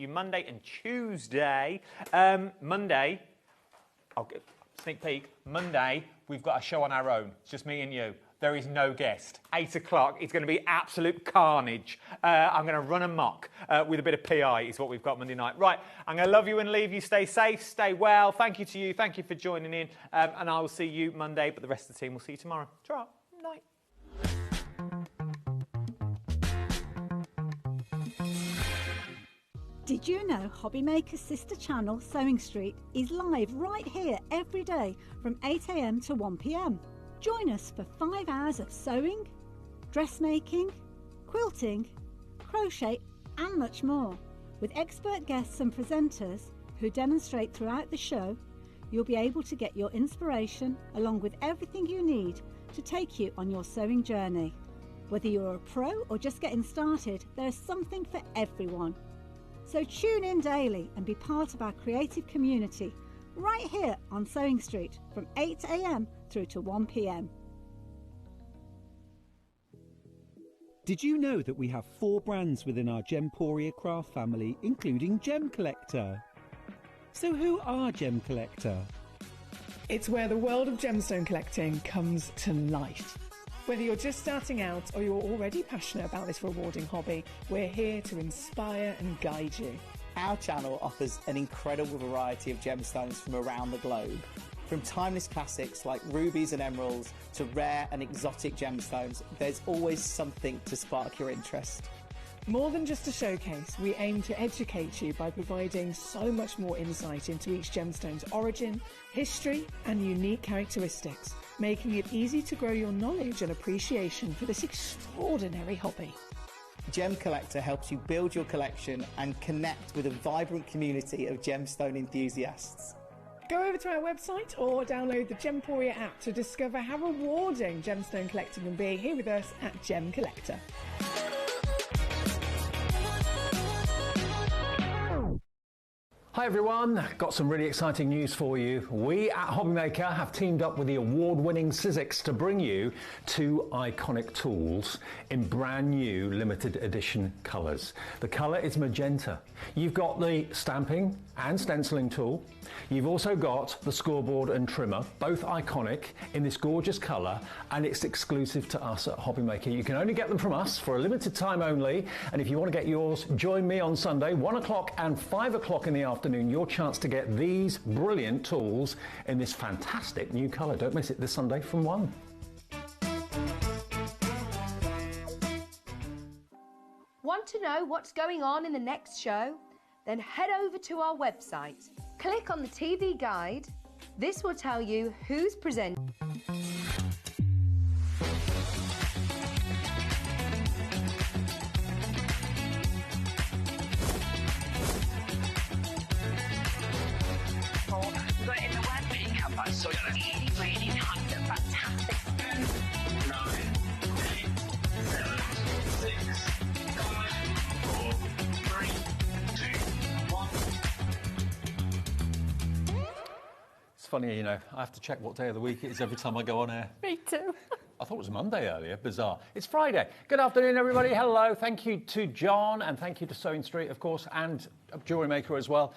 you Monday and Tuesday. Monday, I'll get sneak peek. Monday, we've got a show on our own. It's just me and you. There is no guest. 8 o'clock, it's going to be absolute carnage. I'm going to run amok with a bit of PI is what we've got Monday night. Right, I'm going to love you and leave you. Stay safe, stay well. Thank you to you. Thank you for joining in. And I will see you Monday, but the rest of the team will see you tomorrow. Ta-ra. Night. Did you know HobbyMaker's sister channel, Sewing Street, is live right here every day from 8 AM to 1 PM? Join us for 5 hours of sewing, dressmaking, quilting, crochet and much more. With expert guests and presenters who demonstrate throughout the show, you'll be able to get your inspiration along with everything you need to take you on your sewing journey. Whether you're a pro or just getting started, there's something for everyone. So tune in daily and be part of our creative community right here on Sewing Street from 8 AM through to 1 PM. Did you know that we have 4 brands within our Gemporia craft family, including Gem Collector? So who are Gem Collector? It's where the world of gemstone collecting comes to life. Whether you're just starting out or you're already passionate about this rewarding hobby, we're here to inspire and guide you. Our channel offers an incredible variety of gemstones from around the globe. From timeless classics like rubies and emeralds to rare and exotic gemstones, there's always something to spark your interest. More than just a showcase, we aim to educate you by providing so much more insight into each gemstone's origin, history and unique characteristics, making it easy to grow your knowledge and appreciation for this extraordinary hobby. Gem Collector helps you build your collection and connect with a vibrant community of gemstone enthusiasts. Go over to our website or download the Gemporia app to discover how rewarding gemstone collecting can be here with us at Gem Collector. Hi everyone, got some really exciting news for you. We at HobbyMaker have teamed up with the award-winning Sizzix to bring you 2 iconic tools in brand new limited edition colours. The colour is magenta. You've got the stamping and stenciling tool. You've also got the scoreboard and trimmer, both iconic in this gorgeous colour, and it's exclusive to us at HobbyMaker. You can only get them from us for a limited time only, and if you want to get yours, join me on Sunday, 1 o'clock and 5 o'clock in the afternoon, your chance to get these brilliant tools in this fantastic new colour. Don't miss it this Sunday from 1. Want to know what's going on in the next show? Then head over to our website. Click on the TV guide. This will tell you who's presenting. But in the web pickup, I saw really, really nice and fantastic. 9, 8, 7, 6, 5, 4, 3, 2, 1. It's funny, you know, I have to check what day of the week it is every time I go on air. Me too. I thought it was Monday earlier, bizarre. It's Friday. Good afternoon, everybody. Hello. Thank you to John, and thank you to Sewing Street, of course, and Jewellery Maker as well.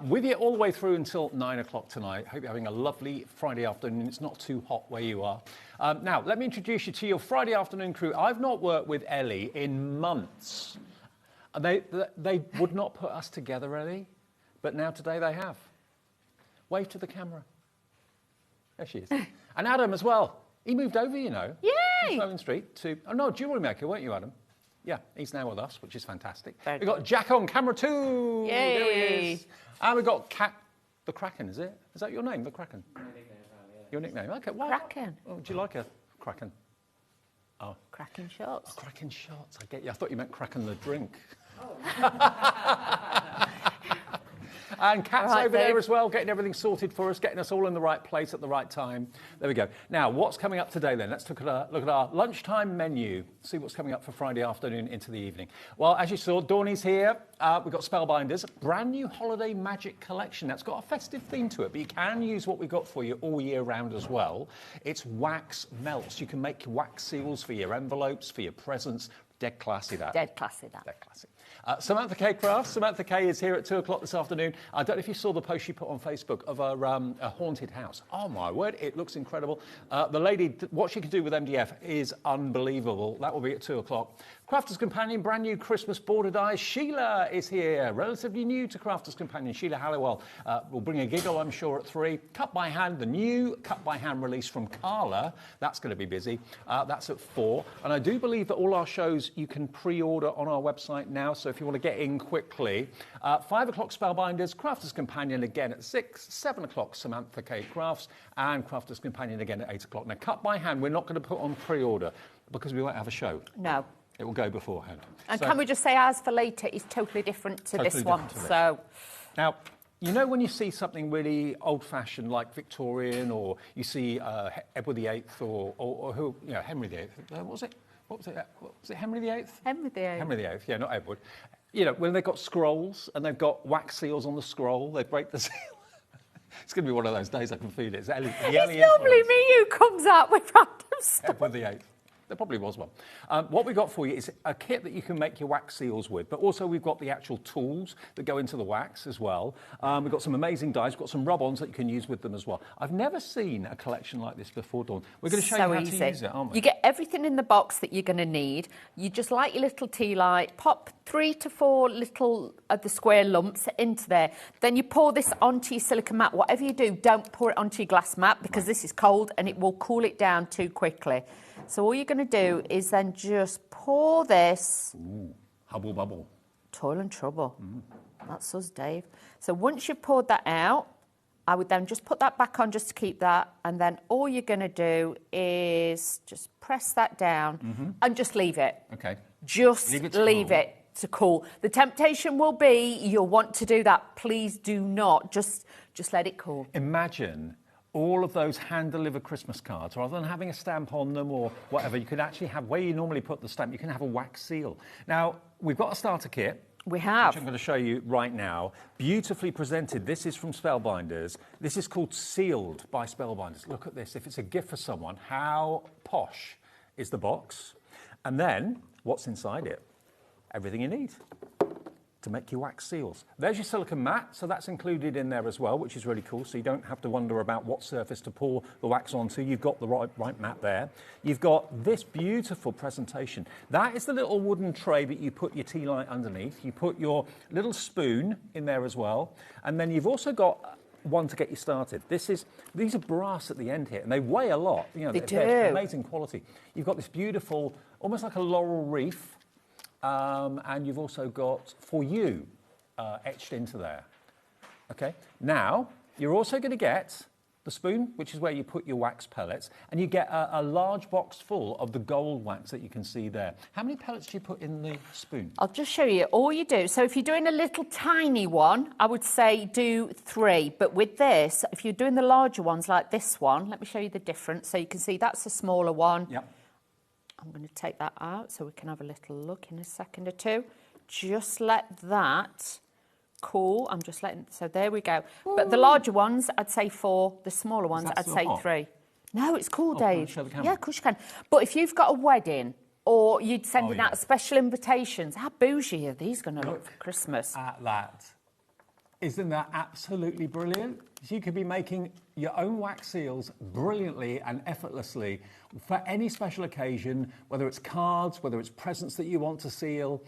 With you all the way through until 9 o'clock tonight. Hope you're having a lovely Friday afternoon. It's not too hot where you are. Now, let me introduce you to your Friday afternoon crew. I've not worked with Ellie in months. They would not put us together, Ellie, but now today they have. Wave to the camera. There she is. And Adam as well. He moved over, you know. Yay! From Sewing Street to, oh no, Jewellery Maker, weren't you, Adam? Yeah, he's now with us, which is fantastic. We've got Jack on camera too. Yay! There he is. And we've got the Kraken, is it? Is that your name, the Kraken? My nickname, yeah. Your nickname, okay. Why? Kraken. Oh, do you like a Kraken? Oh. Cracking shots. Oh, cracking shots, I get you. I thought you meant Kraken the drink. And Kat's over there as well, getting everything sorted for us, getting us all in the right place at the right time. There we go. Now, what's coming up today then? Let's look at our lunchtime menu, see what's coming up for Friday afternoon into the evening. Well, as you saw, Dawny's here. We've got Spellbinders, brand new holiday magic collection. That's got a festive theme to it, but you can use what we've got for you all year round as well. It's wax melts. You can make wax seals for your envelopes, for your presents. Dead classy, that. Dead classy, that. Dead classy. Samantha K Crafts. Samantha K is here at 2 o'clock this afternoon. I don't know if you saw the post she put on Facebook of a haunted house. Oh my word, it looks incredible. The lady, what she can do with MDF is unbelievable. That will be at 2 o'clock. Crafter's Companion, brand new Christmas border dies. Sheila is here, relatively new to Crafter's Companion. Sheila Halliwell will bring a giggle, I'm sure, at 3. Cut by hand, the new cut by hand release from Carla. That's going to be busy. That's at 4. And I do believe that all our shows you can pre-order on our website now. So if you want to get in quickly, 5 o'clock Spellbinders, Crafter's Companion again at 6, 7 o'clock Samantha K Crafts, and Crafter's Companion again at 8 o'clock. Now, cut by hand, we're not going to put on pre-order because we won't have a show. No. It will go beforehand. And so, can we just say ours for later is totally different to this one. So now, you know when you see something really old-fashioned like Victorian, or you see Edward VIII or who, you know, Henry VIII. What was it? What was it? Henry VIII? Henry VIII. Henry VIII. Yeah, not Edward. You know, when they've got scrolls and they've got wax seals on the scroll, they break the seal. It's going to be one of those days I can feel it. It's normally me who comes out with random stuff. Edward VIII. There probably was one. What we've got for you is a kit that you can make your wax seals with, but also we've got the actual tools that go into the wax as well. We've got some amazing dies. We've got some rub-ons that you can use with them as well. I've never seen a collection like this before, Dawn. We're going to show you how to use it, aren't we? You get everything in the box that you're going to need. You just light your little tea light, pop 3 to 4 little of the square lumps into there. Then you pour this onto your silicone mat. Whatever you do, don't pour it onto your glass mat because this is cold and it will cool it down too quickly. So all you're going to do is then just pour this. Ooh, hubble bubble. Toil and trouble. That's us, Dave. So once you've poured that out, I would then just put that back on just to keep that. And then all you're going to do is just press that down and just leave it. Okay. Just leave it to cool. The temptation will be you'll want to do that. Please do not. Just let it cool. Imagine all of those hand-delivered Christmas cards, rather than having a stamp on them or whatever, you could actually have, where you normally put the stamp, you can have a wax seal. Now, we've got a starter kit. We have. Which I'm going to show you right now. Beautifully presented. This is from Spellbinders. This is called Sealed by Spellbinders. Look at this. If it's a gift for someone, how posh is the box? And then, what's inside it? Everything you need to make your wax seals. There's your silicone mat, so that's included in there as well, which is really cool, so you don't have to wonder about what surface to pour the wax onto. You've got the right mat there. You've got this beautiful presentation. That is the little wooden tray that you put your tea light underneath. You put your little spoon in there as well, and then you've also got one to get you started. These are brass at the end here, and they weigh a lot. You know, they're amazing quality. You've got this beautiful, almost like a laurel wreath, and you've also got For You etched into there. Okay, now you're also going to get the spoon, which is where you put your wax pellets, and you get a large box full of the gold wax that you can see there. How many pellets do you put in the spoon? I'll just show you. All you do, so if you're doing a little tiny one, I would say do 3. But with this, if you're doing the larger ones like this one, let me show you the difference. So you can see that's a smaller one. Yep. I'm going to take that out so we can have a little look in a second or two. Just let that cool. I'm just letting, so there we go. But the larger ones, I'd say 4. The smaller ones, I'd say 3. No, it's cool, Dave. Show the camera? Yeah, of course you can. But if you've got a wedding or you'd sending out special invitations, how bougie are these going to look for Christmas? At that. Isn't that absolutely brilliant? You could be making your own wax seals brilliantly and effortlessly for any special occasion, whether it's cards, whether it's presents that you want to seal.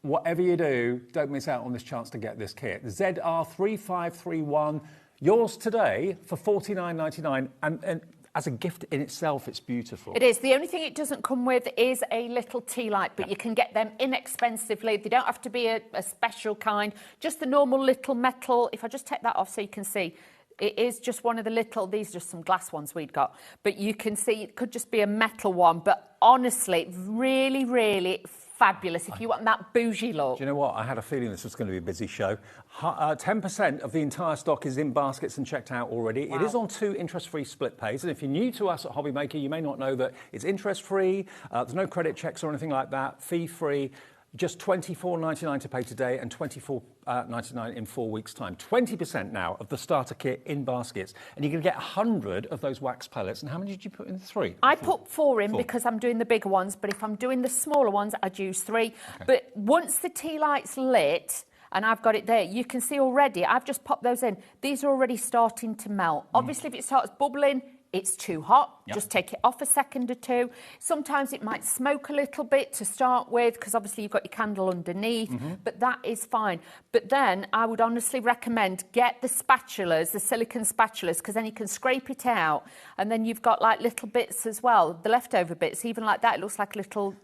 Whatever you do, don't miss out on this chance to get this kit. ZR3531, yours today for $49.99, and as a gift in itself, it's beautiful. It is. The only thing it doesn't come with is a little tea light, but you can get them inexpensively. They don't have to be a special kind, just the normal little metal. If I just take that off so you can see, it is just one of the little, these are just some glass ones we'd got, but you can see it could just be a metal one, but honestly, really, really fabulous if you want that bougie look. Do you know what? I had a feeling this was going to be a busy show. 10% of the entire stock is in baskets and checked out already. Wow. It is on 2 interest-free split pays. And if you're new to us at HobbyMaker, you may not know that it's interest-free. There's no credit checks or anything like that. Fee-free. Just $24.99 to pay today and $24.99 in 4 weeks' time. 20% now of the starter kit in baskets. And you're going to get 100 of those wax pellets. And how many did you put in? 3? I put 4 in because I'm doing the bigger ones, but if I'm doing the smaller ones, I'd use 3. Okay. But once the tea light's lit, and I've got it there, you can see already, I've just popped those in. These are already starting to melt. Obviously, if it starts bubbling, it's too hot. Yep. Just take it off a second or 2. Sometimes it might smoke a little bit to start with because obviously you've got your candle underneath, but that is fine. But then I would honestly recommend get the spatulas, the silicone spatulas, because then you can scrape it out and then you've got like little bits as well, the leftover bits, even like that, it looks like little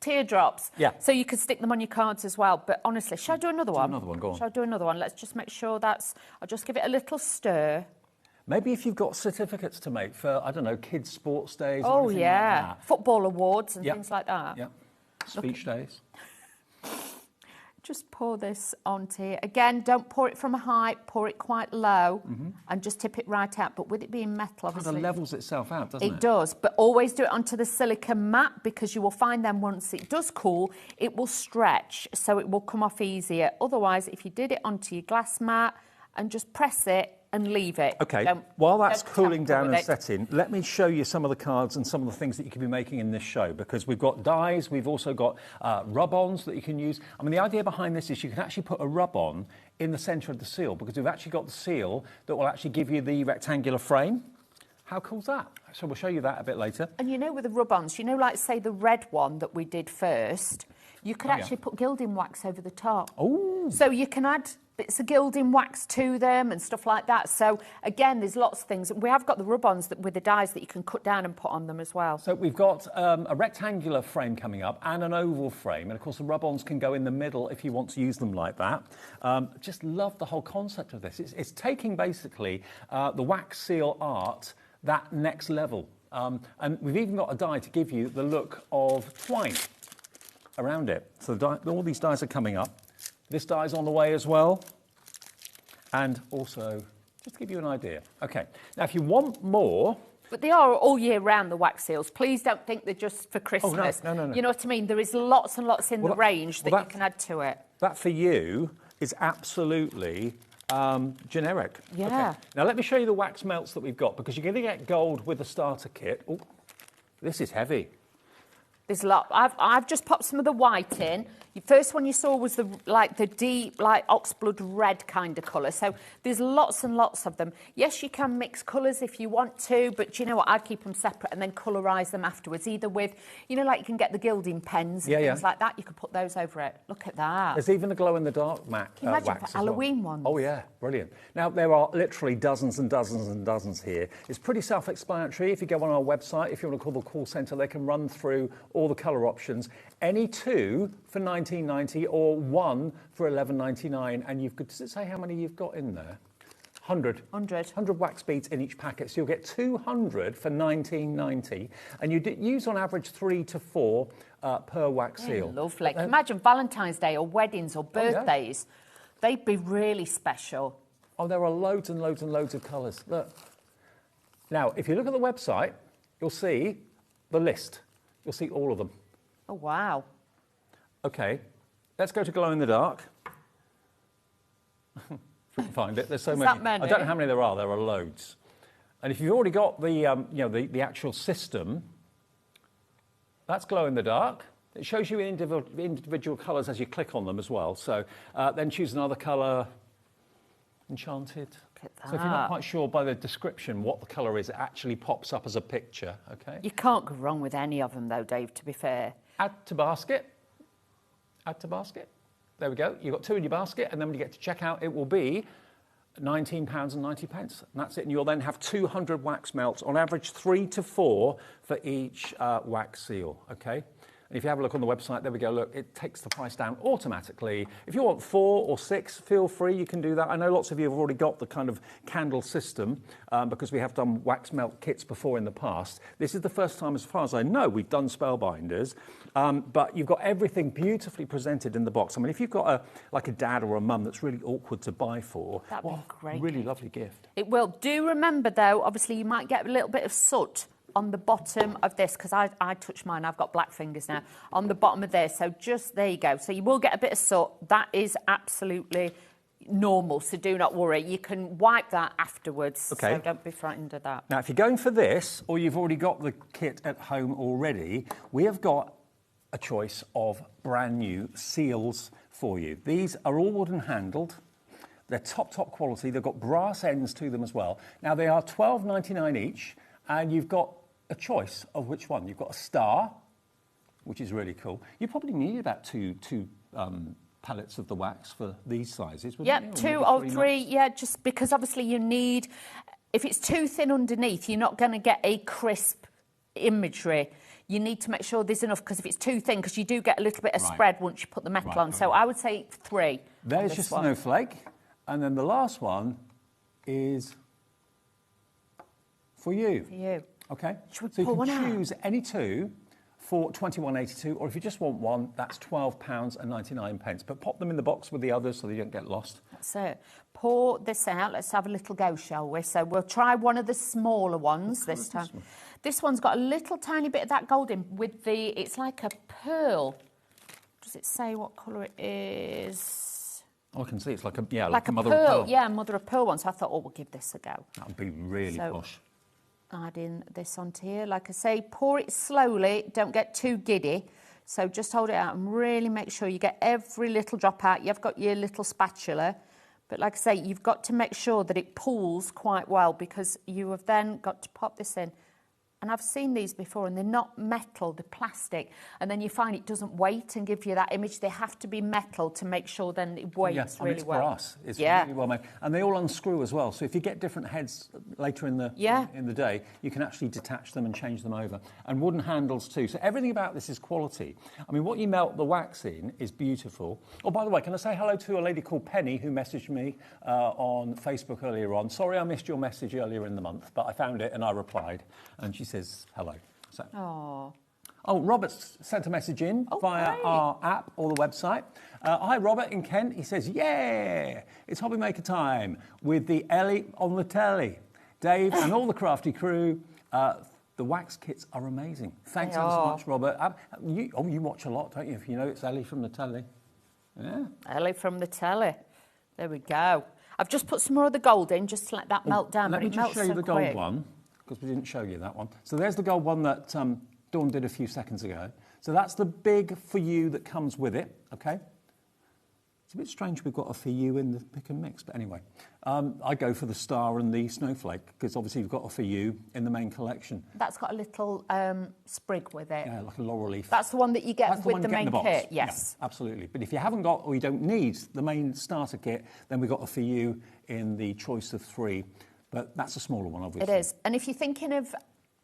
teardrops. Yeah. So you can stick them on your cards as well. But honestly, shall I do another one? Another one, go on. Shall I do another one? Let's just make sure that's, I'll just give it a little stir. Maybe if you've got certificates to make for, I don't know, kids' sports days. Oh, or yeah. Like that. Football awards and things like that. Yeah. Speech days. Just pour this onto here. Again, don't pour it from a height, pour it quite low and just tip it right out. But with it being metal, obviously... It levels itself out, doesn't it? It does, but always do it onto the silicone mat because you will find then once it does cool, it will stretch, so it will come off easier. Otherwise, if you did it onto your glass mat and just press it, and leave it. Okay, while that's cooling down and setting, let me show you some of the cards and some of the things that you can be making in this show, because we've got dies, we've also got rub-ons that you can use. I mean, the idea behind this is you can actually put a rub-on in the centre of the seal, because we've actually got the seal that will actually give you the rectangular frame. How cool's that? So we'll show you that a bit later. And you know with the rub-ons, you know, like say the red one that we did first, you could actually put gilding wax over the top. Oh! So you can add bits of gilding wax to them and stuff like that. So again, there's lots of things. We have got the rub-ons with the dies that you can cut down and put on them as well. So we've got a rectangular frame coming up and an oval frame. And of course, the rub-ons can go in the middle if you want to use them like that. Just love the whole concept of this. It's taking basically the wax seal art that next level. And we've even got a die to give you the look of twine around it. So all these dies are coming up. This die's on the way as well. And also, just to give you an idea. Okay, now if you want more... But they are all year round, the wax seals. Please don't think they're just for Christmas. Oh, no. You know what I mean? There is lots and lots in the range that you can add to it. That for you is absolutely generic. Yeah. Okay. Now let me show you the wax melts that we've got, because you're going to get gold with the starter kit. Oh, this is heavy. There's a lot. I've just popped some of the white in. The first one you saw was the deep, like oxblood red kind of colour. So there's lots and lots of them. Yes, you can mix colours if you want to, but you know what? I'd keep them separate and then colorise them afterwards, either with, you know, like you can get the gilding pens and things like that. You could put those over it. Look at that. There's even a glow-in-the-dark wax. Can you imagine for Halloween ones? Oh, yeah. Brilliant. Now, there are literally dozens and dozens and dozens here. It's pretty self-explanatory. If you go on our website, if you want to call the call centre, they can run through all the colour options. Any 2 for $19.90 or 1 for $11.99, and you've got, does it say how many you've got in there? 100. 100 wax beads in each packet, so you'll get 200 for $19.90, and you use on average 3 to 4 per wax seal. Lovely. Imagine Valentine's Day or weddings or birthdays. They'd be really special. Oh, there are loads and loads and loads of colours. Look. Now, if you look at the website, you'll see the list. You'll see all of them. Oh, wow. Okay, let's go to glow in the dark. If we can find it, there's so many. That many. I don't know how many there are loads. And if you've already got the, you know, the actual system, that's glow in the dark. It shows you individual colours as you click on them as well. So then choose another colour, enchanted. So if you're not quite sure by the description what the colour is, it actually pops up as a picture, okay? You can't go wrong with any of them though, Dave, to be fair. Add to basket. Add to basket. There we go. You've got 2 in your basket, and then when you get to checkout, it will be £19.90. And that's it. And you'll then have 200 wax melts, on average 3 to 4 for each wax seal, okay? And if you have a look on the website, there we go, look, it takes the price down automatically. If you want 4 or 6, feel free, you can do that. I know lots of you have already got the kind of candle system because we have done wax melt kits before in the past. This is the first time, as far as I know, we've done spellbinders, but you've got everything beautifully presented in the box. I mean, if you've got like a dad or a mum that's really awkward to buy for, that'd be a great really lovely gift. It will. Do remember, though, obviously you might get a little bit of soot on the bottom of this, because I touched mine, I've got black fingers now, on the bottom of this. So just, there you go. So you will get a bit of soot. That is absolutely normal, so do not worry. You can wipe that afterwards, Okay. so don't be frightened of that. Now, if you're going for this, or you've already got the kit at home already, we have got a choice of brand new seals for you. These are all wooden handled. They're top quality. They've got brass ends to them as well. Now, they are $12.99 each, and you've got a choice of which one. You've got a star, which is really cool. You probably need about two pallets of the wax for these sizes, wouldn't you? Yep, 2 or 3, yeah, just because obviously you need, if it's too thin underneath, you're not going to get a crisp imagery. You need to make sure there's enough, because if it's too thin, because you do get a little bit of spread once you put the metal on. So I would say 3. There's your snowflake. And then the last one is for you. For you. Okay. Should we so you pull can one out? choose any two for £21.82, or if you just want one, that's £12.99. But pop them in the box with the others so they don't get lost. That's it. Pour this out. Let's have a little go, shall we? So we'll try one of the smaller ones this time. This one's got a little tiny bit of that gold in with the, it's like a pearl. Does it say what colour it is? Oh, I can see it's like a, like a mother pearl, of pearl. yeah, mother of pearl one. So I thought, oh, we'll give this a go. That would be really posh. Adding this onto here. Like I say, pour it slowly. Don't get too giddy. So just hold it out and really make sure you get every little drop out. You've got your little spatula. But like I say, you've got to make sure that it pulls quite well, because you have then got to pop this in. And I've seen these before, and they're not metal, they're plastic. And then you find it doesn't weight and give you that image. They have to be metal to make sure then it weights really it's well. brass. It's really well made. And they all unscrew as well. So if you get different heads later in the day, you can actually detach them and change them over. And wooden handles too. So everything about this is quality. I mean, what you melt the wax in is beautiful. Oh, by the way, can I say hello to a lady called Penny who messaged me on Facebook earlier on. Sorry I missed your message earlier in the month, but I found it and I replied. And she says hello. So. Oh, Robert's sent a message in via our app or the website. Hi, Robert in Kent. He says, yeah, it's HobbyMaker time with the Ellie on the telly. Dave and all the crafty crew. The wax kits are amazing. Thanks ever so much, Robert. You watch a lot, don't you? If you know it's Ellie from the telly. Yeah. Ellie from the telly. There we go. I've just put some more of the gold in just to let that melt down. Let me just show you the quick. gold one, because we didn't show you that one. So there's the gold one that Dawn did a few seconds ago. So that's the big for you that comes with it, okay? It's a bit strange we've got a for you in the pick and mix, but anyway. I go for the star and the snowflake, because obviously you've got a for you in the main collection. That's got a little sprig with it. Yeah, like a laurel leaf. That's the one that you get with the main kit, yes. Yeah, absolutely. But if you haven't got, or you don't need the main starter kit, then we've got a for you in the choice of 3. But that's a smaller one, obviously. It is. And if you're thinking of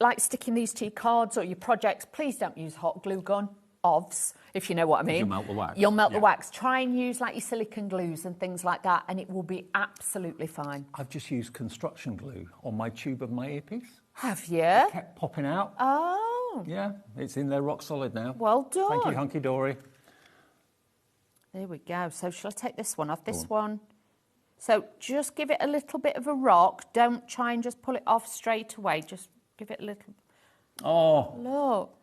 like sticking these to your cards or your projects, please don't use hot glue gun. If you know what I mean. You'll melt the wax. You'll melt the wax. Try and use like your silicone glues and things like that, and it will be absolutely fine. I've just used construction glue on my tube of my earpiece. Have you? It kept popping out. Oh. Yeah, it's in there rock solid now. Well done. Thank you, Hunky Dory. There we go. So shall I take this one off? This one. So just give it a little bit of a rock. Don't try and just pull it off straight away. Just give it a little. Oh. Look.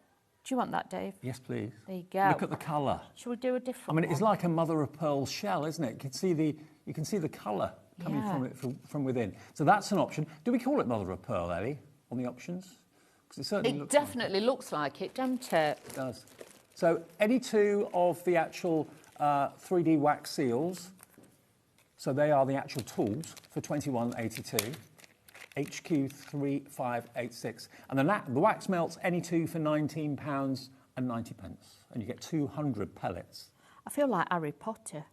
Do you want that, Dave? Yes, please. There you go. Look at the colour. Shall we do a different one? I mean, it's one? like a mother of pearl shell, isn't it? You can see the colour coming from it from within. So that's an option. Do we call it mother of pearl, Ellie, on the options? Because it certainly looks definitely looks like it, doesn't it? It does. So any two of the actual 3D wax seals. So they are the actual tools for £21.82. HQ3586. And then the wax melts any two for £19.90. And you get 200 pellets. I feel like Harry Potter.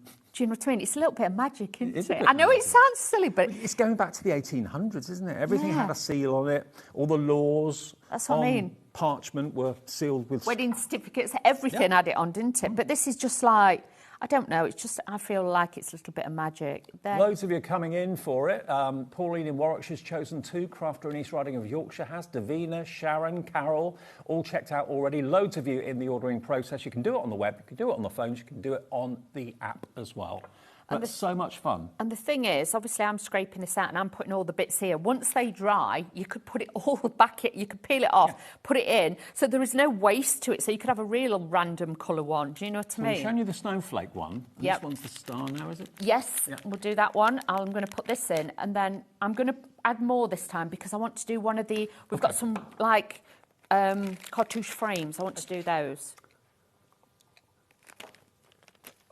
Do you know what I mean? It's a little bit of magic, isn't it? I know it sounds silly, but it's going back to the 1800s, isn't it? Everything had a seal on it. All the laws That's what I mean. Parchment were sealed with... Wedding certificates, everything had it on, didn't it? But this is just like... I don't know, it's just, I feel like it's a little bit of magic. Loads of you are coming in for it. Pauline in Warwickshire's chosen 2. Crafter in East Riding of Yorkshire has. Davina, Sharon, Carol, all checked out already. Loads of you in the ordering process. You can do it on the web, you can do it on the phones, you can do it on the app as well. but so much fun. And the thing is, obviously I'm scraping this out and I'm putting all the bits here. Once they dry, you could put it all back in, you could peel it off, put it in, so there is no waste to it, so you could have a real random colour one. Do you know what I mean? We've shown you the snowflake one. This one's the star now, is it? Yes, we'll do that one. I'm going to put this in, and then I'm going to add more this time because I want to do one of the... We've got some, like, cartouche frames. I want to do those.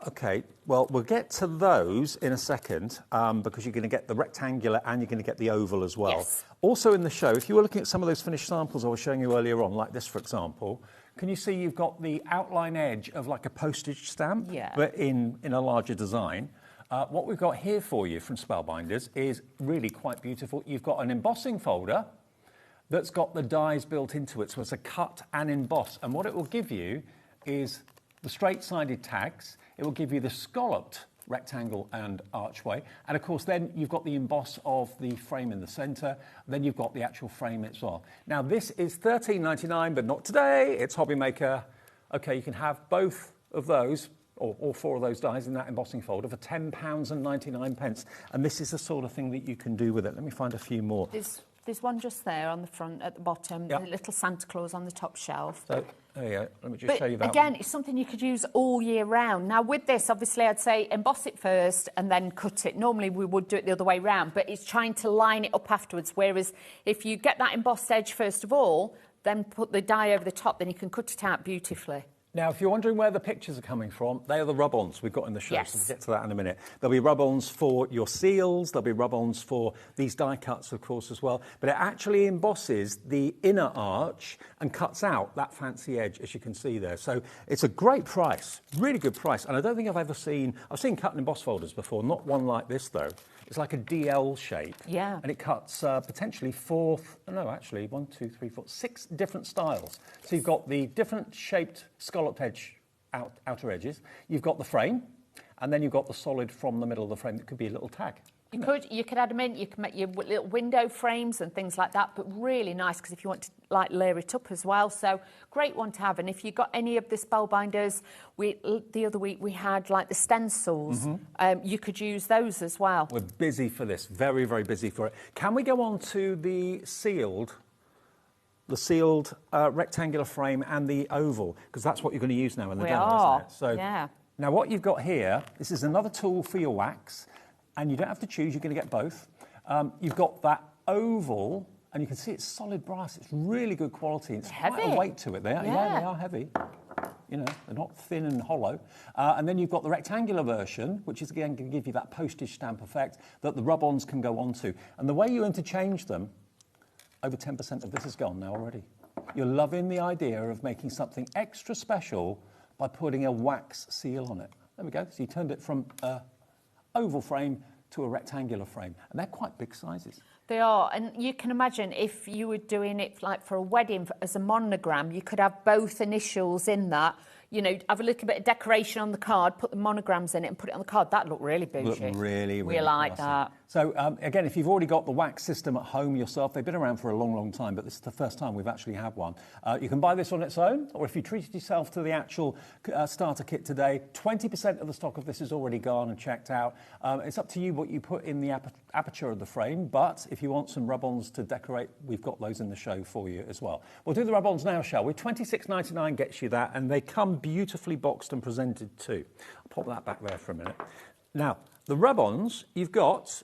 Okay, well, we'll get to those in a second because you're going to get the rectangular and you're going to get the oval as well. Yes. Also in the show, if you were looking at some of those finished samples I was showing you earlier on, like this, for example, can you see you've got the outline edge of like a postage stamp, but in a larger design? What we've got here for you from Spellbinders is really quite beautiful. You've got an embossing folder that's got the dies built into it, so it's a cut and emboss. And what it will give you is the straight-sided tags. It will give you the scalloped rectangle and archway. And of course, then you've got the emboss of the frame in the center. Then you've got the actual frame as well. Now, this is $13.99, but not today. It's HobbyMaker. Okay, you can have both of those, or all four of those dies in that embossing folder for £10.99. And this is the sort of thing that you can do with it. Let me find a few more. There's one just there on the front, at the bottom, the little Santa Claus on the top shelf. So, there you go. Let me just show you that again, one. it's something you could use all year round. Now, with this, obviously, I'd say emboss it first and then cut it. Normally, we would do it the other way round, but it's trying to line it up afterwards. Whereas if you get that embossed edge first of all, then put the die over the top, then you can cut it out beautifully. Now, if you're wondering where the pictures are coming from, they are the rub-ons we've got in the show, Yes. so we'll get to that in a minute. There'll be rub-ons for your seals, there'll be rub-ons for these die cuts, of course, as well, but it actually embosses the inner arch and cuts out that fancy edge, as you can see there. So it's a great price, really good price, and I don't think I've ever seen... I've seen cut and emboss folders before, not one like this, though. It's like a DL shape. Yeah. And it cuts potentially six different styles. So you've got the different shaped scalloped edge outer edges. You've got the frame, and then you've got the solid from the middle of the frame that could be a little tag. You could add them in, you can make your little window frames and things like that, but really nice because if you want to like layer it up as well, so great one to have. And if you got any of the Spellbinders, the other week we had like the stencils, you could use those as well. We're busy for this, very, very busy for it. Can we go on to the sealed rectangular frame and the oval, because that's what you're going to use now in the demo, isn't it? So now what you've got here, this is another tool for your wax. And you don't have to choose, you're going to get both. You've got that oval, and you can see it's solid brass. It's really good quality. It's heavy. Quite a weight to it. They are heavy. You know, they're not thin and hollow. And then you've got the rectangular version, which is again going to give you that postage stamp effect that the rub-ons can go onto. And the way you interchange them, over 10% of this is gone now already. You're loving the idea of making something extra special by putting a wax seal on it. There we go. So you turned it from oval frame to a rectangular frame, and they're quite big sizes. They are, and you can imagine if you were doing it like for a wedding as a monogram, you could have both initials in that. You know, have a little bit of decoration on the card, put the monograms in it and put it on the card. That'd look really bougie. Look really, really we like classy. that. So, again, if you've already got the wax system at home yourself, they've been around for a long, long time, but this is the first time we've actually had one. You can buy this on its own, or if you treated yourself to the actual starter kit today, 20% of the stock of this is already gone and checked out. It's up to you what you put in the aperture of the frame, but if you want some rub-ons to decorate, we've got those in the show for you as well. We'll do the rub-ons now, shall we? $26.99 gets you that, and they come beautifully boxed and presented too. I'll pop that back there for a minute. Now, the rub-ons, you've got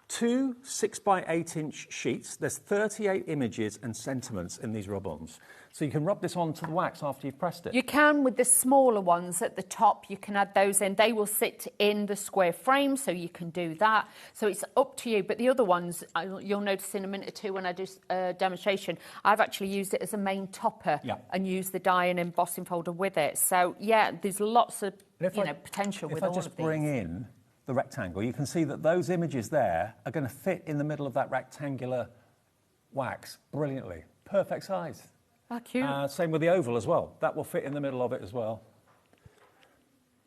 two 6x8-inch sheets. There's 38 images and sentiments in these rub-ons. So you can rub this onto the wax after you've pressed it. You can with the smaller ones at the top. You can add those in. They will sit in the square frame, so you can do that. So it's up to you. But the other ones, you'll notice in a minute or two when I do a demonstration, I've actually used it as a main topper and used the die and embossing folder with it. So, yeah, there's lots of potential with all of these. If I just bring in the rectangle, you can see that those images there are going to fit in the middle of that rectangular wax brilliantly. Perfect size. Ah, cute. Same with the oval as well. That will fit in the middle of it as well.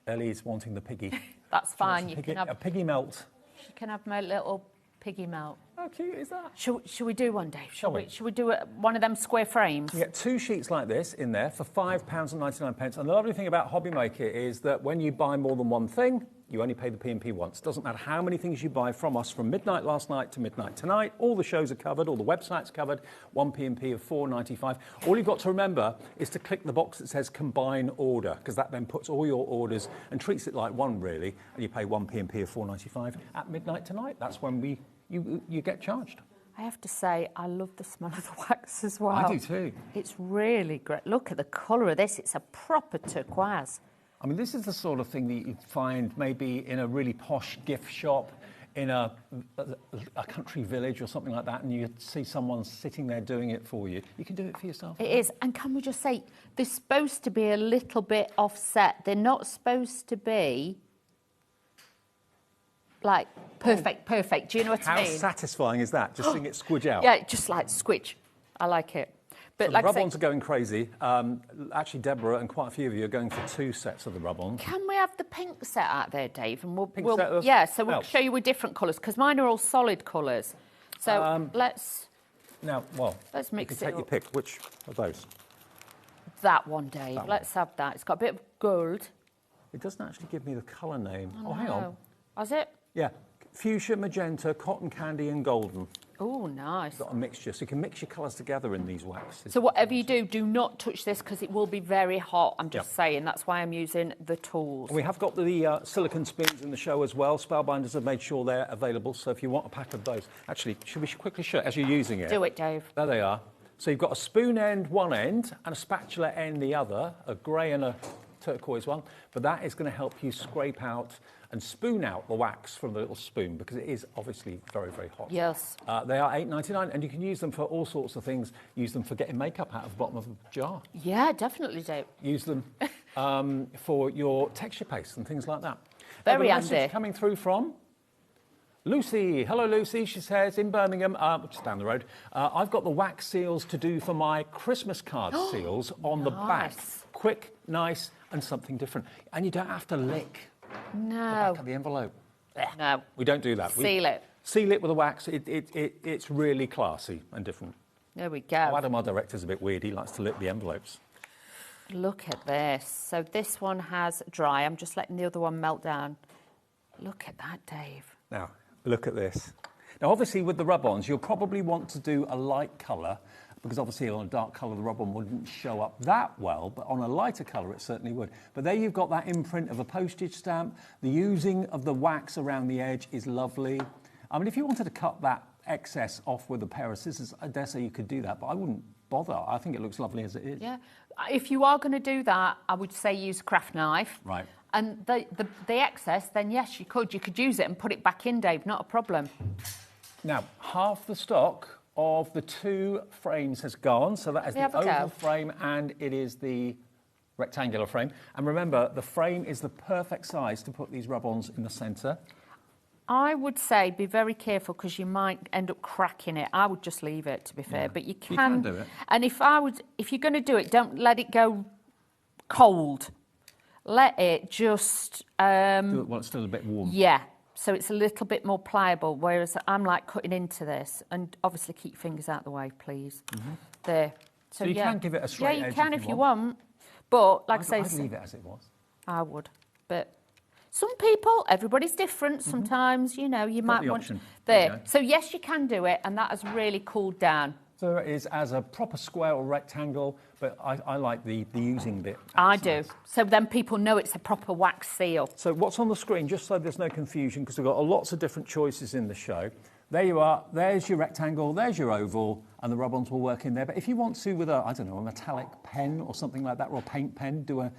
Ellie's wanting the piggy. That's fine. You can have a piggy melt. You can have my little piggy melt. How cute is that? Shall we do one, Dave? Shall we do one of them square frames? You get two sheets like this in there for £5.99. And the lovely thing about HobbyMaker is that when you buy more than one thing, You only pay the P&P once. Doesn't matter how many things you buy from us from midnight last night to midnight tonight. All the shows are covered, all the websites covered. One P&P of $4.95. All you've got to remember is to click the box that says combine order, because that then puts all your orders and treats it like one really, and you pay one P&P of $4.95 at midnight tonight. That's when you get charged. I have to say, I love the smell of the wax as well. I do too. It's really great. Look at the colour of this. It's a proper turquoise. I mean, this is the sort of thing that you'd find maybe in a really posh gift shop in a country village or something like that, and you see someone sitting there doing it for you. You can do it for yourself. It is. And can we just say, they're supposed to be a little bit offset. They're not supposed to be like perfect. Do you know what I mean? How satisfying is that? Just seeing it squidge out. Yeah, just like squidge. I like it. But so like the rub-ons are going crazy. Actually, Deborah and quite a few of you are going for 2 sets of the rub-ons. Can we have the pink set out there, Dave? And Pink set of so we'll show you with different colours, because mine are all solid colours. So let's let's mix you can take it your up. pick. Which of those? That one, Dave. That Let's have that. It's got a bit of gold. It doesn't actually give me the colour name. Oh, hang on. Has it? Yeah, fuchsia, magenta, cotton candy, and golden. Oh, nice. Got a mixture, so you can mix your colours together in these waxes. So whatever you do, do not touch this because it will be very hot. I'm just saying. That's why I'm using the tools. And we have got the silicone spoons in the show as well. Spellbinders have made sure they're available, so if you want a pack of those. Actually, should we quickly show as you're using it? Do it, Dave. There they are. So you've got a spoon end one end and a spatula end the other, a grey and a turquoise one, but that is going to help you scrape out and spoon out the wax from the little spoon, because it is obviously very, very hot. Yes. They are $8.99, and you can use them for all sorts of things. Use them for getting makeup out of the bottom of a jar. Yeah, definitely, Dave. Use them for your texture paste and things like that. Very a message handy. coming through from Lucy. Hello, Lucy. She says, in Birmingham, just down the road, I've got the wax seals to do for my Christmas card seals on the back. Quick, nice, and something different. And you don't have to lick the back of the envelope. No. We don't do that. Seal it. Seal it with a wax. It's really classy and different. There we go. Oh, Adam, our director's a bit weird. He likes to lick the envelopes. Look at this. So this one has dry. I'm just letting the other one melt down. Look at that, Dave. Now, look at this. Now, obviously, with the rub-ons, you'll probably want to do a light colour, because obviously on a dark colour, the rub-on wouldn't show up that well, but on a lighter colour, it certainly would. But there you've got that imprint of a postage stamp. The using of the wax around the edge is lovely. I mean, if you wanted to cut that excess off with a pair of scissors, I dare say you could do that, but I wouldn't bother. I think it looks lovely as it is. Yeah. If you are going to do that, I would say use a craft knife. Right. And the excess, then yes, you could. You could use it and put it back in, Dave. Not a problem. Now, half the stock of the 2 frames has gone. So that is the oval frame and it is the rectangular frame. And remember, the frame is the perfect size to put these rub-ons in the centre. I would say be very careful because you might end up cracking it. I would just leave it, to be fair, but you can do it. And if you're going to do it, don't let it go cold. Let it just do it while it's still a bit warm. Yeah, so it's a little bit more pliable. Whereas I'm like cutting into this, and obviously keep your fingers out of the way, please. There. So you can give it a straight edge. Yeah, you can if you want. But like I say, I'd leave it as it was. I would, but. Some people, everybody's different. Sometimes, you know, you might want... Option. There. So, yes, you can do it, and that has really cooled down. So it is as a proper square or rectangle, but I like the using bit. I do. So then people know it's a proper wax seal. So what's on the screen, just so there's no confusion, because we've got lots of different choices in the show. There you are. There's your rectangle, there's your oval, and the rub-ons will work in there. But if you want to, with a, I don't know, a metallic pen or something like that, or a paint pen, do a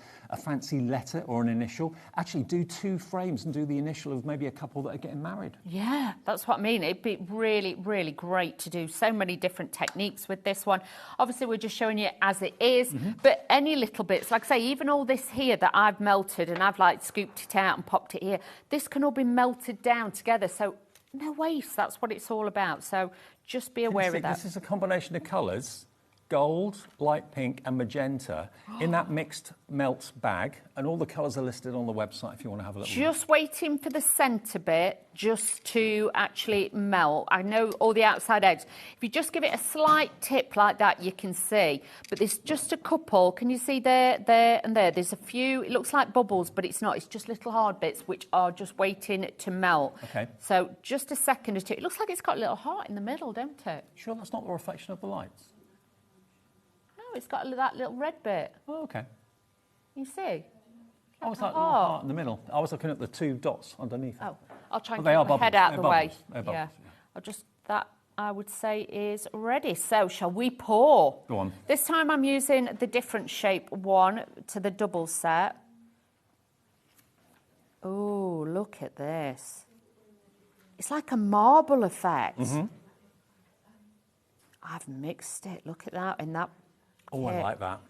fancy letter or an initial, actually do 2 frames and do the initial of maybe a couple that are getting married. Yeah, that's what I mean. It'd be really, really great to do so many different techniques with this one. Obviously, we're just showing you as it is, but any little bits, like I say, even all this here that I've melted and I've like scooped it out and popped it here, this can all be melted down together. So no waste, that's what it's all about. So just be aware of that. This is a combination of colours gold, light pink and magenta in that mixed melt bag, and all the colours are listed on the website if you want to have a little look. Just waiting for the centre bit just to actually melt. I know all the outside edges. If you just give it a slight tip like that, you can see. But there's just a couple. Can you see there, there and there? There's a few. It looks like bubbles, but it's not. It's just little hard bits which are just waiting to melt. Okay. So just a second or two. It looks like it's got a little heart in the middle, don't it? Sure, that's not the reflection of the lights? No, it's got that little red bit. Oh, okay. You see? I was like a little heart in the middle. I was looking at the 2 dots underneath. Oh, I'll try and they keep are my head bubbles. out They're of the way. bubbles. They're bubbles, Yeah. yeah. I'll just, that I would say is ready. So shall we pour? Go on. This time I'm using the different shape one to the double set. Oh, look at this. It's like a marble effect. Mm-hmm. I've mixed it. Look at that in that. Oh, I kit. like that.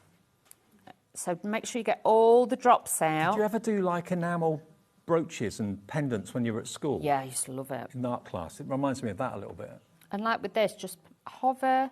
So make sure you get all the drops out. Did you ever do like enamel brooches and pendants when you were at school? Yeah, I used to love it. In art class. It reminds me of that a little bit. And like with this, just hover,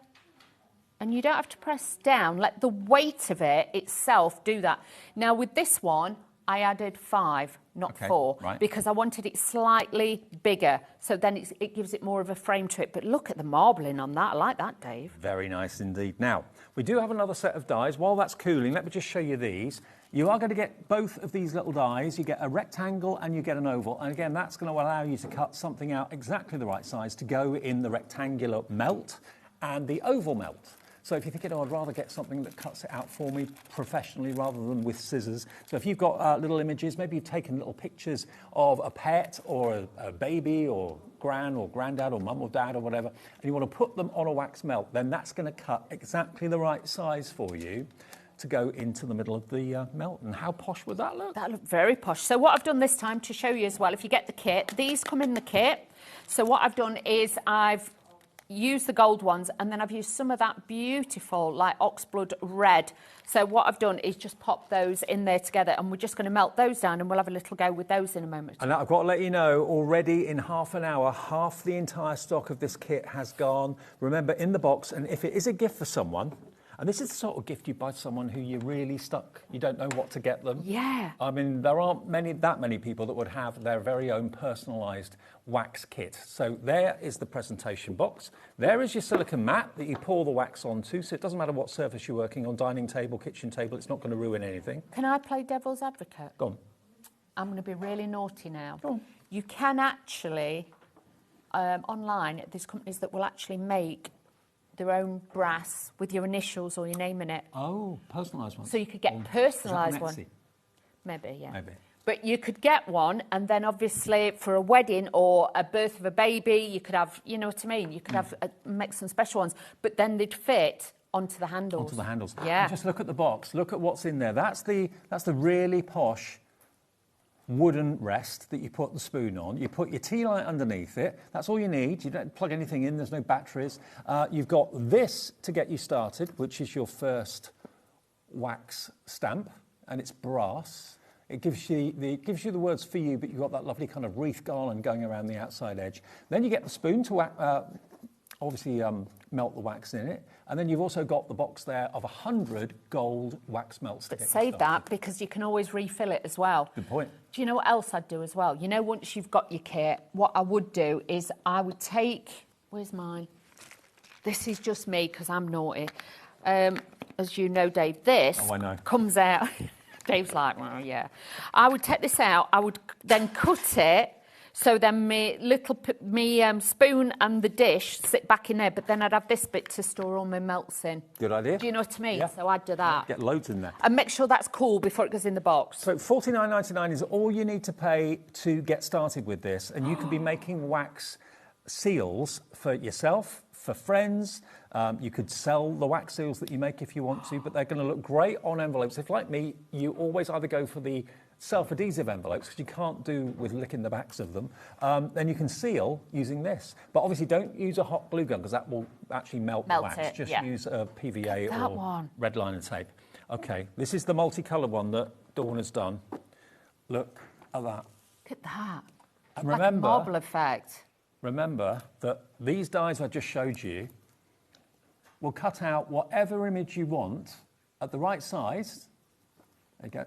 and you don't have to press down. Let the weight of it itself do that. Now with this one, I added 5, not 4, right. because I wanted it slightly bigger. So then it gives it more of a frame to it. But look at the marbling on that. I like that, Dave. Very nice indeed. Now, we do have another set of dies. While that's cooling, let me just show you these. You are going to get both of these little dies. You get a rectangle and you get an oval. And again, that's going to allow you to cut something out exactly the right size to go in the rectangular melt and the oval melt. So if you're thinking, oh, I'd rather get something that cuts it out for me professionally rather than with scissors. So if you've got little images, maybe you've taken little pictures of a pet or a baby or gran or granddad or mum or dad or whatever, and you want to put them on a wax melt, then that's going to cut exactly the right size for you to go into the middle of the melt. And how posh would that look? That looked very posh. So what I've done this time to show you as well, if you get the kit, these come in the kit. So what I've done is I've used the gold ones, and then I've used some of that beautiful like oxblood red. So what I've done is just pop those in there together, and we're just going to melt those down, and we'll have a little go with those in a moment. And I've got to let you know, already in half an hour, half the entire stock of this kit has gone. Remember, in the box, and if it is a gift for someone, and this is the sort of gift you buy to someone who you're really stuck, you don't know what to get them. Yeah. I mean, there aren't that many people that would have their very own personalised wax kit. So there is the presentation box. There is your silicone mat that you pour the wax onto, so it doesn't matter what surface you're working on, dining table, kitchen table, it's not going to ruin anything. Can I play devil's advocate? Go on. I'm going to be really naughty now. Go on. You can actually, online, there's companies that will actually make their own brass with your initials or your name in it. Oh, personalised ones. So you could get Or personalised is that one. Etsy? Maybe, yeah. Maybe. But you could get one, and then obviously for a wedding or a birth of a baby, you could have, you know what I mean? You could have make some special ones, but then they'd fit onto the handles. Onto the handles. Yeah. And just look at the box. Look at what's in there. That's the really posh wooden rest that you put the spoon on. You put your tea light underneath it. That's all you need. You don't plug anything in. There's no batteries. You've got this to get you started, which is your first wax stamp, and it's brass. It gives you the words for you, but you've got that lovely kind of wreath garland going around the outside edge. Then you get the spoon to obviously melt the wax in it. And then you've also got the box there of 100 gold wax melts. But save that, because you can always refill it as well. Good point. Do you know what else I'd do as well? You know, once you've got your kit, what I would do is I would take... Where's mine? This is just me, because I'm naughty. As you know, Dave, this comes out... Dave's like, well, yeah. I would take this out. I would then cut it. So then my spoon and the dish sit back in there, but then I'd have this bit to store all my melts in. Good idea. Do you know what I mean? Yeah. So I'd do that. Get loads in there. And make sure that's cool before it goes in the box. So $49.99 is all you need to pay to get started with this, and you could be making wax seals for yourself, for friends. You could sell the wax seals that you make if you want to, but they're going to look great on envelopes. If, like me, you always either go for the self-adhesive envelopes, because you can't do with licking the backs of them, then you can seal using this. But obviously don't use a hot glue gun, because that will actually melt the wax. Just use a PVA or red liner tape. Okay, this is the multicoloured one that Dawn has done. Look at that. Look at that. And like remember, a marble effect. Remember that these dies I just showed you, will cut out whatever image you want at the right size. There you go.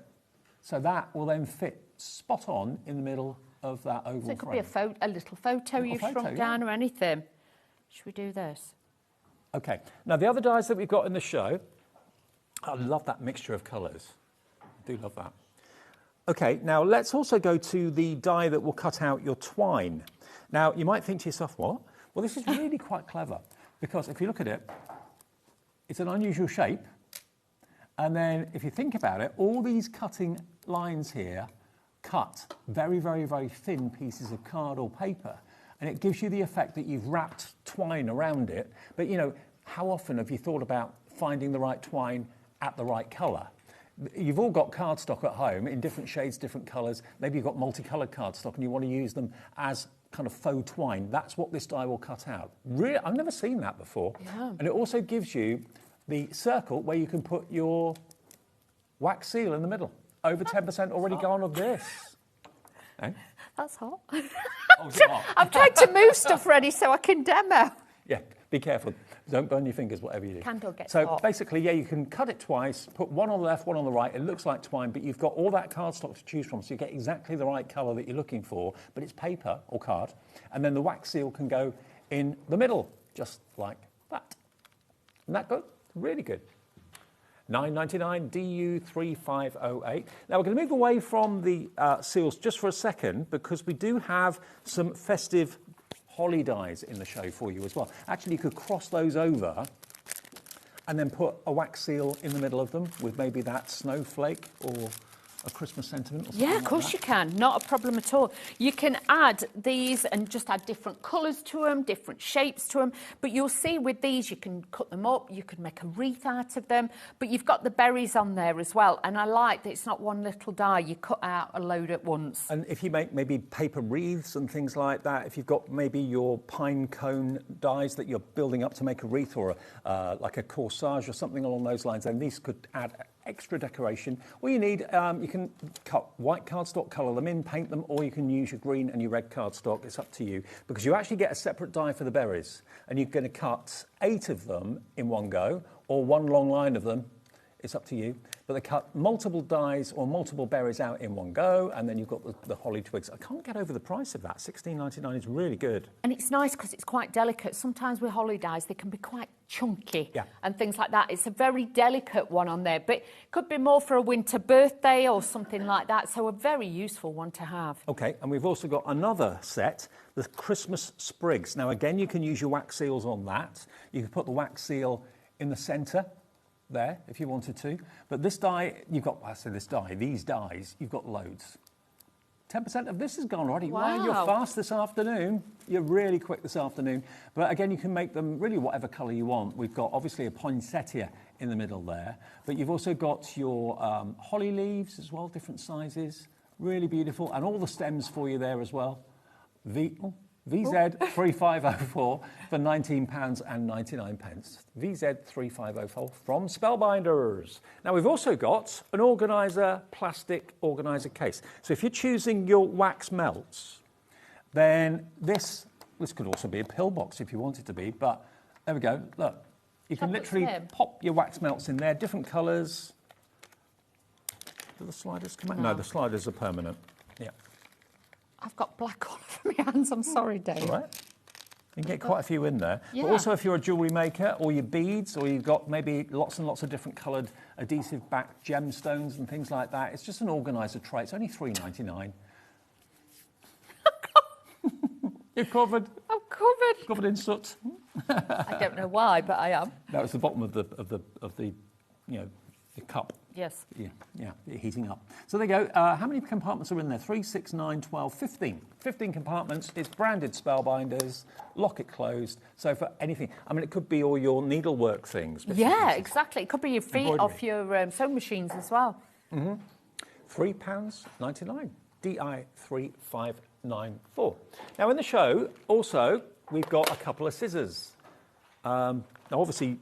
So that will then fit spot on in the middle of that oval frame. So it could be a little photo you've shrunk down or anything. Should we do this? Okay. Now, the other dies that we've got in the show, I love that mixture of colours. I do love that. Okay, now let's also go to the die that will cut out your twine. Now, you might think to yourself, what? Well, this is really quite clever, because if you look at it, it's an unusual shape. And then if you think about it, all these cutting lines here cut very, very, very thin pieces of card or paper. And it gives you the effect that you've wrapped twine around it. But, you know, how often have you thought about finding the right twine at the right colour? You've all got cardstock at home in different shades, different colours. Maybe you've got multicoloured cardstock and you want to use them as kind of faux twine. That's what this die will cut out. Really, I've never seen that before. Yeah. And it also gives you the circle where you can put your wax seal in the middle. Over 10% already gone of this. Eh? That's hot. Oh, is it hot? I'm trying to move stuff ready so I can demo. Yeah, be careful. Don't burn your fingers, whatever you do. Candle gets so hot. basically, yeah, you can cut it twice, put one on the left, one on the right. It looks like twine, but you've got all that cardstock to choose from, so you get exactly the right colour that you're looking for, but it's paper or card. And then the wax seal can go in the middle, just like that. Isn't that good? Really good. $9.99 DU3508. Now we're going to move away from the seals just for a second, because we do have some festive holly dies in the show for you as well. Actually, you could cross those over and then put a wax seal in the middle of them with maybe that snowflake or a Christmas sentiment or something. Yeah, of course you can. Not a problem at all. You can add these and just add different colours to them, different shapes to them. But you'll see with these, you can cut them up, you can make a wreath out of them. But you've got the berries on there as well. And I like that it's not one little die. You cut out a load at once. And if you make maybe paper wreaths and things like that, if you've got maybe your pine cone dies that you're building up to make a wreath or like a corsage or something along those lines, then these could add extra decoration. All you need, you can cut white cardstock, colour them in, paint them, or you can use your green and your red cardstock. It's up to you, because you actually get a separate die for the berries, and you're going to cut 8 of them in one go, or one long line of them. It's up to you. But they cut multiple dies or multiple berries out in one go, and then you've got the holly twigs. I can't get over the price of that. $16.99 is really good. And it's nice because it's quite delicate. Sometimes with holly dies, they can be quite chunky and things like that. It's a very delicate one on there, but it could be more for a winter birthday or something like that. So a very useful one to have. Okay, and we've also got another set, the Christmas sprigs. Now, again, you can use your wax seals on that. You can put the wax seal in the centre there if you wanted to. But this die, you've got, I say this die, these dies, you've got loads. 10% of this is gone already. Wow, you're fast this afternoon. You're really quick this afternoon. But again, you can make them really whatever colour you want. We've got obviously a poinsettia in the middle there, but you've also got your holly leaves as well, different sizes. Really beautiful. And all the stems for you there as well. VZ3504 for £19.99. VZ3504 from Spellbinders. Now, we've also got an organiser, plastic organiser case. So if you're choosing your wax melts, then this could also be a pillbox if you want it to be, but there we go. Look, you can literally pop your wax melts in there, different colours. Do the sliders come out? No, the sliders are permanent. Yeah. I've got black all over my hands. I'm sorry, Dave. All right. You can get quite a few in there. Yeah. But also if you're a jewellery maker or your beads, or you've got maybe lots and lots of different coloured adhesive back gemstones and things like that, it's just an organiser tray. It's only $3.99. You're covered. I'm covered. Covered in soot. I don't know why, but I am. That was the bottom of the you know, the cup. Yes. Yeah, heating up. So there you go. How many compartments are in there? 3, 6, 9, 12, 15. 15 compartments. It's branded Spellbinders. Lock it closed. So for anything, I mean, it could be all your needlework things. Yeah, exactly. It could be your feet off your sewing machines as well. Mm-hmm. £3.99. DI3594. Now in the show, also, we've got a couple of scissors. Now obviously,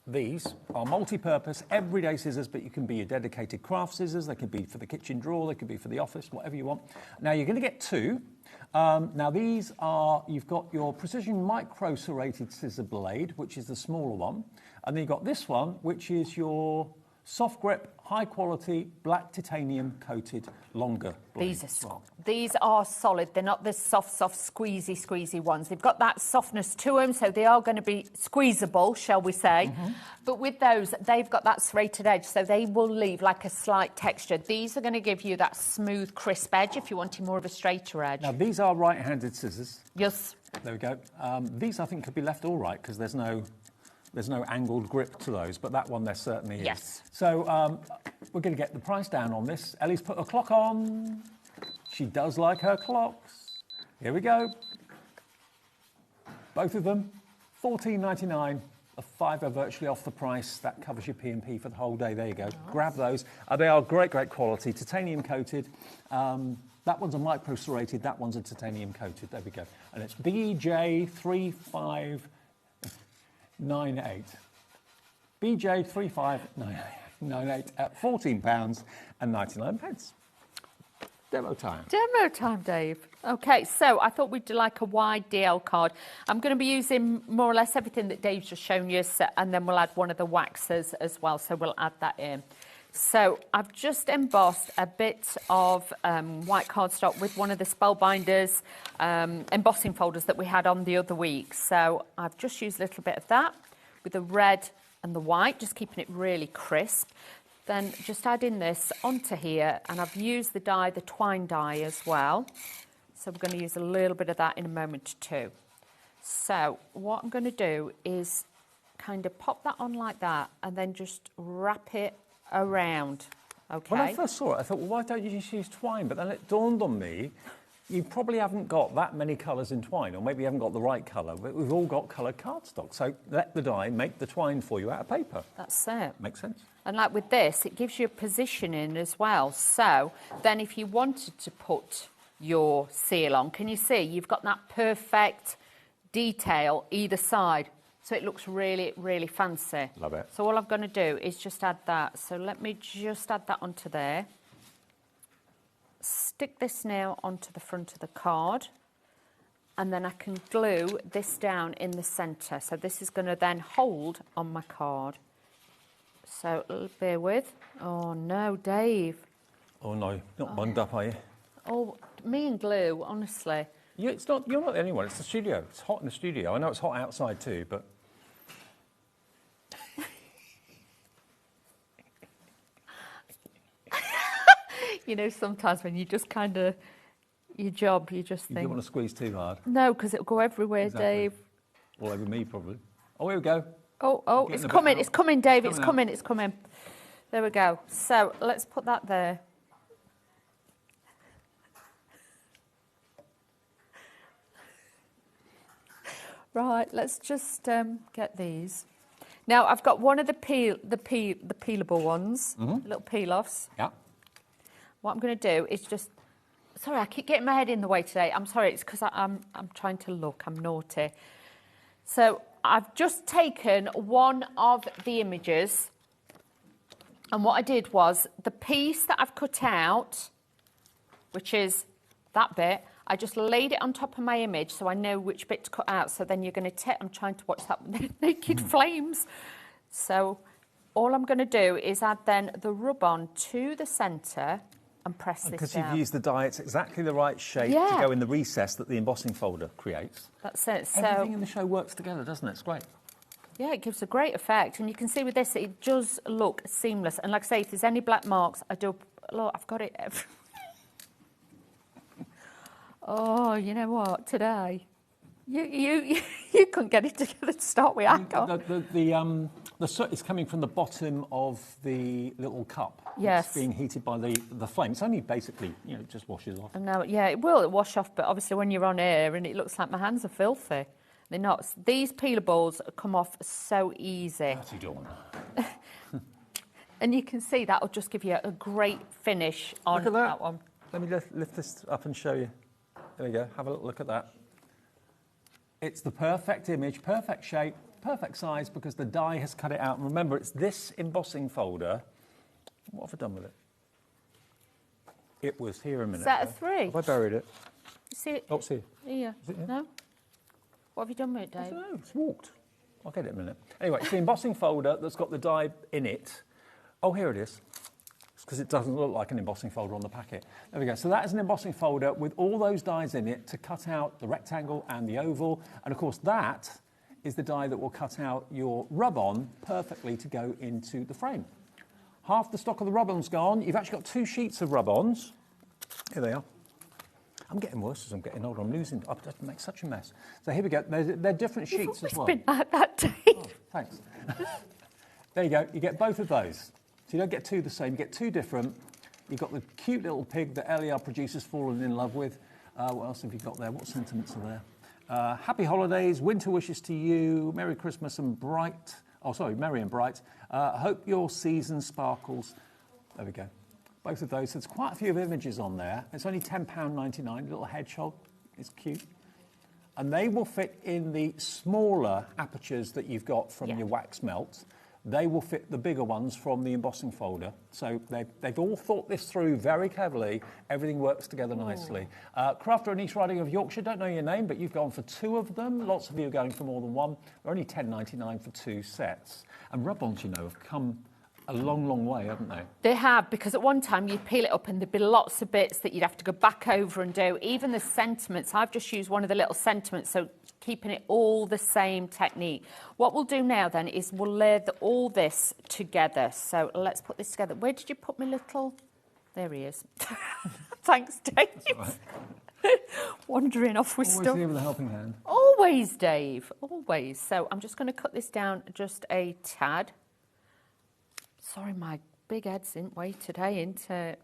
these are multi-purpose, everyday scissors, but you can be your dedicated craft scissors. They could be for the kitchen drawer, they could be for the office, whatever you want. Now, you're going to get 2. Now these are, you've got your precision micro serrated scissor blade, which is the smaller one. And then you've got this one, which is your soft grip, high quality, black titanium coated, longer blade. These are solid. They're not the soft, squeezy ones. They've got that softness to them, so they are going to be squeezable, shall we say. But with those, they've got that serrated edge, so they will leave like a slight texture. These are going to give you that smooth, crisp edge if you're wanting more of a straighter edge. Now, these are right-handed scissors. Yes. There we go. These, I think, could be left all right, because there's no angled grip to those, but that one there certainly is. Yes. So we're going to get the price down on this. Ellie's put a clock on. She does like her clocks. Here we go. Both of them, $14.99. A £5 virtually off the price. That covers your P&P for the whole day. There you go. Nice. Grab those. They are great quality. Titanium coated. That one's a micro serrated. That one's a titanium coated. There we go. And it's BJ3598. BJ3598 at £14.99. Demo time. Demo time, Dave. Okay, so I thought we'd do like a wide DL card. I'm going to be using more or less everything that Dave's just shown you, and then we'll add one of the waxes as well, so we'll add that in. So I've just embossed a bit of white cardstock with one of the Spellbinders embossing folders that we had on the other week. So I've just used a little bit of that with the red and the white, just keeping it really crisp. Then just adding this onto here, and I've used the dye, the twine dye as well. So we're going to use a little bit of that in a moment too. So what I'm going to do is kind of pop that on like that, and then just wrap it around. Okay. When I first saw it, I thought, well, why don't you just use twine? But then it dawned on me, you probably haven't got that many colours in twine, or maybe you haven't got the right colour, but we've all got coloured cardstock. So let the dye make the twine for you out of paper. That's it. Makes sense. And like with this, it gives you a positioning as well. So then if you wanted to put your seal on, can you see you've got that perfect detail either side? So it looks really, really fancy. Love it. So all I'm going to do is just add that. So let me just add that onto there. Stick this now onto the front of the card. And then I can glue this down in the centre. So this is going to then hold on my card. So bear with. Oh no, Dave. Oh no, not bunged up, are you? Oh, me and glue, honestly. Yeah, it's not. You're not the only one. It's the studio. It's hot in the studio. I know it's hot outside too, but. You know, sometimes when you just kind of, your job, you just think... You don't want to squeeze too hard. No, because it'll go everywhere, exactly. Dave. All over me, probably. Oh, here we go. Oh, it's coming, Dave, it's coming. There we go. So, let's put that there. Right, let's just get these. Now, I've got one of the peelable ones, little peel-offs. Yeah. What I'm going to do is just... Sorry, I keep getting my head in the way today. I'm sorry, it's because I'm trying to look. I'm naughty. So I've just taken one of the images, and what I did was the piece that I've cut out, which is that bit, I just laid it on top of my image so I know which bit to cut out. So then you're going to take... I'm trying to watch that naked flames. So all I'm going to do is add then the rub-on to the centre and press this down. Because you've used the die, it's exactly the right shape to go in the recess that the embossing folder creates. That's it. So everything in the show works together, doesn't it? It's great. Yeah, it gives a great effect. And you can see with this, it does look seamless. And like I say, if there's any black marks, look, I've got it everywhere. Oh, you know what? Today, you couldn't get it together to start with. The soot is coming from the bottom of the little cup. Yes. It's being heated by the flame. It's only basically, it just washes off. No, yeah, it will wash off, but obviously when you're on air and it looks like my hands are filthy. They're not. These peelables come off so easy. Dirty Dawn. And you can see that'll just give you a great finish on that one. Let me lift this up and show you. There we go. Have a look at that. It's the perfect image, perfect shape, perfect size, because the die has cut it out. And remember, it's this embossing folder. What have I done with it? It was here a minute Set ago. of 3. Have I buried it? see it? Oh, see. Here. Is it here? No? What have you done with it, I Dave? don't know, it's walked. I'll get it in a minute. Anyway, it's the embossing folder that's got the die in it. Oh, here it is. It's because it doesn't look like an embossing folder on the packet. There we go. So that is an embossing folder with all those dies in it to cut out the rectangle and the oval. And of course, that is the die that will cut out your rub-on perfectly to go into the frame. Half the stock of the rub-ons gone. You've actually got 2 sheets of rub-ons. Here they are. I'm getting worse as I'm getting older. I'm losing. I make such a mess. So here we go. They're different sheets as well. Been like that, Dave. Oh, thanks. There you go. You get both of those. So you don't get 2 the same. You get 2 different. You've got the cute little pig that LER producer's fallen in love with. What else have you got there? What sentiments are there? Happy holidays. Winter wishes to you. Merry Christmas and bright. Oh, sorry, merry and bright. Hope your season sparkles. There we go. Both of those. There's quite a few images on there. It's only £10.99. Little hedgehog. It's cute. And they will fit in the smaller apertures that you've got from your wax melt. They will fit the bigger ones from the embossing folder. So they've all thought this through very cleverly. Everything works together nicely. Crafter and East Riding of Yorkshire, don't know your name, but you've gone for 2 of them. Lots of you are going for more than 1. They're only £10.99 for 2 sets. And rub-ons, you know, have come a long, long way, haven't they? They have, because at one time you'd peel it up and there'd be lots of bits that you'd have to go back over and do. Even the sentiments, I've just used one of the little sentiments, so keeping it all the same technique. What we'll do now then is we'll layer all this together. So let's put this together. Where did you put my little... There he is. Thanks, Dave. That's all right. Wandering off with Always stuff. here with a helping hand. Always, Dave, always. So I'm just going to cut this down just a tad. Sorry, my big head's in way today, isn't it?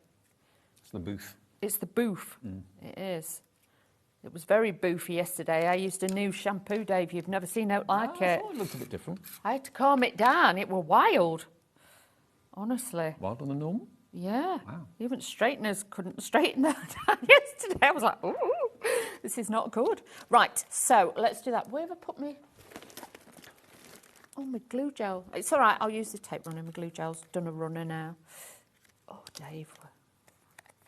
It's the booth. It's the booth. It is. It was very boofy yesterday. I used a new shampoo, Dave. You've never seen out like I it. thought it looked a bit different. I had to calm it down. It were wild. Honestly. Wilder than normal? Yeah. Wow. Even straighteners couldn't straighten that down yesterday. I was like, ooh, this is not good. Right, so let's do that. Where have I put me? Oh, my glue gel. It's all right, I'll use the tape runner. My glue gel's done a runner now. Oh, Dave, we're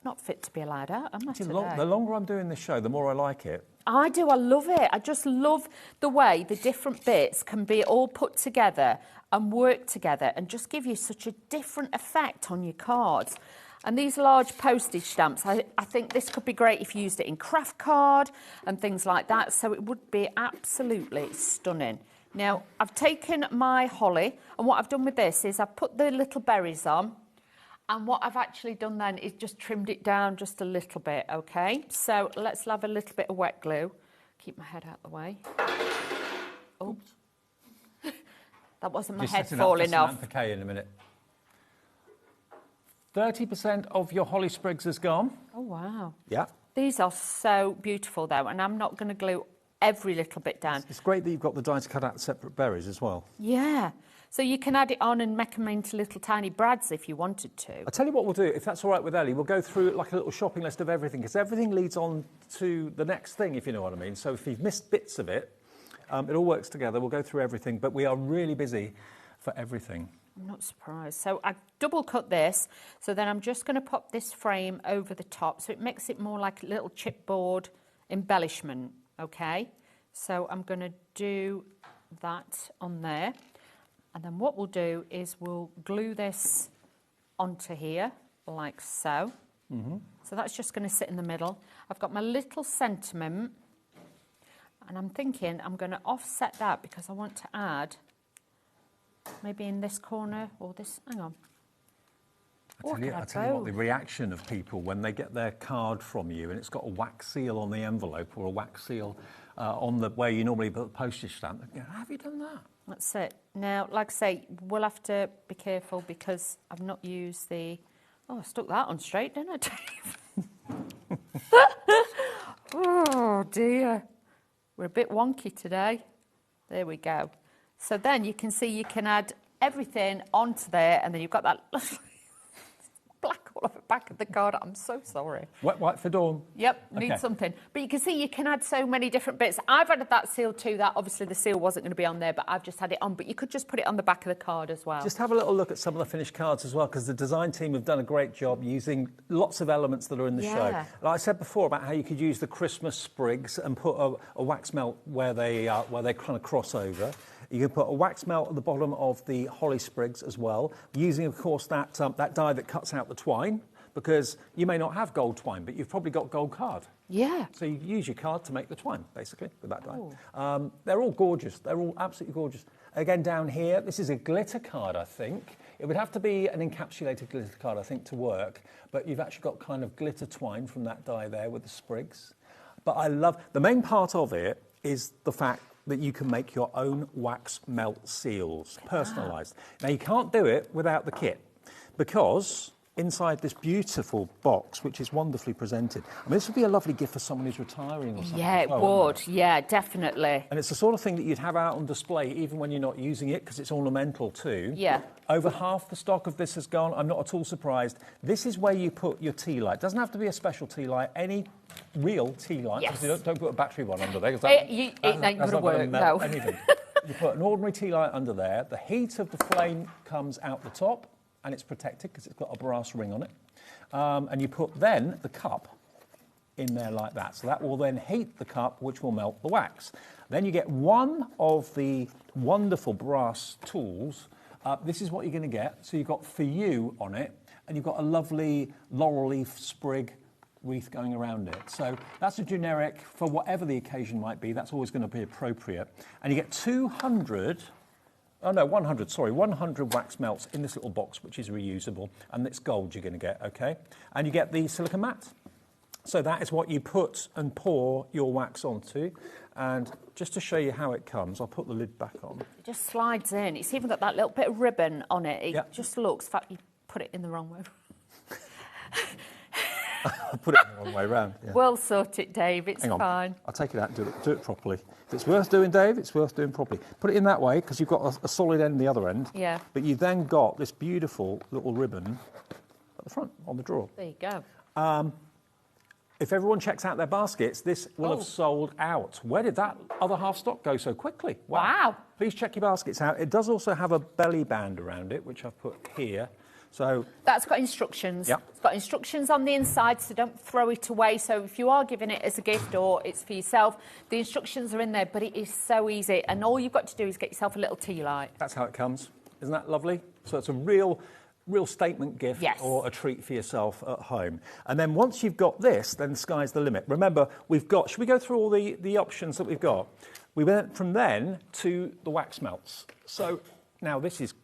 not fit to be allowed out, am I, today? The longer I'm doing this show, the more I like it. I do, I love it. I just love the way the different bits can be all put together and work together and just give you such a different effect on your cards. And these large postage stamps, I think this could be great if you used it in craft card and things like that. So it would be absolutely stunning. Now, I've taken my holly, and what I've done with this is I've put the little berries on, and what I've actually done then is just trimmed it down just a little bit, okay? So let's have a little bit of wet glue. Keep my head out of the way. Oh, that wasn't my head falling off. Samantha Kay in a minute. 30% of your holly sprigs is gone. Oh, wow. Yeah. These are so beautiful, though, and I'm not going to glue every little bit down. It's great that you've got the die to cut out separate berries as well. Yeah. So you can add it on and make them into little tiny brads if you wanted to. I'll tell you what we'll do, if that's all right with Ellie, we'll go through like a little shopping list of everything, because everything leads on to the next thing, if you know what I mean. So if you've missed bits of it, it all works together. We'll go through everything, but we are really busy for everything. I'm not surprised. So I double cut this, so then I'm just going to pop this frame over the top, so it makes it more like a little chipboard embellishment, okay? So I'm going to do that on there. And then what we'll do is we'll glue this onto here, like so. So that's just going to sit in the middle. I've got my little sentiment, and I'm thinking I'm going to offset that because I want to add maybe in this corner or this, hang on. I tell you what, the reaction of people when they get their card from you and it's got a wax seal on the envelope or a wax seal on the where you normally put a postage stamp, they go, have you done that? That's it. Now, like I say, we'll have to be careful because I've not used the... Oh, I stuck that on straight, didn't I, Dave? Oh, dear. We're a bit wonky today. There we go. So then you can see you can add everything onto there, and then you've got that black all over the back of the card. I'm so sorry. Wet white for Dawn. Yep, Okay. need something. But you can see you can add so many different bits. I've added that seal too. That obviously the seal wasn't going to be on there, but I've just had it on. But you could just put it on the back of the card as well. Just have a little look at some of the finished cards as well, because the design team have done a great job using lots of elements that are in the show. Yeah. Like I said before about how you could use the Christmas sprigs and put a wax melt where they kind of cross over. You can put a wax melt at the bottom of the holly sprigs as well, using, of course, that die that cuts out the twine, because you may not have gold twine, but you've probably got gold card. Yeah. So you use your card to make the twine, basically, with that die. They're all gorgeous. They're all absolutely gorgeous. Again, down here, this is a glitter card, I think. It would have to be an encapsulated glitter card, I think, to work, but you've actually got kind of glitter twine from that die there with the sprigs. But I love, the main part of it is the fact that you can make your own wax melt seals, personalised. Now, you can't do it without the kit, because inside this beautiful box, which is wonderfully presented, I mean, this would be a lovely gift for someone who's retiring or something. Yeah, it would. Yeah, definitely. And it's the sort of thing that you'd have out on display even when you're not using it, because it's ornamental too. Yeah. Over half the stock of this has gone. I'm not at all surprised. This is where you put your tea light. It doesn't have to be a special tea light. Any real tea light. Yes. Don't put a battery one under there. It ain't going to work, no. Anything. You put an ordinary tea light under there. The heat of the flame comes out the top, and it's protected because it's got a brass ring on it. And you put then the cup in there like that. So that will then heat the cup, which will melt the wax. Then you get one of the wonderful brass tools. This is what you're going to get. So you've got For You on it, and you've got a lovely laurel leaf sprig wreath going around it. So that's a generic for whatever the occasion might be. That's always going to be appropriate. And you get 100 wax melts in this little box, which is reusable, and it's gold you're going to get, okay? And you get the silicone mat. So that is what you put and pour your wax onto. And just to show you how it comes, I'll put the lid back on. It just slides in. It's even got that little bit of ribbon on it. It just looks, in fact, you put it in the wrong way. I'll put it the wrong way around. Yeah. We'll sort it, Dave. It's Hang on. fine. I'll take it out and do it properly. If it's worth doing, Dave, it's worth doing properly. Put it in that way, because you've got a solid end the other end. Yeah. But you've then got this beautiful little ribbon at the front on the drawer. There you go. If everyone checks out their baskets, this will have sold out. Where did that other half stock go so quickly? Wow. Please check your baskets out. It does also have a belly band around it, which I've put here. So that's got instructions. Yep. It's got instructions on the inside, so don't throw it away. So if you are giving it as a gift or it's for yourself, the instructions are in there, but it is so easy. And all you've got to do is get yourself a little tea light. That's how it comes. Isn't that lovely? So it's a real statement gift or a treat for yourself at home. And then once you've got this, then the sky's the limit. Remember, should we go through all the options that we've got? We went from then to the wax melts. So now this is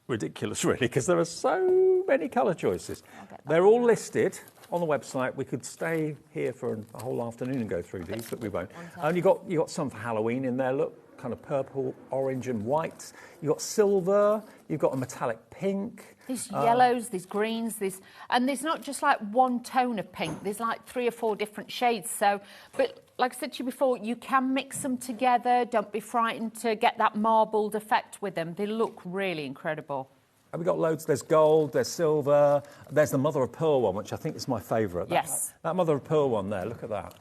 ridiculous, really, because there are so many colour choices. They're all listed on the website. We could stay here for a whole afternoon and go through these, but we won't. And you got some for Halloween in there, look, kind of purple, orange and white. You've got silver, you've got a metallic pink. There's yellows, there's greens, and there's not just like one tone of pink, there's like 3 or 4 different shades. So, but like I said to you before, you can mix them together. Don't be frightened to get that marbled effect with them. They look really incredible. And we've got loads. There's gold, there's silver, there's the mother of pearl one, which I think is my favourite. Yes. That mother of pearl one there, look at that.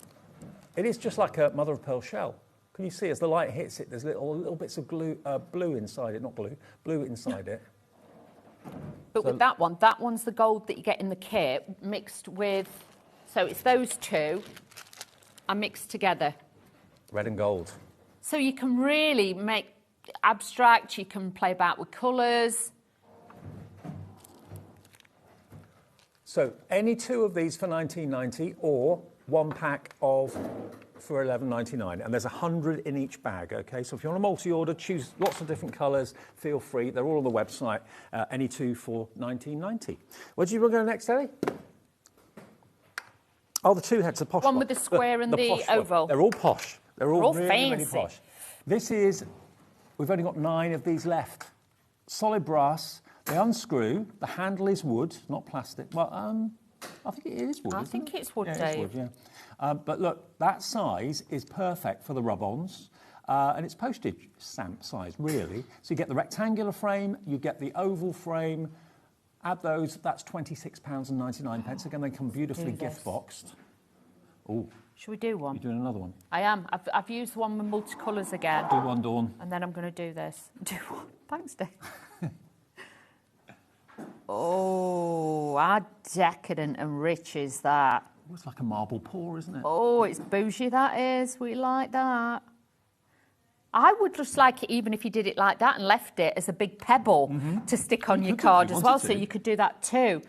It is just like a mother of pearl shell. Can you see as the light hits it, there's little bits of blue inside it, not blue inside it. But with that one's the gold that you get in the kit mixed with, so it's those two are mixed together. Red and gold. So you can really make abstract, you can play about with colours. So any 2 of these for $19.90 or 1 pack of for $11.99, and there's 100 in each bag, okay? So if you want a multi-order, choose lots of different colours, feel free. They're all on the website, any 2 for $19.90. Where do you want to go next, Ellie? Oh, the 2 heads, the posh one. With the square and the oval. They're all posh. They're all really, fancy. really posh. We've only got 9 of these left. Solid brass. They unscrew. The handle is wood, not plastic. Well, I think it is wood. I think it's wood, yeah, Dave. It's wood, yeah. But look, that size is perfect for the rub-ons, and it's postage stamp size, really. So you get the rectangular frame, you get the oval frame, Add those, that's £26.99. Again, they come beautifully gift boxed. Oh, should we do one? you're doing another one. I am. I've used the one with multicolours again. Do one, Dawn. And then I'm going to do this. Do one. Thanks, Dave. Oh, how decadent and rich is that? Oh, it's like a marble pour, isn't it? Oh, it's bougie, that is. We like that. I would just like it even if you did it like that and left it as a big pebble to stick on your card as well, so you could do that too.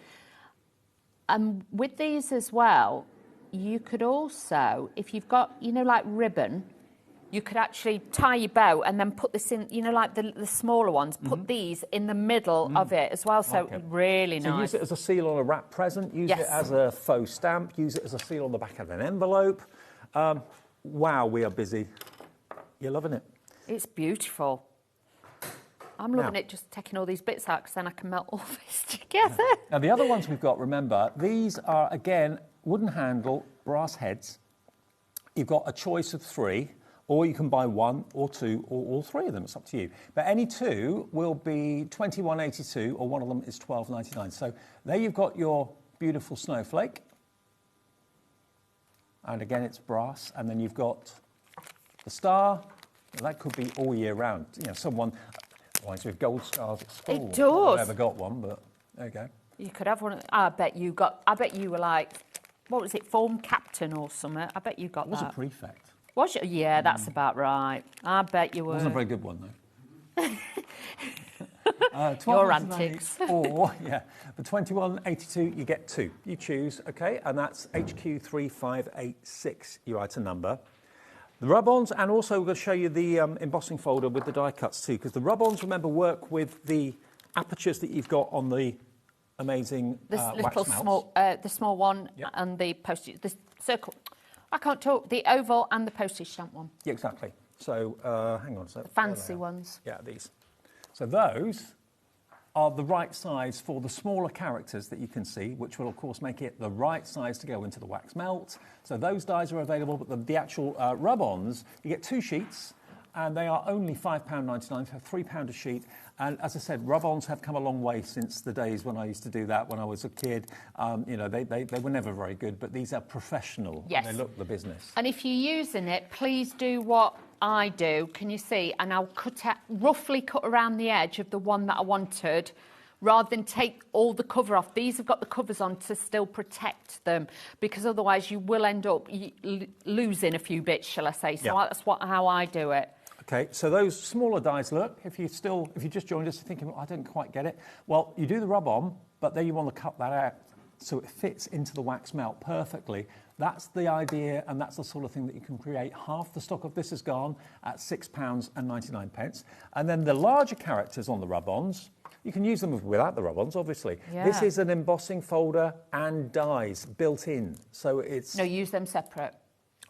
And with these as well, you could also, if you've got, you know, like ribbon, you could actually tie your bow and then put this in, you know, like the smaller ones, put these in the middle of it as well, so really nice. So use it as a seal on a wrap present, use it as a faux stamp, use it as a seal on the back of an envelope. Wow, we are busy. You're loving it. It's beautiful. I'm loving it, just taking all these bits out because then I can melt all this together. Now, the other ones we've got, remember, these are, again, wooden handle, brass heads. You've got a choice of 3, or you can buy 1 or 2 or all 3 of them. It's up to you. But any 2 will be $21.82, or one of them is $12.99. So there you've got your beautiful snowflake. And again, it's brass. And then you've got the star. That could be all year round. You know, someone reminds me of gold stars at school. It does. I've never got one, but there you go. You could have one. I bet you were like, what was it, form captain or something? I bet you got that. I was a prefect. Was you? Yeah, that's about right. I bet you were. It wasn't a very good one, though. Your antics. Or, yeah, for $21.82, you get 2. You choose, okay, and that's HQ3586, your item number. The rub-ons, and also we're going to show you the embossing folder with the die cuts too, because the rub-ons, remember, work with the apertures that you've got on the amazing wax melts. The small one and the postage, the circle. I can't talk. The oval and the postage stamp one. Yeah, exactly. So hang on a sec. The fancy ones. Yeah, these. So those are the right size for the smaller characters that you can see, which will, of course, make it the right size to go into the wax melt. So those dies are available, but the actual rub-ons, you get 2 sheets, and they are only £5.99, so £3 a sheet. And as I said, rub-ons have come a long way since the days when I used to do that when I was a kid. You know, they were never very good, but these are professional. Yes. They look the business. And if you're using it, please do what I do. Can you see? And I'll roughly cut around the edge of the one that I wanted, rather than take all the cover off. These have got the covers on to still protect them, because otherwise you will end up losing a few bits, shall I say. So that's how I do it. Okay, so those smaller dies, look, if you just joined us thinking, well, I didn't quite get it, well, you do the rub-on, but then you want to cut that out so it fits into the wax melt perfectly. That's the idea, and that's the sort of thing that you can create. Half the stock of this is gone at £6.99. And then the larger characters on the rub-ons, you can use them without the rub-ons, obviously. Yeah. This is an embossing folder and dies built in, so it's... No, use them separate.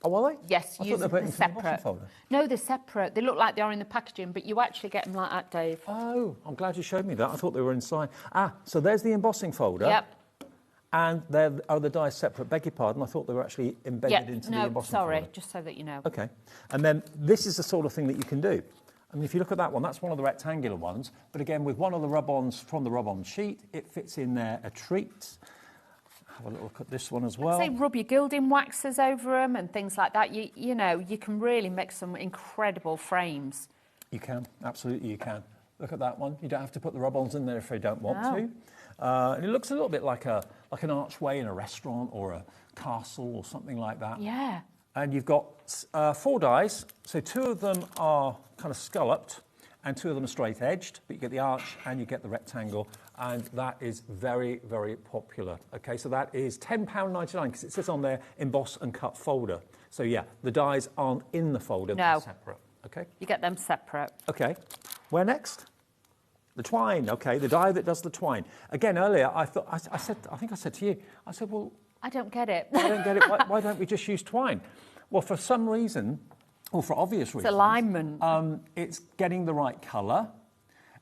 Oh, are they? Yes, I use thought them separate. No, they're separate. They look like they are in the packaging, but you actually get them like that, Dave. Oh, I'm glad you showed me that. I thought they were inside. So there's the embossing folder. Yep. And there are the dies separate. Beg your pardon, I thought they were actually embedded into the embossing folder. No, sorry, just so that you know. Okay. And then this is the sort of thing that you can do. I mean, if you look at that one, that's one of the rectangular ones. But again, with one of the rub-ons from the rub-on sheet, it fits in there a treat. Have a little look at this one as well. Say rub your gilding waxes over them and things like that. You know, you can really make some incredible frames. You can, absolutely you can. Look at that one. You don't have to put the rub-ons in there if you don't want to. And it looks a little bit like an archway in a restaurant or a castle or something like that. Yeah. And you've got 4 dies. So 2 of them are kind of scalloped and 2 of them are straight edged, but you get the arch and you get the rectangle. And that is very, very popular. Okay, so that is £10.99 because it says on there emboss and cut folder. So yeah, the dies aren't in the folder, they're separate. Okay. You get them separate. Okay. Where next? The twine. Okay, the die that does the twine. Again, earlier I think I said to you, I said, well, I don't get it. I don't get it. Why don't we just use twine? Well, for some reason, or for obvious reasons, it's alignment. It's getting the right colour.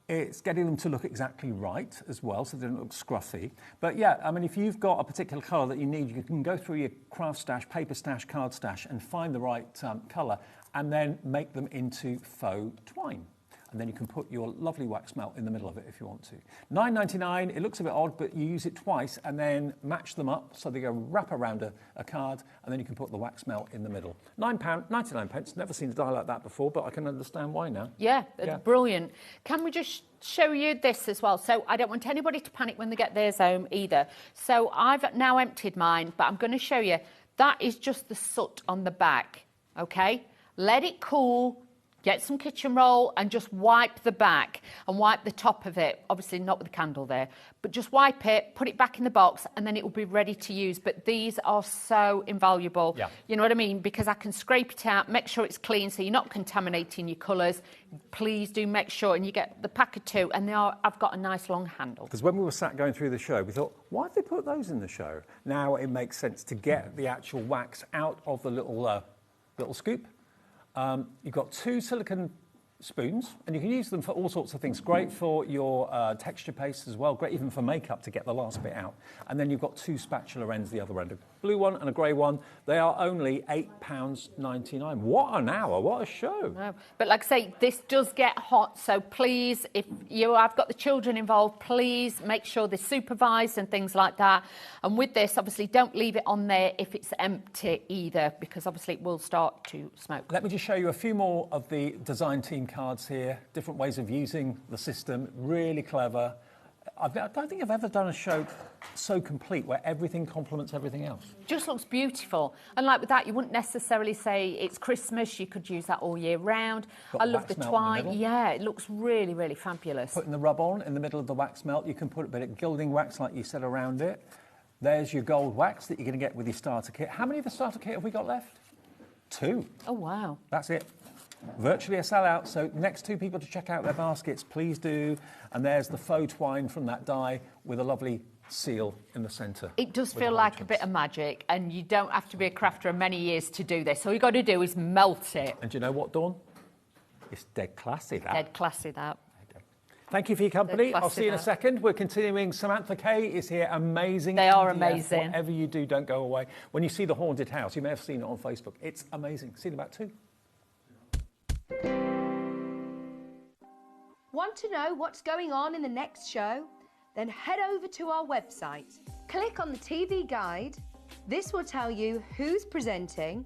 It's getting them to look exactly right as well, so they don't look scruffy. But yeah, I mean, if you've got a particular colour that you need, you can go through your craft stash, paper stash, card stash, and find the right colour, and then make them into faux twine. and then you can put your lovely wax melt in the middle of it if you want to. $9.99, it looks a bit odd, but you use it twice and then match them up so they go wrap around a card, and then you can put the wax melt in the middle. £9.99, never seen a die like that before, but I can understand why now. Yeah, brilliant. Can we just show you this as well? So I don't want anybody to panic when they get theirs home either. So I've now emptied mine, but I'm going to show you. That is just the soot on the back, okay? Let it cool, get some kitchen roll and just wipe the back and wipe the top of it. Obviously not with the candle there, but just wipe it, put it back in the box, and then it will be ready to use. But these are so invaluable. Yeah. You know what I mean? Because I can scrape it out, make sure it's clean so you're not contaminating your colours. Please do make sure, and you get the pack of 2, and I've got a nice long handle. Because when we were sat going through the show, we thought, why have they put those in the show? Now it makes sense to get the actual wax out of the little scoop. You've got 2 silicone spoons, and you can use them for all sorts of things. Great for your texture paste as well, great even for makeup to get the last bit out. And then you've got 2 spatula ends the other end, a blue one and a grey one. They are only £8.99. What an hour, what a show. No. But like I say, this does get hot, so please, if you have got the children involved, please make sure they're supervised and things like that. And with this, obviously, don't leave it on there if it's empty either, because obviously it will start to smoke. Let me just show you a few more of the design team cards here, different ways of using the system, really clever. I don't think I've ever done a show so complete where everything complements everything else. Just looks beautiful. And like with that, you wouldn't necessarily say it's Christmas. You could use that all year round. Got I love the twine. Yeah, it looks really, really fabulous. Putting the rub-on in the middle of the wax melt, you can put a bit of gilding wax, like you said, around it. There's your gold wax that you're going to get with your starter kit. How many of the starter kit have we got left? 2. Oh, wow. That's it. Virtually a sellout, so next 2 people to check out their baskets, please do. And there's the faux twine from that die with a lovely seal in the centre. It does feel like a bit of magic, and you don't have to be a crafter of many years to do this. All you've got to do is melt it. And do you know what, Dawn? It's dead classy, that. Dead classy, that. Thank you for your company. I'll see you in a second. We're continuing. Samantha Kay is here. Amazing. They are amazing. Whatever you do, don't go away. When you see the haunted house, you may have seen it on Facebook. It's amazing. See you in about 2. Want to know what's going on in the next show? Then head over to our website. Click on the TV guide. This will tell you who's presenting,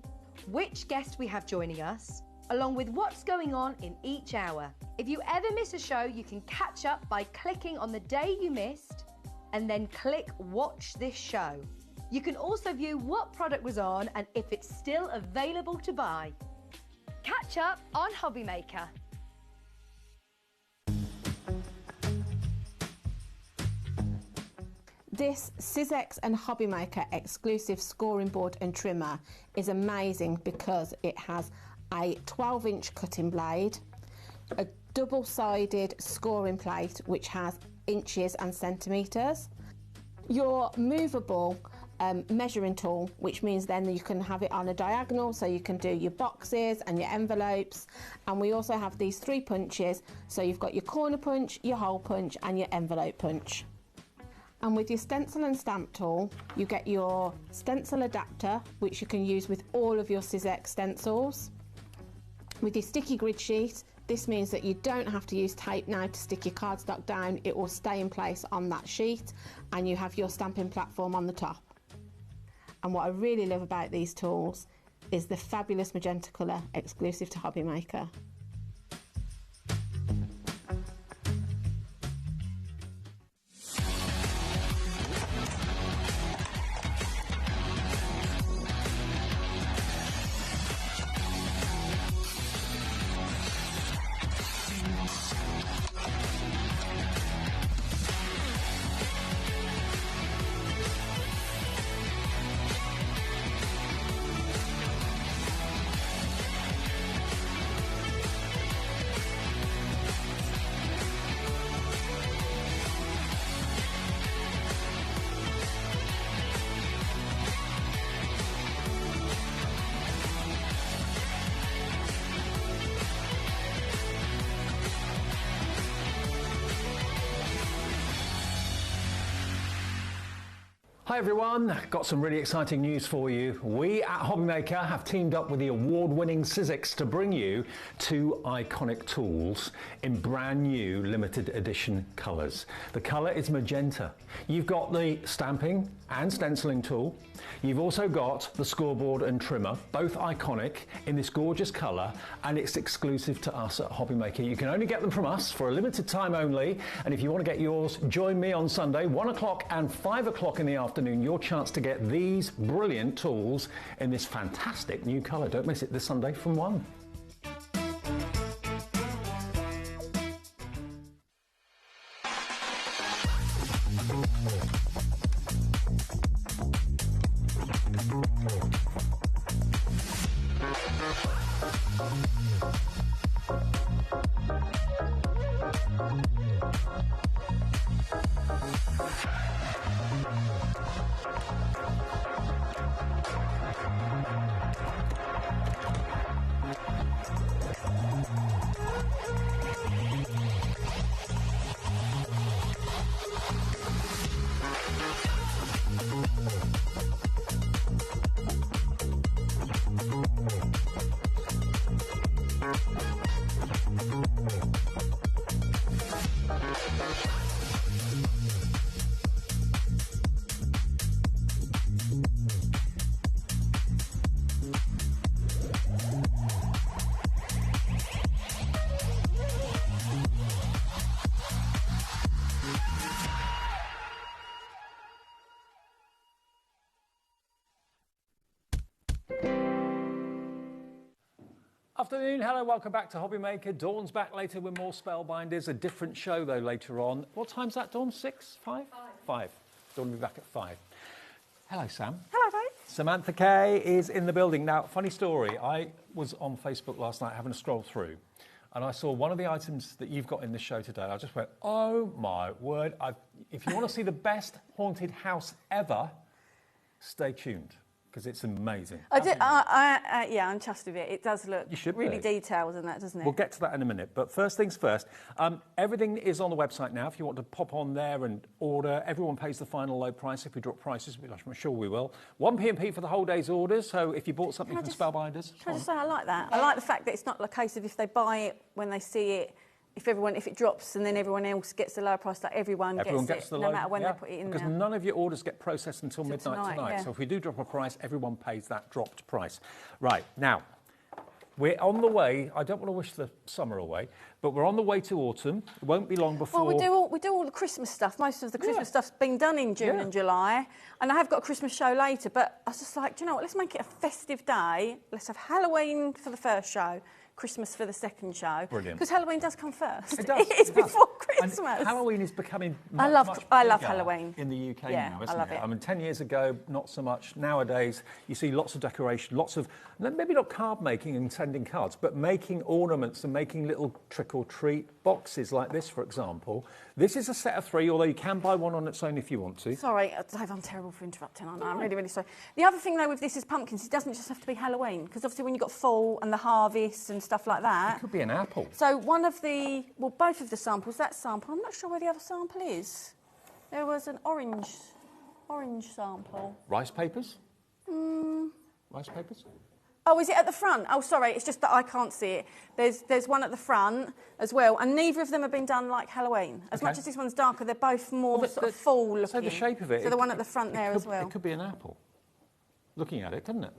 which guest we have joining us, along with what's going on in each hour. If you ever miss a show, you can catch up by clicking on the day you missed and then click Watch This Show. You can also view what product was on and if it's still available to buy. Catch up on HobbyMaker. This Sizzix and HobbyMaker exclusive scoring board and trimmer is amazing because it has a 12-inch cutting blade, a double-sided scoring plate which has inches and centimetres, your movable measuring tool, which means then you can have it on a diagonal so you can do your boxes and your envelopes, and we also have these 3 punches, so you've got your corner punch, your hole punch and your envelope punch. And with your stencil and stamp tool, you get your stencil adapter, which you can use with all of your Sizzix stencils. With your sticky grid sheet, this means that you don't have to use tape now to stick your cardstock down. It will stay in place on that sheet, and you have your stamping platform on the top. And what I really love about these tools is the fabulous magenta colour exclusive to HobbyMaker. Hi everyone, got some really exciting news for you. We at HobbyMaker have teamed up with the award-winning Sizzix to bring you 2 iconic tools in brand new limited edition colours. The colour is magenta. You've got the stamping and stenciling tool. You've also got the scoreboard and trimmer, both iconic in this gorgeous colour, and it's exclusive to us at HobbyMaker. You can only get them from us for a limited time only, and if you want to get yours, join me on Sunday, 1 o'clock and 5 o'clock in the afternoon, your chance to get these brilliant tools in this fantastic new colour. Don't miss it this Sunday from 1. Afternoon, hello, welcome back to HobbyMaker. Dawn's back later with more Spellbinders. A different show though later on. What time's that, Dawn? 6? 5? 5. Dawn will be back at 5. Hello, Sam. Hello, Dave. Samantha Kay is in the building. Now, funny story, I was on Facebook last night having a stroll through and I saw one of the items that you've got in the show today. I just went, oh my word. If you want to see the best haunted house ever, stay tuned. Because it's amazing. Yeah, I'm chuffed with it. It does look really detailed and that, doesn't it? We'll get to that in a minute. But first things first, everything is on the website now. If you want to pop on there and order, everyone pays the final low price if we drop prices, which I'm sure we will. 1p&p for the whole day's orders. So if you bought something from Spellbinders... Can I just say I like that? I like the fact that it's not the case of if they buy it when they see it, if it drops and then everyone else gets the lower price, like everyone gets it, no matter when they put it in there. Because none of your orders get processed until midnight tonight. So if we do drop a price, everyone pays that dropped price. Right, now, we're on the way. I don't want to wish the summer away, but we're on the way to autumn. It won't be long before... Well, we do all the Christmas stuff. Most of the Christmas stuff's been done in June and July, and I have got a Christmas show later, but I was just like, do you know what, let's make it a festive day. Let's have Halloween for the first show, Christmas for the second show. Brilliant. Because Halloween does come first. It does. It's before Christmas. And Halloween is becoming I love Halloween. In the UK Yeah, now, isn't I love it. I mean, 10 years ago, not so much. Nowadays, you see lots of decoration, lots of, maybe not card making and sending cards, but making ornaments and making little trick-or-treat boxes like this, for example. This is a set of 3, although you can buy one on its own if you want to. Sorry, Dave, I'm terrible for interrupting. I'm really, really sorry. The other thing, though, with this is pumpkins. It doesn't just have to be Halloween, because obviously when you've got fall and the harvest and stuff like that... It could be an apple. So both of the samples, that sample, I'm not sure where the other sample is. There was an orange sample. Rice papers? Rice papers? Oh, is it at the front? Oh, sorry, it's just that I can't see it. There's one at the front as well, and neither of them have been done like Halloween. As much as this one's darker, they're both more sort of fall looking. So the shape of it... So the one at the front there as well. It could be an apple. Looking at it, couldn't it?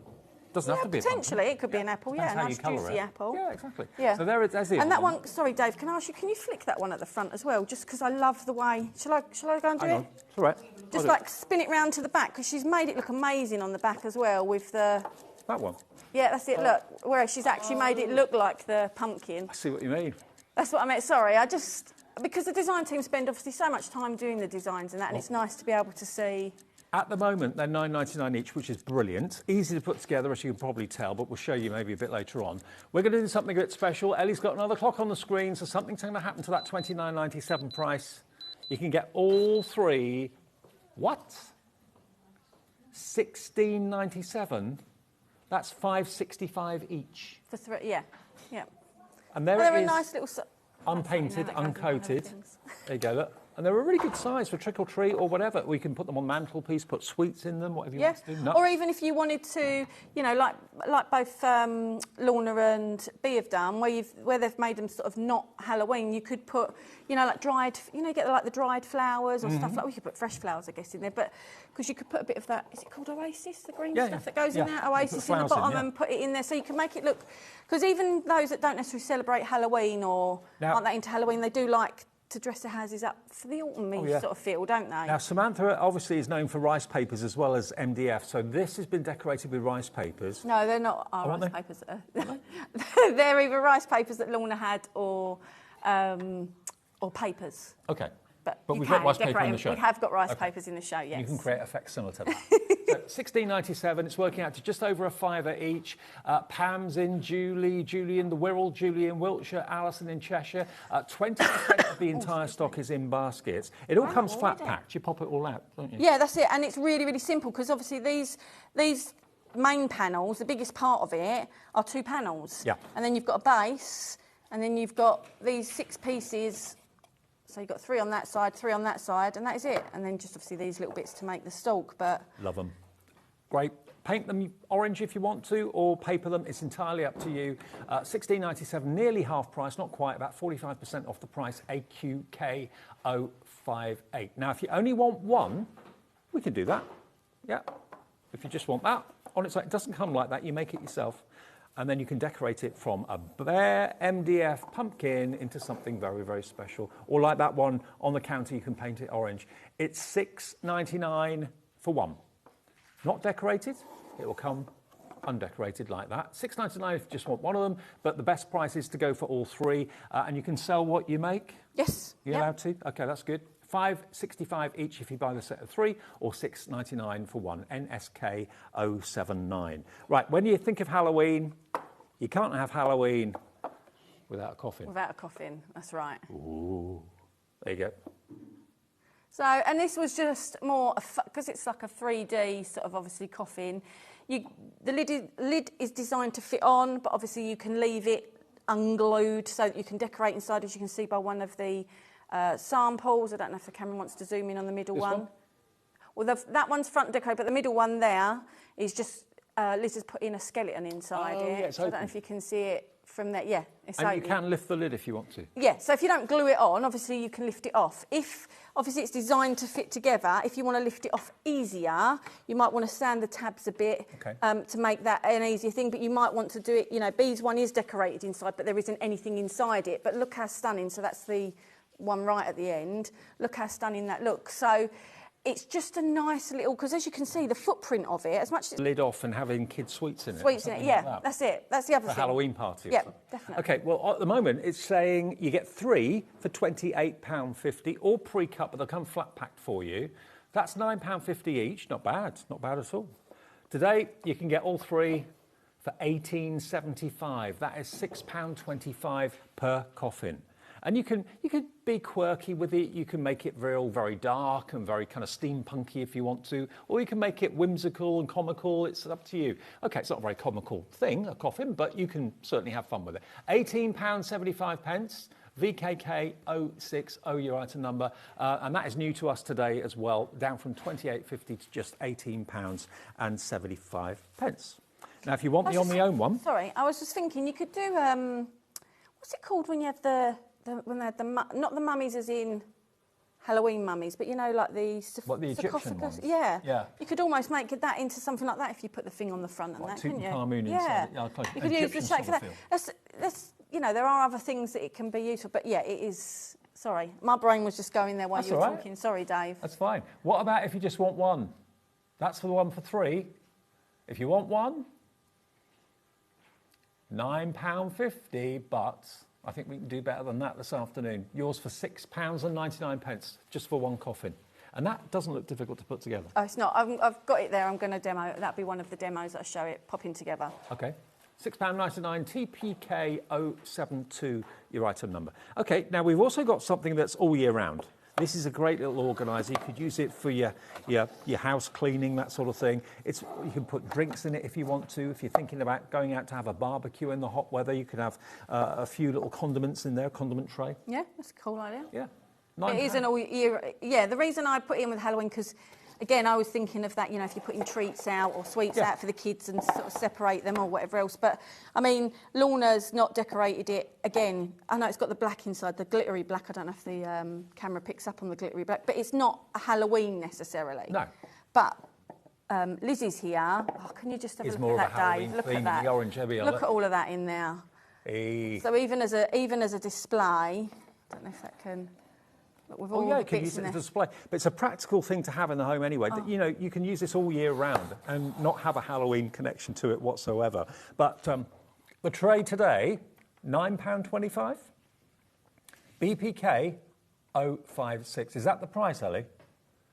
Doesn't have to be potentially, it could be an apple, Depends a nice juicy apple. Yeah, exactly. Yeah. So there's the And that one, sorry, Dave, can I ask you, can you flick that one at the front as well? Just because I love the way... Shall I go and do it? It's all right. Just like spin it round to the back, because she's made it look amazing on the back as well with the... That one? Yeah, that's it, look. Whereas she's actually made it look like the pumpkin. I see what you mean. That's what I meant, sorry. Because the design team spend obviously so much time doing the designs and that, and it's nice to be able to see... At the moment, they're $9.99 each, which is brilliant. Easy to put together, as you can probably tell, but we'll show you maybe a bit later on. We're going to do something a bit special. Ellie's got another clock on the screen, so something's going to happen to that $29.97 price. You can get all 3... What? $16.97? That's $5.65 each. For 3, yeah. And there it they're is. a nice little... Unpainted, uncoated. There you go, look. And they're a really good size for trick or treat or whatever. We can put them on the mantelpiece, put sweets in them, whatever you want to do. Nuts. Or even if you wanted to, you know, like both Lorna and Bea have done, where they've made them sort of not Halloween, you could put, you know, like dried, you know, get like the dried flowers or stuff like. We could put fresh flowers, I guess, in there, but because you could put a bit of that. Is it called Oasis? The green stuff that goes in there, Oasis in the bottom, and put it in there, so you can make it look. Because even those that don't necessarily celebrate Halloween or aren't that into Halloween, they do like to dress their houses up for the autumn sort of feel, don't they? Now, Samantha obviously is known for rice papers as well as MDF, so this has been decorated with rice papers. No, they're not our rice papers. They're either rice papers that Lorna had or papers. Okay. But we've got rice paper in the show. We have got rice papers in the show, yes. You can create effects similar to that. So $16.97, it's working out to just over a £5 each. Pam's in Julie, Julie in the Wirral, Julie in Wiltshire, Alison in Cheshire. 20% of the entire stock is in baskets. It all comes flat packed. You pop it all out, don't you? Yeah, that's it. And it's really, really simple because obviously these main panels, the biggest part of it, are 2 panels. Yeah. And then you've got a base, and then you've got these 6 pieces. So you've got 3 on that side, 3 on that side, and that is it. And then just obviously these little bits to make the stalk, but... Love them. Great. Paint them orange if you want to, or paper them. It's entirely up to you. $16.97, nearly half price, not quite, about 45% off the price, AQK 058. Now, if you only want one, we can do that. Yeah. If you just want that, on its own, it doesn't come like that. You make it yourself. And then you can decorate it from a bare MDF pumpkin into something very, very special. Or like that one on the counter, you can paint it orange. It's $6.99 for one. Not decorated, it will come undecorated like that. $6.99 if you just want one of them, but the best price is to go for all 3. And you can sell what you make? Yes. You're allowed to? Okay, that's good. $5.65 each if you buy the set of 3, or $6.99 for one. NSK 079. Right, when you think of Halloween, you can't have Halloween without a coffin. Without a coffin, that's right. Ooh, there you go. So, and this was just more, because it's like a 3D sort of obviously coffin. The lid is designed to fit on, but obviously you can leave it unglued so that you can decorate inside, as you can see by one of the samples. I don't know if the camera wants to zoom in on the middle one. Well, that one's front deco, but the middle one there is just Liz has put in a skeleton inside it. Yeah, it's so I don't know if you can see it from there. Yeah, it's and open. you can lift the lid if you want to. Yeah, so if you don't glue it on, obviously you can lift it off. If obviously it's designed to fit together, if you want to lift it off easier, you might want to sand the tabs a bit to make that an easier thing. But you might want to do it. You know, Bee's one is decorated inside, but there isn't anything inside it. But look how stunning. So that's the one right at the end. Look how stunning that looks. So it's just a nice little, because as you can see, the footprint of it, as much as it's... Lid off and having kids' sweets in it. Sweets in it, yeah, like that's it. That's the other thing. For a Halloween party. Yeah, definitely. Okay, well, at the moment, it's saying you get 3 for £28.50, all pre-cut, but they'll come flat packed for you. That's £9.50 each. Not bad at all. Today, you can get all 3 for £18.75. That is £6.25 per coffin. And you can be quirky with it. You can make it very dark and very kind of steampunky if you want to, or you can make it whimsical and comical. It's up to you. Okay, it's not a very comical thing, a coffin, but you can certainly have fun with it. £18.75, VKK 060, your item number, and that is new to us today as well, down from £28.50 to just £18.75. Now, if you want the on the own one, sorry, I was just thinking you could do what's it called when you have when they had not the mummies as in Halloween mummies, but you know, like the Egyptian ones? Yeah. You could almost make that into something like that if you put the thing on the front and that, couldn't you? Yeah. You could use the shape for that. That's you know, there are other things that it can be useful, but yeah, it is. Sorry, my brain was just going there while you were talking. Sorry, Dave. That's fine. What about if you just want one? That's for the one for 3. If you want one, £9.50, but I think we can do better than that this afternoon. Yours for £6.99, just for one coffin. And that doesn't look difficult to put together. Oh, it's not. I've got it there. I'm going to demo. That'll be one of the demos that I show it popping together. Okay. £6.99, TPK 072, your item number. Okay, now we've also got something that's all year round. This is a great little organiser. You could use it for your house cleaning, that sort of thing. You can put drinks in it if you want to. If you're thinking about going out to have a barbecue in the hot weather, you could have a few little condiments in there, condiment tray. Yeah, that's a cool idea. Yeah. It is an all year. Yeah, the reason I put in with Halloween, because again, I was thinking of that, you know, if you're putting treats out or sweets out for the kids and sort of separate them or whatever else. But, I mean, Lorna's not decorated it. Again, I know it's got the black inside, the glittery black. I don't know if the camera picks up on the glittery black, but it's not a Halloween necessarily. No. But Lizzie's here. Oh, can you just have a look at that, Dave? Look at that. The orange heavy on Look at all of that in there. Hey. So even as a display, I don't know if that can... Look, with all yeah, the you can bits use it in as a there. display. But it's a practical thing to have in the home anyway. You know, you can use this all year round and not have a Halloween connection to it whatsoever. But the tray today, £9.25. BPK 056. Is that the price, Ellie?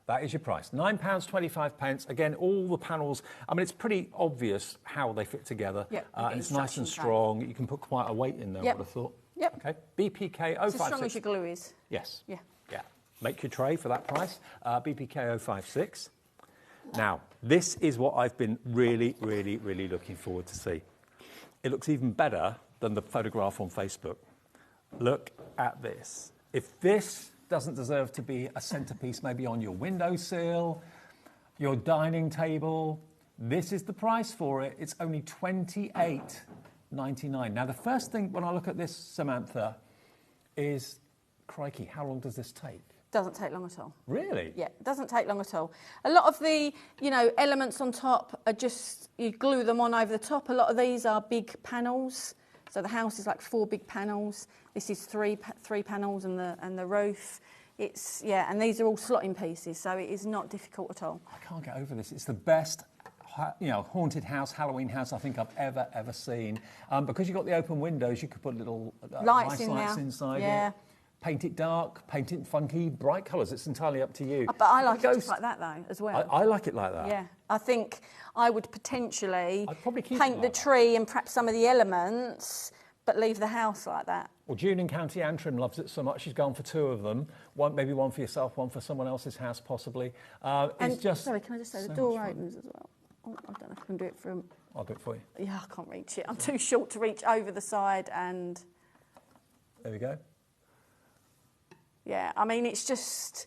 That is your price. £9.25. Again, all the panels, I mean, it's pretty obvious how they fit together. Yep, and it's nice and strong. You can put quite a weight in there, I would have thought. Yep. Okay. BPK 056. It's as strong as your glue is. Yes. Yeah. Yeah. Make your tray for that price. BPK 056. Now, this is what I've been really, really, really looking forward to see. It looks even better than the photograph on Facebook. Look at this. If this doesn't deserve to be a centerpiece, maybe on your windowsill, your dining table, this is the price for it. It's only $28.99. Now, the first thing when I look at this, Samantha, is, crikey, how long does this take? Doesn't take long at all. Really? Yeah, it doesn't take long at all. A lot of the, you know, elements on top are just, you glue them on over the top. A lot of these are big panels. So the house is like 4 big panels. This is three panels and the roof. It's, yeah, and these are all slotting pieces, so it is not difficult at all. I can't get over this. It's the best, you know, haunted house, Halloween house I think I've ever seen. Because you've got the open windows, you could put little lights nice lights inside yeah. it. Paint it dark, paint it funky, bright colours. It's entirely up to you. But I like it just like that, though, as well. I like it like that. Yeah, I think I would potentially probably keep paint it the like tree and perhaps some of the elements, but leave the house like that. Well, June in County Antrim loves it so much, she's gone for 2 of them. Maybe one for yourself, one for someone else's house, possibly. And just sorry, can I just say, the door opens as well. Oh, I don't know if I can do it from... I'll do it for you. Yeah, I can't reach it. I'm too short to reach over the side and... There we go. Yeah, I mean, it's just...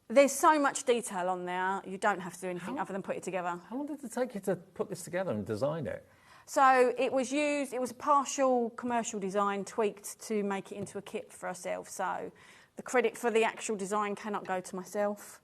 There's so much detail on there, you don't have to do anything other than put it together. How long did it take you to put this together and design it? So it was a partial commercial design tweaked to make it into a kit for ourselves. So the credit for the actual design cannot go to myself.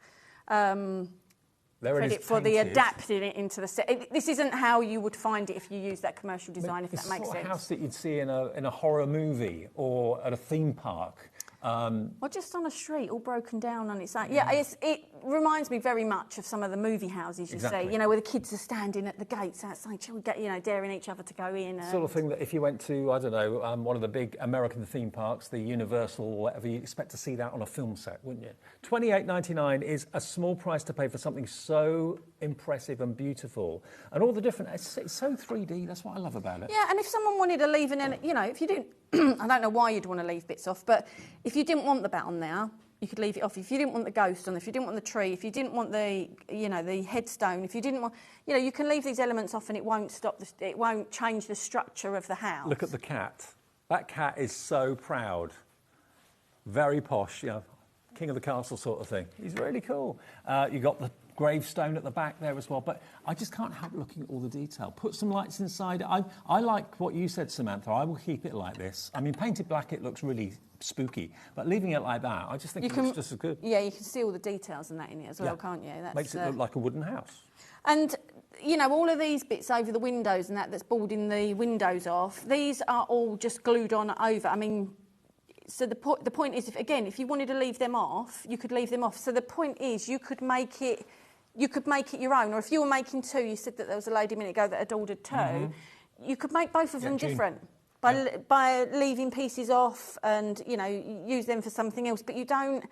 Credit for the adapting it into the set. This isn't how you would find it if you use that commercial design, if that makes sense. It's the sort of house that you'd see in a horror movie or at a theme park. Or just on a street, all broken down on its own. Yeah, it reminds me very much of some of the movie houses you see, you know, where the kids are standing at the gates outside, shall we get, you know, daring each other to go in. Sort of thing that if you went to, I don't know, one of the big American theme parks, the Universal or whatever, you'd expect to see that on a film set, wouldn't you? $28.99 is a small price to pay for something so impressive and beautiful. And all the different, it's so 3D, that's what I love about it. Yeah, and if someone wanted to leave you know, if you didn't, I don't know why you'd want to leave bits off, but if you didn't want the bat on there, you could leave it off. If you didn't want the ghost on, if you didn't want the tree, if you didn't want the, you know, the headstone, if you didn't want, you know, you can leave these elements off and it won't it won't change the structure of the house. Look at the cat. That cat is so proud. Very posh, you know, king of the castle sort of thing. He's really cool. You got the gravestone at the back there as well, but I just can't help looking at all the detail. Put some lights inside. I like what you said, Samantha. I will keep it like this. I mean, painted black, it looks really spooky, but leaving it like that, I just think it looks just as good. Yeah, you can see all the details and that in it as well, can't you? Makes it look like a wooden house. And, you know, all of these bits over the windows and that's boarding the windows off, these are all just glued on over. I mean, so the point is, if you wanted to leave them off, you could leave them off. So the point is, you could make it your own, or if you were making 2, you said that there was a lady a minute ago that had ordered 2, you could make both of them different by leaving pieces off and, you know, use them for something else. But you don't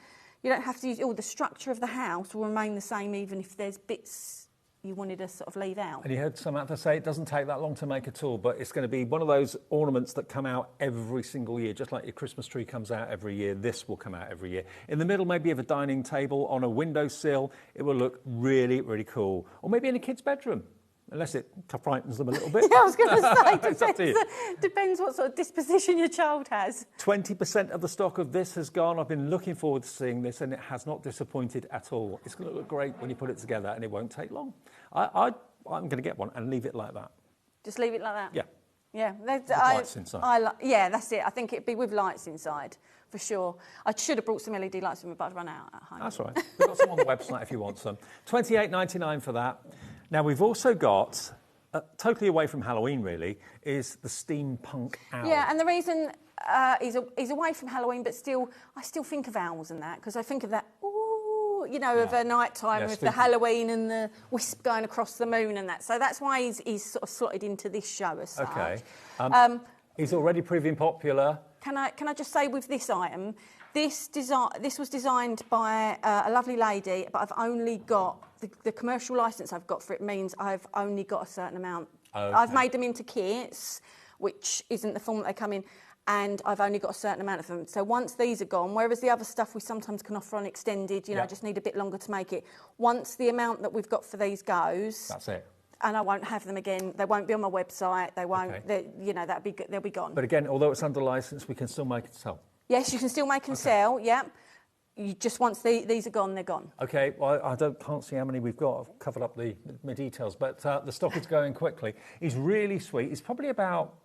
have to use all the structure of the house will remain the same even if there's bits you wanted to sort of leave out. And you heard Samantha say it doesn't take that long to make a tool, but it's going to be one of those ornaments that come out every single year, just like your Christmas tree comes out every year. This will come out every year. In the middle, maybe of a dining table, on a windowsill, it will look really, really cool. Or maybe in a kid's bedroom. unless it frightens them a little bit. Yeah, I was going to It's up to say, you. depends what sort of disposition your child has. 20% of the stock of this has gone. I've been looking forward to seeing this, and it has not disappointed at all. It's going to look great when you put it together, and it won't take long. I'm going to get one and leave it like that. Just leave it like that? Yeah. Yeah. With lights inside. Yeah, that's it. I think it'd be with lights inside, for sure. I should have brought some LED lights with me, but I'd run out at home. That's all right. We've got some on the website if you want some. $28.99 for that. Now, we've also got, totally away from Halloween, really, is the Steampunk owl. Yeah, and the reason he's away from Halloween, but still, I still think of owls and that, because I think of that, of a night time with the Halloween and the wisp going across the moon and that. So that's why he's sort of slotted into this show as such. Okay. He's already proving popular. Can I just say with this item, this was designed by a lovely lady, but I've only got the commercial license I've got for it means I've only got a certain amount. Okay. I've made them into kits, which isn't the form that they come in, and I've only got a certain amount of them. So once these are gone, whereas the other stuff we sometimes can offer on extended, just need a bit longer to make it. Once the amount that we've got for these goes, that's it. And I won't have them again. They won't be on my website. They won't. Okay. They'll be gone. But again, although it's under license, we can still make and sell. Yes, you can still make and sell. Yeah. You just once these are gone, they're gone. Okay. Well, I can't see how many we've got. I've covered up my details, but the stock is going quickly. He's really sweet. He's probably about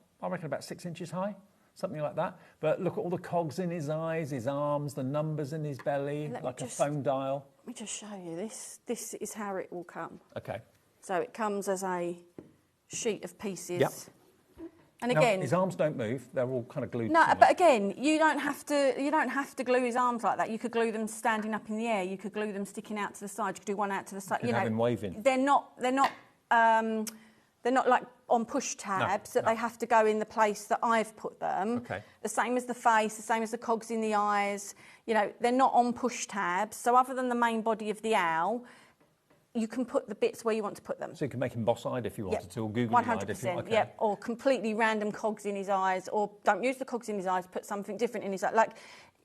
6 inches high. Something like that. But look at all the cogs in his eyes, his arms, the numbers in his belly, like a phone dial. Let me just show you this. This is how it will come. Okay. So it comes as a sheet of pieces. Yep. And now, again, his arms don't move; they're all kind of glued. No, together. but again, you don't have to glue his arms like that. You could glue them standing up in the air. You could glue them sticking out to the side. You could do one out to the side. You can have him waving. They're not like on push tabs that they have to go in the place that I've put them. Okay. The same as the face, the same as the cogs in the eyes. They're not on push tabs. So other than the main body of the owl, you can put the bits where you want to put them. So you can make him boss-eyed if you wanted to, or googly-eyed if you want. 100%, yeah. Or completely random cogs in his eyes, or don't use the cogs in his eyes, put something different in his eyes.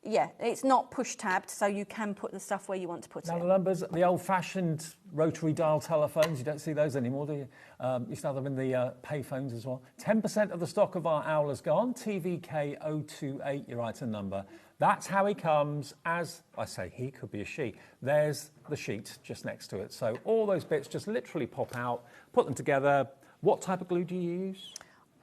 It's not push-tabbed, so you can put the stuff where you want to put Now it. the numbers, the old-fashioned rotary dial telephones, you don't see those anymore, do you? You used to have them in the pay phones as well. 10% of the stock of our owl has gone. TVK 028, your item number. That's how he comes, as I say, he could be a she. There's the sheet just next to it. So all those bits just literally pop out, put them together. What type of glue do you use?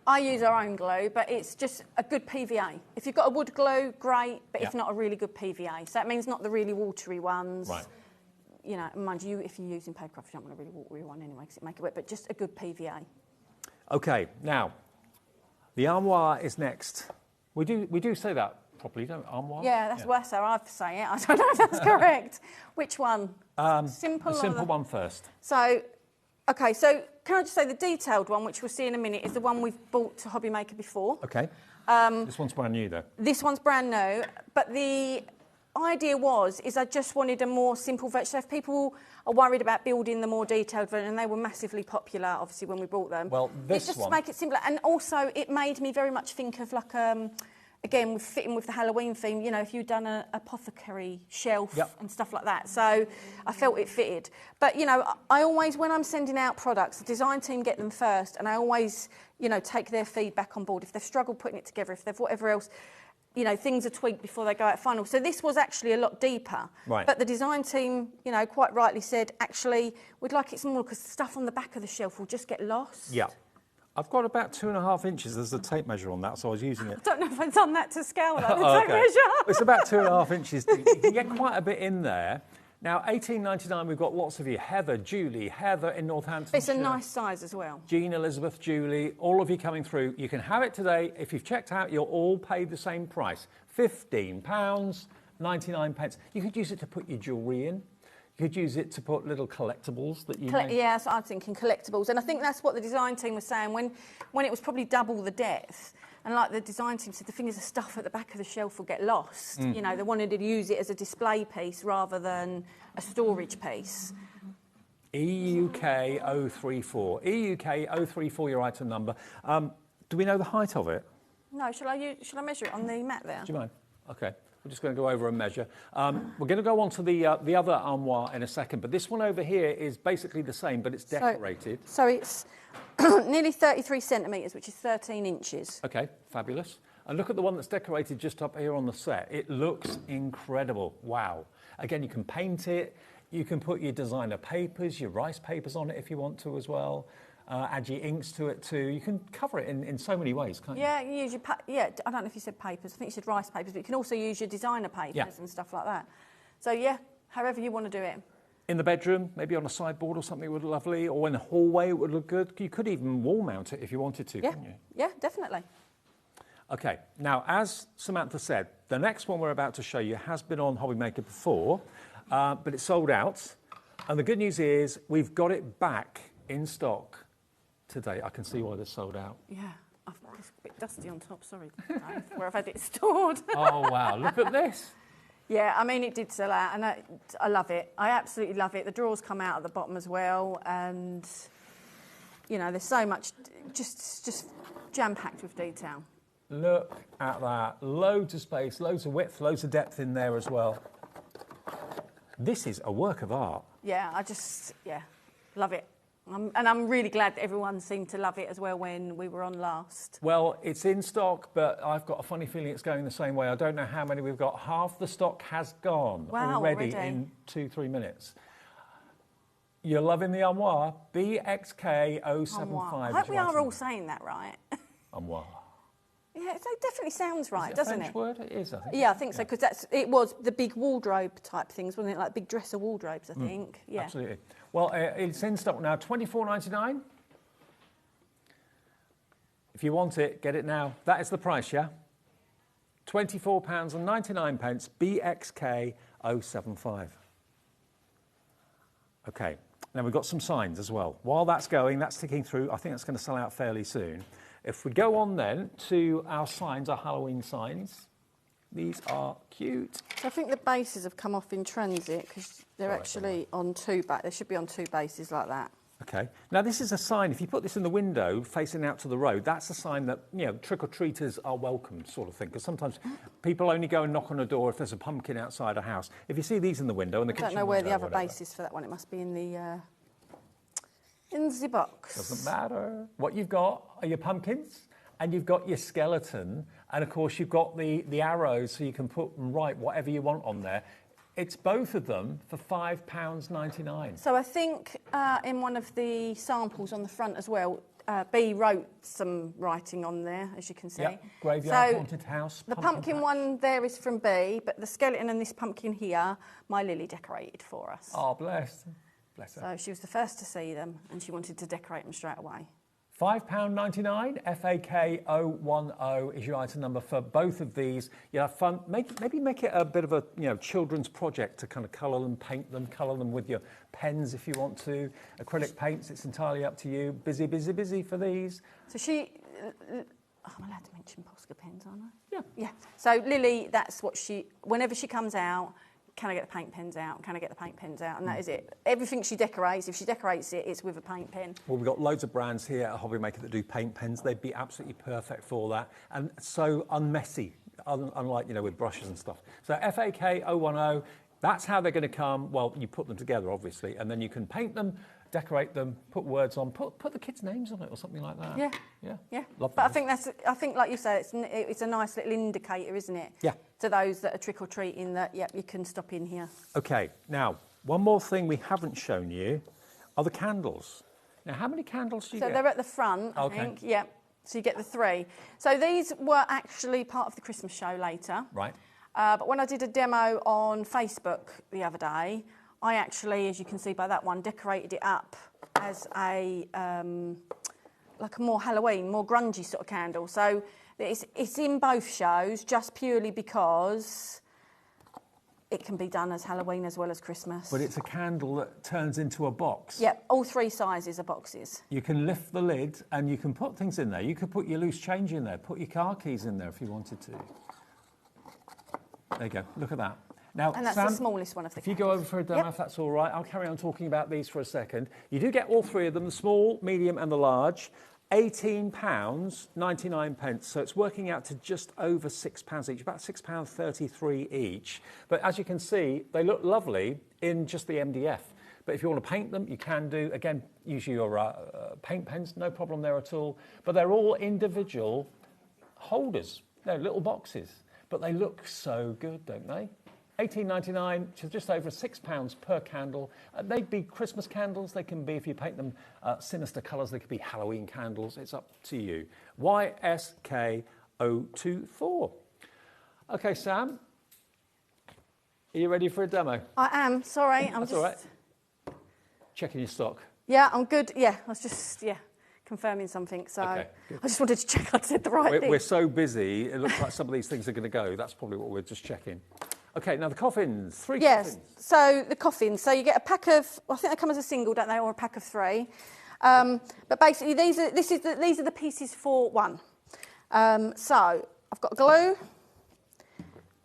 I use our own glue, but it's just a good PVA. If you've got a wood glue, great, but if not, a really good PVA. So that means not the really watery ones. Right. Mind you, if you're using paper, you don't want a really watery one anyway, because it make it wet, but just a good PVA. Okay, now, the armoire is next. We do say that properly, don't we? Armoire? Yeah, that's worse how I say it. I don't know if that's correct. Which one? Simple. The simple one first. So, okay, so can I just say the detailed one, which we'll see in a minute, is the one we've bought to HobbyMaker before. Okay. This one's brand new, though. This one's brand new, but the idea is I just wanted a more simple version. So if people are worried about building the more detailed version, and they were massively popular, obviously, when we bought them. Well, this it's just one... to make it simpler. And also, it made me very much think of like... again, with fitting with the Halloween theme, if you'd done an apothecary shelf and stuff like that. So I felt it fitted. But, I always, when I'm sending out products, the design team get them first, and I always, take their feedback on board. If they've struggled putting it together, if they've whatever else, things are tweaked before they go out final. So this was actually a lot deeper. Right. But the design team, quite rightly said, actually, we'd like it smaller because the stuff on the back of the shelf will just get lost. Yeah. I've got about 2.5 inches. There's a tape measure on that, so I was using it. I don't know if I've done that to scale, though, the tape Okay. measure. It's about 2.5 inches. You can get quite a bit in there. Now, $18.99, we've got lots of you. Heather, Julie, Heather in Northamptonshire. It's a nice size as well. Jean, Elizabeth, Julie, all of you coming through. You can have it today. If you've checked out, you're all paid the same price. £15.99. You could use it to put your jewellery in. You could use it to put little collectibles that you make. Yeah, so I'm thinking collectibles. And I think that's what the design team was saying when it was probably double the depth. And like the design team said, the thing is the stuff at the back of the shelf will get lost. They wanted to use it as a display piece rather than a storage piece. EUK 034. EUK 034, your item number. Do we know the height of it? No, shall I measure it on the mat there? Do you mind? Okay. We're just going to go over and measure. We're going to go on to the other armoire in a second, but this one over here is basically the same, but it's decorated. So it's nearly 33 centimetres, which is 13 inches. Okay, fabulous. And look at the one that's decorated just up here on the set. It looks incredible. Wow. Again, you can paint it. You can put your designer papers, your rice papers on it if you want to as well. Add your inks to it too. You can cover it in so many ways, can't you? Yeah, you use your I don't know if you said papers. I think you said rice papers, but you can also use your designer papers and stuff like that. So yeah, however you want to do it. In the bedroom, maybe on a sideboard or something would look lovely, or in the hallway it would look good. You could even wall mount it if you wanted to, couldn't you? Yeah, definitely. Okay, now as Samantha said, the next one we're about to show you has been on HobbyMaker before, but it's sold out. And the good news is we've got it back in stock today. I can see why they're sold out. Yeah, it's a bit dusty on top, sorry, where I've had it stored. Oh, wow, look at this. Yeah, I mean, it did sell out, and I love it. I absolutely love it. The drawers come out at the bottom as well, and, you know, there's so much, just jam-packed with detail. Look at that. Loads of space, loads of width, loads of depth in there as well. This is a work of art. Yeah, love it. And I'm really glad that everyone seemed to love it as well when we were on last. Well, it's in stock, but I've got a funny feeling it's going the same way. I don't know how many we've got. Half the stock has gone already in 2-3 minutes. You're loving the armoire? BXK075. I hope we are all saying that right. Armoire. Yeah, it definitely sounds right, Is it doesn't a French word? It is, I think. Yeah, I think so, because it was the big wardrobe type things, wasn't it? Like big dresser wardrobes, I think. Yeah. Absolutely. Well, it's in stock now, $24.99. If you want it, get it now. That is the price, yeah? £24.99, BXK075. Okay, now we've got some signs as well. While that's going, that's ticking through, I think that's going to sell out fairly soon. If we go on then to our signs, our Halloween signs, these are cute. So I think the bases have come off in transit because they're actually on two back. They should be on two bases like that. Okay. Now this is a sign. If you put this in the window facing out to the road, that's a sign that, you know, trick-or-treaters are welcome, sort of thing. Because sometimes people only go and knock on a door if there's a pumpkin outside a house. If you see these in the window and the kitchen I don't know where the other whatever, base is for that one. It must be in the box. Doesn't matter. What you've got are your pumpkins, and you've got your skeleton, and of course you've got the arrows, so you can put and write whatever you want on there. It's both of them for £5.99. So I think in one of the samples on the front as well, B wrote some writing on there, as you can see. Yep. Graveyard, haunted house. The pumpkin one there is from B, but the skeleton and this pumpkin here, my Lily decorated for us. Oh, bless. Bless her. So she was the first to see them, and she wanted to decorate them straight away. £5.99, FAK010 is your item number for both of these. You have fun. Maybe make it a bit of a children's project to kind of colour them, paint them, colour them with your pens if you want to. Acrylic paints, it's entirely up to you. Busy, busy, busy for these. So I'm allowed to mention Posca pens, aren't I? Yeah. Yeah. So Lily, that's what whenever she comes out, can I get the paint pens out? Can I get the paint pens out? And that is it. Everything she decorates, if she decorates it, it's with a paint pen. Well, we've got loads of brands here at HobbyMaker that do paint pens. They'd be absolutely perfect for that. And so unmessy, unlike, with brushes and stuff. So FAK010, that's how they're going to come. Well, you put them together, obviously, and then you can paint them, decorate them, put words on, put the kids' names on it or something like that. Yeah. Yeah. Yeah. Love but that. I think, like you say, it's a nice little indicator, isn't it? Yeah. To those that are trick-or-treating that, yep, you can stop in here. Okay, now, one more thing we haven't shown you are the candles. Now, how many candles do you get? So they're at the front, I think. Yeah. So you get the 3. So these were actually part of the Christmas show later. Right. But when I did a demo on Facebook the other day, I actually, as you can see by that one, decorated it up as a like a more Halloween, more grungy sort of candle. So it's in both shows just purely because it can be done as Halloween as well as Christmas. But it's a candle that turns into a box. Yep, all 3 sizes are boxes. You can lift the lid and you can put things in there. You could put your loose change in there, put your car keys in there if you wanted to. There you go, look at that. Now, and that's Sam, the smallest one of the if you go over for a demo, if that's all right, I'll carry on talking about these for a second. You do get all 3 of them, the small, medium and the large. £18.99, so it's working out to just over £6 each, about £6.33 each. But as you can see, they look lovely in just the MDF. But if you want to paint them, you can do. Again, use your paint pens, no problem there at all. But they're all individual holders, they're little boxes. But they look so good, don't they? £18.99, which is just over £6 per candle. They'd be Christmas candles. They can be, if you paint them sinister colours, they could be Halloween candles. It's up to you. YSK024. OK, Sam, are you ready for a demo? I am. Sorry, I'm That's just... all right. Checking your stock. Yeah, I'm good. Yeah, I was just, confirming something. So Okay, I just wanted to check I'd said the right thing. We're so busy, it looks like some of these things are going to go. That's probably what we're just checking. OK, now the coffins, three Yes, coffins. so the coffins. So you get a pack of, I think they come as a single, don't they, or a pack of 3. But basically, these are the pieces for one. So I've got glue,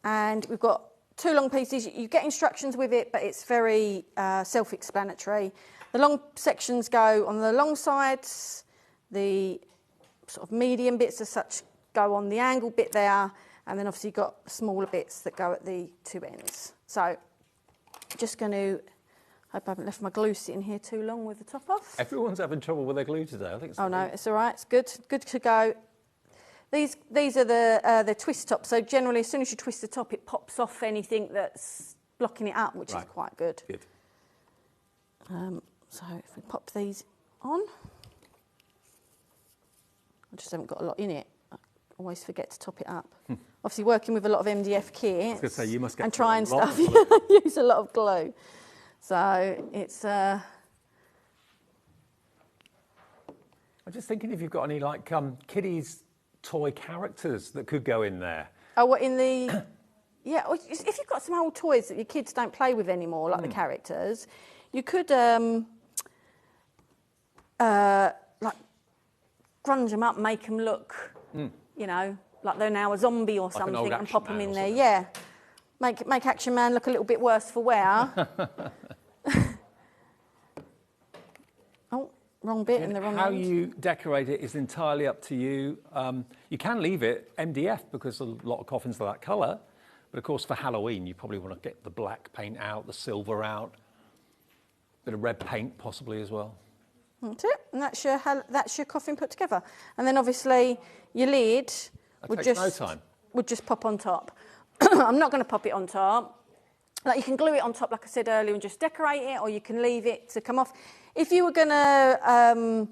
and we've got 2 long pieces. You get instructions with it, but it's very self-explanatory. The long sections go on the long sides. The sort of medium bits as such go on the angle bit there. And then obviously you've got smaller bits that go at the 2 ends. So just going to, hope I haven't left my glue sitting here too long with the top off. Everyone's having trouble with their glue today. I think it's no, it's all right. It's good to go. These are the twist tops. So generally, as soon as you twist the top, it pops off anything that's blocking it up, which is quite good. Good. So if we pop these on, I just haven't got a lot in it. I always forget to top it up. Obviously, working with a lot of MDF kits I was gonna say, you must get and trying stuff, of I use a lot of glue. So it's. I'm just thinking if you've got any like kiddies toy characters that could go in there. Oh, what in the? Yeah, if you've got some old toys that your kids don't play with anymore, like the characters, you could like grunge them up, make them look, you know, like they're now a zombie or something, and pop them in there. Yeah, make Action Man look a little bit worse for wear. Oh, wrong bit in the wrong. How end. you decorate it is entirely up to you. You can leave it MDF because a lot of coffins are that colour, but of course for Halloween you probably want to get the black paint out, the silver out, bit of red paint possibly as well. That's it, and that's your coffin put together. And then obviously your lid would just pop on top. I'm not going to pop it on top. Like you can glue it on top, like I said earlier, and just decorate it, or you can leave it to come off. If you were gonna,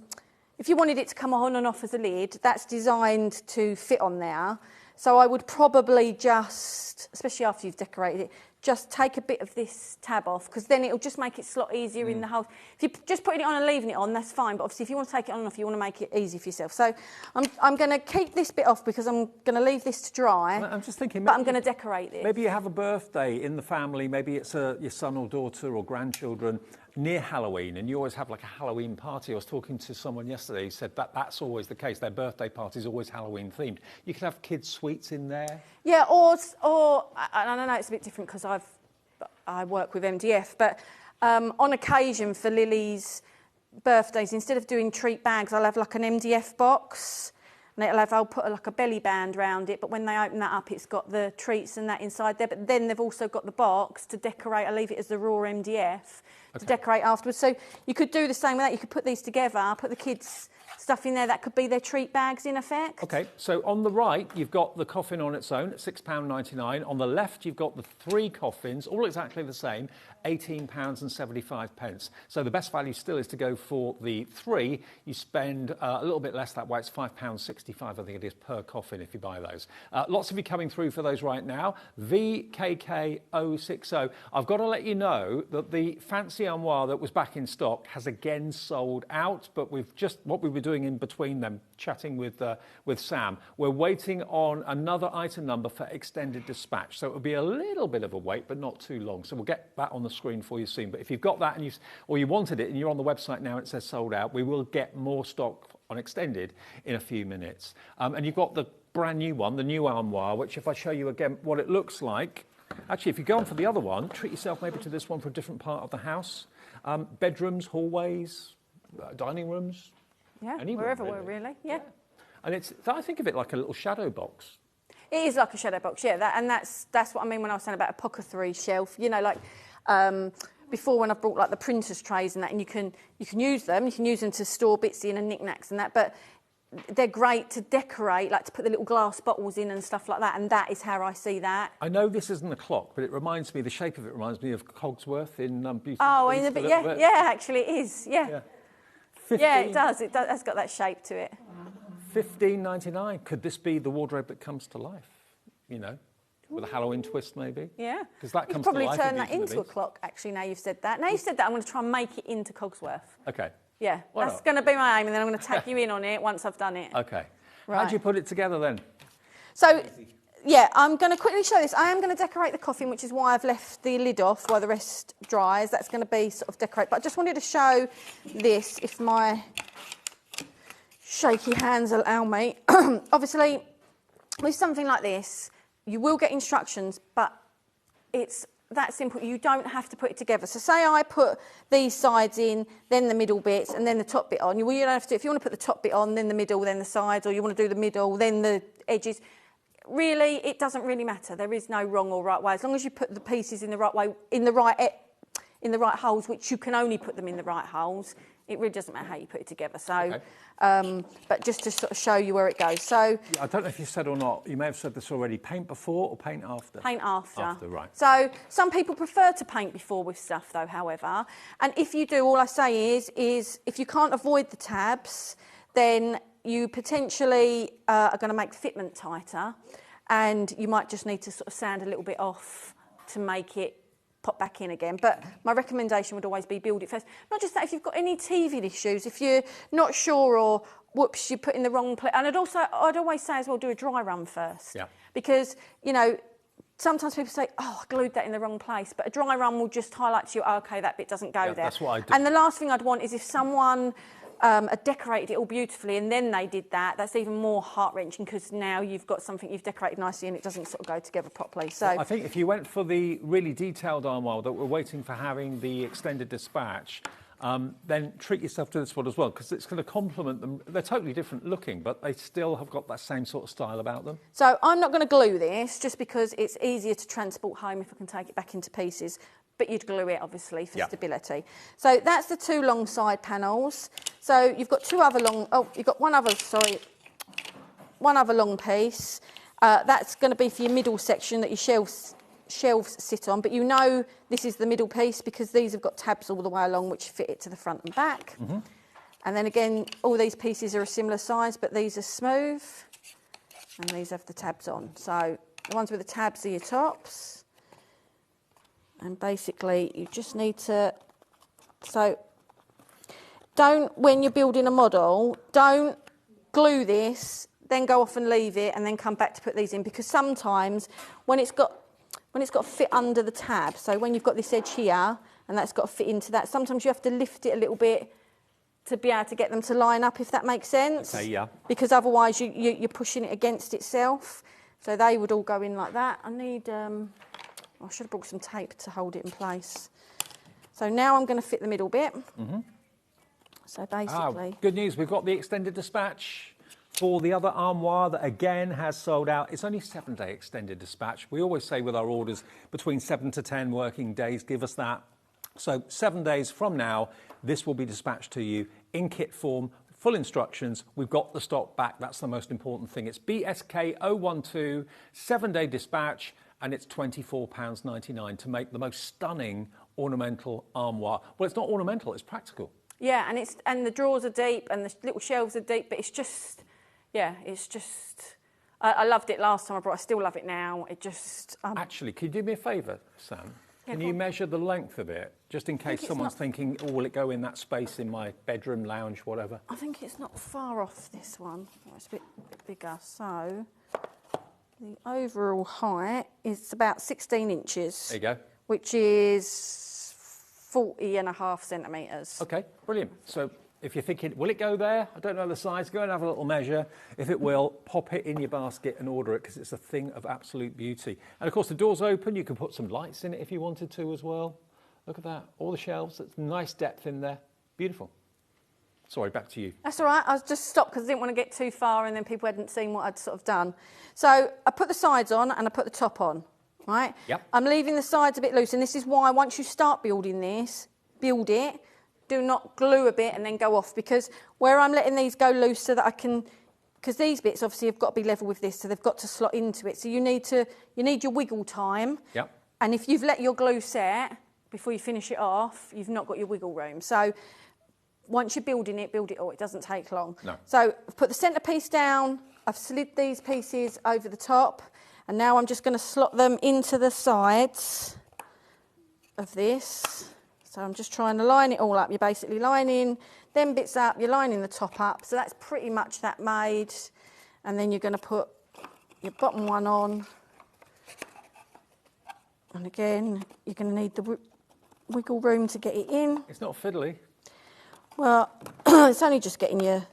if you wanted it to come on and off as a lid, that's designed to fit on there. So I would probably just, especially after you've decorated it, just take a bit of this tab off, because then it'll just make it slot easier in the house. If you're just putting it on and leaving it on, that's fine. But obviously, if you want to take it on and off, you want to make it easy for yourself. So I'm going to keep this bit off because I'm going to leave this to dry. I'm just thinking, but I'm going to decorate this. Maybe you have a birthday in the family. Maybe it's your son or daughter or grandchildren near Halloween, and you always have like a Halloween party. I was talking to someone yesterday who said that's always the case. Their birthday party is always Halloween themed. You could have kids' sweets in there. Yeah, or I don't know, it's a bit different because I work with MDF, but on occasion for Lily's birthdays, instead of doing treat bags, I'll have like an MDF box, and I'll put like a belly band around it, but when they open that up, it's got the treats and that inside there, but then they've also got the box to decorate. I leave it as the raw MDF to decorate afterwards. So you could do the same with that. You could put these together, put the kids' stuff in there. That could be their treat bags, in effect. OK, so on the right, you've got the coffin on its own at £6.99. On the left, you've got the 3 coffins, all exactly the same, £18.75. So the best value still is to go for the 3. You spend a little bit less that way. It's £5.65, I think it is, per coffin if you buy those. Lots of you coming through for those right now. VKK060. I've got to let you know that the fancy armoire that was back in stock has again sold out, but what we were doing in between them, chatting with Sam, we're waiting on another item number for extended dispatch. So it'll be a little bit of a wait, but not too long. So we'll get that on the screen for you soon. But if you've got that or you wanted it and you're on the website now and it says sold out, we will get more stock on extended in a few minutes. And you've got the brand new one, the new armoire, which if I show you again what it looks like, actually if you go on for the other one, treat yourself maybe to this one for a different part of the house. Bedrooms, hallways, dining rooms, Yeah, any room, wherever really. we're really, yeah. And I think of it like a little shadow box. It is like a shadow box, yeah. That's what I mean when I was saying about a apothecary shelf. You know, like before when I've brought like the printer's trays and that, and you can use them. You can use them to store bits in and knickknacks and that. But they're great to decorate, like to put the little glass bottles in and stuff like that. And that is how I see that. I know this isn't a clock, but it reminds me. The shape of it reminds me of Cogsworth in Beauty. Oh, in a bit, yeah, yeah. Actually, it is. Yeah. 15, yeah, it does. It does. It's got that shape to it. $15.99. Could this be the wardrobe that comes to life? You know, with a Halloween twist, maybe. Yeah. Because that you comes could probably to life. turn that into a clock. Actually, now you've said that. Now you've said that, I'm going to try and make it into Cogsworth. Okay. Yeah, that's going to be my aim, and then I'm going to tag you in on it once I've done it. Okay. Right. How do you put it together then? So, yeah, I'm going to quickly show this. I am going to decorate the coffin, which is why I've left the lid off while the rest dries. That's going to be sort of decorate. But I just wanted to show this, if my shaky hands allow me. Obviously, with something like this, you will get instructions, but it's that simple. You don't have to put it together. So say I put these sides in, then the middle bits, and then the top bit on. Well, you don't have to. If you want to put the top bit on, then the middle, then the sides, or you want to do the middle, then the edges. Really, it doesn't really matter. There is no wrong or right way. As long as you put the pieces in the right way, in the right holes, which you can only put them in the right holes. It really doesn't matter how you put it together. So, okay. But just to sort of show you where it goes. So, I don't know if you said or not. You may have said this already. Paint before or paint after? Paint after. After, right. So some people prefer to paint before with stuff, though. However, and if you do, all I say is if you can't avoid the tabs, then you potentially are going to make the fitment tighter, and you might just need to sort of sand a little bit off to make it pop back in again. But my recommendation would always be build it first. Not just that, if you've got any teething issues, if you're not sure or whoops, you put in the wrong place. And I'd always say as well, do a dry run first. Yeah. Because, you know, sometimes people say, oh, I glued that in the wrong place. But a dry run will just highlight to you, oh, OK, that bit doesn't go there. That's what I do. And the last thing I'd want is if someone had decorated it all beautifully and then they did that, that's even more heart-wrenching because now you've got something you've decorated nicely and it doesn't sort of go together properly. So well, I think if you went for the really detailed armoire that we're waiting for having the extended dispatch, then treat yourself to this one as well because it's going to complement them. They're totally different looking, but they still have got that same sort of style about them. So I'm not going to glue this just because it's easier to transport home if I can take it back into pieces. But you'd glue it, obviously, for stability. So that's the two long side panels. So you've got one other long piece. That's going to be for your middle section that your shelves sit on. But you know this is the middle piece because these have got tabs all the way along which fit it to the front and back. Mm-hmm. And then again, all these pieces are a similar size, but these are smooth. And these have the tabs on. So the ones with the tabs are your tops. And basically, you just need to, when you're building a model, don't glue this, then go off and leave it, and then come back to put these in, because sometimes when it's got to fit under the tab, so when you've got this edge here, and that's got to fit into that, sometimes you have to lift it a little bit to be able to get them to line up, if that makes sense. Okay, yeah. Because otherwise you're pushing it against itself. So they would all go in like that. I should have brought some tape to hold it in place. So now I'm going to fit the middle bit. Mm-hmm. So basically... good news, we've got the extended dispatch for the other armoire that again has sold out. It's only 7-day extended dispatch. We always say with our orders between 7 to 10 working days, give us that. So 7 days from now, this will be dispatched to you in kit form, full instructions. We've got the stock back. That's the most important thing. It's BSK 012, 7-day dispatch. And it's £24.99 to make the most stunning ornamental armoire. Well, it's not ornamental, it's practical. Yeah, and the drawers are deep and the little shelves are deep, but it's just, I loved it last time I brought it, I still love it now. It just... Actually, can you do me a favour, Sam? Can you measure the length of it, just in case someone's thinking, oh, will it go in that space in my bedroom, lounge, whatever? I think it's not far off this one. It's a bit bigger, so... The overall height is about 16 inches. There you go. Which is 40.5 centimetres. OK, brilliant. So if you're thinking, will it go there? I don't know the size. Go and have a little measure. If it will, pop it in your basket and order it because it's a thing of absolute beauty. And, of course, the door's open. You can put some lights in it if you wanted to as well. Look at that. All the shelves. It's nice depth in there. Beautiful. Sorry, back to you. That's all right. I was just stopped because I didn't want to get too far and then people hadn't seen what I'd sort of done. So I put the sides on and I put the top on, right? Yep. I'm leaving the sides a bit loose, and this is why once you start building this, build it, do not glue a bit and then go off, because where I'm letting these go loose so that I can, because these bits obviously have got to be level with this, so they've got to slot into it. So you need your wiggle time. Yep. And if you've let your glue set before you finish it off, you've not got your wiggle room. So once you're building it, build it all. It doesn't take long. No. So I've put the centrepiece down. I've slid these pieces over the top. And now I'm just going to slot them into the sides of this. So I'm just trying to line it all up. You're basically lining them bits up. You're lining the top up. So that's pretty much that made. And then you're going to put your bottom one on. And again, you're going to need the wiggle room to get it in. It's not fiddly. Well, it's only just getting your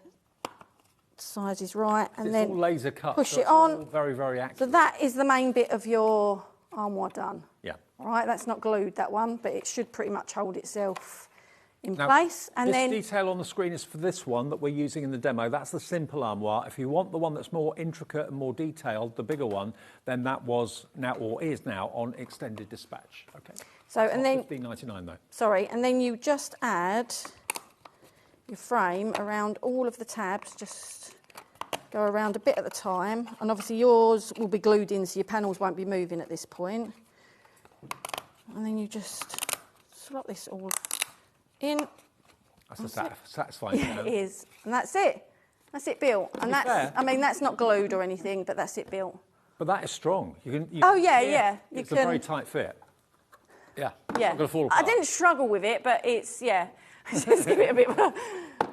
sizes right, and it's then all laser cut, push so it it's on. all very, very accurate. So that is the main bit of your armoire done. Yeah. All right, that's not glued, that one, but it should pretty much hold itself in Now, place. And this then detail on the screen is for this one that we're using in the demo. That's the simple armoire. If you want the one that's more intricate and more detailed, the bigger one, then that was now or is now on extended dispatch. Okay. So and then $15.99 though. Sorry, and then you just add your frame around all of the tabs. Just go around a bit at a time, and obviously yours will be glued in, so your panels won't be moving at this point. And then you just slot this all in. That's satisfying. Yeah, it is, and that's it. That's it built, and I mean, that's not glued or anything, but that's it built. But that is strong. You can. Oh yeah, yeah. It's a very tight fit. Yeah. Yeah. It's not going to fall apart. I didn't struggle with it, but it's just give it a bit.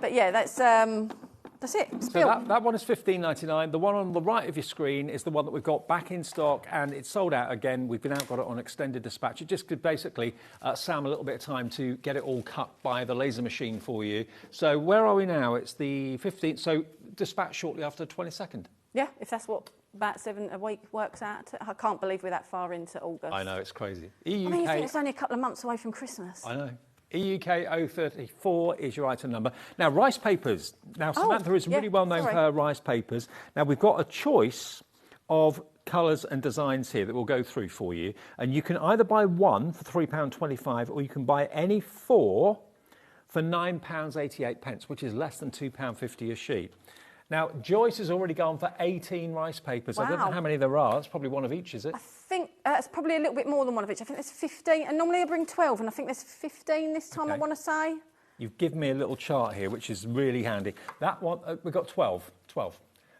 But yeah, that's it. It's So built. that one is $15.99. The one on the right of your screen is the one that we've got back in stock, and it's sold out again. We've got it on extended dispatch. It just could basically Sam a little bit of time to get it all cut by the laser machine for you. So where are we now? It's the 15th. So dispatch shortly after the 22nd. Yeah, if that's what about 7 a week works out. I can't believe we're that far into August. I know, it's crazy. I mean, you think it's only a couple of months away from Christmas. I know. EUK 034 is your item number. Now, rice papers. Now, Samantha is really well known for her rice papers. Now, we've got a choice of colours and designs here that we'll go through for you. And you can either buy one for £3.25 or you can buy any four for £9.88, which is less than £2.50 a sheet. Now, Joyce has already gone for 18 rice papers. Wow. I don't know how many there are. It's probably one of each, is it? I think it's probably a little bit more than one of each. I think there's 15, and normally I bring 12, and I think there's 15 this time, Okay. I want to say. You've given me a little chart here, which is really handy. That one, we've got 12.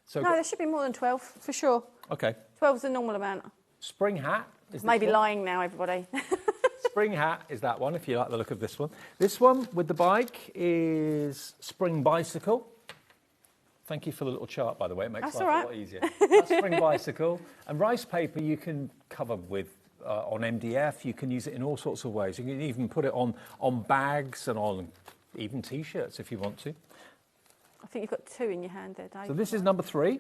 So No, there should be more than 12, for sure. Okay. 12's the normal amount. Spring hat is Maybe this one. lying now, everybody. Spring hat is that one, if you like the look of this one. This one with the bike is spring bicycle. Thank you for the little chart, by the way. It makes That's life all right. a lot easier. That's spring bicycle. And rice paper you can cover with on MDF. You can use it in all sorts of ways. You can even put it on bags and on even T-shirts if you want to. I think you've got 2 in your hand there, Dave. So this is number 3.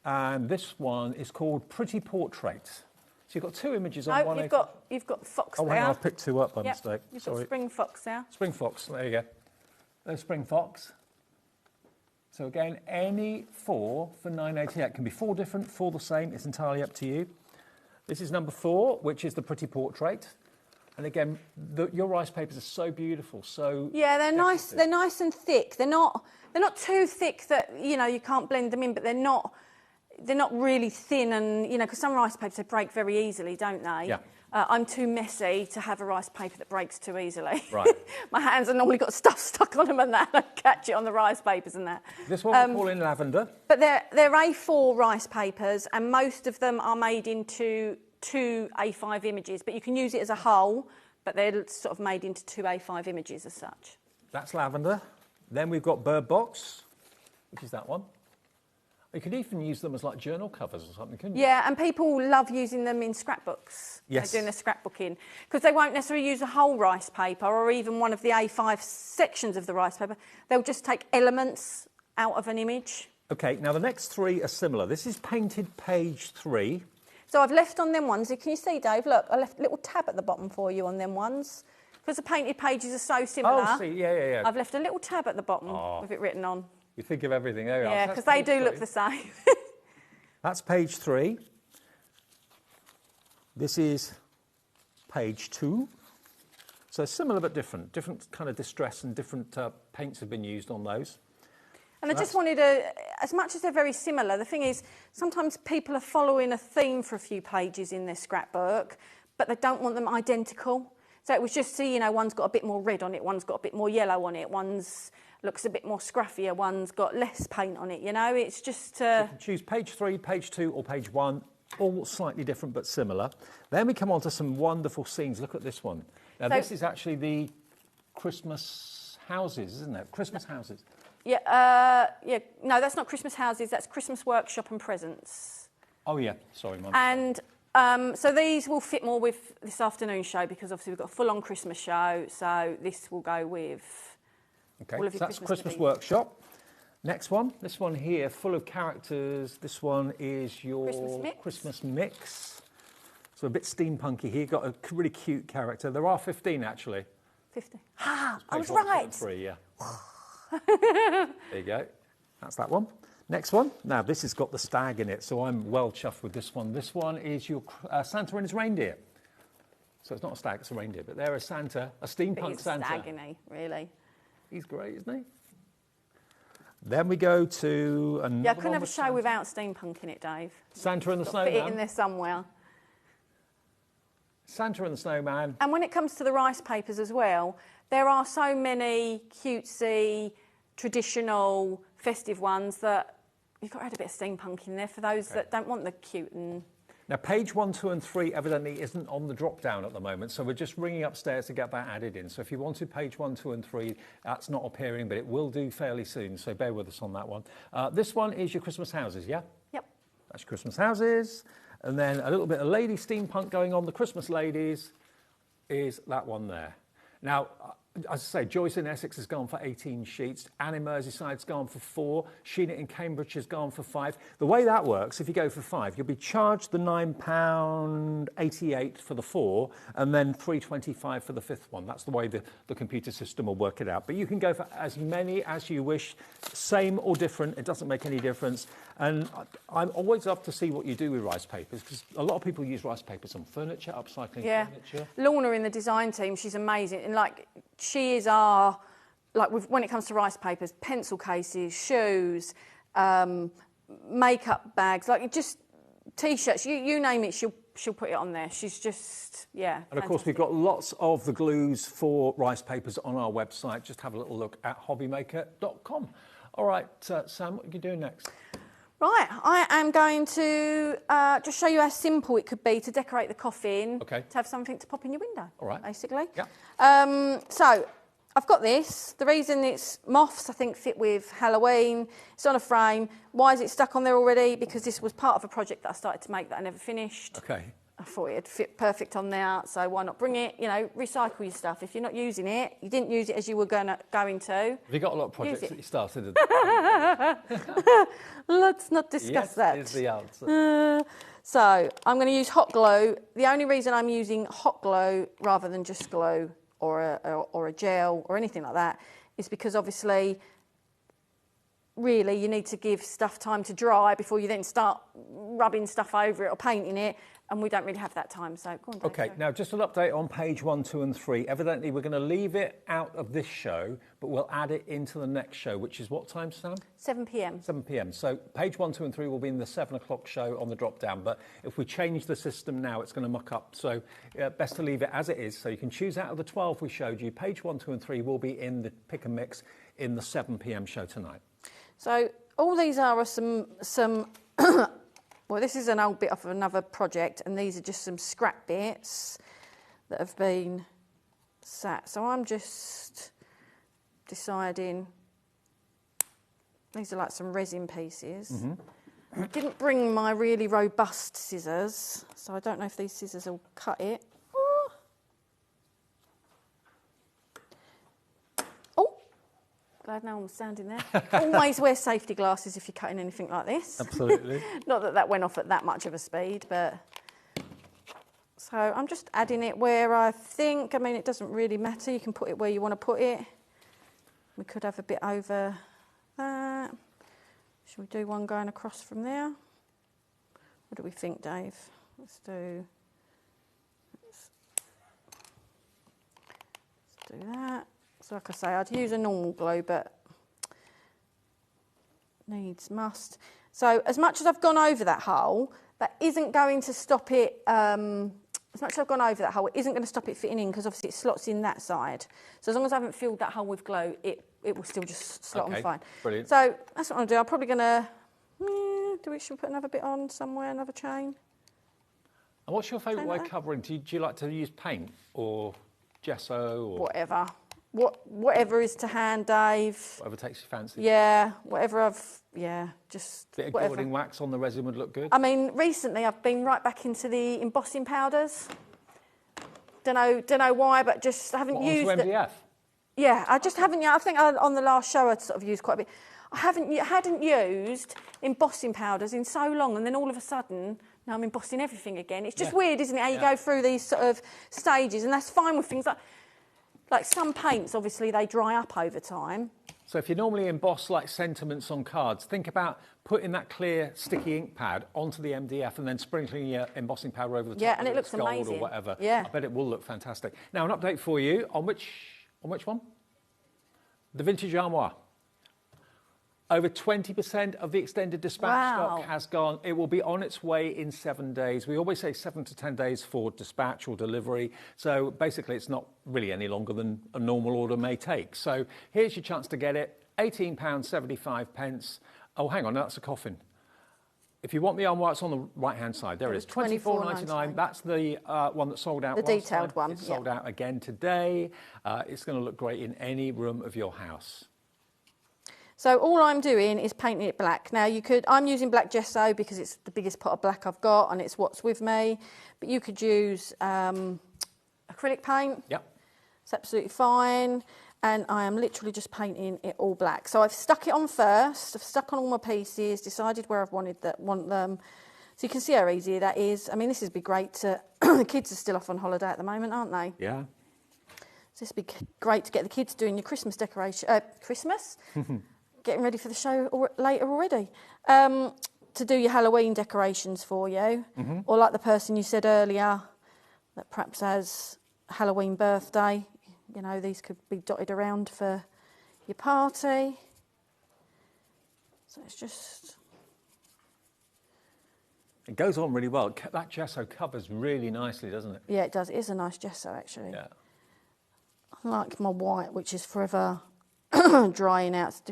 And this one is called Pretty Portraits. So you've got 2 images on one. You've got fox Oh, there. hang on, I've picked 2 up by Yep, mistake. You've Sorry. got spring fox there. Spring fox, there you go. There's spring fox. So again, any 4 for $9.88. Can be 4 different, 4 the same. It's entirely up to you. This is number 4, which is the Pretty Portrait. And again, your rice papers are so beautiful, so Yeah, they're nice. decorative. They're nice and thick. They're not too thick that you can't blend them in, but they're not really thin, and because some rice papers they break very easily, don't they? Yeah. I'm too messy to have a rice paper that breaks too easily. Right. My hands have normally got stuff stuck on them and that, and I catch it on the rice papers and that. This one we call in lavender. But they're A4 rice papers, and most of them are made into 2 A5 images, but you can use it as a whole, but they're sort of made into 2 A5 images as such. That's lavender. Then we've got bird box, which is that one. You could even use them as like journal covers or something, couldn't you? Yeah, and people love using them in scrapbooks. Yes. They're doing their scrapbooking. Because they won't necessarily use a whole rice paper or even one of the A5 sections of the rice paper. They'll just take elements out of an image. Okay, now the next 3 are similar. This is painted page 3. So I've left on them ones. Can you see, Dave? Look, I left a little tab at the bottom for you on them ones. because the painted pages are so similar. Oh, see, yeah. I've left a little tab at the bottom with it written on. You think of everything. There we are. Yeah, because they do look the same. That's page 3. This is page 2. So similar but different. Different kind of distress and different paints have been used on those. And I just wanted as much as they're very similar, the thing is, sometimes people are following a theme for a few pages in their scrapbook, but they don't want them identical. So it was just, see, you know, one's got a bit more red on it, one's got a bit more yellow on it, one's looks a bit more scruffier, one's got less paint on it, you know, it's just... So you can choose page 3, page 2 or page 1, all slightly different but similar. Then we come on to some wonderful scenes. Look at this one. Now, this is actually the Christmas houses, isn't it? Christmas houses. Yeah, no, that's not Christmas houses, that's Christmas workshop and presents. Oh, yeah, sorry, Mum. And so these will fit more with this afternoon show because obviously we've got a full-on Christmas show, so this will go with all of your so that's Christmas goodies. workshop. Next one, this one here, full of characters. This one is your Christmas mix. So a bit steampunky here, got a really cute character. There are 15 actually. 15. Ah, I was 1, 2, right. and 3, yeah. There you go. That's that one. Next one. Now, this has got the stag in it, so I'm well chuffed with this one. This one is your Santa and his reindeer. So it's not a stag, it's a reindeer, but they're a Santa, a steampunk Santa. He's stag, really. He's great, isn't he? Then we go to another I couldn't have a show without steampunk in it, Dave. Santa and the Snowman. Fit it in there somewhere. Santa and the Snowman. And when it comes to the rice papers as well, there are so many cutesy, traditional, festive ones that you've got to add a bit of steampunk in there for those that don't want the cute and... Now, page 1, 2 and 3 evidently isn't on the drop-down at the moment, so we're just ringing upstairs to get that added in. So if you wanted page 1, 2 and 3, that's not appearing, but it will do fairly soon, so bear with us on that one. This one is your Christmas houses, yeah? Yep. That's your Christmas houses. And then a little bit of lady steampunk going on. The Christmas ladies is that one there. Now, as I say, Joyce in Essex has gone for 18 sheets. Anne in Merseyside's gone for 4. Sheena in Cambridge has gone for 5. The way that works, if you go for 5, you'll be charged the £9.88 for the 4 and then £3.25 for the 5th one. That's the way the computer system will work it out. But you can go for as many as you wish, same or different. It doesn't make any difference. And I'm always up to see what you do with rice papers because a lot of people use rice papers on furniture, upcycling furniture. Lorna in the design team, she's amazing. And like, she is our, like when it comes to rice papers, pencil cases, shoes, makeup bags, like just T-shirts, you name it, she'll put it on there. She's just, yeah. And of course, we've got lots of the glues for rice papers on our website. Just have a little look at hobbymaker.com. All right, Sam, what are you doing next? Right, I am going to just show you how simple it could be to decorate the coffin, to have something to pop in your window, basically. Yeah. So, I've got this. The reason it's moths, I think, fit with Halloween. It's on a frame. Why is it stuck on there already? Because this was part of a project that I started to make that I never finished. Okay. I thought it'd fit perfect on there, so why not bring it? You know, recycle your stuff. If you're not using it, you didn't use it as you were going to. Have you got a lot of projects that you started? Let's not discuss that. Yes, is the answer. So I'm going to use hot glue. The only reason I'm using hot glue rather than just glue or a gel or anything like that is because obviously, really, you need to give stuff time to dry before you then start rubbing stuff over it or painting it. And we don't really have that time, so go on, Dave. Okay, now just an update on page 1, 2 and 3. Evidently, we're going to leave it out of this show, but we'll add it into the next show, which is what time, Sam? 7 p.m. 7 p.m. So page 1, 2 and 3 will be in the 7 o'clock show on the drop-down, but if we change the system now, it's going to muck up. So best to leave it as it is. So you can choose out of the 12 we showed you. Page 1, 2 and 3 will be in the pick and mix in the 7 p.m. show tonight. So all these are some well, this is an old bit off of another project, and these are just some scrap bits that have been sat. So I'm just deciding, these are like some resin pieces. Mm-hmm. I didn't bring my really robust scissors, so I don't know if these scissors will cut it. Glad no one was standing there. Always wear safety glasses if you're cutting anything like this. Absolutely. Not that that went off at that much of a speed, but... So I'm just adding it where I think. I mean, it doesn't really matter. You can put it where you want to put it. We could have a bit over that. Should we do one going across from there? What do we think, Dave? Let's do that. So like I say, I'd use a normal glue, but needs must. So as much as I've gone over that hole, that isn't going to stop it, as much as I've gone over that hole, it isn't going to stop it fitting in because obviously it slots in that side. So as long as I haven't filled that hole with glue, it will still just slot on fine. Brilliant. So that's what I'm going to do. I'm probably going to, should we put another bit on somewhere, another chain? And what's your favourite way of covering? Do you like to use paint or gesso? Or whatever. Whatever is to hand, Dave. Whatever takes your fancy. Yeah, just bit of whatever. gilding wax on the resin would look good. I mean, recently I've been right back into the embossing powders. Don't know why, but just haven't used it. MDF? Yeah, I just haven't. I think on the last show I sort of used quite a bit. I hadn't used embossing powders in so long, and then all of a sudden now I'm embossing everything again. It's just weird, isn't it? How you go through these sort of stages, and that's fine with things like some paints. Obviously, they dry up over time. So if you normally emboss like sentiments on cards, think about putting that clear sticky ink pad onto the MDF and then sprinkling your embossing powder over the top. Yeah, and it looks gold amazing. Or whatever. Yeah, I bet it will look fantastic. Now, an update for you on which one? The vintage armoire. Over 20% of the extended dispatch stock has gone. It will be on its way in 7 days. We always say 7 to 10 days for dispatch or delivery. So basically, it's not really any longer than a normal order may take. So here's your chance to get it. £18.75. Oh, hang on, that's a coffin. If you want the armoire, it's on the right-hand side. There it is, £24.99. That's the one that sold out. The detailed one. It's sold out again today. It's going to look great in any room of your house. So all I'm doing is painting it black. Now I'm using black gesso because it's the biggest pot of black I've got and it's what's with me. But you could use acrylic paint. Yep. It's absolutely fine. And I am literally just painting it all black. So I've stuck it on first. I've stuck on all my pieces, decided where I've want them. So you can see how easy that is. I mean, this would be great to... the kids are still off on holiday at the moment, aren't they? Yeah. So this would be great to get the kids doing your Christmas decoration... Christmas? Getting ready for the show later already. To do your Halloween decorations for you. Or like the person you said earlier that perhaps has a Halloween birthday. You know, these could be dotted around for your party. So it's just... It goes on really well. That gesso covers really nicely, doesn't it? Yeah, it does. It is a nice gesso, actually. Yeah. Unlike my white, which is forever drying out. It's a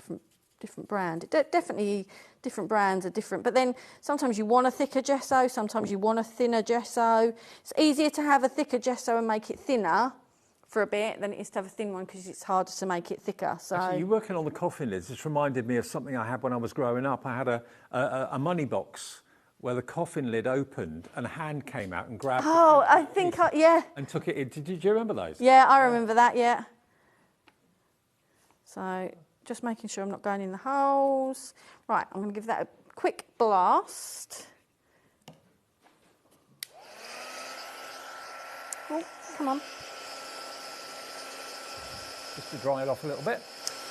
different brand. Definitely different brands are different. But then sometimes you want a thicker gesso, sometimes you want a thinner gesso. It's easier to have a thicker gesso and make it thinner for a bit than it is to have a thin one because it's harder to make it thicker. So actually, you working on the coffin lids just reminded me of something I had when I was growing up. I had a money box where the coffin lid opened and a hand came out and grabbed it. Oh, I think, yeah. And took it in. Did you remember those? Yeah, I remember that, yeah. So just making sure I'm not going in the holes. Right, I'm going to give that a quick blast. Oh, come on. Just to dry it off a little bit.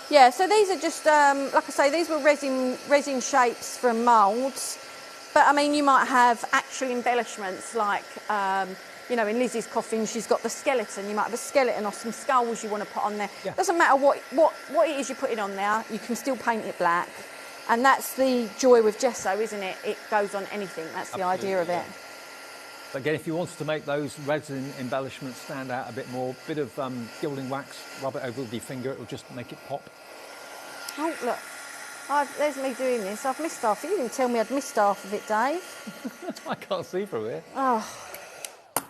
Yeah, so these are just, like I say, these were resin shapes from moulds. But, I mean, you might have actual embellishments like, you know, in Lizzie's coffin, she's got the skeleton. You might have a skeleton or some skulls you want to put on there. Yeah. Doesn't matter what it is you're putting on there, you can still paint it black. And that's the joy with gesso, isn't it? It goes on anything. That's the idea of it. But again, if you wanted to make those resin embellishments stand out a bit more, bit of gilding wax, rub it over with your finger, it'll just make it pop. Oh, look. There's me doing this. I've missed half. You didn't tell me I'd missed half of it, Dave. I can't see from here. Oh. I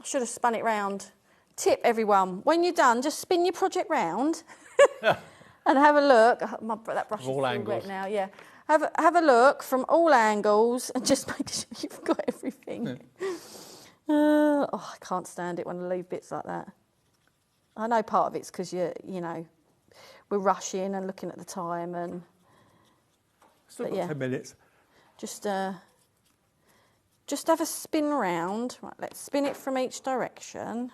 should have spun it round. Tip, everyone. When you're done, just spin your project round and have a look. That brush is all wet now, yeah. Have a look from all angles and just make sure you've got everything. Yeah. I can't stand it when I leave bits like that. I know part of it's because you know, we're rushing and looking at the time and... Still got 10 minutes. Just just have a spin round. Right, let's spin it from each direction.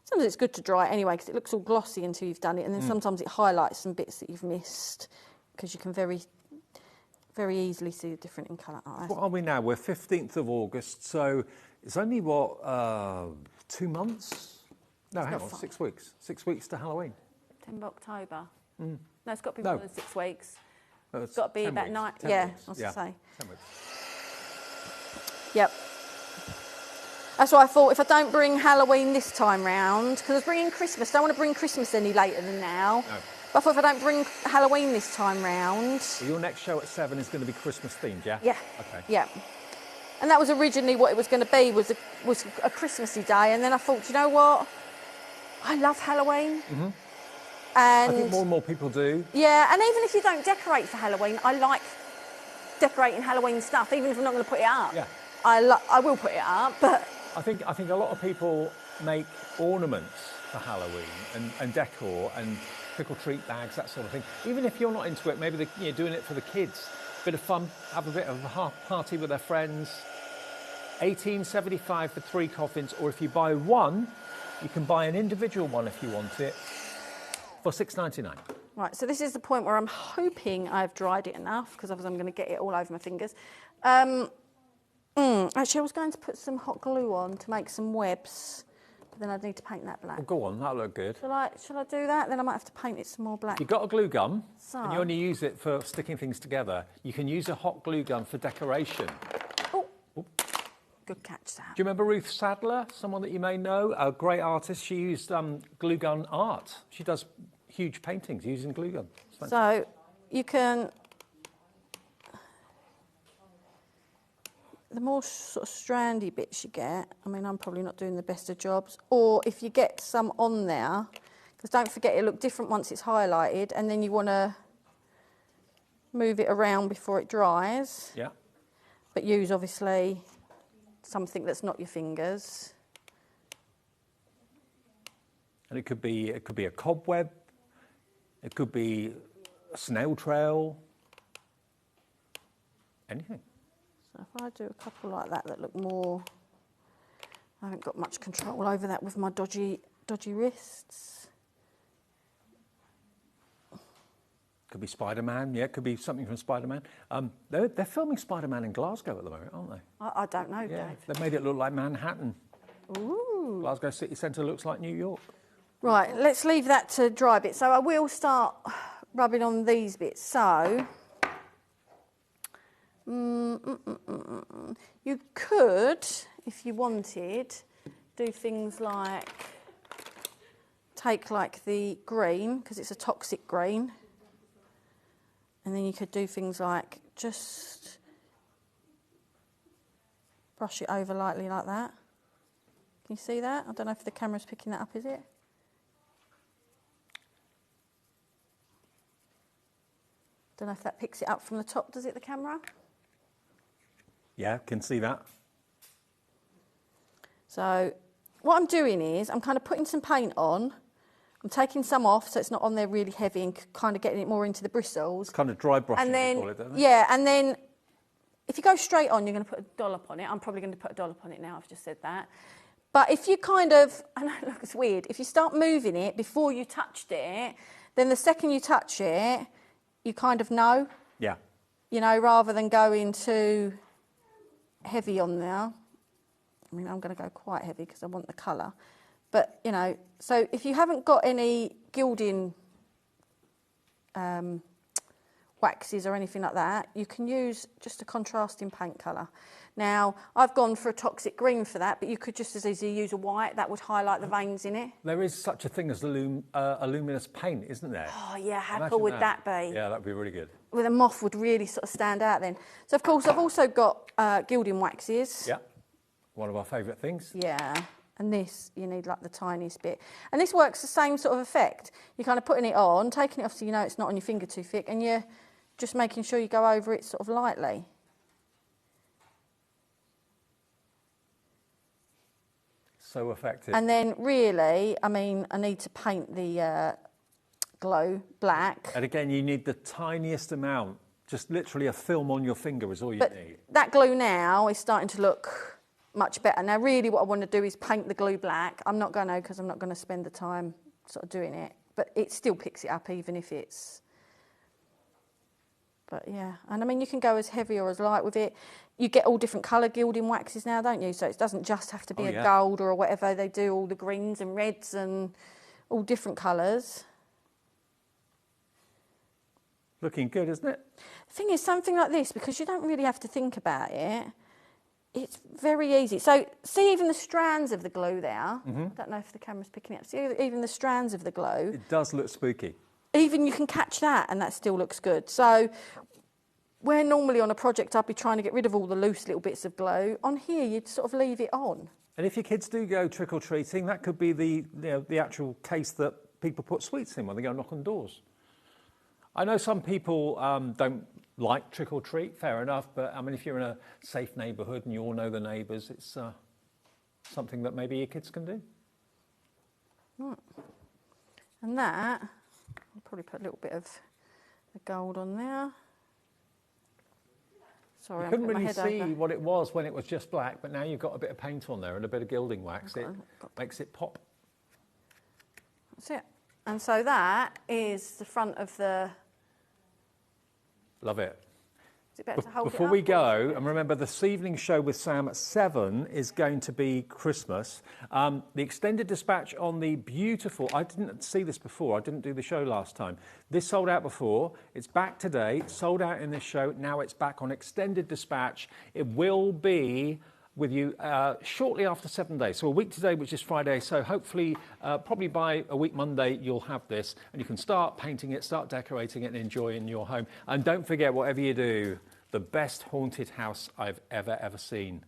Sometimes it's good to dry it anyway because it looks all glossy until you've done it, and then sometimes it highlights some bits that you've missed because you can very easily see the different in colour. Oh, What are we now? We're 15th of August, so it's only, what, 2 months? No, hang on, 6 weeks. 6 weeks to Halloween. 10th October. No, it's got to be No. more than 6 weeks. No, It's got to be 10 about weeks. 9. 10 Yeah, weeks. I was Yeah, going to say. 10 weeks. Yep. That's why I thought if I don't bring Halloween this time round, because I was bringing Christmas, don't want to bring Christmas any later than now. No. But I thought if I don't bring Halloween this time round. Well, your next show at 7 is going to be Christmas themed, yeah? Yeah. Okay. Yeah. And that was originally what it was going to be, was a Christmassy day. And then I thought, you know what? I love Halloween. Mm-hmm. And I think more and more people do. yeah, and even if you don't decorate for Halloween, I like decorating Halloween stuff, even if I'm not going to put it up. Yeah. I will put it up, but I think a lot of people make ornaments for Halloween and decor and trick or treat bags, that sort of thing. Even if you're not into it, maybe you're doing it for the kids. Bit of fun, have a bit of a party with their friends. $18.75 for 3 coffins, or if you buy one, you can buy an individual one if you want it for $6.99. right, so this is the point where I'm hoping I've dried it enough, because otherwise I'm going to get it all over my fingers. Actually, I was going to put some hot glue on to make some webs, but then I'd need to paint that black. Well, go on, that'll look good. Shall I do that? Then I might have to paint it some more black. You've got a glue gun, So- and you only use it for sticking things together. You can use a hot glue gun for decoration. Oh, good catch, Sam. Do you remember Ruth Sadler, someone that you may know, a great artist? She used glue gun art. She does huge paintings using glue gun. So you can, the more sort of strandy bits you get, I mean, I'm probably not doing the best of jobs, or if you get some on there, because don't forget it'll look different once it's highlighted, and then you want to move it around before it dries, Yeah. but use obviously something that's not your fingers. And it could be a cobweb. It could be a snail trail. Anything. So if I do a couple like that that look more, I haven't got much control over that with my dodgy wrists. Could be Spider-Man. Yeah, it could be something from Spider-Man. They're filming Spider-Man in Glasgow at the moment, aren't they? I don't know, Yeah. Dave. They've made it look like Manhattan. Ooh. Glasgow city centre looks like New York. Right, let's leave that to dry a bit. So I will start rubbing on these bits. So you could, if you wanted, do things like take like the green, because it's a toxic green, and then you could do things like just brush it over lightly like that. Can you see that? I don't know if the camera's picking that up, is it? Don't know if that picks it up from the top, does it, the camera? Yeah, can see that. So what I'm doing is I'm kind of putting some paint on. I'm taking some off so it's not on there really heavy and kind of getting it more into the bristles. It's kind of dry brushing, And then, they call it, don't they? yeah, and then if you go straight on, you're going to put a dollop on it. I'm probably going to put a dollop on it now, I've just said that. But if you kind of, I know, look, it's weird. If you start moving it before you touched it, then the second you touch it, you kind of know. Yeah. You know, rather than going too heavy on there. I mean, I'm going to go quite heavy because I want the colour. But, you know, so if you haven't got any gilding waxes or anything like that, you can use just a contrasting paint colour. Now, I've gone for a toxic green for that, but you could just as easily use a white. That would highlight the veins in it. There is such a thing as a luminous paint, isn't there? Oh, yeah, how Imagine cool would that be? Yeah, that would be really good. With a moth would really sort of stand out then. So, of course, I've also got gilding waxes. Yeah, one of our favourite things. Yeah, and this, you need like the tiniest bit. And this works the same sort of effect. You're kind of putting it on, taking it off so you know it's not on your finger too thick, and you're just making sure you go over it sort of lightly. So effective. And then really, I mean, I need to paint the glow black. And again, you need the tiniest amount Just literally a film on your finger is all you need. That glue now is starting to look much better. Now, really what I want to do is paint the glue black. I'm not going to, because I'm not going to spend the time sort of doing it. But it still picks it up, even if it's... But yeah, and I mean, you can go as heavy or as light with it. You get all different colour gilding waxes now, don't you? So it doesn't just have to be a gold or whatever. They do all the greens and reds and all different colours. Looking good, isn't it? The thing is, something like this, because you don't really have to think about it, it's very easy. So see even the strands of the glue there. I don't know if the camera's picking it up. See even the strands of the glue. It does look spooky. Even you can catch that and that still looks good. So where normally on a project I'd be trying to get rid of all the loose little bits of glue, on here you'd sort of leave it on. And if your kids do go trick-or-treating, that could be the actual case that people put sweets in when they go knock on doors. I know some people don't like trick-or-treat, fair enough, but I mean, if you're in a safe neighbourhood and you all know the neighbours, it's something that maybe your kids can do. Right. And that, I'll probably put a little bit of the gold on there. Sorry, you couldn't really see what it was when it was just black, but now you've got a bit of paint on there and a bit of gilding wax. It makes it pop. That's it. And so that is the front of the... Love it. Is it better to hold it Before up, we go, and remember this evening's show with Sam at 7 is going to be Christmas. The extended dispatch on the beautiful, I didn't see this before, I didn't do the show last time. This sold out before, it's back today, sold out in this show, now it's back on extended dispatch. It will be with you shortly after 7 days. So a week today, which is Friday, so hopefully probably by a week Monday you'll have this and you can start painting it, start decorating it and enjoying your home. And don't forget, whatever you do, the best haunted house I've ever seen.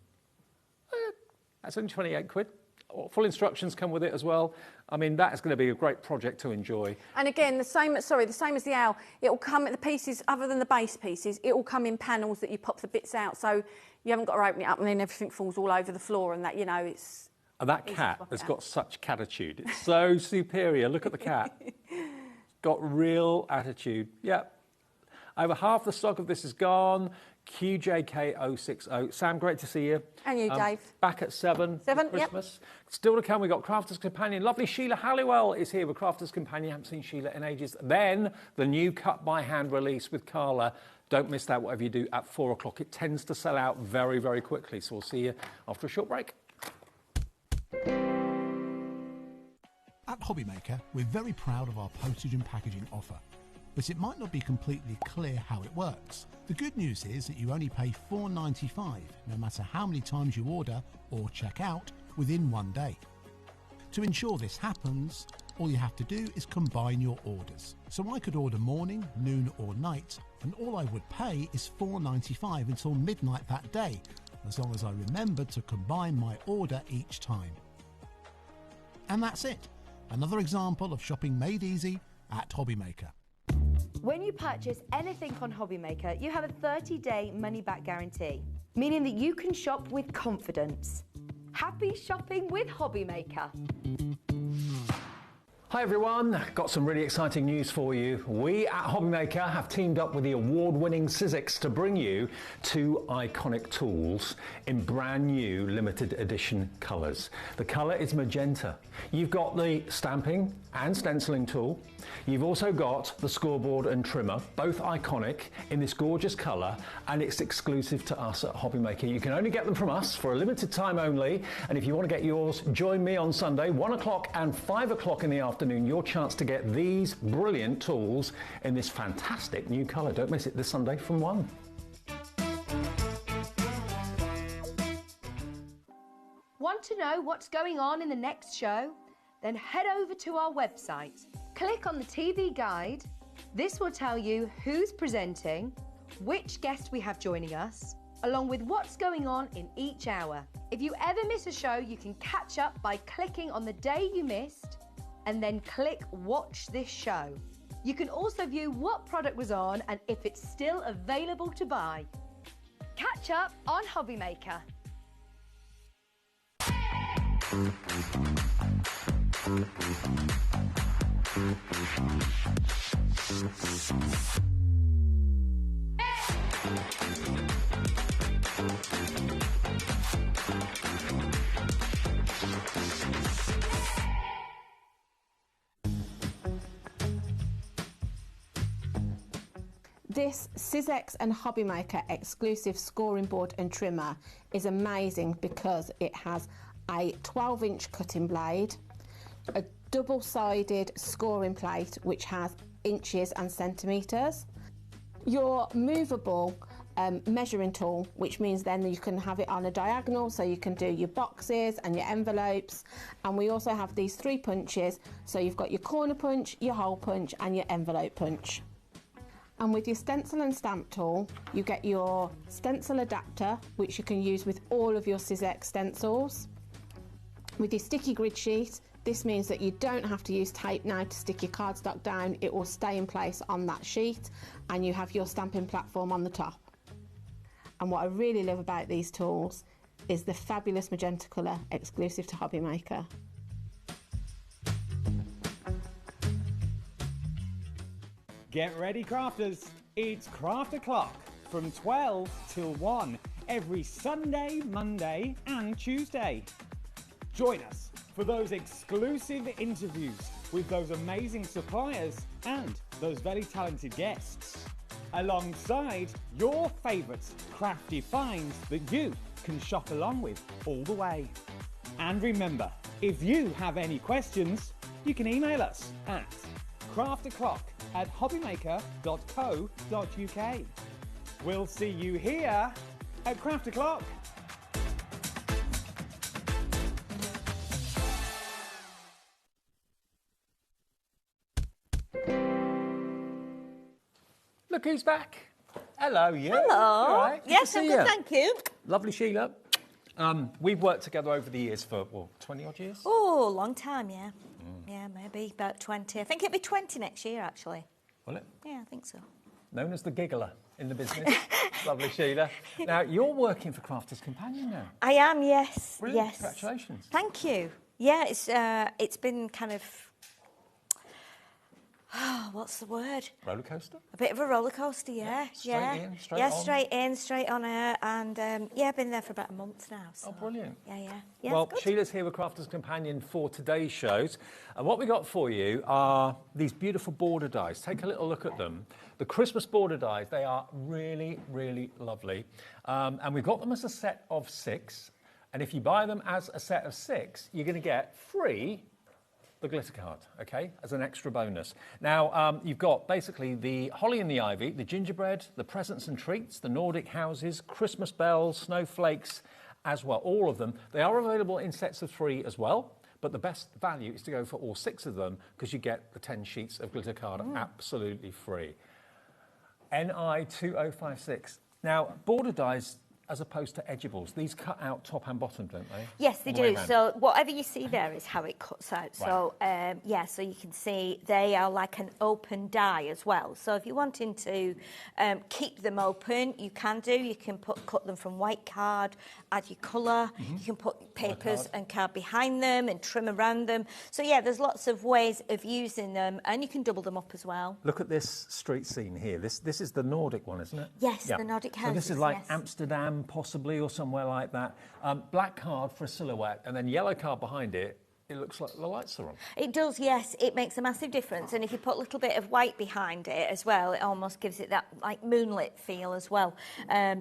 That's only 28 quid. Full instructions come with it as well. I mean, that is going to be a great project to enjoy. And again, the same as the owl, it will come at the pieces, other than the base pieces, it will come in panels that you pop the bits out, so you haven't got to open it up and then everything falls all over the floor and that, you know, it's... And that cat has got such catitude. It's so superior. Look at the cat. Got real attitude. Yeah. Over half the stock of this is gone. QJK060. Sam, great to see you. And you, Dave. Back at 7 for Christmas. Yep. Still to come, we've got Crafter's Companion. Lovely Sheila Halliwell is here with Crafter's Companion. Haven't seen Sheila in ages. Then the new cut by hand release with Carla. Don't miss that, whatever you do, at 4 o'clock. It tends to sell out very, very quickly. So we'll see you after a short break. At HobbyMaker, we're very proud of our postage and packaging offer. But it might not be completely clear how it works. The good news is that you only pay $4.95 no matter how many times you order or check out within 1 day. To ensure this happens, all you have to do is combine your orders. So I could order morning, noon or night, and all I would pay is $4.95 until midnight that day, as long as I remember to combine my order each time. And that's it. Another example of shopping made easy at HobbyMaker. When you purchase anything on HobbyMaker, you have a 30-day money-back guarantee, meaning that you can shop with confidence. Happy shopping with HobbyMaker. Hi everyone, got some really exciting news for you. We at HobbyMaker have teamed up with the award-winning Sizzix to bring you 2 iconic tools in brand new limited edition colours. The colour is magenta. You've got the stamping and stenciling tool. You've also got the scoreboard and trimmer, both iconic in this gorgeous colour, and it's exclusive to us at HobbyMaker. You can only get them from us for a limited time only, and if you want to get yours, join me on Sunday, 1 o'clock and 5 o'clock in the afternoon, your chance to get these brilliant tools in this fantastic new colour. Don't miss it this Sunday from 1. Want to know what's going on in the next show? Then head over to our website. Click on the TV guide. This will tell you who's presenting, which guest we have joining us, along with what's going on in each hour. If you ever miss a show, you can catch up by clicking on the day you missed and then click Watch This Show. You can also view what product was on and if it's still available to buy. Catch up on HobbyMaker. This Sizzix and HobbyMaker exclusive scoring board and trimmer is amazing because it has a 12-inch cutting blade, a double-sided scoring plate which has inches and centimetres, your movable measuring tool, which means then you can have it on a diagonal so you can do your boxes and your envelopes, and we also have these 3 punches, so you've got your corner punch, your hole punch and your envelope punch. And with your stencil and stamp tool, you get your stencil adapter, which you can use with all of your Sizzix stencils. With your sticky grid sheet, this means that you don't have to use tape now to stick your cardstock down. It will stay in place on that sheet, and you have your stamping platform on the top. And what I really love about these tools is the fabulous magenta colour exclusive to HobbyMaker. Get ready, crafters. It's Craft O'Clock from 12 till 1 every Sunday, Monday and Tuesday. Join us for those exclusive interviews with those amazing suppliers and those very talented guests, alongside your favourite crafty finds that you can shop along with all the way. And remember, if you have any questions, you can email us at crafto'clock@hobbymaker.co.uk. We'll see you here at Craft O'Clock. Look who's back. Hello, you. Hello. You all right? Yes, to I'm see good, you. thank you. Lovely, Sheila. We've worked together over the years for, 20 odd years? Oh, long time, yeah. Yeah, maybe about 20. I think it'll be 20 next year, actually. Will it? Yeah, I think so. Known as the giggler in the business. Lovely, Sheila. Now, you're working for Crafters Companion now. I am, yes. Brilliant. Yes. Congratulations. Thank you. Yeah, it's been kind of... what's the word? Roller coaster? A bit of a roller coaster, yeah. Straight in, straight on. straight in, straight on air, and I've been there for about a month now. So. Oh, brilliant. Yeah, well, it's good. Sheila's here with Crafters Companion for today's shows, and what we got for you are these beautiful border dies. Take a little look at them. The Christmas border dies, they are really, really lovely, and we've got them as a set of 6, and if you buy them as a set of 6, you're going to get free the glitter card, okay, as an extra bonus. Now, you've got basically the holly and the ivy, the gingerbread, the presents and treats, the Nordic houses, Christmas bells, snowflakes as well, all of them. They are available in sets of 3 as well, but the best value is to go for all 6 of them because you get the 10 sheets of glitter card absolutely free. NI 2056. Now, border dies, as opposed to edgeables, these cut out top and bottom, don't they? Yes, they do. So whatever you see there is how it cuts out. Right. So so you can see they are like an open die as well. So if you're wanting to keep them open, you can do. You can cut them from white card, add your colour. You can put papers and card behind them and trim around them. So yeah, there's lots of ways of using them, and you can double them up as well. Look at this street scene here. This is the Nordic one, isn't it? Yes, the Nordic houses. So this is like yes. Amsterdam, possibly, or somewhere like that. Black card for a silhouette, and then yellow card behind it. It looks like the lights are on. It does, yes. It makes a massive difference. And if you put a little bit of white behind it as well, it almost gives it that like moonlit feel as well.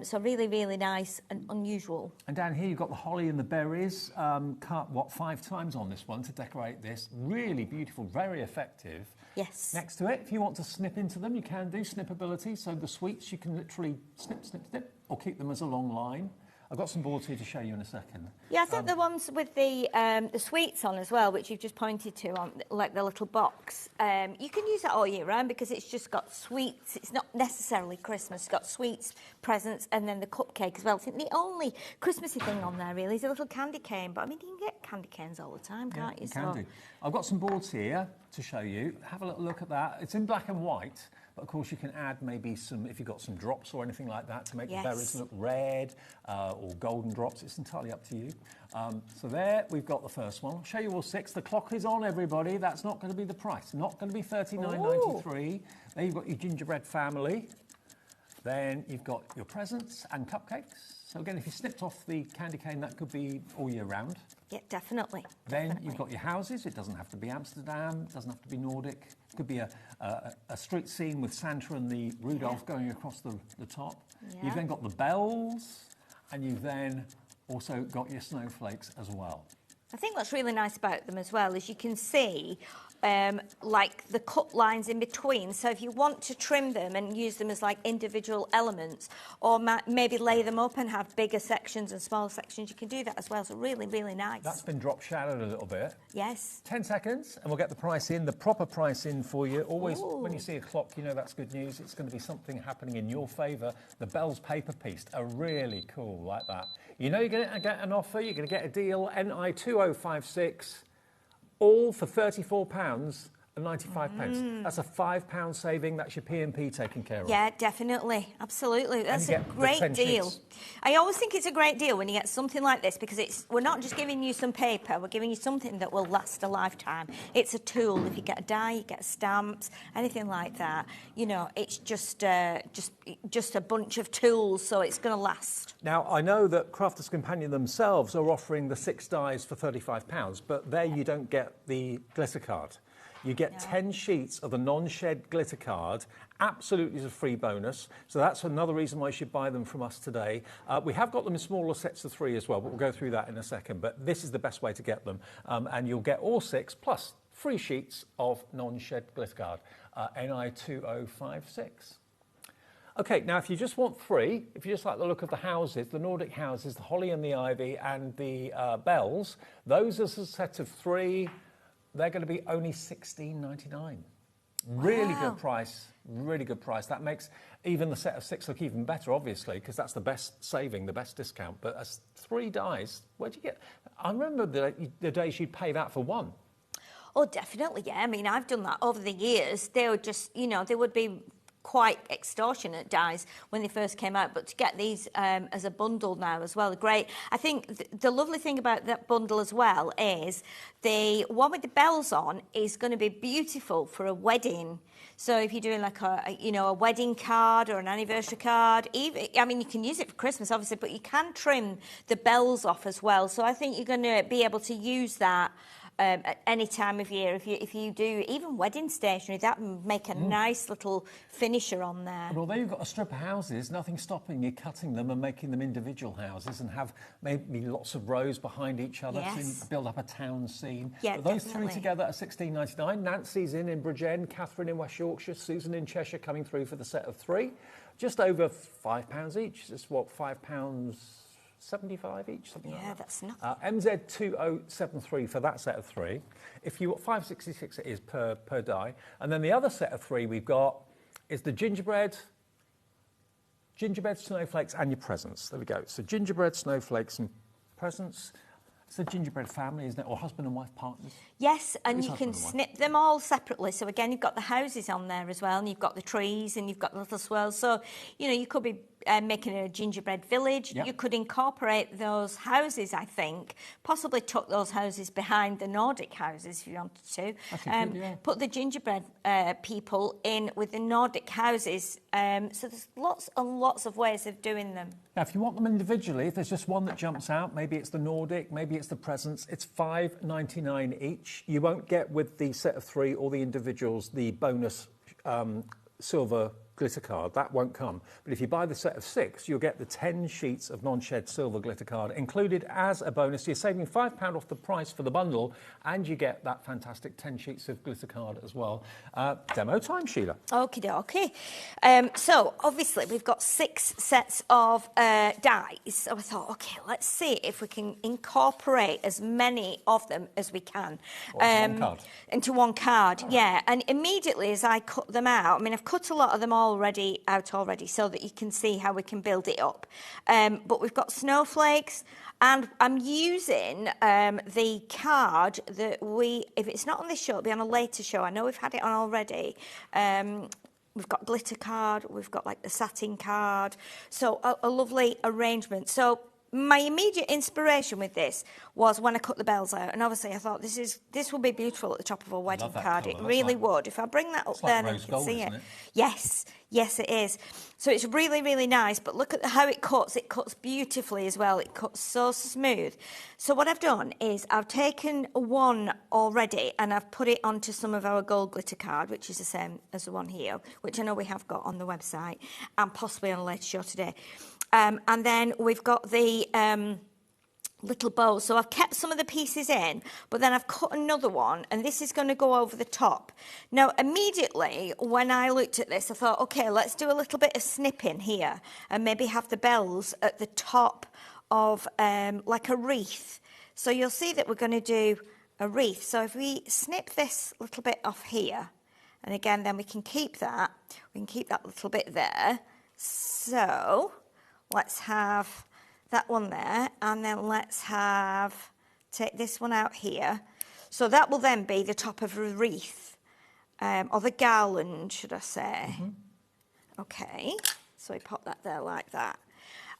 So really, really nice and unusual. And down here you've got the holly and the berries. Cut, 5 times on this one to decorate this. Really beautiful, very effective. Yes. Next to it, if you want to snip into them, you can do snippability. So the sweets, you can literally snip, snip, snip, or keep them as a long line. I've got some boards here to show you in a second. Yeah, I think the ones with the sweets on as well, which you've just pointed to, on like the little box, you can use that all year round because it's just got sweets. It's not necessarily Christmas. It's got sweets, presents, and then the cupcake as well. I think the only Christmassy thing on there really is a little candy cane. But I mean, you can get candy canes all the time, can't you? You can do. I've got some boards here to show you. Have a little look at that. It's in black and white. But of course, you can add maybe some, if you've got some drops or anything like that, to make the berries look red or golden drops. It's entirely up to you. So there, we've got the first one. I'll show you all 6. The clock is on, everybody. That's not going to be the price. Not going to be $39.93. There you've got your gingerbread family. Then you've got your presents and cupcakes. So again, if you snipped off the candy cane, that could be all year round. Yeah, definitely. Then you've got your houses. It doesn't have to be Amsterdam, it doesn't have to be Nordic. It could be a street scene with Santa and the Rudolph going across the top. Yeah. You've then got the bells, and you've then also got your snowflakes as well. I think what's really nice about them as well is you can see like the cut lines in between. So if you want to trim them and use them as like individual elements, or maybe lay them up and have bigger sections and smaller sections, you can do that as well. So really, really nice. That's been drop shadowed a little bit. Yes. 10 seconds and we'll get the price in, the proper price in for you. Always, when you see a clock, you know that's good news. It's going to be something happening in your favour. The Bell's paper piece are really cool like that. You know you're going to get an offer, you're going to get a deal, NI 2056, all for £34.95. That's a £5 saving. That's your P&P taken care of. Yeah, definitely. Absolutely. That's a great deal. I always think it's a great deal when you get something like this, because we're not just giving you some paper, we're giving you something that will last a lifetime. It's a tool. If you get a die, you get stamps, anything like that, you know, it's just a bunch of tools, so it's going to last. Now, I know that Crafters Companion themselves are offering the 6 dies for £35, but there you don't get the glitter card. You get 10 sheets of the non-shed glitter card, absolutely as a free bonus. So that's another reason why you should buy them from us today. We have got them in smaller sets of 3 as well, but we'll go through that in a second. But this is the best way to get them. And you'll get all 6 plus 3 sheets of non-shed glitter card, NI 2056. Okay, now if you just want 3, if you just like the look of the houses, the Nordic houses, the holly and the ivy and the bells, those are a set of 3. They're going to be only £16.99. Really good price, really good price. That makes even the set of 6 look even better, obviously, because that's the best saving, the best discount. But as 3 dies, where'd you get? I remember the days you'd pay that for 1. Oh, definitely, yeah. I mean, I've done that over the years. They would just, you know, they would be quite extortionate dies when they first came out, but to get these as a bundle now as well, great. I think the lovely thing about that bundle as well is the one with the bells on is going to be beautiful for a wedding. So if you're doing like a wedding card or an anniversary card, even, I mean, you can use it for Christmas, obviously, but you can trim the bells off as well. So I think you're going to be able to use that at any time of year. If you do even wedding stationery, that would make a nice little finisher on there. But although you've got a strip of houses, nothing's stopping you cutting them and making them individual houses and have maybe lots of rows behind each other to build up a town scene. Yeah, but those 3 together are £16.99. Nancy's in Bridgend, Catherine in West Yorkshire, Susan in Cheshire coming through for the set of 3. Just over £5 each. It's what, £5.75 each, something like that. Yeah, that's not. MZ 2073 for that set of 3. If you £5.66 it is per die. And then the other set of 3 we've got is the gingerbread snowflakes and your presents. There we go. So gingerbread snowflakes and presents. It's a gingerbread family, isn't it? Or husband and wife partners? Yes, and you can snip them all separately. So again, you've got the houses on there as well, and you've got the trees, and you've got the little swirls. So, you know, you could be making a gingerbread village. Yep. You could incorporate those houses, I think, possibly tuck those houses behind the Nordic houses if you wanted to. Put the gingerbread people in with the Nordic houses. So there's lots and lots of ways of doing them. Now, if you want them individually, if there's just one that jumps out, maybe it's the Nordic, maybe it's the presents, it's £5.99 each. You won't get with the set of 3 or the individuals the bonus silver glitter card. That won't come. But if you buy the set of 6, you'll get the 10 sheets of non-shed silver glitter card included as a bonus. You're saving £5 off the price for the bundle, and you get that fantastic 10 sheets of glitter card as well. Demo time, Sheila. Okie dokie. So obviously we've got 6 sets of dies. So I thought, okay, let's see if we can incorporate as many of them as we can into one card. Yeah, and immediately as I cut them out, I mean, I've cut a lot of them already so that you can see how we can build it up. But we've got snowflakes, and I'm using the card that if it's not on this show, it'll be on a later show. I know we've had it on already. We've got glitter card, we've got like the satin card. So a lovely arrangement. So my immediate inspiration with this was when I cut the bells out, and obviously I thought this would be beautiful at the top of a wedding card. It really would. If I bring that up there, then you can see it. Yes, yes, it is. So it's really, really nice. But look at how it cuts. It cuts beautifully as well. It cuts so smooth. So what I've done is I've taken one already and I've put it onto some of our gold glitter card, which is the same as the one here, which I know we have got on the website and possibly on a later show today. And then we've got the little bows. So I've kept some of the pieces in, but then I've cut another one, and this is going to go over the top. Now, immediately, when I looked at this, I thought, OK, let's do a little bit of snipping here and maybe have the bells at the top of like a wreath. So you'll see that we're going to do a wreath. So if we snip this little bit off here, and again, then we can keep that. We can keep that little bit there. So let's have that one there, and then let's take this one out here. So that will then be the top of a wreath, or the garland, should I say. Okay, so we pop that there like that.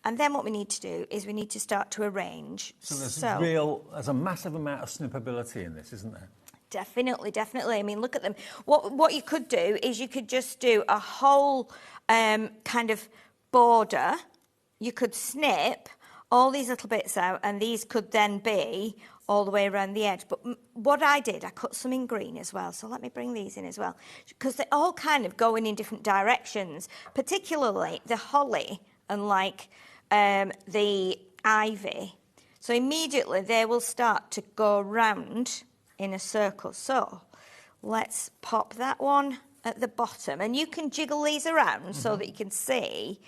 And then what we need to do is we need to start to arrange. So there's a massive amount of snippability in this, isn't there? Definitely, definitely. I mean, look at them. What you could do is you could just do a whole kind of border. You could snip all these little bits out, and these could then be all the way around the edge. But what I did, I cut some in green as well. So let me bring these in as well, because they're all kind of going in different directions, particularly the holly and like the ivy. So immediately they will start to go round in a circle. So let's pop that one at the bottom, and you can jiggle these around so that you can see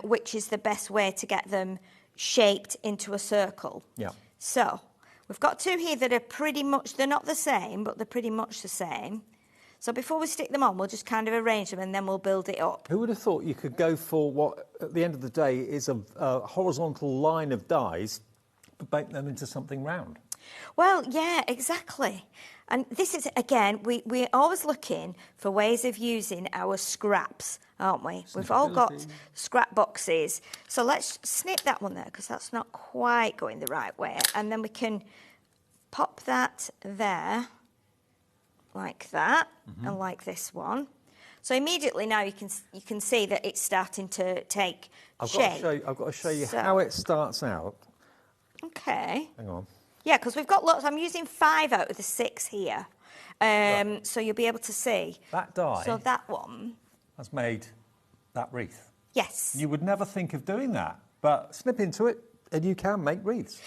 which is the best way to get them shaped into a circle. Yeah. So we've got two here that are pretty much, they're not the same, but they're pretty much the same. So before we stick them on, we'll just kind of arrange them and then we'll build it up. Who would have thought you could go for what, at the end of the day, is a horizontal line of dies, but make them into something round? Well, yeah, exactly. And this is, again, we're always looking for ways of using our scraps, aren't we? We've all got scrap boxes. So let's snip that one there, because that's not quite going the right way. And then we can pop that there, like that, and like this one. So immediately now you can see that it's starting to take shape. I've got to show you how it starts out. Okay. Hang on. Yeah, because we've got lots. I'm using 5 out of the 6 here. So you'll be able to see. That die. So that one has made that wreath. Yes. You would never think of doing that, but snip into it and you can make wreaths.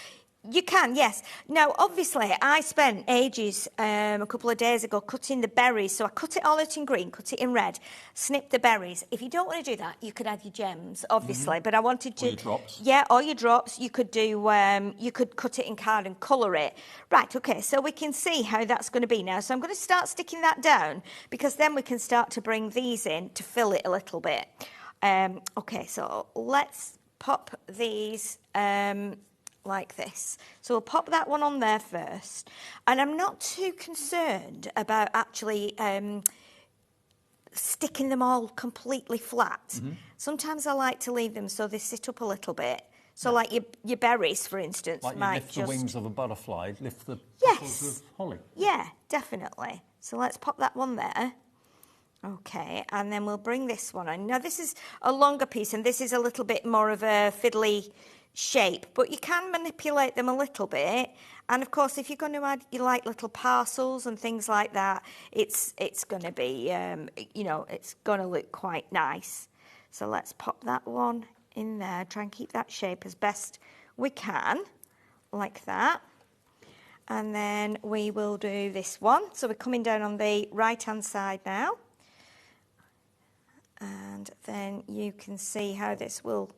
You can, yes. Now, obviously, I spent ages, a couple of days ago, cutting the berries. So I cut it all out in green, cut it in red, snipped the berries. If you don't want to do that, you could add your gems, obviously. But I wanted to... Or your drops. Yeah, or your drops. You could do, you could cut it in card and colour it. Right, OK, so we can see how that's going to be now. So I'm going to start sticking that down, because then we can start to bring these in to fill it a little bit. OK, so let's pop these... like this. So we'll pop that one on there first. And I'm not too concerned about actually sticking them all completely flat. Sometimes I like to leave them so they sit up a little bit. So like your berries, for instance, like might lift the wings of a butterfly, lift the yes. petals of holly. Yeah, definitely. So let's pop that one there. OK, and then we'll bring this one on. Now, this is a longer piece, and this is a little bit more of a fiddly shape, but you can manipulate them a little bit. And of course, if you're going to add you like little parcels and things like that, it's going to be you know, it's going to look quite nice. So let's pop that one in there, try and keep that shape as best we can, like that. And then we will do this one. So we're coming down on the right hand side now, and then you can see how this will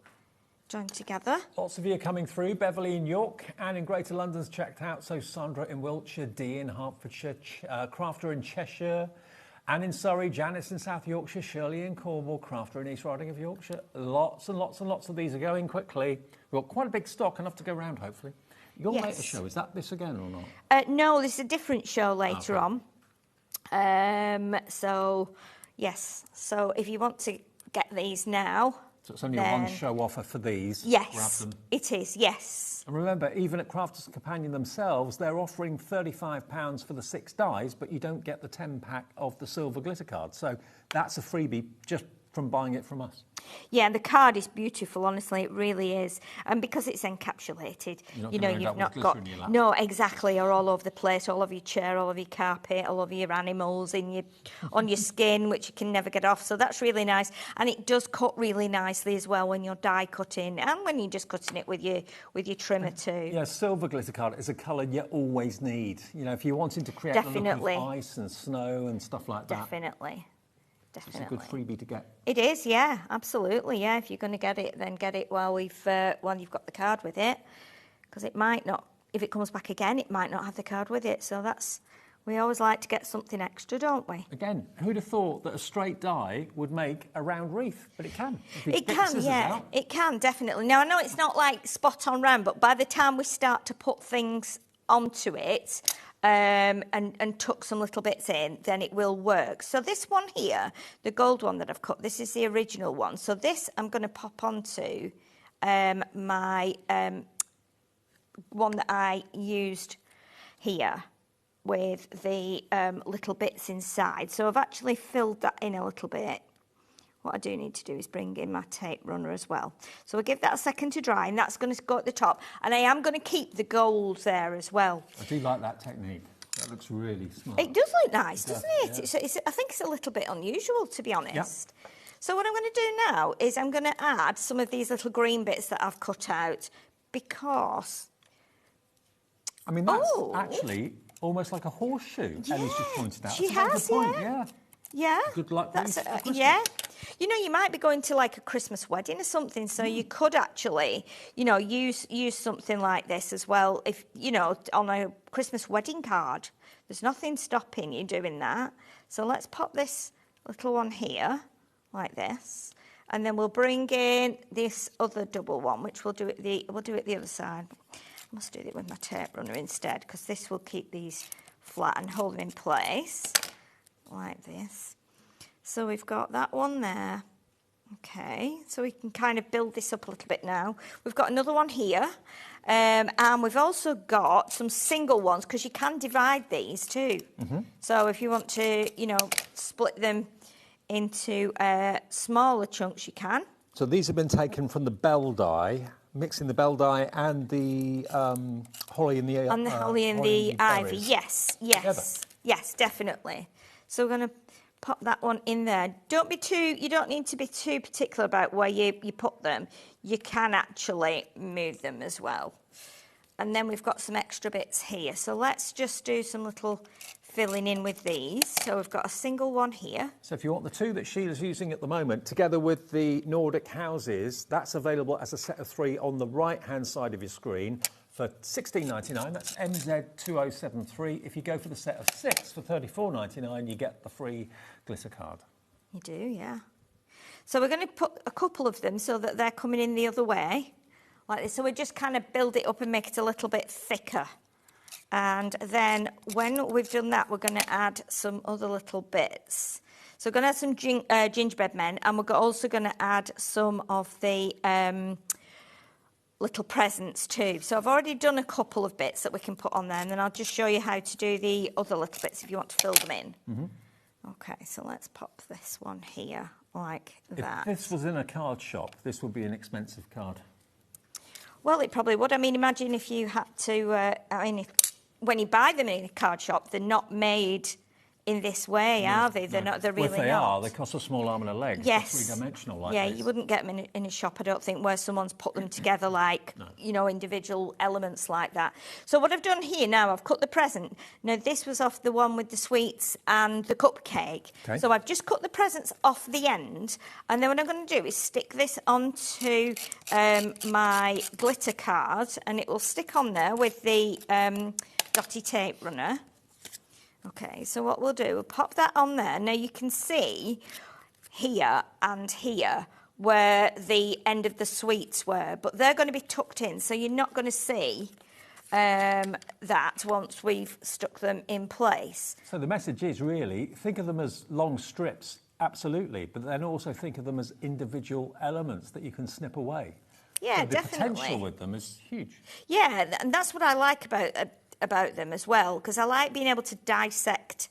join together. Lots of you are coming through. Beverly in York, Anne in Greater London's checked out. So Sandra in Wiltshire, Dee in Hertfordshire, Crafter in Cheshire, Anne in Surrey, Janice in South Yorkshire, Shirley in Cornwall, Crafter in East Riding of Yorkshire. Lots and lots and lots of these are going quickly. We've got quite a big stock, enough to go round, hopefully. Your later show, is that this again or not? No, this is a different show later on. So, yes. So if you want to get these now, So it's only a one-show offer for these. Yes, Grab them. it is, yes. And remember, even at Crafters Companion themselves, they're offering £35 for the 6 dies, but you don't get the 10-pack of the silver glitter card. So that's a freebie just from buying it from us. Yeah, and the card is beautiful, honestly, it really is. And because it's encapsulated, you've not got... No, exactly, or all over the place, all over your chair, all over your carpet, all over your animals, on your skin, which you can never get off. So that's really nice. And it does cut really nicely as well when you're die cutting and when you're just cutting it with your trimmer too. Yeah, silver glitter card is a colour you always need. You know, if you're wanting to create the look of ice and snow and stuff like that. Definitely. It's a good freebie to get. It is, yeah, absolutely, yeah. If you're going to get it, then get it while you've got the card with it, because it might not. If it comes back again, it might not have the card with it. So we always like to get something extra, don't we? Again, who'd have thought that a straight die would make a round wreath? But it can. It can, yeah. It can, definitely. Now, I know it's not like spot on round, but by the time we start to put things onto it, and tuck some little bits in, then it will work. So this one here, the gold one that I've cut, this is the original one. So this I'm going to pop onto my one that I used here with the little bits inside. So I've actually filled that in a little bit. What I do need to do is bring in my tape runner as well. So I'll give that a second to dry, and that's going to go at the top. And I am going to keep the gold there as well. I do like that technique. That looks really smart. It does look nice, doesn't it? Yeah. I think it's a little bit unusual, to be honest. Yep. So what I'm going to do now is I'm going to add some of these little green bits that I've cut out because... I mean, that's actually almost like a horseshoe, Ellie's just pointed out. She has, yeah. Yeah. Good luck with yeah. You know, you might be going to like a Christmas wedding or something, so you could actually, use something like this as well. If, on a Christmas wedding card, there's nothing stopping you doing that. So let's pop this little one here, like this, and then we'll bring in this other double one, which we'll do it the other side. I must do it with my tape runner instead, because this will keep these flat and hold them in place. Like this. So we've got that one there. Okay, so we can kind of build this up a little bit now. We've got another one here. And we've also got some single ones, because you can divide these too. Mm-hmm. So if you want to, split them into smaller chunks, you can. So these have been taken from the bell die, mixing the bell die and the holly and the holly and the ivy. Yes, definitely. So we're going to pop that one in there. You don't need to be too particular about where you put them. You can actually move them as well. And then we've got some extra bits here. So let's just do some little filling in with these. So we've got a single one here. So if you want the two that Sheila's using at the moment, together with the Nordic houses, that's available as a set of 3 on the right-hand side of your screen. For $16.99, that's MZ2073. If you go for the set of 6 for $34.99, you get the free glitter card. You do, yeah. So we're going to put a couple of them so that they're coming in the other way, like this. So we just kind of build it up and make it a little bit thicker. And then when we've done that, we're going to add some other little bits. So we're going to add some gingerbread men, and we're also going to add some of the... little presents too. So I've already done a couple of bits that we can put on there, and then I'll just show you how to do the other little bits if you want to fill them in. Mm-hmm. Okay, so let's pop this one here like that. If this was in a card shop, this would be an expensive card. Well, it probably would. I mean, imagine if you had to, when you buy them in a card shop, they're not made in this way, are they? They're not. They're really not. If they are, they cost a small arm and a leg. Yes. They're three-dimensional like this. this. You wouldn't get them in a shop, I don't think, where someone's put them together like, individual elements like that. So what I've done here now, I've cut the present. Now, this was off the one with the sweets and the cupcake. Okay. So I've just cut the presents off the end, and then what I'm going to do is stick this onto my glitter card, and it will stick on there with the dotty tape runner. Okay, so what we'll do, we'll pop that on there. Now you can see here and here where the end of the sweets were, but they're going to be tucked in, so you're not going to see that once we've stuck them in place. So the message is really, think of them as long strips Absolutely, but then also think of them as individual elements that you can snip away. Yeah, so the definitely. potential with them is huge. Yeah, and that's what I like about them as well, because I like being able to dissect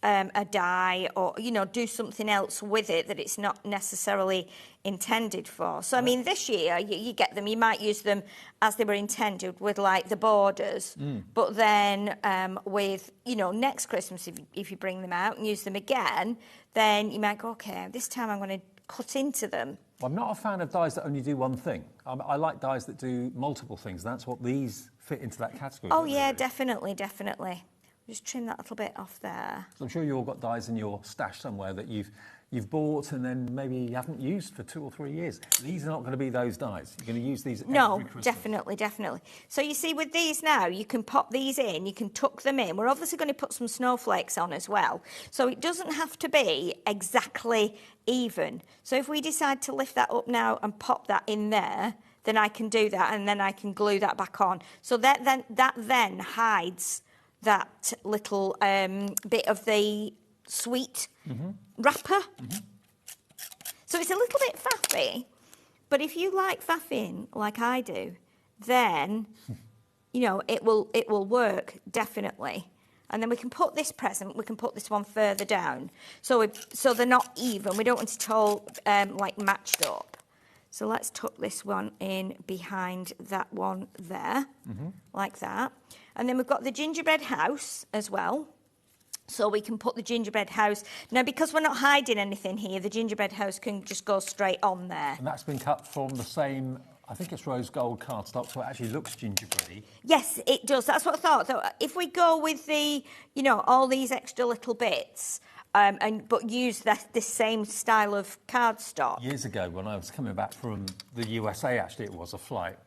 a die or, you know, do something else with it that it's not necessarily intended for. So, I mean, this year, you get them, you might use them as they were intended with, like, the borders. But then with, you know, next Christmas, if you bring them out and use them again, then you might go, OK, this time I'm going to cut into them. Well, I'm not a fan of dies that only do one thing. I like dies that do multiple things. That's what these fit into that category. Oh, yeah, definitely. Just trim that little bit off there. So I'm sure you all got dies in your stash somewhere that you've bought and then maybe you haven't used for 2 or 3 years. These are not going to be those dies. You're going to use these every Christmas. Definitely. So you see with these now, you can pop these in, you can tuck them in. We're obviously going to put some snowflakes on as well. So it doesn't have to be exactly even. So if we decide to lift that up now and pop that in there, then I can do that and then I can glue that back on. So that then hides that little bit of the sweet wrapper. So it's a little bit faffy, but if you like faffing like I do, then you know it will work definitely. And then we can put this present, we can put this one further down, so they're not even. We don't want it all like matched up. So let's tuck this one in behind that one there, like that. And then we've got the gingerbread house as well. So we can put the gingerbread house. Now, because we're not hiding anything here, the gingerbread house can just go straight on there. And that's been cut from the same, I think it's rose gold cardstock, so it actually looks gingerbready. Yes, it does. That's what I thought. So if we go with the, you know, all these extra little bits, but use this same style of cardstock. Years ago, when I was coming back from the USA, actually, it was a flight.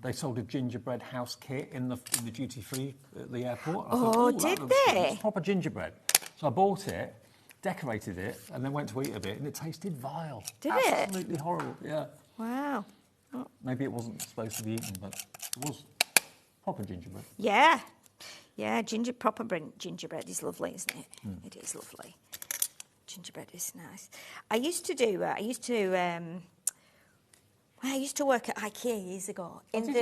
They sold a gingerbread house kit in the duty free at the airport. I thought, did that they? It's proper gingerbread. So I bought it, decorated it, and then went to eat a bit, and it tasted vile. Did it? Absolutely horrible. Yeah. Wow. Maybe it wasn't supposed to be eaten, but it was proper gingerbread. Yeah. Proper gingerbread is lovely, isn't it? It is lovely. Gingerbread is nice. I used to work at IKEA years ago. In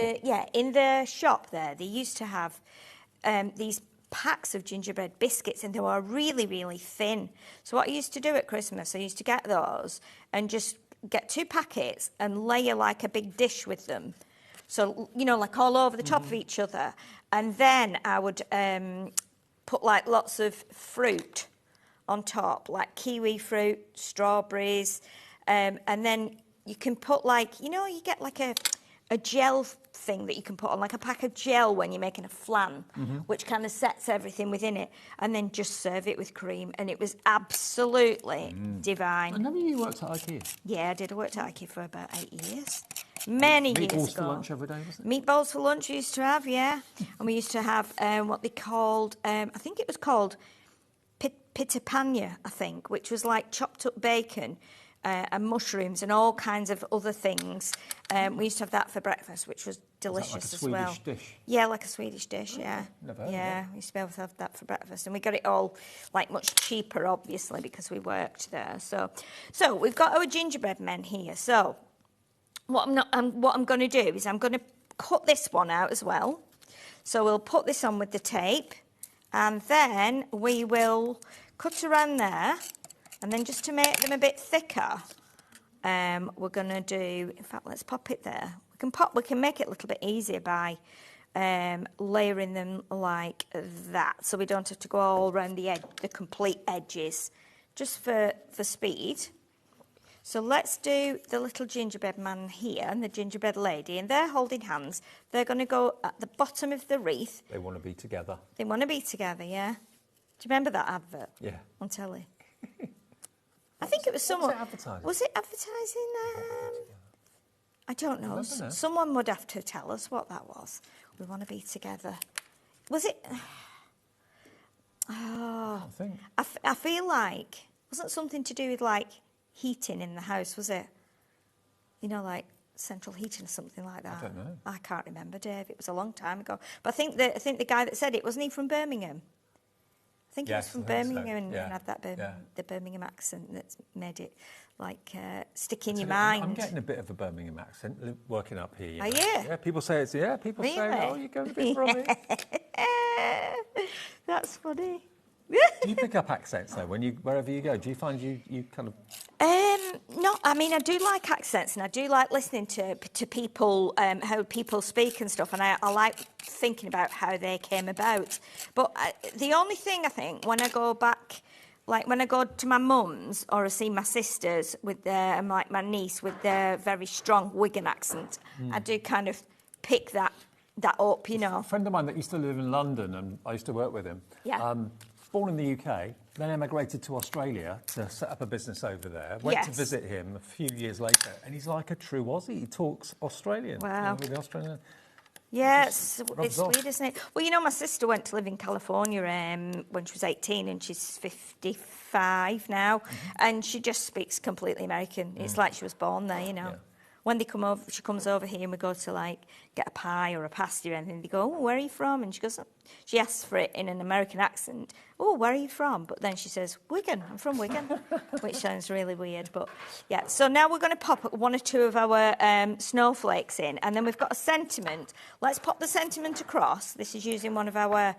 the shop there, they used to have these packs of gingerbread biscuits, and they were really, really thin. So what I used to do at Christmas, I used to get those and just get 2 packets and layer like a big dish with them. So, you know, like all over the top of each other. And then I would put like lots of fruit on top, like kiwi fruit, strawberries, and then you can put like, you know, you get like a gel thing that you can put on, like a pack of gel when you're making a flan, which kind of sets everything within it, and then just serve it with cream, and it was absolutely divine. I never knew you worked at IKEA. Yeah, I did. I worked at IKEA for about 8 years. Many years ago. Meatballs for lunch every day, wasn't it? Meatballs for lunch we used to have, yeah. And we used to have what they called, I think it was called pitapanya, I think, which was like chopped up bacon and mushrooms and all kinds of other things. We used to have that for breakfast, which was delicious as well. Swedish dish? Yeah, like a Swedish dish, yeah. Never heard of yeah, we used to be able to have that for breakfast. And we got it all like much cheaper, obviously, because we worked there. So we've got our gingerbread men here. So what I'm going to do is I'm going to cut this one out as well. So we'll put this on with the tape, and then we will cut around there, and then just to make them a bit thicker, we're going to do, in fact, let's pop it there. We can make it a little bit easier by layering them like that, so we don't have to go all around the complete edges, just for speed. So let's do the little gingerbread man here and the gingerbread lady, and they're holding hands. They're going to go at the bottom of the wreath. They want to be together. They want to be together, yeah. Do you remember that advert? Yeah. On telly? I think it was someone. Was it advertising? Was it advertising? I don't know. Someone would have to tell us what that was. We want to be together. Was it? Oh, I feel like wasn't something to do with like heating in the house, was it? You know, like central heating or something like that. I don't know. I can't remember, Dave. It was a long time ago. But I think the guy that said it, wasn't he from Birmingham? I think it was from Birmingham and had that the Birmingham accent that's made it like stick in your mind. I'm getting a bit of a Birmingham accent working up here. Are you? Yeah, people say it's, people Really? say, oh, you're going a bit from it. That's funny. Do you pick up accents though wherever you go? Do you find you kind of? No, I mean I do like accents and I do like listening to people, how people speak and stuff, and I like thinking about how they came about. But the only thing I think when I go back, like when I go to my mum's or I see my sisters with their, like my niece with their very strong Wigan accent, I do kind of pick that up, you know. A friend of mine that used to live in London, and I used to work with him. Yeah. Born in the UK, then emigrated to Australia to set up a business over there. Went to visit him a few years later, and he's like a true Aussie. He talks Australian. Wow. With the Australian. Yeah, it's weird, isn't it? Well, you know, my sister went to live in California when she was 18, and she's 55 now, and she just speaks completely American. It's like she was born there, you know. Yeah. When they come over, she comes over here and we go to like get a pie or a pasty or anything. They go, oh, where are you from? And she goes, she asks for it in an American accent. Oh, where are you from? But then she says, Wigan, I'm from Wigan, which sounds really weird. But yeah, so now we're going to pop one or two of our snowflakes in, and then we've got a sentiment. Let's pop the sentiment across. This is using one of our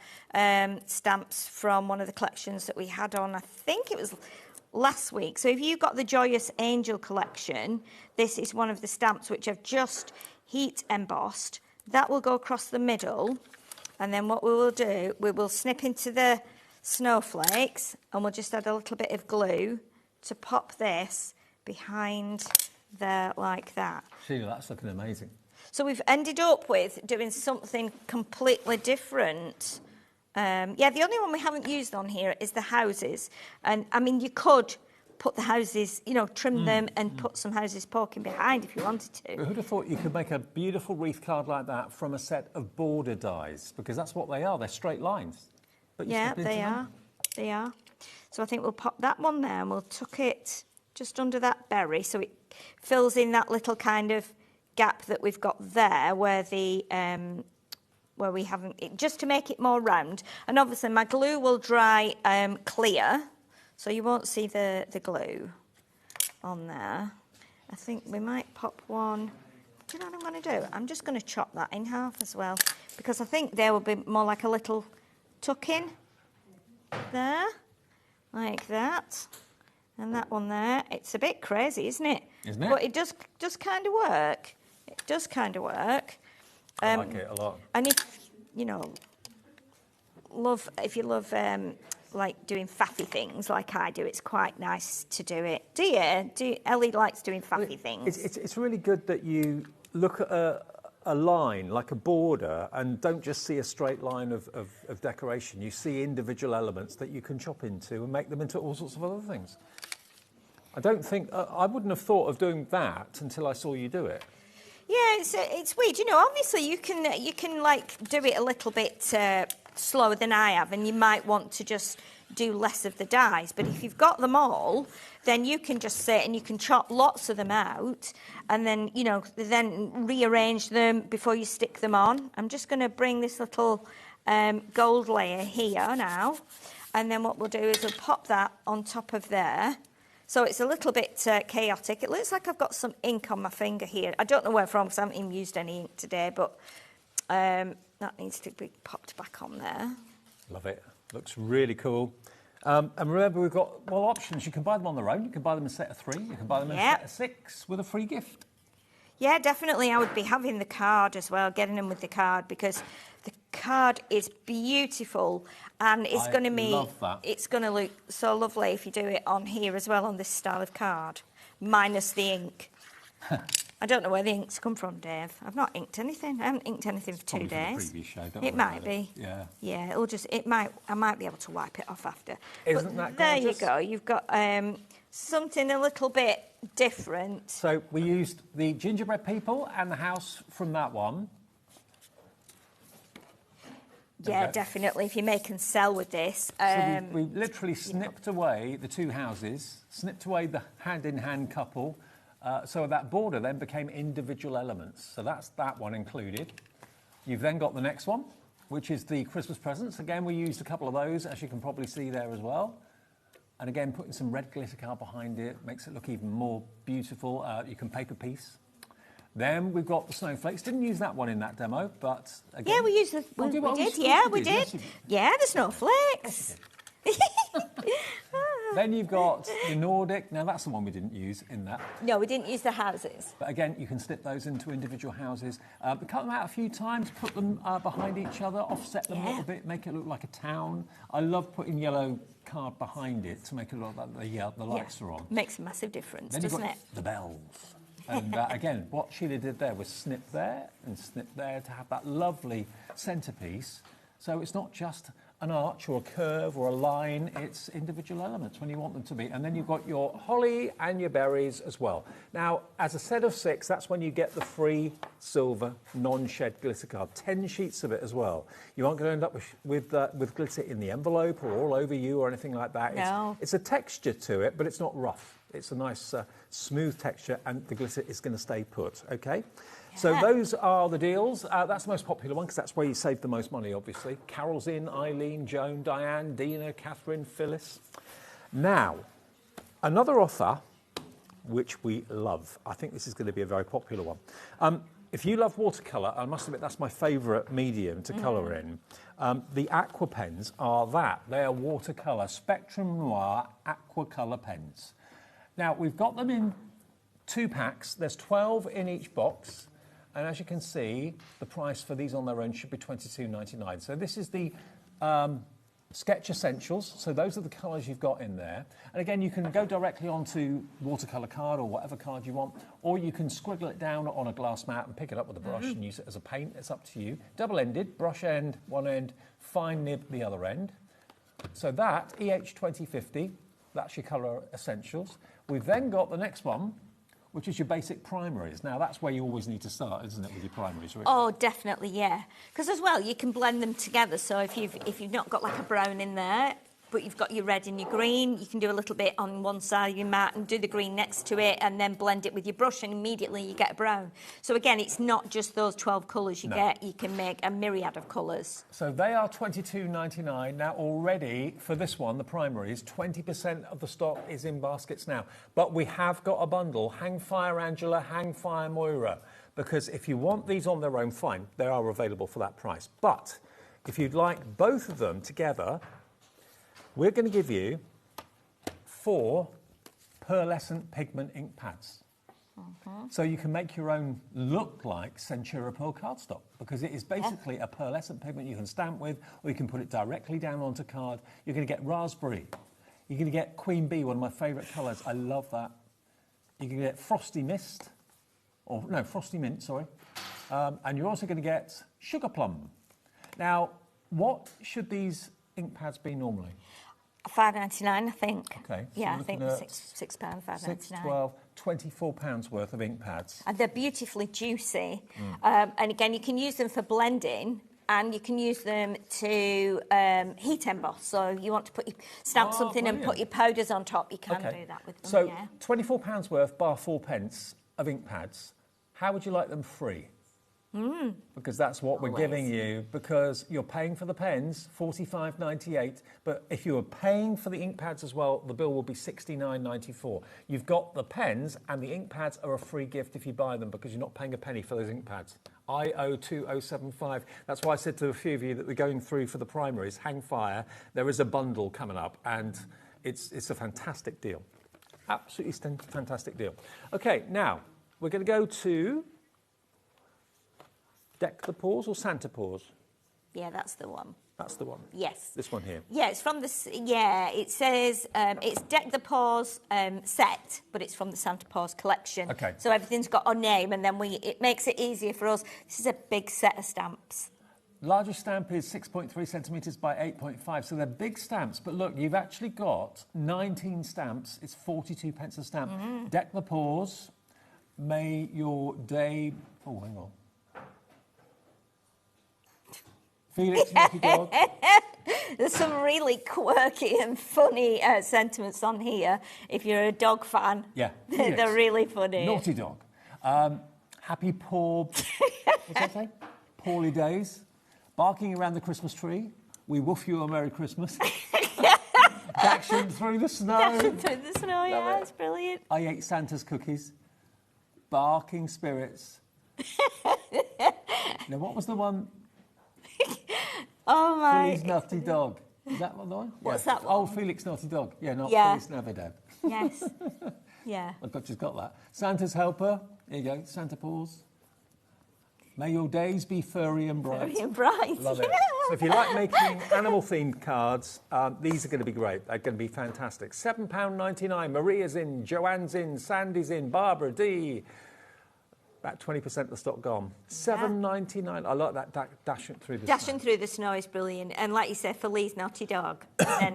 stamps from one of the collections that we had on, I think it was last week. So if you got the Joyous Angel collection, this is one of the stamps which I've just heat embossed. That will go across the middle, and then what we will do, we will snip into the snowflakes and we'll just add a little bit of glue to pop this behind there like that. Sheila, that's looking amazing. So we've ended up with doing something completely different. Yeah, the only one we haven't used on here is the houses. And, I mean, you could put the houses, you know, trim them and put some houses poking behind if you wanted to. But who'd have thought you could make a beautiful wreath card like that from a set of border dies? Because that's what they are. They're straight lines. But yeah, they are. They are. So I think we'll pop that one there and we'll tuck it just under that berry so it fills in that little kind of gap that we've got there where the... where we haven't, just to make it more round. And obviously my glue will dry clear, so you won't see the glue on there. I think we might pop one, do you know what I'm going to do? I'm just going to chop that in half as well, because I think there will be more like a little tuck in there, like that. And that one there, it's a bit crazy, isn't it? Isn't it? But it does kind of work. It does kind of work. I like it a lot. And if you know, if you love like doing faffy things like I do, it's quite nice to do it. Do you? Ellie likes doing faffy things. It's really good that you look at a line like a border and don't just see a straight line of decoration. You see individual elements that you can chop into and make them into all sorts of other things. I don't think I wouldn't have thought of doing that until I saw you do it. Yeah, it's weird. You know, obviously you can like do it a little bit slower than I have, and you might want to just do less of the dies. But if you've got them all, then you can just sit and you can chop lots of them out, and then then rearrange them before you stick them on. I'm just going to bring this little gold layer here now, and then what we'll do is we'll pop that on top of there. So it's a little bit chaotic. It looks like I've got some ink on my finger here. I don't know where from because I haven't even used any ink today, but that needs to be popped back on there. Love it. Looks really cool. And remember, we've got more options. You can buy them on their own. You can buy them in a set of 3. You can buy them in a set of 6 with a free gift. Yeah, definitely. I would be having the card as well, getting them with the card, because the card is beautiful and it's going to be, it's going to look so lovely if you do it on here as well, on this style of card, minus the ink. I don't know where the ink's come from, Dave. I've not inked anything. I haven't inked anything for 2 days. The previous show, don't it might be. Yeah. Yeah, I might be able to wipe it off after. Isn't that gorgeous? There you go. You've got something a little bit different. So we used the gingerbread people and the house from that one. Yeah, definitely. If you make and sell with this. So we literally snipped away the 2 houses, snipped away the hand-in-hand couple, so that border then became individual elements. So that's that one included. You've then got the next one. which is the Christmas presents. Again, we used a couple of those, as you can probably see there as well. And again, putting some red glitter card behind it makes it look even more beautiful. You can paper piece. Then we've got the snowflakes. Didn't use that one in that demo, but again... Yeah, we used the... We did. Yes, yeah, the snowflakes. Then you've got the Nordic. Now, that's the one we didn't use in that. No, we didn't use the houses. But again, you can snip those into individual houses. Cut them out a few times, put them behind each other, offset them a little bit, make it look like a town. I love putting yellow card behind it to make it look like the lights are on. Makes a massive difference, then doesn't you've got it? the bells. And again, what Sheila did there was snip there and snip there to have that lovely centrepiece. So it's not just an arch or a curve or a line, it's individual elements when you want them to be. And then you've got your holly and your berries as well. Now, as a set of 6, that's when you get the free silver non-shed glitter card. 10 sheets of it as well. You aren't going to end up with glitter in the envelope or all over you or anything like that. No. It's a texture to it, but it's not rough. It's a nice smooth texture and the glitter is going to stay put, okay? So those are the deals. That's the most popular one because that's where you save the most money, obviously. Carol's in, Eileen, Joan, Diane, Dina, Catherine, Phyllis. Now, another offer, which we love. I think this is going to be a very popular one. If you love watercolour, I must admit that's my favourite medium to colour in. The aqua pens are that. They are watercolour, Spectrum Noir aqua colour pens. Now, we've got them in 2 packs. There's 12 in each box. And as you can see, the price for these on their own should be $22.99. So this is the Sketch Essentials. So those are the colours you've got in there. And again, you can go directly onto watercolour card or whatever card you want, or you can squiggle it down on a glass mat and pick it up with a brush and use it as a paint. It's up to you. Double-ended, brush end, one end, fine nib the other end. So that, EH2050, that's your colour essentials. We've then got the next one, which is your basic primaries. Now, that's where you always need to start, isn't it, with your primaries? Really? Oh, definitely, yeah. Because as well, you can blend them together. So if you've not got like a brown in there, but you've got your red and your green, you can do a little bit on one side of your mat and do the green next to it and then blend it with your brush and immediately you get a brown. So again, it's not just those 12 colours you get, you can make a myriad of colours. So they are $22.99. Now already for this one, the primaries, 20% of the stock is in baskets now. But we have got a bundle, Hang Fire Angela, Hang Fire Moira, because if you want these on their own, fine, they are available for that price. But if you'd like both of them together, we're going to give you 4 pearlescent pigment ink pads. So you can make your own look like Centura Pearl cardstock because it is basically a pearlescent pigment you can stamp with or you can put it directly down onto card. You're going to get raspberry. You're going to get Queen Bee, one of my favourite colours. I love that. You're going to get Frosty Mist, or no, Frosty Mint, sorry. And you're also going to get Sugar Plum. Now, what should these ink pads be normally? £5.99, I think. Okay. So yeah, I think £6, £5.99. 6, 12, £24 worth of ink pads. And they're beautifully juicy. And again, you can use them for blending and you can use them to heat emboss. So you want to stamp something and put your powders on top, you can do that with them. So £24 worth, bar 4p of ink pads. How would you like them free? Because that's what we're giving you, because you're paying for the pens, $45.98, but if you were paying for the ink pads as well, the bill will be $69.94. You've got the pens, and the ink pads are a free gift if you buy them, because you're not paying a penny for those ink pads. IO2075. That's why I said to a few of you that we're going through for the primaries, Hang Fire, there is a bundle coming up, and it's a fantastic deal. Absolutely fantastic deal. Okay, now, we're going to go to Deck the Paws or Santa Paws? Yeah, that's the one. That's the one? Yes. This one here? Yeah, it's from the... Yeah, it says it's Deck the Paws set, but it's from the Santa Paws collection. Okay. So everything's got our name, and then it makes it easier for us. This is a big set of stamps. Largest stamp is 6.3 centimetres by 8.5, so they're big stamps. But look, you've actually got 19 stamps. It's 42p a stamp. Deck the Paws. May your day... Oh, hang on. Felix, Naughty Dog. There's some really quirky and funny sentiments on here. If you're a dog fan, yeah, they're really funny. Naughty Dog. Happy Paw... What's that say? Poorly Days. Barking around the Christmas tree. We woof you a Merry Christmas. Dashing through the snow. Dashing through the snow, yeah, it's brilliant. I ate Santa's cookies. Barking spirits. Now, what was the one? Oh my. Feliz Naughty Dog. Is that one the one? What's Yeah. that one? Oh, Felix Naughty Dog. Yeah, not Yeah. Feliz Navidad. Yes. Yeah. I've just got that. Santa's helper. There you go. Santa Paws. May your days be furry and bright. Furry and bright. Love it. So if you like making animal-themed cards, these are going to be great. They're going to be fantastic. £7.99. Maria's in, Joanne's in, Sandy's in, Barbara D. About 20% of the stock gone. £7.99. I like that dashing through the Dashing through the snow is brilliant. And like you said, Feliz Naughty Dog and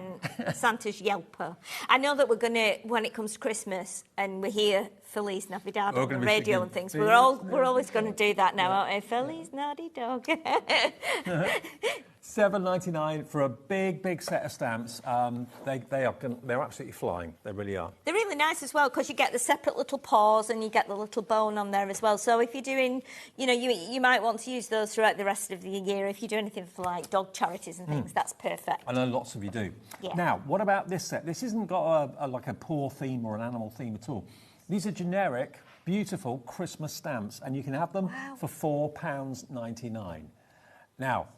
Santa's Yelper. I know that we're going to, when it comes to Christmas and we hear Feliz Navidad on the radio and things, we're always going to do that now, aren't we? Feliz Naughty Dog. £7.99 for a big set of stamps. They're absolutely flying. They really are. They're really nice as well because you get the separate little paws and you get the little bone on there as well. So if you're doing, you know, you might want to use those throughout the rest of the year. If you do anything for like dog charities and things, that's perfect. I know lots of you do. Yeah. Now, what about this set? This hasn't got like a paw theme or an animal theme at all. These are generic, beautiful Christmas stamps, and you can have them for £4.99. Now,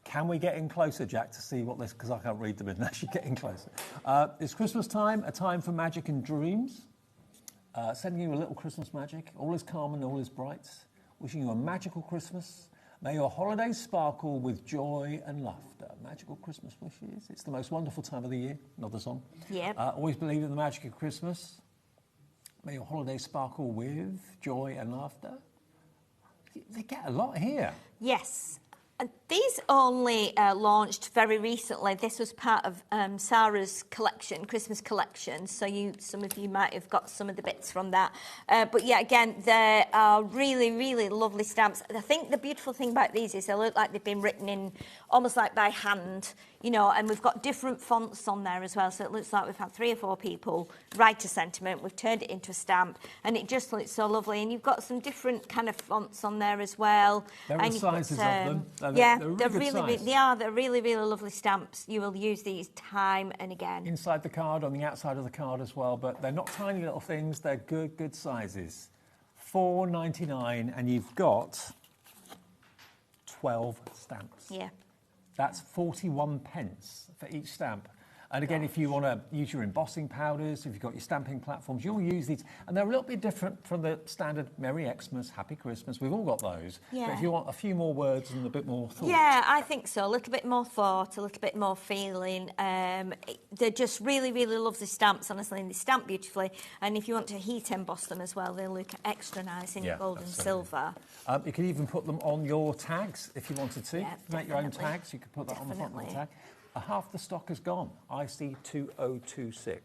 can we get in closer, Jack, to see what this... Because I can't read them unless you get in closer. It's Christmas time, a time for magic and dreams. Sending you a little Christmas magic. All is calm and all is bright. Wishing you a magical Christmas. May your holidays sparkle with joy and laughter. Magical Christmas wishes. It's the most wonderful time of the year. Another song. Yep. Always believe in the magic of Christmas. May your holidays sparkle with joy and laughter. They get a lot here. Yes. And these only launched very recently. This was part of Sarah's collection, Christmas collection. So some of you might have got some of the bits from that. But yeah, again, they are really lovely stamps. I think the beautiful thing about these is they look like they've been written in almost like by hand, you know, and we've got different fonts on there as well. So it looks like we've had 3 or 4 people write a sentiment. We've turned it into a stamp and it just looks so lovely. And you've got some different kind of fonts on there as well. There are sizes of them. They're really lovely stamps. You will use these time and again. Inside the card, on the outside of the card as well, but they're not tiny little things. They're good sizes. £4.99, and you've got 12 stamps. Yeah. That's 41 pence for each stamp. And again, if you want to use your embossing powders, if you've got your stamping platforms, you'll use these. And they're a little bit different from the standard Merry Xmas, Happy Christmas. We've all got those. Yeah. But if you want a few more words and a bit more thought. Yeah, I think so. A little bit more thought, a little bit more feeling. They're just really lovely stamps, honestly, and they stamp beautifully. And if you want to heat emboss them as well, they look extra nice in gold and silver. You could even put them on your tags if you wanted to. Yeah, make your own tags. You could put that on the front of the tag. Half the stock is gone. IC2026.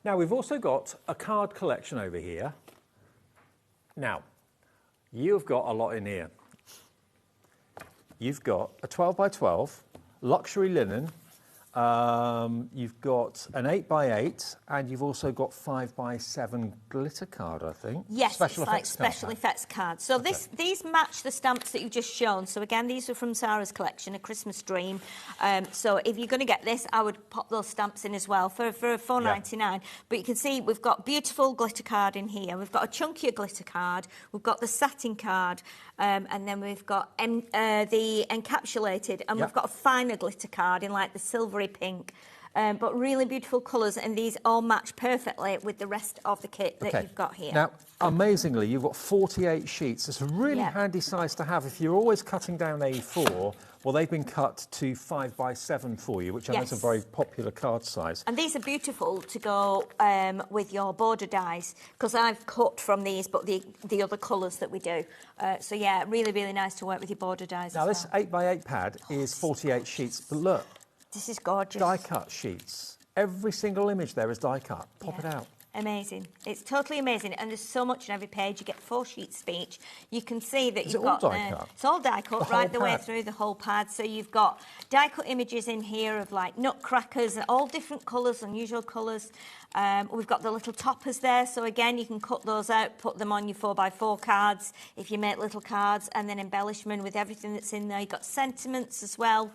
Now, we've also got a card collection over here. Now, you've got a lot in here. You've got a 12 by 12 luxury linen. You've got an 8 by 8, and you've also got 5 by 7 glitter card, I think. Yes, special effects cards. So these match the stamps that you've just shown. So again, these are from Sarah's collection, A Christmas Dream. So if you're going to get this, I would pop those stamps in as well for £4.99. Yeah. But you can see we've got beautiful glitter card in here. We've got a chunkier glitter card. We've got the satin card. And then we've got the encapsulated, and we've got a finer glitter card in like the silvery pink. But really beautiful colours, and these all match perfectly with the rest of the kit that you've got here. Now, amazingly, you've got 48 sheets. It's a really handy size to have. If you're always cutting down A4, well, they've been cut to 5 by 7 for you, which I know is a very popular card size. And these are beautiful to go with your border dies, because I've cut from these, but the other colours that we do. So, yeah, really nice to work with your border dies now, this 8 by 8 pad is 48 sheets, but look. This is gorgeous. Die-cut sheets. Every single image there is die-cut. Pop it out. Amazing. It's totally amazing. And there's so much on every page. You get 4 sheets of each. You can see that you've got... It's all die-cut right the way through the whole pad. So you've got die-cut images in here of like nutcrackers, all different colours, unusual colours. We've got the little toppers there, so again, you can cut those out, put them on your 4x4 cards if you make little cards, and then embellishment with everything that's in there. You've got sentiments as well.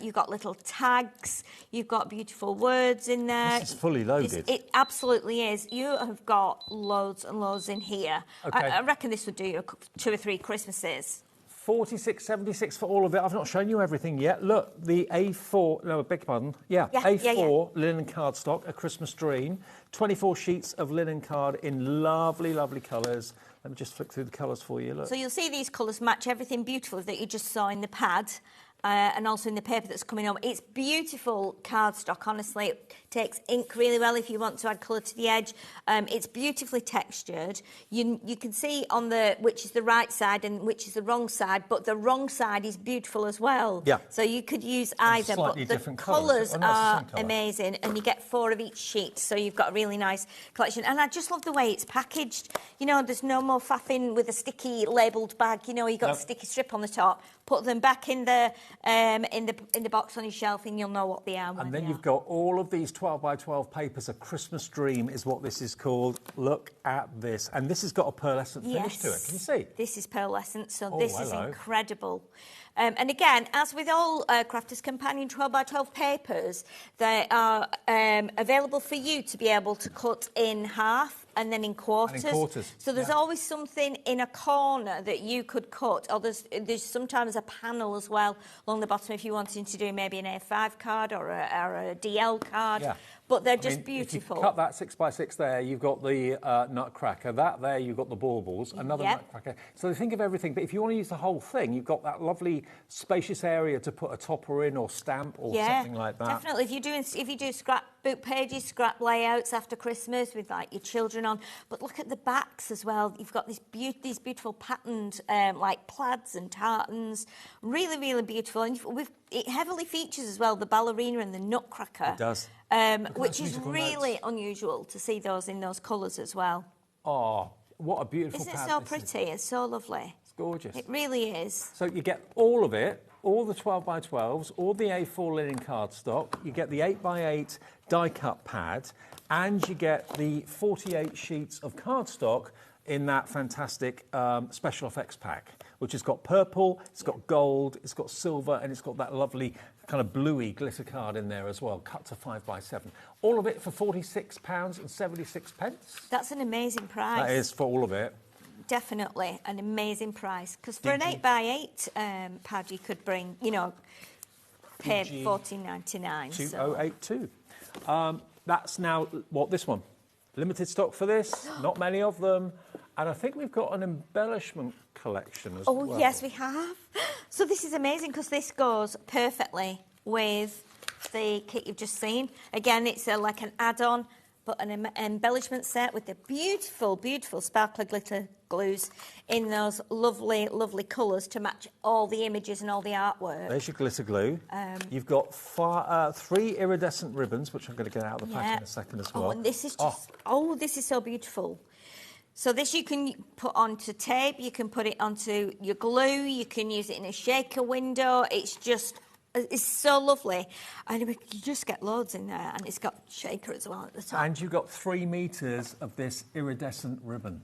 You've got little tags. You've got beautiful words in there. This is fully loaded. It absolutely is. You have got loads and loads in here. Okay. I reckon this would do you 2 or 3 Christmases. 46.76 for all of it. I've not shown you everything yet. Look, the A4, no, I beg your pardon. Yeah, A4 linen cardstock, A Christmas Dream. 24 sheets of linen card in lovely, lovely colours. Let me just flick through the colours for you. Look. So you'll see these colours match everything beautiful that you just saw in the pad. And also in the paper that's coming home. It's beautiful cardstock, honestly. It takes ink really well if you want to add colour to the edge. It's beautifully textured. You can see on which is the right side and which is the wrong side, but the wrong side is beautiful as well. Yeah. So you could use either, but the colours are amazing, and you get 4 of each sheet, so you've got a really nice collection. And I just love the way it's packaged. You know, there's no more faffing with a sticky labelled bag. You know, you've got a sticky strip on the top. Put them back in the box on your shelf, and you'll know what they are. And then you've got all of these 12 by 12 papers. A Christmas Dream is what this is called. Look at this. And this has got a pearlescent finish to it. Can you see? This is pearlescent, so this is incredible. And again, as with all Crafters Companion 12 by 12 papers, they are available for you to be able to cut in half and then in quarters. So there's always something in a corner that you could cut, or there's sometimes a panel as well along the bottom if you're wanting to do maybe an A5 card or a DL card. Yeah. But they're just beautiful. If you cut that 6x6 there, you've got the nutcracker. That there, you've got the baubles. Another nutcracker. So think of everything. But if you want to use the whole thing, you've got that lovely spacious area to put a topper in or stamp or something like that. Definitely. If you do scrapbook pages, scrap layouts after Christmas with like your children on. But look at the backs as well. You've got these beautiful patterned like plaids and tartans. Really, really beautiful. And it heavily features as well the ballerina and the nutcracker. It does. Which is really unusual to see those in those colours as well. Oh, what a beautiful Isn't it so pretty? It's so lovely. It's gorgeous. It really is. So you get all of it, all the 12 by 12s, all the A4 linen cardstock, you get the 8 by 8 die cut pad, and you get the 48 sheets of cardstock in that fantastic special effects pack, which has got purple, it's got gold, it's got silver, and it's got that lovely kind of bluey glitter card in there as well, cut to 5x7. All of it for £46.76. That's an amazing price. That is for all of it. Definitely an amazing price, because for an 8x8 pad you could bring, you know, pay £14.99. 2082. That's now, what, this one? Limited stock for this, not many of them. And I think we've got an embellishment collection as well. Oh, yes, we have. So this is amazing because this goes perfectly with the kit you've just seen. Again, it's like an add-on, but an embellishment set with the beautiful, beautiful sparkler glitter glues in those lovely, lovely colours to match all the images and all the artwork. There's your glitter glue. You've got 3 iridescent ribbons, which I'm going to get out of the pack in a second as well. Oh, and this is just, this is so beautiful. So this you can put onto tape, you can put it onto your glue, you can use it in a shaker window. It's so lovely. And you just get loads in there, and it's got shaker as well at the top. And you've got 3 metres of this iridescent ribbon.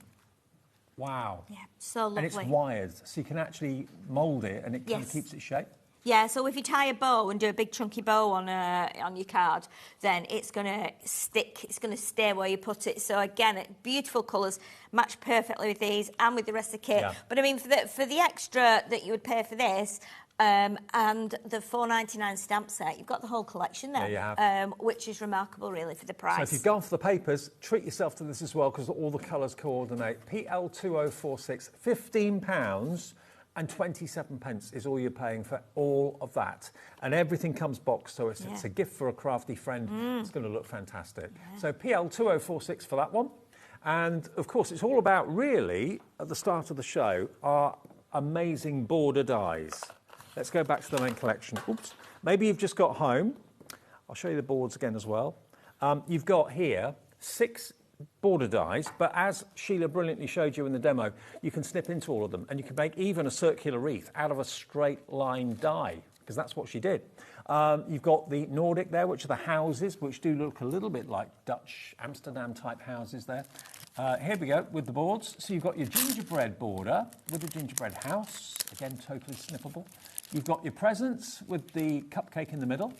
Wow. Yeah, so lovely. And it's wired, so you can actually mould it, and it kind of keeps its shape. Yeah, so if you tie a bow and do a big chunky bow on your card, then it's going to stick. It's going to stay where you put it. So again, beautiful colours, match perfectly with these and with the rest of the kit. Yeah. But I mean, for the extra that you would pay for this, and the £4.99 stamp set, you've got the whole collection there, you have. which is remarkable, really, for the price. So if you've gone for the papers, treat yourself to this as well, because all the colours coordinate. PL2046, £15 and 27p is all you're paying for all of that. And everything comes boxed, so it's a gift for a crafty friend. It's going to look fantastic. Yeah. So PL2046 for that one. And, of course, it's all about, really, at the start of the show, our amazing border dies. Let's go back to the main collection. Oops. Maybe you've just got home. I'll show you the boards again as well. You've got here 6 border dies, but as Sheila brilliantly showed you in the demo, you can snip into all of them, and you can make even a circular wreath out of a straight line die. because that's what she did. You've got the Nordic there, which are the houses, which do look a little bit like Dutch Amsterdam type houses there. Here we go with the boards. So you've got your gingerbread border with the gingerbread house, again totally snippable. You've got your presents with the cupcake in the middle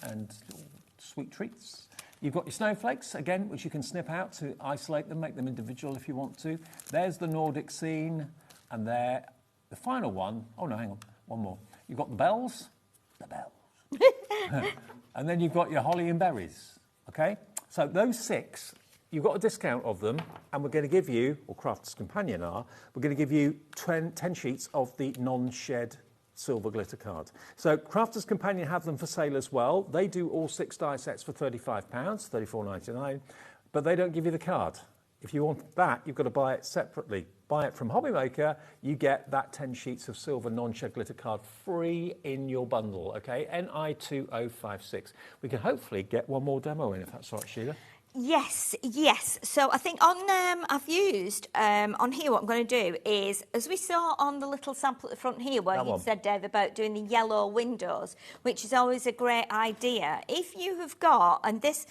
and little sweet treats. You've got your snowflakes, again, which you can snip out to isolate them, make them individual if you want to. There's the Nordic scene, and there, the final one, oh no, hang on, one more. You've got the bells, and then you've got your holly and berries, okay? So those 6, you've got a discount of them, and we're going to give you, or Crafter's Companion are, we're going to give you 10 sheets of the non-shed silver glitter card. So Crafter's Companion have them for sale as well. They do all 6 die sets for £35, $34.99, but they don't give you the card. If you want that, you've got to buy it separately. Buy it from HobbyMaker, you get that 10 sheets of silver non-shed glitter card free in your bundle, okay? NI2056. We can hopefully get one more demo in, if that's all right, Sheila. Yes. So I think on I've used on here, what I'm going to do is, as we saw on the little sample at the front here, where you said, Dave, about doing the yellow windows, which is always a great idea. If you have got, and this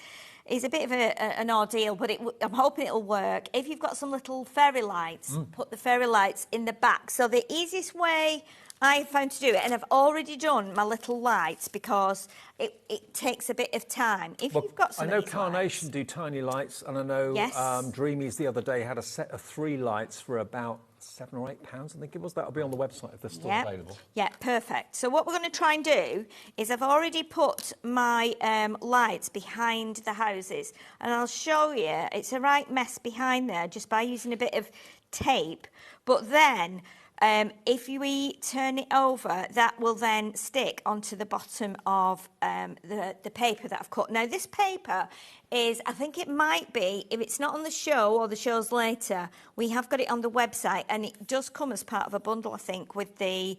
is a bit of an ordeal, but I'm hoping it'll work. If you've got some little fairy lights, put the fairy lights in the back. So the easiest way I found to do it, and I've already done my little lights because it takes a bit of time. If you've got some, I know Carnation do tiny lights, and I know Dreamies the other day had a set of 3 lights for about £7 or £8, I think it was. That'll be on the website if they're still available. Yeah, perfect. So what we're going to try and do is I've already put my lights behind the houses, and I'll show you. It's a right mess behind there just by using a bit of tape, but then if we turn it over, that will then stick onto the bottom of the paper that I've cut. Now, this paper is, I think it might be, if it's not on the show or the show's later, we have got it on the website, and it does come as part of a bundle, I think, with the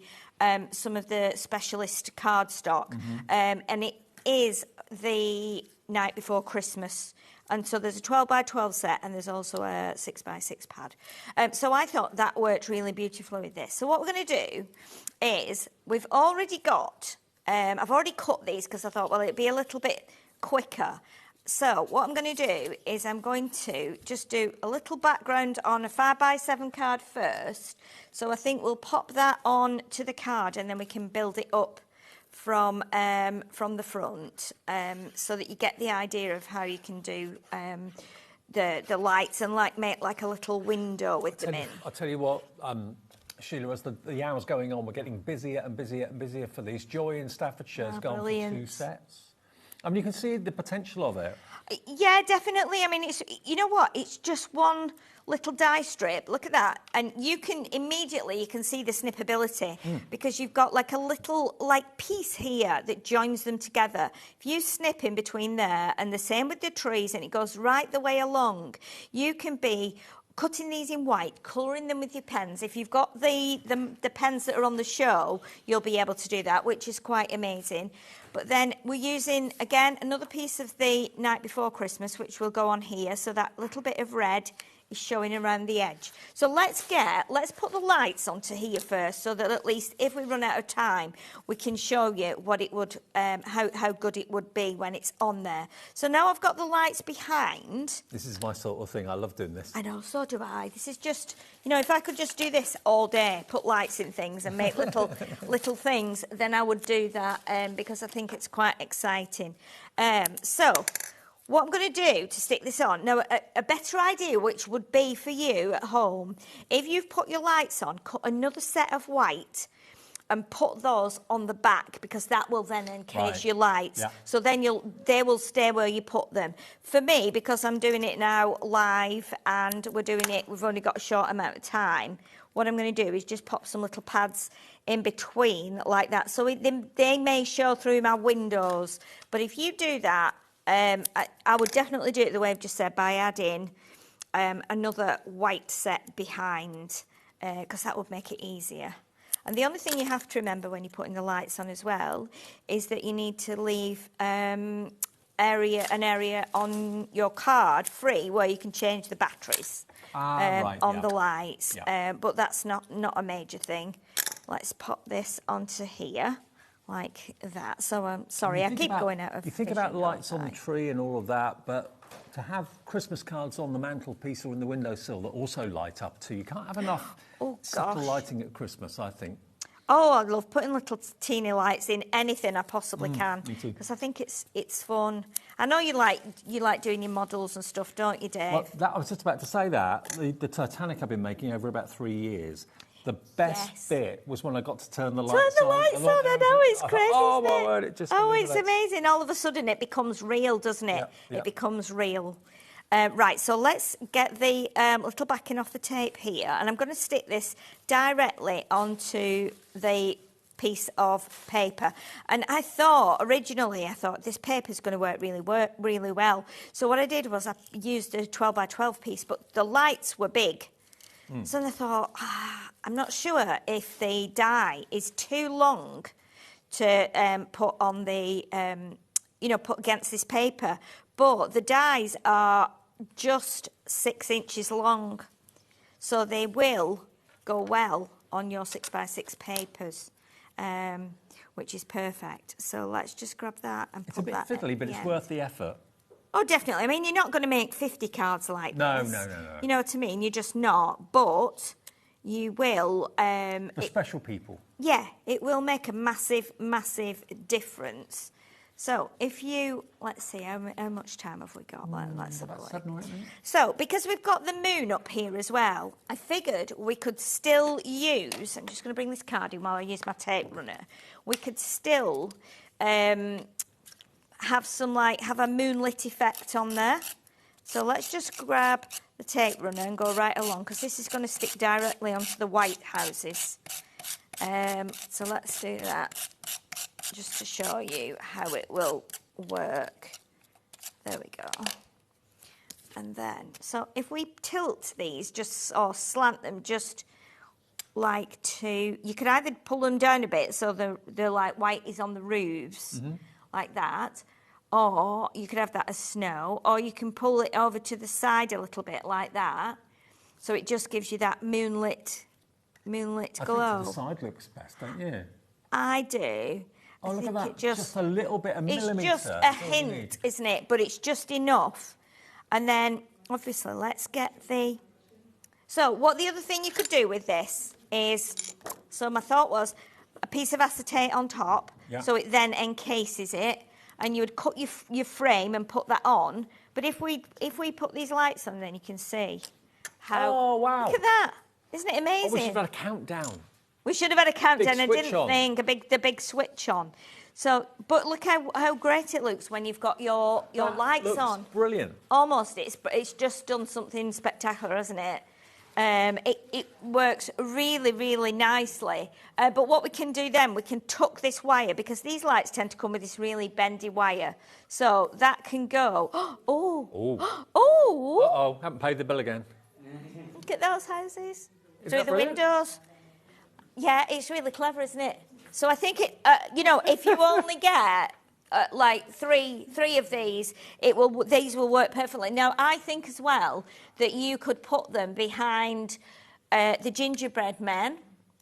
some of the specialist cardstock. And it is the night before Christmas. And so there's a 12 by 12 set, and there's also a 6 by 6 pad. So I thought that worked really beautifully with this. So what we're going to do is we've already got, I've already cut these because I thought, well, it'd be a little bit quicker. So what I'm going to do is I'm going to just do a little background on a 5 by 7 card first. So I think we'll pop that on to the card, and then we can build it up from the front, so that you get the idea of how you can do the lights and make like a little window with them in. I'll tell you what, Sheila, as the hours going on, we're getting busier and busier and busier for these. Joy in Staffordshire has gone for 2 sets. I mean, you can see the potential of it. Yeah, definitely. I mean, it's, you know what? It's just one little die strip. Look at that. And you can immediately, you can see the snippability because you've got like a little piece here that joins them together. If you snip in between there, and the same with the trees, and it goes right the way along, you can be cutting these in white, colouring them with your pens. If you've got the pens that are on the show, you'll be able to do that, which is quite amazing. But then we're using, again, another piece of the Night Before Christmas, which will go on here. So that little bit of red is showing around the edge. So let's put the lights onto here first, so that at least if we run out of time, we can show you what it would, how good it would be when it's on there. So now I've got the lights behind. This is my sort of thing. I love doing this. I know, so do I. This is just, you know, if I could just do this all day, put lights in things and make little things, then I would do that, because I think it's quite exciting. So what I'm going to do to stick this on, now a better idea which would be for you at home, if you've put your lights on, cut another set of white and put those on the back, because that will then encase your lights. Yeah. So then they will stay where you put them. For me, because I'm doing it now live and we've only got a short amount of time, what I'm going to do is just pop some little pads in between like that. So they may show through my windows. But if you do that, I would definitely do it the way I've just said, by adding another white set behind, because that would make it easier. And the only thing you have to remember when you're putting the lights on as well is that you need to leave an area on your card free where you can change the batteries on the lights. Yeah. But that's not a major thing. Let's pop this onto here. like that. So I'm sorry, I keep going out of. You think about lights on the tree and all of that, but to have Christmas cards on the mantelpiece or in the windowsill that also light up too, you can't have enough subtle lighting at Christmas, I think. Oh, I love putting little teeny lights in anything I possibly can, me too. because I think it's fun. I know you like doing your models and stuff, don't you, Dave? Well, I was just about to say that the Titanic I've been making over about 3 years. The best bit was when I got to turn the lights on. Turn the lights on, I know, it's crazy, oh, isn't my it? word, it just it's amazing. All of a sudden it becomes real, doesn't it? Yeah. It becomes real. Right, so let's get the little backing off the tape here, and I'm going to stick this directly onto the piece of paper. And I thought this paper is going to work really well. So what I did was I used a 12 by 12 piece, but the lights were big. So then I thought, I'm not sure if the die is too long to put on the, put against this paper. But the dies are just 6 inches long. So they will go well on your 6 by 6 papers, which is perfect. So let's just grab that and put that. It's a bit fiddly, but it's worth the effort. Oh, definitely. I mean, you're not going to make 50 cards like this. No. You know what I mean? You're just not. But you will... For special people. Yeah, it will make a massive, massive difference. So if you... Let's see, how much time have we got? Let's have a look. 7 or 8 minutes. So, because we've got the moon up here as well, I figured we could still use... I'm just going to bring this card in while I use my tape runner. We could still... have a moonlit effect on there. So let's just grab the tape runner and go right along, because this is going to stick directly onto the white houses. So let's do that just to show you how it will work. There we go. And then, so if we tilt these or slant them just like to, you could either pull them down a bit so the like white is on the roofs, like that, or you could have that as snow, or you can pull it over to the side a little bit like that, so it just gives you that moonlit glow. I think the side looks best, don't you? I do. Oh, look at that, just a little bit, a millimetre. It's just a hint, isn't it? But it's just enough. And then, obviously, let's get the... So, what the other thing you could do with this is... So, my thought was a piece of acetate on top, so it then encases it, and you would cut your frame and put that on. But if we put these lights on, then you can see how... Oh, wow. Look at that. Isn't it amazing? Oh, we should have had a countdown. We should have had a countdown. I didn't think the big switch on. So, but look how great it looks when you've got your lights on. Brilliant. Almost, it's just done something spectacular, hasn't it? It works really, really nicely. But what we can do then, we can tuck this wire, because these lights tend to come with this really bendy wire. So that can go. Uh-oh, haven't paid the bill again. Look at those houses. Isn't Through that the brilliant? windows. Yeah, it's really clever, isn't it? So I think if you only get like three of these, these will work perfectly. Now I think as well that you could put them behind the gingerbread men.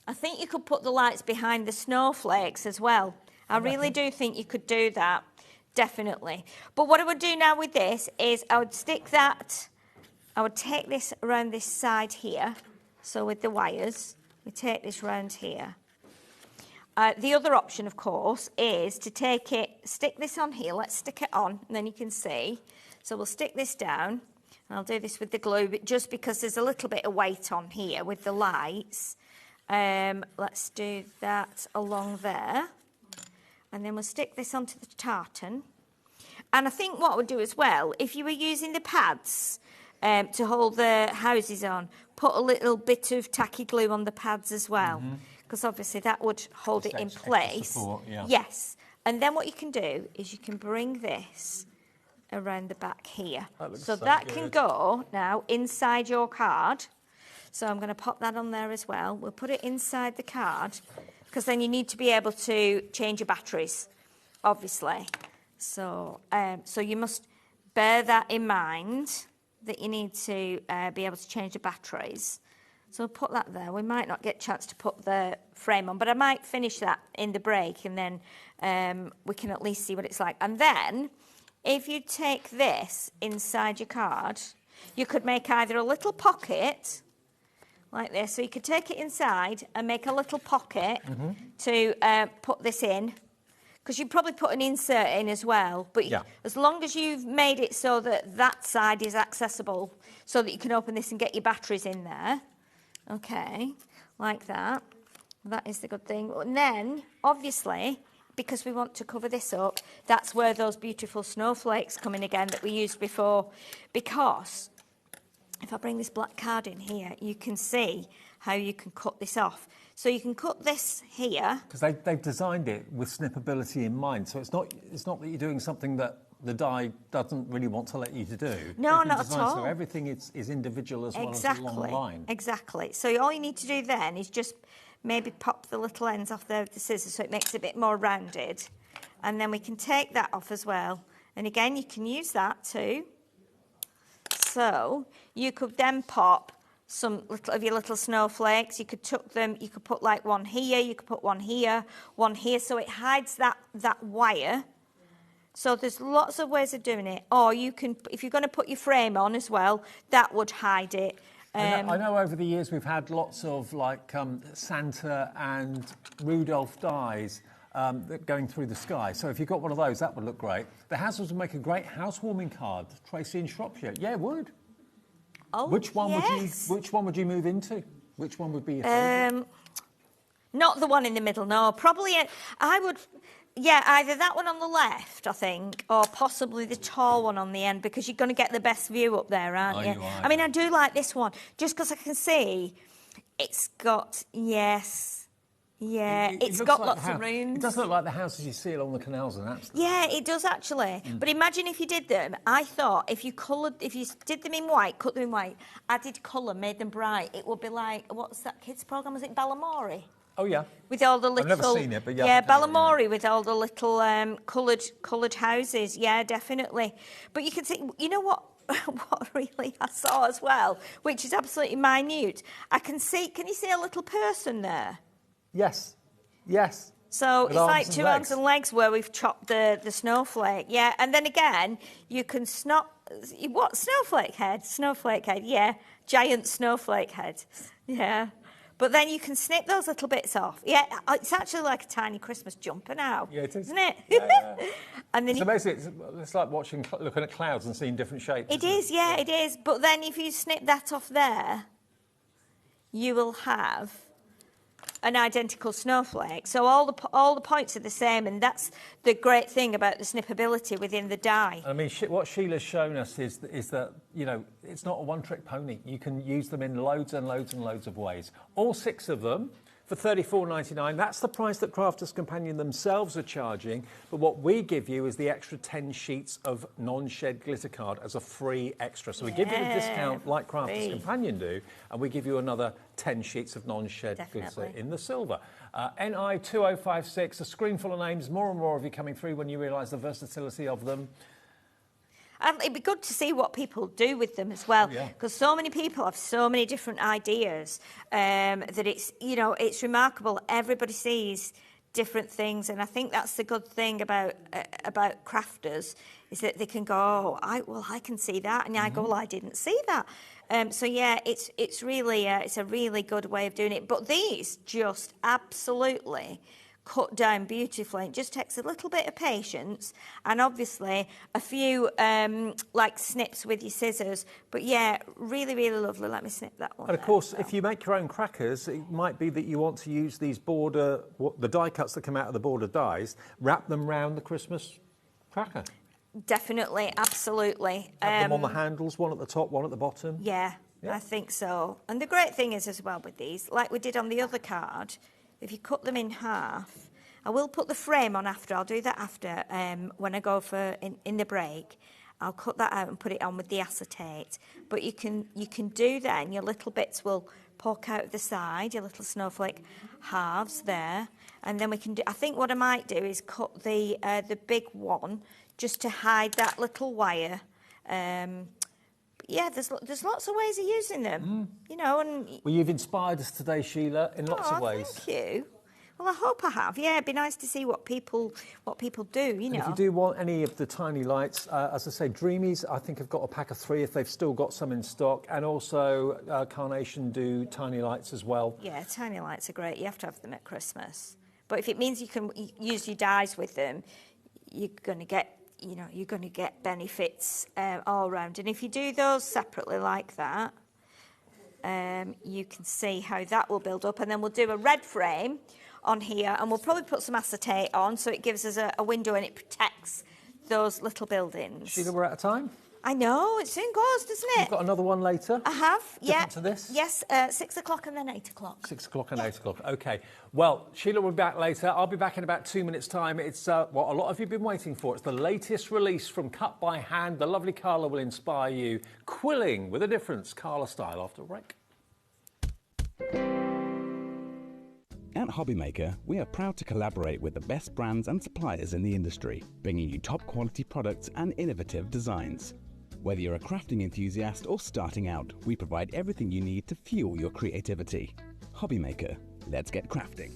I think you could put the lights behind the snowflakes as well. I really do think you could do that, definitely. But what I would do now with this is I would take this around this side here. So with the wires, we take this round here. The other option, of course, is to stick this on here. Let's stick it on, and then you can see. So we'll stick this down, and I'll do this with the glue, just because there's a little bit of weight on here with the lights. Let's do that along there. And then we'll stick this onto the tartan. And I think what we'll do as well, if you were using the pads to hold the houses on, put a little bit of tacky glue on the pads as well. Because obviously that would hold it in place. Support, yeah. Yes. And then what you can do is you can bring this around the back here. So that can go now inside your card. So I'm going to pop that on there as well. We'll put it inside the card, because then you need to be able to change your batteries, obviously. So, so you must bear that in mind, that you need to be able to change the batteries. So put that there. We might not get a chance to put the frame on, but I might finish that in the break, and then we can at least see what it's like. And then, if you take this inside your card, you could make either a little pocket, like this. So you could take it inside and make a little pocket to put this in. Because you'd probably put an insert in as well. But as long as you've made it so that that side is accessible, so that you can open this and get your batteries in there. Okay, like that. That is the good thing. And then, obviously, because we want to cover this up, that's where those beautiful snowflakes come in again that we used before. Because if I bring this black card in here, you can see how you can cut this off. So you can cut this here. Because they've designed it with snippability in mind. So it's not that you're doing something that the die doesn't really want to let you to do. No, not at all. So everything is individual as well as a long line. Exactly. So all you need to do then is just maybe pop the little ends off there with the scissors so it makes it a bit more rounded. And then we can take that off as well. And again, you can use that too. So you could then pop some of your little snowflakes. You could tuck them, you could put like one here, you could put one here, so it hides that wire. So there's lots of ways of doing it. Or you can, if you're going to put your frame on as well, that would hide it. I know over the years we've had lots of like Santa and Rudolph dies going through the sky. So if you've got one of those, that would look great. The housewarmers would make a great housewarming card. Tracy in Shropshire. Yeah, it would. Oh, which one would you move into? Which one would be your favourite? Not the one in the middle, no. Probably, I would, either that one on the left, I think, or possibly the tall one on the end, because you're going to get the best view up there, aren't you? I mean, I do like this one, just because I can see it's got, it's got like lots of rooms. It does look like the houses you see along the canals in Amsterdam. Yeah, it does actually. But imagine if you did them. I thought if you did them in white, cut them in white, added colour, made them bright, it would be like, what's that kids' programme? Was it Balamori? Oh yeah. With all the little. I've never seen it, but yeah. Yeah, Balamori with all the little coloured houses. Yeah, definitely. But you can see, you know what? What really I saw as well, which is absolutely minute. Can you see a little person there? Yes. So with it's like two arms and legs where we've chopped the snowflake. Yeah, and then again, you can snowflake head, yeah, giant snowflake head. Yeah. But then you can snip those little bits off. Yeah, it's actually like a tiny Christmas jumper now. Yeah, it is. Isn't it? Yeah. And then so basically, it's like looking at clouds and seeing different shapes. It is. But then if you snip that off there, you will have an identical snowflake. So all the points are the same, and that's the great thing about the snippability within the die. I mean, what Sheila's shown us is that, you know, it's not a one-trick pony. You can use them in loads and loads and loads of ways. All 6 of them for $34.99. That's the price that Crafters Companion themselves are charging, but what we give you is the extra 10 sheets of non-shed glitter card as a free extra. So we give you a discount like Crafters Companion do, and we give you another 10 sheets of non-shed glitter in the silver. NI2056, a screen full of names, more and more of you coming through when you realise the versatility of them. It'd be good to see what people do with them as well, because so many people have so many different ideas that it's remarkable. Everybody sees different things, and I think that's the good thing about crafters is that they can go, I can see that, and I go, well, I didn't see that. It's really it's a really good way of doing it. But these just absolutely cut down beautifully. It just takes a little bit of patience and obviously a few like snips with your scissors. But yeah, really, really lovely. Let me snip that one. And of course, if you make your own crackers, it might be that you want to use these the die cuts that come out of the border dies, wrap them round the Christmas cracker. Definitely, absolutely. Have them on the handles, one at the top, one at the bottom. Yeah, I think so. And the great thing is as well with these, like we did on the other card, if you cut them in half, I will put the frame on after. I'll do that after when I go for in the break. I'll cut that out and put it on with the acetate. But you can do then, your little bits will poke out of the side, your little snowflake halves there. And then we can do, I think what I might do is cut the big one just to hide that little wire yeah, there's lots of ways of using them, you know. And well, you've inspired us today, Sheila, in lots of ways. Thank you. Well, I hope I have. Yeah, it'd be nice to see what people do, you know. And if you do want any of the tiny lights, as I say, Dreamies, I think have got a pack of 3 if they've still got some in stock, and also Carnation do tiny lights as well. Yeah, tiny lights are great. You have to have them at Christmas. But if it means you can use your dies with them, you're going to get, you know, you're going to get benefits all round. And if you do those separately like that, you can see how that will build up. And then we'll do a red frame on here, and we'll probably put some acetate on so it gives us a window and it protects those little buildings. Sheila, we're out of time. I know, it soon goes, doesn't it? You've got another one later. I have, Different to this? Yes, 6 o'clock and then 8 o'clock. 6 o'clock and 8 o'clock. OK. Well, Sheila will be back later. I'll be back in about 2 minutes' time. It's what a lot of you have been waiting for. It's the latest release from Cut by Hand. The lovely Carla will inspire you. Quilling with a difference. Carla style after a break. At HobbyMaker, we are proud to collaborate with the best brands and suppliers in the industry, bringing you top quality products and innovative designs. Whether you're a crafting enthusiast or starting out, we provide everything you need to fuel your creativity. HobbyMaker, let's get crafting.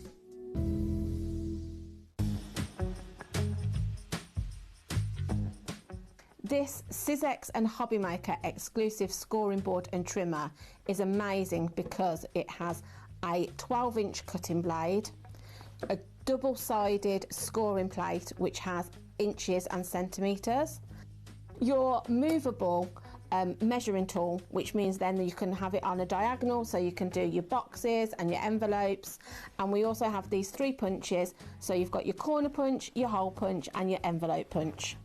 This Sizzix and HobbyMaker exclusive scoring board and trimmer is amazing because it has a 12-inch cutting blade, a double-sided scoring plate which has inches and centimetres, your movable measuring tool, which means then you can have it on a diagonal so you can do your boxes and your envelopes, and we also have these 3 punches, so you've got your corner punch, your hole punch and your envelope punch.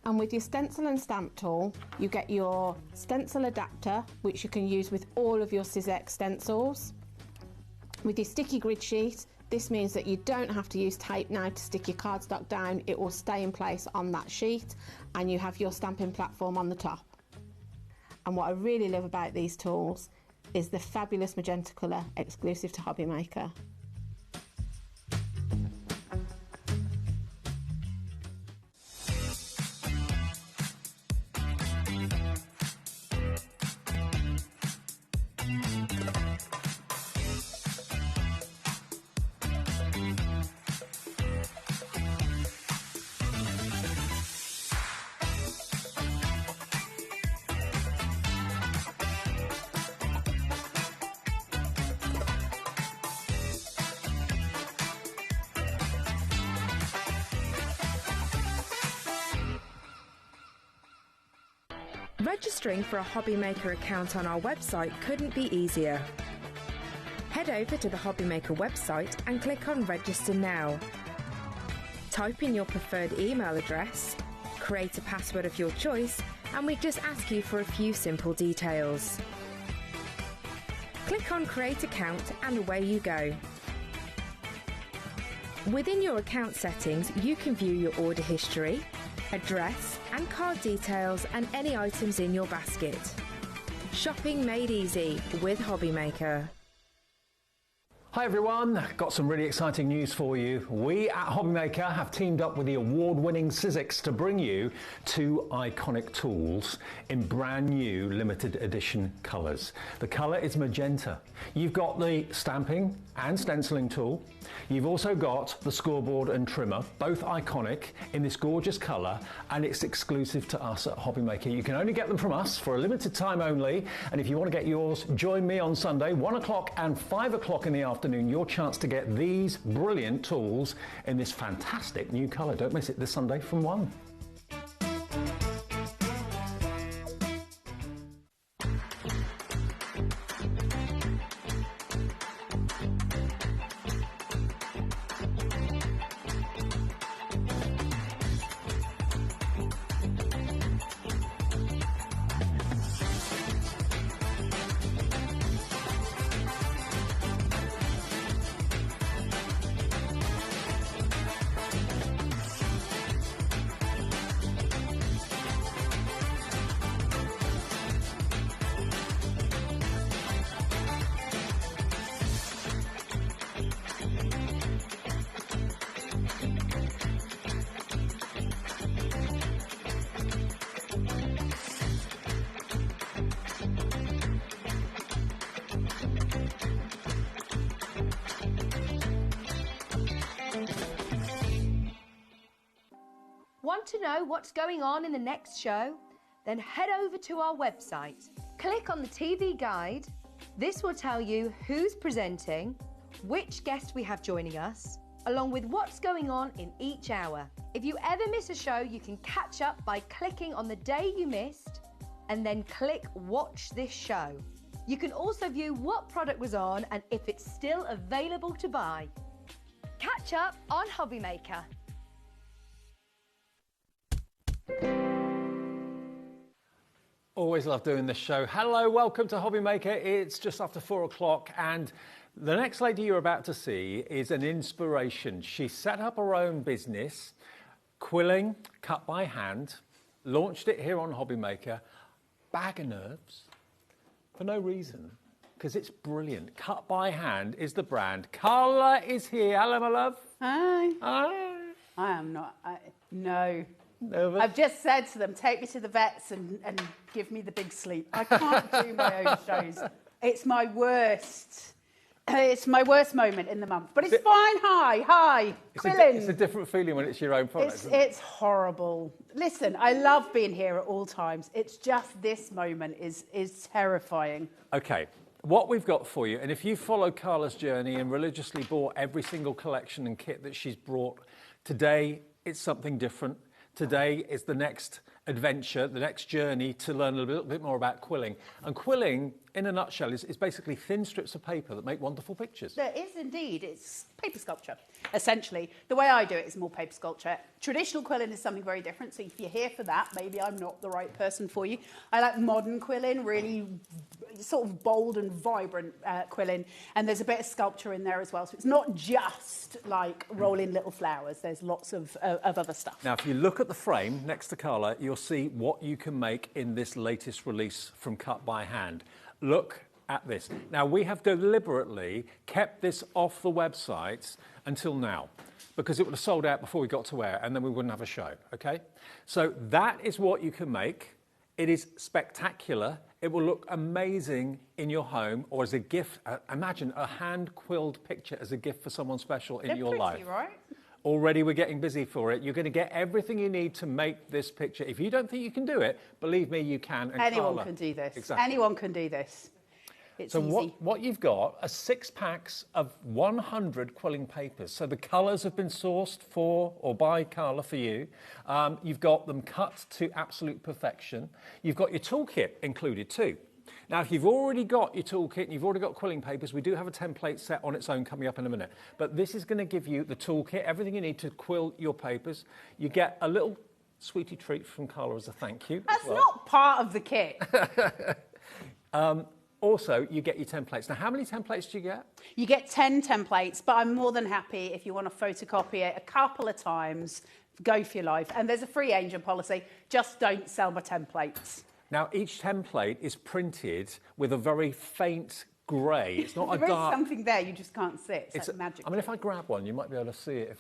And with your stencil and stamp tool, you get your stencil adapter, which you can use with all of your Sizzix stencils. With your sticky grid sheet, this means that you don't have to use tape now to stick your cardstock down. It will stay in place on that sheet, and you have your stamping platform on the top. And what I really love about these tools is the fabulous magenta colour exclusive to HobbyMaker. Registering for a HobbyMaker account on our website couldn't be easier. Head over to the HobbyMaker website and click on Register Now. Type in your preferred email address, create a password of your choice, and we just ask you for a few simple details. Click on Create Account and away you go. Within your account settings, you can view your order history, address and card details and any items in your basket. Shopping made easy with HobbyMaker. Hi everyone, got some really exciting news for you. We at HobbyMaker have teamed up with the award-winning Sizzix to bring you 2 iconic tools in brand new limited edition colours. The colour is magenta. You've got the stamping and stenciling tool. You've also got the scoreboard and trimmer, both iconic in this gorgeous colour, and it's exclusive to us at HobbyMaker. You can only get them from us for a limited time only, and if you want to get yours, join me on Sunday, 1 o'clock and 5 o'clock in the afternoon, your chance to get these brilliant tools in this fantastic new colour. Don't miss it this Sunday from 1. Want to know what's going on in the next show? Then head over to our website. Click on the TV guide. This will tell you who's presenting, which guest we have joining us, along with what's going on in each hour. If you ever miss a show, you can catch up by clicking on the day you missed and then click Watch This Show. You can also view what product was on and if it's still available to buy. Catch up on HobbyMaker. Always love doing this show. Hello, welcome to HobbyMaker. It's just after 4 o'clock and the next lady you're about to see is an inspiration. She set up her own business, quilling, cut by hand, launched it here on HobbyMaker. Bag of nerves, for no reason, because it's brilliant. Cut by hand is the brand. Carla is here. Hello, my love. Hi. Hi. I am not. No. Nervous? I've just said to them, take me to the vets and give me the big sleep. I can't do my own shows. It's my worst. It's my worst moment in the month. But it's fine. Hi. Quilling. It's a different feeling when it's your own product. It's horrible. Listen, I love being here at all times. It's just this moment is terrifying. Okay, what we've got for you, and if you follow Carla's journey and religiously bought every single collection and kit that she's brought, today it's something different. Today is the next adventure, the next journey to learn a little bit more about quilling. And quilling, in a nutshell, is basically thin strips of paper that make wonderful pictures. There is indeed. It's paper sculpture, essentially. The way I do it is more paper sculpture. Traditional quilling is something very different, so if you're here for that, maybe I'm not the right person for you. I like modern quilling, really sort of bold and vibrant quilling, and there's a bit of sculpture in there as well, so it's not just like rolling little flowers. There's lots of other stuff. Now, if you look at the frame next to Carla, you'll see what you can make in this latest release from Cut by Hand. Look at this. Now, we have deliberately kept this off the website until now because it would have sold out before we got to air and then we wouldn't have a show, okay? So that is what you can make. It is spectacular. It will look amazing in your home or as a gift. Imagine a hand-quilled picture as a gift for someone special in your life. Right? Already we're getting busy for it. You're going to get everything you need to make this picture. If you don't think you can do it, believe me, you can. And Anyone Carla, can do this. Exactly. Anyone can do this. It's so easy. what you've got are 6 packs of 100 quilling papers. So the colours have been sourced for or by Carla for you. You've got them cut to absolute perfection. You've got your toolkit included too. Now, if you've already got your toolkit and you've already got quilling papers, we do have a template set on its own coming up in a minute. But this is going to give you the toolkit, everything you need to quill your papers. You get a little sweetie treat from Carla as a thank you. That's not part of the kit. Also, you get your templates. Now, how many templates do you get? You get 10 templates, but I'm more than happy if you want to photocopy it a couple of times, go for your life. And there's a free agent policy, just don't sell my templates. Now, each template is printed with a very faint grey. It's not a There is dark... something there, you just can't see it. It's like magic. I mean, if I grab one, you might be able to see it. If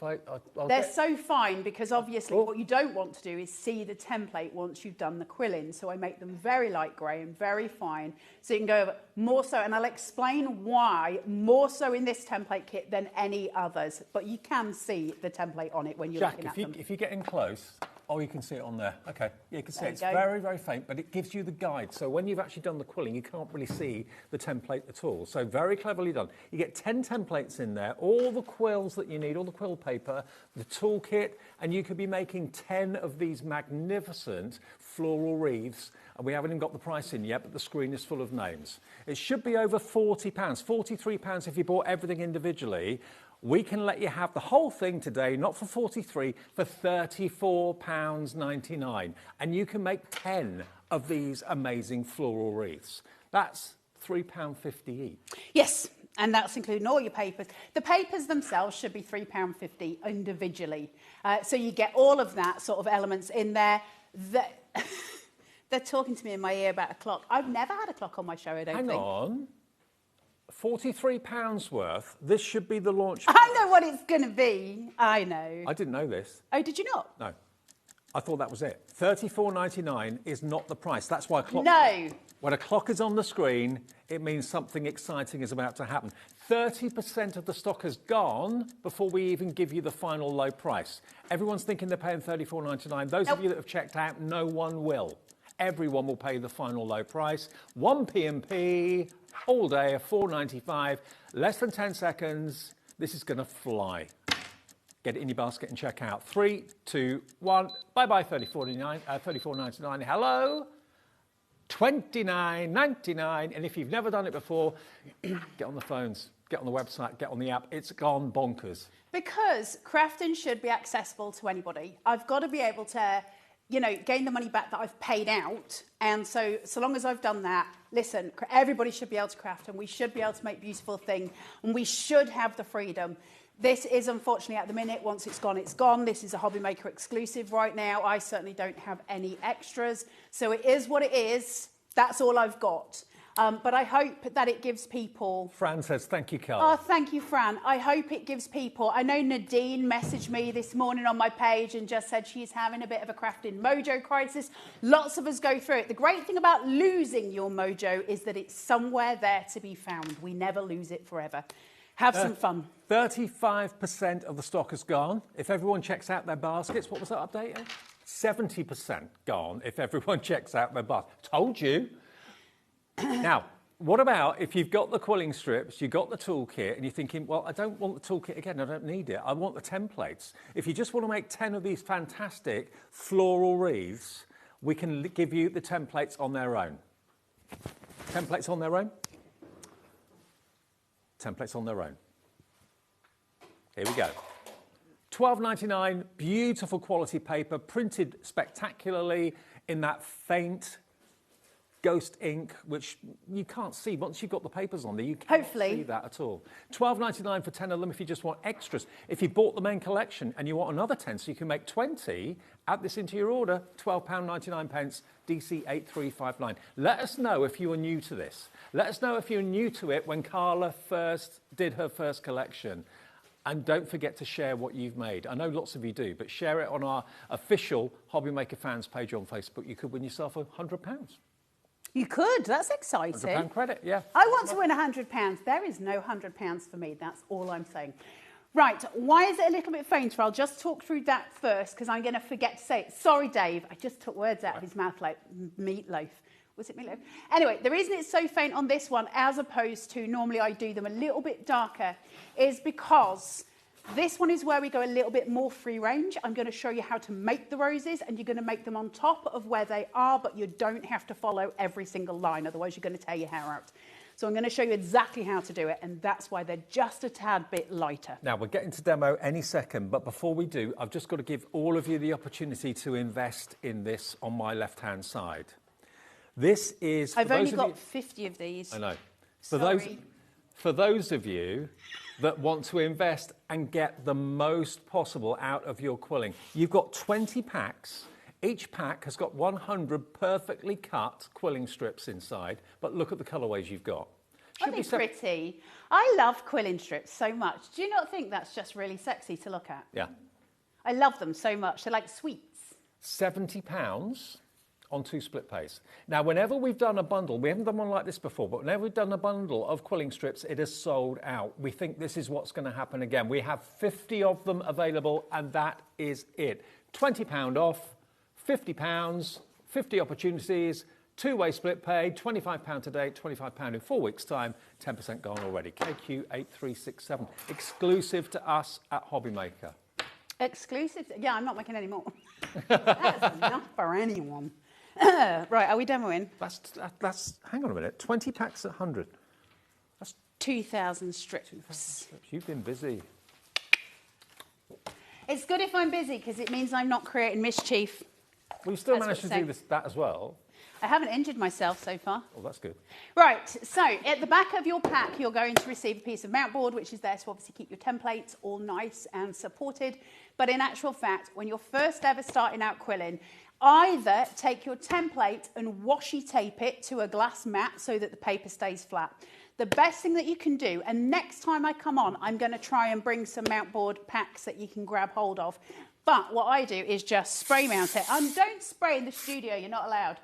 They're so fine because obviously what you don't want to do is see the template once you've done the quilling. So I make them very light grey and very fine. So you can go over more so, and I'll explain why more so in this template kit than any others. But you can see the template on it when you're looking at them. If you get in close, oh, you can see it on there. Okay, yeah, you can see There it. It's you go. very, very faint, but it gives you the guide. So when you've actually done the quilling, you can't really see the template at all. So very cleverly done. You get 10 templates in there, all the quills that you need, all the quill paper, the toolkit, and you could be making 10 of these magnificent floral wreaths. And we haven't even got the price in yet, but the screen is full of names. It should be over £40, £43 if you bought everything individually. We can let you have the whole thing today, not for £43, for £34.99. And you can make 10 of these amazing floral wreaths. That's £3.50 each. Yes, and that's including all your papers. The papers themselves should be £3.50 individually. So you get all of that sort of elements in there. They're talking to me in my ear about a clock. I've never had a clock on my show, I don't think. Hang on. £43 worth. This should be the launch. I know what it's going to be. I know. I didn't know this. Oh, did you not? No. I thought that was it. $34.99 is not the price. That's why No. When a clock is on the screen, it means something exciting is about to happen. 30% of the stock has gone before we even give you the final low price. Everyone's thinking they're paying $34.99. Those of you that have checked out, no one will. Everyone will pay the final low price. 1 P&P, all day, at $4.95, less than 10 seconds. This is going to fly. Get it in your basket and check out. 3, 2, 1. Bye-bye, $34.99. Hello? $29.99. And if you've never done it before, get on the phones, get on the website, get on the app. It's gone bonkers. Because crafting should be accessible to anybody. I've got to be able to, you know, gain the money back that I've paid out. And so long as I've done that, listen, everybody should be able to craft, and we should be able to make beautiful things, and we should have the freedom. This is unfortunately at the minute, once it's gone, it's gone. This is a HobbyMaker exclusive right now. I certainly don't have any extras. So it is what it is. That's all I've got. But I hope that it gives people... Fran says, thank you, Carl. Oh, thank you, Fran. I hope it gives people... I know Nadine messaged me this morning on my page and just said she's having a bit of a crafting mojo crisis. Lots of us go through it. The great thing about losing your mojo is that it's somewhere there to be found. We never lose it forever. Have some fun. 35% of the stock has gone. If everyone checks out their baskets, what was that updated? 70% gone if everyone checks out their basket. Told you. Now, what about if you've got the quilling strips, you've got the toolkit, and you're thinking, well, I don't want the toolkit again, I don't need it, I want the templates. If you just want to make 10 of these fantastic floral wreaths, we can give you the templates on their own. Templates on their own? Templates on their own. Here we go. $12.99, beautiful quality paper, printed spectacularly in that faint ghost ink, which you can't see. Once you've got the papers on there, you can't see that at all. $12.99 for 10 of them if you just want extras. If you bought the main collection and you want another 10 so you can make 20, add this into your order, £12.99, DC 8359. Let us know if you are new to this. Let us know if you're new to it when Carla first did her first collection. And don't forget to share what you've made. I know lots of you do, but share it on our official HobbyMaker fans page on Facebook. You could win yourself £100. You could. That's exciting. £100 credit, yeah. I want to win £100. There is no £100 for me. That's all I'm saying. Right. Why is it a little bit fainter? I'll just talk through that first because I'm going to forget to say it. Sorry, Dave. I just took words out of his mouth like meatloaf. Was it meatloaf? Anyway, the reason it's so faint on this one, as opposed to normally I do them a little bit darker, is because this one is where we go a little bit more free range. I'm going to show you how to make the roses, and you're going to make them on top of where they are, but you don't have to follow every single line, otherwise you're going to tear your hair out. So I'm going to show you exactly how to do it, and that's why they're just a tad bit lighter. Now, we're getting to demo any second, but before we do, I've just got to give all of you the opportunity to invest in this on my left-hand side. This is... I've only got 50 of these. I know. Sorry. For those of you that want to invest and get the most possible out of your quilling, you've got 20 packs. Each pack has got 100 perfectly cut quilling strips inside, but look at the colourways you've got. Aren't they pretty? I love quilling strips so much. Do you not think that's just really sexy to look at? Yeah. I love them so much. They're like sweets. £70 on 2 split pays. Now, whenever we've done a bundle, we haven't done one like this before, but whenever we've done a bundle of quilling strips, it has sold out. We think this is what's going to happen again. We have 50 of them available, and that is it. £20 off, £50, 50 opportunities, 2-way split pay, £25 today, £25 in 4 weeks' time, 10% gone already. KQ8367, exclusive to us at HobbyMaker. Exclusive? Yeah, I'm not making any more. That's enough for anyone. Right, are we demoing? That's hang on a minute, 20 packs at 100. That's 2,000 strips. You've been busy. It's good if I'm busy because it means I'm not creating mischief. Well, you still managed to do that as well. I haven't injured myself so far. Oh, that's good. Right, so at the back of your pack, you're going to receive a piece of mount board, which is there to obviously keep your templates all nice and supported. But in actual fact, when you're first ever starting out quilling, either take your template and washi tape it to a glass mat so that the paper stays flat. The best thing that you can do, and next time I come on, I'm going to try and bring some mount board packs that you can grab hold of. But what I do is just spray mount it. And don't spray in the studio, you're not allowed.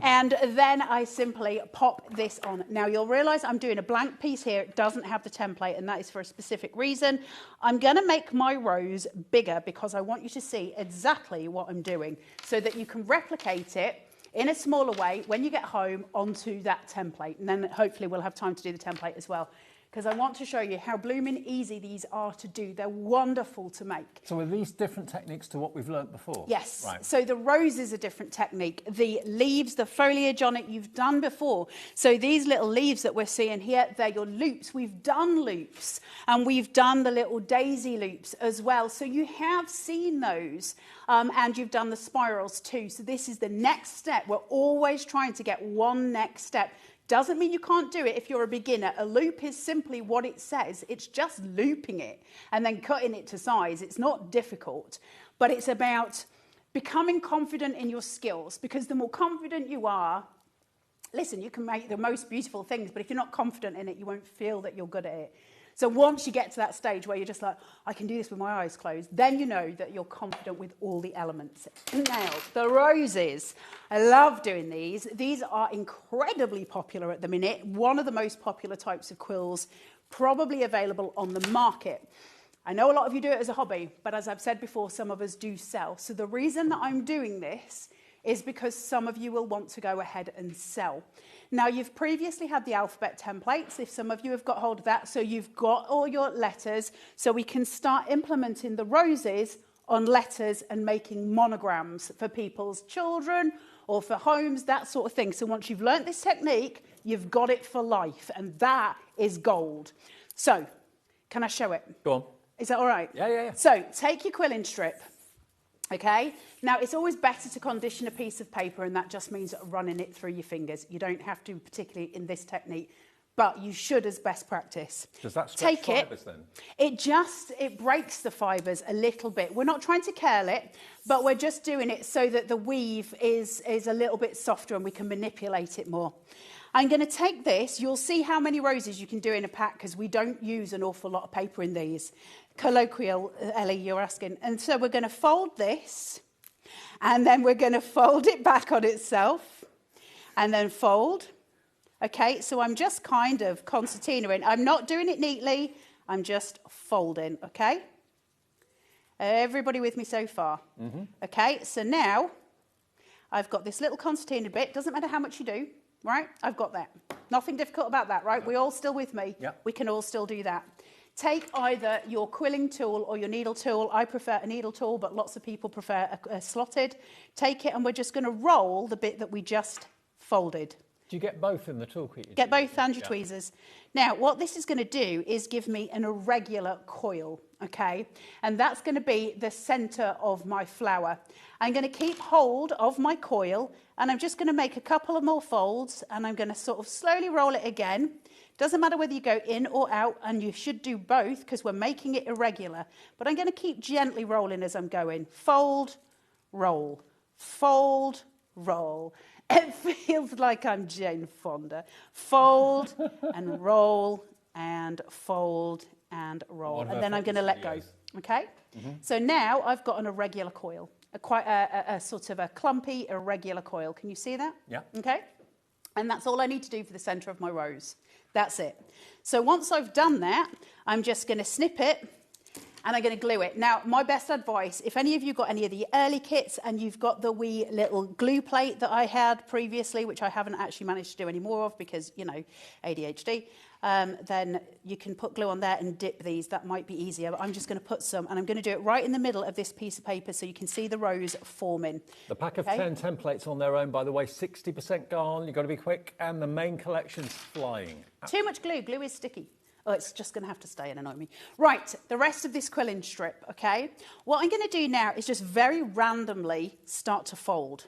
And then I simply pop this on. Now you'll realise I'm doing a blank piece here. It doesn't have the template, and that is for a specific reason. I'm going to make my rose bigger because I want you to see exactly what I'm doing so that you can replicate it in a smaller way when you get home onto that template. And then hopefully we'll have time to do the template as well, because I want to show you how blooming easy these are to do. They're wonderful to make. So are these different techniques to what we've learnt before? Yes. Right. So the rose is a different technique. The leaves, the foliage on it, you've done before. So these little leaves that we're seeing here, they're your loops. We've done loops, and we've done the little daisy loops as well. So you have seen those, and you've done the spirals too. So this is the next step. We're always trying to get one next step. Doesn't mean you can't do it if you're a beginner. A loop is simply what it says. It's just looping it and then cutting it to size. It's not difficult, but it's about becoming confident in your skills, because the more confident you are, listen, you can make the most beautiful things, but if you're not confident in it, you won't feel that you're good at it. So once you get to that stage where you're just like, I can do this with my eyes closed, then you know that you're confident with all the elements. Now, the roses. I love doing these. These are incredibly popular at the minute. One of the most popular types of quills probably available on the market. I know a lot of you do it as a hobby, but as I've said before, some of us do sell. So the reason that I'm doing this is because some of you will want to go ahead and sell. Now, you've previously had the alphabet templates, if some of you have got hold of that, so you've got all your letters, so we can start implementing the roses on letters and making monograms for people's children or for homes, that sort of thing. So once you've learnt this technique, you've got it for life, and that is gold. So, can I show it? Go on. Is that all right? Yeah. So, take your quilling strip. Okay, now it's always better to condition a piece of paper, and that just means running it through your fingers. You don't have to, particularly in this technique, but you should as best practice. Does that stretch Take fibres then? It breaks the fibres a little bit. We're not trying to curl it, but we're just doing it so that the weave is a little bit softer and we can manipulate it more. I'm going to take this. You'll see how many roses you can do in a pack, because we don't use an awful lot of paper in these. Colloquial, Ellie, you're asking. And so we're going to fold this, and then we're going to fold it back on itself, and then fold. Okay, so I'm just kind of concertinaing. I'm not doing it neatly. I'm just folding, okay? Everybody with me so far? Mm-hmm. Okay, so now I've got this little concertina bit. Doesn't matter how much you do. Right, I've got that. Nothing difficult about that, right? We all still with me? Yep. We can all still do that. Take either your quilling tool or your needle tool. I prefer a needle tool, but lots of people prefer a slotted. Take it, and we're just going to roll the bit that we just folded. Do you get both in the toolkit? Get both and your tweezers. Now, what this is going to do is give me an irregular coil, okay? And that's going to be the centre of my flower. I'm going to keep hold of my coil, and I'm just going to make a couple of more folds, and I'm going to sort of slowly roll it again. Doesn't matter whether you go in or out, and you should do both because we're making it irregular. But I'm going to keep gently rolling as I'm going. Fold, roll, fold, roll. It feels like I'm Jane Fonda. Fold and roll and fold and roll. And then I'm going to let go. Okay? Mm-hmm. So now I've got an irregular coil, quite a sort of a clumpy, irregular coil. Can you see that? Yeah. Okay? And that's all I need to do for the centre of my rose. That's it. So once I've done that, I'm just going to snip it, and I'm going to glue it. Now, my best advice, if any of you got any of the early kits and you've got the wee little glue plate that I had previously, which I haven't actually managed to do any more of because, you know, ADHD, then you can put glue on there and dip these. That might be easier, but I'm just going to put some, and I'm going to do it right in the middle of this piece of paper so you can see the rose forming. The pack of 10 templates on their own, by the way, 60% gone. You've got to be quick, and the main collection's flying. Too much glue. Glue is sticky. Oh, it's just going to have to stay and annoy me. Right, the rest of this quilling strip, okay? What I'm going to do now is just very randomly start to fold.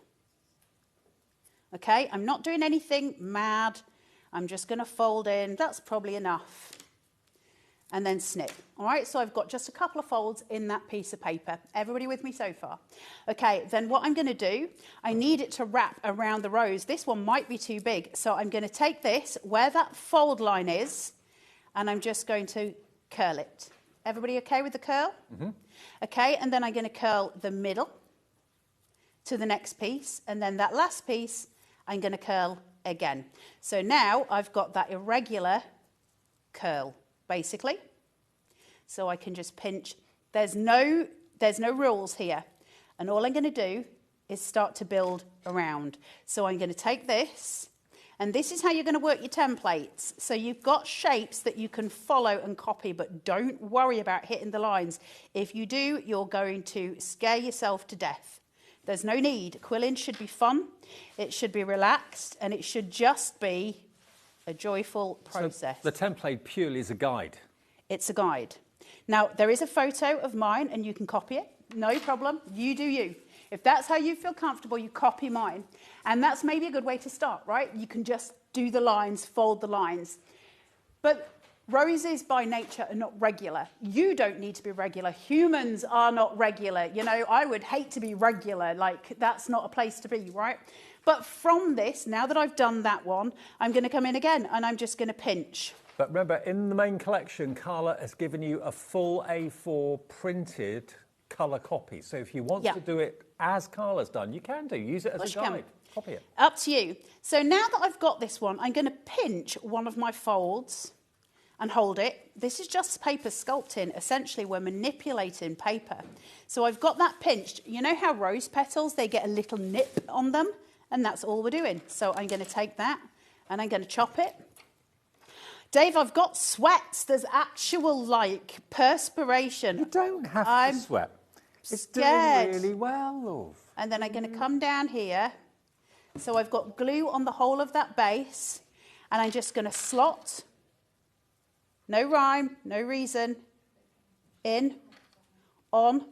Okay, I'm not doing anything mad. I'm just going to fold in. That's probably enough. And then snip. All right, so I've got just a couple of folds in that piece of paper. Everybody with me so far? Okay, then what I'm going to do, I need it to wrap around the rose. This one might be too big, so I'm going to take this, where that fold line is, and I'm just going to curl it. Everybody okay with the curl? Mm-hmm. Okay, and then I'm going to curl the middle to the next piece, and then that last piece I'm going to curl again. So now I've got that irregular curl, basically. So I can just pinch. There's no rules here. And all I'm going to do is start to build around. So I'm going to take this, and this is how you're going to work your templates. So you've got shapes that you can follow and copy, but don't worry about hitting the lines. If you do, you're going to scare yourself to death. There's no need. Quilling should be fun, it should be relaxed, and it should just be a joyful process. So the template purely is a guide. It's a guide. Now, there is a photo of mine, and you can copy it. No problem. You do you. If that's how you feel comfortable, you copy mine. And that's maybe a good way to start, right? You can just do the lines, fold the lines. But roses by nature are not regular. You don't need to be regular. Humans are not regular. You know, I would hate to be regular. Like, that's not a place to be, right? But from this, now that I've done that one, I'm going to come in again, and I'm just going to pinch. But remember, in the main collection, Carla has given you a full A4 printed colour copy. So if you want to do it as Carla's done, you can do. Use it as a guide. Copy it. Up to you. So now that I've got this one, I'm going to pinch one of my folds and hold it. This is just paper sculpting. Essentially, we're manipulating paper. So I've got that pinched. You know how rose petals, they get a little nip on them? And that's all we're doing. So I'm going to take that and I'm going to chop it. Dave, I've got sweats. There's actual, like, perspiration. You don't have to sweat. It's doing really well, love. And then I'm going to come down here. So I've got glue on the whole of that base. And I'm just going to slot. No rhyme, no reason. In, on,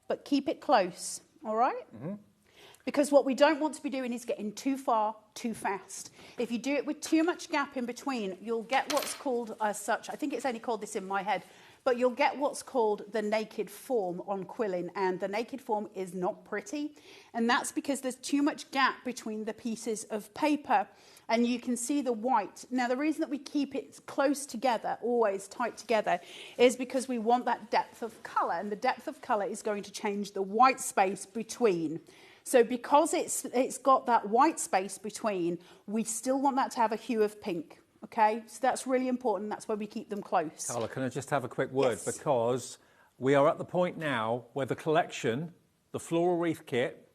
but keep it close, all right? Mm-hmm. Because what we don't want to be doing is getting too far, too fast. If you do it with too much gap in between, you'll get what's called as such, I think it's only called this in my head, but you'll get what's called the naked form on quilling, and the naked form is not pretty. And that's because there's too much gap between the pieces of paper, and you can see the white. Now, the reason that we keep it close together, always tight together, is because we want that depth of colour, and the depth of colour is going to change the white space between. So because it's got that white space between, we still want that to have a hue of pink, okay? So that's really important. That's why we keep them close. Carla, can I just have a quick word? Yes. Because we are at the point now where the collection, the floral wreath kit,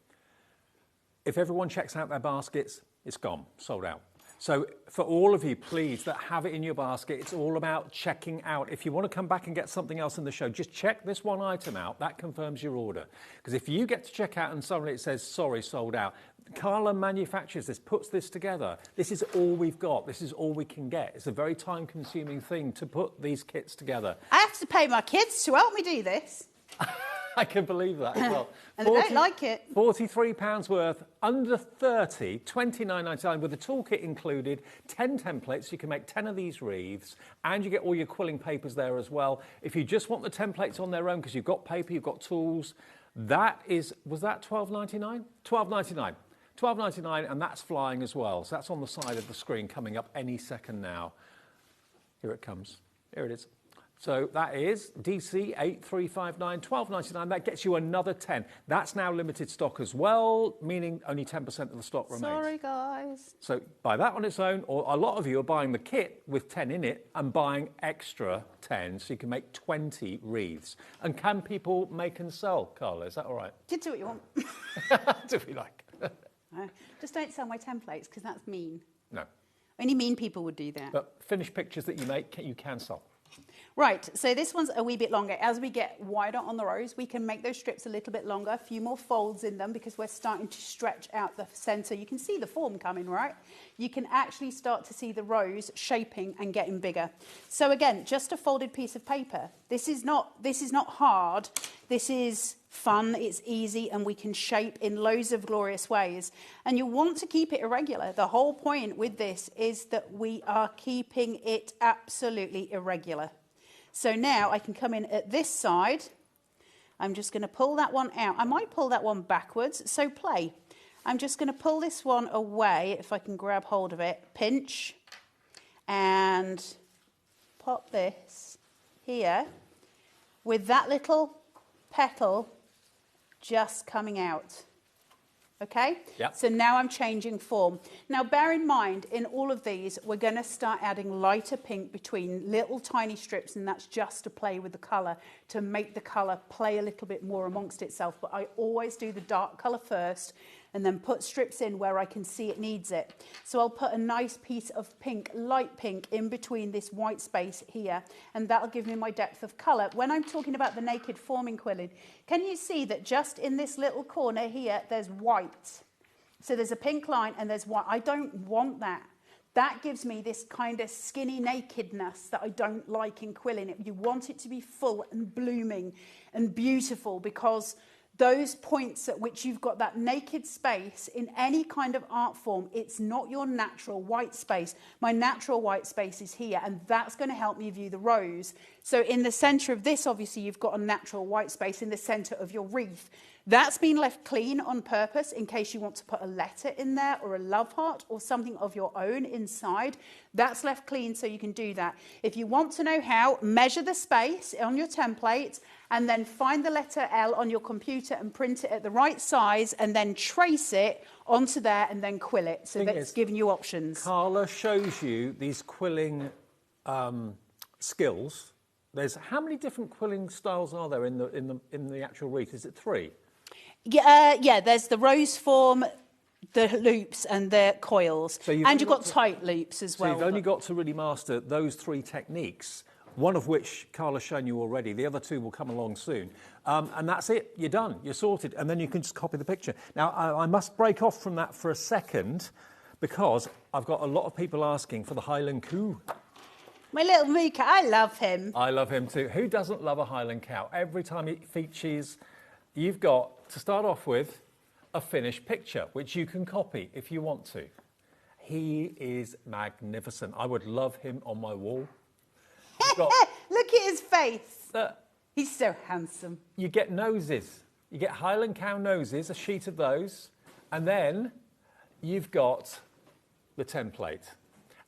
if everyone checks out their baskets, it's gone, sold out. So for all of you, please, that have it in your basket, it's all about checking out. If you want to come back and get something else in the show, just check this one item out. That confirms your order. Because if you get to check out and suddenly it says, sorry, sold out, Carla manufactures this, puts this together. This is all we've got. This is all we can get. It's a very time-consuming thing to put these kits together. I have to pay my kids to help me do this. I can believe that as well. And they don't like it. £43 worth, under 30, $29.99 with the toolkit included, 10 templates. You can make 10 of these wreaths, and you get all your quilling papers there as well. If you just want the templates on their own because you've got paper, you've got tools, that is, was that $12.99? $12.99. $12.99, and that's flying as well. So that's on the side of the screen coming up any second now. Here it comes. Here it is. So that is DC 8359, $12.99. That gets you another 10. That's now limited stock as well, meaning only 10% of the stock remains. Sorry, guys. So buy that on its own, or a lot of you are buying the kit with 10 in it and buying extra 10, so you can make 20 wreaths. And can people make and sell, Carla? Is that all right? You do what you want. Do we like? Just don't sell my templates, because that's mean. No. Only mean people would do that. But finished pictures that you make, you can sell. Right, so this one's a wee bit longer. As we get wider on the rows, we can make those strips a little bit longer, a few more folds in them, because we're starting to stretch out the centre. You can see the form coming, right? You can actually start to see the rows shaping and getting bigger. So again, just a folded piece of paper. This is not hard. This is fun, it's easy, and we can shape in loads of glorious ways. And you want to keep it irregular. The whole point with this is that we are keeping it absolutely irregular. So now I can come in at this side. I'm just going to pull that one out. I might pull that one backwards, so play. I'm just going to pull this one away, if I can grab hold of it, pinch, and pop this here. with that little petal just coming out. Okay? Yep. So now I'm changing form. Now bear in mind, in all of these, we're going to start adding lighter pink between little tiny strips, and that's just to play with the colour, to make the colour play a little bit more amongst itself. But I always do the dark colour first, and then put strips in where I can see it needs it. So I'll put a nice piece of pink, light pink, in between this white space here, and that'll give me my depth of colour. When I'm talking about the naked forming quilling, can you see that just in this little corner here, there's white? So there's a pink line and there's white. I don't want that. That gives me this kind of skinny nakedness that I don't like in quilling. You want it to be full and blooming and beautiful, because those points at which you've got that naked space in any kind of art form, it's not your natural white space. My natural white space is here, and that's going to help me view the rose. So in the centre of this, obviously, you've got a natural white space in the centre of your wreath. That's been left clean on purpose in case you want to put a letter in there or a love heart or something of your own inside. That's left clean so you can do that. If you want to know how, measure the space on your template and then find the letter L on your computer and print it at the right size and then trace it onto there and then quill it. So that's giving you options. Carla shows you these quilling skills. There's how many different quilling styles are there in the actual wreath? Is it 3? Yeah, there's the rose form, the loops and the coils. So and you've got tight loops as well. So you've only got to really master those 3 techniques, one of which Carla's shown you already. The other 2 will come along soon. And that's it. You're done. You're sorted. And then you can just copy the picture. Now, I must break off from that for a second because I've got a lot of people asking for the Highland Coo. My little Mika, I love him. I love him too. Who doesn't love a Highland cow? Every time it features, you've got to start off with a finished picture, which you can copy if you want to. He is magnificent. I would love him on my wall. Look at his face. He's so handsome. You get noses. You get Highland cow noses, a sheet of those, and then you've got the template.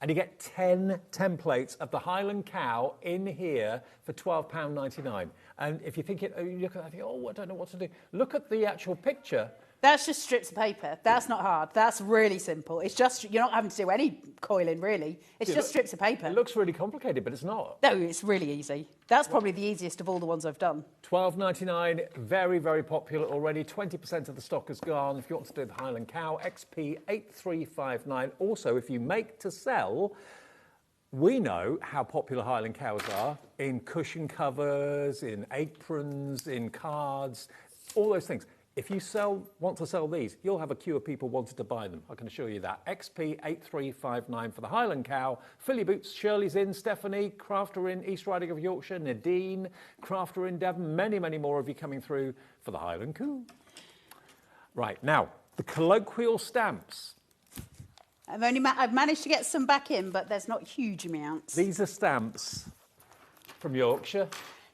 And you get 10 templates of the Highland cow in here for £12.99. And if you think you look at that, oh, I don't know what to do. Look at the actual picture. That's just strips of paper. That's not hard. That's really simple. It's just, you're not having to do any coiling, really. It's just strips of paper. It looks really complicated, but it's not. No, it's really easy. That's probably the easiest of all the ones I've done. £12.99, very, very popular already. 20% of the stock is gone. If you want to do the Highland Cow, XP8359. Also, if you make to sell, we know how popular Highland Cows are in cushion covers, in aprons, in cards, all those things. If you want to sell these, you'll have a queue of people wanting to buy them. I can assure you that. XP8359 for the Highland Cow. Philly Boots, Shirley's Inn, Stephanie, Crafter Inn, East Riding of Yorkshire, Nadine, Crafter Inn, Devon. Many, many more of you coming through for the Highland Coo. Right, now, the colloquial stamps. I've managed to get some back in, but there's not huge amounts. These are stamps from Yorkshire.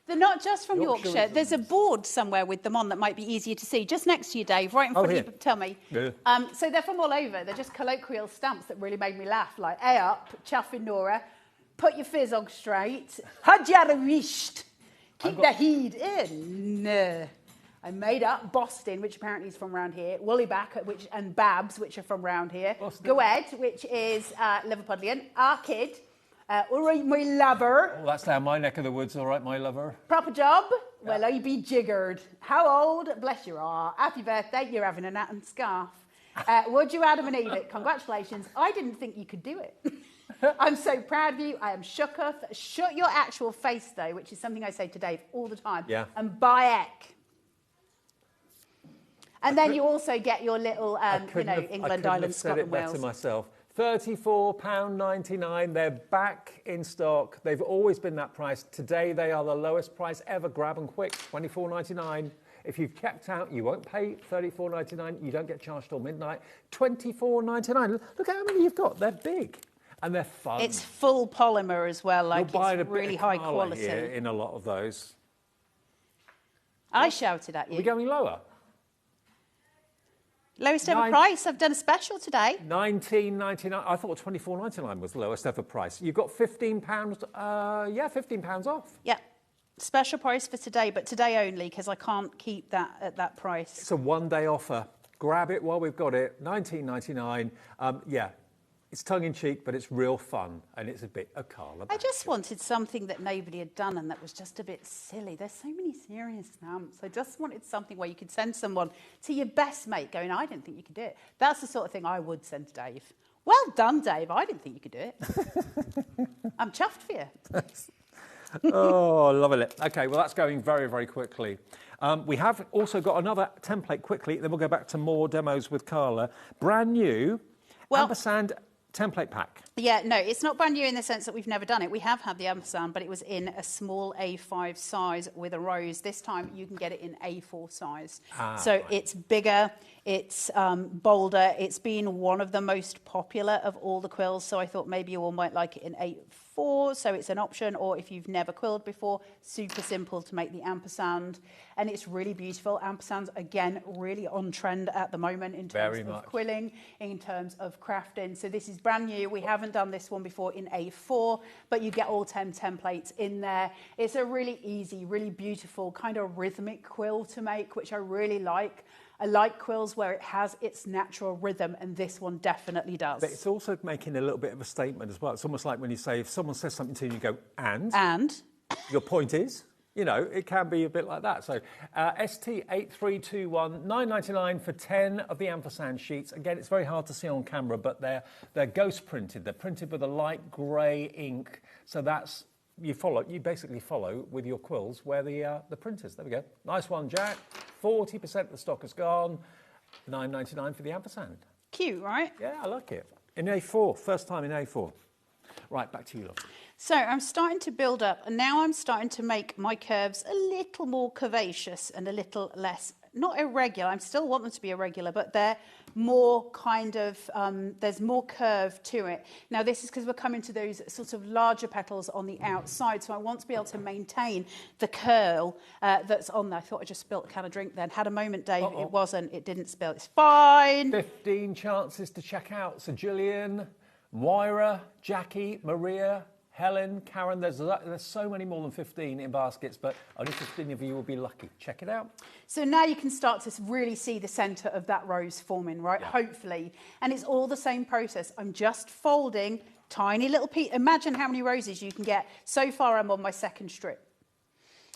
They're not just from Yorkshire. There's a board somewhere with them on that might be easier to see. Just next to you, Dave, right in front of you. Tell me. Yeah. So they're from all over. They're just colloquial stamps that really made me laugh. Like, A up, chuffing Nora, put your fizz on straight, hadjarawisht, keep the heat in. No. I made up Boston, which apparently is from around here, Woollyback, and Babs, which are from around here, Goed, which is Liverpudlian, Arkid, all right, my lover. Oh, that's down my neck of the woods, all right, my lover. Proper job? Yeah. Well, I be jiggered. How old? Bless your heart. Happy birthday, you're having a nat and scarf. Would you, Adam and Eve? Congratulations. I didn't think you could do it. I'm so proud of you. I am shooketh. Shut your actual face, though, which is something I say to Dave all the time. Yeah. And bayek. And then you also get your little, England, Ireland, Scotland, Wales. I couldn't have said it better myself. £34.99. They're back in stock. They've always been that price. Today they are the lowest price ever. Grab them quick. £24.99. If you've kept out, you won't pay £34.99. You don't get charged till midnight. £24.99. Look how many you've got. They're big and they're fun. It's full polymer as well. Like, it's really high quality. Here in a lot of those. I shouted at you. Are we going lower? Lowest ever price. I've done a special today. £19.99. I thought £24.99 was the lowest ever price. You've got £15. £15 off. Yeah. Special price for today, but today only, because I can't keep that at that price. It's a one-day offer. Grab it while we've got it. $19.99. Yeah, it's tongue-in-cheek, but it's real fun, and it's a bit of Carla. I just wanted something that nobody had done and that was just a bit silly. There's so many serious stamps. I just wanted something where you could send someone to your best mate going, I didn't think you could do it. That's the sort of thing I would send to Dave. Well done, Dave. I didn't think you could do it. I'm chuffed for you. Oh, loving it. Okay, well, that's going very, very quickly. We have also got another template quickly, then we'll go back to more demos with Carla. Brand new ampersand template pack. Yeah, no, it's not brand new in the sense that we've never done it. We have had the ampersand, but it was in a small A5 size with a rose. This time you can get it in A4 size. So it's bigger, it's bolder. It's been one of the most popular of all the quills, so I thought maybe you all might like it in A4, so it's an option, or if you've never quilled before, super simple to make the ampersand. And it's really beautiful. Ampersands, again, really on trend at the moment in terms of quilling, in terms of crafting. So this is brand new. We haven't done this one before in A4, but you get all 10 templates in there. It's a really easy, really beautiful kind of rhythmic quill to make, which I really like. I like quills where it has its natural rhythm, and this one definitely does. But it's also making a little bit of a statement as well. It's almost like when you say, if someone says something to you, you go, and? And? Your point is? You know, it can be a bit like that. So ST8321, $9.99 for 10 of the ampersand sheets. Again, it's very hard to see on camera, but they're ghost printed. They're printed with a light grey ink. So that's, you basically follow with your quills where the print is. There we go. Nice one, Jack. 40% of the stock has gone. $9.99 for the ampersand. Cute, right? Yeah, I like it. In A4, first time in A4. Right, back to you, love. So I'm starting to build up, and now I'm starting to make my curves a little more curvaceous and a little less, not irregular. I still want them to be irregular, but they're more kind of, there's more curve to it. Now this is because we're coming to those sort of larger petals on the outside, so I want to be able to maintain the curl that's on there. I thought I just spilt a can of drink then. Had a moment, Dave. It wasn't. It didn't spill. It's fine. 15 chances to check out. So Gillian, Moira, Jackie, Maria, Helen, Karen, there's so many more than 15 in baskets, but only 15 of you will be lucky. Check it out. So now you can start to really see the centre of that rose forming, right? Yeah. Hopefully. And it's all the same process. I'm just folding tiny little pieces. Imagine how many roses you can get. So far, I'm on my second strip.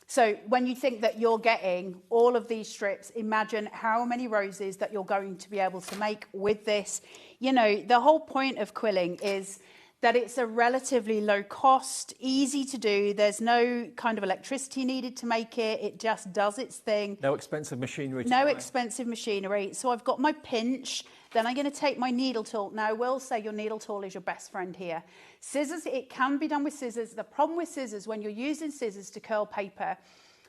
So when you think that you're getting all of these strips, imagine how many roses that you're going to be able to make with this. You know, the whole point of quilling is that it's a relatively low cost, easy to do. There's no kind of electricity needed to make it. It just does its thing. No expensive machinery. No expensive machinery. So I've got my pinch. Then I'm going to take my needle tool. Now, I will say your needle tool is your best friend here. Scissors, it can be done with scissors. The problem with scissors, when you're using scissors to curl paper,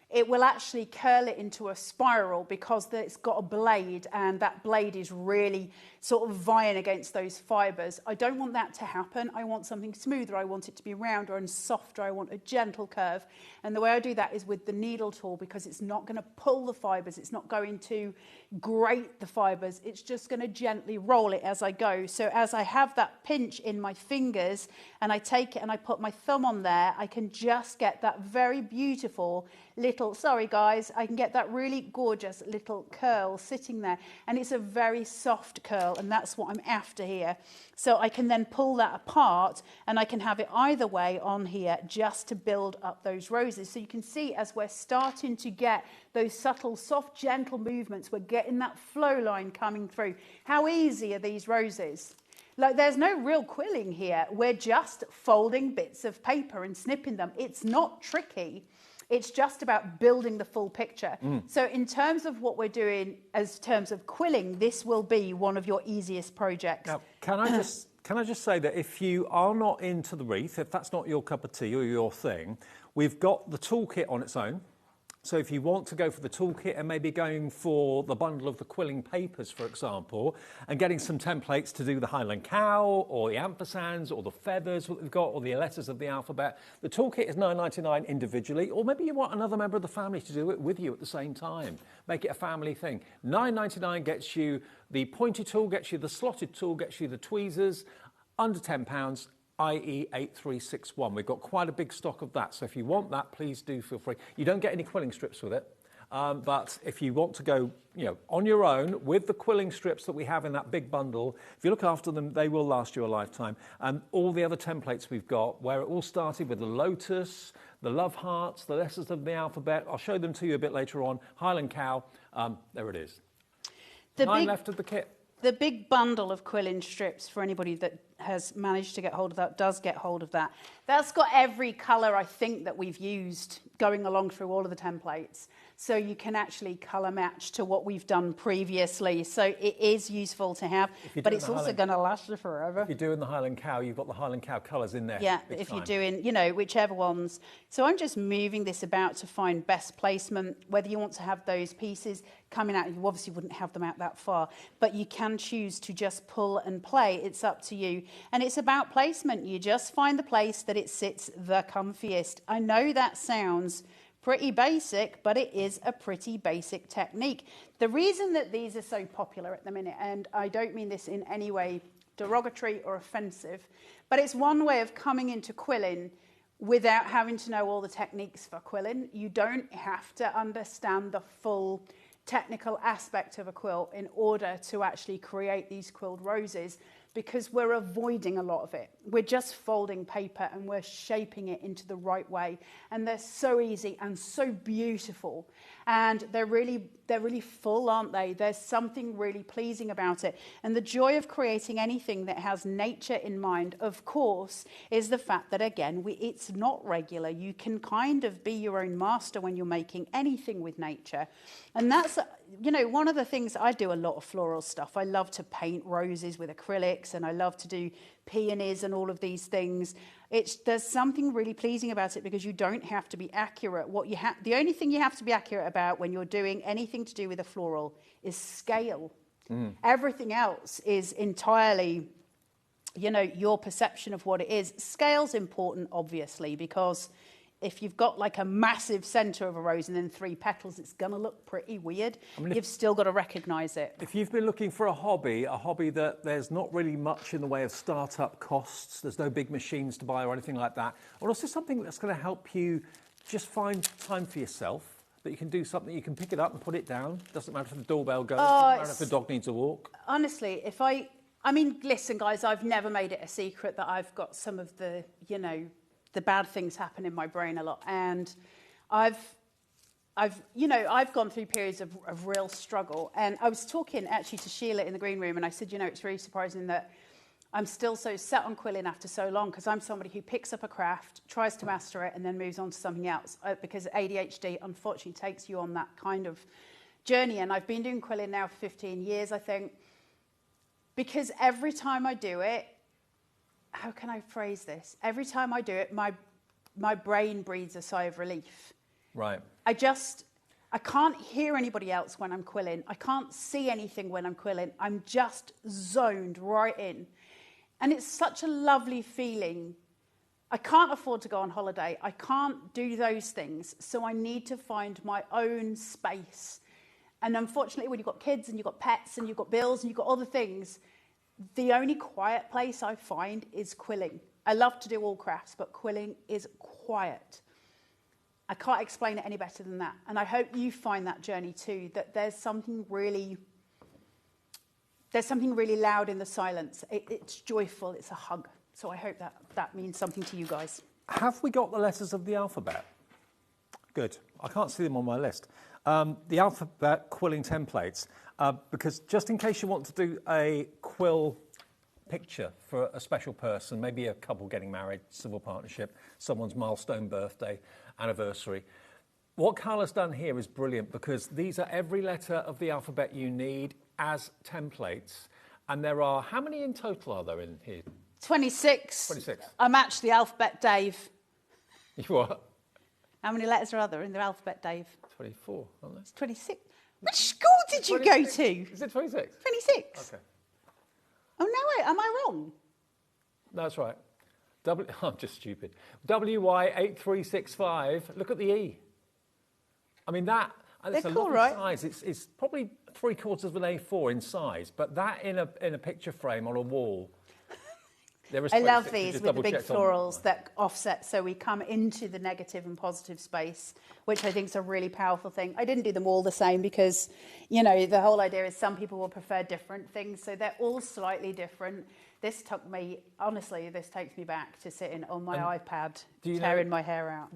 it will actually curl it into a spiral because it's got a blade, and that blade is really sort of vying against those fibres. I don't want that to happen. I want something smoother. I want it to be rounder and softer. I want a gentle curve. And the way I do that is with the needle tool, because it's not going to pull the fibres. It's not going to grate the fibres. It's just going to gently roll it as I go. So as I have that pinch in my fingers and I take it and I put my thumb on there, I can just get that very beautiful little, sorry guys, I can get that really gorgeous little curl sitting there. And it's a very soft curl, and that's what I'm after here. So I can then pull that apart, and I can have it either way on here just to build up those roses. So you can see as we're starting to get those subtle, soft, gentle movements, we're getting that flow line coming through. How easy are these roses? Like, there's no real quilling here. We're just folding bits of paper and snipping them. It's not tricky. It's just about building the full picture. So in terms of what we're doing as terms of quilling, this will be one of your easiest projects. Now, can I just say that if you are not into the wreath, if that's not your cup of tea or your thing, we've got the toolkit on its own. So if you want to go for the toolkit and maybe going for the bundle of the quilling papers, for example, and getting some templates to do the Highland Cow or the ampersands or the feathers that we've got or the letters of the alphabet, the toolkit is $9.99 individually, or maybe you want another member of the family to do it with you at the same time. Make it a family thing. $9.99 gets you the pointy tool, gets you the slotted tool, gets you the tweezers, under £10. IE8361. We've got quite a big stock of that, so if you want that, please do feel free. You don't get any quilling strips with it, but if you want to go, on your own with the quilling strips that we have in that big bundle, if you look after them, they will last you a lifetime. And all the other templates we've got, where it all started with the lotus, the love hearts, the letters of the alphabet. I'll show them to you a bit later on. Highland cow, there it is. Nine left of the kit. The big bundle of quilling strips, for anybody that has managed to get hold of that, does get hold of that. That's got every colour, I think, that we've used going along through all of the templates. So you can actually colour match to what we've done previously. So it is useful to have, but it's also going to last you forever. If you're doing the Highland cow, you've got the Highland cow colours in there. Yeah, if you're doing, whichever ones. So I'm just moving this about to find best placement, whether you want to have those pieces coming out. You obviously wouldn't have them out that far, but you can choose to just pull and play. It's up to you. And it's about placement. You just find the place that it sits the comfiest. I know that sounds pretty basic, but it is a pretty basic technique. The reason that these are so popular at the minute, and I don't mean this in any way derogatory or offensive, but it's one way of coming into quilling without having to know all the techniques for quilling. You don't have to understand the full technical aspect of a quilt in order to actually create these quilled roses, because we're avoiding a lot of it. We're just folding paper and we're shaping it into the right way. And they're so easy and so beautiful. And they're really full, aren't they? There's something really pleasing about it. And the joy of creating anything that has nature in mind, of course, is the fact that, again, it's not regular. You can kind of be your own master when you're making anything with nature. And that's, one of the things, I do a lot of floral stuff. I love to paint roses with acrylics, and I love to do peonies and all of these things. There's something really pleasing about it, because you don't have to be accurate. The only thing you have to be accurate about when you're doing anything to do with a floral is scale. Everything else is entirely, your perception of what it is. Scale's important, obviously, because if you've got like a massive centre of a rose and then 3 petals, it's going to look pretty weird. You've still got to recognise it. If you've been looking for a hobby that there's not really much in the way of start-up costs, there's no big machines to buy or anything like that, or also something that's going to help you just find time for yourself, that you can do something, you can pick it up and put it down. Doesn't matter if the doorbell goes, doesn't matter if the dog needs a walk. Honestly, listen, guys, I've never made it a secret that I've got some of the, the bad things happen in my brain a lot. And I've gone through periods of real struggle. And I was talking actually to Sheila in the green room, and I said, it's really surprising that I'm still so set on quilling after so long, because I'm somebody who picks up a craft, tries to master it, and then moves on to something else, because ADHD unfortunately takes you on that kind of journey. And I've been doing quilling now for 15 years, I think, because every time I do it, how can I phrase this? Every time I do it, my brain breathes a sigh of relief. Right. I can't hear anybody else when I'm quilling. I can't see anything when I'm quilling. I'm just zoned right in. And it's such a lovely feeling. I can't afford to go on holiday. I can't do those things. So I need to find my own space. And unfortunately, when you've got kids and you've got pets and you've got bills and you've got other things, the only quiet place I find is quilling. I love to do all crafts, but quilling is quiet. I can't explain it any better than that. And I hope you find that journey too, that there's something really loud in the silence. It's joyful, it's a hug. So I hope that means something to you guys. Have we got the letters of the alphabet? Good. I can't see them on my list. The alphabet quilling templates, because just in case you want to do a quill picture for a special person, maybe a couple getting married, civil partnership, someone's milestone birthday, anniversary. What Carla's done here is brilliant, because these are every letter of the alphabet you need as templates. And there are, how many in total are there in here? 26. 26. I matched the alphabet, Dave. You what? How many letters are there in the alphabet, Dave? 24, aren't there? It's 26. Which school did you go to? Is it 26? 26. Okay. Oh, no, am I wrong? That's right. I'm just stupid. WY8365. Look at the E. I mean, that, and it's a cool, lovely right? size. It's probably 3/4 of an A4 in size, but that in a picture frame on a wall. I love these with the big florals that offset, so we come into the negative and positive space, which I think is a really powerful thing. I didn't do them all the same because, you know, the whole idea is some people will prefer different things, so they're all slightly different. This took me, honestly, this takes me back to sitting on my iPad, tearing my hair out.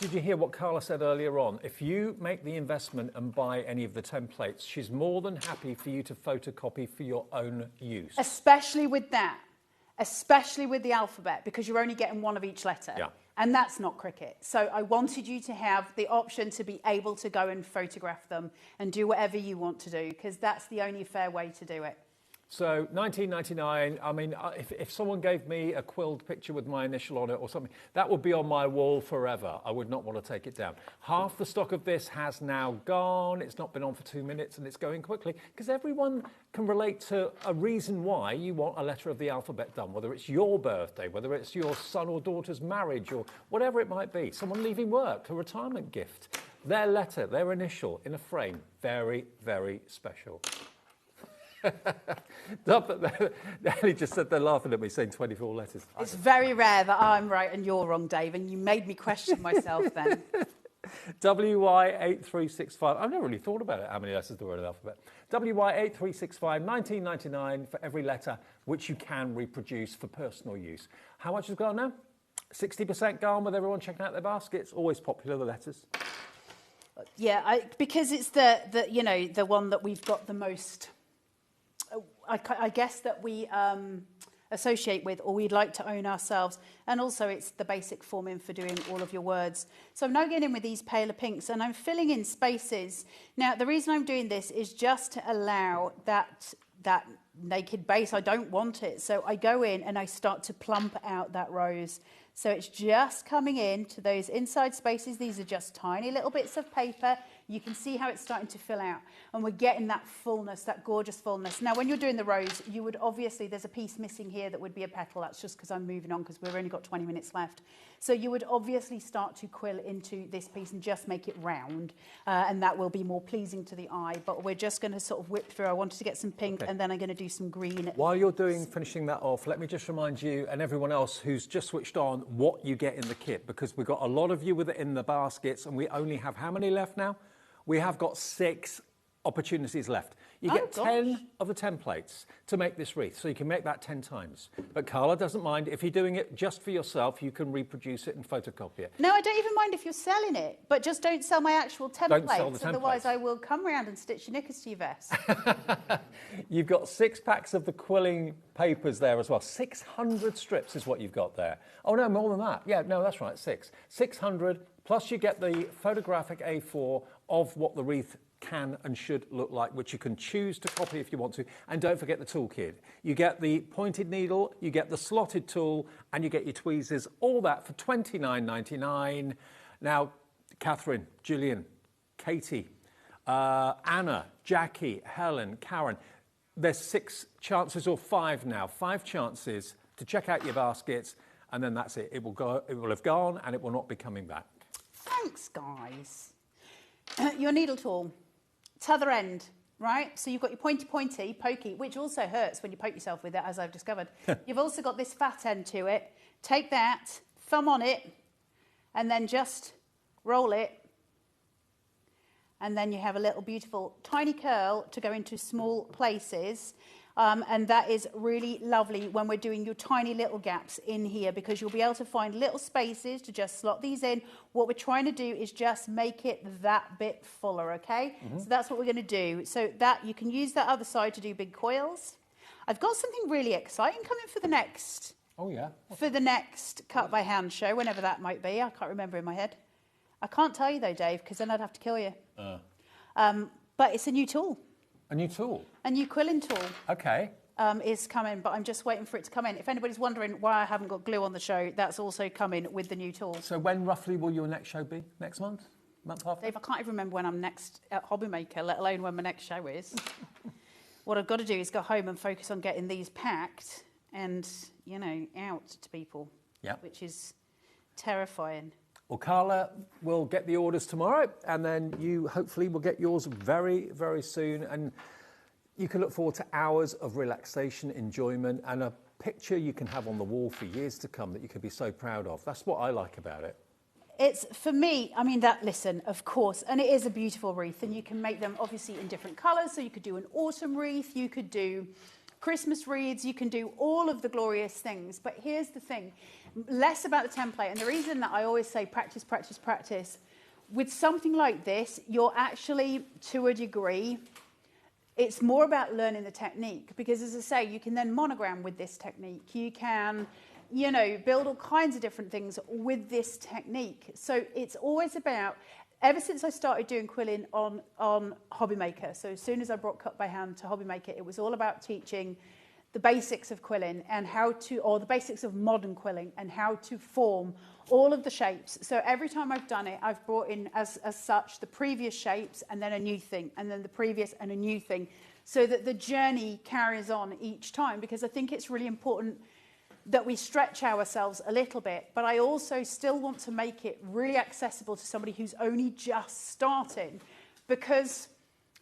Did you hear what Carla said earlier on? If you make the investment and buy any of the templates, she's more than happy for you to photocopy for your own use. Especially with that. Especially with the alphabet, because you're only getting one of each letter. Yeah. And that's not Cricut. So I wanted you to have the option to be able to go and photograph them and do whatever you want to do, because that's the only fair way to do it. So $19.99, I mean, if someone gave me a quilled picture with my initial on it or something, that would be on my wall forever. I would not want to take it down. Half the stock of this has now gone. It's not been on for 2 minutes and it's going quickly because everyone can relate to a reason why you want a letter of the alphabet done, whether it's your birthday, whether it's your son or daughter's marriage or whatever it might be, someone leaving work, a retirement gift, their letter, their initial in a frame. Very, very special. Ellie just said they're laughing at me saying 24 letters. It's very rare that I'm right and you're wrong, Dave, and you made me question myself then. WY8365. I've never really thought about it, how many letters there were in the alphabet. WY8365, $19.99 for every letter, which you can reproduce for personal use. How much has gone now? 60% gone with everyone checking out their baskets. Always popular, the letters. Yeah, because it's the you know, the one that we've got the most... I guess that we associate with, or we'd like to own ourselves, and also it's the basic forming for doing all of your words. So I'm now getting in with these paler pinks and I'm filling in spaces. Now the reason I'm doing this is just to allow that naked base. I don't want it, so I go in and I start to plump out that rose. So it's just coming in to those inside spaces. These are just tiny little bits of paper. You can see how it's starting to fill out. And we're getting that fullness, that gorgeous fullness. Now, when you're doing the rose, you would obviously, there's a piece missing here that would be a petal. That's just because I'm moving on because we've only got 20 minutes left. So you would obviously start to quill into this piece and just make it round. And that will be more pleasing to the eye. But we're just going to sort of whip through. I wanted to get some pink and then I'm going to do some green. While you're finishing that off, let me just remind you and everyone else who's just switched on what you get in the kit, because we've got a lot of you with it in the baskets and we only have how many left now? We have got 6 opportunities left. You get 10 of the templates to make this wreath, so you can make that 10 times. But Carla doesn't mind. If you're doing it just for yourself, you can reproduce it and photocopy it. No, I don't even mind if you're selling it, but just don't sell my actual templates. Don't sell the templates. Otherwise I will come round and stitch your knickers to your vest. You've got 6 packs of the quilling papers there as well. 600 strips is what you've got there. Oh, no, more than that. Yeah, no, that's right, 6. 600, plus you get the photographic A4 of what the wreath can and should look like, which you can choose to copy if you want to. And don't forget the toolkit. You get the pointed needle, you get the slotted tool, and you get your tweezers, all that for $29.99. Now, Catherine, Gillian, Katie, Anna, Jackie, Helen, Karen, there's 6 chances or 5 now, 5 chances to check out your baskets, and then that's it. It will have gone and it will not be coming back. Thanks, guys. Your needle tool, t'other end, right? So you've got your pointy, pokey, which also hurts when you poke yourself with it, as I've discovered. You've also got this fat end to it. Take that, thumb on it, and then just roll it. And then you have a little beautiful tiny curl to go into small places. And that is really lovely when we're doing your tiny little gaps in here, because you'll be able to find little spaces to just slot these in. What we're trying to do is just make it that bit fuller, okay? So that's what we're going to do. So that you can use that other side to do big coils. I've got something really exciting coming for the next. Oh yeah. For the next cut by hand show, whenever that might be. I can't remember in my head. I can't tell you though, Dave, because then I'd have to kill you. But it's a new tool. A new tool? A new quilling tool. Okay. Is coming, but I'm just waiting for it to come in. If anybody's wondering why I haven't got glue on the show, that's also coming with the new tool. So when roughly will your next show be? Next month? Month after? Dave, I can't even remember when I'm next at HobbyMaker, let alone when my next show is. What I've got to do is go home and focus on getting these packed and, you know, out to people. Yeah. Which is terrifying. Well, Carla will get the orders tomorrow, and then you hopefully will get yours very, very soon. And You can look forward to hours of relaxation, enjoyment, and a picture you can have on the wall for years to come that you could be so proud of. That's what I like about it. It's, for me, I mean, listen, of course, and it is a beautiful wreath, and you can make them obviously in different colours. So you could do an autumn wreath, you could do Christmas wreaths, you can do all of the glorious things. But here's the thing, less about the template. And the reason that I always say practice, practice, practice, with something like this, you're actually, to a degree, it's more about learning the technique. Because as I say, you can then monogram with this technique. You can, you know, build all kinds of different things with this technique. So it's always about, ever since I started doing quilling on HobbyMaker, so as soon as I brought cut by hand to HobbyMaker, it was all about teaching the basics of quilling and how to, or the basics of modern quilling and how to form all of the shapes. So every time I've done it, I've brought in as such the previous shapes and then a new thing and then the previous and a new thing, so that the journey carries on each time, because I think it's really important that we stretch ourselves a little bit, but I also still want to make it really accessible to somebody who's only just starting, because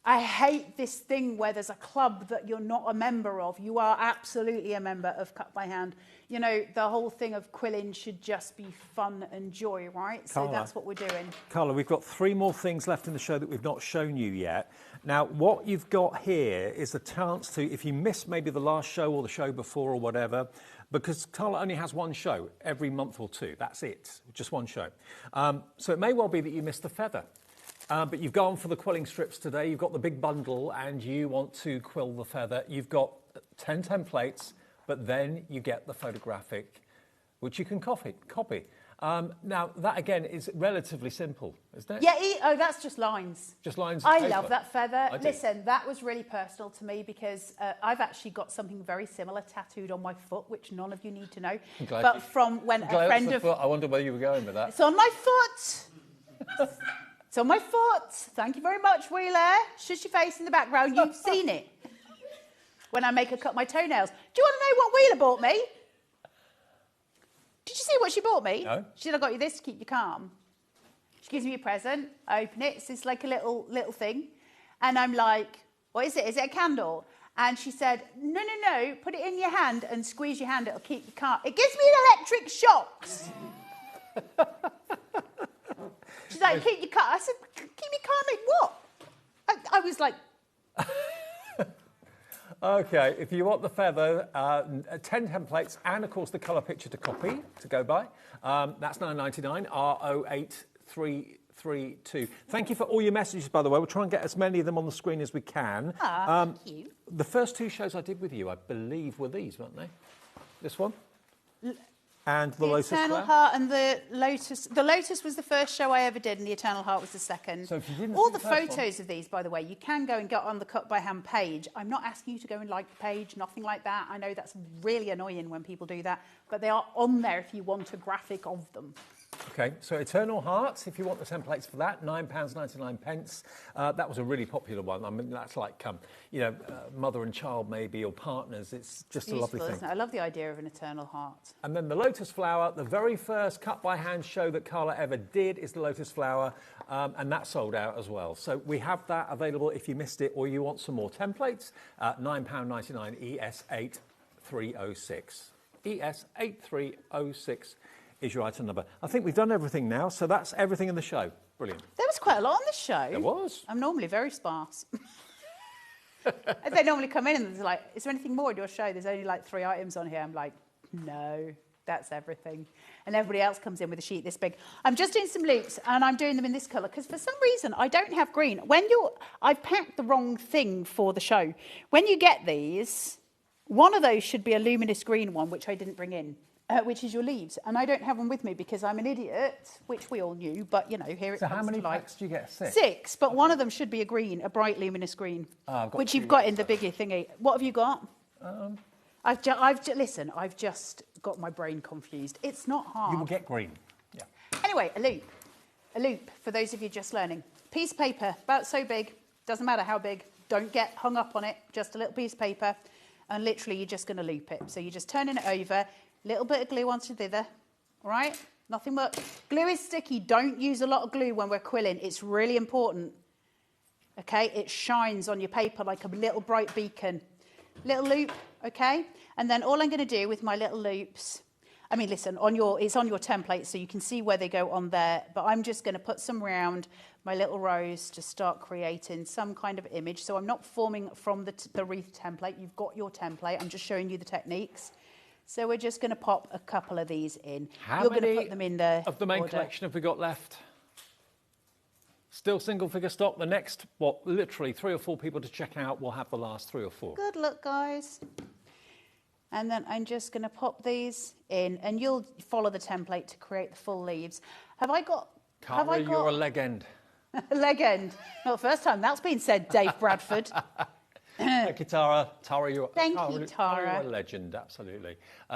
I hate this thing where there's a club that you're not a member of. You are absolutely a member of Cut by Hand. You know, the whole thing of quilling should just be fun and joy, right? So Carla, that's what we're doing. Carla, we've got 3 more things left in the show that we've not shown you yet. Now, what you've got here is a chance to, if you missed maybe the last show or the show before or whatever, because Carla only has 1 show every month or 2. That's it, just 1 show. So it may well be that you missed the feather. But you've gone for the quilling strips today. You've got the big bundle and you want to quill the feather. You've got 10 templates, but then you get the photographic, which you can copy. Now, that again is relatively simple, isn't it? Yeah, oh, that's just lines. Just lines of I paper. love that feather. I do. Listen, that was really personal to me because I've actually got something very similar tattooed on my foot, which none of you need to know. But from when a friend of... I wonder where you were going with that. It's on my foot. It's on my foot. Thank you very much, Wheeler. Shush your face in the background. You've seen it. When I make her cut my toenails. Do you want to know what Wheeler bought me? Did you see what she bought me? No. She said, I got you this to keep you calm. She gives me a present. I open it. It's like a little thing. And I'm like, what is it? Is it a candle? And she said, no, put it in your hand and squeeze your hand. It'll keep you calm. It gives me electric shocks. She's like, keep you calm. I said, keep me calm, like what? I was like... Okay, if you want the feather, 10 templates and, of course, the colour picture to copy, to go by. That's £9.99, R08332. Thank you for all your messages, by the way. We'll try and get as many of them on the screen as we can. Thank you. The first 2 shows I did with you, I believe, were these, weren't they? This one? And the Lotus Eternal Flower? Heart and the Lotus. The Lotus was the first show I ever did, and the Eternal Heart was the second. So if you didn't all see the the first photos of these, by the way, you can go and get on the Cut by Hand page. I'm not asking you to go and like the page, nothing like that. I know that's really annoying when people do that, but they are on there if you want a graphic of them. Okay, so Eternal Hearts, if you want the templates for that, £9.99. That was a really popular one. I mean, that's like, you know, mother and child maybe, or partners. It's just a lovely thing. Isn't it? I love the idea of an Eternal Heart. And then the Lotus Flower, the very first cut-by-hand show that Carla ever did is the Lotus Flower, and that sold out as well. So we have that available if you missed it or you want some more templates. £9.99 ES8306. ES8306 is your item number. I think we've done everything now, so that's everything in the show. Brilliant. There was quite a lot on this show. There was. I'm normally very sparse. They normally come in and there's like, is there anything more in your show? There's only like 3 items on here. I'm like, no, that's everything. And everybody else comes in with a sheet this big. I'm just doing some loops and I'm doing them in this colour because for some reason I don't have green. I've packed the wrong thing for the show. When you get these, one of those should be a luminous green one, which I didn't bring in. Which is your leaves, and I don't have them with me because I'm an idiot, which we all knew, but, you know, here it comes to light. So how many packs do you get? 6? 6, but one of them should be a green, a bright luminous green, which you've got in the biggie thingy. What have you got? Listen, I've just got my brain confused. It's not hard. You will get green. Yeah. Anyway, a loop. A loop, for those of you just learning. Piece of paper, about so big, doesn't matter how big, don't get hung up on it, just a little piece of paper, and literally you're just going to loop it. So you're just turning it over, little bit of glue onto the other, all right? Nothing much. Glue is sticky. Don't use a lot of glue when we're quilling. It's really important. okay? It shines on your paper like a little bright beacon. Little loop, okay? And then all I'm going to do with my little loops, I mean, listen, it's on your template, so you can see where they go on there, but I'm just going to put some around my little rows to start creating some kind of image. So I'm not forming from the wreath template. You've got your template. I'm just showing you the techniques. So we're just going to pop a couple of these in. How You're many going to put them in there of the main collection have we got left? Still single figure stock. The next, literally 3 or 4 people to check out will have the last 3 or 4. Good luck, guys. And then I'm just going to pop these in, and you'll follow the template to create the full leaves. Have I got... Cara, you're a leg end. A leg end. Not the first time that's been said, Dave Bradford. Thank you, Tara. Tara, you're Tara. a legend, absolutely.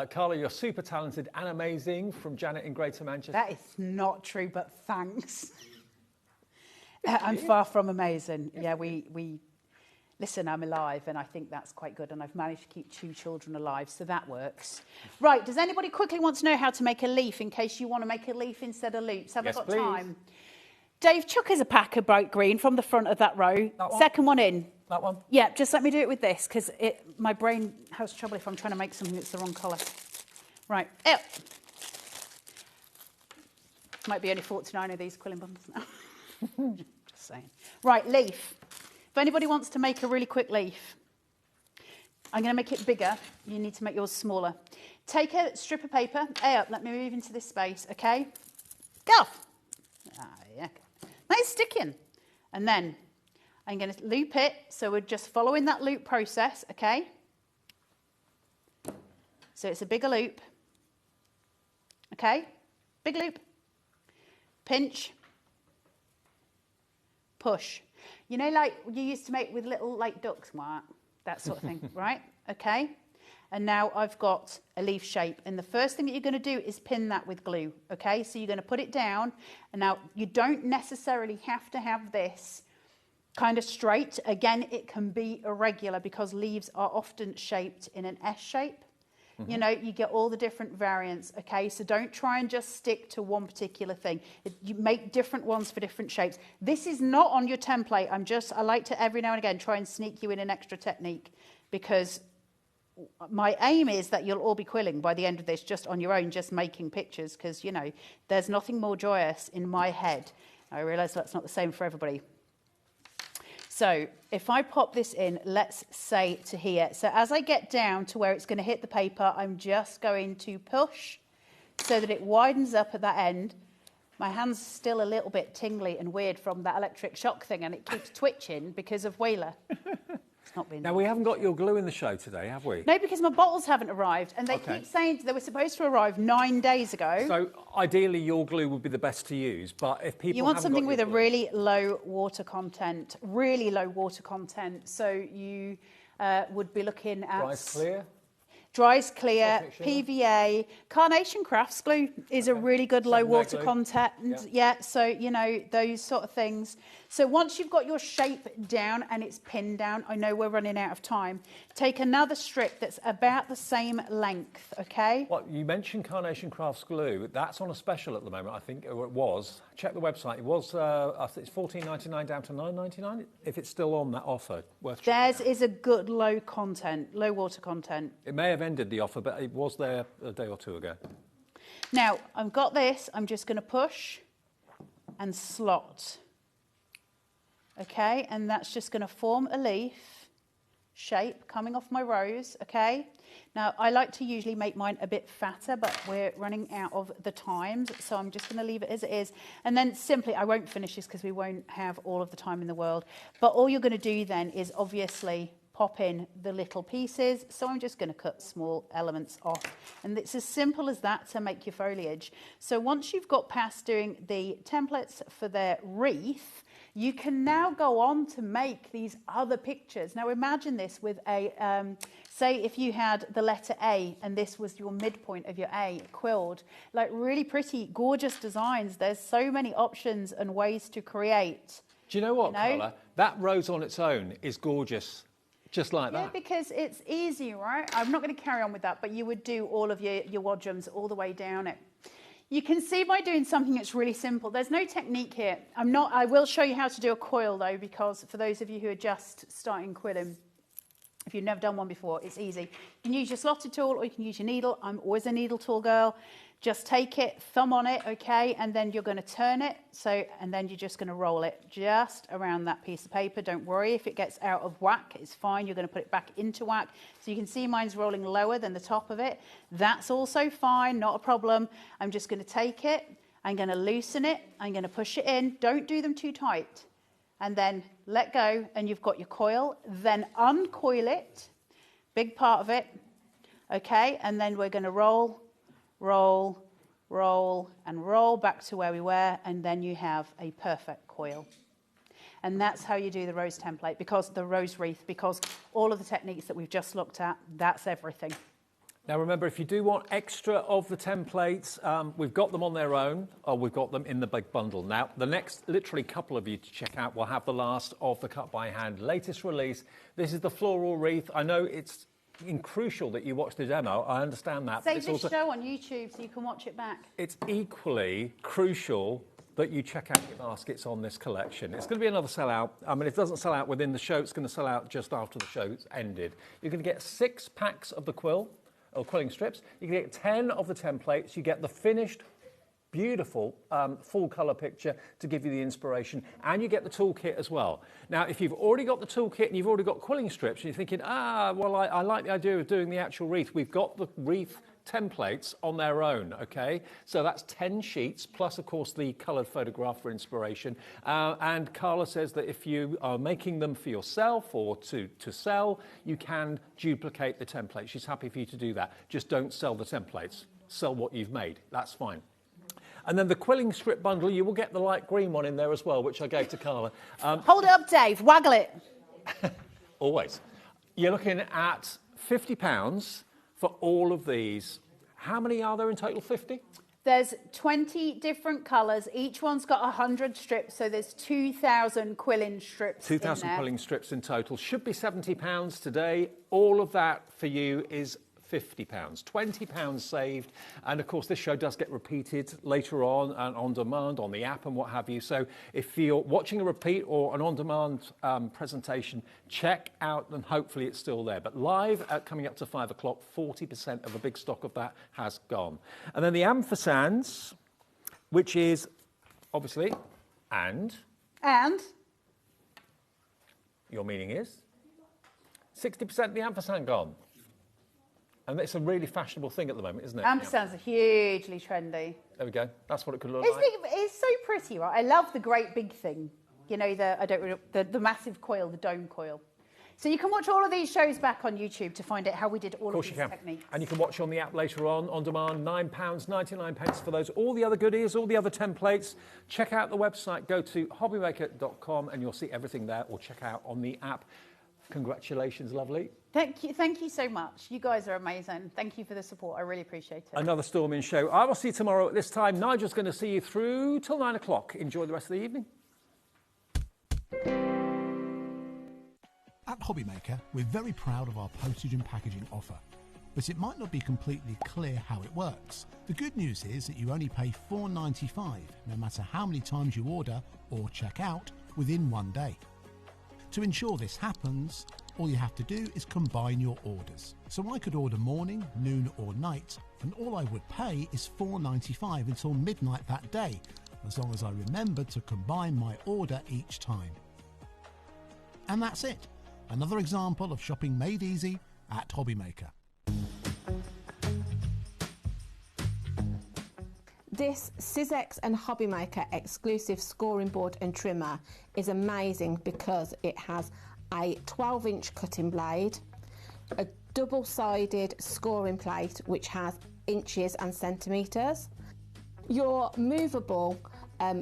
Carla, you're super talented and amazing, from Janet in Greater Manchester. That is not true, but thanks. I'm far from amazing. Yeah, we listen, I'm alive, and I think that's quite good, and I've managed to keep 2 children alive, so that works. Right, does anybody quickly want to know how to make a leaf in case you want to make a leaf instead of loops? Have I got time? Dave, chuck us a pack of bright green from the front of that row. That one? Second one in. That one? Yeah, just let me do it with this, because my brain has trouble if I'm trying to make something that's the wrong colour. Right, might be only 49 of these quilling bundles now. Just saying. Right, leaf. If anybody wants to make a really quick leaf, I'm going to make it bigger. You need to make yours smaller. Take a strip of paper. Let me move into this space, okay? Go! Yeah. Nice sticking. And then I'm going to loop it. So we're just following that loop process, okay? So it's a bigger loop. Okay? Big loop. Pinch. Push. You know, like you used to make with little like ducks, that sort of thing, right? Okay. And now I've got a leaf shape. And the first thing that you're going to do is pin that with glue, okay? So you're going to put it down. And now you don't necessarily have to have this kind of straight. Again, it can be irregular because leaves are often shaped in an S shape. Mm-hmm. You know, you get all the different variants, okay? So don't try and just stick to one particular thing. You make different ones for different shapes. This is not on your template. I like to every now and again try and sneak you in an extra technique, because my aim is that you'll all be quilling by the end of this just on your own, just making pictures, because, you know, there's nothing more joyous in my head. I realise that's not the same for everybody. So if I pop this in, let's say to here. So as I get down to where it's going to hit the paper, I'm just going to push so that it widens up at that end. My hand's still a little bit tingly and weird from that electric shock thing, and it keeps twitching because of Wheeler. It's not been... Now, we haven't got your glue in the show today, have we? No, because my bottles haven't arrived, and they keep saying they were supposed to arrive 9 days ago. So, ideally, your glue would be the best to use, but if people You want something with a really low water content, so you would be looking at... Dries clear? Dries clear, PVA. Carnation Crafts glue is a really good low water content. Yeah, so, you know, those sort of things. So once you've got your shape down and it's pinned down, I know we're running out of time, take another strip that's about the same length, okay? Well, you mentioned Carnation Crafts glue. That's on a special at the moment, I think, or it was. Check the website. It was, I think it's $14.99 down to $9.99. If it's still on that offer, worth checking out. Theirs is a good low water content. It may have ended the offer, but it was there a day or two ago. Now, I've got this. I'm just going to push and slot. Okay, and that's just going to form a leaf shape coming off my rows, okay? Now, I like to usually make mine a bit fatter, but we're running out of the times, so I'm just going to leave it as it is. And then simply, I won't finish this because we won't have all of the time in the world, but all you're going to do then is obviously pop in the little pieces. So I'm just going to cut small elements off. And it's as simple as that to make your foliage. So once you've got past doing the templates for their wreath, you can now go on to make these other pictures. Now imagine this with a, say if you had the letter A and this was your midpoint of your A quilled, like really pretty, gorgeous designs. There's so many options and ways to create. Do you know what, Carla? That rose on its own is gorgeous. Just like that. Yeah, because it's easy, right? I'm not going to carry on with that, but you would do all of your wadrums all the way down it. You can see by doing something that's really simple. There's no technique here. I will show you how to do a coil though, because for those of you who are just starting quilling, if you've never done one before, it's easy. You can use your slotted tool or you can use your needle. I'm always a needle tool girl. Just take it, thumb on it, okay, and then you're going to turn it. And then you're just going to roll it just around that piece of paper. Don't worry if it gets out of whack, it's fine. You're going to put it back into whack. So you can see mine's rolling lower than the top of it. That's also fine, not a problem. I'm just going to take it, I'm going to loosen it, I'm going to push it in. Don't do them too tight. And then let go, and you've got your coil. Then uncoil it, big part of it, okay, and then we're going to roll, roll, roll, and roll back to where we were, and then you have a perfect coil. And that's how you do the rose template, because the rose wreath, because all of the techniques that we've just looked at, that's everything. Now remember, if you do want extra of the templates, we've got them on their own, or we've got them in the big bundle. Now, the next literally couple of you to check out will have the last of the cut by hand latest release. This is the floral wreath. I know it's crucial that you watch the demo. I understand that. Save this show on YouTube so you can watch it back. It's equally crucial that you check out your baskets on this collection. It's going to be another sellout. I mean, if it doesn't sell out within the show, it's going to sell out just after the show's ended. You're going to get 6 packs of the quill, or quilling strips. You can get 10 of the templates. You get the finished, beautiful full colour picture to give you the inspiration, and you get the toolkit as well. Now, if you've already got the toolkit and you've already got quilling strips, and you're thinking, well, I like the idea of doing the actual wreath, we've got the wreath templates on their own, okay? So that's 10 sheets, plus, of course, the coloured photograph for inspiration. And Carla says that if you are making them for yourself or to sell, you can duplicate the template. She's happy for you to do that. Just don't sell the templates. Sell what you've made. That's fine. And then the quilling strip bundle, you will get the light green one in there as well, which I gave to Carla. Hold it up, Dave. Waggle it. Always. You're looking at £50 for all of these. How many are there in total? 50? There's 20 different colours. Each one's got 100 strips, so there's 2,000 quilling strips 2,000 quilling strips in total. Should be £70 today. All of that for you is £50, £20 saved. And of course, this show does get repeated later on and on demand on the app and what have you. So if you're watching a repeat or an on-demand presentation, check out, and hopefully it's still there. But live coming up to 5 o'clock, 40% of a big stock of that has gone. And then the ampersands, which is obviously and your meaning is 60% of the ampersand gone. And it's a really fashionable thing at the moment, isn't it? Ampersands are hugely trendy. There we go. That's what it could look like. It's so pretty, right? I love the great big thing. You know, the massive coil, the dome coil. So you can watch all of these shows back on YouTube to find out how we did all of these techniques. And you can watch on the app later on demand, £9.99 for those. All the other goodies, all the other templates. Check out the website. Go to hobbymaker.com and you'll see everything there, or check out on the app. Congratulations, lovely. Thank you so much. You guys are amazing. Thank you for the support. I really appreciate it. Another storming show. I will see you tomorrow at this time. Nigel's going to see you through till 9 o'clock. Enjoy the rest of the evening. At HobbyMaker, we're very proud of our postage and packaging offer, but it might not be completely clear how it works. The good news is that you only pay $4.95, no matter how many times you order or check out within one day. To ensure this happens, all you have to do is combine your orders. So I could order morning, noon or night, and all I would pay is $4.95 until midnight that day, as long as I remembered to combine my order each time. And that's it. Another example of shopping made easy at HobbyMaker. This Sizzix and HobbyMaker exclusive scoring board and trimmer is amazing because it has a 12-inch cutting blade, a double-sided scoring plate which has inches and centimetres, your movable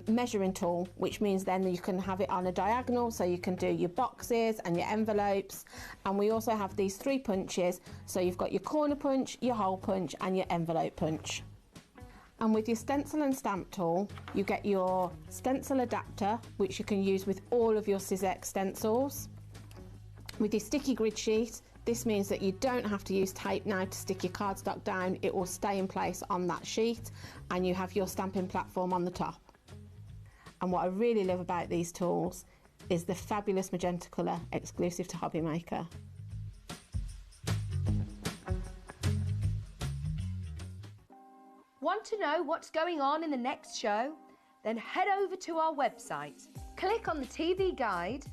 measuring tool, which means then you can have it on a diagonal so you can do your boxes and your envelopes, and we also have these 3 punches, so you've got your corner punch, your hole punch and your envelope punch. And with your stencil and stamp tool, you get your stencil adapter, which you can use with all of your Sizzix stencils. With your sticky grid sheet, This means that you don't have to use tape now to stick your cardstock down. It will stay in place on that sheet and you have your stamping platform on the top. And what I really love about these tools is the fabulous magenta colour exclusive to HobbyMaker. Want to know what's going on in the next show? Then head over to our website. Click on the TV guide.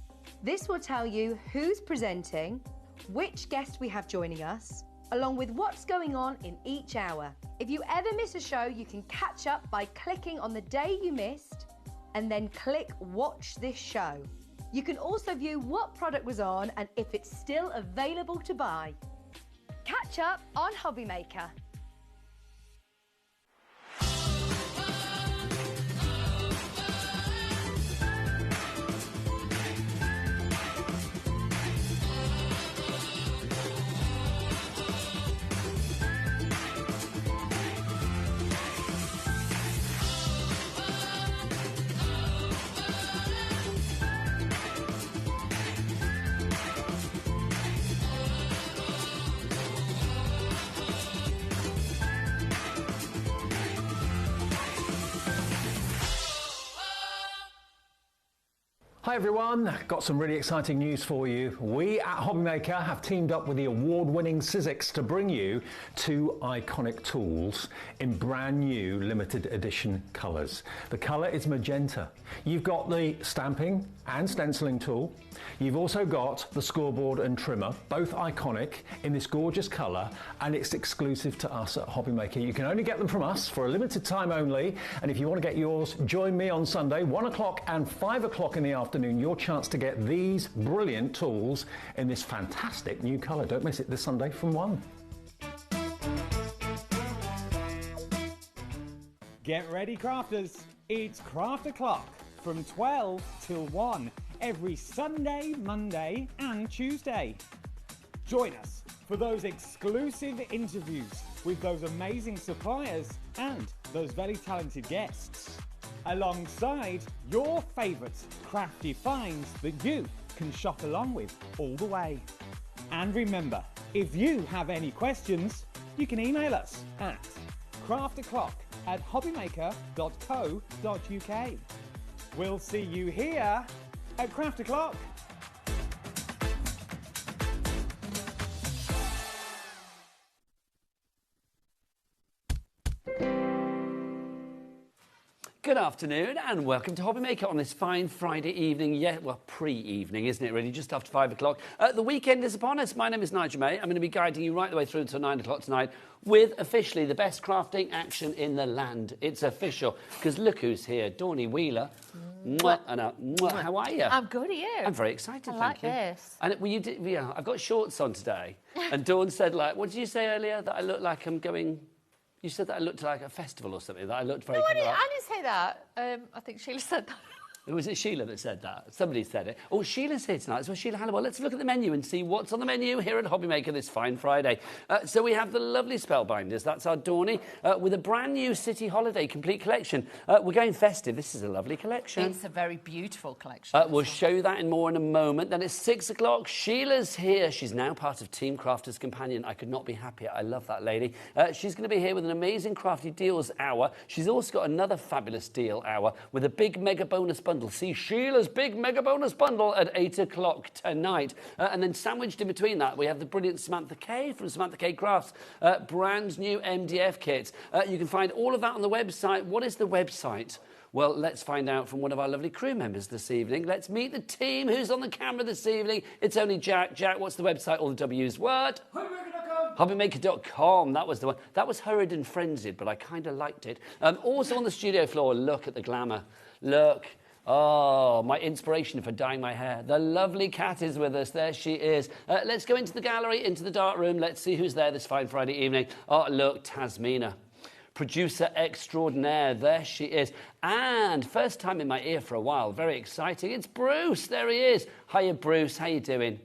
This will tell you who's presenting, which guest we have joining us, along with what's going on in each hour. If you ever miss a show, you can catch up by clicking on the day you missed and then click Watch This Show. You can also view what product was on and if it's still available to buy. Catch up on HobbyMaker. Hi everyone, got some really exciting news for you. We at HobbyMaker have teamed up with the award-winning Sizzix to bring you two iconic tools in brand new limited edition colours. The colour is magenta. You've got the stamping and stenciling tool. You've also got the scoreboard and trimmer, both iconic in this gorgeous colour, and it's exclusive to us at HobbyMaker. You can only get them from us for a limited time only, and if you want to get yours, join me on Sunday, 1 o'clock and 5 o'clock in the afternoon, your chance to get these brilliant tools in this fantastic new colour. Don't miss it this Sunday from 1. Get ready, crafters. It's Craft O'Clock from 12 till 1 every Sunday, Monday and Tuesday. Join us for those exclusive interviews with those amazing suppliers and those very talented guests, alongside your favourite crafty finds that you can shop along with all the way. And remember, if you have any questions, you can email us at craftoclock@hobbymaker.co.uk. We'll see you here at Craft O'Clock. Good afternoon and welcome to HobbyMaker on this fine Friday evening. Yeah, well, pre-evening, isn't it, really? Just after 5 o'clock. The weekend is upon us. My name is Nigel May. I'm going to be guiding you right the way through until 9 o'clock tonight with officially the best crafting action in the land. It's official, because look who's here. Dawny Wheeler. Mwah, and mwah. How are you? I'm good, are you? I'm very excited, thank you. This. And yeah, I've got shorts on today. And Dawn said, like, what did you say earlier? That I look like I'm going... You said that I looked like a festival or something, that I looked very... No, I didn't say that. I think Sheila said that. Was it Sheila that said that? Somebody said it. Oh, Sheila's here tonight. So Sheila Hannibal. Let's look at the menu and see what's on the menu here at HobbyMaker this fine Friday. So we have the lovely Spellbinders. That's our Dawny with a brand new City Holiday complete collection. We're going festive. This is a lovely collection. It's a very beautiful collection. We'll show you that in more in a moment. Then it's 6 o'clock. Sheila's here. She's now part of Team Crafters Companion. I could not be happier. I love that lady. She's going to be here with an amazing Crafty Deals hour. She's also got another fabulous deal hour with a big mega bonus bundle. See Sheila's big mega bonus bundle at 8 o'clock tonight. And then sandwiched in between that, we have the brilliant Samantha K from Samantha K Crafts, brand new MDF kits. You can find all of that on the website. What is the website? Well, let's find out from one of our lovely crew members this evening. Let's meet the team. Who's on the camera this evening? It's only Jack. Jack, what's the website? All the W's. What? HobbyMaker.com. That was the one. That was hurried and frenzied, but I kind of liked it. Also on the studio floor, look at the glamour. Look. Oh, my inspiration for dyeing my hair. The lovely Cat is with us. There she is. Let's go into the gallery, into the dark room. Let's see who's there this fine Friday evening. Oh, look, Tasmina. Producer extraordinaire. There she is. And first time in my ear for a while. Very exciting. It's Bruce. There he is. Hiya, Bruce. How you doing?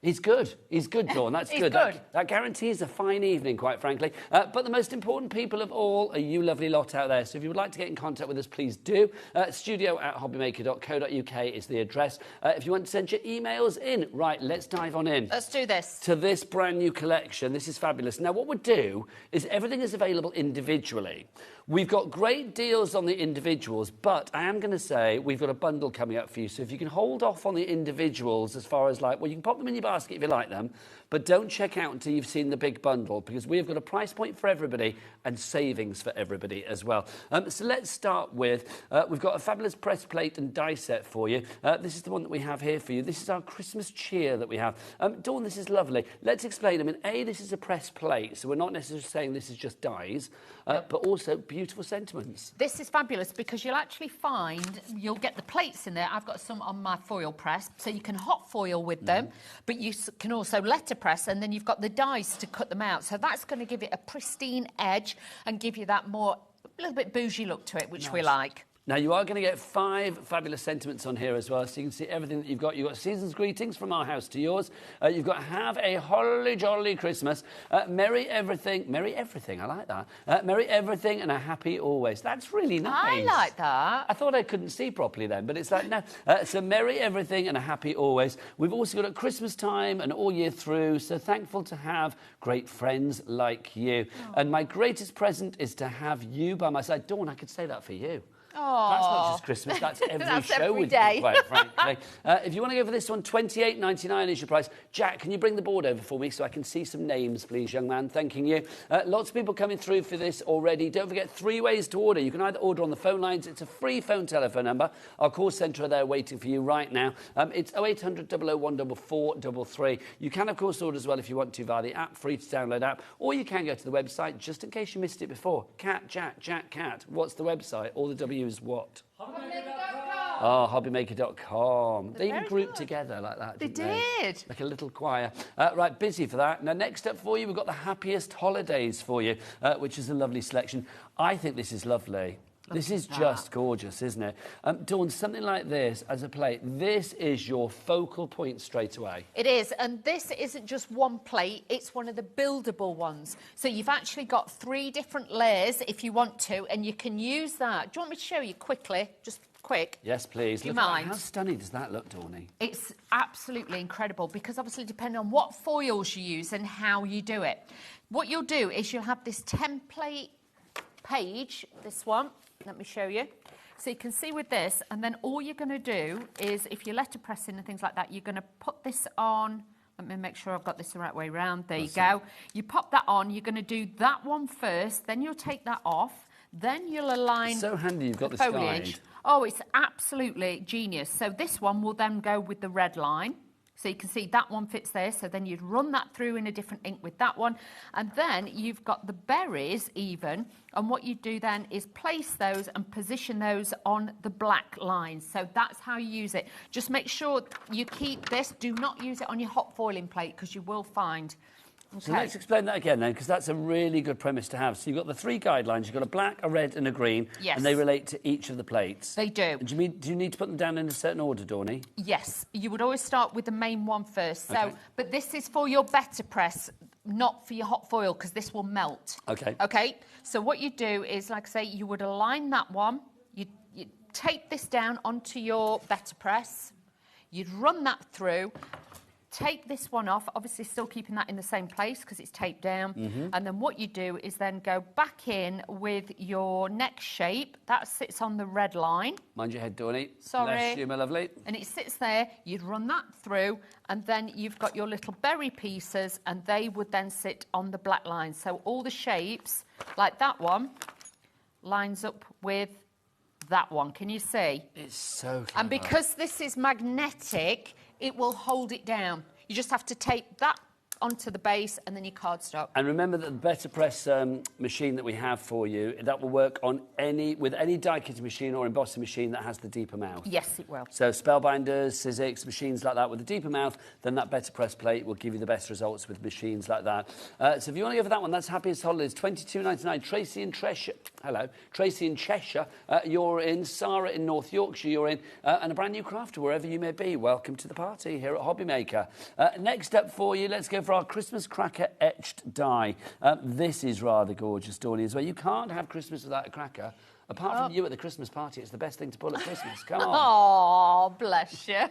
He's good. He's good, Dawn. That's He's good. good. That guarantees a fine evening, quite frankly. But the most important people of all are you lovely lot out there. So if you would like to get in contact with us, please do. studio@hobbymaker.co.uk is the address. If you want to send your emails in, right, let's dive on in. Let's do this. To this brand new collection. This is fabulous. Now, what we'll do is everything is available individually. We've got great deals on the individuals, but I am going to say we've got a bundle coming up for you. So if you can hold off on the individuals as far as like, well, you can pop them in your basket if you like them, but don't check out until you've seen the big bundle because we've got a price point for everybody and savings for everybody as well. So let's start with, we've got a fabulous press plate and die set for you. This is the one that we have here for you. This is our Christmas cheer that we have. Dawn, this is lovely. Let's explain. I mean, A, this is a press plate, so we're not necessarily saying this is just dies, but also beautiful sentiments. This is fabulous because you'll actually find, you'll get the plates in there. I've got some on my foil press, so you can hot foil with them, but you can also letterpress, and then you've got the dies to cut them out. So that's going to give it a pristine edge and give you that more, a little bit bougie look to it, which we like. Now, you are going to get 5 fabulous sentiments on here as well, so you can see everything that you've got. You've got season's greetings from our house to yours. You've got have a holly jolly Christmas. Merry everything, I like that. Merry everything and a happy always. That's really nice. I like that. I thought I couldn't see properly then, but it's like, no. So merry everything and a happy always. We've also got at Christmas time and all year through, so thankful to have great friends like you. Oh. And my greatest present is to have you by my side. Dawn, I could say that for you. Oh. That's not just Christmas, that's every That's show every with day. you, quite frankly. If you want to go for this one, $28.99 is your price. Jack, can you bring the board over for me so I can see some names, please, young man? Thanking you. Lots of people coming through for this already. Don't forget 3 ways to order. You can either order on the phone lines. It's a free phone telephone number. Our call centre are there waiting for you right now. It's 0800 001 4433. You can, of course, order as well if you want to via the app, free to download app, or you can go to the website just in case you missed it before. Cat. What's the website? All the W is what? HobbyMaker.com. Oh, HobbyMaker.com. They even grouped together like that, didn't they? did. Like a little choir. Right, busy for that. Now, next up for you, we've got the happiest holidays for you, which is a lovely selection. I think this is lovely. This is just gorgeous, isn't it? Dawn, something like this as a plate, this is your focal point straight away. It is, and this isn't just one plate, it's one of the buildable ones. So you've actually got 3 different layers if you want to, and you can use that. Do you want me to show you quickly? Just quick. Yes, please. Do you Look mind? How stunning does that look, Dawny? It's absolutely incredible because obviously depending on what foils you use and how you do it. What you'll do is you'll have this template page, this one. Let me show you. So you can see with this, and then all you're going to do is, if you're letterpressing and things like that, you're going to put this on. Let me make sure I've got this the right way around. There you go. You pop that on. You're going to do that one first. Then you'll take that off. Then you'll align. It's so handy you've got the this foliage. guide. Oh, it's absolutely genius. So this one will then go with the red line. So you can see that one fits there. So then you'd run that through in a different ink with that one. And then you've got the berries even. And what you do then is place those and position those on the black lines. So that's how you use it. Just make sure you keep this. Do not use it on your hot foiling plate because you will find... Okay. So let's explain that again then, because that's a really good premise to have. So you've got the 3 guidelines. You've got a black, a red and a green. Yes. And they relate to each of the plates. They do. Do you need to put them down in a certain order, Dawny? Yes. You would always start with the main one first. So, Okay. but this is for your better press, not for your hot foil, because this will melt. Okay. Okay. So what you do is, like I say, you would align that one. You tape this down onto your better press. You'd run that through. Take this one off, obviously still keeping that in the same place because it's taped down. And then what you do is then go back in with your next shape. That sits on the red line. Mind your head, Dawny. Sorry. Bless you, my lovely. And it sits there. You'd run that through, and then you've got your little berry pieces, and they would then sit on the black line. So all the shapes, like that one, lines up with that one. Can you see? It's so clever. And because this is magnetic, it will hold it down. You just have to tape that onto the base and then your cardstock. And remember that the Better Press machine that we have for you, that will work on with any die cutting machine or embossing machine that has the deeper mouth. Yes, it will. So Spellbinders, Sizzix, machines like that with a deeper mouth, then that Better Press plate will give you the best results with machines like that. So if you want to go for that one, that's Happiest Holidays, $22.99. Tracy in Cheshire, hello. Tracy in Cheshire, you're in. Sarah in North Yorkshire, you're in. And a brand new crafter, wherever you may be. Welcome to the party here at HobbyMaker. Next up for you, let's go for our Christmas cracker etched die. This is rather gorgeous, Dawney, as well. You can't have Christmas without a cracker. Apart from you at the Christmas party, it's the best thing to pull at Christmas. Come on. Oh, bless you.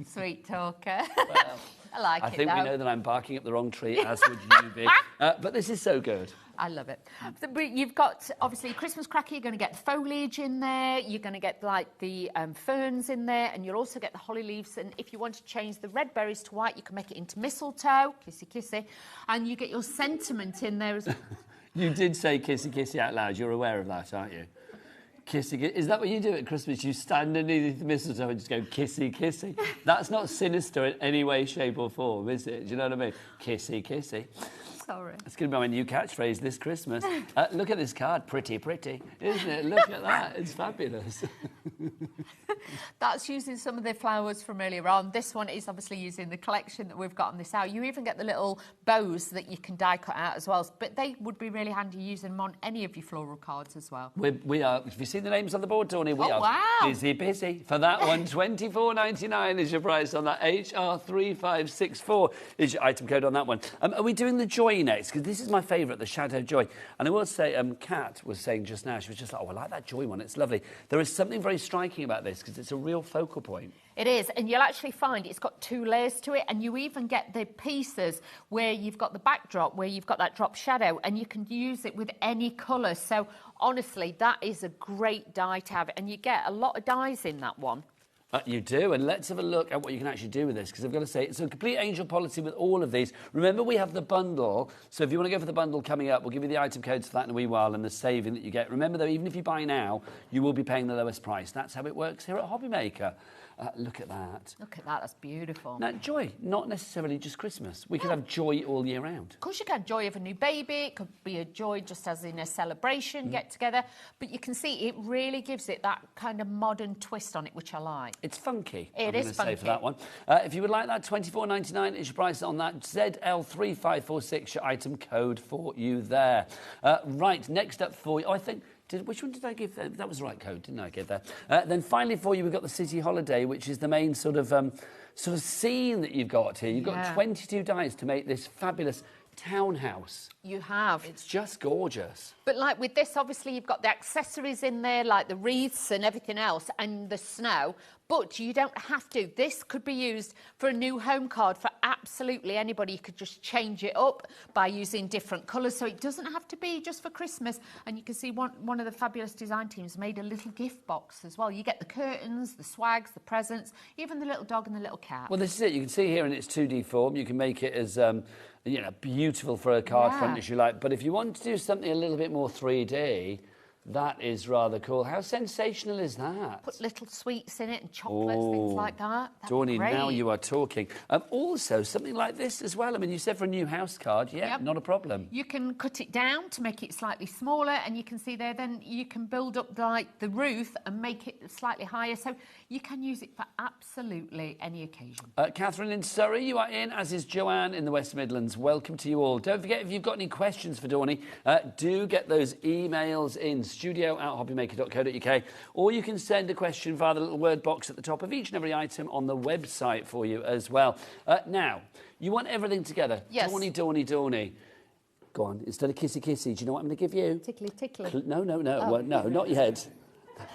Sweet talker. Well, I like it, I think though. we know that I'm barking up the wrong tree, as would you be. But this is so good. I love it. But you've got, obviously, Christmas cracker, you're going to get the foliage in there, you're going to get, like, the ferns in there, and you'll also get the holly leaves. And if you want to change the red berries to white, you can make it into mistletoe, kissy kissy, and you get your sentiment in there as well. You did say kissy kissy out loud. You're aware of that, aren't you? Kissy kissy. Is that what you do at Christmas? You stand underneath the mistletoe and just go kissy kissy. That's not sinister in any way, shape or form, is it? Do you know what I mean? Kissy kissy. Sorry. It's going to be my new catchphrase this Christmas. Look at this card. Pretty, pretty. Isn't it? Look at that. It's fabulous. That's using some of the flowers from earlier on. This one is obviously using the collection that we've got on this out. You even get the little bows that you can die cut out as well. But they would be really handy using them on any of your floral cards as well. We are. Have you seen the names on the board, Tony? We are wow. busy. For that one, $24.99 is your price on that. HR3564 is your item code on that one. Are we doing the joy next? Because this is my favourite, the Shadow Joy. And I will say, Kat was saying just now, she was just like, oh, I like that joy one. It's lovely. There is something very striking about this because it's a real focal point. It is, and you'll actually find it's got 2 layers to it, and you even get the pieces where you've got the backdrop, where you've got that drop shadow, and you can use it with any colour. So, honestly, that is a great die to have, and you get a lot of dies in that one. You do, and let's have a look at what you can actually do with this, because I've got to say, it's a complete angel policy with all of these. Remember, we have the bundle, so if you want to go for the bundle coming up, we'll give you the item codes for that in a wee while and the saving that you get. Remember, though, even if you buy now, you will be paying the lowest price. That's how it works here at HobbyMaker. Look at that. Look at that, that's beautiful. Now, joy, not necessarily just Christmas. We can have joy all year round. Of course you can. Joy of a new baby. It could be a joy just as in a celebration, get together. But you can see it really gives it that kind of modern twist on it, which I like. It's funky. It is funky. Say for that one. If you would like that, $24.99 is your price on that. ZL3546, your item code for you there. Right, next up for you, I think... Which one did I give? That was the right code, didn't I give that? Then finally for you, we've got the City Holiday, which is the main sort of scene that you've got here. You've got 22 dies to make this fabulous townhouse. You have. It's just gorgeous. But like with this, obviously you've got the accessories in there, like the wreaths and everything else, and the snow. But you don't have to. This could be used for a new home card for absolutely anybody. You could just change it up by using different colours. So it doesn't have to be just for Christmas. And you can see one of the fabulous design teams made a little gift box as well. You get the curtains, the swags, the presents, even the little dog and the little cat. Well, this is it. You can see here in its 2D form. You can make it as... beautiful for a card front, as you like. But if you want to do something a little bit more 3D, that is rather cool. How sensational is that? Put little sweets in it and chocolates, things like that. Dawney, now you are talking. Also, something like this as well. I mean, you said for a new house card, not a problem. You can cut it down to make it slightly smaller, and you can see there, then you can build up like the roof and make it slightly higher. So you can use it for absolutely any occasion. Catherine in Surrey, you are in, as is Joanne in the West Midlands. Welcome to you all. Don't forget, if you've got any questions for Dawney, do get those emails in, studio@hobbymaker.co.uk, or you can send a question via the little word box at the top of each and every item on the website for you as well. Now, you want everything together. Yes. Dawney. Go on, instead of kissy kissy, do you know what I'm going to give you? Tickly tickly. No, Oh. well, no, not yet.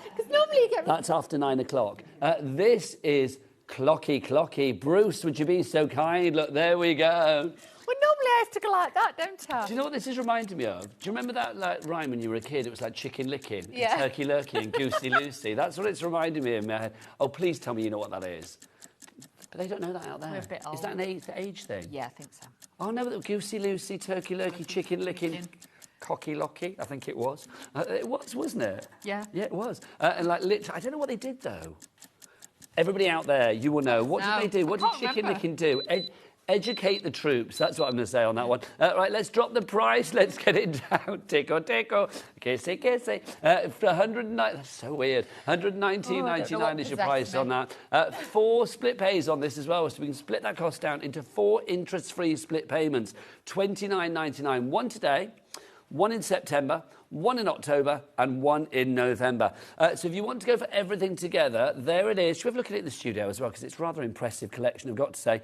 Because normally you get... That's after 9 o'clock. This is clocky. Bruce, would you be so kind? Look, there we go. Well, normally I have to go like that, don't I? Do you know what this is reminding me of? Do you remember that rhyme when you were a kid? It was like chicken licking, Yeah. and turkey lurking, and goosey loosey. That's what it's reminding me of in my head. Oh, please tell me you know what that is. But they don't know that out there. We're a bit old. Is that an age thing? Yeah, I think so. Oh, no, goosey loosey, turkey lurky, chicken licking. Cocky locky, I think it was. It was, wasn't it? Yeah. Yeah, it was. And like, I don't know what they did though. Everybody out there, you will know. What did they do? What did chicken licking do? Educate the troops. That's what I'm going to say on that one. Right, let's drop the price. Let's get it down. Tico, tico. Kissy, kissy. For 109. That's so weird. 119.99 is your price on that. 4 split pays on this as well, so we can split that cost down into 4 interest-free split payments. $29.99. 1 today, 1 in September, 1 in October, and 1 in November. So if you want to go for everything together, there it is. Should we have a look at it in the studio as well, because it's a rather impressive collection, I've got to say.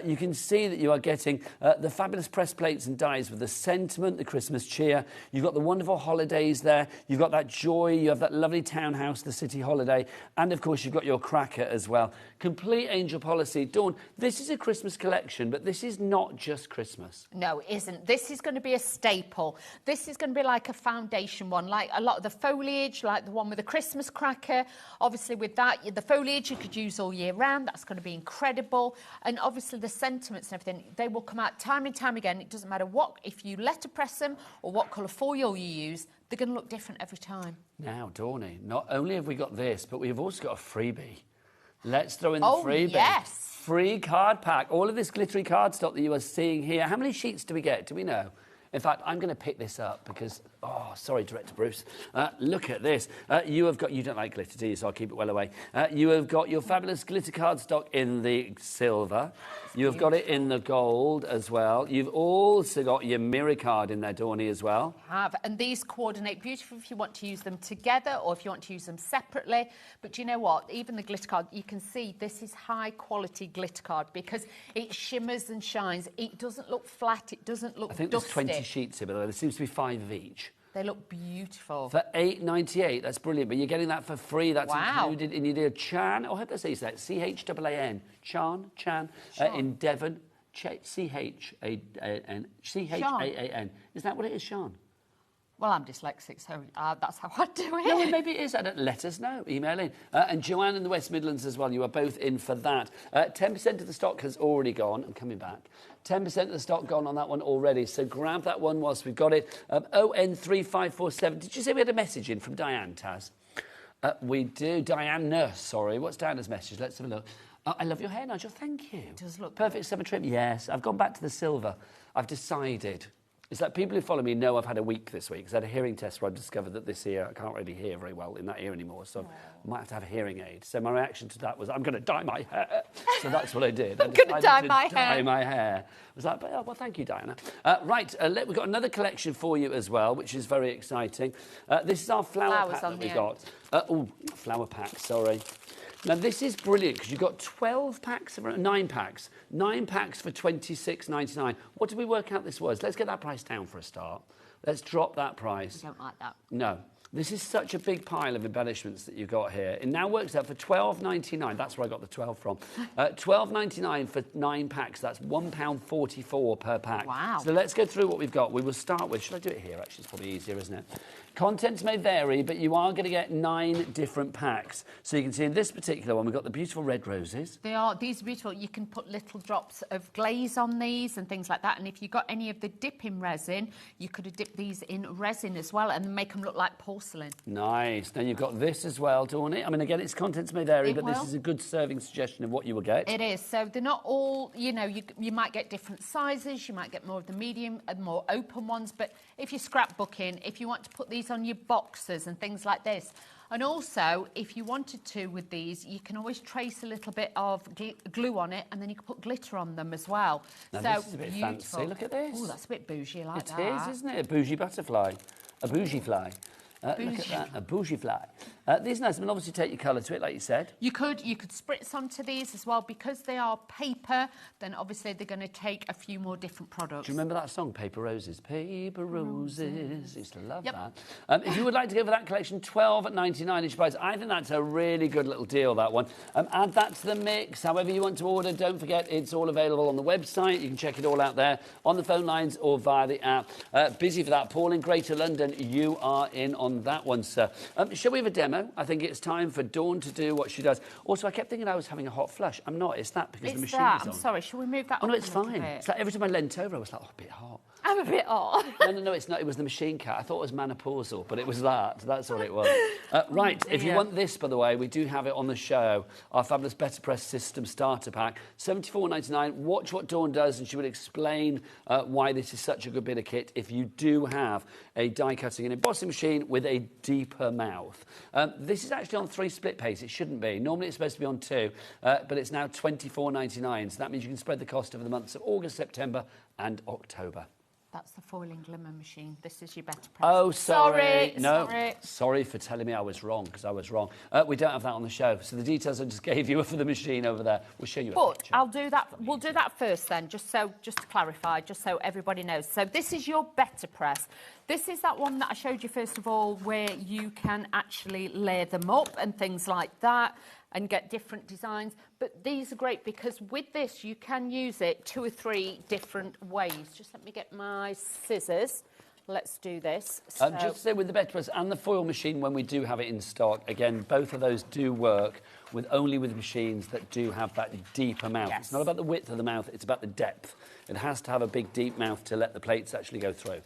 You can see that you are getting the fabulous press plates and dies with the sentiment, the Christmas cheer. You've got the wonderful holidays there. You've got that joy. You have that lovely townhouse, the city holiday. And, of course, you've got your cracker as well. Complete angel policy. Dawn, this is a Christmas collection, but this is not just Christmas. No, it isn't. This is going to be a staple. This is going to be like a foundation one, like a lot of the foliage, like the one with the Christmas cracker. Obviously, with that, the foliage you could use all year round. That's going to be incredible. And obviously, the sentiments and everything, they will come out time and time again. It doesn't matter what, if you letterpress them or what colour foil you use, they're going to look different every time. Now, Dawny, not only have we got this, but we've also got a freebie. Let's throw in the Oh, freebie. yes. Free card pack. All of this glittery cardstock that you are seeing here. How many sheets do we get? Do we know? In fact, I'm going to pick this up because, oh, sorry, Director Bruce. Look at this. You don't like glitter, do you? So I'll keep it well away. You have got your fabulous glitter cardstock in the silver. You have got it in the gold as well. You've also got your mirror card in there, Dawny, as well. Have, and these coordinate beautifully if you want to use them together or if you want to use them separately. But do you know what? Even the glitter card, you can see this is high quality glitter card because it shimmers and shines. It doesn't look flat. It doesn't look I think dusty. there's 20 sheets here, by the way. There seems to be 5 of each. They look beautiful. For $8.98, that's brilliant. But you're getting that for free. That's Wow. included in your deal. Chan, oh, how do I say that? C-H-A-A-N. Chan. In Devon. C-H-A-A-N. C-H-A-A-N. Is that what it is, Sean? Well, I'm dyslexic, so that's how I do it. No, well, maybe it is. Let us know. Email in. And Joanne in the West Midlands as well. You are both in for that. 10% of the stock has already gone. I'm coming back. 10% of the stock gone on that one already. So grab that one whilst we've got it. ON3547. Did you say we had a message in from Diane, Taz? We do. Diane Nurse, sorry. What's Diana's message? Let's have a look. I love your hair, Nigel. Thank you. It does look perfect summer trim. Yes. I've gone back to the silver. I've decided. It's like people who follow me know I've had a week this week because I had a hearing test where I discovered that this ear, I can't really hear very well in that ear anymore, so I might have to have a hearing aid. So my reaction to that was, I'm going to dye my hair. So that's what I did. I'm going to dye my hair. I was like, well, thank you, Diana. Right, we've got another collection for you as well, which is very exciting. This is our flower pack that we got. Flower pack, sorry. Now, this is brilliant because you've got 9 packs. 9 packs for $26.99. What did we work out this was? Let's get that price down for a start. Let's drop that price. I don't like that. No. This is such a big pile of embellishments that you've got here. It now works out for $12.99. That's where I got the 12 from. $12.99 for 9 packs. That's £1.44 per pack. Wow. So let's go through what we've got. We will start with... Should I do it here, actually? It's probably easier, isn't it? Contents may vary, but you are going to get 9 different packs. So you can see in this particular one, we've got the beautiful red roses. These are beautiful. You can put little drops of glaze on these and things like that. And if you got any of the dipping resin, you could have dipped these in resin as well and make them look like porcelain. Nice. Then you've got this as well, Dawny. I mean, again, its contents may vary, but this is a good serving suggestion of what you will get. It is. So they're not all, you might get different sizes. You might get more of the medium and more open ones. But if you're scrapbooking, if you want to put these on your boxes and things like this. And also, if you wanted to with these, you can always trace a little bit of glue on it and then you can put glitter on them as well. Now, so this is a bit beautiful. fancy. Look at this. Oh, that's a bit bougie like that. It is, isn't it? A bougie butterfly. A bougie fly. Look at that, a bougie fly. These are nice. I mean, obviously take your colour to it, like you said. You could spritz onto these as well. Because they are paper, then obviously they're going to take a few more different products. Do you remember that song, Paper Roses? Paper Roses. I used to love that. If you would like to go for that collection, $12.99 each price. I think that's a really good little deal, that one. Add that to the mix. However you want to order, don't forget it's all available on the website. You can check it all out there on the phone lines or via the app. Busy for that. Paul in Greater London, you are in on on that one, sir. Shall we have a demo? I think it's time for Dawn to do what she does. Also, I kept thinking I was having a hot flush. I'm not. It's that because the machine is on. I'm sorry. Shall we move that? Oh, no, up it's a little fine. bit? It's like every time I leant over, I was like, oh, a bit hot. I'm a bit hot. No, it's not. It was the machine cat. I thought it was menopausal, but it was that. That's what it was. Right, if you want this, by the way, we do have it on the show. Our fabulous Better Press System Starter Pack, $74.99. Watch what Dawn does, and she will explain why this is such a good bit of kit if you do have a die cutting and embossing machine with a deeper mouth. This is actually on 3 split pays. It shouldn't be. Normally it's supposed to be on 2, but it's now $24.99. So that means you can spread the cost over the months of August, September and October. That's the foiling glimmer machine. This is your Better Press. Oh, sorry. No, sorry. Sorry for telling me I was wrong, because I was wrong. We don't have that on the show. So the details I just gave you are for the machine over there. We'll show you a picture. I'll do that. We'll do that first then, just to clarify, just so everybody knows. So this is your Better Press. This is that one that I showed you first of all, where you can actually layer them up and things like that and get different designs. But these are great because with this, you can use it 2 or 3 different ways. Just let me get my scissors. Let's do this. So, just to say, with the Better Press and the foil machine, when we do have it in stock, again, both of those do work only with machines that do have that deeper mouth. Yes. It's not about the width of the mouth, it's about the depth. It has to have a big, deep mouth to let the plates actually go through.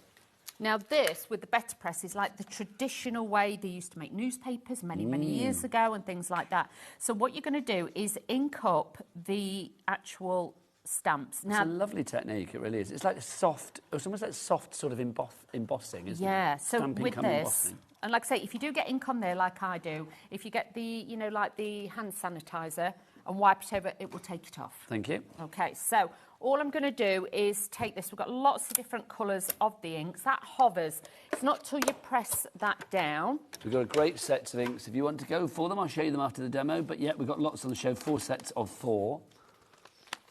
Now this, with the Better Press, is like the traditional way they used to make newspapers many, many years ago and things like that. So what you're going to do is ink up the actual stamps. It's a lovely technique, it really is. It's like a soft, it's almost like soft sort of embossing, isn't it? Yeah, so Stamping with cum this, embossing. and like I say, if you do get ink on there like I do, if you get the, you know, like the hand sanitizer and wipe it over, it will take it off. Thank you. Okay, so all I'm going to do is take this. We've got lots of different colours of the inks. That hovers. It's not till you press that down. We've got a great set of inks. If you want to go for them, I'll show you them after the demo. But yeah, we've got lots on the show, 4 sets of 4.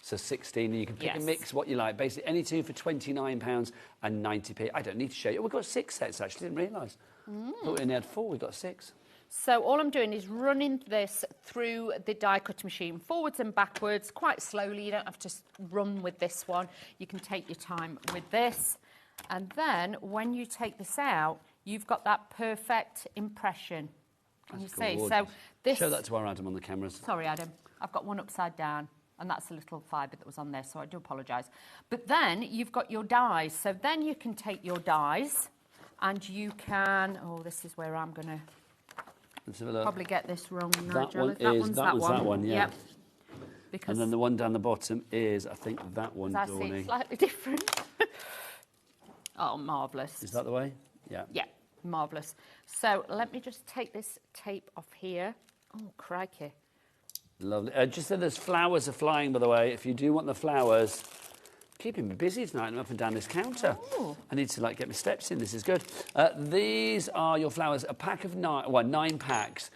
So 16, and you can pick and mix what you like. Basically, any 2 for £29.90. I don't need to show you. We've got 6 sets, actually. Didn't realise. Thought we only had 4. We've got 6. So all I'm doing is running this through the die cut machine, forwards and backwards, quite slowly. You don't have to run with this one. You can take your time with this. And then when you take this out, you've got that perfect impression. Can you see? So this... Show that to our Adam on the cameras. Sorry, Adam. I've got one upside down. And that's a little fibre that was on there, so I do apologise. But then you've got your dies. So then you can take your dies and you can... Oh, this is where I'm going to... Let's have a look. Probably get this wrong, That Nigel. one One's that one, yeah. Yep. Because and then the one down the bottom is, I think, that one, I see Dawny. it's slightly different. Oh, marvellous. Is that the way? Yeah. Yeah, marvellous. So let me just take this tape off here. Oh, crikey. Lovely. Just so there's flowers are flying, by the way. If you do want the flowers, keeping me busy tonight. I'm up and down this counter. Ooh. I need to get my steps in. This is good. These are your flowers. A pack of 9 packs.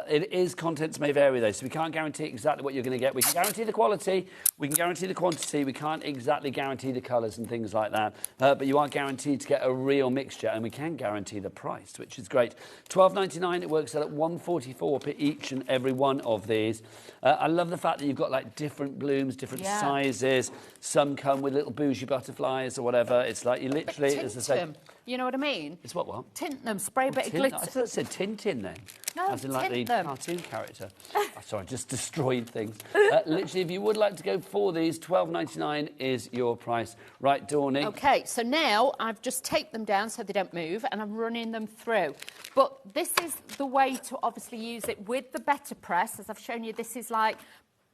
It is contents may vary though, so we can't guarantee exactly what you're going to get. We can guarantee the quality. We can guarantee the quantity. We can't exactly guarantee the colours and things like that. But you are guaranteed to get a real mixture, and we can guarantee the price, which is great. $12.99. It works out at $1.44 per each and every one of these. I love the fact that you've got different blooms, different sizes. Some come with little bougie butterflies or whatever. It's like you literally, as I say, you know what I mean? It's what? Tint them, spray a bit of glitter. I thought it said Tintin then. No, as in like the tint them. cartoon character. Oh, sorry, I just destroyed things. Literally, if you would like to go for these, $12.99 is your price. Right, Dawny? Okay, so now I've just taped them down so they don't move, and I'm running them through. But this is the way to obviously use it with the Better Press. As I've shown you, this is like...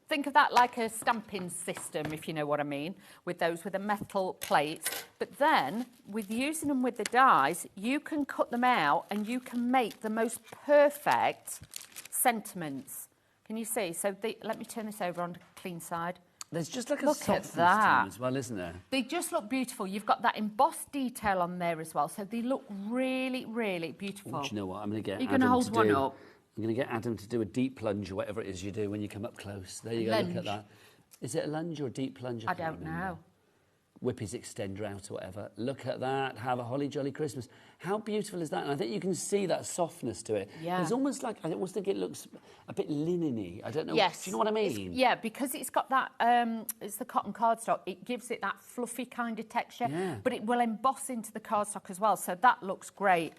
Think of that like a stamping system, if you know what I mean, with those with the metal plates. But then, with using them with the dies, you can cut them out and you can make the most perfect sentiments. Can you see? So let me turn this over on the clean side. There's just like a look softness at that to them as well, isn't there? They just look beautiful. You've got that embossed detail on there as well, so they look really, really beautiful. Oh, do you know what? I'm going to get You're going to hold one up. I'm going to get Adam to do a deep plunge or whatever it is you do when you come up close. There you go, look at that. Is it a lunge or a deep plunge? I don't know. Whip his extender out or whatever. Look at that. Have a holly jolly Christmas. How beautiful is that? And I think you can see that softness to it. Yeah. It's almost like, I almost think it looks a bit linen-y. I don't know. Yes. Do you know what I mean? Yeah, because it's got that, it's the cotton cardstock, it gives it that fluffy kind of texture, but it will emboss into the cardstock as well, so that looks great.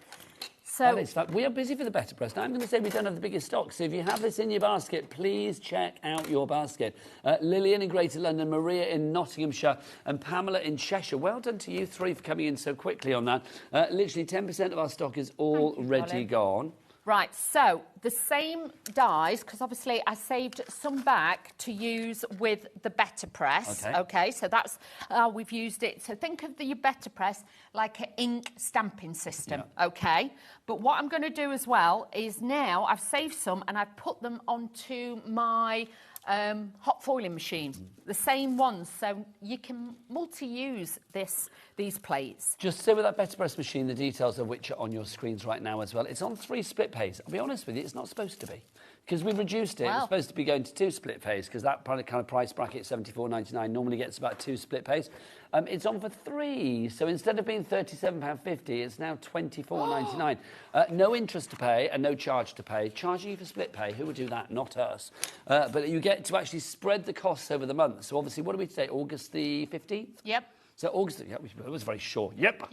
So we are busy for the Better Press. Now, I'm going to say we don't have the biggest stock, so if you have this in your basket, please check out your basket. Lillian in Greater London, Maria in Nottinghamshire, and Pamela in Cheshire. Well done to you three for coming in so quickly on that. Literally 10% of our stock is already gone. Right, so the same dies, because obviously I saved some back to use with the Better Press. Okay, so that's how we've used it. So think of your Better Press like an ink stamping system, okay? But what I'm going to do as well is now I've saved some and I've put them onto my hot foiling machine, the same ones, so you can multi-use these plates. Just so with that Better Press machine, the details of which are on your screens right now as well. It's on 3 split pays. I'll be honest with you, it's not supposed to be. Because we've reduced it. It's supposed to be going to 2 split pays, because that kind of price bracket, £74.99, normally gets about 2 split pays. It's on for 3, so instead of being £37.50, it's now £24.99. No interest to pay and no charge to pay. Charging you for split pay, who would do that? Not us. But you get to actually spread the costs over the month. So obviously, what are we today? August the 15th? Yep. So August, it was very short. Yep.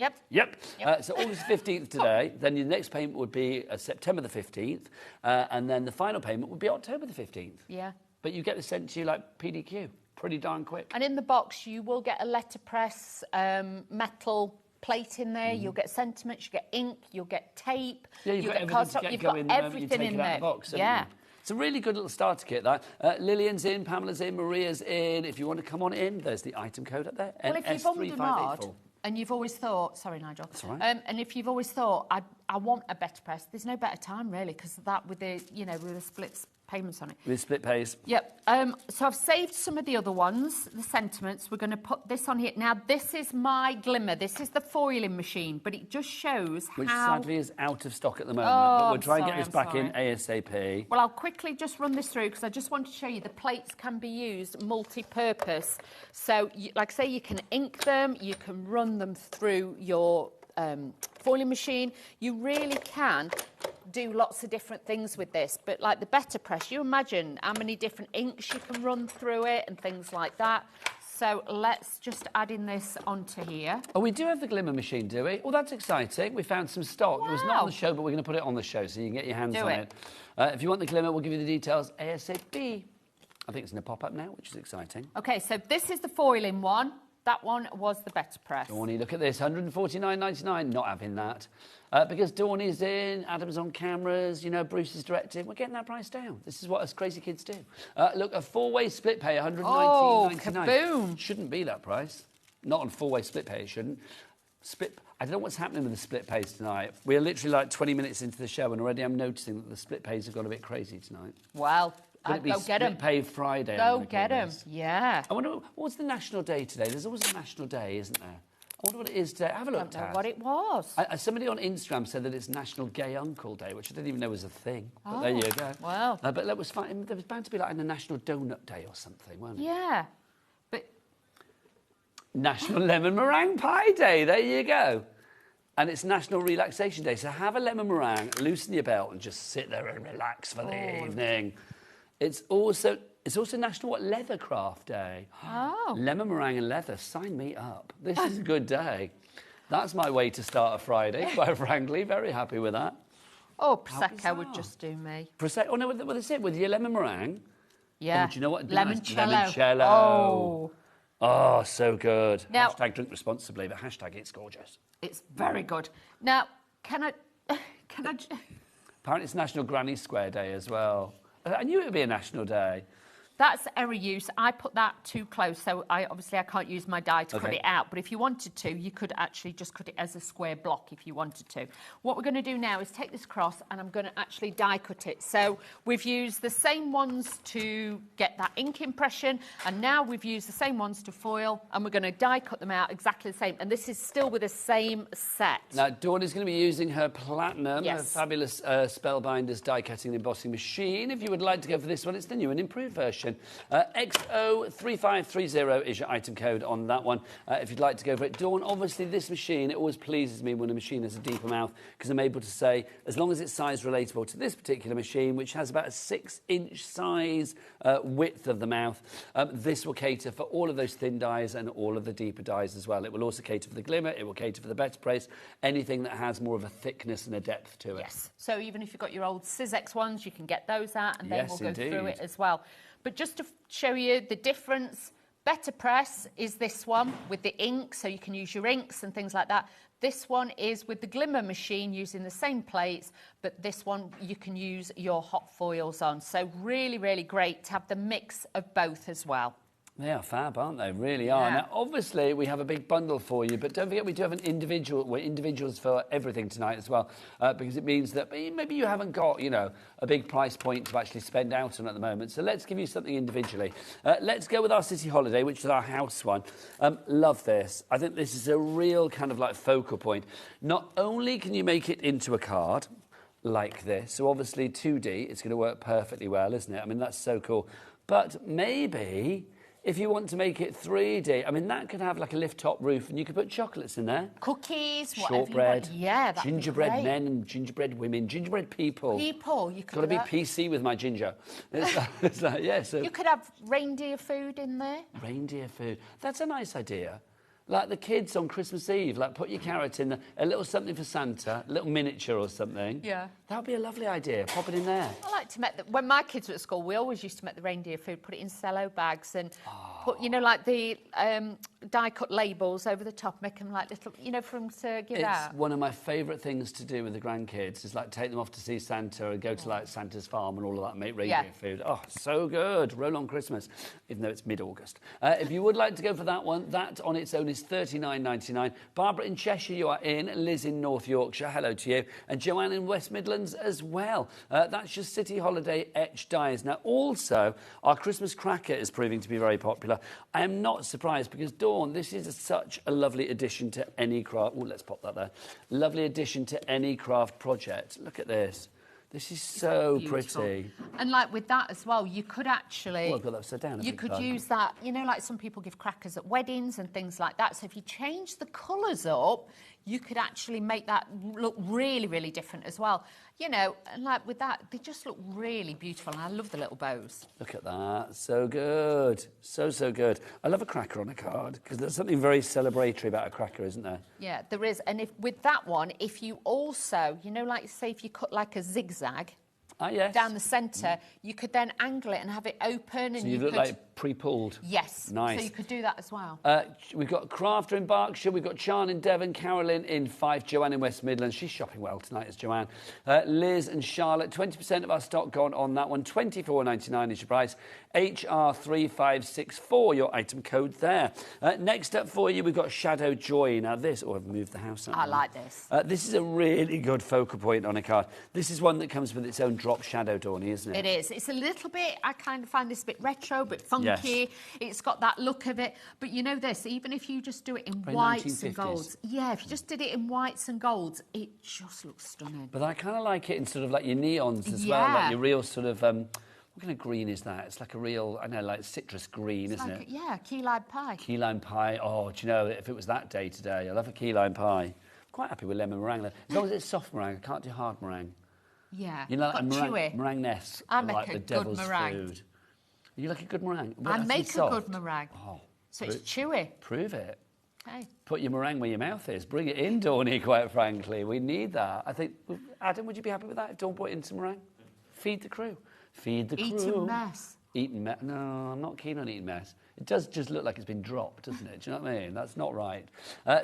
So August 15th today, then your next payment would be September the 15th, and then the final payment would be October the 15th. Yeah. But you get this sent to you like PDQ, pretty darn quick. And in the box, you will get a letterpress metal plate in there. You'll get sentiments, you get ink, you'll get tape. Yeah, you've got everything, you've got everything in there. The box, yeah. It's a really good little starter kit, that. Lillian's in, Pamela's in, Maria's in. If you want to come on in, there's the item code up there. Well, if you've ummed and you've always thought, sorry, Nigel. That's all right. And if you've always thought, I want a Better Press, there's no better time, really, because of that with the, with the split payments on it. With split pays. Yep. So I've saved some of the other ones, the sentiments. We're going to put this on here. Now, this is my glimmer. This is the foiling machine, but it just shows Which how... sadly is out of stock at the moment, but we'll try and get this back in ASAP. Well, I'll quickly just run this through because I just want to show you the plates can be used multi-purpose. So, like I say, you can ink them, you can run them through your foiling machine. You really can do lots of different things with this, but like the Better Press, you imagine how many different inks you can run through it and things like that. So let's just add in this onto here. Oh, we do have the glimmer machine, do we? Oh, that's exciting. We found some stock. Wow. It was not on the show, but we're going to put it on the show so you can get your hands on it. If you want the glimmer, we'll give you the details ASAP. I think it's in a pop-up now, which is exciting. Okay, so this is the foiling one. That one was the Better Press. Dawny, look at this, £149.99. Not having that. Because Dawny's in, Adam's on cameras, Bruce is directing. We're getting that price down. This is what us crazy kids do. Look, a 4-way split pay, £119.99. Oh, kaboom. Shouldn't be that price. Not on 4-way split pay, it shouldn't. I don't know what's happening with the split pays tonight. We're literally like 20 minutes into the show and already I'm noticing that the split pays have got a bit crazy tonight. Well, Could it be go get 'em. Split Pay Friday? Go get them, yeah. I wonder, what's the national day today? There's always a national day, isn't there? I wonder what it is today. Have a look, I don't know Taz. what it was. Somebody on Instagram said that it's National Gay Uncle Day, which I didn't even know was a thing. But there you go. Wow. But that was fine. There was bound to be like a National Donut Day or something, wasn't it? Yeah. But National Lemon Meringue Pie Day. There you go. And it's National Relaxation Day. So have a lemon meringue, loosen your belt, and just sit there and relax for the evening. It's also National Leather Craft Day. Oh. Lemon meringue and leather. Sign me up. This is a good day. That's my way to start a Friday, quite frankly. Very happy with that. Oh, Prosecco would just do me. Prosecco. Oh, no, well, that's it. With your lemon meringue. Yeah. Oh, do you know what? Limoncello. Limoncello. Oh. Oh, so good. Now, hashtag drink responsibly, but hashtag it's gorgeous. It's very good. Now, can I... Apparently it's National Granny Square Day as well. I knew it would be a national day. That's error use. I put that too close, so I can't use my die to cut it out. But if you wanted to, you could actually just cut it as a square block if you wanted to. What we're going to do now is take this across and I'm going to actually die cut it. So we've used the same ones to get that ink impression, and now we've used the same ones to foil, and we're going to die cut them out exactly the same. And this is still with the same set. Now, Dawn is going to be using her Platinum, her fabulous Spellbinders die cutting and embossing machine. If you would like to go for this one, it's the new and improved version. option. XO3530 is your item code on that one if you'd like to go for it. Dawn, obviously this machine, it always pleases me when a machine has a deeper mouth because I'm able to say, as long as it's size relatable to this particular machine, which has about a 6-inch size width of the mouth, this will cater for all of those thin dies and all of the deeper dies as well. It will also cater for the glimmer, it will cater for the better price, anything that has more of a thickness and a depth to it. Yes, so even if you've got your old Sizzix ones, you can get those out and then Yes, we'll go indeed. through it as well. But just to show you the difference, Better Press is this one with the ink, so you can use your inks and things like that. This one is with the glimmer machine using the same plates, but this one you can use your hot foils on. So really, really great to have the mix of both as well. They are fab, aren't they? Really are. Yeah. Now, obviously, we have a big bundle for you, but don't forget we do have we're individuals for everything tonight as well, because it means that maybe you haven't got, you know, a big price point to actually spend out on at the moment. So let's give you something individually. Let's go with our City Holiday, which is our house one. Love this. I think this is a real kind of like focal point. Not only can you make it into a card like this, so obviously 2D, it's going to work perfectly well, isn't it? I mean, that's so cool. But maybe if you want to make it 3D, I mean, that could have like a lift-top roof and you could put chocolates in there. Cookies, whatever Shortbread. you want. Yeah, that'd gingerbread be great. men and gingerbread women, gingerbread people. People, you could Got to do be that. PC with my ginger. It's like, yeah, so You could have reindeer food in there. reindeer food. That's a nice idea. Like the kids on Christmas Eve, like put your carrot in there, a little something for Santa, a little miniature or something. Yeah. That would be a lovely idea. Pop it in there. I like to make when my kids were at school, we always used to make the reindeer food, put it in cello bags and put, you know, like the die-cut labels over the top, make them like little, you know, for them to give out. It's one of my favourite things to do with the grandkids is like take them off to see Santa and go to like Santa's farm and all of that and make reindeer food. Oh, so good. Roll on Christmas, even though it's mid-August. If you would like to go for that one, that on its own is £39.99. Barbara in Cheshire, you are in. Liz in North Yorkshire, hello to you. And Joanne in West Midlands as well. That's your City Holiday etched dies. Now, also, our Christmas cracker is proving to be very popular. I am not surprised because, Dawn, this is such a lovely addition to any craft. Oh, let's pop that there. Lovely addition to any craft project. Look at this. This is so pretty. And like with that as well, you could actually... Oh, I've got that upside down. You could use that, you know, like some people give crackers at weddings and things like that. So if you change the colours up, you could actually make that look really, really different as well. You know, and like with that, they just look really beautiful. And I love the little bows. Look at that. So good. So, so good. I love a cracker on a card because there's something very celebratory about a cracker, isn't there? Yeah, there is. And if with that one, if you also, you know, like say if you cut like a zigzag down the centre, you could then angle it and have it open. And So you look could... like pre-pulled. Yes. Nice. So you could do that as well. We've got Crafter in Berkshire, we've got Chan in Devon, Carolyn in Fife, Joanne in West Midlands. She's shopping well tonight, is Joanne. Liz and Charlotte, 20% of our stock gone on that one. $24.99 is your price. HR3564, your item code there. Next up for you, we've got Shadow Joy. Now this, I've moved the house. I like this. This is a really good focal point on a card. This is one that comes with its own drop shadow, Dawny, isn't it? It is. It's a little bit, I kind of find this a bit retro, a bit funky. Yes. It's got that look of it. But you know this, even if you just do it in Very whites 1950s. and golds. Yeah, if you just did it in whites and golds, it just looks stunning. But I kind of like it in sort of like your neons as well, Yeah. like your real sort of, what kind of green is that? It's like a real, I know, like citrus green, It's isn't like, it? yeah, key lime pie. Key lime pie. Oh, do you know, if it was that day today, I love a key lime pie. I'm quite happy with lemon meringue, though. As long as it's soft meringue, I can't do hard meringue. Yeah. You know, like got a meringue, chewy. meringue nest, I are make like a the good devil's meringue. food. You like a good meringue? I Well, make that's a soft. good meringue. Oh, So it's chewy. prove it. Okay. Put your meringue where your mouth is. Bring it in, Dawny, quite frankly. We need that. I think, Adam, would you be happy with that if Dawn brought in some meringue? Feed the crew. Feed the crew. Eating mess. Eating mess. No, I'm not keen on eating mess. It does just look like it's been dropped, doesn't it? Do you know what I mean? That's not right.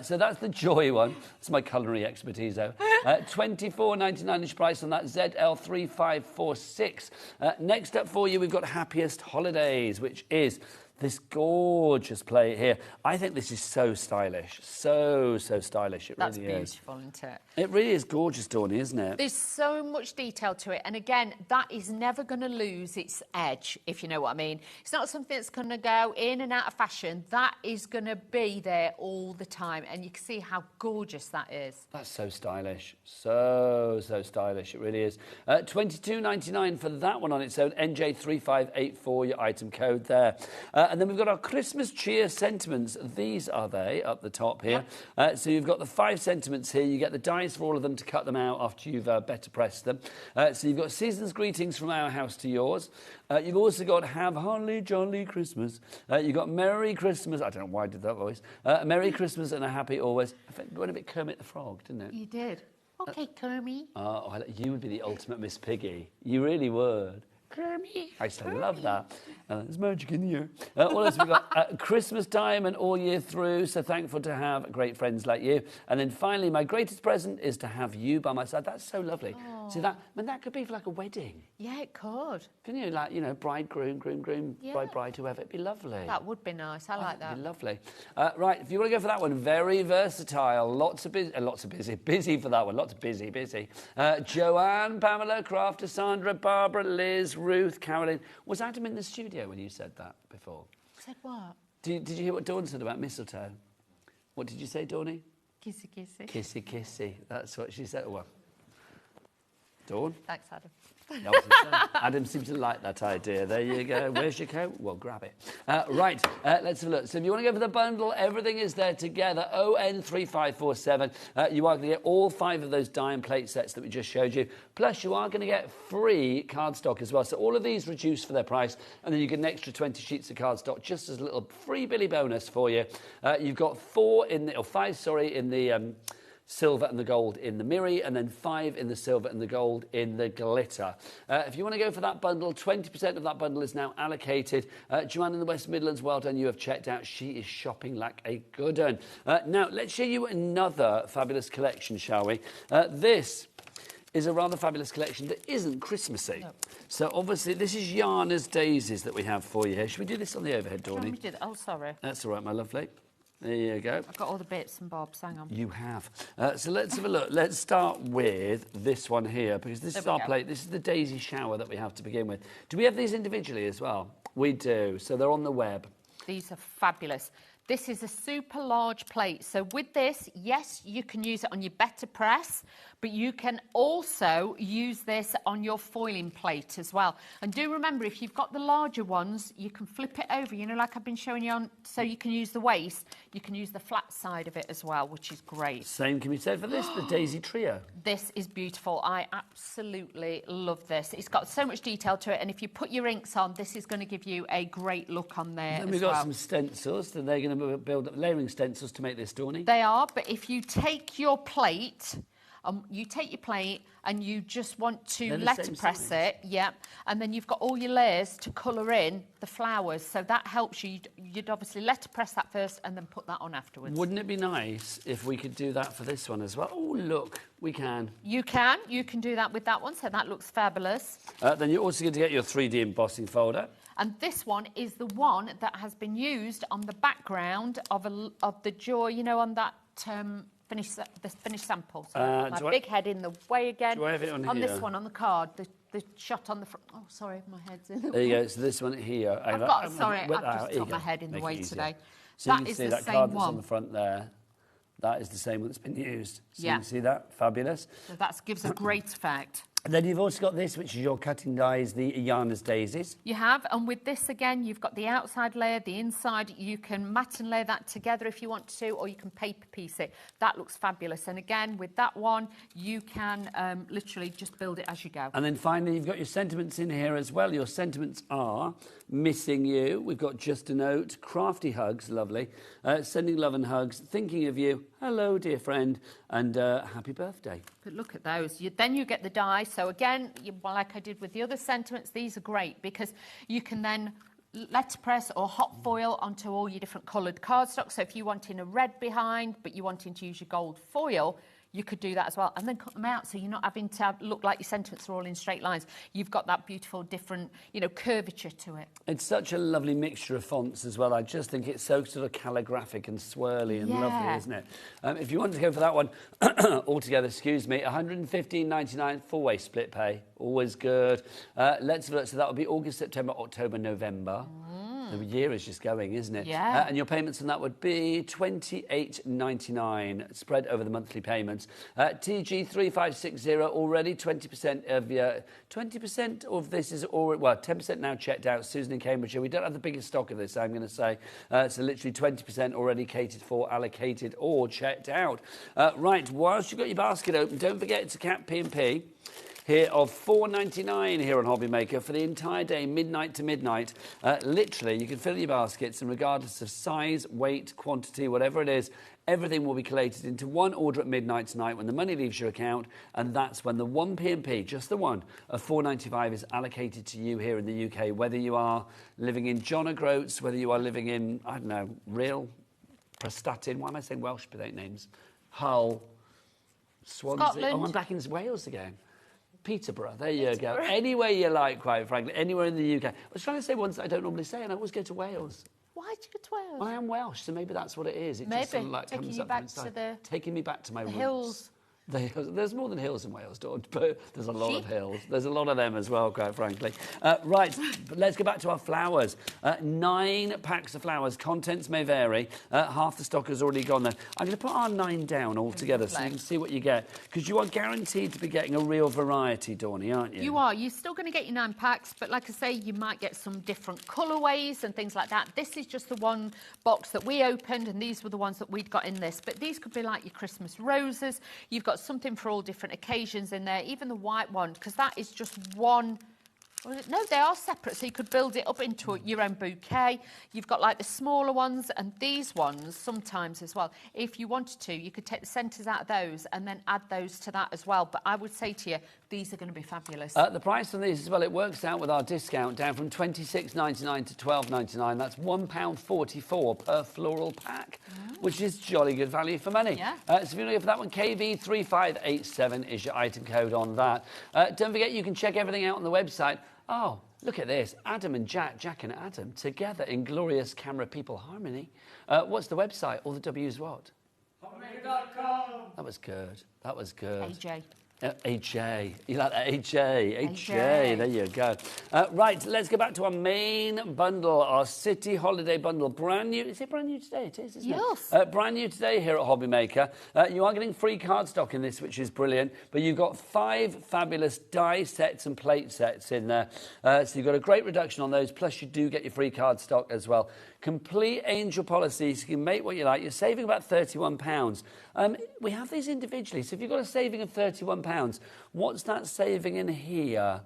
So that's the Joy one. That's my culinary expertise, though. $24.99 is price on that ZL3546. Next up for you, we've got Happiest Holidays, which is this gorgeous plate here. I think this is so stylish. So stylish. It That's really is. beautiful, isn't it? It really is gorgeous, Dawney, isn't it? There's so much detail to it. And again, that is never going to lose its edge, if you know what I mean. It's not something that's going to go in and out of fashion. That is going to be there all the time. And you can see how gorgeous that is. That's so stylish. So stylish. It really is. $22.99 for that one on its own. NJ3584, your item code there. And then we've got our Christmas cheer sentiments. These are they up the top here. So you've got the 5 sentiments here. You get the dies for all of them to cut them out after you've better pressed them. So you've got season's greetings from our house to yours. You've also got have holly jolly Christmas. You've got Merry Christmas. I don't know why I did that voice. Merry Christmas and a happy always. It went a bit Kermit the Frog, didn't it? You did. Okay, Kermit. Oh, you would be the ultimate Miss Piggy. You really would. Kermit. I used to love that. There's magic in the air. What else have we got? Christmas time and all year through, so thankful to have great friends like you. And then finally, my greatest present is to have you by my side. That's so lovely. Aww. See that? I mean, that could be for like a wedding. Yeah, it could. Can you, like, you know, bride, groom, Yeah. bride, whoever. It'd be lovely. That would be nice. I like that. It'd be lovely. Right, if you want to go for that one, very versatile. Lots of busy. Busy for that one. Lots of busy. Joanne, Pamela, Crafter, Sandra, Barbara, Liz, Ruth, Carolyn. Was Adam in the studio when you said that before? Said what? Did you hear what Dawn said about mistletoe? What did you say, Dawny? Kissy, kissy. Kissy, kissy. That's what she said. Well, Dawn? Thanks, Adam. Adam seems to like that idea. There you go. Where's your coat? Well, grab it. Right, let's have a look. So if you want to go for the bundle, everything is there together. ON3547. You are going to get all 5 of those die and plate sets that we just showed you. Plus, you are going to get free cardstock as well. So all of these reduced for their price, and then you get an extra 20 sheets of cardstock just as a little free Billy bonus for you. You've got 5 in the silver and the gold in the mirror, and then 5 in the silver and the gold in the glitter. If you want to go for that bundle, 20% of that bundle is now allocated. Joanne in the West Midlands, well done, you have checked out. She is shopping like a good one. Now, let's show you another fabulous collection, shall we? This is a rather fabulous collection that isn't Christmassy. No. So, obviously, this is Yarna's Daisies that we have for you here. Should we do this on the overhead, Dawney? Oh, sorry. That's all right, my lovely. There you go. I've got all the bits and bobs, hang on. You have. So let's have a look. Let's start with this one here, because this is our plate. This is the daisy shower that we have to begin with. Do we have these individually as well? We do. So they're on the web. These are fabulous. This is a super large plate. So with this, yes, you can use it on your better press, but you can also use this on your foiling plate as well. And do remember, if you've got the larger ones, you can flip it over, you know, like I've been showing you on, so you can use the waist, you can use the flat side of it as well, which is great. Same can be said for this, the Daisy Trio. This is beautiful. I absolutely love this. It's got so much detail to it, and if you put your inks on, this is going to give you a great look on there. And we've got some stencils, so they're going to build up layering stencils to make this, Dawney. They are, but if you take your plate, and you just want to letterpress it, and then you've got all your layers to colour in the flowers, so that helps you. You'd obviously letterpress that first and then put that on afterwards. Wouldn't it be nice if we could do that for this one as well? Oh, look, we can. You can do that with that one, so that looks fabulous. Then you're also going to get your 3D embossing folder. And this one is the one that has been used on the background of the joy, you know, on that the finished sample. So my big head in the way again. Do I have it on here? here? This one, on the card, the shot on the front. Oh, sorry, my head's in the way. There you go. So this one here. I've just got my head in the way today. So you can see that card that's on the front there. That is the same one that's been used. So you can see that. Fabulous. So that gives a great effect. And then you've also got this, which is your cutting dies, the Yarna's Daisies. You have, and with this again, you've got the outside layer, the inside. You can mat and layer that together if you want to, or you can paper piece it. That looks fabulous. And again, with that one, you can literally just build it as you go. And then finally, you've got your sentiments in here as well. Your sentiments are missing you. We've got just a note, crafty hugs, lovely. Sending love and hugs, thinking of you. Hello, dear friend, and happy birthday. But look at those. Then you get the die. So again, like I did with the other sentiments, these are great because you can then letterpress or hot foil onto all your different coloured cardstock. So if you want in a red behind, but you wanting to use your gold foil, you could do that as well. And then cut them out so you're not having to look like your sentiments are all in straight lines. You've got that beautiful, different, you know, curvature to it. It's such a lovely mixture of fonts as well. I just think it's so sort of calligraphic and swirly and lovely, isn't it? If you want to go for that one, altogether, excuse me, £115.99 full-way split pay. Always good. Let's look. So that would be August, September, October, November. The year is just going, isn't it? Yeah. And your payments on that would be £28.99 spread over the monthly payments. TG3560 already 20% of your 20% of this is already 10% now checked out. Susan in Cambridgeshire. We don't have the biggest stock of this, I'm going to say. So literally 20% already catered for, allocated, or checked out. Right. Whilst you've got your basket open, don't forget it's a cap P&P. Here of $4.99 here on HobbyMaker for the entire day, midnight to midnight. Literally, you can fill your baskets, and regardless of size, weight, quantity, whatever it is, everything will be collated into one order at midnight tonight when the money leaves your account, and that's when the one P&P, just the one, of $4.95 is allocated to you here in the UK, whether you are living in John O'Groats, whether you are living in, I don't know, Real, Prestatyn, why am I saying Welsh with 8 names? Hull, Swansea. Scotland. Oh, I'm back in Wales again. Peterborough, there you go. Anywhere you like, quite frankly, anywhere in the UK. I was trying to say ones that I don't normally say, and I always go to Wales. Why did you go to Wales? Well, I am Welsh, so maybe that's what it is. It Maybe. just sort of like Taking comes you up back from to inside. the Taking me back to my roots. hills. There's more than hills in Wales, Dawn, but there's a lot of hills. There's a lot of them as well, quite frankly. Right, but let's go back to our flowers. 9 packs of flowers. Contents may vary. Half the stock has already gone there. I'm going to put our 9 down altogether so you can see what you get, because you are guaranteed to be getting a real variety, Dawny, aren't you? You are. You're still going to get your 9 packs, but like I say, you might get some different colourways and things like that. This is just the one box that we opened, and these were the ones that we'd got in this. But these could be like your Christmas roses. You've got something for all different occasions in there, even the white one, because that is just one. No, they are separate, so you could build it up into your own bouquet. You've got like the smaller ones, and these ones sometimes as well. If you wanted to, you could take the centres out of those and then add those to that as well. But I would say to you, these are going to be fabulous. The price on these as well, it works out with our discount down from $26.99 to $12.99. That's £1.44 per floral pack, which is jolly good value for money. Yeah. So if you're looking for that one, KV3587 is your item code on that. Don't forget, you can check everything out on the website. Oh, look at this. Adam and Jack, Jack and Adam, together in glorious camera people harmony. What's the website? All the W's what? HobbyMaker.com. That was good. That was good. AJ. HA. You like that? HA. There you go. Right, let's go back to our main bundle, our City Holiday Bundle. Brand new. Is it brand new today? It is, isn't yes. it? Brand new today here at HobbyMaker. You are getting free cardstock in this, which is brilliant. But you've got 5 fabulous die sets and plate sets in there. So you've got a great reduction on those. Plus, you do get your free cardstock as well. Complete angel policies. You can make what you like. You're saving about £31. We have these individually. So if you've got a saving of £31, what's that saving in here?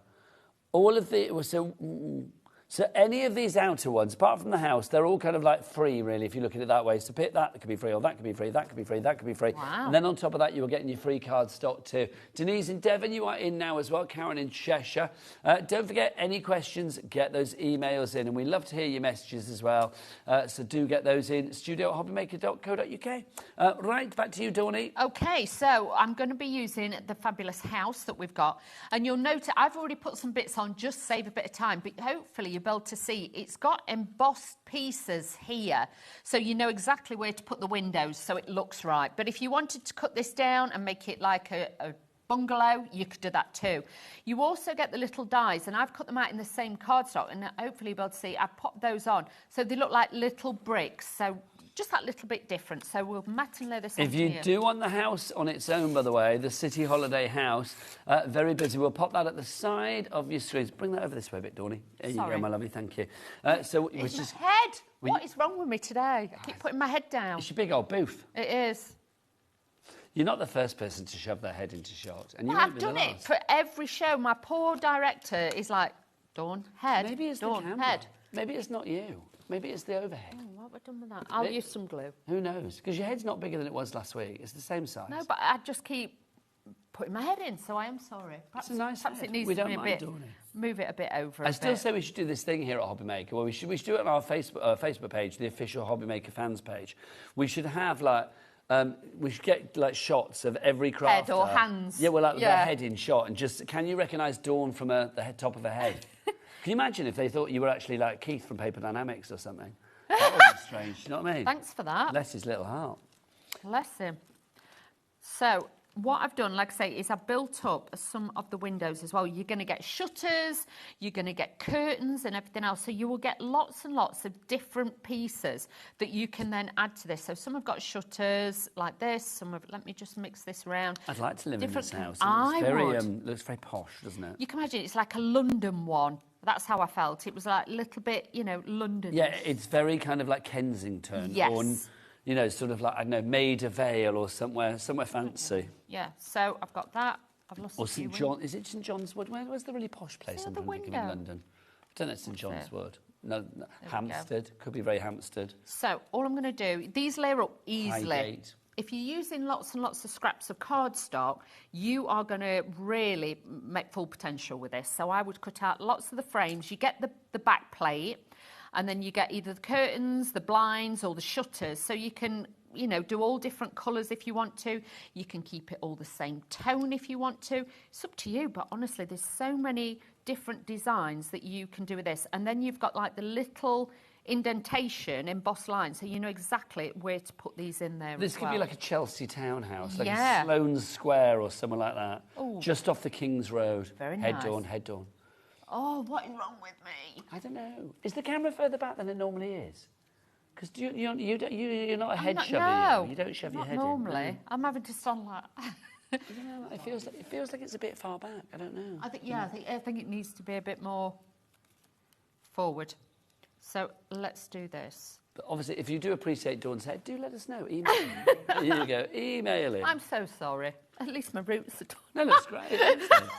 All of the... So any of these outer ones, apart from the house, they're all kind of like free, really, if you look at it that way. So pick that could be free, or that could be free, that could be free, that could be free. Wow. And then on top of that, you were getting your free card stock too. Denise in Devon, you are in now as well. Karen in Cheshire. Don't forget, any questions, get those emails in. And we love to hear your messages as well. So do get those in. studio@hobbymaker.co.uk. Right, back to you, Dawny. OK, so I'm going to be using the fabulous house that we've got. And you'll note I've already put some bits on, just save a bit of time. But hopefully you'll be able to see it's got embossed pieces here. So you know exactly where to put the windows so it looks right. But if you wanted to cut this down and make it like a bungalow, you could do that too. You also get the little dies, and I've cut them out in the same cardstock, and hopefully you'll be able to see I've popped those on. So they look like little bricks. So just that little bit different. So we'll matte and lay this on If you here. do want the house on its own, by the way, the City Holiday House, very busy. We'll pop that at the side of your screens. Bring that over this way a bit, Dawny. There you go, my lovely. Thank you. So it was It's just... my head. What is wrong with me today? I keep putting my head down. It's your big old booth. It is. You're not the first person to shove their head into shot. And you Well, won't I've be the done it last. for every show. My poor director is like, Dawn, head, Maybe it's Dawn, the camera. head. Maybe it's not you. Maybe it's the overhead. Oh, what have I done with that? I'll use some glue. Who knows? Because your head's not bigger than it was last week. It's the same size. No, but I just keep putting my head in, so I am sorry. Perhaps, It's a nice perhaps head. it needs We to don't be a mind bit, doing it. move it a bit over. I still say we should do this thing here at HobbyMaker. Well, we should do it on our Facebook page, the official HobbyMaker fans page. We should have like We should get like shots of every crafter. Head or hands. Yeah, well, like Yeah. the head in shot, and just can you recognise Dawn from the top of her head? Can you imagine if they thought you were actually like Keith from Paper Dynamics or something? That would be strange. You know what I mean? Thanks for that. Bless his little heart. Bless him. So what I've done, like I say, is I've built up some of the windows as well. You're going to get shutters, you're going to get curtains and everything else. So you will get lots and lots of different pieces that you can then add to this. So some have got shutters like this. Some have, let me just mix this around. I'd like to live in this house. It Looks very posh, doesn't it? You can imagine it's like a London one. That's how I felt. It was like a little bit, you know, London. Yeah, it's very kind of like Kensington. Yes. Or, you know, sort of like, I don't know, Maida Vale or somewhere fancy. Yeah, so I've got that. I've lost Or a few St John. Is it St John's Wood? Where's the really posh place I'm thinking of in London? I don't know, St John's Wood. No, Hampstead. Could be very Hampstead. So all I'm going to do, these layer up easily. Highgate. If you're using lots and lots of scraps of cardstock, you are going to really make full potential with this. So I would cut out lots of the frames. You get the back plate, and then you get either the curtains, the blinds, or the shutters. So you can, you know, do all different colours if you want to. You can keep it all the same tone if you want to. It's up to you, but honestly, there's so many different designs that you can do with this. And then you've got like the little indentation, embossed lines, so you know exactly where to put these in there. This could be like a Chelsea townhouse, like Yeah. a Sloane Square or somewhere like that. Ooh. Just off the King's Road. Very Head nice. dawn, head dawn. Oh, what is wrong with me? I don't know. Is the camera further back than it normally is? Because you're not a head shover. No, You don't shove your not head normally. in. I'm having to stand like. I don't know. It feels like it's a bit far back. I don't know. I think it needs to be a bit more forward. So let's do this. But obviously, if you do appreciate Dawn's head, do let us know. Email. Here you go. Email it. I'm so sorry. At least my roots are done. No, that's great. Excellent.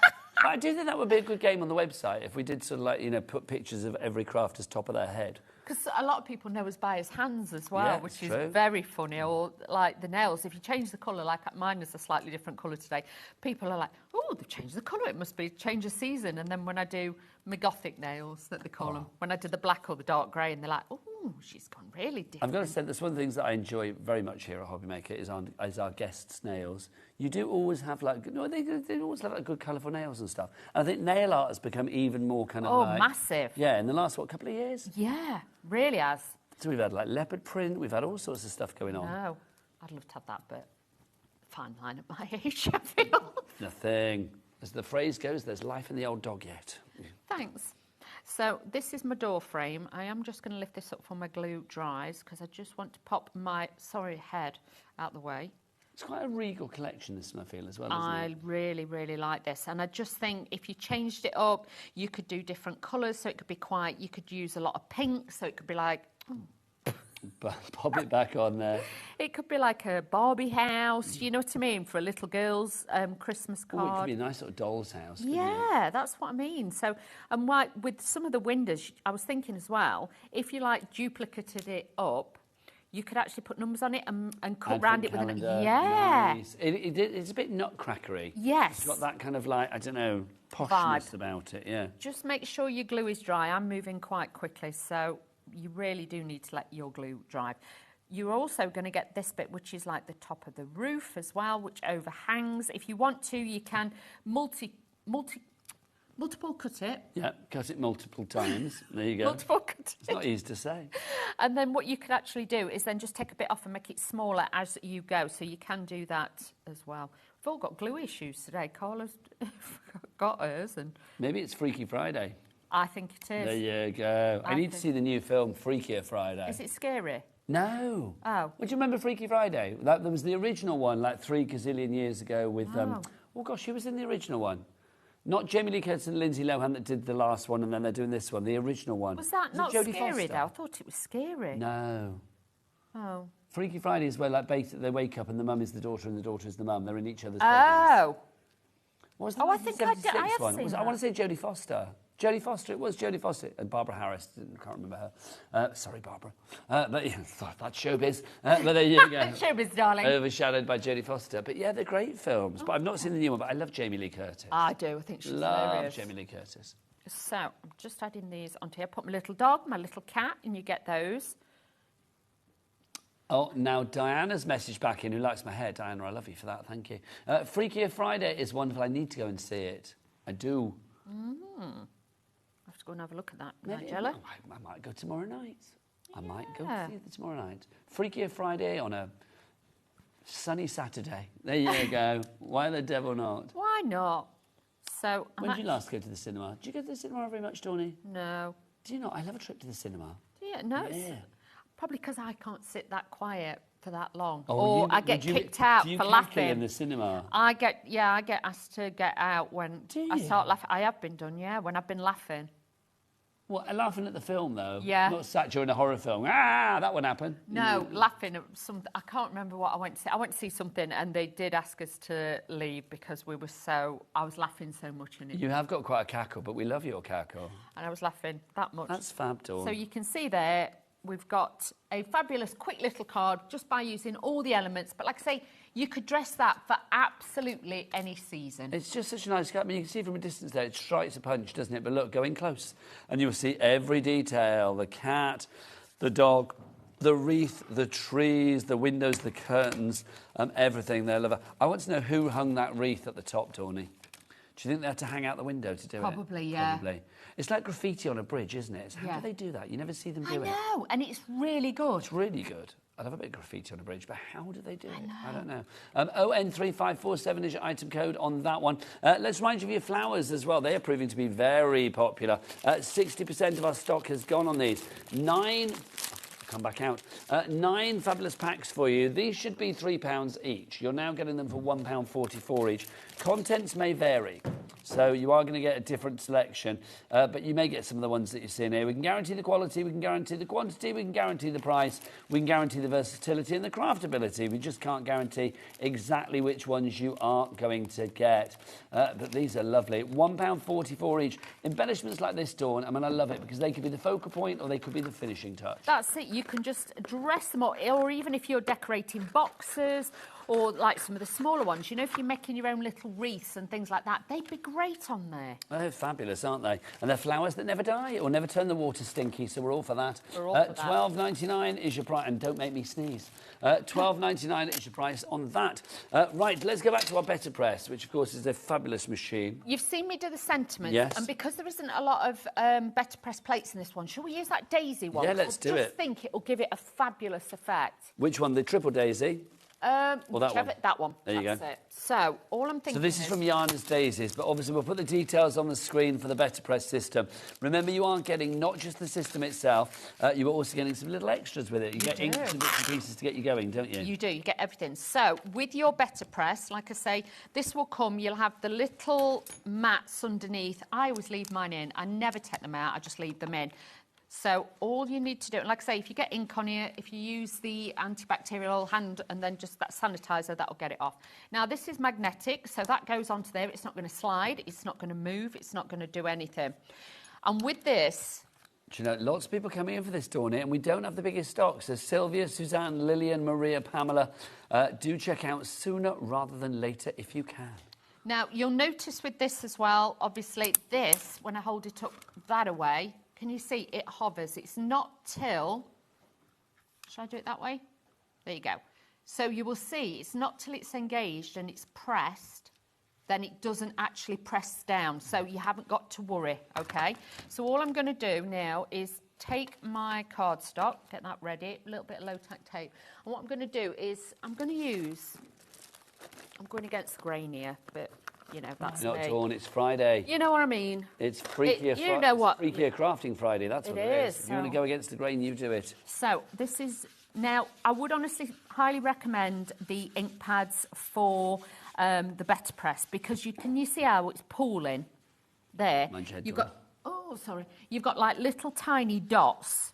But I do think that would be a good game on the website if we did sort of like, you know, put pictures of every crafter's top of their head. Because a lot of people know us by his hands as well, Yeah, which it's is true. very funny. Or like the nails, if you change the colour, like mine is a slightly different colour today, people are like, oh, they've changed the colour, it must be change of season. And then when I do my gothic nails, that they call them, when I do the black or the dark grey, and they're like, oh, she's gone really different. I've got to say, that's one of the things that I enjoy very much here at HobbyMaker is our guests' nails. You do always have like, no, they always have like good colourful nails and stuff. And I think nail art has become even more kind of like... massive. Yeah, in the last, couple of years? Yeah, really has. So we've had like leopard print, we've had all sorts of stuff going on. No, I'd love to have that, but fine line at my age, I feel. Nothing. As the phrase goes, there's life in the old dog yet. Thanks. So this is my door frame. I am just going to lift this up before my glue dries because I just want to pop my, head out the way. It's quite a regal collection, this one, I feel, as well, isn't I it? really, really like this. And I just think if you changed it up, you could do different colours. So it could be quite, you could use a lot of pink. So it could be like... Pop it back on there. It could be like a Barbie house, you know what I mean, for a little girl's Christmas Oh, card. it could be a nice little doll's house. couldn't it? Yeah, that's what I mean. So, and like with some of the windows, I was thinking as well, if you like duplicated it up, you could actually put numbers on it and cut round it with an... Calendar, Yeah. nice. It's a bit nutcrackery. Yes. It's got that kind of like, I don't know, poshness Vibe. about it, yeah. Just make sure your glue is dry. I'm moving quite quickly, so you really do need to let your glue dry. You're also going to get this bit, which is like the top of the roof as well, which overhangs. If you want to, you can multiple cut it. Yeah, cut it multiple times. There you go. Multiple cut it. It's not easy to say. And then what you could actually do is then just take a bit off and make it smaller as you go. So you can do that as well. We've all got glue issues today. Carla's got hers. And Maybe it's Freaky Friday. I think it is. There you go. I need to see the new film, Freakier Friday. Is it scary? No. Oh. Would you remember Freaky Friday? There was the original one, like 3 gazillion years ago with... oh, gosh, who was in the original one? Not Jamie Lee Curtis and Lindsay Lohan that did the last one, and then they're doing this one, the original one. Was that not Jodie scary, Foster? though? I thought it was scary. No. Oh. Freaky Friday is where, like, basically they wake up and the mum is the daughter and the daughter is the mum. They're in each other's bedrooms. Oh. What was the I think I 1976 have one? seen Was it- that. I want to say Jodie Foster. Jodie Foster, it was Jodie Foster. And Barbara Harris, I can't remember her. Sorry, Barbara. But yeah, that's showbiz. But there you go. Showbiz, darling. Overshadowed by Jodie Foster. But yeah, they're great films. But I've not seen the new one, but I love Jamie Lee Curtis. I do. I think she's Love hilarious. Jamie Lee Curtis. So I'm just adding these onto here. Put my little dog, my little cat, and you get those. Oh, now Diana's message back in, who likes my hair. Diana, I love you for that, thank you. Freakier Friday is wonderful. I need to go and see it. I do. I have to go and have a look at that, Maybe, Nigella. I might go tomorrow night. I might go see it tomorrow night. Freakier Friday on a sunny Saturday. There you go. Why the devil not? Why not? So When did you last go to the cinema? Do you go to the cinema very much, Dawney? No. Do you not? I love a trip to the cinema. Yeah, no. Yeah. Probably because I can't sit that quiet for that long, Oh, or I get kicked out do you for cackle laughing. in the cinema? I get asked to get out when I you? start laughing. I have been done, when I've been laughing. What, laughing at the film, though? Yeah. Not sat during a horror film. Ah, that wouldn't happen. No, laughing at something. I can't remember what I went to see. I went to see something, and they did ask us to leave because I was laughing so much in it. You have got quite a cackle, but we love your cackle. And I was laughing that much. That's fab, Dawn. So you can see there, we've got a fabulous, quick little card just by using all the elements. But like I say, you could dress that for absolutely any season. It's just such a nice card. I mean, you can see from a distance there, it strikes a punch, doesn't it? But look, go in close, and you'll see every detail. The cat, the dog, the wreath, the trees, the windows, the curtains, everything there. Love it. I want to know who hung that wreath at the top, Dawney. Do you think they had to hang out the window to do it? Probably, yeah. Probably. It's like graffiti on a bridge, isn't it? How do they do that? You never see them do it. I know, and it's really good. It's really good. I love a bit of graffiti on a bridge, but how do they do it? I don't know. ON3547 is your item code on that one. Let's remind you of your flowers as well. They are proving to be very popular. 60% of our stock has gone on these. Come back out. 9 fabulous packs for you. These should be £3 each. You're now getting them for £1.44 each. Contents may vary, so you are going to get a different selection, but you may get some of the ones that you're seeing here. We can guarantee the quality, we can guarantee the quantity, we can guarantee the price, we can guarantee the versatility and the craftability. We just can't guarantee exactly which ones you are going to get. But these are lovely. £1.44 each. Embellishments like this, Dawn, I mean, I love it because they could be the focal point or they could be the finishing touch. That's it. You can just dress them up, or even if you're decorating boxes, or like some of the smaller ones, you know, if you're making your own little wreaths and things like that, they'd be great on there. They're fabulous, aren't they? And they're flowers that never die or never turn the water stinky, so we're all for that. We're all for that. £12.99 is your price, and don't make me sneeze. £12.99 is your price on that. Right, let's go back to our Better Press, which of course is a fabulous machine. You've seen me do the sentiments, Yes. and because there isn't a lot of Better Press plates in this one, shall we use that daisy one? Yeah, let's do it. I just think it'll give it a fabulous effect. Which one? The triple daisy? Or that one? That one. There you That's go. It. So, all I'm thinking So this is from Yana's Daisies, but obviously we'll put the details on the screen for the Better Press system. Remember, you aren't getting not just the system itself, you are also getting some little extras with it. You get inks and bits and pieces to get you going, don't you? You do, you get everything. So, with your Better Press, like I say, this will come, you'll have the little mats underneath. I always leave mine in. I never take them out, I just leave them in. So all you need to do, and like I say, if you get ink on here, if you use the antibacterial hand and then just that sanitizer, that'll get it off. Now, this is magnetic, so that goes onto there. It's not going to slide, it's not going to move, it's not going to do anything. And with this... Do you know, lots of people coming in for this, Dawney, and we don't have the biggest stock. So Sylvia, Suzanne, Lillian, Maria, Pamela, do check out sooner rather than later if you can. Now, you'll notice with this as well, obviously, this, when I hold it up that away... Can you see it hovers? It's not till... Should I do it that way? There you go. So you will see it's not till it's engaged and it's pressed, then it doesn't actually press down. So you haven't got to worry, OK? So all I'm going to do now is take my cardstock, get that ready, a little bit of low-tack tape. And what I'm going to do is I'm going to use... I'm going against the grain here, but... You know, that's Not me. Dawn, it's Friday. You know what I mean? It's Freakier Freakier Crafting Friday, that's what it is. If you want to go against the grain, you do it. So, this is... Now, I would honestly highly recommend the ink pads for the Better Press because you see how it's pooling there? You've got... Oh, sorry. You've got, like, little tiny dots.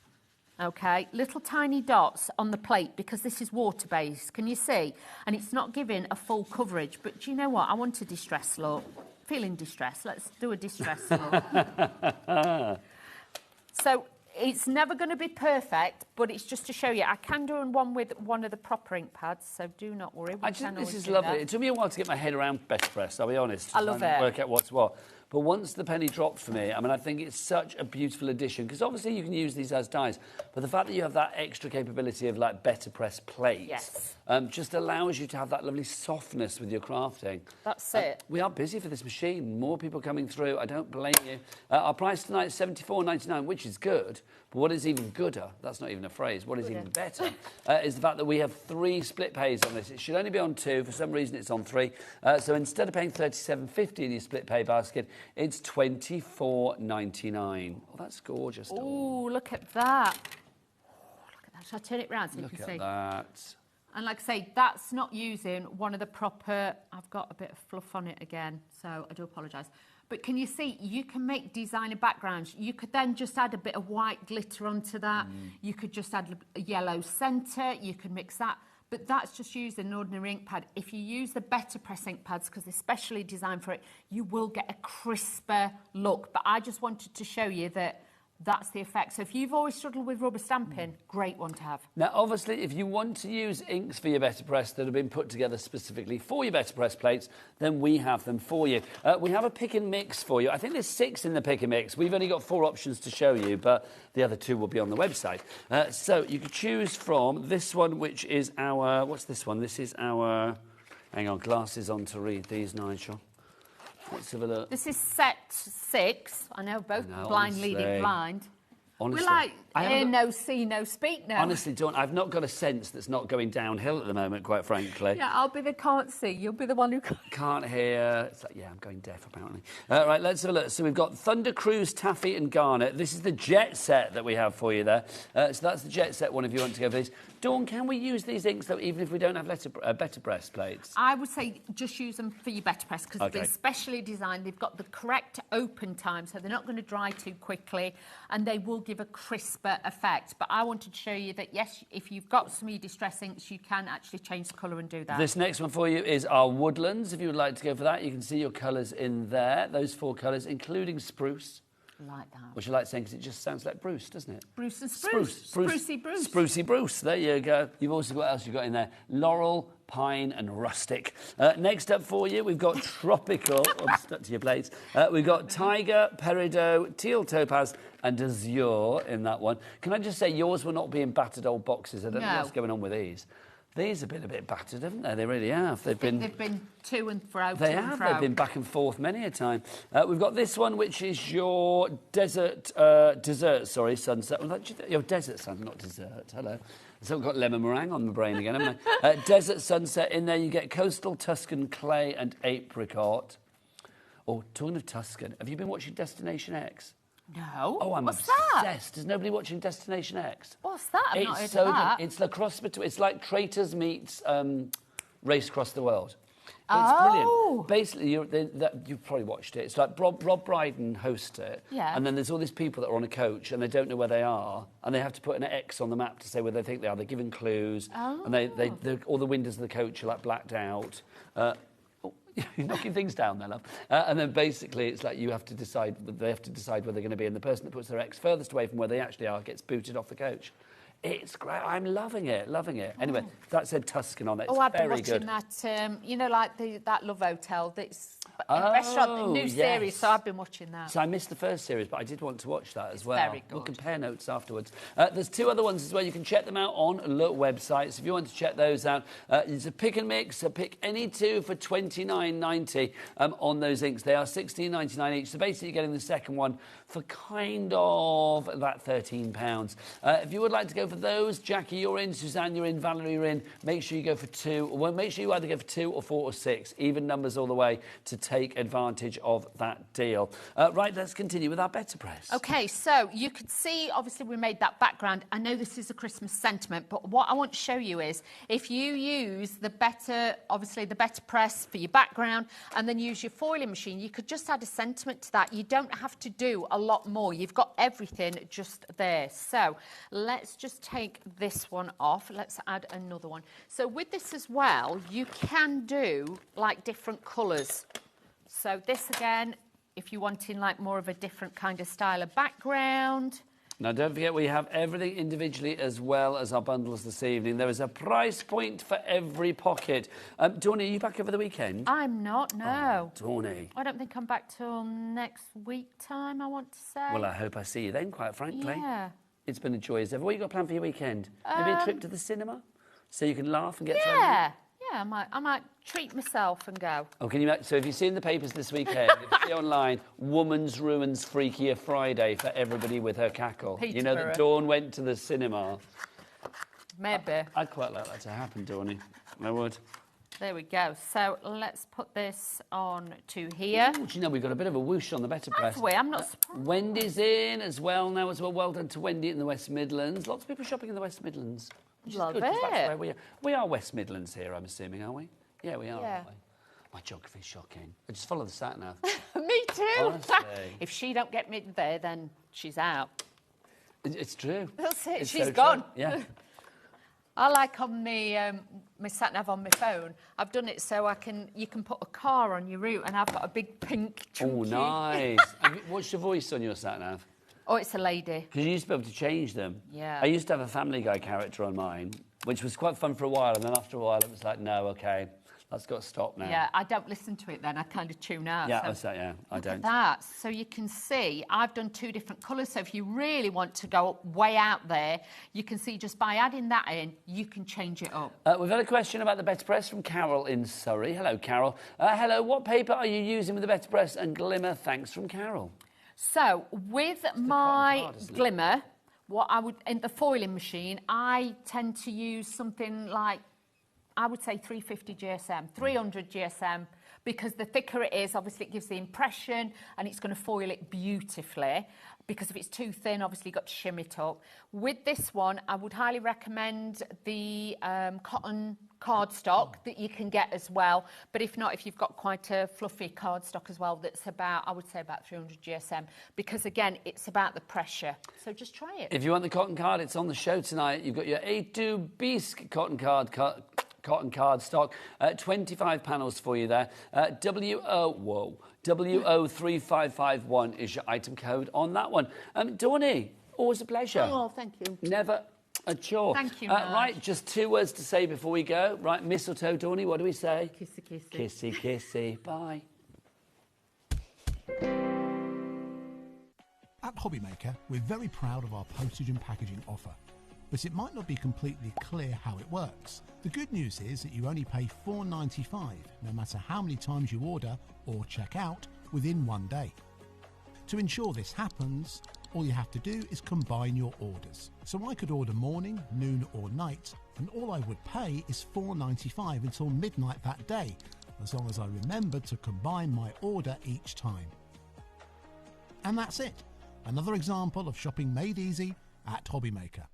OK, little tiny dots on the plate because this is water-based, can you see? And it's not giving a full coverage. But do you know what? I want a distress look. Feeling distressed. Let's do a distress look. So it's never going to be perfect, but it's just to show you. I can do one with one of the proper ink pads, so do not worry. This is lovely. It took me a while to get my head around Better Press, I'll be honest. I love it. Work out what's what. But once the penny dropped for me, I mean, I think it's such a beautiful addition because obviously you can use these as dies, but the fact that you have that extra capability of like better press plates just allows you to have that lovely softness with your crafting. That's it. We are busy for this machine. More people coming through. I don't blame you. Our price tonight is $74.99, which is good. But what is even gooder, that's not even a phrase, what is even better is the fact that we have 3 split pays on this. It should only be on 2. For some reason, it's on 3. So instead of paying $37.50 in your split pay basket, it's $24.99. Oh, that's gorgeous. Oh, look at that. Look at that. Shall I turn it round so you can see? Look at that. And like I say, that's not using one of the proper... I've got a bit of fluff on it again, so I do apologise. But can you see, you can make designer backgrounds. You could then just add a bit of white glitter onto that. You could just add a yellow centre. You could mix that. But that's just using an ordinary ink pad. If you use the better press ink pads, because they're specially designed for it, you will get a crisper look. But I just wanted to show you that that's the effect. So if you've always struggled with rubber stamping, great one to have. Now, obviously, if you want to use inks for your better press that have been put together specifically for your better press plates, then we have them for you. We have a pick and mix for you. I think there's 6 in the pick and mix. We've only got 4 options to show you, but the other 2 will be on the website. So you can choose from this one, which is our... What's this one? This is our... Hang on, glasses on to read these, Nigel. Let's have a look. This is set 6. I know, both blind leading blind. Honestly, we're like, hear no, see no, speak no. Honestly, Dawn, I've not got a sense that's not going downhill at the moment, quite frankly. Yeah, I'll be the can't see. You'll be the one who can't hear. It's like, yeah, I'm going deaf, apparently. Right, let's have a look. So we've got Thunder Cruise, Taffy and Garnet. This is the jet set that we have for you there. So that's the jet set one if you want to go for these. Dawn, can we use these inks, though, even if we don't have better press plates? I would say just use them for your better press because they're specially designed. They've got the correct open time, so they're not going to dry too quickly, and they will give a crisper effect. But I wanted to show you that, yes, if you've got some of your distress inks, you can actually change the colour and do that. This next one for you is our Woodlands. If you would like to go for that, you can see your colours in there, those 4 colours, including Spruce. Like that. Which I like saying because it just sounds like Bruce, doesn't it? Bruce and Spruce. Sprucey Bruce. Sprucey Bruce. There you go. You've also got what else you've got in there? Laurel, Pine and Rustic. Next up for you, we've got Tropical. I'm stuck to your plates. We've got Tiger, Peridot, Teal Topaz and Azure in that one. Can I just say yours will not be in battered old boxes. I don't know what's going on with these. These have been a bit battered, haven't they? They really have. They've been to and fro. They have. They've been back and forth many a time. We've got this one, which is your dessert, sunset. Well, your desert sun, not dessert. Hello. So I've got lemon meringue on my brain again, haven't I? Desert sunset. In there, you get coastal Tuscan clay and apricot. Oh, talking of Tuscan, have you been watching Destination X? No. Oh, I'm What's obsessed. that? Is nobody watching Destination X? What's that? I've not heard so of that. good. It's the cross between. It's like Traitors meets Race Across the World. It's brilliant. Basically, you've probably watched it. It's like Rob Brydon hosts it, and then there's all these people that are on a coach and they don't know where they are, and they have to put an X on the map to say where they think they are. They're given clues, and all the windows of the coach are like blacked out. You're knocking things down there, love. And then basically it's like they have to decide where they're going to be, and the person that puts their X furthest away from where they actually are gets booted off the coach. It's great. I'm loving it. Anyway, that said Tuscan on it. It's I've been very watching good. that, like that Love Hotel that's a restaurant, the new series, so I've been watching that. So I missed the first series, but I did want to watch that as well. Very good. We'll compare notes afterwards. There's 2 other ones as well. You can check them out on websites. If you want to check those out, it's a pick and mix. So pick any 2 for $29.90 on those inks. They are $16.99 each. So basically you're getting the second one for kind of about £13. If you would like to go for those, Jackie, you're in, Suzanne, you're in, Valerie, you're in, make sure you go for 2. Well, make sure you either go for 2 or 4 or 6. Even numbers all the way to take advantage of that deal. Right, let's continue with our better press. OK, so you could see, obviously, we made that background. I know this is a Christmas sentiment, but what I want to show you is if you use the better press for your background and then use your foiling machine, you could just add a sentiment to that. You don't have to do a lot more. You've got everything just there. So let's just take this one off. Let's add another one. So with this as well, you can do like different colours. So this again, if you're wanting like more of a different kind of style of background, Now, don't forget, we have everything individually as well as our bundles this evening. There is a price point for every pocket. Dawney, are you back over the weekend? I'm not, no. Dawney. I don't think I'm back till next week time, I want to say. Well, I hope I see you then, quite frankly. Yeah. It's been a joy as ever. What you got planned for your weekend? Maybe a trip to the cinema? So you can laugh and get thrown in? Yeah, I might treat myself and go. Oh, can you? So if you see in the papers this weekend, if you see online, Woman's Ruins Freakier Friday for everybody with her cackle. You know that Dawn went to the cinema. Maybe. I'd quite like that to happen, Dawney. I would. There we go. So let's put this on to here. Ooh, do you know, we've got a bit of a whoosh on the Better Press. Have we? I'm not surprised. Wendy's in as well now as well. Well done to Wendy in the West Midlands. Lots of people shopping in the West Midlands. Love good, 'cause that's it. where we are. We are West Midlands here, I'm assuming, are we? Yeah, we are, Yeah. aren't we? My geography's shocking. I just follow the sat nav. Me too. Honestly. If she don't get me there, then she's out. It's true. That's it. It's She's so gone. true. Yeah. I like on my my sat nav on my phone. I've done it so you can put a car on your route, and I've got a big pink. Oh, chunky- nice. What's your voice on your sat nav? Oh, it's a lady. Because you used to be able to change them. Yeah. I used to have a Family Guy character on mine, which was quite fun for a while, and then after a while it was like, no, OK, that's got to stop now. Yeah, I don't listen to it then. I kind of tune out. Yeah, so. that's that, yeah, I Look at don't. that. So you can see I've done 2 different colours. So if you really want to go way out there, you can see just by adding that in, you can change it up. We've had a question about the Better Press from Carol in Surrey. Hello, Carol. Hello, what paper are you using with the Better Press and Glimmer? Thanks from Carol. So with my card, isn't it? Glimmer, what I would in the foiling machine, I tend to use something like, I would say 350 GSM, 300 GSM, because the thicker it is, obviously it gives the impression and it's going to foil it beautifully. Because if it's too thin, obviously you've got to shim it up. With this one, I would highly recommend the cotton cardstock that you can get as well. But if not, if you've got quite a fluffy cardstock as well, that's about, I would say about 300 GSM. Because again, it's about the pressure. So just try it. If you want the cotton card, it's on the show tonight. You've got your A2 Bisque cotton card stock, 25 panels for you there. WO3551 is your item code on that one. Dawney, always a pleasure. Oh, thank you. Never a chore. Thank you, Nige. Right, just 2 words to say before we go. Right, mistletoe, Dawney, what do we say? Kissy, kissy. Kissy, kissy. Bye. At HobbyMaker, we're very proud of our postage and packaging offer, but it might not be completely clear how it works. The good news is that you only pay $4.95 no matter how many times you order or check out within 1 day. To ensure this happens, all you have to do is combine your orders. So I could order morning, noon or night, and all I would pay is $4.95 until midnight that day, as long as I remembered to combine my order each time. And that's it. Another example of shopping made easy at HobbyMaker.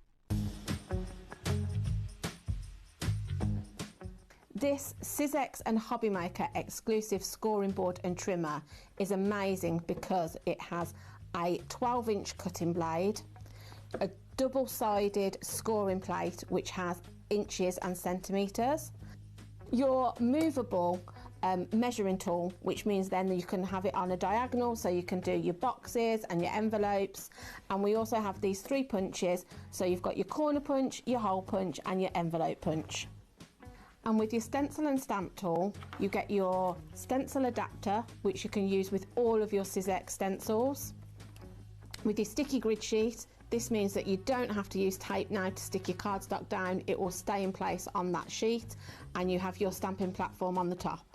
This Sizzix and HobbyMaker exclusive scoring board and trimmer is amazing because it has a 12-inch cutting blade, a double-sided scoring plate which has inches and centimetres, your movable measuring tool, which means then you can have it on a diagonal so you can do your boxes and your envelopes, and we also have these 3 punches, so you've got your corner punch, your hole punch and your envelope punch. And with your stencil and stamp tool, you get your stencil adapter, which you can use with all of your Sizzix stencils. With your sticky grid sheet, this means that you don't have to use tape now to stick your cardstock down. It will stay in place on that sheet, and you have your stamping platform on the top.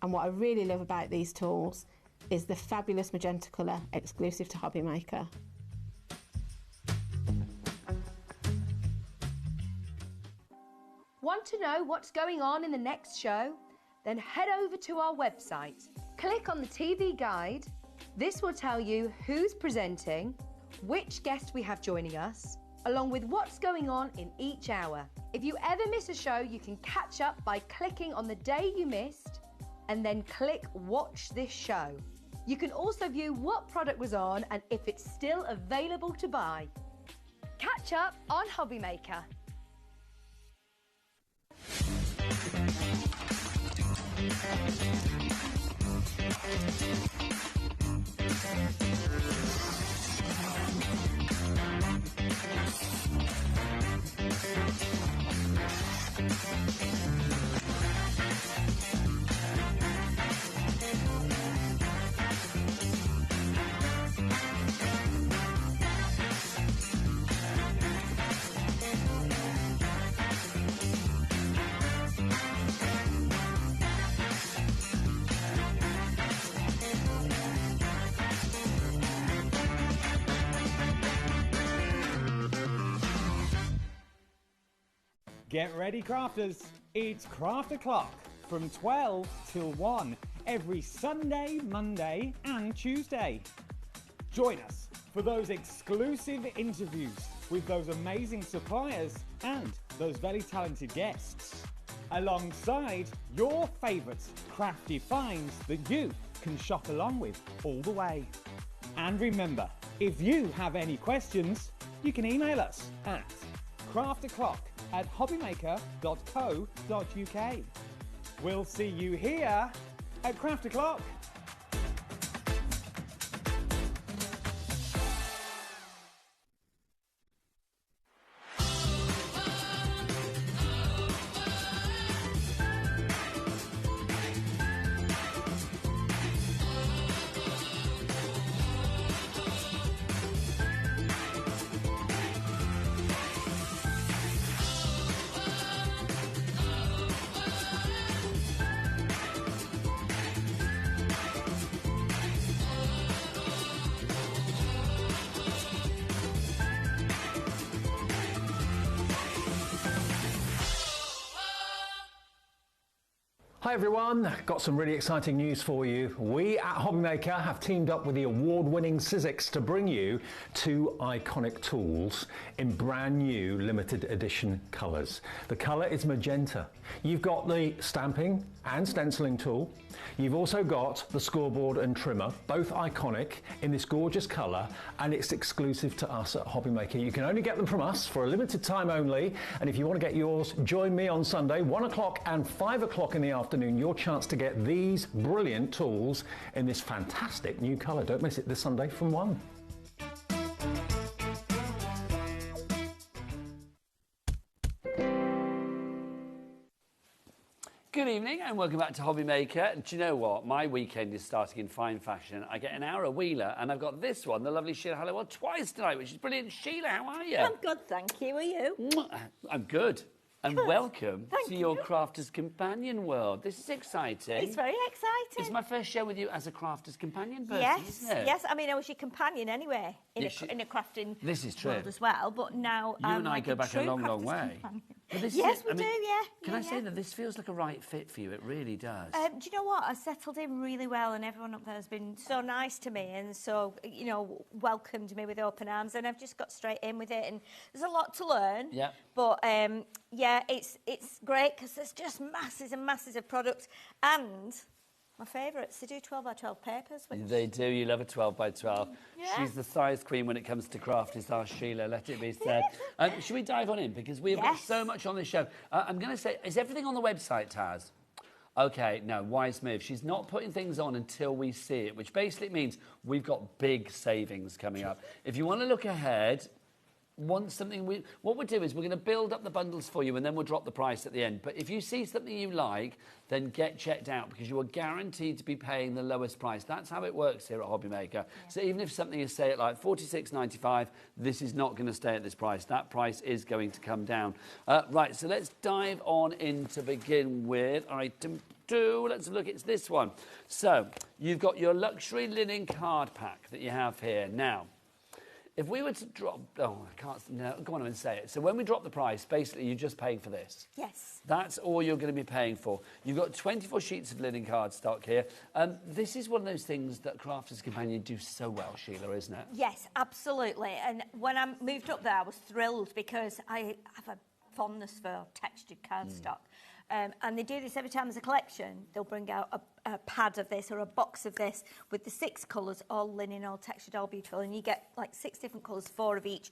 And what I really love about these tools is the fabulous magenta colour exclusive to HobbyMaker. Want to know what's going on in the next show? Then head over to our website. Click on the TV guide. This will tell you who's presenting, which guest we have joining us, along with what's going on in each hour. If you ever miss a show, you can catch up by clicking on the day you missed and then click Watch This Show. You can also view what product was on and if it's still available to buy. Catch up on HobbyMaker. Get ready, crafters. It's Craft O'Clock from 12 till 1 every Sunday, Monday and Tuesday. Join us for those exclusive interviews with those amazing suppliers and those very talented guests, alongside your favourite crafty finds that you can shop along with all the way. And remember, if you have any questions, you can email us at craftoclock@hobbymaker.co.uk. We'll see you here at Craft O'Clock. Hi everyone, got some really exciting news for you. We at HobbyMaker have teamed up with the award-winning Sizzix to bring you 2 iconic tools in brand new limited edition colours. The colour is magenta. You've got the stamping and stenciling tool. You've also got the scoreboard and trimmer, both iconic in this gorgeous colour, and it's exclusive to us at HobbyMaker. You can only get them from us for a limited time only, and if you want to get yours, join me on Sunday, 1 o'clock and 5 o'clock in the afternoon, your chance to get these brilliant tools in this fantastic new colour. Don't miss it this Sunday from 1. Good evening and welcome back to HobbyMaker. Do you know what? My weekend is starting in fine fashion. I get an hour of Wheeler and I've got this one, the lovely Sheila Halliwell, twice tonight, which is brilliant. Sheila, how are you? I'm good, thank you. Are you? I'm good. And Good. welcome Thank to you. your Crafter's Companion world. This is exciting. It's very exciting. It's my first show with you as a Crafter's Companion person, Yes, isn't it? yes. I mean, I was your companion anyway in, Yes, in a crafting This is true. world as well. But now You I'm and I like go back a true long, long crafter's way. companion. But this Yes, is- we I mean, do. Yeah. Can yeah, I say yeah. that this feels like a right fit for you? It really does. Do you know what? I settled in really well, and everyone up there has been so nice to me, and so welcomed me with open arms, and I've just got straight in with it. And there's a lot to learn. Yeah. But yeah, it's great because there's just masses and masses of products, and my favourites, they do 12 by 12 papers. Which They do. You love a 12 by 12. Yeah. She's the size queen when it comes to craft, is our Sheila, let it be said. Should we dive on in? Because we've got so much on this show. I'm going to say, is everything on the website, Taz? Okay, no, wise move. She's not putting things on until we see it, which basically means we've got big savings coming up. If you want to look ahead, what we'll do is we're going to build up the bundles for you and then we'll drop the price at the end. But if you see something you like, then get checked out because you are guaranteed to be paying the lowest price. That's how it works here at HobbyMaker. Yeah. So even if something is, say, at like $46.95, this is not going to stay at this price. That price is going to come down. Right, so let's dive on in to begin with. Item 2, let's look, it's this one. So you've got your luxury linen card pack that you have here. Now, if we were to drop, I can't, no, go on and say it. So when we drop the price, basically you're just paying for this. Yes. That's all you're going to be paying for. You've got 24 sheets of linen card stock here. This is one of those things that Crafter's Companion do so well, Sheila, isn't it? Yes, absolutely. And when I moved up there, I was thrilled because I have a fondness for textured cardstock. And they do this every time there's a collection. They'll bring out a pad of this or a box of this with the 6 colours, all linen, all textured, all beautiful. And you get like 6 different colours, 4 of each.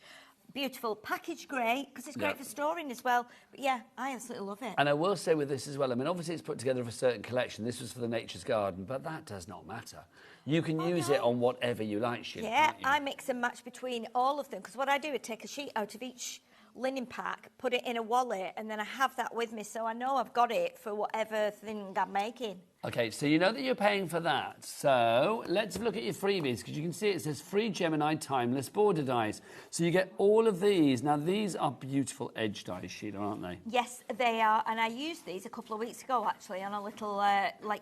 Beautiful. Packaged great, because it's great for storing as well. But yeah, I absolutely love it. And I will say with this as well, I mean, obviously it's put together for a certain collection. This was for the Nature's Garden, but that does not matter. You can use it on whatever you like, Sheila. Yeah, I mix and match between all of them, because what I do is take a sheet out of each linen pack, put it in a wallet, and then I have that with me, so I know I've got it for whatever thing I'm making. Okay, so you know that you're paying for that. So let's look at your freebies, because you can see it says free Gemini timeless border dies. So you get all of these. Now, these are beautiful edge dies, Sheila, aren't they? Yes, they are, and I used these a couple of weeks ago, actually, on a little, like,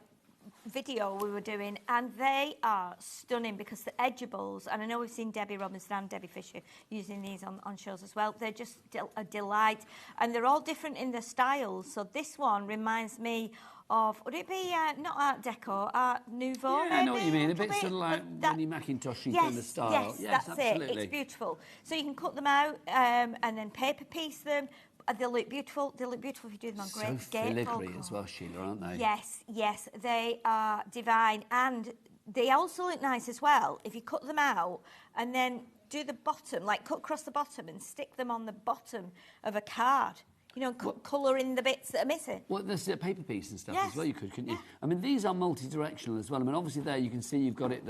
video we were doing, and they are stunning because the edgeables, and I know we've seen Debbie Robinson and Debbie Fisher using these on shows as well. They're just a delight, and they're all different in their styles. So this one reminds me of, would it be not Art Deco, Art Nouveau? Yeah, maybe? I know what you mean. A bit sort of like Winnie Macintosh kind of style. Yes, that's absolutely. it. It's beautiful. So you can cut them out and then paper piece them. They'll look beautiful. They'll look beautiful if you do them on great So filigree as well, Sheila, aren't they? Yes, they are divine, and they also look nice as well if you cut them out and then do the bottom, like cut across the bottom and stick them on the bottom of a card. You know, colour in the bits that are missing. Well, there's a paper piece and stuff Yes. as well, you couldn't you? I mean, these are multi-directional as well. I mean, obviously there you can see you've got it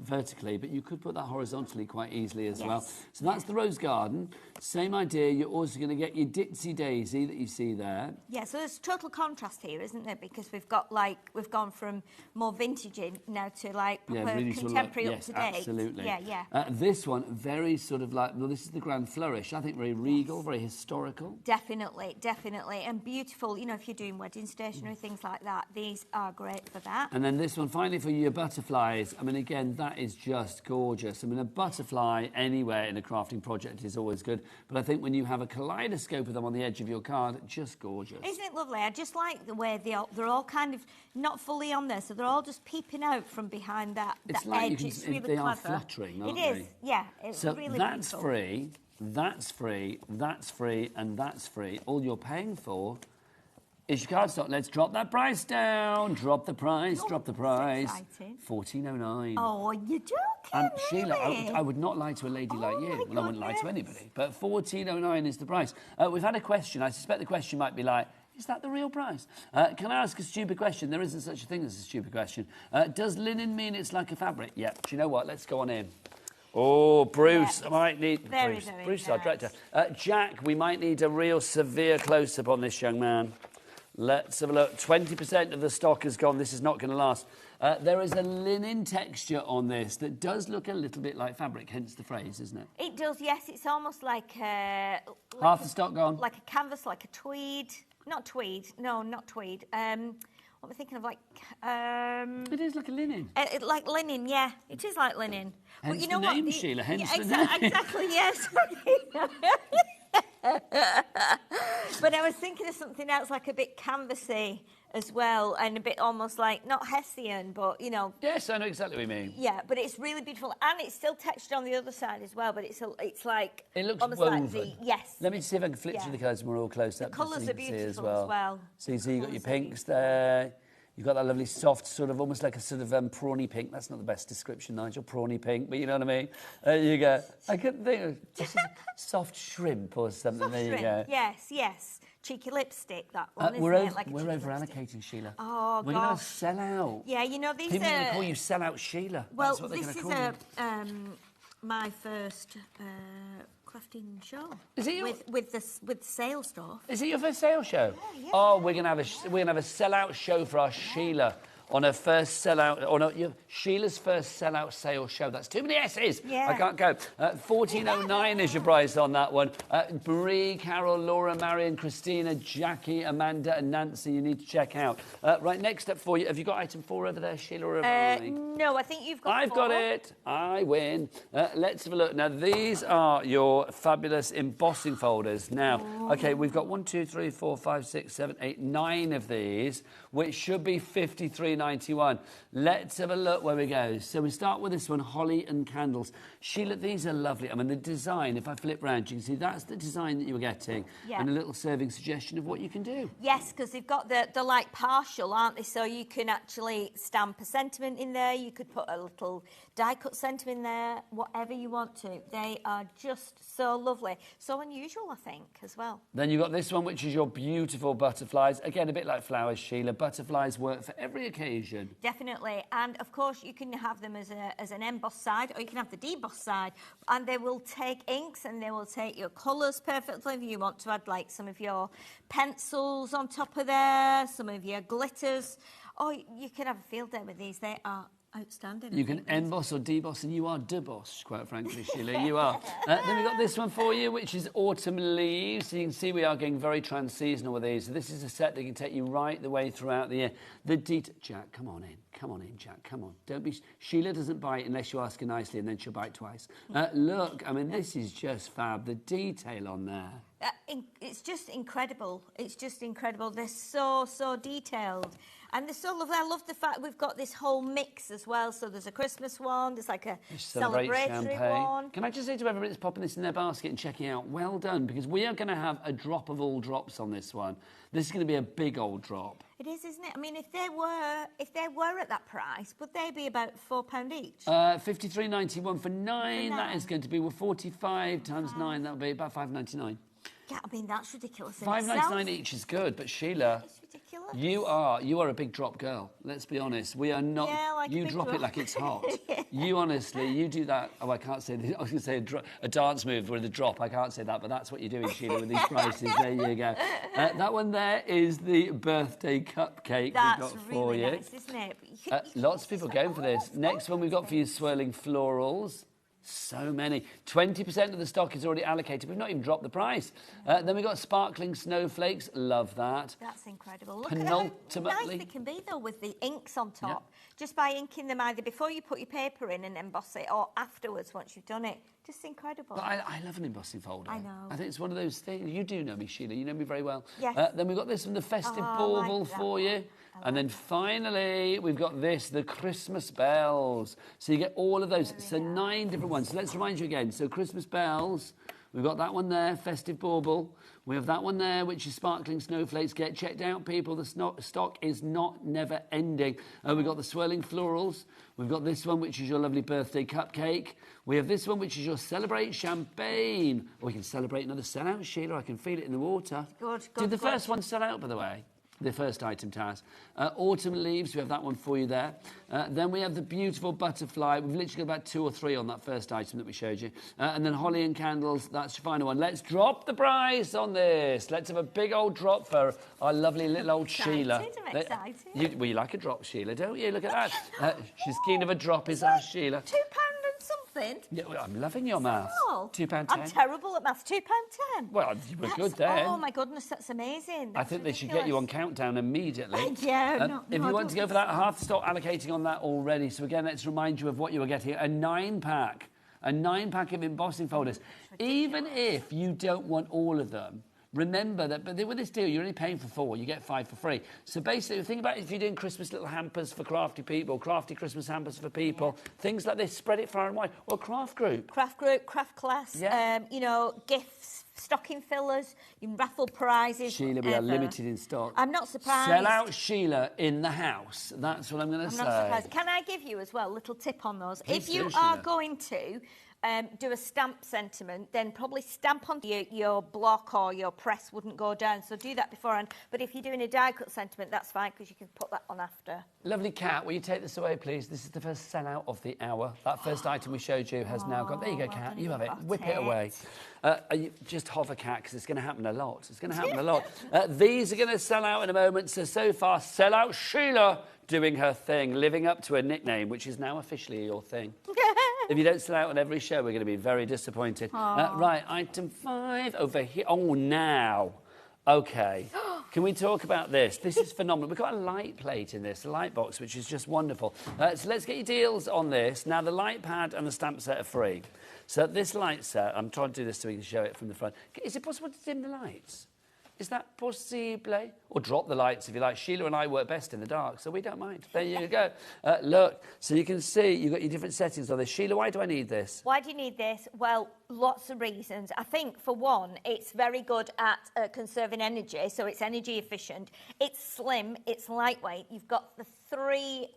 vertically, but you could put that horizontally quite easily as well. So that's the Rose Garden. Same idea. You're also going to get your Ditsy Daisy that you see there. Yeah, so there's total contrast here, isn't there? Because we've gone from more vintage now to like proper really contemporary sort of up to date. Absolutely. Yeah. This one, very sort of like, well, this is the Grand Flourish. I think very regal, very historical. Definitely, and beautiful. You know, if you're doing wedding stationery, things like that, these are great for that. And then this one, finally, for your butterflies. I mean, again, that is just gorgeous. I mean, a butterfly anywhere in a crafting project is always good. But I think when you have a kaleidoscope of them on the edge of your card, just gorgeous. Isn't it lovely? I just like the way they're all kind of not fully on there, so they're all just peeping out from behind that edge. It's really they clever. are fluttering, aren't they? they? It is, yeah. It's so really that's beautiful. free. That's free, that's free, and that's free. All you're paying for is your cardstock. Let's drop that price down. Drop the price, drop the price. $14.09. Oh, you're joking, Sheila, really? I would not lie to a lady like you. Well, I wouldn't lie to anybody. But $14.09 is the price. We've had a question. I suspect the question might be like, is that the real price? Can I ask a stupid question? There isn't such a thing as a stupid question. Does linen mean it's like a fabric? Yeah. Do you know what? Let's go on in. Oh, Bruce, I might need... Bruce, our director. Jack, we might need a real severe close-up on this young man. Let's have a look. 20% of the stock has gone. This is not going to last. There is a linen texture on this that does look a little bit like fabric, hence the phrase, isn't it? It does, yes. It's almost like... Half the stock gone? Like a canvas, like a tweed. Not tweed. No, not tweed. What am I thinking of? Like... it is like a linen. Like linen, yeah. It is like linen. Hence but you know the name, what? Sheila, hence the name. Exactly, yes. But I was thinking of something else, like a bit canvassy as well, and a bit almost like, not Hessian, but, you know... Yes, I know exactly what you mean. Yeah, but it's really beautiful. And it's still textured on the other side as well, but it's like... It looks almost woven. Like the, yes. Let me see if I can flip through the colours when we're all close up. The colours are beautiful as well. So you've got your pinks there. You've got that lovely soft sort of, almost like a sort of prawny pink. That's not the best description, Nigel, prawny pink, but you know what I mean? There you go. I couldn't think of just soft shrimp or something. Soft there shrimp. You go. Yes. Cheeky lipstick, that one, we're isn't it? Like we're over-allocating, Sheila. Oh, we're going to sell out. Yeah, you know, these People are going to are... call you Sell-Out Sheila. Well, That's what they're this going to is call you. My first crafting show. Is it your... with sales stuff? Is it your first sales show? Yeah. Oh, we're gonna have a sell-out show for our Sheila on her first sell-out, or no, Sheila's first sell-out sales show. That's too many S's. Yeah. I can't go. $14.09 is your price on that one. Marie, Carol, Laura, Marion, Christina, Jackie, Amanda, and Nancy. You need to check out. Right, next up for you. Have you got item 4 over there, Sheila? Or have I? No, I think you've got. I've got it. I win. Let's have a look. Now, these are your fabulous embossing folders. Now, okay, we've got 1, 2, 3, 4, 5, 6, 7, 8, 9 of these, which should be $53.91. Let's have a look where we go. So we start with this one, Holly and Candles. Sheila, these are lovely. I mean, the design, if I flip round, you can see that's the design that you were getting. Yeah. And a little serving suggestion of what you can do. Yes, because they've got the like partial, aren't they? So you can actually stamp a sentiment in there. You could put a little die-cut sentiment in there, whatever you want to. They are just so lovely. So unusual, I think, as well. Then you've got this one, which is your beautiful butterflies. Again, a bit like flowers, Sheila. Butterflies work for every occasion. Definitely. And, of course, you can have them as an embossed side, or you can have the debossed side. And they will take inks and they will take your colours perfectly. If you want to add, like, some of your pencils on top of there, some of your glitters. Oh, you can have a field day with these. They are Outstanding. You can emboss or deboss, and you are deboss, quite frankly, Sheila. You are. Then we've got this one for you, which is Autumn Leaves. So you can see we are getting very trans-seasonal with these. So this is a set that can take you right the way throughout the year. Jack, come on in. Come on in, Jack. Come on. Don't be... Sheila doesn't bite unless you ask her nicely, and then she'll bite twice. Look, I mean, this is just fab. The detail on there. It's just incredible. It's just incredible. They're so detailed. And they're so lovely. I love the fact we've got this whole mix as well. So there's a Christmas one, there's like a celebratory one. Can I just say to everybody that's popping this in their basket and checking out, well done, because we are going to have a drop of all drops on this one. This is going to be a big old drop. It is, isn't it? I mean, if they were at that price, would they be about £4 each? $53.91 for 9. That is going to be 45 times 9. That would be about $5.99. Yeah, I mean, that's ridiculous. $5.99 each is good, but Sheila, you are a big drop girl. Let's be honest. We are not. Yeah, like you drop it like it's hot. You honestly, you do that. Oh, I can't say. I was going to say a dance move with a drop. I can't say that, but that's what you're doing, Sheila, with these prices. There you go. That one there is the birthday cupcake that's we've got really for you. Nice, isn't it? Lots of people going for this. Next one we've got for you, swirling florals. So many. 20% of the stock is already allocated. We've not even dropped the price. Then we've got sparkling snowflakes. Love that. That's incredible. Look at how nice they can be, though, with the inks on top. Just by inking them either before you put your paper in and emboss it or afterwards once you've done it. Just incredible. But I love an embossing folder. I know. I think it's one of those things. You do know me, Sheila. You know me very well. Yes. Then we've got this from the festive bauble for you. And then finally, we've got this, the Christmas bells. So you get all of those. So 9 different ones. So let's remind you again. So Christmas bells, we've got that one there, festive bauble. We have that one there, which is sparkling snowflakes. Get checked out, people. The stock is not never ending. We've got the swirling florals. We've got this one, which is your lovely birthday cupcake. We have this one, which is your celebrate champagne. Or we can celebrate another sellout, Sheila. I can feel it in the water. Good. Did the first one sell out, by the way? The first item, Taz. Autumn leaves, we have that one for you there. Then we have the beautiful butterfly. We've literally got about 2 or 3 on that first item that we showed you. And then holly and candles, that's your final one. Let's drop the price on this. Let's have a big old drop for our lovely little old Sheila. I'm excited. Well, you like a drop, Sheila, don't you? Look at that. She's keen of a drop, is our Sheila. £2 and something. Yeah, well, I'm loving your maths. £2.10. I'm terrible at maths. £2.10. Well, you were good there. Oh my goodness, that's amazing. I think they should get you on countdown immediately. Yeah. If you want to go for that, half the stock allocating on that already. So again, let's remind you of what you were getting. A 9-pack. A 9-pack of embossing folders. Even if you don't want all of them, remember that, but with this deal, you're only paying for 4, you get 5 for free. So basically, think about if you're doing Christmas little hampers for crafty people, crafty Christmas hampers for people, things like this, spread it far and wide, or craft group. Craft group, craft class, gifts, stocking fillers, you can raffle prizes. Sheila, we are limited in stock. I'm not surprised. Sell out Sheila in the house. That's what I'm going to say. I'm not surprised. Can I give you as well a little tip on those? Please if you are going to do a stamp sentiment, then probably stamp on your block or your press wouldn't go down. So do that beforehand. But if you're doing a die cut sentiment, that's fine because you can put that on after. Lovely Kat, will you take this away, please? This is the first sellout of the hour. That first item we showed you has now gone. There you go, Kat. You have it. Whip it away. Just hover, Kat, because it's going to happen a lot. It's going to happen a lot. These are going to sell out in a moment. So far, sell out Sheila doing her thing, living up to her nickname, which is now officially your thing. If you don't sell out on every show, we're going to be very disappointed. Right, item 5 over here. Oh, now. Okay. Can we talk about this? This is phenomenal. We've got a light plate in this, a light box, which is just wonderful. So let's get your deals on this. Now, the light pad and the stamp set are free. So this light set, I'm trying to do this so we can show it from the front. Is it possible to dim the lights? Is that possible? Or drop the lights if you like. Sheila and I work best in the dark, so we don't mind. There you go. Look, so you can see you've got your different settings on this. Sheila, why do I need this? Why do you need this? Well, lots of reasons. I think, for one, it's very good at conserving energy, so it's energy efficient. It's slim, it's lightweight. You've got the 3...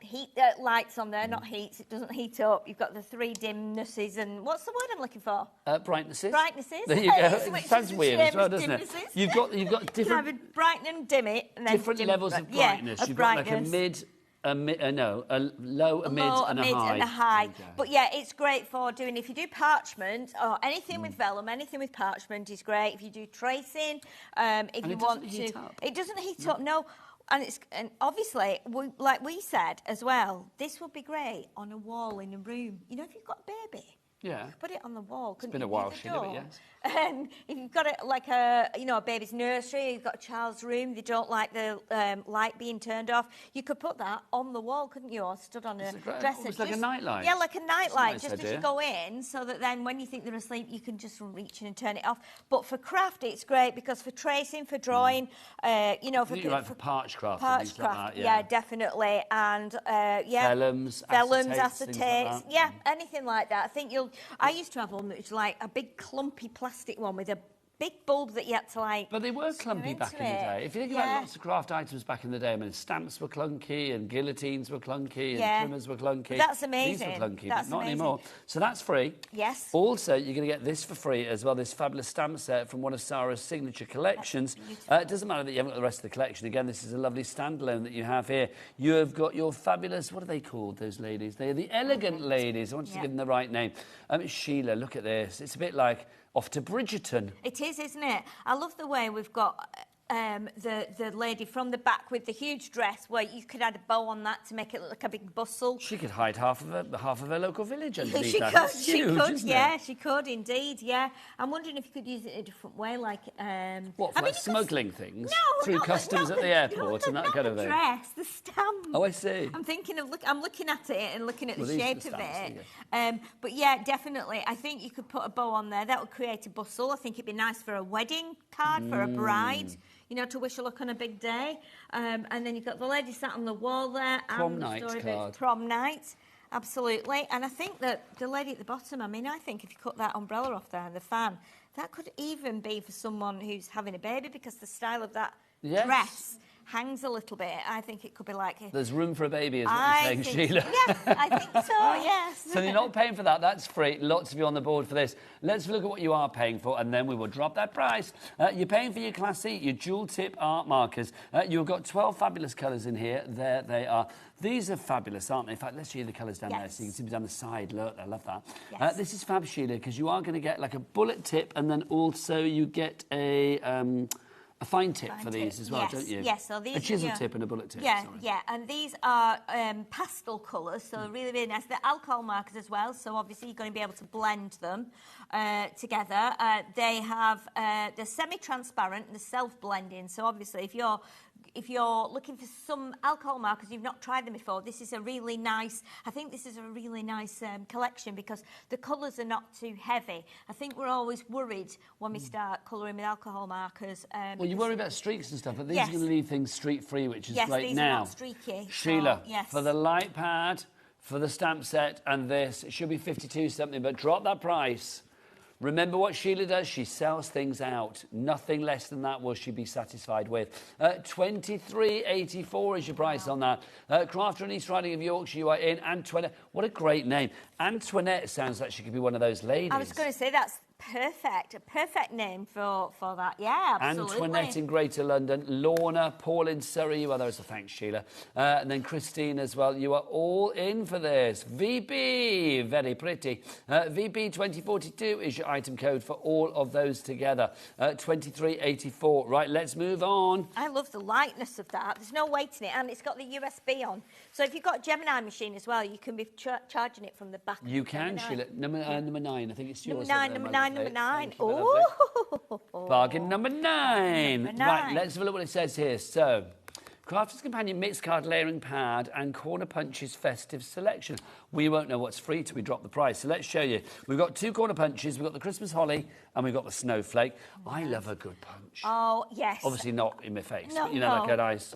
heat lights on there, not heats. It doesn't heat up. You've got the 3 dimnesses and what's the word I'm looking for? Brightnesses. Brightnesses. There you go. It sounds weird as well, doesn't it? You've got different. You can have it brighten and dim it, and then different levels of brightness. Yeah, You've got like a mid. A low, a mid, and a high. Okay. But yeah, it's great for doing, if you do parchment or anything with vellum, anything with parchment is great. If you do tracing, if you want to... It doesn't heat up, no. And obviously, like we said as well, this would be great on a wall in a room. You know, if you've got a baby. Yeah. Put it on the wall. It's been a while, Sheila, but yes. If you've got it like a baby's nursery, you've got a child's room, they don't like the light being turned off, you could put that on the wall, couldn't you? Or stood on a dresser. Almost like a nightlight. Yeah, like a nightlight, Nice just idea. as you go in, so that then when you think they're asleep, you can just reach in and turn it off. But for craft, it's great because for tracing, for drawing, for parch craft. Parch and things craft, like that, yeah, definitely. And vellums, acetates, things like that. yeah, anything like that. I used to have one that was like a big clumpy plastic one with a big bulb that you had to like. But they were clumpy back in the day. If you think about lots of craft items back in the day, I mean, stamps were clunky and guillotines were clunky and trimmers were clunky. But that's amazing. These were clunky, That's but not amazing. anymore. So that's free. Yes. Also, you're going to get this for free as well, this fabulous stamp set from one of Sarah's signature collections. It doesn't matter that you haven't got the rest of the collection. Again, this is a lovely standalone that you have here. You have got your fabulous, what are they called, those ladies? They're the elegant ladies. I want you to give them the right name. Sheila, look at this. It's a bit like Off to Bridgerton. It is, isn't it? I love the way we've got the lady from the back with the huge dress where you could add a bow on that to make it look like a big bustle. She could hide half of her local village underneath She that. could, That's she huge, could, isn't yeah, it? she could indeed, yeah. I'm wondering if you could use it in a different way, like... What, for like smuggling things? No, through not customs at the airport and that kind of the thing? dress, the stamp. Oh, I see. I'm looking at it and looking at Well, the these are shape the of stamps, it. But yeah, definitely. I think you could put a bow on there. That would create a bustle. I think it'd be nice for a wedding card, for a bride, you know, to wish her luck on a big day. And then you've got the lady sat on the wall there. Prom and night the story card. bit, prom night. Absolutely. And I think that the lady at the bottom, I mean, I think if you cut that umbrella off there and the fan, that could even be for someone who's having a baby because the style of that dress hangs a little bit. I think it could be like... There's room for a baby, is what you're saying, Sheila. Yes, I think so, yes. So you're not paying for that. That's free. Lots of you on the board for this. Let's look at what you are paying for, and then we will drop that price. You're paying for your classy, your dual-tip art markers. You've got 12 fabulous colours in here. There they are. These are fabulous, aren't they? In fact, let's show you the colours down there so you can see them down the side. Look, I love that. Yes. This is fab, Sheila, because you are going to get like a bullet tip, and then also you get a fine tip for these as well, don't you? Yes, so these a chisel are, tip and a bullet tip. Yeah, sorry. yeah, and these are pastel colours, so really, really nice. They're alcohol markers as well, so obviously you're going to be able to blend them together. They're semi-transparent, they're self-blending, so obviously if you're looking for some alcohol markers, you've not tried them before, this is a really nice, I think this is a really nice collection because the colours are not too heavy. I think we're always worried when we start colouring with alcohol markers. Well, you worry about streaks and stuff, but these Yes. are going to leave things streak-free, which is great these now. are not streaky. Sheila, so, yes. for the light pad, for the stamp set, and this, it should be 52 something, but drop that price. Remember what Sheila does? She sells things out. Nothing less than that will she be satisfied with. $23.84 is your price on that. Crafter in East Riding of Yorkshire, you are in. Antoinette. What a great name. Antoinette sounds like she could be one of those ladies. I was going to say that's perfect. A perfect name for that. Yeah, absolutely. Antoinette in Greater London, Lorna, Paul in Surrey, you are those. Thanks, Sheila. And then Christine as well. You are all in for this. VB, very pretty. VB 2042 is your item code for all of those together. 23.84. Right, let's move on. I love the lightness of that. There's no weight in it, and it's got the USB on. So if you've got a Gemini machine as well, you can be charging it from the back. You can, Sheila. Number 9, I think it's yours. Number nine. Oh, bargain number 9. Number 9. Right, let's have a look what it says here. So, Crafter's Companion Mixed Card Layering Pad and Corner Punches Festive Selection. We won't know what's free till we drop the price. So let's show you. We've got 2 corner punches. We've got the Christmas Holly and we've got the Snowflake. I love a good punch. Oh, yes. Obviously not in my face, No, but you know, like a nice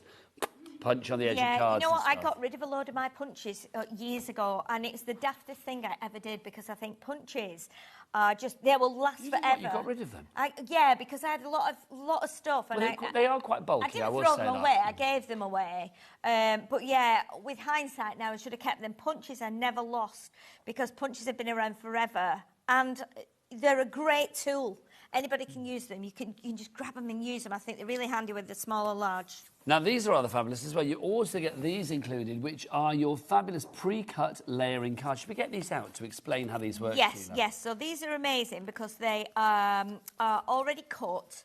punch on the edge of cards. You know what? and I stuff. got rid of a load of my punches years ago, and it's the daftest thing I ever did because I think punches are just, they will last forever. You got rid of them? Yeah, because I had a lot of stuff. Well, And they are quite bulky, I didn't I will throw say them that. away. I gave them away. But yeah, with hindsight now, I should have kept them. Punches I never lost because punches have been around forever, and they're a great tool. Anybody can use them. You can just grab them and use them. I think they're really handy with the small or large. Now, these are rather fabulous as well. You also get these included, which are your fabulous pre-cut layering cards. Should we get these out to explain how these work? Yes, Sheila? yes. So these are amazing because they are already cut.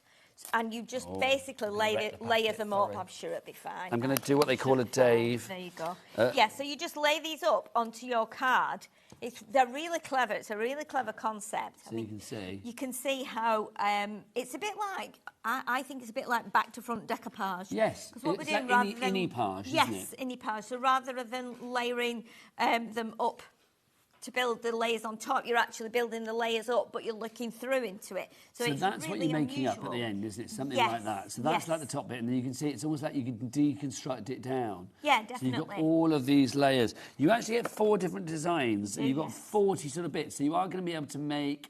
and you just basically layer them up. I'm sure it'll be fine. I'm going to do what they call a Dave. There you go. Yeah, so you just lay these up onto your card. They're really clever. It's a really clever concept. So you can see. You can see how it's a bit like, I think it's a bit like back to front decoupage. Yes, What it's we're doing like rather than, inipage, isn't yes, it? inipage. So rather than layering them up to build the layers on top, you're actually building the layers up, but you're looking through into it. So it's that's really what you're making unusual. up at the end, isn't it? Something Yes, like that. So that's like the top bit, and then you can see it's almost like you can deconstruct it down. Yeah, So you've got definitely. all of these layers. You actually get 4 different designs, and you've got 40 sort of bits. So you are going to be able to make.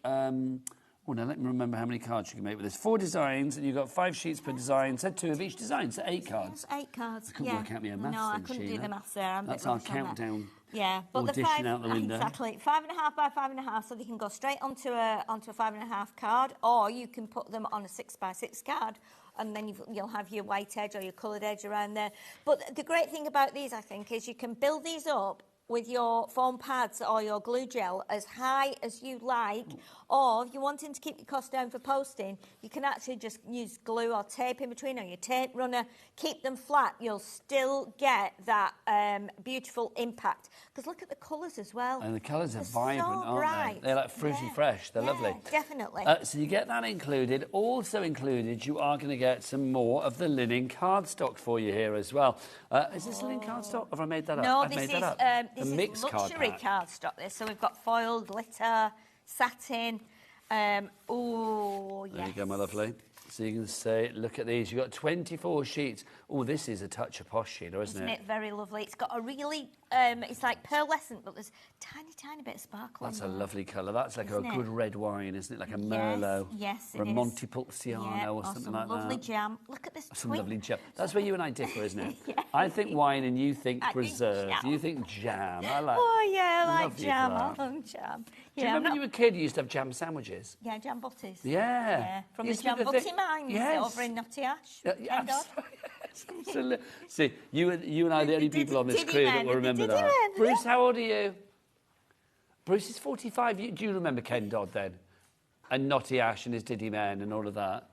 Oh, now let me remember how many cards you can make with this. 4 designs, and you've got 5 sheets per design. So 2 of each design, so 8 cards. 8 cards. I couldn't work out my own maths. No, I then, couldn't do Sheila. the maths there. I'm a bit That's our rubbish on that. countdown. Yeah, but audition the 5 out the window. exactly 5.5 by 5.5, so they can go straight onto a 5.5 card, or you can put them on a 6 by 6 card, and then you'll have your white edge or your coloured edge around there. But the great thing about these, I think, is you can build these up with your foam pads or your glue gel as high as you like, or if you're wanting to keep your cost down for posting, you can actually just use glue or tape in between, or your tape runner, keep them flat. You'll still get that beautiful impact. Because look at the colours as well. And the colours are They're vibrant, so aren't bright. they? They're like fruity fresh. They're lovely. Definitely. So you get that included. Also included, you are going to get some more of the linen cardstock for you here as well. Is this linen cardstock? Have I made that up? No, I've this made is that up. this The is mixed luxury card cardstock. This, so we've got foil, glitter, satin. Oh, yes. There you go, my lovely. So you can say, look at these. You've got 24 sheets. Oh, this is a touch of posh, Sheila, isn't it? Very lovely. It's got a really, it's like pearlescent, but there's tiny bit of sparkle. That's in a there. lovely colour. That's like Isn't a it? good red wine, isn't it? Like a Merlot. Yes, or a it is. Montepulciano or something some like lovely that. jam. Look at this Some twink. lovely jam. That's where you and I differ, isn't it? I think wine and you think preserved. You think jam. I like. Oh yeah, I like love you for jam. I that. love jam. Do you remember when you were a kid, you used to have jam sandwiches? Yeah, jam butties. Yeah. From Used the to jam be the butty thing- mines Yes. over in Notty Ash. Yeah, Thank God. Absolutely. See, you and I are the only people on this Diddy crew that men, will remember Diddy that. men. Bruce, how old are you? Bruce is 45. Do you remember Ken Dodd then? And Notty Ash and his Diddy Men and all of that?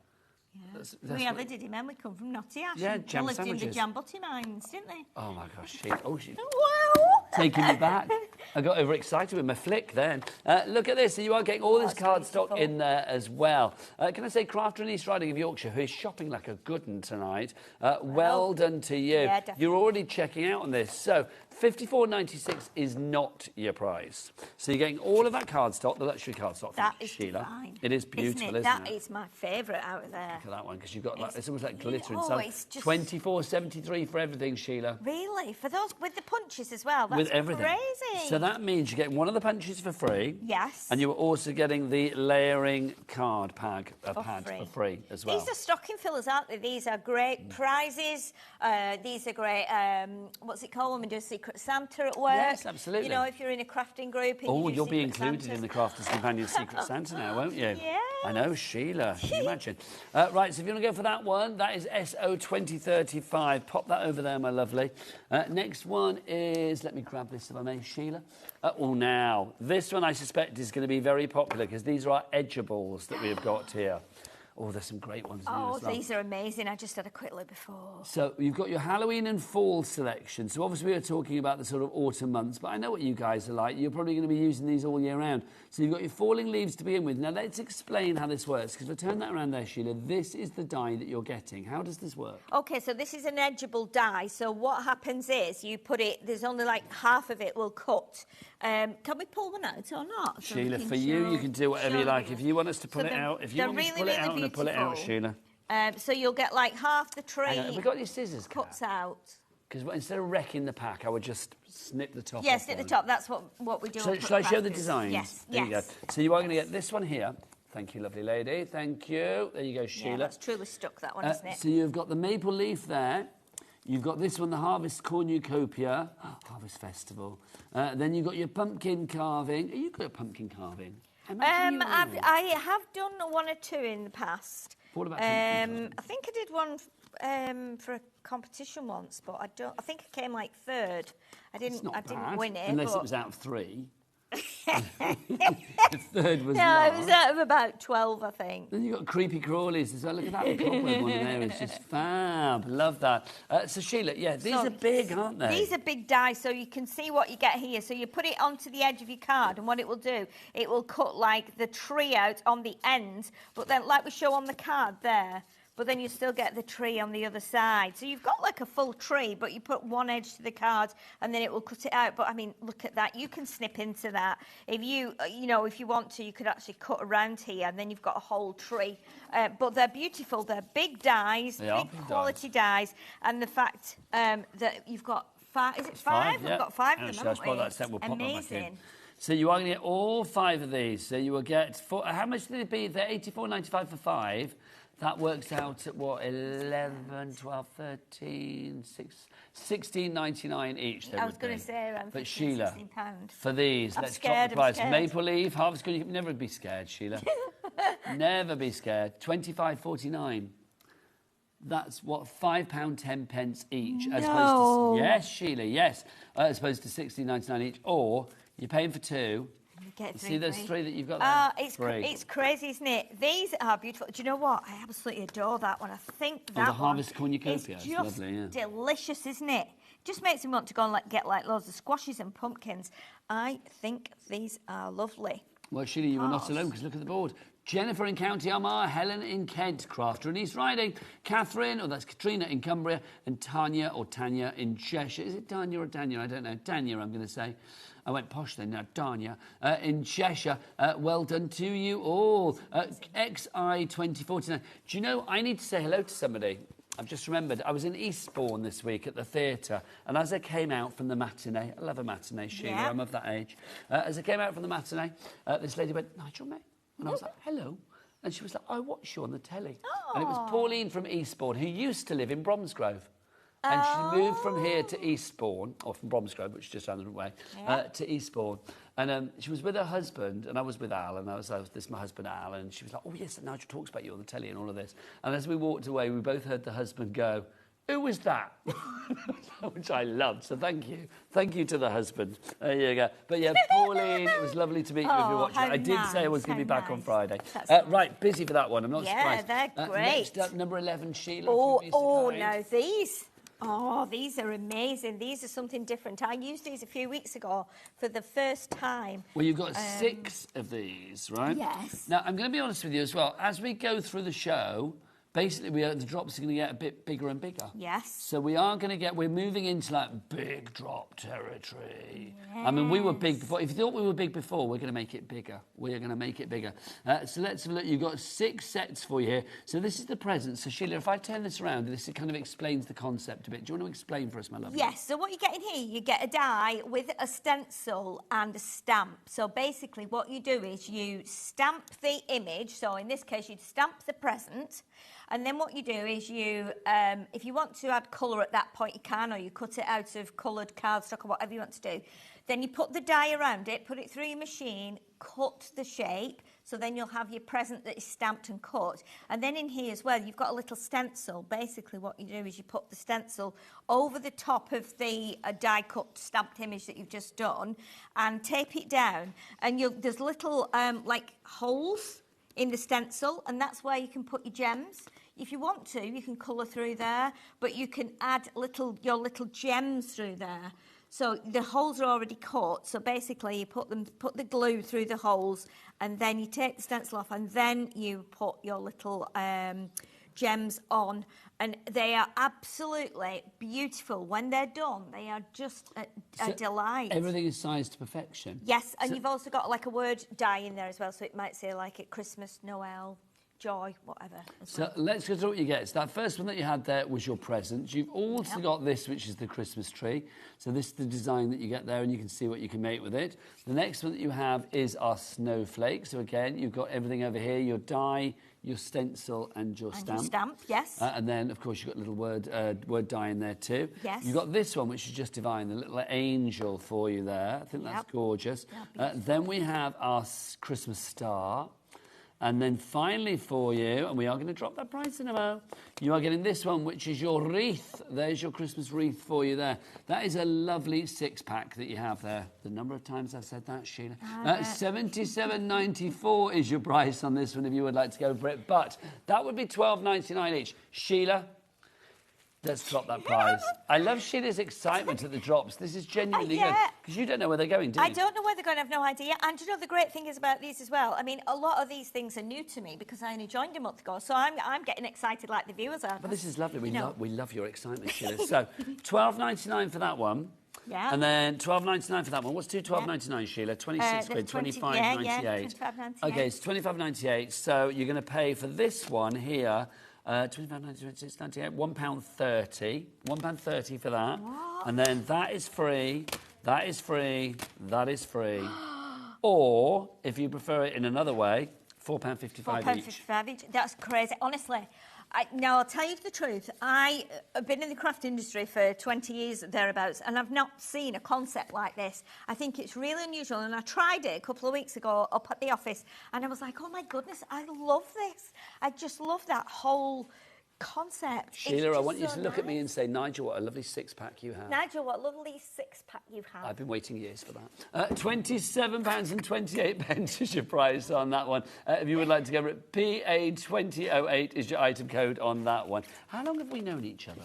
That's We have a Diddy men. We come from Notty Ash. Yeah, and jam lived in the sandwiches. jam butty mines, didn't they? Oh my gosh, she Wow! taking me back. I got overexcited with my flick then. Look at this. So you are getting all this cardstock in there as well. Can I say, Crafter in East Riding of Yorkshire, who is shopping like a good one tonight, well done to you. Yeah, definitely. You're already checking out on this. So $54.96 is not your price. So you're getting all of that cardstock, the luxury cardstock. That from is Sheila. divine. It is beautiful, isn't it? That is my favourite out of there. Look at that one, because you've got like, it's almost like glitter oh, inside. it's just- $24.73 for everything, Sheila. Really? For those with the punches as well? That's With everything. crazy. So that means you're getting one of the punches for free. Yes. And you're also getting the layering card pad For for free as well. These are stocking fillers, aren't they? These are great prizes. These are great, what's it called when we do Secret Santa at work? Yes, absolutely. You know, if you're in a crafting group and Oh, you do you'll be Secret included Santas. in the Crafters Companion Secret Santa now, won't you? Yeah. I know, Sheila. Can you imagine? Right, so if you want to go for that one, that is SO2035. Pop that over there, my lovely. Next one is, let me grab this if I may, Sheila. Oh, now, this one I suspect is going to be very popular because these are our edgeables that we have got here. Oh, there's some great ones here Oh, as well. these are amazing. I just had a quick look before. So you've got your Halloween and fall selection. So obviously we are talking about the sort of autumn months, but I know what you guys are like. You're probably going to be using these all year round. So you've got your falling leaves to begin with. Now let's explain how this works, because if I turn that around there, Sheila, this is the die that you're getting. How does this work? Okay, so this is an edgeable die. So what happens is you put it, there's only like half of it will cut. Can we pull one out or not? So we Sheila, can for you, show- you can do whatever show you like. the If you want us to pull So it they're- out, if you they're want me to really, pull it really out, I'm going to pull it out, beautiful. Sheila. So you'll get like half the tree. Hang on, have we got your scissors? Cuts out. Because instead of wrecking the pack, I would just snip the top Yes, off at the one. top. That's what we do. So on shall I show the crafters. designs? Yes. There yes. you go. So you are going to get this one here. Thank you, lovely lady. Thank you. There you go, Sheila. Yeah, that's truly stuck, that one, isn't it? So you've got the maple leaf there. You've got this one, the Harvest Cornucopia. Harvest Festival. Then you've got your pumpkin carving. Are you good at pumpkin carving? I have done one or two in the past. What about pumpkin carving? I think I did one for a competition once, but I think I came like third. I didn't. It's not I didn't bad, win it. unless but it was out of 3. The third was No, it not. was out of about 12, I think. Then you've got creepy crawlies as well. Look at that cobweb one in there. It's just fab. Love that. So, Sheila, yeah, these are big, aren't they? These are big dies, so you can see what you get here. So you put it onto the edge of your card, and what it will do, it will cut like the tree out on the end, but then like we show on the card there, but then you still get the tree on the other side. So you've got like a full tree, but you put one edge to the card and then it will cut it out. But I mean, look at that. You can snip into that. If you want to, you could actually cut around here and then you've got a whole tree. But they're beautiful. They're big dies, big quality dies. And the fact that you've got five, is it five? Yeah. We've got five of Actually, them, I haven't spot we? that set. We'll pop that back in. Amazing. So you are going to get all 5 of these. So you will get, how much did it be? They're $84.95 for 5. That works out at what, 11, 12, 13, 16.99 each. I was going to say around but 15, Sheila, £16. for these, I'm let's scared, drop the price. I'm scared. Maple leaf, harvest good. You can never be scared, Sheila. Never be scared. $25.49. That's what, £5.10 each, as opposed to yes, Sheila, yes, as opposed to $16.99 each, or you're paying for 2. You get See those 3 that you've got there? It's crazy, isn't it? These are beautiful. Do you know what? I absolutely adore that one. I think that the one Harvest Cornucopia. is It's just lovely, yeah. delicious, isn't it? Just makes me want to go and get like loads of squashes and pumpkins. I think these are lovely. Well, Sheila, you were not alone, because look at the board. Jennifer in County Armagh, Helen in Kent, Crafter in East Riding, Catherine, that's Katrina in Cumbria, and Tanya in Cheshire. Is it Tanya or Dania? I don't know. Tanya, I'm going to say. I went posh then, now Tanya. In Cheshire, well done to you all. XI2049. Do you know, I need to say hello to somebody. I've just remembered, I was in Eastbourne this week at the theatre, and as I came out from the matinee, I love a matinee, Sheila, Yeah. I'm of that age. As I came out from the matinee, this lady went, Nigel, mate? And I was like, hello. And she was like, I watch you on the telly. And it was Pauline from Eastbourne, who used to live in Bromsgrove. And she moved from here to Eastbourne, or from Bromsgrove, which is just down the way, to Eastbourne. And she was with her husband, and I was with Al, and this is my husband, Al, and she was like, oh, yes, Nigel talks about you on the telly and all of this. And as we walked away, we both heard the husband go, who was that? Which I loved, so thank you. Thank you to the husband. There you go. But yeah, Pauline, it was lovely to meet you if you're watching. I did say I was going to be back on Friday. Right, busy for that one, I'm not surprised. Yeah, they're great. Next up, number 11, Sheila. No, these. Oh, these are amazing. These are something different. I used these a few weeks ago for the first time. Well, you've got 6 of these, right? Yes. Now, I'm going to be honest with you as well. As we go through the show, basically, the drops are going to get a bit bigger and bigger. Yes. So we're moving into like big drop territory. Yes. I mean, we were big before. If you thought we were big before, we're going to make it bigger. We're going to make it bigger. So let's have a look. You've got 6 sets for you here. So this is the present. So Sheila, if I turn this around, this kind of explains the concept a bit. Do you want to explain for us, my love? Yes. So what you get in here, you get a die with a stencil and a stamp. So basically what you do is you stamp the image. So in this case, you'd stamp the present. And then what you do is you, if you want to add colour at that point, you can, or you cut it out of coloured cardstock or whatever you want to do. Then you put the die around it, put it through your machine, cut the shape, so then you'll have your present that is stamped and cut. And then in here as well, you've got a little stencil. Basically what you do is you put the stencil over the top of the die-cut stamped image that you've just done and tape it down. And there's little, like, holes in the stencil, and that's where you can put your gems. If you want to, you can colour through there, but you can add your little gems through there. So the holes are already cut, so basically you put the glue through the holes, and then you take the stencil off, and then you put your little gems on, and they are absolutely beautiful. When they're done, they are just a delight. Everything is sized to perfection. Yes, and you've also got like a word die in there as well, so it might say like at Christmas, Noel, joy, whatever. So let's go through what you get. So that first one that you had there was your present. You've also got this, which is the Christmas tree. So this is the design that you get there, and you can see what you can make with it. The next one that you have is our snowflake. So again, you've got everything over here, your die, your stencil and your stamp. Your stamp, yes. And then, of course, you've got a little word die in there too. Yes. You've got this one, which is just divine, the little angel for you there. I think that's gorgeous. Then we have our Christmas star. And then finally for you, and we are going to drop that price in a moment, you are getting this one, which is your wreath. There's your Christmas wreath for you there. That is a lovely 6-pack that you have there. The number of times I've said that, Sheila. $77.94 is your price on this one if you would like to go for it. But that would be $12.99 each. Sheila, let's drop that prize. I love Sheila's excitement at the drops. This is genuinely good. Because you don't know where they're going, do you? I don't know where they're going. I have no idea. And you know, the great thing is about these as well. I mean, a lot of these things are new to me because I only joined a month ago. So I'm getting excited like the viewers are. But this is lovely. We love your excitement, Sheila. So $12.99 for that one. Yeah. And then $12.99 for that one. What's $12.99, Sheila? 26 quid, $25.98. Yeah, $25.98. Okay, it's $25.98. So you're going to pay for this one here. £25.98, £1.30. £1.30 for that. What? And then that is free, that is free, that is free. Or, if you prefer it in another way, £4.55 each. £4.55 each. That's crazy. Honestly, now I'll tell you the truth. I have been in the craft industry for 20 years, thereeabouts, and I've not seen a concept like this. I think it's really unusual, and I tried it a couple of weeks ago up at the office, and I was like, oh my goodness, I love this. I just love that whole concept. Sheila, I want you to look at me and say, Nigel, what a lovely 6-pack you have. Nigel, what a lovely 6-pack you have. I've been waiting years for that. £27.28 is your price on that one. If you would like to go for it, PA2008 is your item code on that one. How long have we known each other?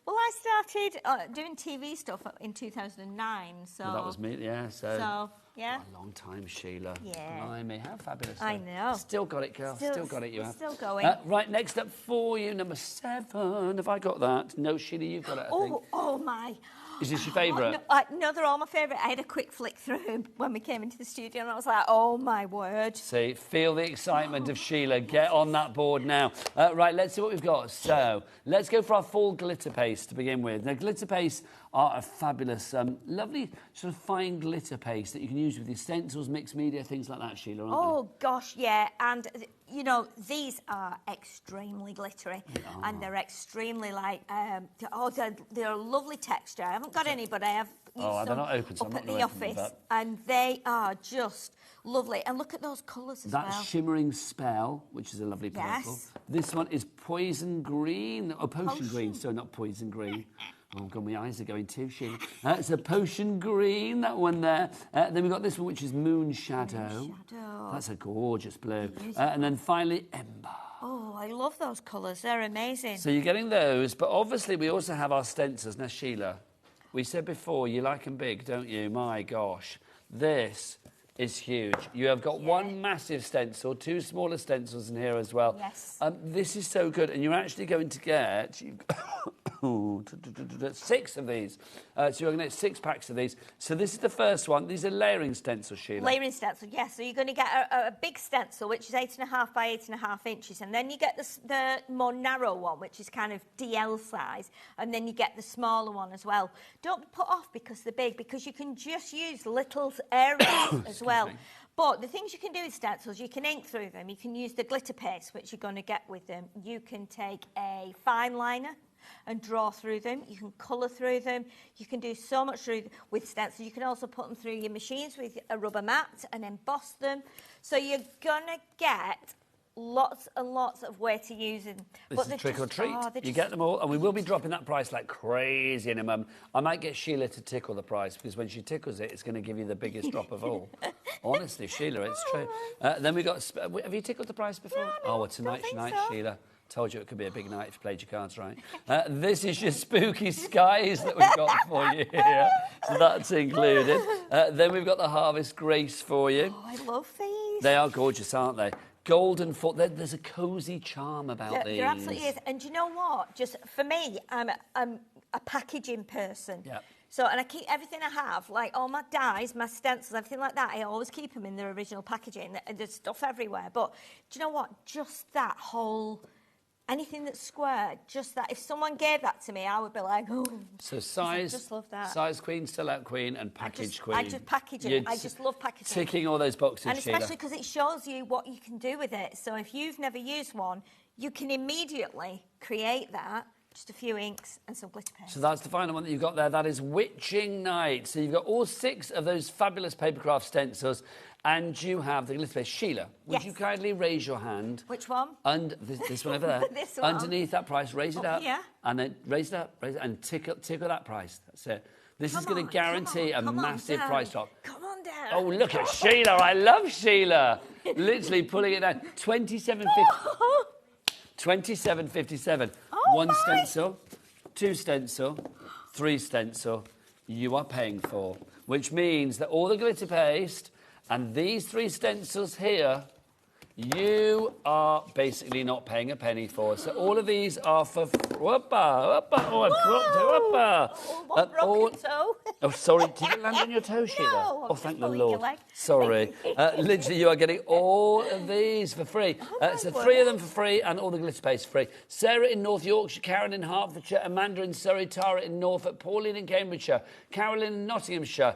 Well, I started doing TV stuff in 2009, so... Well, that was me, yeah, So, yeah. A long time, Sheila. Yeah. Blimey, how fabulous. I know. Still got it, girl. Still got it, you have. Still going. Right, next up for you, number 7. Have I got that? No, Sheila, you've got it, I think. Oh, my... Is this your favourite? No, they're all my favourite. I had a quick flick through when we came into the studio and I was like, oh my word. See, feel the excitement of Sheila. Get on that board now. Right, let's see what we've got. So, let's go for our fall glitter paste to begin with. Now, glitter paste are a fabulous, lovely sort of fine glitter paste that you can use with your stencils, mixed media, things like that, Sheila, aren't Oh, gosh, yeah. And, you know, these are extremely glittery. And they're extremely, like, they're a lovely texture. I haven't got any, but I have used they're not open, so up I'm at not the office. And they are just lovely. And look at those colours as well. That's Shimmering Spell, which is a lovely purple. Yes. This one is Poison Green. Oh, Potion Green, so not Poison Green. Oh, God, my eyes are going too, Sheila. It's a Potion Green, that one there. Then we've got this one, which is Moon Shadow. That's a gorgeous blue. And then finally, Ember. Oh, I love those colours. They're amazing. So you're getting those, but obviously we also have our stencils. Now, Sheila, we said before, you like them big, don't you? My gosh. This is huge. You have got one massive stencil, 2 smaller stencils in here as well. Yes. This is so good, and you're actually going to get 6 of these. So you're going to get 6 packs of these. So this is the first one. These are layering stencils, Sheila. Layering stencil, yes. So you're going to get a big stencil, which is 8.5 by 8.5 inches, and then you get the more narrow one, which is kind of DL size, and then you get the smaller one as well. Don't be put off because they're big, because you can just use little areas as well. But the things you can do with stencils, you can ink through them. You can use the glitter paste, which you're going to get with them. You can take a fine liner and draw through them. You can colour through them. You can do so much with stencils. You can also put them through your machines with a rubber mat and emboss them. So you're going to get lots and lots of way to use them. This is trick or treat. You get them all, and we will be dropping that price like crazy in a moment. I might get Sheila to tickle the price, because when she tickles it, it's going to give you the biggest drop of all. Honestly, Sheila, it's true. Then we got... Have you tickled the price before? No, well, tonight's your night, Sheila. Told you it could be a big night if you played your cards right. This is your spooky skies that we've got for you here. So that's included. Then we've got the Harvest Grace for you. Oh, I love these. They are gorgeous, aren't they? Golden foot. There's a cosy charm about these. There absolutely is. And do you know what? Just for me, I'm a packaging person. Yeah. So, and I keep everything I have, like all my dies, my stencils, everything like that, I always keep them in their original packaging. There's stuff everywhere. But do you know what? Just that whole... Anything that's square, just that. If someone gave that to me, I would be like, oh. So size, I just love that. Size queen, sell-out queen, and package queen. I just package it. I just love packaging. Ticking all those boxes, and especially because it shows you what you can do with it. So if you've never used one, you can immediately create that just a few inks and some glitter paste. So that's the final one that you've got there. That is Witching Night. So you've got all 6 of those fabulous papercraft stencils, and you have the glitter paste. Sheila, would you kindly raise your hand? Which one? And this one over there. This one. Underneath that price, raise it up. Yeah. And then raise it up, and tickle that price. That's it. This is going to guarantee a massive price drop. Come on down. Oh, look at Sheila. I love Sheila. Literally pulling it down. 27.57. One stencil, 2 stencil, 3 stencil. You are paying for, which means that all the glitter paste and these 3 stencils here, you are basically not paying a penny for. So all of these are for... Oh, I've dropped it. Broken toe. Oh, sorry. Did you land on your toe, Sheila? No, Oh, thank the pulling your Lord. leg. Sorry. Literally, you are getting all of these for free. So 3 of them for free and all the glitter paste free. Sarah in North Yorkshire, Karen in Hertfordshire, Amanda in Surrey, Tara in Norfolk, Pauline in Cambridgeshire, Carolyn in Nottinghamshire,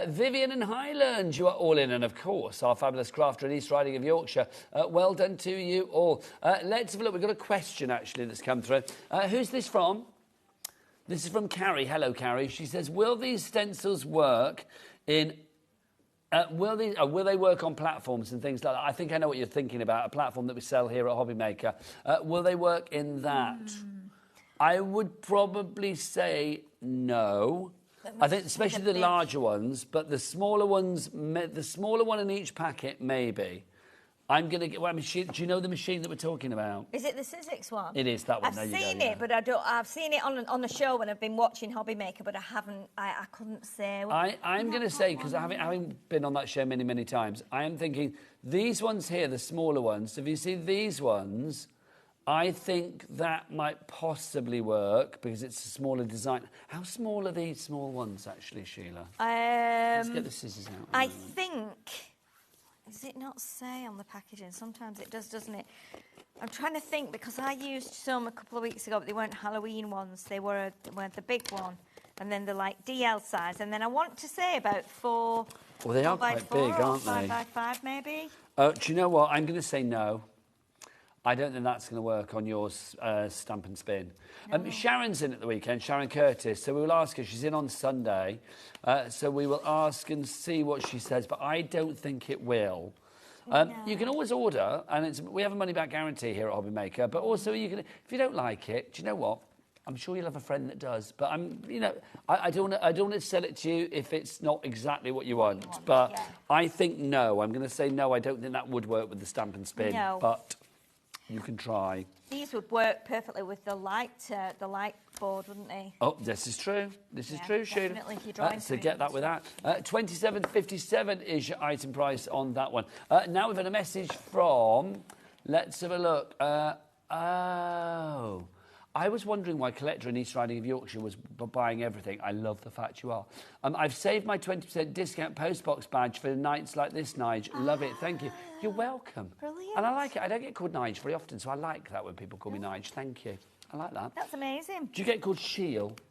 Vivian in Highland. You are all in. And, of course, our fabulous crafter in East Riding of Yorkshire. Well done to you all. Let's have a look. We've got a question, actually, that's come through. Who's this from? This is from Carrie. Hello, Carrie. She says, will these stencils work in... will they work on platforms and things like that? I think I know what you're thinking about, a platform that we sell here at HobbyMaker. Will they work in that? I would probably say no. I think especially the larger ones, but the smaller ones, the smaller one in each packet, maybe. I'm going to get... Well, do you know the machine that we're talking about? Is it the Sizzix one? It is, that one. I've seen it, but I've seen it on the show when I've been watching HobbyMaker, but I couldn't say. I'm going to say, because having been on that show many, many times, I am thinking these ones here, the smaller ones, if you see these ones, I think that might possibly work because it's a smaller design. How small are these small ones, actually, Sheila? Let's get the scissors out. I think... Does it not say on the packaging? Sometimes it does, doesn't it? I'm trying to think because I used some a couple of weeks ago, but they weren't Halloween ones. They were the big one, and then the like DL size, and then I want to say about 4. Well, they are quite big, aren't they? 5x5 maybe. Do you know what? I'm going to say no. I don't think that's going to work on your stamp and spin. No. Sharon's in at the weekend, Sharon Curtis, so we will ask her. She's in on Sunday, so we will ask and see what she says, but I don't think it will. No. You can always order, and we have a money-back guarantee here at HobbyMaker, but also you can, if you don't like it, do you know what? I'm sure you'll have a friend that does, but I don't want to sell it to you if it's not exactly what you want. But yeah. I think no. I'm going to say no. I don't think that would work with the stamp and spin. No. But you can try. These would work perfectly with the light board, wouldn't they? Oh, this is true. This is true, Sheila. Definitely, if you're drawing so get that with that. 27.57 is your item price on that one. Now we've had a message from. Let's have a look. I was wondering why Collector in East Riding of Yorkshire was buying everything. I love the fact you are. I've saved my 20% discount postbox badge for nights like this, Nige. Love it. Thank you. You're welcome. Brilliant. And I like it. I don't get called Nige very often, so I like that when people call me Nige. Thank you. I like that. That's amazing. Do you get called Shield?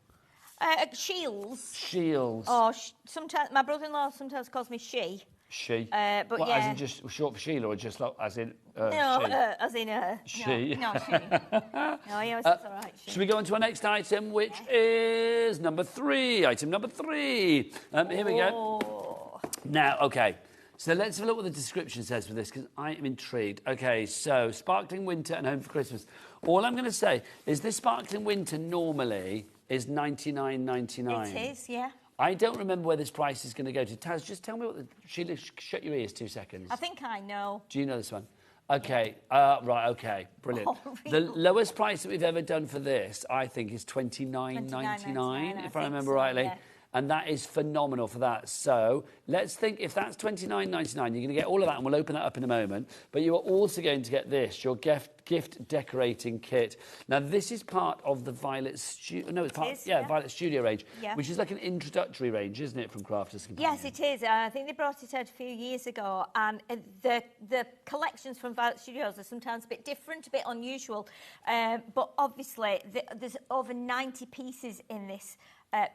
Shields. Shields. Oh, sometimes my brother-in-law sometimes calls me she. She. But what, yeah. As in just short for Sheila, or just like as in no, she? as in she. No, she. No, he always says all right. She. Should we go on to our next item, which is number 3? Item number 3. Here we go. Now, okay. So let's have a look what the description says for this, because I am intrigued. Okay, so Sparkling Winter and Home for Christmas. All I'm going to say is this Sparkling Winter normally is $99.99. It is, yeah. I don't remember where this price is going to go to. Taz, just tell me what Sheila, shut your ears 2 seconds. I think I know. Do you know this one? Okay, right, okay, brilliant. Oh, really? The lowest price that we've ever done for this, I think, is $29.99, if I remember rightly. Yeah. And that is phenomenal for that. So let's think, if that's $29.99, you're going to get all of that, and we'll open that up in a moment. But you are also going to get this, your gift decorating kit. Now, this is part of the Violet Studio... No, it's part, Violet Studio range, which is like an introductory range, isn't it, from Crafters Companion? Yes, it is. I think they brought it out a few years ago, and the collections from Violet Studios are sometimes a bit different, a bit unusual. But obviously, there's over 90 pieces in this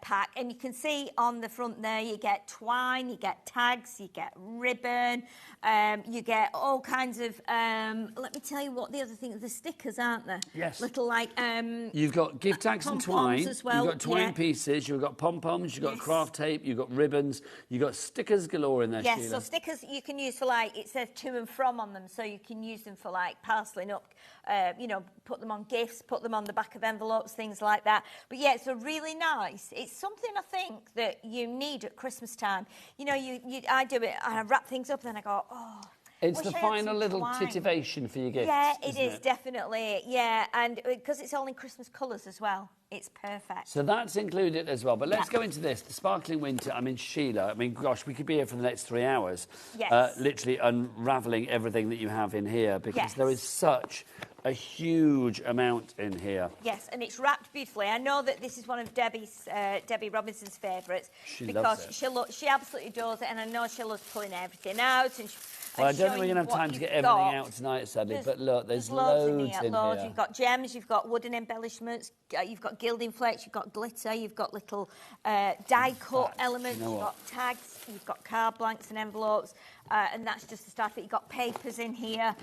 pack, and you can see on the front there you get twine, you get tags, you get ribbon, you get all kinds of let me tell you what the other thing, the stickers, aren't there? Yes. Little like you've got gift tags and twine as well. You've got twine yeah. pieces, you've got pom-poms, you've got craft tape, you've got ribbons, you've got stickers galore in there. Yes, Sheila. so stickers you can use for like, it says to and from on them, so you can use them for like parceling up, you know, put them on gifts, put them on the back of envelopes, things like that. But yeah, it's a really nice. It's something I think that you need at Christmas time. You know, I do it, I wrap things up, and then I go, oh. It's wish the I had final some little twine. titivation for your gifts. Yeah, it isn't is, definitely. Yeah, and because it's all in Christmas colours as well, it's perfect. So that's included as well. But let's go into this, the sparkling winter. I mean, Sheila, I mean, gosh, we could be here for the next 3 hours. Yes. Literally unravelling everything that you have in here, because there is such a huge amount in here. Yes, and it's wrapped beautifully. I know that this is one of Debbie Robinson's favourites. She because loves it. she absolutely adores it, and I know she loves pulling everything out. And Well, I don't think we're going to have time to get everything out tonight, sadly, but look, there's loads in here. You've got gems, you've got wooden embellishments, you've got gilding flakes, you've got glitter, you've got little die-cut elements, you've got tags, you've got card blanks and envelopes, and that's just the start of it. You've got papers in here.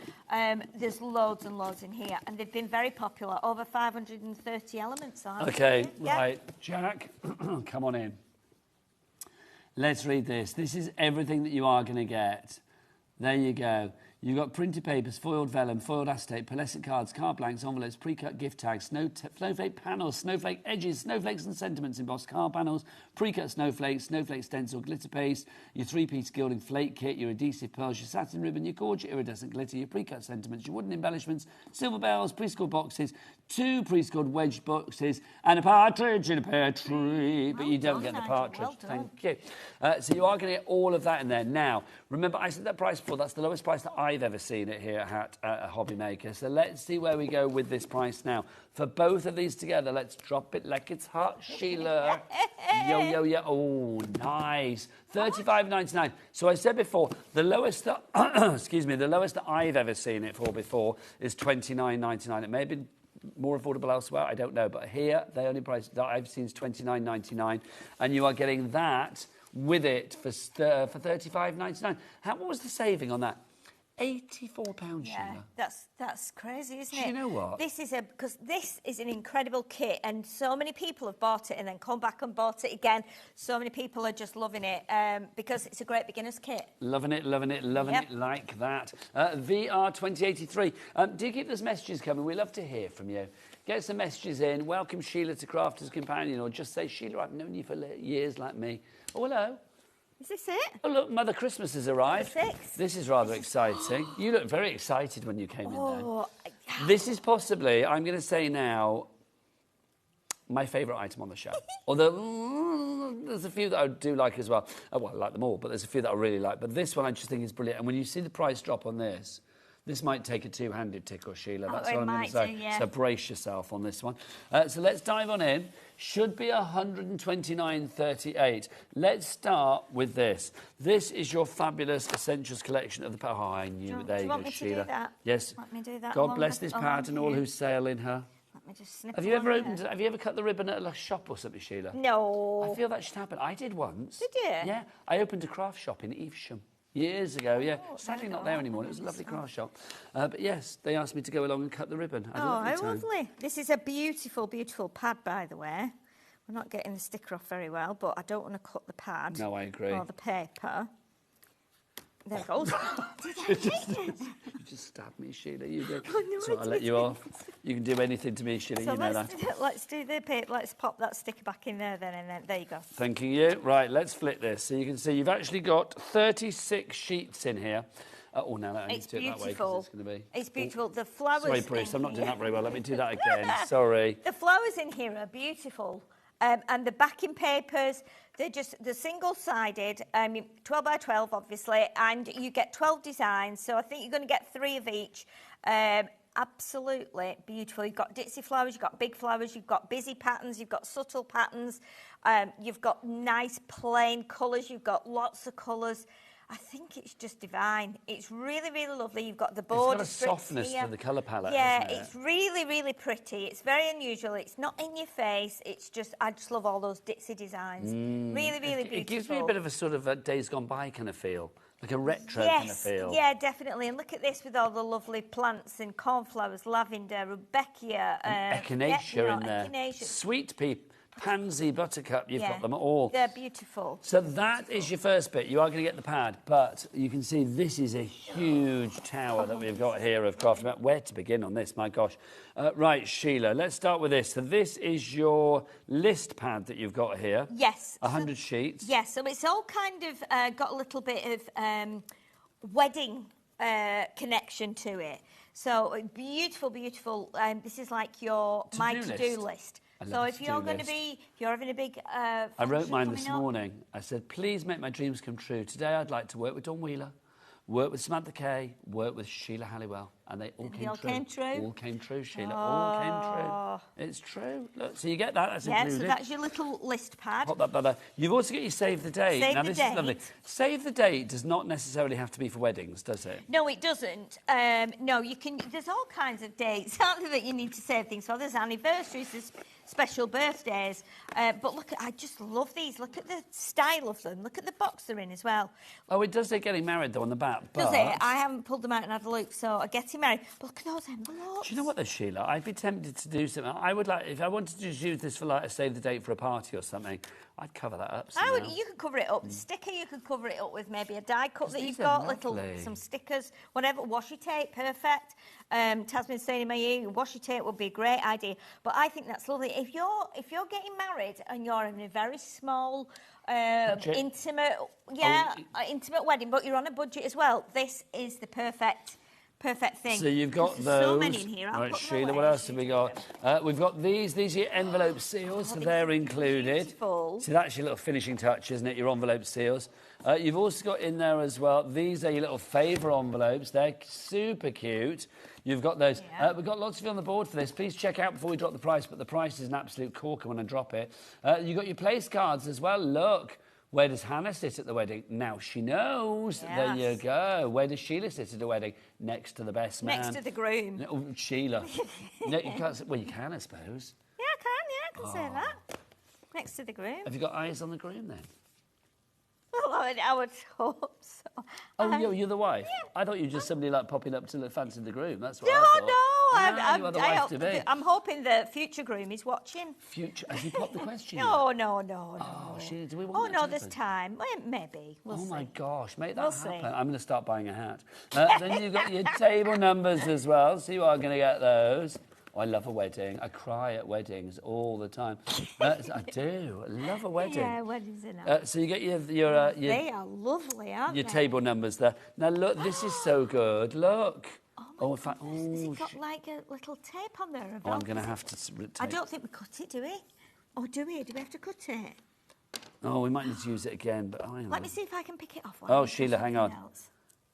There's loads and loads in here, and they've been very popular. Over 530 elements, aren't Okay, they? Yeah. right. Jack, come on in. Let's read this. This is everything that you are going to get. There you go. You've got printed papers, foiled vellum, foiled acetate, pearlescent cards, card blanks, envelopes, pre-cut gift tags, snowflake panels, snowflake edges, snowflakes and sentiments, embossed card panels, pre-cut snowflakes, snowflake stencil, glitter paste, your three-piece gilding flake kit, your adhesive pearls, your satin ribbon, your gorgeous iridescent glitter, your pre-cut sentiments, your wooden embellishments, silver bells, prescored boxes, 2 prescored wedge boxes, and a partridge in a pear tree. But you don't get the partridge. Thank you. So you are going to get all of that in there. Now, remember, I said that price before. That's the lowest price that I've ever seen it here at HobbyMaker. So let's see where we go with this price now. For both of these together, let's drop it like it's hot, Sheila. Yo, yo, yo. Oh, nice. $35.99. So I said before, the lowest that, excuse me, the lowest that I've ever seen it for before is $29.99. It may have been more affordable elsewhere, I don't know. But here, the only price that I've seen is $29.99. And you are getting that with it for $35.99. What was the saving on that? £84, Yeah, Sheila. that's crazy, isn't it? Do you know what? This is because this is an incredible kit, and so many people have bought it and then come back and bought it again. So many people are just loving it because it's a great beginner's kit. Loving it, loving it, loving it like that. VR2083. Do keep those messages coming. We love to hear from you. Get some messages in. Welcome Sheila to Crafters Companion, or just say, Sheila, I've known you for years like me. Oh, hello. Is this it? Oh, look, Mother Christmas has arrived. 6. This is rather exciting. You look very excited when you came in Oh, there. This is possibly, I'm going to say now, my favourite item on the show. Although there's a few that I do like as well. Well, I like them all, but there's a few that I really like. But this one I just think is brilliant. And when you see the price drop on this might take a two-handed tickle, Sheila. That's what I'm going to say. Yeah. So brace yourself on this one. So let's dive on in. Should be $129.38. Let's start with this. This is your fabulous Essentials collection of the... Oh, I knew it. There you go, Sheila. Do that? Yes. Let me do that. God bless this pad and all here. who sail in her. Let me just snip Have you ever along Have you ever cut the ribbon at a shop or something, Sheila? No. I feel that should happen. I did once. Did you? Yeah. I opened a craft shop in Evesham. Years ago, yeah. Sadly not there anymore. It was a lovely craft shop. But yes, they asked me to go along and cut the ribbon. I had a lovely how time. lovely. This is a beautiful, beautiful pad, by the way. We're not getting the sticker off very well, but I don't want to cut the pad. No, I agree. Or the paper. There it goes. You just stabbed me, Sheila. You did. no, So I I'll let you didn't. off. You can do anything to me, Sheila. So you know that. let's do the paper. Let's pop that sticker back in there then, and then there you go. Thanking you. Right, let's flip this. So you can see you've actually got 36 sheets in here. Oh, no, I need to do it that way because it's going to be... It's beautiful. The flowers. Sorry, Bruce, in I'm not doing here- that very well. Let me do that again. Sorry. The flowers in here are beautiful. And the backing papers, they're single-sided, 12 by 12, obviously, and you get 12 designs, so I think you're going to get 3 of each. Absolutely beautiful. You've got ditzy flowers, you've got big flowers, you've got busy patterns, you've got subtle patterns, you've got nice plain colours, you've got lots of colours. I think it's just divine. It's really, really lovely. You've got the It's border got a strips softness here. to the colour palette, Yeah, hasn't it? it's really, really pretty. It's very unusual. It's not in your face. It's just, I just love all those ditzy designs. Really, really beautiful. It gives me a bit of a sort of Days Gone By kind of feel, like a retro kind of feel. Yeah, definitely. And look at this with all the lovely plants and cornflowers, lavender, rudbeckia, Echinacea in there. echinacea. Sweet pea, pansy, buttercup, you've Yeah, got them all. They're beautiful. So that is your first bit. You are going to get the pad, but you can see this is a huge tower that we've got here of crafting. Where to begin on this? My gosh. Right, Sheila, let's start with this. So this is your list pad that you've got here. Yes. 100 sheets. Yes, so it's all kind of got a little bit of wedding connection to it. So beautiful, beautiful. This is like your my to-do list. So if you're going to be, if you're having a big I wrote mine this coming up, morning. I said, please make my dreams come true. Today I'd like to work with Dawn Wheeler, work with Samantha Kay, work with Sheila Halliwell. And they all came true. Came true? All came true, Sheila. All came true. It's true. Look, so you get that. That's included. So that's your little list pad. Pop that by. You've also got your save the date. Save now the this date. is lovely. Save the date does not necessarily have to be for weddings, does it? No, it doesn't. No, you can. There's all kinds of dates, aren't there, that you need to save things for. There's anniversaries, there's special birthdays. But look, I just love these. Look at the style of them. Look at the box they're in as well. Oh, it does say getting married though on the back. But Does it? I haven't pulled them out and had a look, so I get him married. But look at those envelopes. do you know what though, Sheila? I'd be tempted to do something. I would like, if I wanted to just use this for like a save the date for a party or something, I'd cover that up somehow. You could cover it up. The sticker, you could cover it up with maybe a die cut that these you've are got, lovely. some stickers, whatever. Washi tape, perfect. Tasman's saying in my ear, washi tape would be a great idea. But I think that's lovely. If you're getting married and you're in a very small, intimate, intimate wedding, but you're on a budget as well, this is the perfect thing. So you've got There's those. so many in here. I'll Right, put them Sheila, away. what else have we got? We've got these. These are your envelope seals, so they're included. Beautiful. So that's your little finishing touch, isn't it? Your envelope seals. You've also got in there as well, these are your little favour envelopes. They're super cute. You've got those. We've got lots of you on the board for this. Please check out before we drop the price, but the price is an absolute corker when I drop it. You've got your place cards as well. Look. Where does Hannah sit at the wedding? Now she knows. Yes. There you go. Where does Sheila sit at the wedding? Next to the best man. Next to the groom. Oh, Sheila. No, you can't. Well, you can, I suppose. Yeah, I can say that. Next to the groom. Have you got eyes on the groom then? Well, I would hope so. Oh, you're the wife? Yeah. I thought you were just somebody like popping up to look fancy the groom. That's what No, I thought. no. You are the wife to be. I'm hoping the future groom is watching. Future? Have you popped the question? No. Oh, Sheila, do we want that to there's happen? time. Well, maybe. We'll see. My gosh, make that We'll happen. see. I'm going to start buying a hat. Then you've got your table numbers as well, so you are going to get those. Oh, I love a wedding. I cry at weddings all the time. I do. I love a wedding. Yeah, weddings are nice. So you get your they are lovely, aren't your they? table numbers there. Now look, this is so good. Look. In fact, Has it got like a little tape on there? I'm going to have to. I don't think we cut it, do we? Or do we? Do we have to cut it? Oh, we might need to use it again, but Let me see if I can pick it off. Oh, Sheila, hang on. Else.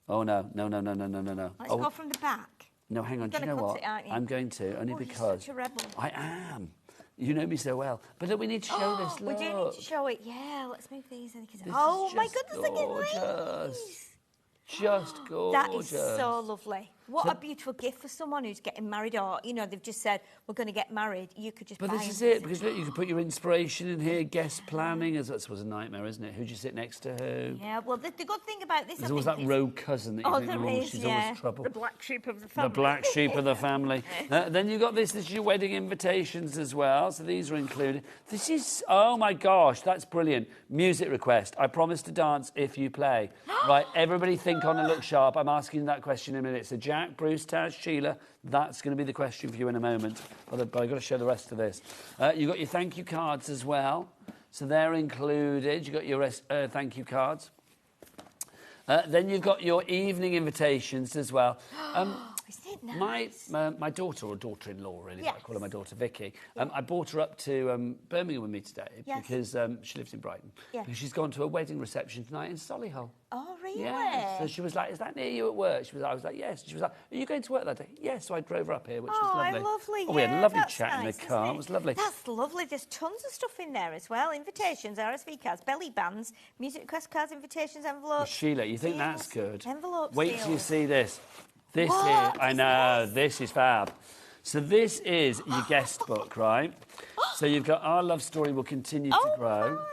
Oh no. Let's go from the back. No, hang on. Do you know what? I'm going to, only because You're such a rebel. I am. You know me so well. But look, we need to show this. Look. We do need to show it. Yeah, let's move these. This oh is my just goodness, look at these. Just gorgeous. That is so lovely. What a beautiful gift for someone who's getting married, or they've just said we're going to get married. You could just. But buy this is them. it, because look, you can put your inspiration in here, guest planning. That was a nightmare, isn't it? Who do you sit next to who? Yeah. Well, the good thing about this, There's always that rogue cousin that you think, she's always trouble. The black sheep of the family. The black sheep of the family. Then you've got this. This is your wedding invitations as well. So these are included. This is, oh my gosh, that's brilliant. Music request. I promise to dance if you play. Right, everybody think on and look sharp. I'm asking that question in a minute. So Jack, Bruce, Taz, Sheila, that's going to be the question for you in a moment. But I've got to show the rest of this. You've got your thank you cards as well. So they're included. You've got your thank you cards. Then you've got your evening invitations as well. Isn't it nice? My daughter, or daughter-in-law, really, I call her my daughter Vicky. I brought her up to Birmingham with me today because she lives in Brighton. Yeah. Because she's gone to a wedding reception tonight in Solihull. Oh, really? Yeah. So she was like, "Is that near you at work?" I was like, "Yes." She was like, "Are you going to work that day?" "Yes." So I drove her up here, which was lovely. Lovely. Oh, we had a lovely that's chat nice, in the car. isn't It was lovely. That's lovely. There's tons of stuff in there as well. Invitations, RSV cards, belly bands, music request cards, invitations, envelopes. Well, Sheila, you think that's good? Envelopes. Wait till you see this. This here, I know, this is fab. So this is your guest book, right? So you've got Our Love Story Will Continue to Grow. My.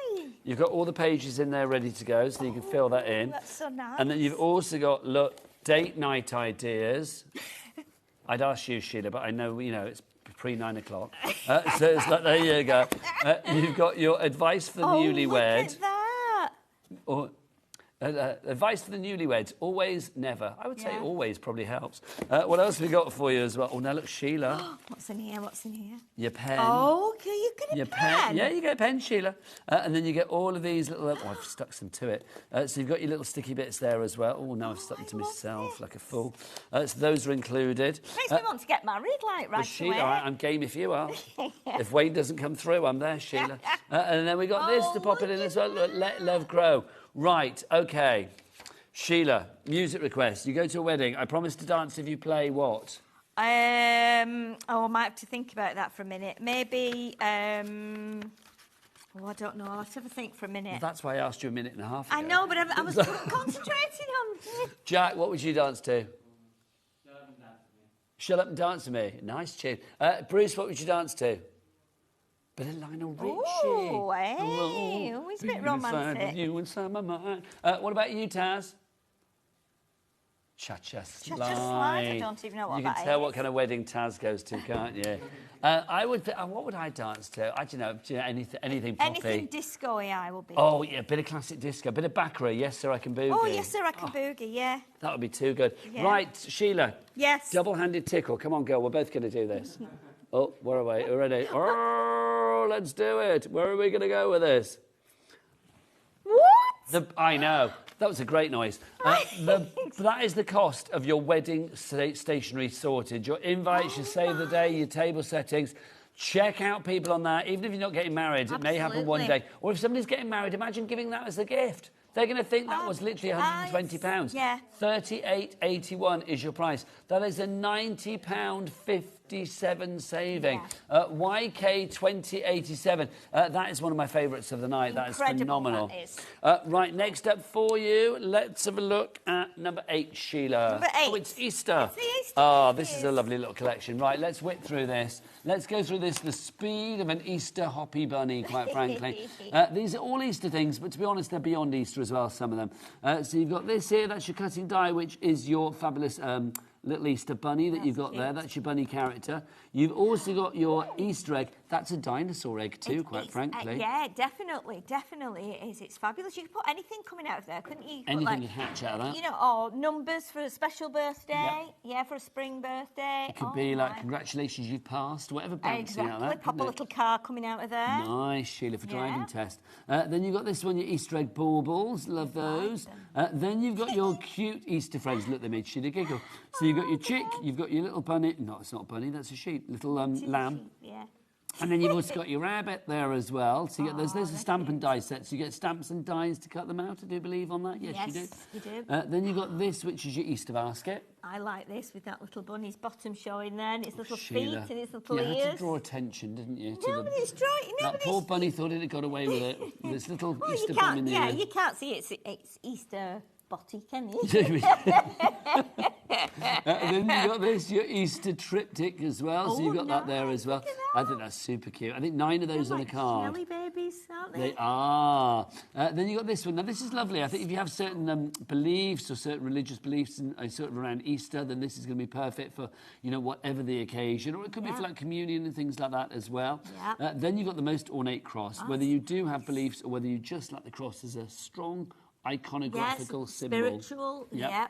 You've got all the pages in there ready to go, so you can fill that in. That's so nice. And then you've also got, look, date night ideas. I'd ask you, Sheila, but I know, it's pre-9 o'clock. So it's like, there you go. You've got your advice for the newlywed. Look at that. Or, advice for the newlyweds, always, never. I would say always probably helps. What else have we got for you as well? Oh, now look, Sheila. What's in here? What's in here? Your pen. Oh, okay, you get a pen. Yeah, you get a pen, Sheila. And then you get all of these little... Oh, I've stuck some to it. So you've got your little sticky bits there as well. Oh, now I've stuck them to myself like a fool. So those are included. Makes me want to get married, like, right Sheila, away. I'm game if you are. If Wayne doesn't come through, I'm there, Sheila. And then we got this to pop it in as well. Look, Let Love Grow. Right, OK. Sheila, music request. You go to a wedding. I promise to dance if you play what? I might have to think about that for a minute. Maybe, I don't know. I'll have to have a think for a minute. Well, that's why I asked you a minute and a half ago. I know, but I was concentrating on... Jack, what would you dance to? Shut Up and Dance to Me. Nice tune. Bruce, what would you dance to? Bit of Lionel Richie. Oh, hey. Always a bit romantic. You inside my mind. What about you, Taz? Cha-cha slide. Cha-cha slide. I don't even know what that is. You can tell what kind of wedding Taz goes to, can't you? What would I dance to? I don't know. Anything poppy. Anything disco-y I will be. Oh, yeah, a bit of classic disco. A bit of Baccarat. Yes, sir, I can boogie. Oh, yes, sir, I can boogie, yeah. That would be too good. Yeah. Right, Sheila. Yes. Double-handed tickle. Come on, girl. We're both going to do this. Oh, where are we? We're ready. Oh, let's do it. Where are we going to go with this? What? I know. That was a great noise. That is the cost of your wedding stationery sorted. Your invites, your save the day, your table settings. Check out people on that. Even if you're not getting married, it may happen one day. Or if somebody's getting married, imagine giving that as a gift. They're going to think that was literally £120. Yeah. $38.81 is your price. That is a £90.57 saving. Yeah. YK 2087. That is one of my favourites of the night. That is phenomenal. That is. Right, next up for you, let's have a look at number 8, Sheila. Number 8. Oh, it's Easter. It's the Easter. Oh, this is a lovely little collection. Right, let's whip through this. Let's go through this the speed of an Easter hoppy bunny, quite frankly. These are all Easter things, but to be honest, they're beyond Easter as well, some of them. So you've got this here, that's your cutting die, which is your fabulous little Easter bunny that you've got there. That's your bunny character. You've also got your Easter egg. That's a dinosaur egg too, quite frankly. Yeah, definitely it is. It's fabulous. You could put anything coming out of there, couldn't you? Anything could hatch out of that. You know, or numbers for a special birthday. Yep. Yeah, for a spring birthday. It could be like, congratulations, you've passed, whatever bouncing out of that. Pop a little car coming out of there. Nice, Sheila, for driving test. Then you've got this one, your Easter egg baubles. Love those. Then you've got your cute Easter friends. Look, they made Sheila giggle. So you've got your chick, you've got your little bunny. No, it's not a bunny, that's a sheep. Little lamb. Yeah. And then you've also got your rabbit there as well. So you get there's a stamp and die set. So you get stamps and dies to cut them out. I do believe on that. Yes, you do. Then you've got this, which is your Easter basket. I like this with that little bunny's bottom showing there, and its little feet and its little ears. You had to draw attention, didn't you? But it's drawing. That poor bunny thought it had got away with it. With its little Easter bum in the ear. You can't see it's Easter botty, can you? Then you've got this, your Easter triptych as well. So you've got that there as well. I think that's super cute. I think 9 of those on a card. Shelly babies, aren't they? They are. Then you've got this one. Now, this is lovely. I think if you have certain beliefs or certain religious beliefs sort of around Easter, then this is going to be perfect for, whatever the occasion. Or it could be for, like, communion and things like that as well. Yeah. Then you've got the most ornate cross. Whether you do have beliefs or whether you just like the cross as a strong iconographical symbol. Spiritual. Yeah.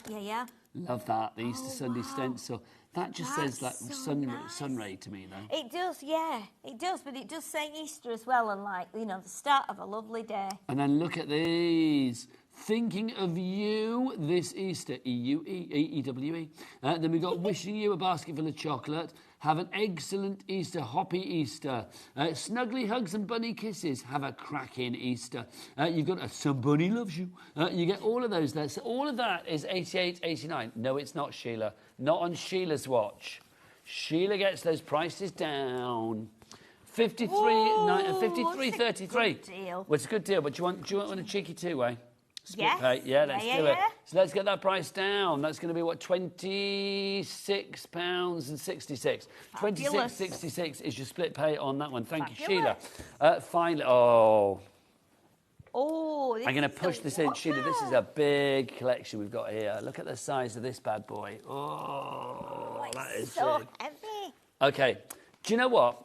Love that. The Easter Sunday stencil. That just says like sun ray to me, though. It does, yeah. It does, but it does say Easter as well, and the start of a lovely day. And then look at these. Thinking of you this Easter, E-U-E-E-W-E. Then we've got wishing you a basket full of chocolate. Have an excellent Easter, hoppy Easter. Snuggly hugs and bunny kisses. Have a cracking Easter. You've got somebody loves you. You get all of those there. So all of that is 88.89. No, it's not, Sheila. Not on Sheila's watch. Sheila gets those prices down. 53.33. Deal. Well, it's a good deal, but do you want a cheeky two-way? Yes. Pay? Yeah, let's do it. Yeah. So let's get that price down. That's going to be what, £26.66. £26.66 is your split pay on that one. Thank you, Sheila. Finally, Oh, I'm going to push this in, Sheila. This is a big collection we've got here. Look at the size of this bad boy. Oh, that is so big. heavy. Okay. Do you know what?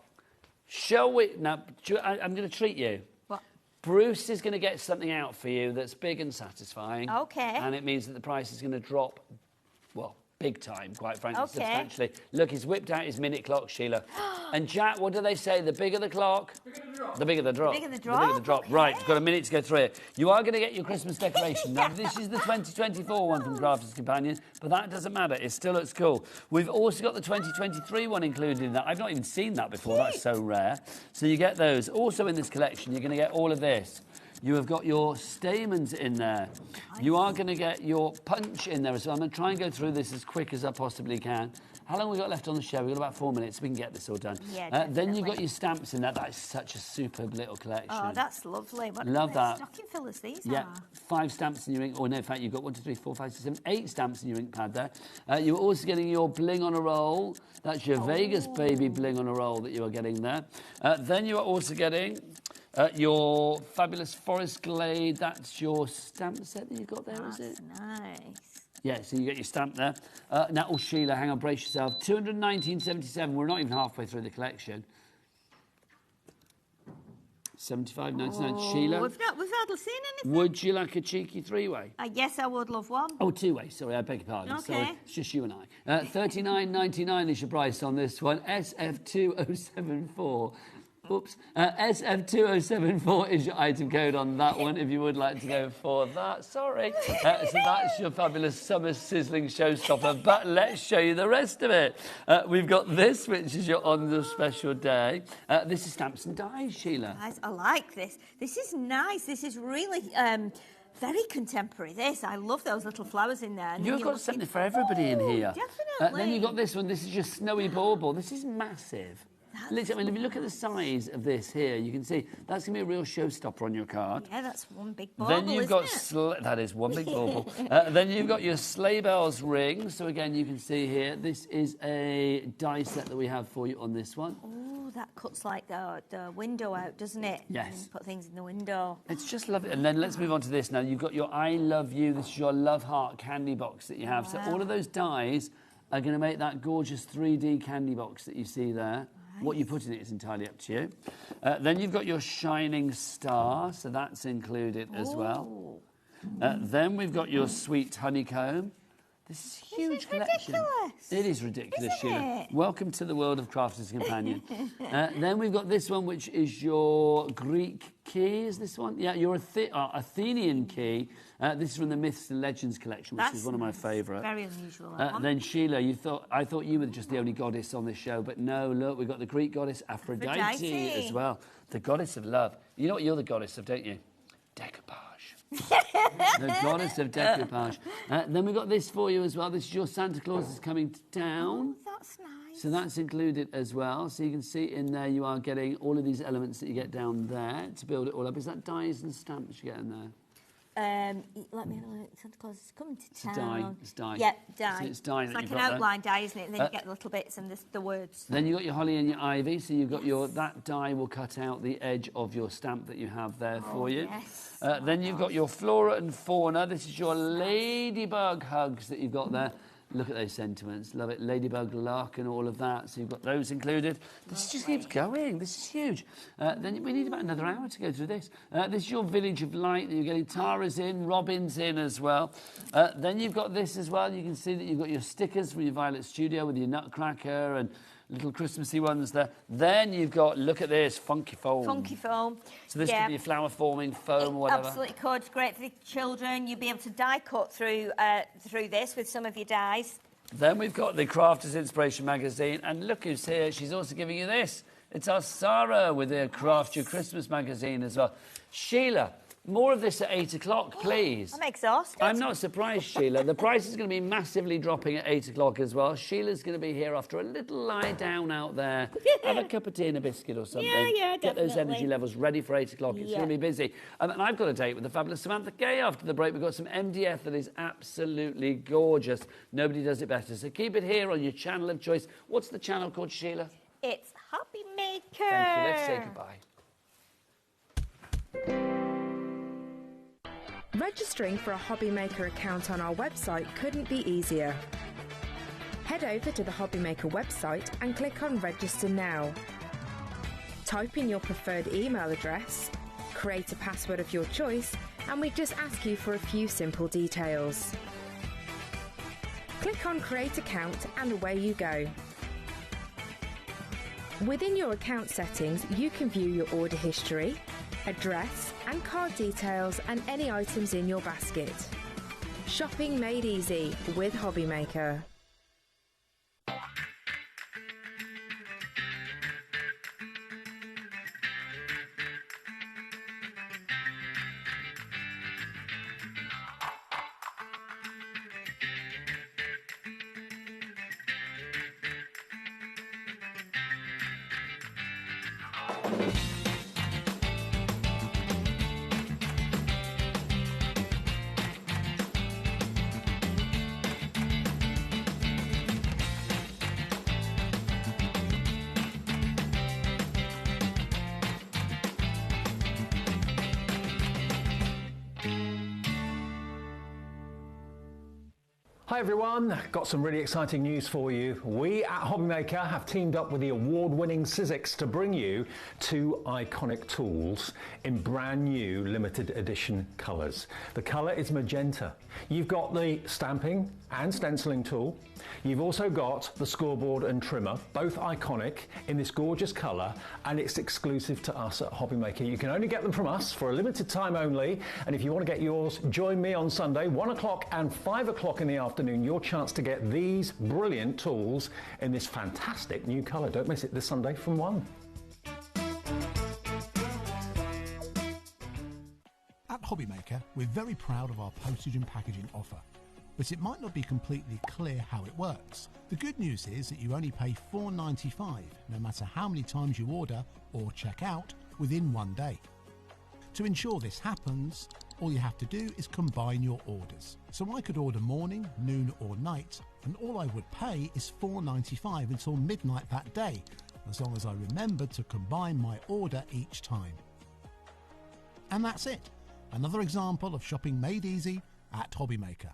Shall we now? I'm going to treat you. What? Bruce is going to get something out for you that's big and satisfying. Okay. And it means that the price is going to drop, well, big time, quite frankly, Okay. substantially. Look, he's whipped out his minute clock, Sheila. And Jack, what do they say? The bigger the clock, the bigger the drop. The bigger the The bigger the drop, drop. Right, you've got a minute to go through it. You are going to get your Christmas decoration. Now, this is the 2024 one from Crafters Companion, but that doesn't matter. It still looks cool. We've also got the 2023 one included in that. I've not even seen that before. That's so rare. So you get those. Also in this collection, you're going to get all of this. You have got your stamens in there. You are going to get your punch in there as well. I'm going to try and go through this as quick as I possibly can. How long have we got left on the show? We've got about 4 minutes. We can get this all done. Yeah, then you've got your stamps in there. That is such a superb little collection. Oh, that's lovely. What Love that. Stocking fillers these Yeah, are. 5 stamps in your ink. Or no, in fact, you've got 1, 2, 3, 4, 5, 6, 7, 8 stamps in your ink pad there. You're also getting your bling on a roll. That's your Vegas baby bling on a roll that you are getting there. Then you are also getting your fabulous Forest Glade. That's your stamp set that you've got there, is it? Nice. Yeah, so you get your stamp there. Now, oh, Sheila, hang on, brace yourself. 219.77. We're not even halfway through the collection. 75.99. Sheila, We've hardly seen anything. would you like a cheeky three-way? Yes, I would love one. Oh, two-way. Sorry, I beg your pardon. Okay. Sorry, it's just you and I. 39.99 is your price on this one. SF2074. Oops. SF2074 is your item code on that one if you would like to go for that. Sorry. So that's your fabulous summer sizzling showstopper, but let's show you the rest of it. We've got this, which is your on the special day. This is stamps and dies, Sheila. Nice. I like this. This is nice. This is really very contemporary. This. I love those little flowers in there. And You've got something for everybody in here. Definitely. Then you've got this one. This is your snowy bauble. This is massive. Literally, I mean, if you look at the size of this here, you can see that's going to be a real showstopper on your card. Yeah, that's one big bauble, Then you've got that is one big bauble. Then you've got your sleigh bells ring. So again, you can see here, this is a die set that we have for you on this one. Oh, that cuts like the window out, doesn't it? Yes. You put things in the window. It's just lovely. And then let's move on to this now. You've got your I Love You. This is your Love Heart candy box that you have. So all of those dies are going to make that gorgeous 3D candy box that you see there. What you put in it is entirely up to you. Then you've got your shining star, so that's included as well. Then we've got your sweet honeycomb. This is a huge collection. Ridiculous. It is ridiculous, Isn't Sheila. it? Welcome to the world of Crafters Companion. Then we've got this one, which is your Greek key. Is this one? Yeah, your Athenian key. This is from the Myths and Legends collection, which is one of my favourites. Very unusual. That one. Then Sheila, I thought you were just the only goddess on this show, but no, look, we've got the Greek goddess Aphrodite as well. The goddess of love. You know what you're the goddess of, don't you? Decoupage. The goddess of decoupage. Then we've got this for you as well. This is your Santa Claus is coming to town. Oh, that's nice. So that's included as well. So you can see in there you are getting all of these elements that you get down there to build it all up. Is that dies and stamps you get in there? Let me have a look. Santa Claus is coming to town. It's die. Yeah, die. So it's die It's that like you've an got there. outline die, isn't it? And then you get the little bits and the words. Then you've got your holly and your ivy. So you've got that die will cut out the edge of your stamp that you have there for you. Yes. Then you've got your flora and fauna. This is your ladybug hugs that you've got there. Look at those sentiments. Love it. Ladybug luck and all of that. So you've got those included. This just keeps going. This is huge. Then we need about another hour to go through this. This is your Village of Light that you're getting Tara's in, Robin's in as well. Then you've got this as well. You can see that you've got your stickers from your Violet Studio with your Nutcracker and little Christmassy ones there. Then you've got, look at this, funky foam. Funky foam. So this could be flower forming foam or whatever. Absolutely could. It's great for the children. You'll be able to die cut through this with some of your dies. Then we've got the Crafters Inspiration magazine, and look who's here. She's also giving you this. It's our Sarah with the Craft Your Christmas magazine as well. Sheila, more of this at 8 o'clock, please. I'm exhausted. I'm not surprised, Sheila. The price is going to be massively dropping at 8 o'clock as well. Sheila's going to be here after a little lie down out there. Have a cup of tea and a biscuit or something. Yeah, Get those definitely. energy levels ready for 8 o'clock. It's going to be busy. And I've got a date with the fabulous Samantha Gay after the break. We've got some MDF that is absolutely gorgeous. Nobody does it better. So keep it here on your channel of choice. What's the channel called, Sheila? It's HobbyMaker. Thank you. Let's say goodbye. Registering for a HobbyMaker account on our website couldn't be easier. Head over to the HobbyMaker website and click on Register Now. Type in your preferred email address, create a password of your choice, and we just ask you for a few simple details. Click on Create Account and away you go. Within your account settings, you can view your order history, address and card details and any items in your basket. Shopping made easy with HobbyMaker. Hi everyone, got some really exciting news for you. We at HobbyMaker have teamed up with the award-winning Sizzix to bring you two iconic tools in brand new limited edition colours. The colour is magenta. You've got the stamping and stenciling tool. You've also got the scoreboard and trimmer, both iconic in this gorgeous colour, and it's exclusive to us at HobbyMaker. You can only get them from us for a limited time only, and if you want to get yours, join me on Sunday, 1 o'clock and 5 o'clock in the afternoon, your chance to get these brilliant tools in this fantastic new colour. Don't miss it this Sunday from 1. At HobbyMaker, we're very proud of our postage and packaging offer, but it might not be completely clear how it works. The good news is that you only pay $4.95 no matter how many times you order or check out within 1 day. To ensure this happens, all you have to do is combine your orders. So I could order morning, noon or night, and all I would pay is $4.95 until midnight that day, as long as I remembered to combine my order each time. And that's it. Another example of shopping made easy at HobbyMaker.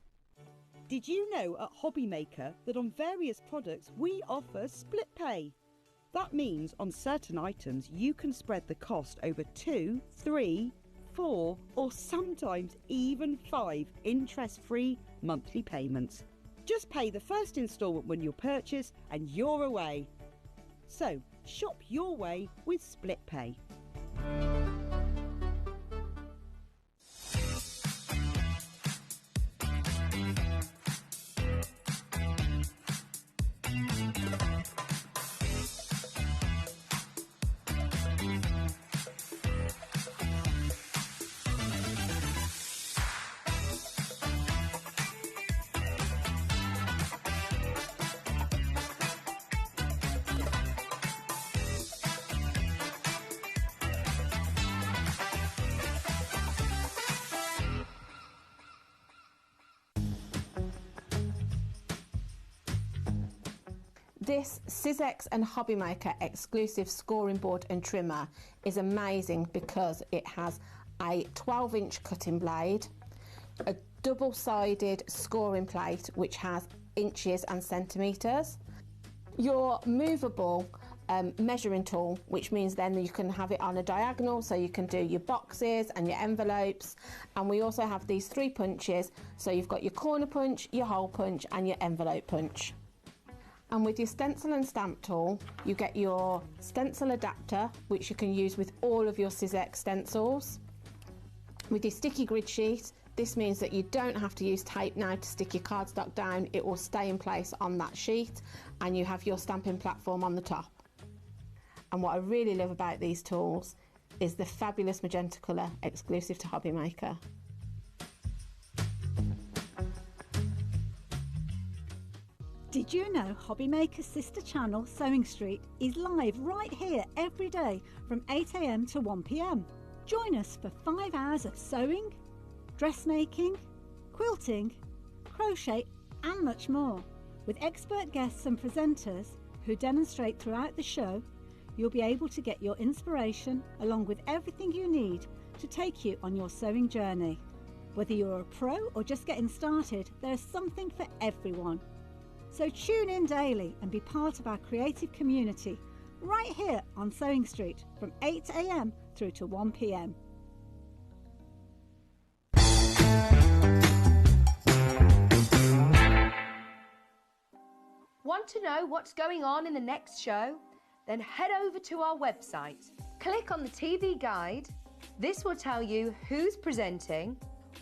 Did you know at HobbyMaker that on various products we offer split pay? That means on certain items you can spread the cost over 2, 3, 4 or sometimes even 5 interest-free monthly payments. Just pay the first instalment when you purchase and you're away. So shop your way with split pay. This Sizzix and HobbyMaker exclusive scoring board and trimmer is amazing because it has a 12-inch cutting blade, a double-sided scoring plate which has inches and centimetres, your movable measuring tool, which means then you can have it on a diagonal so you can do your boxes and your envelopes, and we also have these 3 punches, so you've got your corner punch, your hole punch and your envelope punch. And with your stencil and stamp tool, you get your stencil adapter, which you can use with all of your Sizzix stencils. With your sticky grid sheet, this means that you don't have to use tape now to stick your cardstock down. It will stay in place on that sheet, and you have your stamping platform on the top. And what I really love about these tools is the fabulous magenta colour exclusive to HobbyMaker. Did you know HobbyMaker's sister channel, Sewing Street, is live right here every day from 8 AM to 1 PM? Join us for 5 hours of sewing, dressmaking, quilting, crochet and much more. With expert guests and presenters who demonstrate throughout the show, you'll be able to get your inspiration along with everything you need to take you on your sewing journey. Whether you're a pro or just getting started, there's something for everyone. So tune in daily and be part of our creative community right here on Sewing Street from 8 AM through to 1 PM. Want to know what's going on in the next show? Then head over to our website. Click on the TV guide. This will tell you who's presenting,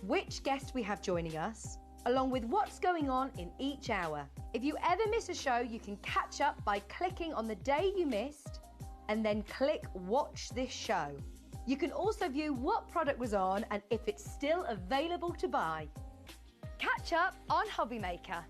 which guest we have joining us, along with what's going on in each hour. If you ever miss a show, you can catch up by clicking on the day you missed and then click Watch This Show. You can also view what product was on and if it's still available to buy. Catch up on HobbyMaker.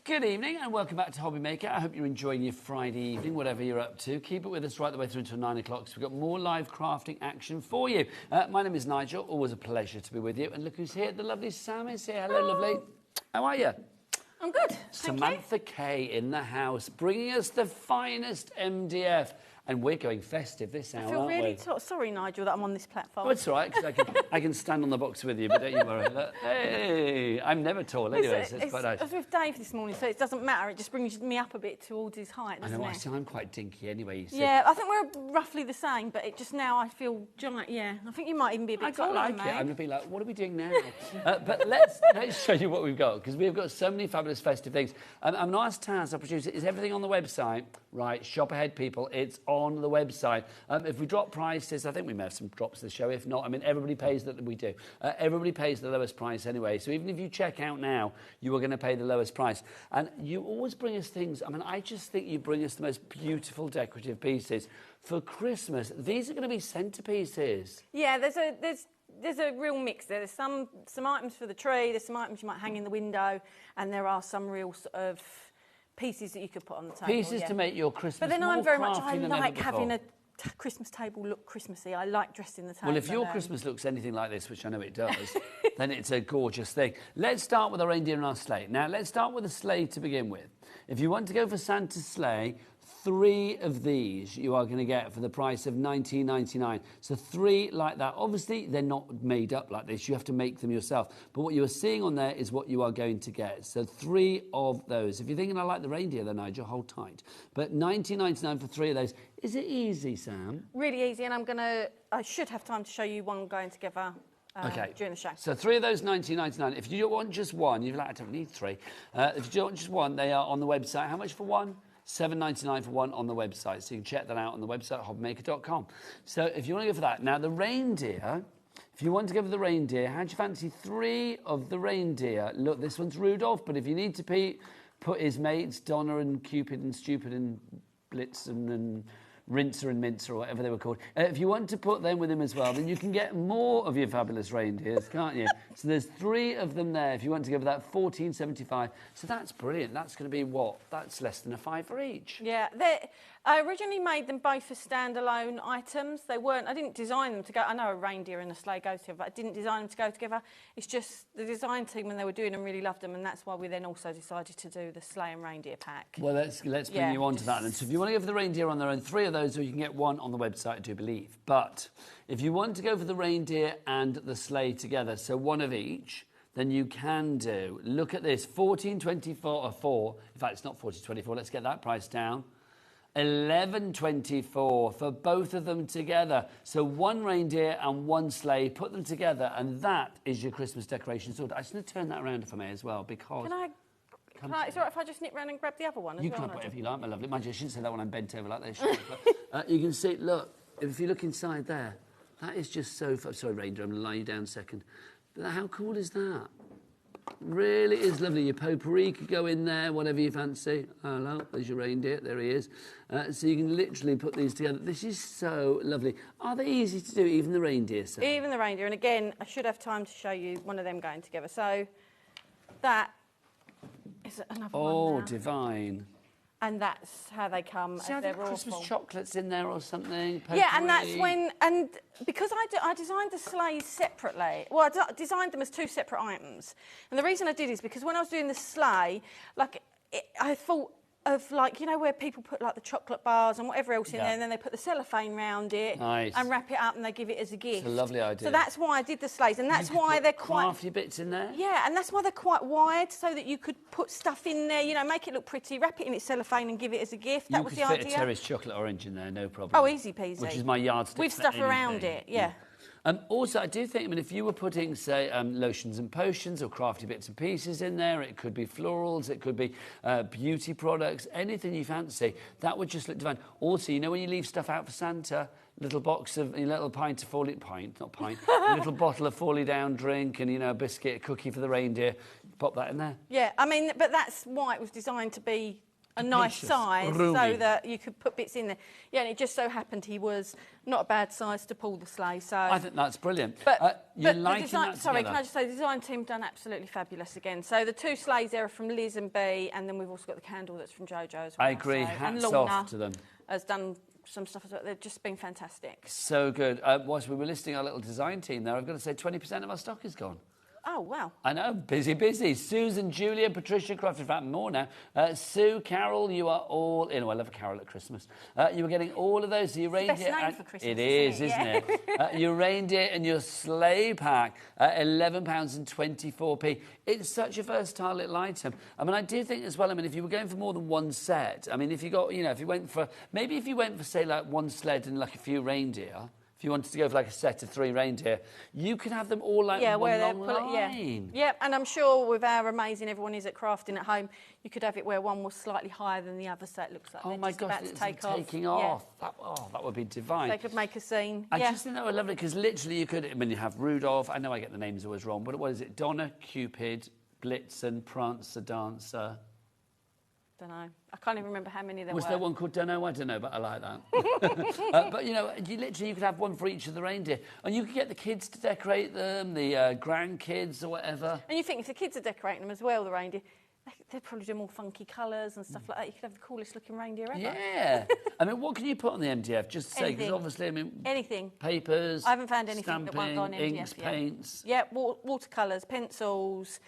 Good evening and welcome back to HobbyMaker. I hope you're enjoying your Friday evening, whatever you're up to. Keep it with us right the way through until 9 o'clock, so we've got more live crafting action for you. My name is Nigel, always a pleasure to be with you. And look who's here, the lovely Sam is here. Hello, lovely. How are you? I'm good, Samantha Kay in the house, bringing us the finest MDF. And we're going festive this hour, I feel really aren't we? sorry, Nigel, that I'm on this platform. Oh, it's all right, because I can stand on the box with you, but don't you worry. Hey, I'm never tall anyway, so it's quite nice. I was with Dave this morning, so it doesn't matter. It just brings me up a bit towards his height, doesn't it? I'm quite dinky anyway, you see. Yeah, I think we're roughly the same, but it just now I feel giant, yeah. I think you might even be a bit taller I like than it. me. I'm going to be like, what are we doing now? But let's show you what we've got, because we've got so many fabulous festive things. I'm going to ask Taz, our producer, is everything on the website? Right, shop ahead, people. It's on the website. If we drop prices, I think we may have some drops this show. If not, I mean, everybody pays that we do. Everybody pays the lowest price anyway. So even if you check out now, you are going to pay the lowest price. And you always bring us things. I mean, I just think you bring us the most beautiful decorative pieces. For Christmas, these are going to be centerpieces. Yeah, there's a real mix there. There's some items for the tree, there's some items you might hang in the window, and there are some real sort of pieces that you could put on the table. Pieces to make your Christmas But then more I'm very much, crafty I than like ever having before. a Christmas table look Christmassy. I like dressing the table. Well, if your Christmas looks anything like this, which I know it does, then it's a gorgeous thing. Let's start with our reindeer and our sleigh. Now, let's start with the sleigh to begin with. If you want to go for Santa's sleigh, 3 of these you are going to get for the price of $19.99. So 3 like that. Obviously, they're not made up like this. You have to make them yourself. But what you are seeing on there is what you are going to get. So 3 of those. If you're thinking I like the reindeer, then Nigel, hold tight. But $19.99 for 3 of those. Is it easy, Sam? Really easy, and I should have time to show you one going together during the show. So 3 of those $19.99. If you don't want just one, you're like, I don't need 3. If you don't want just one, they are on the website. How much for one? $7.99 for one on the website. So you can check that out on the website, hobbymaker.com. So if you want to go for that. Now, the reindeer, if you want to go for the reindeer, how do you fancy 3 of the reindeer? Look, this one's Rudolph, but if you need to put his mates, Donna and Cupid and Stupid and Blitzen and Rinser and Mincer or whatever they were called. If you want to put them with him as well, then you can get more of your fabulous reindeers, can't you? So there's 3 of them there if you want to go for that $14.75. So that's brilliant. That's going to be what? That's less than a $5 for each. Yeah, I originally made them both as standalone items. They weren't, I didn't design them to go, I know a reindeer and a sleigh go together, but I didn't design them to go together. It's just the design team, when they were doing them, really loved them, and that's why we then also decided to do the sleigh and reindeer pack. Well, let's bring you on to that then. So if you want to go for the reindeer on their own, 3 of those, or you can get 1 on the website, I do believe. But if you want to go for the reindeer and the sleigh together, so 1 of each, then you can do. Look at this, $14.24 or 4. In fact, it's not $14.24. Let's get that price down. $11.24 for both of them together. So 1 reindeer and 1 sleigh, put them together, and that is your Christmas decoration sorted. I'm just going to turn that around for me as well, because... Can I, is it all right if I just nip round and grab the other one as you well? can have whatever you like, my lovely. Mind you, I shouldn't say that when I'm bent over like this. But, you can see, look, if you look inside there, that is just so... Sorry, reindeer, I'm going to lie you down a second. But how cool is that? Really is lovely. Your potpourri could go in there, whatever you fancy. Hello, there's your reindeer. There he is. So you can literally put these together. This is so lovely. Are they easy to do, even the reindeer? So? Even the reindeer. And again, I should have time to show you one of them going together. So that is another one. Oh, divine. And that's how they come. So as they're Christmas awful. chocolates in there or something? Yeah, and that's potpourri? when, and because I designed the sleighs separately, well, I designed them as 2 separate items. And the reason I did is because when I was doing the sleigh, like, I thought of, like, you know, where people put, like, the chocolate bars and whatever else in there, and then they put the cellophane round it and wrap it up and they give it as a gift. It's a lovely idea. So that's why I did the sleighs, and that's why they're quite... crafty bits in there? Yeah, and that's why they're quite wide, so that you could put stuff in there, you know, make it look pretty, wrap it in its cellophane and give it as a gift. That was the idea. You could fit a Terry's chocolate orange in there, no problem. Oh, easy peasy. Which is my yardstick. With for stuff anything. around it, yeah. Also, I do think, I mean, if you were putting, say, lotions and potions or crafty bits and pieces in there, it could be florals, it could be beauty products, anything you fancy, that would just look divine. Also, you know when you leave stuff out for Santa, little box of, a little pint of a little bottle of Folly Down drink and, you know, a biscuit, a cookie for the reindeer, pop that in there. Yeah, I mean, but that's why it was designed to be a nice size, so that you could put bits in there. Yeah, and it just so happened he was not a bad size to pull the sleigh. So I think that's brilliant. But you're the liking design, that sorry, together? can I just say the design team done absolutely fabulous again. So the 2 sleighs there are from Liz and Bea, and then we've also got the candle that's from Jojo as well. I agree. So, Hats and off to them. Has done some stuff as well. They've just been fantastic. So good. Whilst we were listing our little design team there, I've got to say 20% of our stock is gone. Oh, wow. I know, busy. Susan, Julia, Patricia, Crafted Fat, more now. Sue, Carol, you are all in. Oh, I love a Carol at Christmas. You were getting all of those. So your reindeer. Best name for Christmas, it is, isn't it? Your reindeer and your sleigh pack, £11.24. It's such a versatile little item. I mean, I do think as well, I mean, if you were going for more than 1 set, I mean, if you got, you know, if you went for, say, like 1 sled and like a few reindeer, if you wanted to go for like a set of 3 reindeer, you could have them all like one long line. Yeah, and I'm sure with how amazing everyone is at crafting at home, you could have it where one was slightly higher than the other, so it looks like Oh they're my just gosh, about to it's take off. taking off. That would be divine. They could make a scene. I just think that would be lovely, because literally you could, I mean, you have Rudolph, I know I get the names always wrong, but what is it? Donna, Cupid, Blitzen, Prancer, Dancer. Don't know. I can't even remember how many there were. Was there one called Dunno? I don't know, but I like that. But, you know, you could have one for each of the reindeer. And you could get the kids to decorate them, the grandkids or whatever. And you think if the kids are decorating them as well, the reindeer, they'd probably do more funky colours and stuff like that. You could have the coolest looking reindeer ever. Yeah. I mean, what can you put on the MDF? Just to say, because obviously, I mean... Anything. Papers, I haven't found anything stamping, that won't go on MDF inks, yet. paints. Yeah, watercolours, pencils,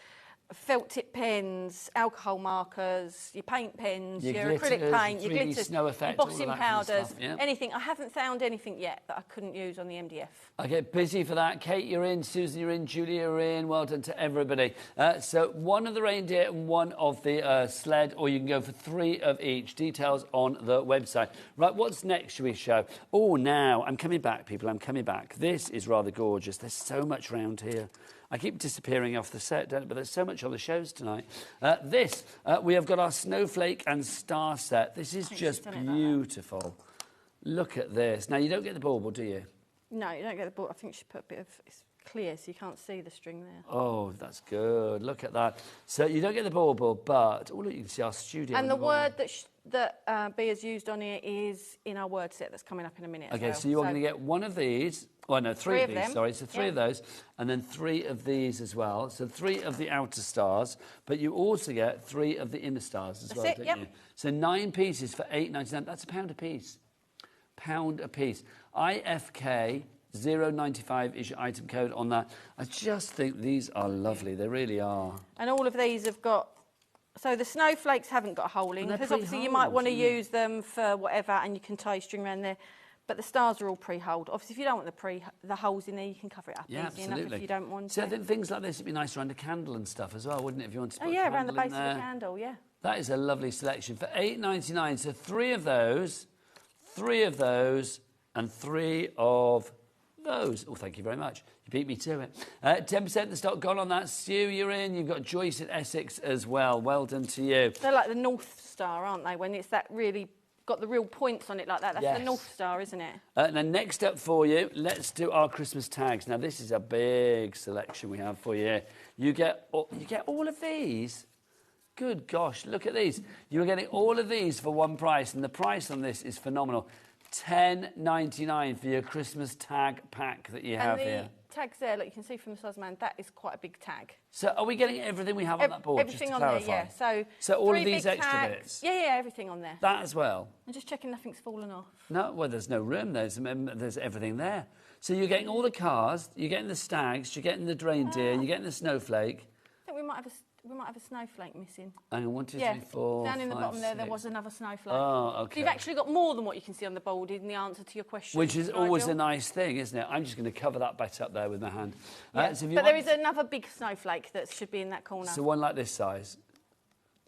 felt tip pens, alcohol markers, your paint pens, your acrylic paint, your 3D glitters, snow effect, embossing all of that kind of powders, stuff, yeah. anything. I haven't found anything yet that I couldn't use on the MDF. I get busy for that. Kate, you're in. Susan, you're in. Julia, you're in. Well done to everybody. So 1 of the reindeer and 1 of the sled, or you can go for 3 of each. Details on the website. Right, what's next shall we show? Oh, now, I'm coming back, people. I'm coming back. This is rather gorgeous. There's so much round here. I keep disappearing off the set, don't I? But there's so much on the shows tonight. We have got our snowflake and star set. This is just beautiful. Look at this. Now, you don't get the bauble, do you? No, you don't get the bauble. I think she put a bit of... It's clear, so you can't see the string there. Oh, that's good. Look at that. So you don't get the bauble, but... Oh, look, you can see our studio. And the word that Bea has used on here is in our word set that's coming up in a minute. Okay, so you're going to get one of these. Oh, no, three of these, sorry. So three of those, and then 3 of these as well. So 3 of the outer stars, but you also get 3 of the inner stars as well, don't you? So 9 pieces for £8.99. That's £1 a piece. £1 a piece. IFK 095 is your item code on that. I just think these are lovely. They really are. And all of these have got... So the snowflakes haven't got a hole in, because obviously you might want to use them for whatever, and you can tie string around there. But the stars are all pre-holed. Obviously, if you don't want the holes in there, you can cover it up easy enough if you don't want to. So I think things like this would be nice around a candle and stuff as well, wouldn't it? If you want to put a candle around the base of a candle, yeah. That is a lovely selection for £8.99. So 3 of those, 3 of those, and 3 of those. Oh, thank you very much. You beat me to it. 10% of the stock gone on that. Stu, you're in. You've got Joyce at Essex as well. Well done to you. They're like the North Star, aren't they? When it's that really got the real points on it like that. That's the North Star, isn't it? Now, next up for you, let's do our Christmas tags. Now, this is a big selection we have for you here. You get all of these. Good gosh, look at these. You're getting all of these for one price, and the price on this is phenomenal. £10.99 for your Christmas tag pack that you have here. And the tags there, like you can see from the size man, that is quite a big tag. So are we getting everything we have on that board? Everything just on to clarify? there, yeah. So all of 3 these big extra tags. bits? Yeah, everything on there. That as well? I'm just checking nothing's fallen off. No, well, there's no room. There's everything there. So you're getting all the cars, you're getting the stags, you're getting the reindeer, you're getting the snowflake. I think we might have a snowflake missing. Hang on, 1, 2, 3, 4, down in the 5, bottom 6. there was another snowflake. Oh, okay. So you've actually got more than what you can see on the board in the answer to your question. Which is always a nice thing, isn't it? I'm just going to cover that bit up there with my hand. Yeah. But there is another big snowflake that should be in that corner. So one like this size?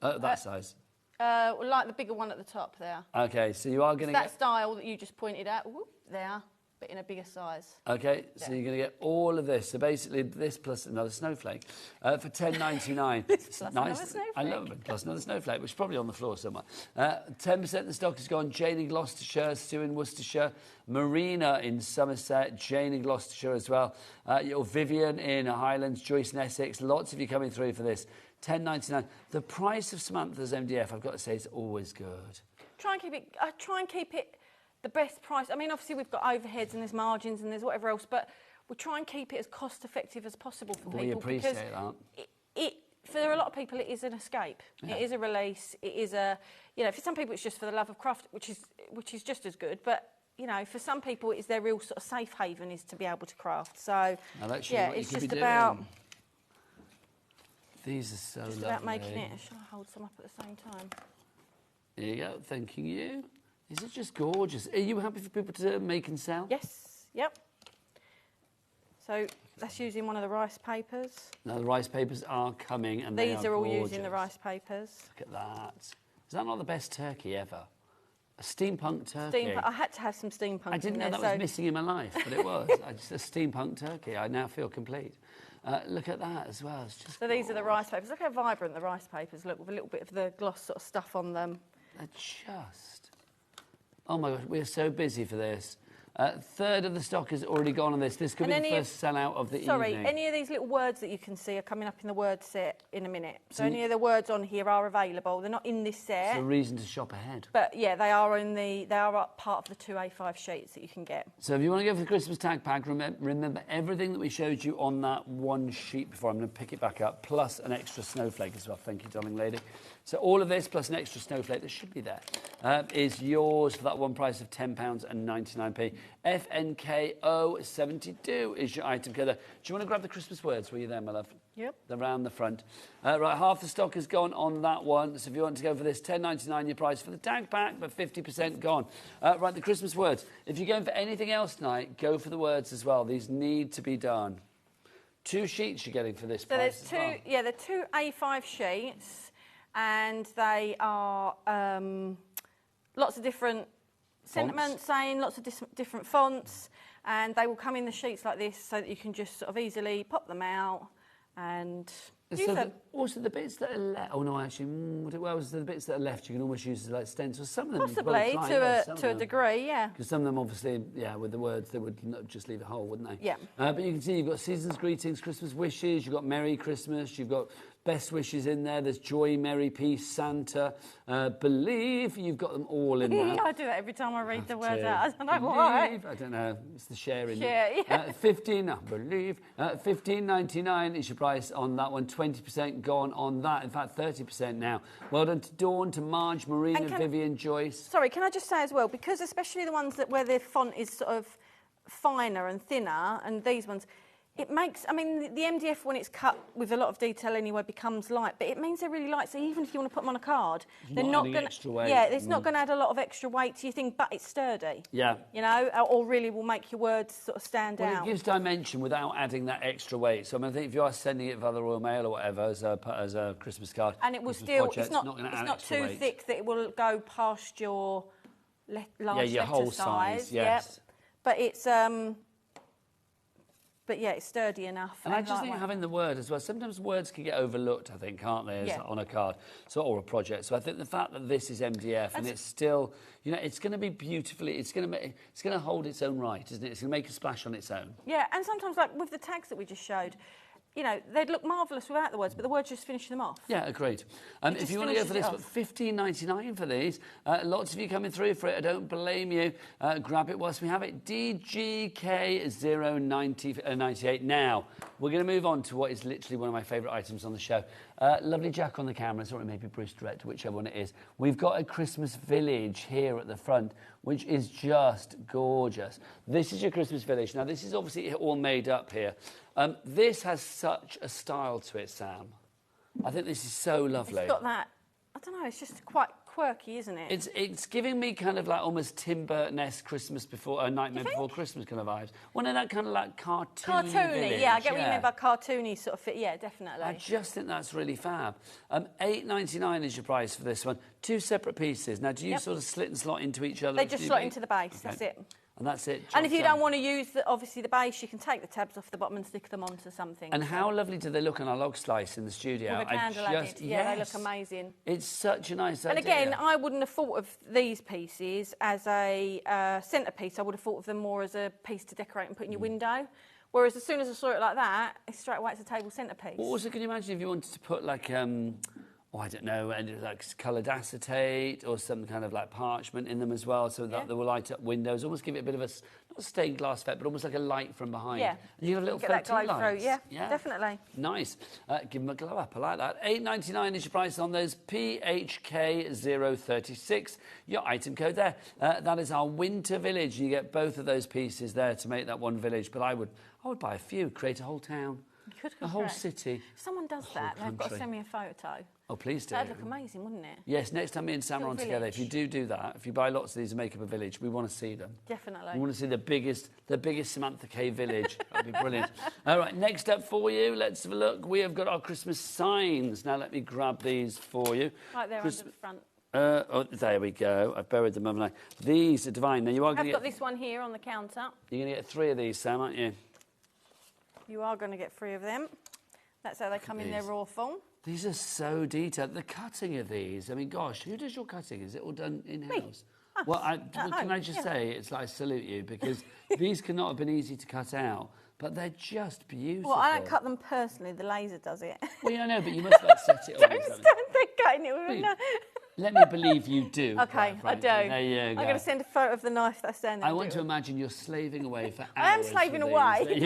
That size? Like the bigger one at the top there. Okay, so you are going to get... That style that you just pointed out, there, but in a bigger size. Okay, so you're going to get all of this. So basically this plus another snowflake for £10.99. Plus another snowflake. I love it. Plus another snowflake, which is probably on the floor somewhere. 10% of the stock has gone. Jane in Gloucestershire, Sue in Worcestershire, Marina in Somerset, Jane in Gloucestershire as well. Your Vivian in Highlands, Joyce in Essex. Lots of you coming through for this. £10.99. The price of Samantha's MDF, I've got to say, is always good. Try and keep it the best price. I mean, obviously we've got overheads and there's margins and there's whatever else, but we try and keep it as cost effective as possible for people. We appreciate that. For a lot of people, it is an escape. Yeah. It is a release. It is a, for some people it's just for the love of craft, which is just as good. But for some people, it's their real sort of safe haven is to be able to craft. So it's just about. These are so lovely. Just about making it. Shall I hold some up at the same time? There you go. Thanking you. Is it just gorgeous? Are you happy for people to make and sell? Yes. Yep. So that's using one of the rice papers. Now the rice papers are coming, and these are all gorgeous. using the rice papers. Look at that. Is that not the best turkey ever? A steampunk turkey. I had to have some steampunk. I didn't know that was missing in my life, but it was. A steampunk turkey. I now feel complete. Look at that as well. It's just these are the rice papers. Look how vibrant the rice papers look with a little bit of the gloss sort of stuff on them. They're just... Oh my gosh, we're so busy for this. Third of the stock has already gone on this. This could be the first sellout of the evening. Sorry, any of these little words that you can see are coming up in the word set in a minute. So any of the words on here are available. They're not in this set. It's a reason to shop ahead. But yeah, they are part of the 2 A5 sheets that you can get. So if you want to go for the Christmas tag pack, remember everything that we showed you on that one sheet before. I'm going to pick it back up, plus an extra snowflake as well. Thank you, darling lady. So all of this plus an extra snowflake that should be there is yours for that one price of £10.99. FNKO72 is your item code. Do you want to grab the Christmas words? Were you there, my love? Yep. They're round the front. Right, half the stock has gone on that one. So if you want to go for this, £10.99 your price for the tag pack, but 50% gone. Right, the Christmas words. If you're going for anything else tonight, go for the words as well. These need to be done. 2 sheets you're getting for this price as well. Yeah, they're 2 A5 sheets, and they are lots of different sentiments, saying lots of different fonts, and they will come in the sheets like this so that you can just sort of easily pop them out and So use them. also the bits that are left. Oh no, actually, well, the bits that are left you can almost use as like stencils. Some of them you could Possibly probably try, to a degree, yeah. Because some of them, obviously, yeah, with the words, they would just leave a hole, wouldn't they? Yeah. But you can see you've got season's greetings, Christmas wishes, you've got Merry Christmas, you've got best wishes in there. There's joy, merry, peace, Santa, believe. You've got them all in there. I do that every time I read the word out. I don't know why. I don't know. It's the sharing. Share, yeah. 15.99 is your price on that one. 20% gone on that. In fact, 30% now. Well done to Dawn, to Marge, Marina, Vivian, Joyce. Sorry, can I just say as well, because especially the ones where the font is sort of finer and thinner, and these ones, it makes, I mean, the MDF, when it's cut with a lot of detail anyway, becomes light, but it means they're really light. So even if you want to put them on a card, they're not going to. Yeah, it's not going to add a lot of extra weight to your thing, but it's sturdy. Yeah. You know, or really will make your words sort of stand out. It gives dimension without adding that extra weight. So I mean, I think if you are sending it via the Royal Mail or whatever as a Christmas card, and it will still, it's not too thick that it will go past your large your letter whole size. size. Yes. Yep. But it's But yeah, it's sturdy enough. And I just think having the word as well, sometimes words can get overlooked, I think, can't they, on a card or a project. So I think the fact that this is MDF and it's still, you know, it's going to be beautifully, it's going to hold its own right, isn't it? It's going to make a splash on its own. Yeah, and sometimes, like with the tags that we just showed, you know, they'd look marvellous without the words, but the words just finish them off. Yeah, agreed. If you want to go for this, but $15.99 for these, lots of you coming through for it. I don't blame you. Grab it whilst we have it. DGK098. Now, we're going to move on to what is literally one of my favourite items on the show. Lovely Jack on the camera, or maybe Bruce Direct, whichever one it is. We've got a Christmas village here at the front, which is just gorgeous. This is your Christmas village. Now, this is obviously all made up here. This has such a style to it, Sam. I think this is so lovely. It's got that, I don't know, it's just quite quirky, isn't it? It's giving me kind of like almost Tim Burton-esque Christmas Before, Nightmare Before Christmas kind of vibes. One of that kind of like cartoony village. Yeah, I get what you mean by cartoony sort of fit. Yeah, definitely. I just think that's really fab. $8.99 is your price for this one. 2 separate pieces. Now, do you sort of slit and slot into each other? They just slot into the base, that's it. And that's it. And if you don't want to use, obviously, the base, you can take the tabs off the bottom and stick them onto something. And how lovely do they look on our log slice in the studio? With a candle added. Yeah, they look amazing. It's such a nice idea. And again, I wouldn't have thought of these pieces as a centrepiece. I would have thought of them more as a piece to decorate and put in your window. Whereas as soon as I saw it like that, it's straight away it's a table centrepiece. Well, also, can you imagine if you wanted to put like... I don't know, and like coloured acetate or some kind of like parchment in them as well, so that they will light up windows, almost give it a bit of a, not a stained glass effect, but almost like a light from behind. Yeah. And you have a little get that glow lights. through, yeah, definitely. Nice. Give them a glow up, I like that. $8.99 is your price on those. PHK036, your item code there. That is our winter village. You get both of those pieces there to make that one village, but I would buy a few, create a whole town. You could a whole city. If someone does that, they've got to send me a photo. Oh, please do. That'd look amazing, wouldn't it? Yes, next time me and Sam are on together, if you do that, if you buy lots of these and make up a village, we want to see them. Definitely. We want to see the biggest Samantha K village. That'd be brilliant. All right, next up for you, let's have a look. We have got our Christmas signs. Now, let me grab these for you. Right there under the front. There we go. I've buried them, haven't I? These are divine. Now, you are going to get... I've got this one here on the counter. You're going to get 3 of these, Sam, aren't you? You are going to get 3 of them. That's how they come in their raw form. These are so detailed. The cutting of these, I mean, gosh, who does your cutting? Is it all done in-house? Well, can I just say, it's like I salute you, because these cannot have been easy to cut out, but they're just beautiful. Well, I don't cut them personally. The laser does it. Well, yeah, I know, but you must like set it on. Don't stand there cutting it with a knife. Let me believe you do. Okay, I do. There you go. I'm going to send a photo of the knife that I stand there. I want to imagine you're slaving away for hours. I am slaving away, but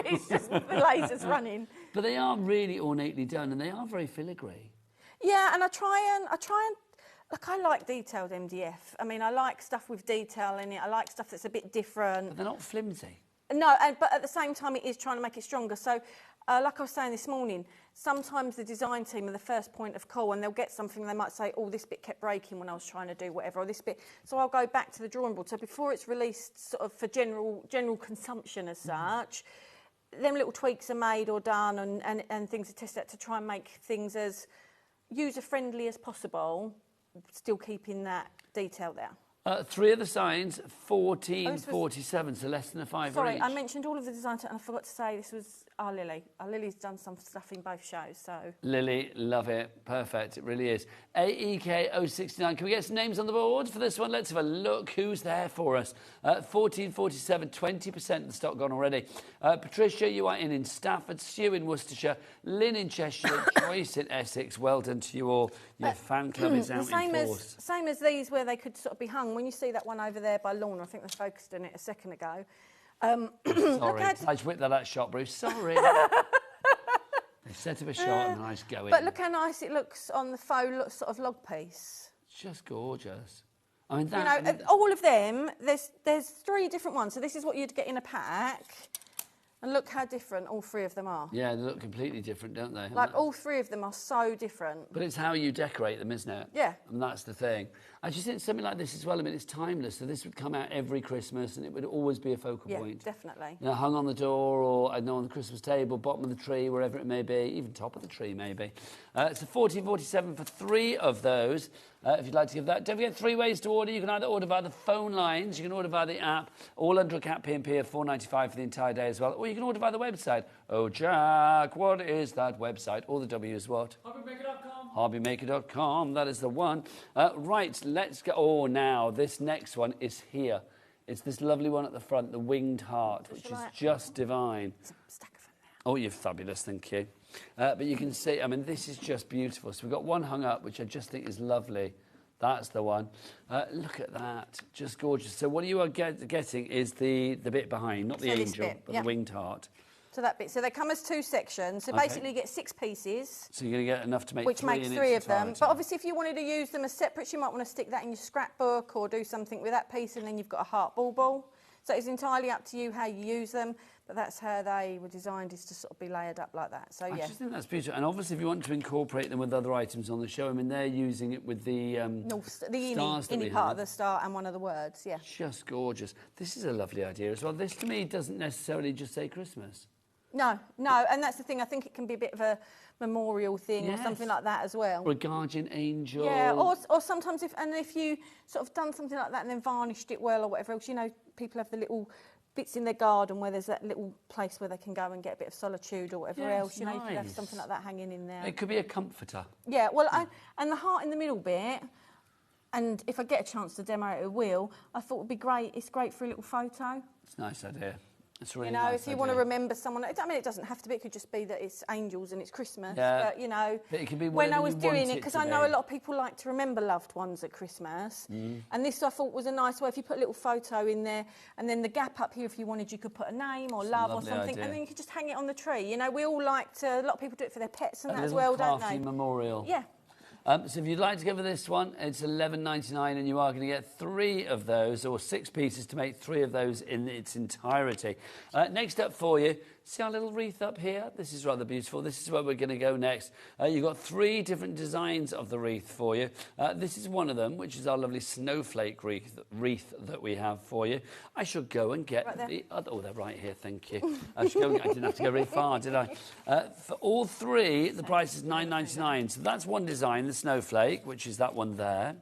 it's just the laser's running. But they are really ornately done, and they are very filigree. Yeah, and I try and look, I like detailed MDF. I mean, I like stuff with detail in it. I like stuff that's a bit different. But they're not flimsy. No, but at the same time, it is trying to make it stronger. So, like I was saying this morning, sometimes the design team are the first point of call, and they'll get something, they might say, oh, this bit kept breaking when I was trying to do whatever, or this bit. So I'll go back to the drawing board. So before it's released sort of for general consumption as such, them little tweaks are made or done, and things are tested out to try and make things as user-friendly as possible, still keeping that detail there. Three of the signs, 14.47, so less than a fiver Sorry, each. I mentioned all of the designs and I forgot to say this was our Lily. Our Lily's done some stuff in both shows, so... Lily, love it. Perfect, it really is. AEK069, can we get some names on the board for this one? Let's have a look who's there for us. 14.47, 20% of the stock gone already. Patricia, you are in Stafford, Stu in Worcestershire, Lynn in Cheshire, Joyce in Essex. Well done to you all. Your fan club is out in force. Same as these where they could sort of be hung. When you see that one over there by Lorna, I think they focused on it a second ago. Sorry, I just whipped that out shot, Bruce. Sorry. They set up a shot and I just go in. But look how nice it looks on the faux sort of log piece. It's just gorgeous. I mean, that, all of them, there's three different ones. So this is what you'd get in a pack. And look how different all three of them are. Yeah, they look completely different, don't they? Like, all three of them are so different. But it's how you decorate them, isn't it? Yeah. And that's the thing. I just think something like this as well, I mean, it's timeless. So this would come out every Christmas and it would always be a focal point. Yeah, definitely. You know, hung on the door or, I don't know, on the Christmas table, bottom of the tree, wherever it may be, even top of the tree, maybe. It's a 14.47 for three of those. If you'd like to give that. Don't forget 3 ways to order. You can either order via the phone lines, you can order via the app, all under a cap P&P of $4.95 for the entire day as well, or you can order via the website. Oh, Jack, what is that website? All the W is what? HobbyMaker.com. HobbyMaker.com, that is the one. Right, let's go. Oh, now, this next one is here. It's this lovely one at the front, the winged heart, which is just divine. Oh, you're fabulous, thank you. But you can see, I mean, this is just beautiful. So we've got one hung up, which I just think is lovely. That's the one. Look at that, just gorgeous. So what you are getting is the bit behind, not the angel, but the winged heart. So that bit. So they come as 2 sections. So basically you get 6 pieces. So you're going to get enough to make which three makes in 3 its of them. entirety. But obviously if you wanted to use them as separates, you might want to stick that in your scrapbook or do something with that piece, and then you've got a heart ball. So it's entirely up to you how you use them, but that's how they were designed, is to sort of be layered up like that. So I just think that's beautiful. And obviously if you want to incorporate them with other items on the show, I mean, they're using it with the stars that we innie part have. of the star and one of the words, yeah. Just gorgeous. This is a lovely idea as well. This, to me, doesn't necessarily just say Christmas. No, and that's the thing. I think it can be a bit of a memorial thing or something like that as well. Or a guardian angel. Yeah, or sometimes if you sort of done something like that and then varnished it well or whatever else, you know, people have the little bits in their garden where there's that little place where they can go and get a bit of solitude or whatever else. You know, you could have something like that hanging in there. It could be a comforter. Yeah, well, and the heart in the middle bit, and if I get a chance to demo it, I will. I thought it would be great. It's great for a little photo. It's a nice idea. It's a really you know, nice if you idea. want to remember someone, I mean, it doesn't have to be. It could just be that it's angels and it's Christmas. Yeah. But you know, But it can be when I whatever was you doing want it, it because to I know be. a lot of people like to remember loved ones at Christmas, Mm. and this I thought was a nice way. If you put a little photo in there, and then the gap up here, if you wanted, you could put a name or It's a love or lovely something, idea. and then you could just hang it on the tree. You know, we all like to. A lot of people do it for their pets and A that as little well, don't crafty they? memorial. Yeah. So if you'd like to go for this one, it's $11.99 and you are going to get 3 of those, or 6 pieces to make 3 of those in its entirety. Next up for you, see our little wreath up here? This is rather beautiful. This is where we're going to go next. You've got 3 different designs of the wreath for you. This is one of them, which is our lovely snowflake wreath that we have for you. I shall go and get the other... Oh, they're right here, thank you. I didn't have to go very far, did I? For all 3, the price is $9.99. So that's one design, the snowflake, which is that one there.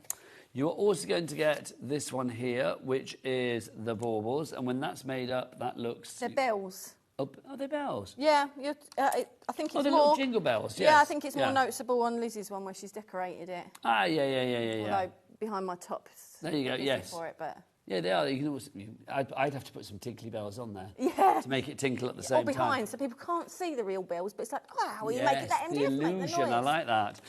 You are also going to get this one here, which is the baubles. And when that's made up, that looks... They're bells. Oh, are they bells? Yeah, I think it's they're more... little jingle bells, yes. Yeah, I think it's more noticeable on Lizzie's one where she's decorated it. Ah, yeah. Although behind my top, There you go, busy yes. for it, but... Yeah, they are. You can also, I'd have to put some tinkly bells on there. Yeah. To make it tinkle at the Or same behind, time. so people can't see the real bells, but it's like, wow, you Yes, make it that the different, illusion, the noise. I like that.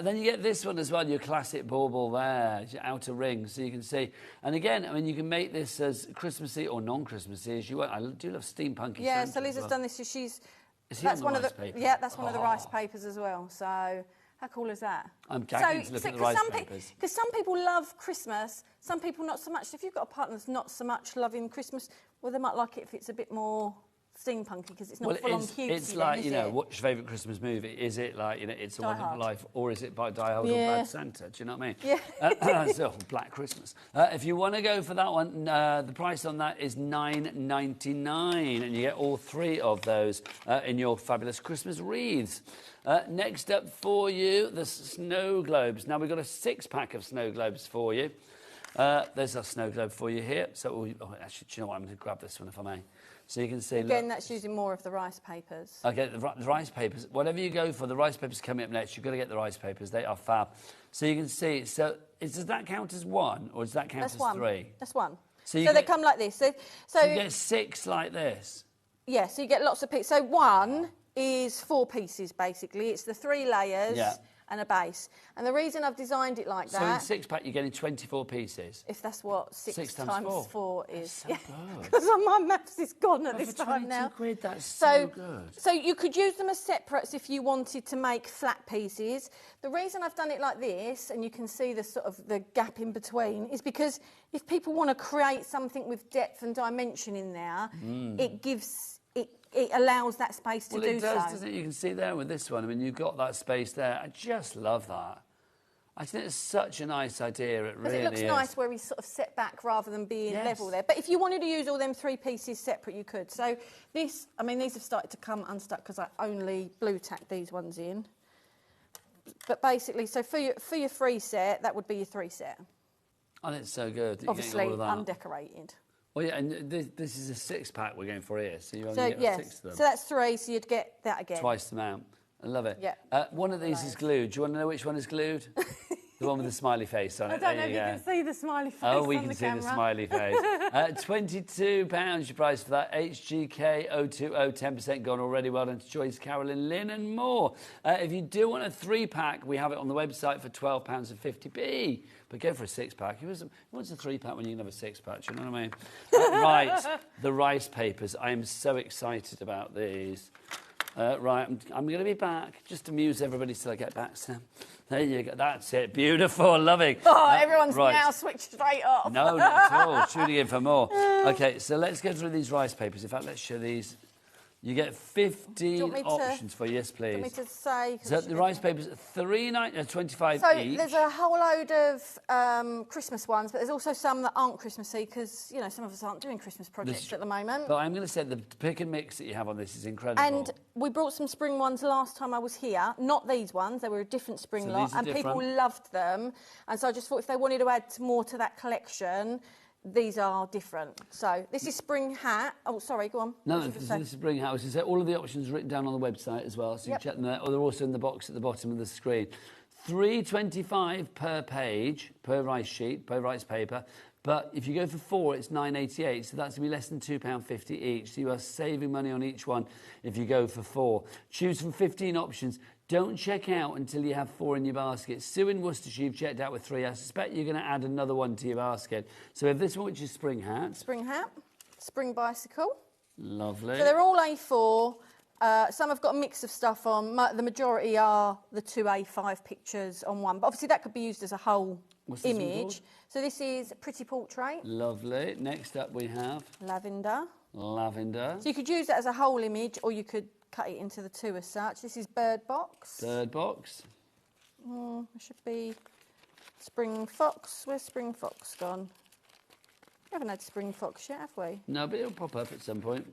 Then you get this one as well, your classic bauble there, your outer ring, so you can see. And again, I mean, you can make this as Christmassy or non-Christmassy as you want. I do love steampunky. Yeah, Santa so Liz as has well. done this, so she's... Is he that's on one the of the rice paper? Yeah, that's one of the rice Oh. papers as well, so... How cool is that? I'm gagging to look at the rice papers. Because some people love Christmas, some people not so much. So if you've got a partner that's not so much loving Christmas, well, they might like it if it's a bit more steampunky, because it's not full on cutesy. It's like, then, you is know, it? what's your favourite Christmas movie? Is it like, you know, It's a Die Wonderful Hard. Life, or is it by Die Hard or Yeah. Bad Santa? Do you know what I mean? Yeah. So, Black Christmas. If you want to go for that one, the price on that is $9.99, and you get all 3 of those in your fabulous Christmas wreaths. Next up for you, the snow globes. Now, we've got a 6-pack of snow globes for you. There's our snow globe for you here. So, actually, do you know what? I'm going to grab this one if I may. So you can see. Again, look, that's using more of the rice papers. Okay, the rice papers. Whatever you go for, the rice papers coming up next. You've got to get the rice papers. They are fab. So you can see. So does that count as one, or does that count as three? That's one. So they come like this. So you get 6 like this. Yeah, so you get lots of pieces. So one is 4 pieces, basically. It's the 3 layers and a base. And the reason I've designed it like So that... in 6-pack, you're getting 24 pieces. If that's what 6 times 4 is. So good. Because my maths is gone at this time now. £22, that's so good. So you could use them as separates if you wanted to make flat pieces. The reason I've done it like this, and you can see the sort of the gap in between, is because if people want to create something with depth and dimension in there, it gives... It allows that space to do so. Well, it does, doesn't it? You can see there with this one. I mean, you've got that space there. I just love that. I think it's such a nice idea. It really is. Because it looks nice where he's sort of set back rather than being level there. But if you wanted to use all them 3 pieces separate, you could. So this, I mean, these have started to come unstuck because I only blue tacked these ones in. But basically, so for your 3 set, that would be your 3 set. I think it's so good. Obviously, undecorated. Well, yeah, and this is a 6-pack we're going for here, so you only get 6 of them. So that's 3, so you'd get that again. Twice the amount. I love it. Yeah. One of these is glued. Do you want to know which one is glued? The one with the smiley face on it. I don't know if you can see the smiley face on the camera. Oh, we can see the smiley face. £22 your price for that. HGK 020, 10% gone already. Well done to Joyce, Carolyn, Lynn and more. If you do want a 3-pack, we have it on the website for £12.50p. But go for a 6-pack. Who wants a 3-pack when you can have a 6-pack? Do you know what I mean? Right, the rice papers. I am so excited about these. Right, I'm going to be back. Just amuse everybody till I get back, Sam. There you go. That's it. Beautiful. Loving. Oh, everyone's now switched straight off. No, not at all. Tuning in for more. OK, so let's go through these rice papers. In fact, let's show these. You get 15 options for yes, please. Do you want me to say? So the rice papers, £3.25 so each. there's a whole load of Christmas ones, but there's also some that aren't Christmassy because, you know, some of us aren't doing Christmas projects at the moment. But I'm going to say the pick and mix that you have on this is incredible. And we brought some spring ones last time I was here. Not these ones. They were a different spring lot. And people loved them. And so I just thought if they wanted to add more to that collection... These are different. So this is spring hat. Oh, sorry, go on. No, this is spring hat. I was going to say all of the options are written down on the website as well, so you can check them there. Or they're also in the box at the bottom of the screen. £3.25 per page, per rice sheet, per rice paper. But if you go for 4, it's £9.88, so that's going to be less than £2.50 each. So you are saving money on each one if you go for 4. Choose from 15 options. Don't check out until you have 4 in your basket. Sue in Worcestershire, you've checked out with 3. I suspect you're going to add another one to your basket. So we have this one, which is spring hat. Spring hat, spring bicycle. Lovely. So they're all A4. Some have got a mix of stuff on. The majority are the 2 A5 pictures on one. But obviously that could be used as a whole image. So this is Pretty Portrait. Lovely. Next up we have... Lavender. Lavender. So you could use that as a whole image or you could cut it into the 2 as such. This is Bird Box. Bird Box. It should be Spring Fox. Where's Spring Fox gone? We haven't had Spring Fox yet, have we? No, but it'll pop up at some point.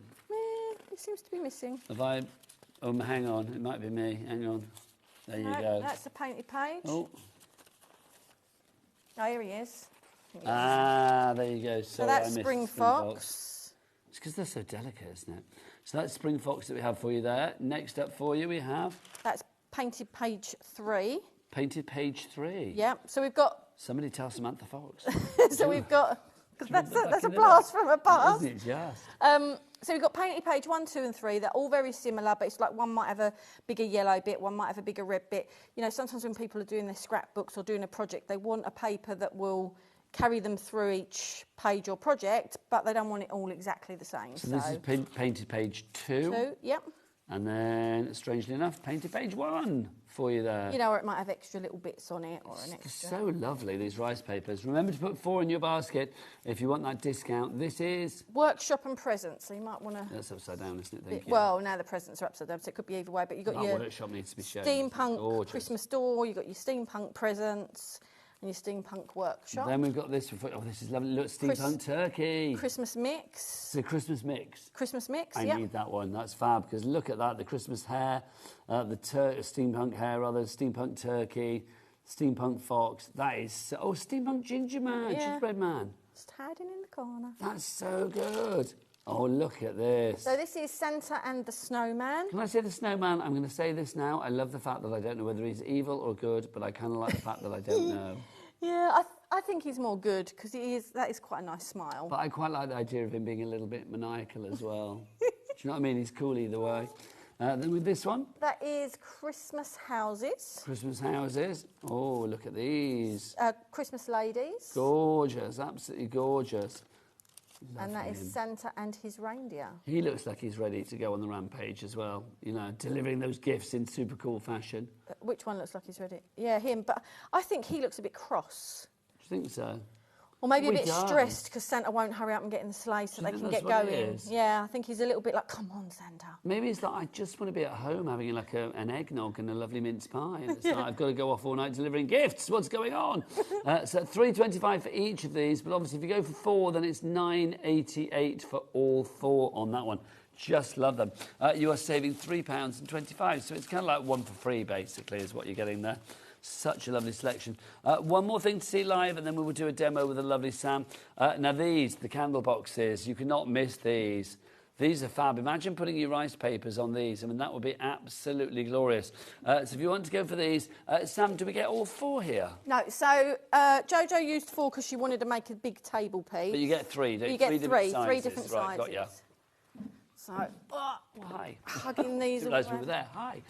It seems to be missing. Have I... hang on. It might be me. Hang on. There you go. That's a painted page. Oh, here he is. there you go. Sorry, so that's Spring Fox. It's because they're so delicate, isn't it? So that's Spring Fox that we have for you there. Next up for you we have... That's painted page 3. Painted page 3? Yeah, so we've got... Somebody tell Samantha Fox. So we've got... That's a blast from a past. Isn't it just? So we've got painted page 1, 2 and 3. They're all very similar, but it's like one might have a bigger yellow bit, one might have a bigger red bit. You know, sometimes when people are doing their scrapbooks or doing a project, they want a paper that will carry them through each page or project, but they don't want it all exactly the same. So this is painted page 2. 2, yep. And then, strangely enough, painted page 1 for you there. You know, or it might have extra little bits on it or an extra... So lovely, these rice papers. Remember to put 4 in your basket if you want that discount. This is... Workshop and presents, so you might want to... That's upside down, isn't it? Thank you. Well, now the presents are upside down, so it could be either way, but you've got your... workshop needs to be shown. Steampunk Christmas store, you've got your steampunk presents... and your steampunk workshop. Then we've got this. This is lovely. Look, steampunk turkey. Christmas mix. It's a Christmas mix. Christmas mix. I need that one. That's fab because look at that. The Christmas hair, the steampunk hair, rather steampunk turkey. Steampunk Fox. That is... Oh, Steampunk Ginger Man, Yeah. Gingerbread Man. Just hiding in the corner. That's so good. Oh, look at this. So this is Santa and the Snowman. Can I say the snowman? I'm going to say this now. I love the fact that I don't know whether he's evil or good, but I kind of like the fact that I don't know. Yeah, I think he's more good because that is quite a nice smile. But I quite like the idea of him being a little bit maniacal as well. Do you know what I mean? He's cool either way. Then with this one. That is Christmas houses. Christmas houses. Oh, look at these. Christmas ladies. Gorgeous, absolutely gorgeous. And that is him. Santa and his reindeer. He looks like he's ready to go on the rampage as well. You know, delivering those gifts in super cool fashion. Which one looks like he's ready? Yeah, him. But I think he looks a bit cross. Do you think so? Or maybe a bit does. stressed because Santa won't hurry up and get in the sleigh so Do you they think can get that's what it going. is? Yeah, I think he's a little bit like, come on, Santa. Maybe it's like, I just want to be at home having like an eggnog and a lovely mince pie. And it's like, I've got to go off all night delivering gifts. What's going on? So $3.25 for each of these. But obviously, if you go for 4, then it's $9.88 for all 4 on that one. Just love them. You are saving £3.25. So it's kind of like 1 for free, basically, is what you're getting there. Such a lovely selection. One more thing to see live, and then we will do a demo with the lovely Sam. Now these, the candle boxes, you cannot miss these. These are fab. Imagine putting your rice papers on these. I mean, that would be absolutely glorious. So if you want to go for these, Sam, do we get all 4 here? No, so Jojo used 4 because she wanted to make a big table piece. But you get 3, don't you? Get 3 different sizes. 3 different right, sizes. Got ya. So, Hi. hugging these Didn't all realise we were around. there. Hi.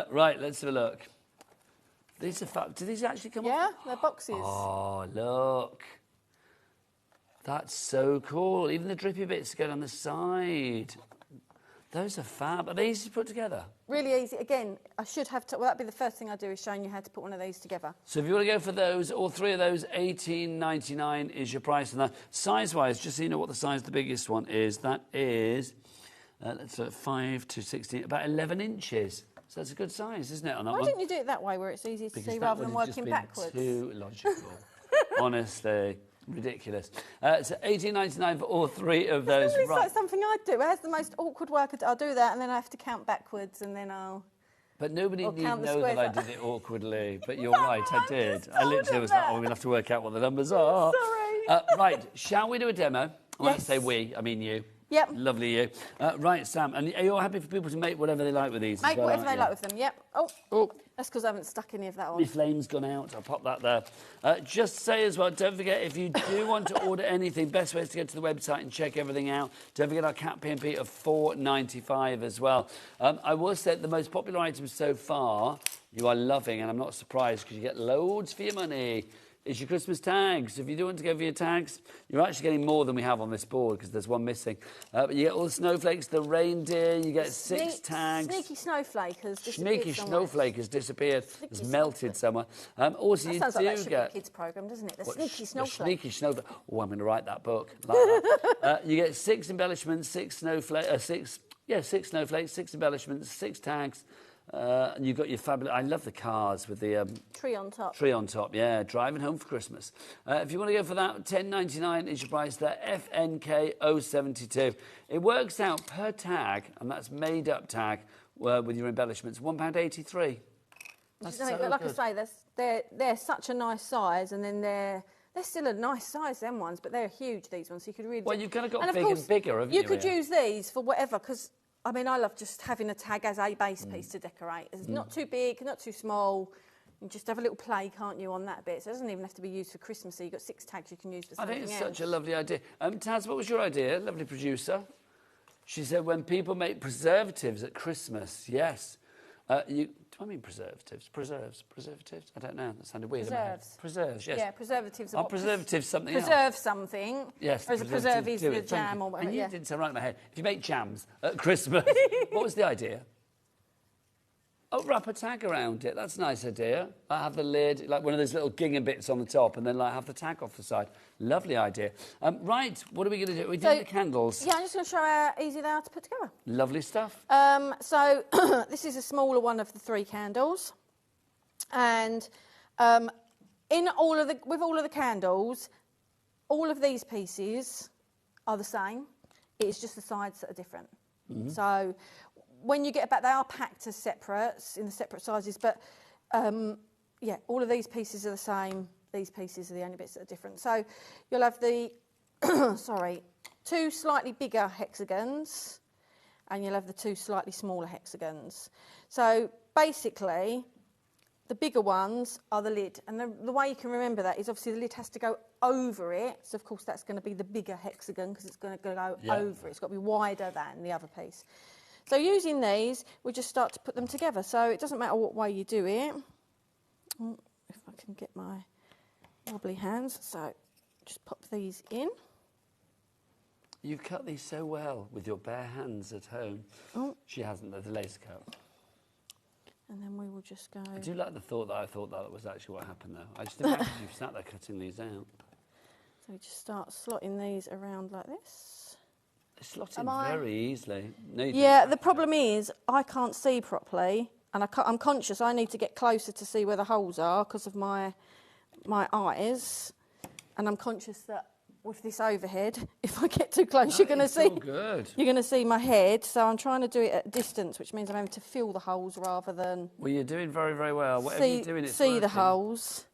Right, let's have a look. These are fab. Do these actually come off? Yeah, they're boxes. Oh, look. That's so cool. Even the drippy bits go on the side. Those are fab. Are they easy to put together? Really easy. Again, I should have to... Well, that'd be the first thing I do is showing you how to put one of these together. So if you want to go for those, all 3 of those, $18.99 is your price on that. Size-wise, just so you know what the size of the biggest one is, that is, let's look, 5 to 16, about 11 inches. So that's a good size, isn't it, on that Why one? didn't you do it that way where it's easy to Because see that rather would than have just working been backwards? too logical. Honestly, ridiculous. So $18.99 for all 3 of those. It's like something I'd do. Where's the most awkward work? I'll do that and then I have to count backwards and then I'll... But nobody Or need count the know that I squares did it awkwardly. But you're right, I did. I literally was like, oh, we're going to have to work out what the numbers are. Sorry. Right, shall we do a demo? When I Yes. say we, I mean you. Yep. Lovely you. Right, Sam, and are you all happy for people to make whatever they like with these? Make as well, whatever aren't they you? like with them, yep. Oh, that's because I haven't stuck any of that on. My flame's gone out. I'll pop that there. Just say as well, don't forget, if you do want to order anything, best way is to go to the website and check everything out. Don't forget our Cat P&P of $4.95 as well. I will say the most popular items so far, you are loving, and I'm not surprised because you get loads for your money. It's your Christmas tags. If you do want to go for your tags, you're actually getting more than we have on this board because there's one missing. But you get all the snowflakes, the reindeer, you get 6 tags. Sneaky snowflake has disappeared Sneaky somewhere. snowflake has disappeared. It's melted somewhere. Also, That you sounds do like that should get... be a kids' programme, doesn't it? The What, sneaky the snowflake. Sneaky snowflake. Oh, I'm going to write that book. Like that. You get 6 embellishments, 6 snowflakes, 6 snowflakes, 6 embellishments, 6 tags. And you've got your fabulous... I love the cars with the... Tree on top. Tree on top, yeah. Driving home for Christmas. If you want to go for that, $10.99 is your price there. FNK072. It works out per tag, and that's made-up tag with your embellishments, £1.83. That's so But like good. I say, they're such a nice size, and then they're still a nice size, them ones, but they're huge, these ones, so you could really... Well, you've kind of got and big and bigger, haven't you? You could Ian? use these for whatever, because, I mean, I love just having a tag as a base Mm. piece to decorate. It's not too big, not too small. You just have a little play, can't you, on that bit? So it doesn't even have to be used for Christmas. So you've got 6 tags you can use for I something think it's else. such a lovely idea. Taz, what was your idea? Lovely producer. She said, when people make preservatives at Christmas, yes. Do I mean preservatives? Preservatives? I don't know. That sounded weird. in my head. Preserves. Preserves, yes. Yeah, preservatives are Are what preservatives something else? preserve something. Yes. Whereas a preserve is do the it. Thank jam you. or whatever. I knew Yeah. it didn't sound right in my head. If you make jams at Christmas, what was the idea? Oh, wrap a tag around it. That's a nice idea. I have the lid, like one of those little gingham bits on the top, and then like have the tag off the side. Lovely idea. Right, what are we going to do? We're doing the candles. Yeah, I'm just going to show how easy they are to put together. Lovely stuff. So this is a smaller one of the 3 candles, and with all of the candles, all of these pieces are the same. It's just the sides that are different. Mm-hmm. So when you get it back, they are packed as separates, in the separate sizes, but yeah, all of these pieces are the same. These pieces are the only bits that are different. So you'll have the, sorry, 2 slightly bigger hexagons, and you'll have the 2 slightly smaller hexagons. So basically, the bigger ones are the lid, and the way you can remember that is obviously the lid has to go over it, so of course that's going to be the bigger hexagon because it's going to go over it. It's got to be wider than the other piece. So using these, we just start to put them together. So it doesn't matter what way you do it. Oh, if I can get my wobbly hands, so just pop these in. You've cut these so well with your bare hands at home. Oh. She hasn't, the laser cut. And then we will just go... I do like the thought that I thought that was actually what happened though. I just imagine you've sat there cutting these out. So we just start slotting these around like this. They slot in very easily. No, Yeah, the problem is I can't see properly, and I'm conscious I need to get closer to see where the holes are because of my eyes, and I'm conscious that with this overhead, if I get too close, you're going to see. Good. You're going to see my head. So I'm trying to do it at a distance, which means I'm having to feel the holes rather than. Well, you're doing very, very well. Whatever you're doing, it's see the working. holes.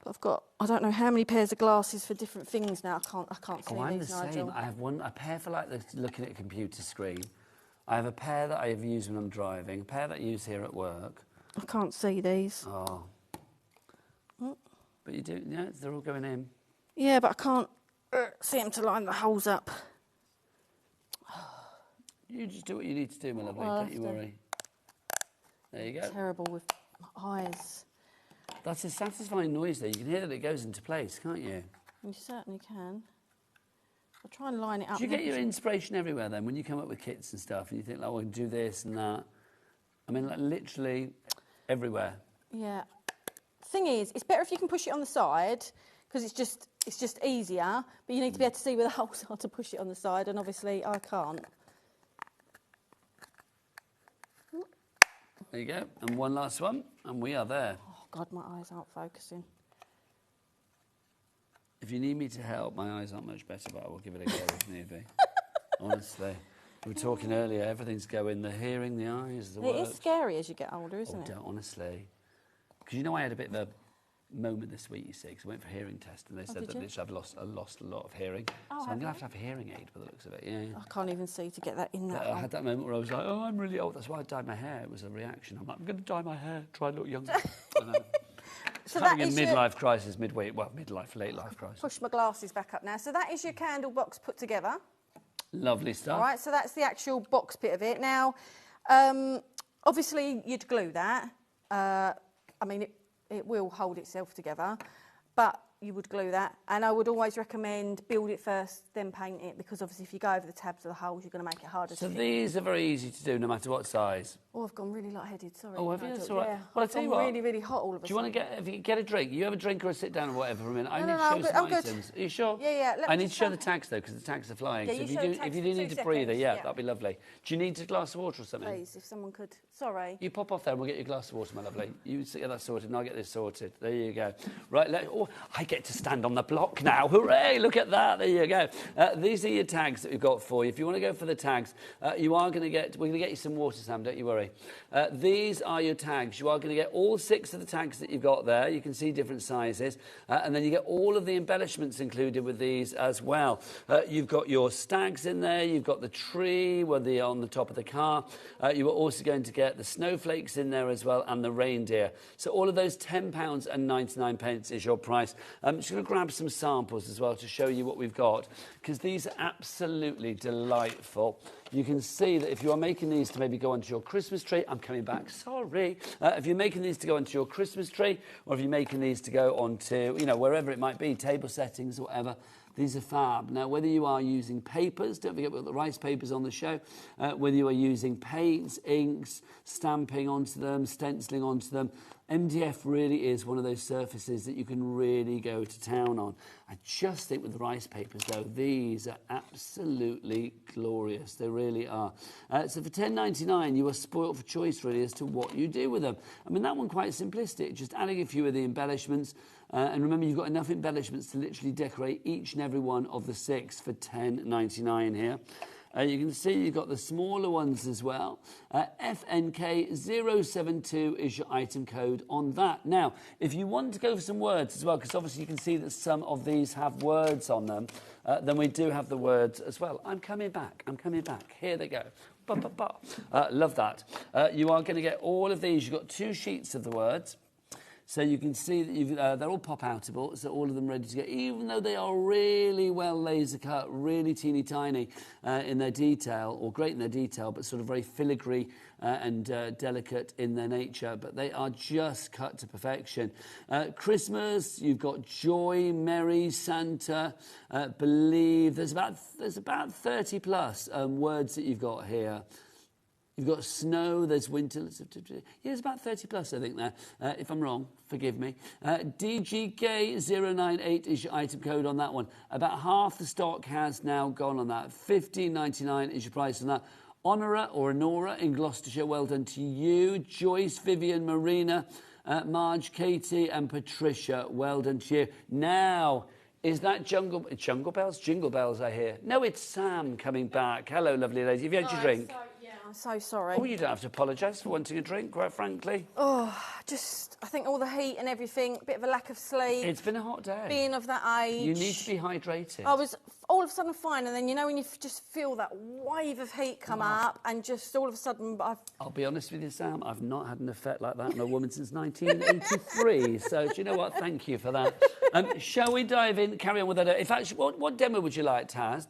But I've got I don't know how many pairs of glasses for different things now. I can't see I'm these, the same. Nigel. I have a pair for like looking at a computer screen. I have a pair that I have used when I'm driving. A pair that I use here at work. I can't see these. Oh. But you do, yeah, they're all going in. Yeah, but I can't see them to line the holes up. You just do what you need to do, my lovely. Well, Don't you worry. There you go. Terrible with my eyes. That's a satisfying noise there. You can hear that it goes into place, can't you? You certainly can. I'll try and line it up. Do you get your inspiration everywhere then when you come up with kits and stuff and you think, like, well, I can do this and that? I mean, like, literally everywhere. Yeah. Thing is, it's better if you can push it on the side because it's just easier, but you need to be able to see where the holes are to push it on the side, and obviously I can't. There you go. And one last one, and we are there. Oh, God, my eyes aren't focusing. If you need me to help, my eyes aren't much better, but I will give it a go if need be. Honestly. We were talking earlier, everything's going, the hearing, the eyes, the work. It is scary as you get older, isn't it? Don't, honestly. Because you know I had a bit of a moment this week, you see, because I went for a hearing test and they said that literally I've lost a lot of hearing. Oh, so I'm going to have a hearing aid by the looks of it, yeah. I can't even see to get that in that I had that moment where I was like, oh, I'm really old. That's why I dyed my hair. It was a reaction. I'm like, I'm going to dye my hair, try and look younger. So having that a is midlife crisis, late life crisis. Push my glasses back up now. So that is your candle box put together. Lovely stuff. All right, so that's the actual box bit of it. Now, obviously, you'd glue that. I mean, it will hold itself together, but you would glue that. And I would always recommend build it first, then paint it, because obviously if you go over the tabs or the holes, you're going to make it harder to So fit. these are very easy to do no matter what size. Oh, I've gone really lightheaded, sorry. Oh, have you? That's all right. Yeah. Well, I'll I've tell you gone what. really, really hot all of a Do you want to sudden. get a drink? You have a drink or a sit down or whatever for a minute. I need to I'm show good, some I'm good. items. Are you sure? Yeah. I need to show the tags though, because the tags are flying. Yeah, so you if you show the do, tags if you for do 2 need a breather, seconds, yeah, yeah. that'd be lovely. Do you need a glass of water or something? Please, if someone could. Sorry. You pop off there and we'll get you a glass of water, my lovely. You get that sorted and I'll get this sorted. There you go. Right, I get to stand on the block now. Hooray, look at that. There you go. These are your tags that we've got for you. If you want to go for the tags, we're going to get you some water, Sam, don't you worry. These are your tags. You are going to get all 6 of the tags that you've got there. You can see different sizes. And then you get all of the embellishments included with these as well. You've got your stags in there. You've got the tree on the top of the car. You are also going to get the snowflakes in there as well and the reindeer. So all of those £10.99 is your price. I'm just going to grab some samples as well to show you what we've got, because these are absolutely delightful. You can see that if you are making these to maybe go onto your Christmas tree, I'm coming back, sorry. If you're making these to go onto your Christmas tree, or if you're making these to go onto, wherever it might be, table settings or whatever, these are fab. Now, whether you are using papers, don't forget we've got the rice papers on the show, whether you are using paints, inks, stamping onto them, stenciling onto them, MDF really is one of those surfaces that you can really go to town on. I just think with the rice papers, though, these are absolutely glorious. They really are. So for £10.99, you are spoilt for choice, really, as to what you do with them. I mean, that one quite simplistic, just adding a few of the embellishments. And remember, you've got enough embellishments to literally decorate each and every one of the 6 for £10.99 here. You can see you've got the smaller ones as well. FNK072 is your item code on that. Now, if you want to go for some words as well, because obviously you can see that some of these have words on them, then we do have the words as well. I'm coming back. I'm coming back. Here they go. Love that. You are going to get all of these. You've got 2 sheets of the words. So you can see that they're all pop-outable, so all of them ready to go, even though they are really well laser cut, really teeny tiny in their detail, or great in their detail, but sort of very filigree and delicate in their nature, but they are just cut to perfection. Christmas, you've got joy, merry, Santa, believe. There's about 30 plus words that you've got here. You've got snow, there's winter. Yeah, there's about 30 plus, I think, there. If I'm wrong, forgive me. DGK098 is your item code on that one. About half the stock has now gone on that. $15.99 is your price on that. Honora or Honora in Gloucestershire, well done to you. Joyce, Vivian, Marina, Marge, Katie and Patricia, well done to you. Now, is that Jingle Bells, I hear. No, it's Sam coming back. Hello, lovely lady. Have you had your drink? I'm so sorry. Oh, you don't have to apologise for wanting a drink, quite frankly. Oh, I think all the heat and everything, a bit of a lack of sleep. It's been a hot day. Being of that age. You need to be hydrated. I was all of a sudden fine, and then, you know, when you just feel that wave of heat come up, and just all of a sudden I'll be honest with you, Sam, I've not had an effect like that on a woman since 1983, so do you know what? Thank you for that. Shall we dive in, carry on with that? In fact, what demo would you like, Taz?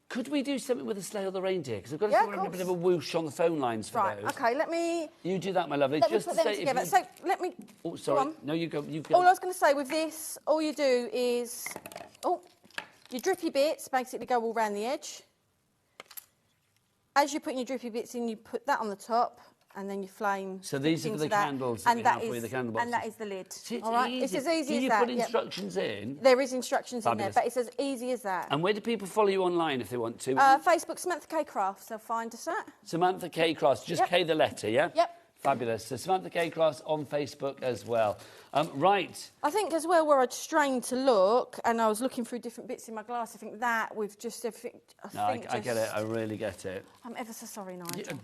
Could we do something with the sleigh or the reindeer? Because I've got to see a bit of a whoosh on the phone lines for those. Right, OK, let me... You do that, my lovely. Let me put them together. So, let me... Oh, sorry. No, you go. All I was going to say with this, all you do is... Oh, your drippy bits basically go all around the edge. As you're putting your drippy bits in, you put that on the top, and then your flame... So these are for the candles that we have for you, the candle boxes. And that is the lid. It's all right? easy. It's as easy do as that. Do you put instructions in? There is instructions Fabulous. in there, but it's as easy as that. And where do people follow you online if they want to? Facebook, Samantha K Crafts, they'll find us at. Samantha K Crafts, just K the letter, yeah? Yep. Fabulous. So Samantha K Crafts on Facebook as well. Right. I think as well where I'd strained to look, and I was looking through different bits in my glass, I think that with just everything... I get it. I really get it. I'm ever so sorry, Nigel.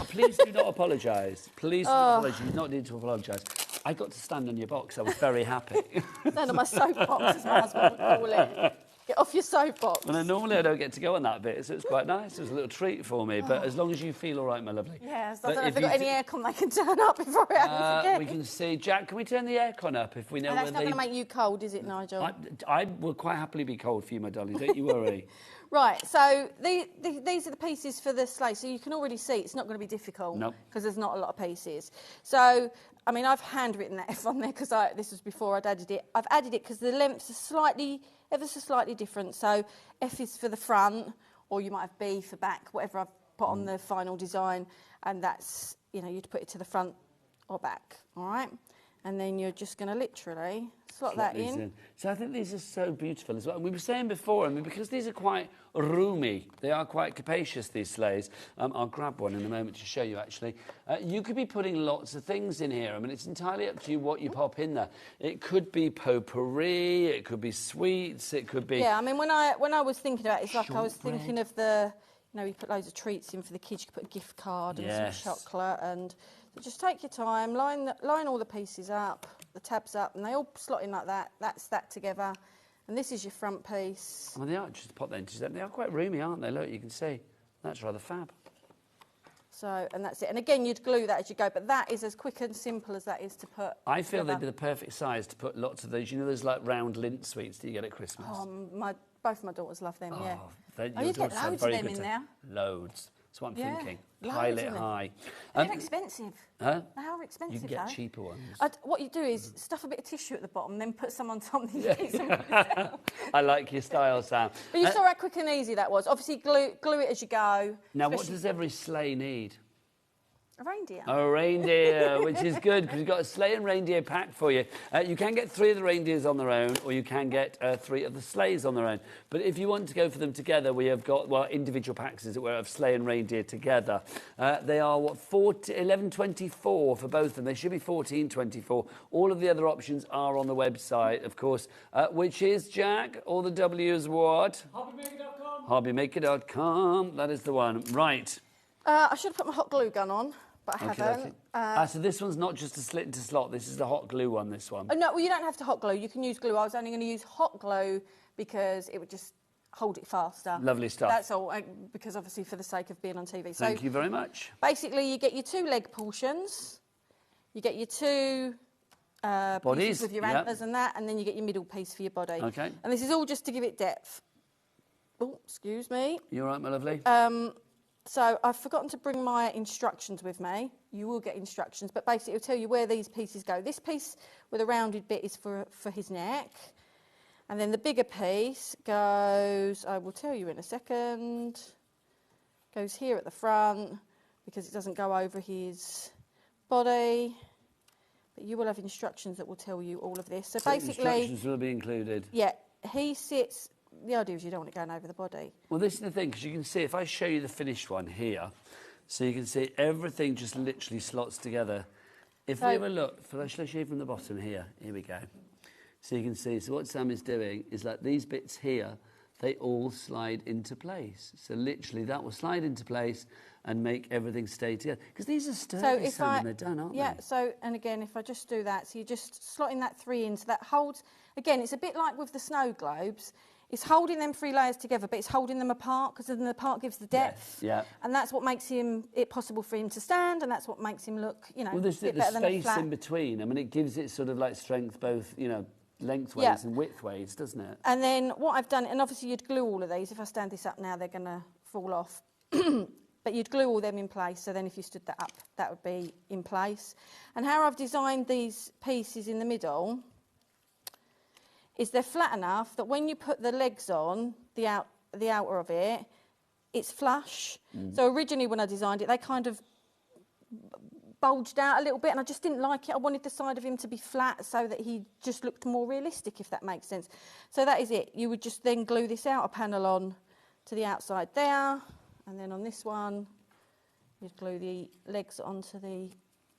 Please do not apologise. Please do not apologise. You do not need to apologise. I got to stand on your box. I was very happy. Stand on my soapbox, as my husband would call it. Get off your soapbox. Well, normally I don't get to go on that bit, so it's quite nice. It was a little treat for me, but as long as you feel all right, my lovely. Yes, I don't know if they've got any aircon they can turn up before it happens again. We can see. Jack, can we turn the aircon up if we know where that's not going to make you cold, is it, Nigel? I will quite happily be cold for you, my darling. Don't you worry. Right, so these are the pieces for the sleigh. So you can already see it's not going to be difficult because there's not a lot of pieces. So, I mean, I've handwritten that F on there because this was before I'd added it. I've added it because the lengths are ever so slightly different. So F is for the front, or you might have B for back, whatever I've put on the final design. And that's, you know, you'd put it to the front or back, all right? And then you're just going to literally slot that in. So I think these are so beautiful as well. And we were saying before, I mean, because these are quite roomy, they are quite capacious, these sleighs. I'll grab one in a moment to show you, actually. You could be putting lots of things in here. I mean, it's entirely up to you what you pop in there. It could be potpourri, it could be sweets, it could be... Yeah, I mean, when I was thinking about it, it's like I was thinking of the... You know, you put loads of treats in for the kids. You could put a gift card and some chocolate and... So just take your time, line all the pieces up, the tabs up, and they all slot in like that. That's that together. And this is your front piece. Well, they are, just pop that into them. They are quite roomy, aren't they? Look, you can see. That's rather fab. So, and that's it. And again, you'd glue that as you go, but that is as quick and simple as that is to put I feel they'd be the perfect size to put lots of those, you know, those like round lint sweets that you get at Christmas? Oh, both my daughters love them, yeah. You'd get loads of them in there. Loads. That's what I'm thinking. Loads Pile it high. They're expensive. Huh? They are expensive, You can get cheaper ones. What you do is stuff a bit of tissue at the bottom, then put some on top. I like your style, Sam. But you saw how quick and easy that was. Obviously, glue it as you go. Now, what does every sleigh need? A reindeer. A reindeer, which is good because we've got a sleigh and reindeer pack for you. You can get 3 of the reindeers on their own, or you can get 3 of the sleighs on their own. But if you want to go for them together, we have got, well, individual packs, as it were, of sleigh and reindeer together. They are, what, $11.24 for both of them. They should be $14.24. All of the other options are on the website, of course, which is, Jack, all the W's what? HobbyMaker.com. HobbyMaker.com. That is the one. Right. I should have put my hot glue gun on, but I Okay, haven't. okay. So this one's not just a slit into slot. This is the hot glue one, this one. Oh, no, well, you don't have to hot glue. You can use glue. I was only going to use hot glue because it would just hold it faster. Lovely stuff. That's all, because obviously for the sake of being on TV. Thank you very much. Basically, you get your 2 leg portions, you get your 2 Bodies, pieces with your antlers and that, and then you get your middle piece for your body. Okay. And this is all just to give it depth. Oh, excuse me. You all right, my lovely? So I've forgotten to bring my instructions with me. You will get instructions, but basically it'll tell you where these pieces go. This piece with a rounded bit is for his neck. And then the bigger piece goes, I will tell you in a second, goes here at the front because it doesn't go over his body. But you will have instructions that will tell you all of this. So basically... Instructions will be included. Yeah, he sits... The idea is you don't want it going over the body. Well, this is the thing, because you can see, if I show you the finished one here, so you can see everything just literally slots together. If we have a look, shall I show you from the bottom here? Here we go. So you can see, so what Sam is doing is like these bits here, they all slide into place. So literally that will slide into place and make everything stay together. Because these are sturdy, Sam, and they're done, aren't they? Yeah, so, and again, if I just do that, so you just slot in that 3 in, so that holds, again, it's a bit like with the snow globes, it's holding them 3 layers together, but it's holding them apart, because then the part gives the depth. Yes, yeah. And that's what makes it possible for him to stand, and that's what makes him look, you know, well, there's a bit the better than a space flat. in between. I mean, it gives it sort of like strength both, you know, lengthways and widthways, doesn't it? And then what I've done, and obviously you'd glue all of these. If I stand this up now, they're going to fall off. But you'd glue all them in place, so then if you stood that up, that would be in place. And how I've designed these pieces in the middle is they're flat enough that when you put the legs on, the outer of it, it's flush. So originally when I designed it, they kind of bulged out a little bit, and I just didn't like it. I wanted the side of him to be flat so that he just looked more realistic, if that makes sense. So that is it. You would just then glue this outer panel on to the outside there, and then on this one, you'd glue the legs onto the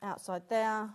outside there,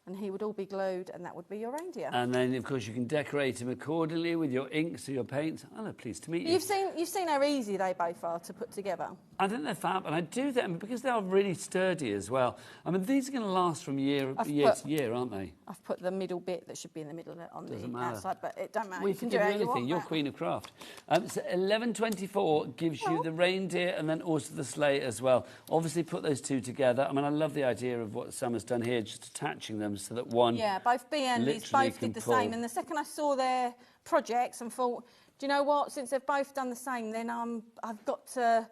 and he would all be glued, and that would be your reindeer. And then, of course, you can decorate him accordingly with your inks or your paints. I'm pleased to meet you. You've seen how easy they both are to put together. I think they're fab, and I do them because they are really sturdy as well. I mean, these are going to last from year to year, aren't they? I've put the middle bit that should be in the middle on Doesn't the matter. outside, but it don't matter. We You can can do do it how you anything. want. You're queen of craft. So 11.24 gives you the reindeer and then also the sleigh as well. Obviously, put those two together. I mean, I love the idea of what Sam has done here, just attaching them so that one. Yeah, both B and Liz literally both did the can same. pull. And the second I saw their projects and thought, do you know what? Since they've both done the same, then I've got to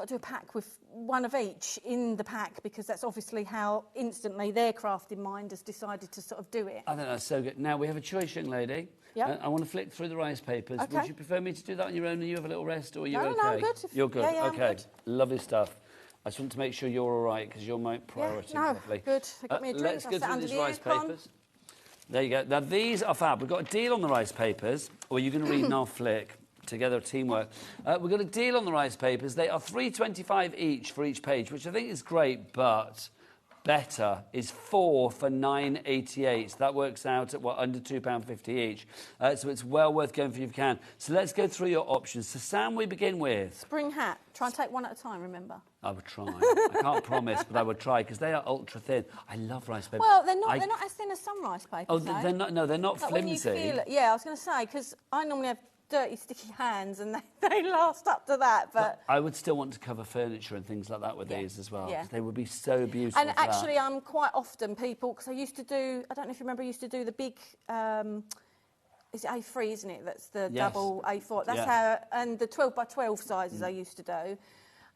do a pack with one of each in the pack, because that's obviously how instantly their crafting mind has decided to sort of do it. I think that's so good. Now, we have a choice, young lady. Yep. I want to flick through the rice papers. Okay. Would you prefer me to do that on your own and you have a little rest, or are you okay? No, I'm good. You're good. Yeah, I'm okay. good. Lovely stuff. I just want to make sure you're all right, because you're my priority. no, lovely. good. I got me a drink. Let's I'll go sit through under these the rice aircon. papers. There you go. Now, these are fab. We've got a deal on the rice papers, or you're going to read and I'll flick. Together, teamwork. We've got a deal on the rice papers. They are $3.25 each for each page, which I think is great, but better is 4 for $9.88. So that works out at, under £2.50 each. So it's well worth going for if you can. So let's go through your options. So, Sam, we begin with... Spring hat. Try and take one at a time, remember? I would try. I can't promise, but I would try, because they are ultra thin. I love rice papers. Well, they're not as thin as some rice papers. Oh, though. they're not. No, they're not Like flimsy. when you feel it, yeah, I was going to say, because I normally have dirty, sticky hands, and they last up to that. But I would still want to cover furniture and things like that with these as well. Yeah. 'Cause they would be so beautiful. and for that. actually, I'm quite often people, because I used to do. I don't know if you remember, I used to do the big. Is it A3, isn't it? That's the Yes. double A4. That's Yeah. how, and the 12 by 12 sizes I used to do.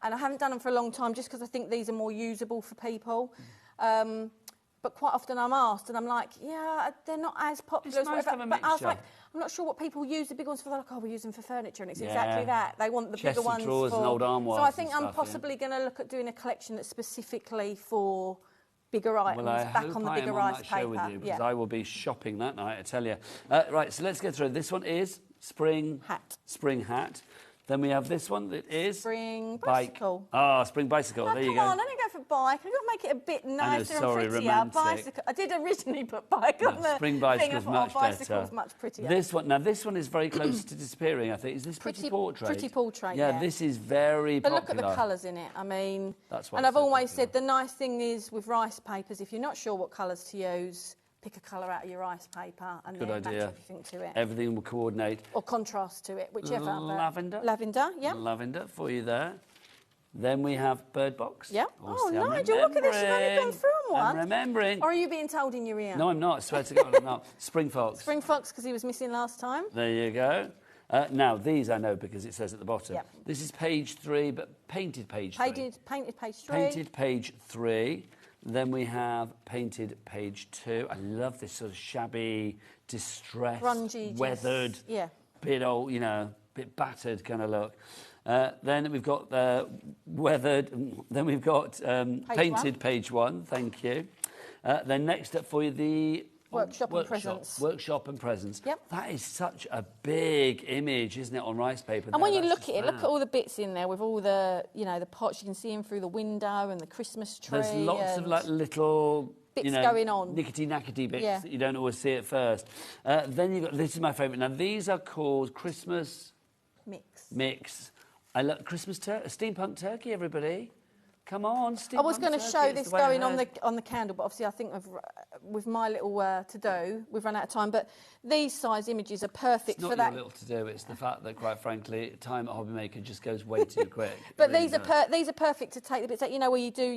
And I haven't done them for a long time, just because I think these are more usable for people. But quite often I'm asked, and I'm like, yeah, they're not as popular It's as nice to whatever. have a But I was mixture. like, I'm not sure what people use the big ones for. They're like, oh, we use them for furniture, and it's Yeah. exactly that. They want the Chest bigger of ones drawers for. and old armoires so I and think I'm stuff, yeah. possibly going to look at doing a collection that's specifically for bigger items, Well, I back hope on the I bigger am on rice that show paper. with you, because yeah. I will be shopping that night, I tell you. Right, so let's go through. This one is spring hat. Spring hat. Then we have this one that is... Spring bike. bicycle. Ah, spring bicycle. There you Come go. on, I don't go for bike. I've got to make it a bit nicer sorry, and prettier. romantic. Bicycle. I did originally put bike on the spring thing. bicycle's I much thought, bicycle's better. much prettier. This one is very close to disappearing, I think. Is this pretty portrait? Pretty portrait, yeah. This is very But popular. look at the colours in it. I mean, That's why and it's I've so always said the nice thing is with rice papers, if you're not sure what colours to use, pick a colour out of your rice paper and Good then match idea. everything to it. Everything will coordinate. Or contrast to it, whichever. Lavender. Lavender, yeah. Lavender for you there. Then we have bird box. Yeah. Oh, see, Nigel, look at this. You've only gone through on one. I'm remembering. Or are you being told in your ear? No, I'm not. I swear to God, I'm not. Spring fox. Spring fox, because he was missing last time. There you go. Now, these I know because it says at the bottom. Yep. This is page 3, but painted page 3. Painted page 3. Painted page 3. Then we have painted page 2. I love this sort of shabby, distressed, grungy, weathered, bit old, bit battered kind of look. Then we've got weathered. Then we've got painted page 1. Thank you. Then next up for you the Workshop and presents. Workshop and presents. Yep. That is such a big image, isn't it, on rice paper? And when you look at it, look at all the bits in there with all the, the pots you can see in through the window and the Christmas tree. There's lots of like little bits going on. Nickety-nackety bits that you don't always see at first. Then you've got, this is my favourite. Now, these are called Christmas... Mix. I love Christmas steampunk turkey, everybody. Come on, steampunk I was going to turkey, show it's this the way going ahead. on the candle, but obviously I think with my little to-do, we've run out of time. But these size images are perfect It's for not that. your little to do. It's the fact that, quite frankly, time at HobbyMaker just goes way too quick. But It really these does. these are perfect to take the bits out. Where you do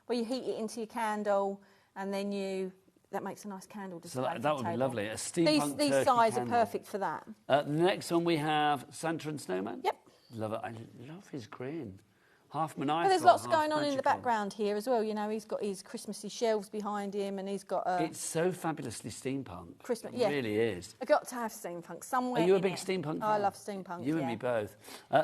where you heat it into your candle, and then that makes a nice candle display. So that would be lovely. A steampunk These turkey size candle. are perfect for that. The next one we have Santa and Snowman. Yep. Love it. I love his grin. Half maniacal. But there's lots half going on in the magical. background here as well. He's got his Christmassy shelves behind him, and he's got It's so fabulously steampunk. Christmas. It Yeah, really is. I've got to have steampunk somewhere. Are you a in big it. steampunk I fan? love steampunk. You and me both.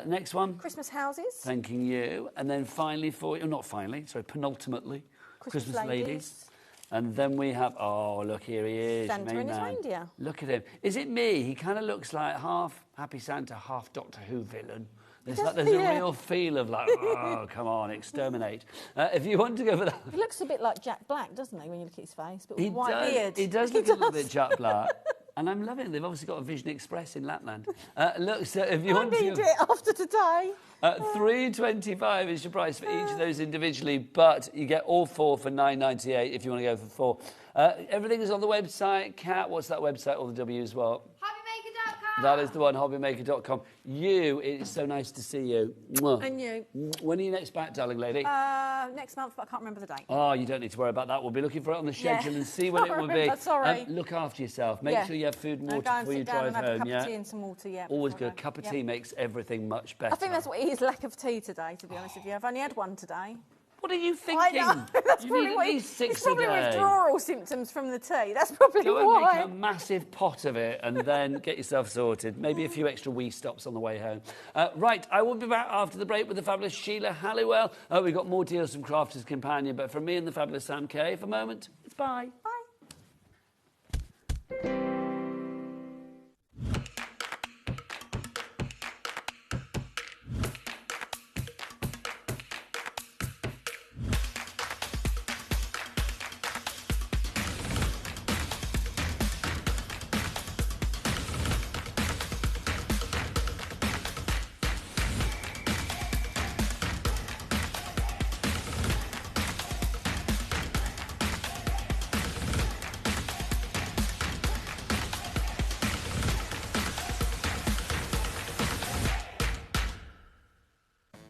Next one. Christmas houses. Thanking you. And then finally not finally, sorry, penultimately, Christmas ladies. ladies. And then we have, look, here he is. Santa main and his man. reindeer. Look at him. Is it me? He kind of looks like half Happy Santa, half Doctor Who villain. There's a real feel of like, oh, come on, exterminate. If you want to go for that. He looks a bit like Jack Black, doesn't he, when you look at his face? But with He white does, beard. He does look a little bit Jack Black. And I'm loving it. They've obviously got a Vision Express in Lapland. Look, so if you want to... I need it after today. $3.25 is your price for each of those individually, but you get all 4 for $9.98 if you want to go for 4. Everything is on the website. Kat, what's that website? All the W's what? HobbyMaker.com. That is the one, HobbyMaker.com. It's so nice to see you. Mwah. And you. When are you next back, darling lady? Next month, but I can't remember the date. Oh, you don't need to worry about that. We'll be looking for it on the schedule and see when it will be. Sorry. Look after yourself. Make sure you have food and water go and before you sit down drive and have home. a cup of tea and some water, Always before I good. go. Cup of tea makes everything much better. I think that's what it is, lack of tea today, to be honest with you. I've only had one today. What are you thinking? I know. That's You probably need at what least 6 it's probably a day. withdrawal symptoms from the tea. That's probably Go and why. make a massive pot of it and then get yourself sorted. Maybe a few extra wee stops on the way home. Right, I will be back after the break with the fabulous Sheila Halliwell. We've got more deals from Crafters Companion, but from me and the fabulous Sam Kay, for a moment, it's bye.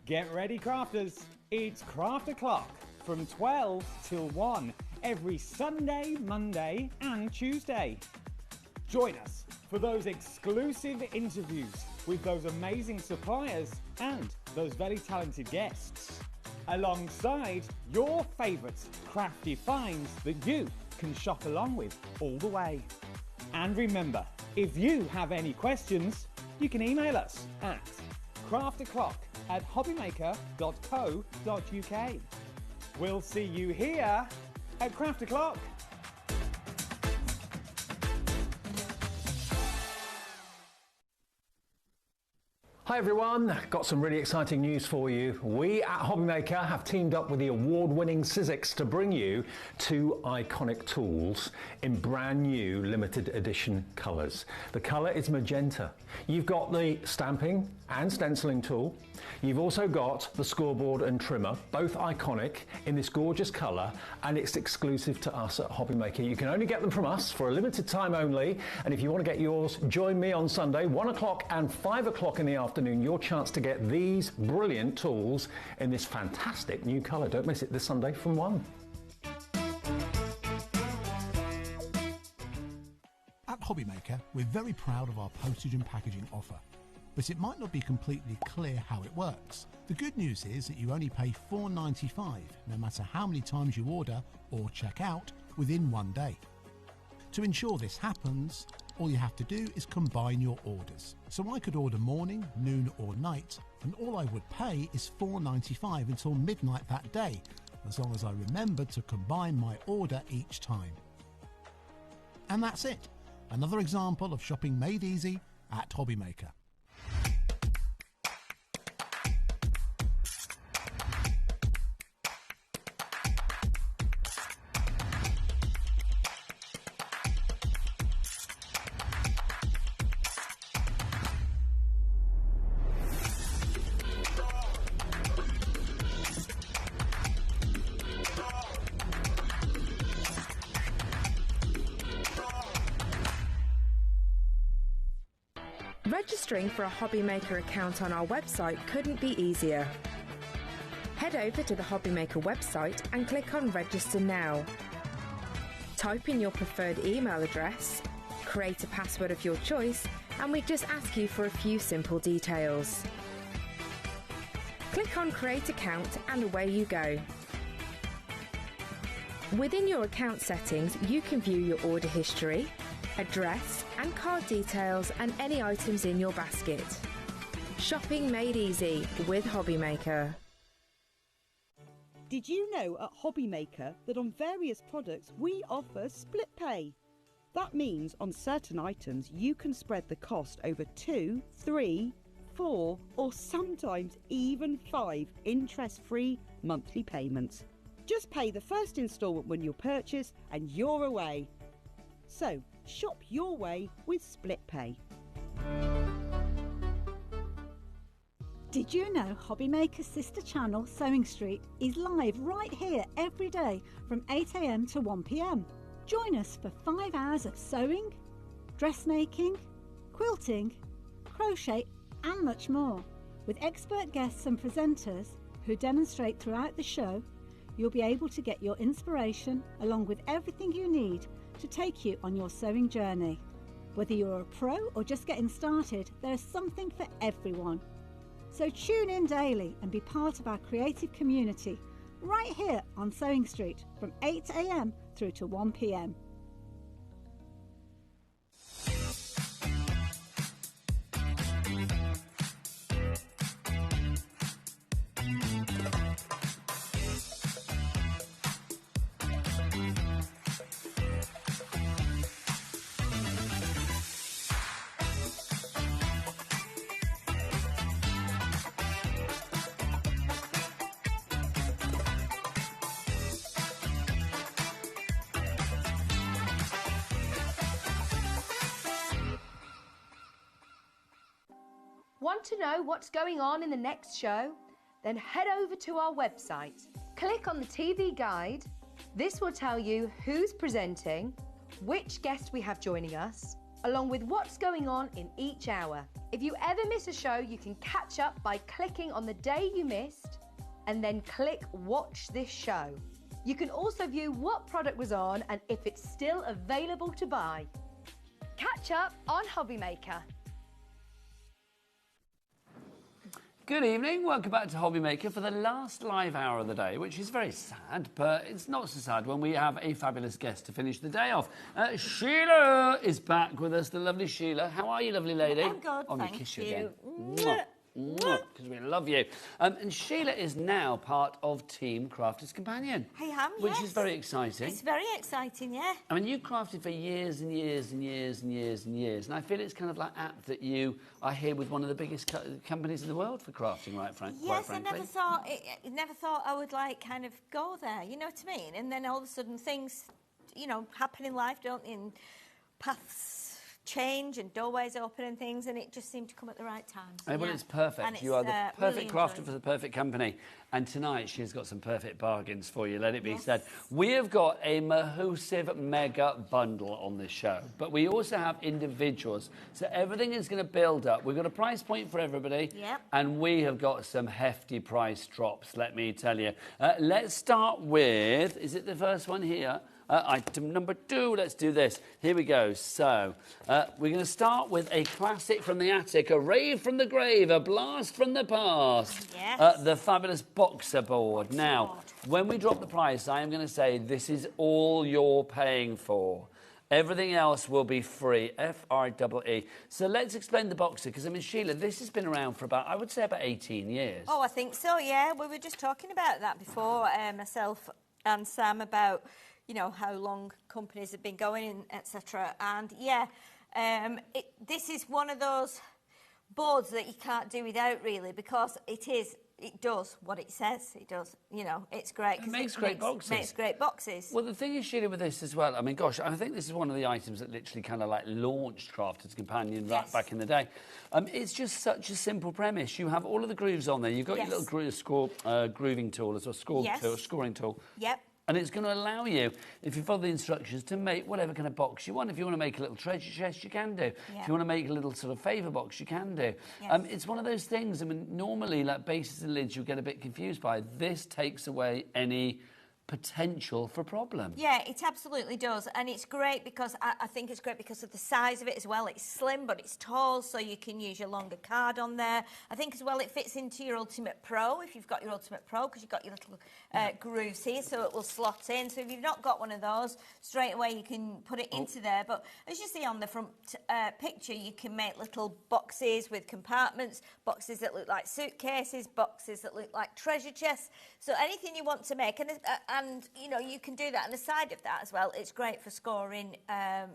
Get ready, crafters. It's Craft O'Clock from 12 till 1 every Sunday, Monday and Tuesday. Join us for those exclusive interviews with those amazing suppliers and those very talented guests, alongside your favourite crafty finds that you can shop along with all the way. And remember, if you have any questions, you can email us at crafto'clock@hobbymaker.co.uk. We'll see you here at Craft O'Clock. Hi everyone, got some really exciting news for you. We at HobbyMaker have teamed up with the award-winning Sizzix to bring you 2 iconic tools in brand new limited edition colours. The colour is magenta. You've got the stamping and stenciling tool. You've also got the scoreboard and trimmer, both iconic in this gorgeous colour, and it's exclusive to us at HobbyMaker. You can only get them from us for a limited time only, and if you want to get yours, join me on Sunday, 1 o'clock and 5 o'clock in the afternoon, your chance to get these brilliant tools in this fantastic new colour. Don't miss it this Sunday from 1. At HobbyMaker, we're very proud of our postage and packaging offer, but it might not be completely clear how it works. The good news is that you only pay $4.95 no matter how many times you order or check out within 1 day. To ensure this happens, all you have to do is combine your orders. So I could order morning, noon or night, and all I would pay is $4.95 until midnight that day, as long as I remembered to combine my order each time. And that's it. Another example of shopping made easy at HobbyMaker. Registering for a HobbyMaker account on our website couldn't be easier. Head over to the HobbyMaker website and click on Register Now. Type in your preferred email address, create a password of your choice, and we just ask you for a few simple details. Click on Create Account and away you go. Within your account settings, you can view your order history, address and card details and any items in your basket. Shopping made easy with HobbyMaker. Did you know at HobbyMaker that on various products we offer split pay? That means on certain items you can spread the cost over 2, 3, 4 or sometimes even 5 interest-free monthly payments. Just pay the first instalment when you purchase and you're away. So, shop your way with split pay. Did you know HobbyMaker's sister channel, Sewing Street, is live right here every day from 8 AM to 1 PM? Join us for 5 hours of sewing, dressmaking, quilting, crochet and much more. With expert guests and presenters who demonstrate throughout the show, you'll be able to get your inspiration along with everything you need to take you on your sewing journey. Whether you're a pro or just getting started, there's something for everyone. So tune in daily and be part of our creative community right here on Sewing Street from 8 AM through to 1 PM. Want to know what's going on in the next show? Then head over to our website. Click on the TV guide. This will tell you who's presenting, which guest we have joining us, along with what's going on in each hour. If you ever miss a show, you can catch up by clicking on the day you missed and then click Watch This Show. You can also view what product was on and if it's still available to buy. Catch up on HobbyMaker. Good evening, welcome back to HobbyMaker for the last live hour of the day, which is very sad, but it's not so sad when we have a fabulous guest to finish the day off. Sheila is back with us, the lovely Sheila. How are you, lovely lady? I'm good, I'm thank kiss you. you again. Mwah. because we love you. And Sheila is now part of Team Crafters Companion. I am, Which yes. is very exciting. It's very exciting, yeah. I mean, you crafted for years and years and years and years and years, and I feel it's kind of like apt that you are here with one of the biggest companies in the world for crafting, right, Frank? Yes, I never thought I would like kind of go there. You know what I mean? And then all of a sudden things, you know, happen in life, don't they? And paths change and doorways open and things, and it just seemed to come at the right time. So, well, it's perfect. And You are the perfect really crafter for the perfect company. And tonight, she's got some perfect bargains for you, let it be said. We have got a massive mega bundle on this show, but we also have individuals. So everything is going to build up. We've got a price point for everybody, and we have got some hefty price drops, let me tell you. Let's start with, is it the first one here? Item number 2, let's do this. Here we go. So, we're going to start with a classic from the attic, a rave from the grave, a blast from the past. Yes. The fabulous boxer board. Now, when we drop the price, I am going to say this is all you're paying for. Everything else will be free, F-R-E-E. So let's explain the boxer, because, I mean, Sheila, this has been around for about, I would say, about 18 years. Oh, I think so, yeah. We were just talking about that before, myself and Sam, about, you know, how long companies have been going, etc. And, yeah, this is one of those boards that you can't do without, really, because it does what it says it does. You know, it's great. It makes great boxes. Makes great boxes. Well, the thing is, Sheila, with this as well, I mean, gosh, I think this is one of the items that literally kind of like launched Crafters Companion right back in the day. It's just such a simple premise. You have all of the grooves on there. You've got your little grooving tool as well, scoring tool. Yep. And it's going to allow you, if you follow the instructions, to make whatever kind of box you want. If you want to make a little treasure chest, you can do. If you want to make a little sort of favour box, you can do. It's one of those things, I mean, normally, like bases and lids, you get a bit confused by. This takes away any potential for problem. Yeah, it absolutely does, and it's great because I think it's great because of the size of it as well. It's slim, but it's tall, so you can use your longer card on there. I think as well it fits into your Ultimate Pro, if you've got your Ultimate Pro, because you've got your little grooves here, so it will slot in. So if you've not got one of those, straight away you can put it into there. But as you see on the front picture, you can make little boxes with compartments, boxes that look like suitcases, boxes that look like treasure chests. So anything you want to make, and you know, you can do that. And aside of that as well, it's great for scoring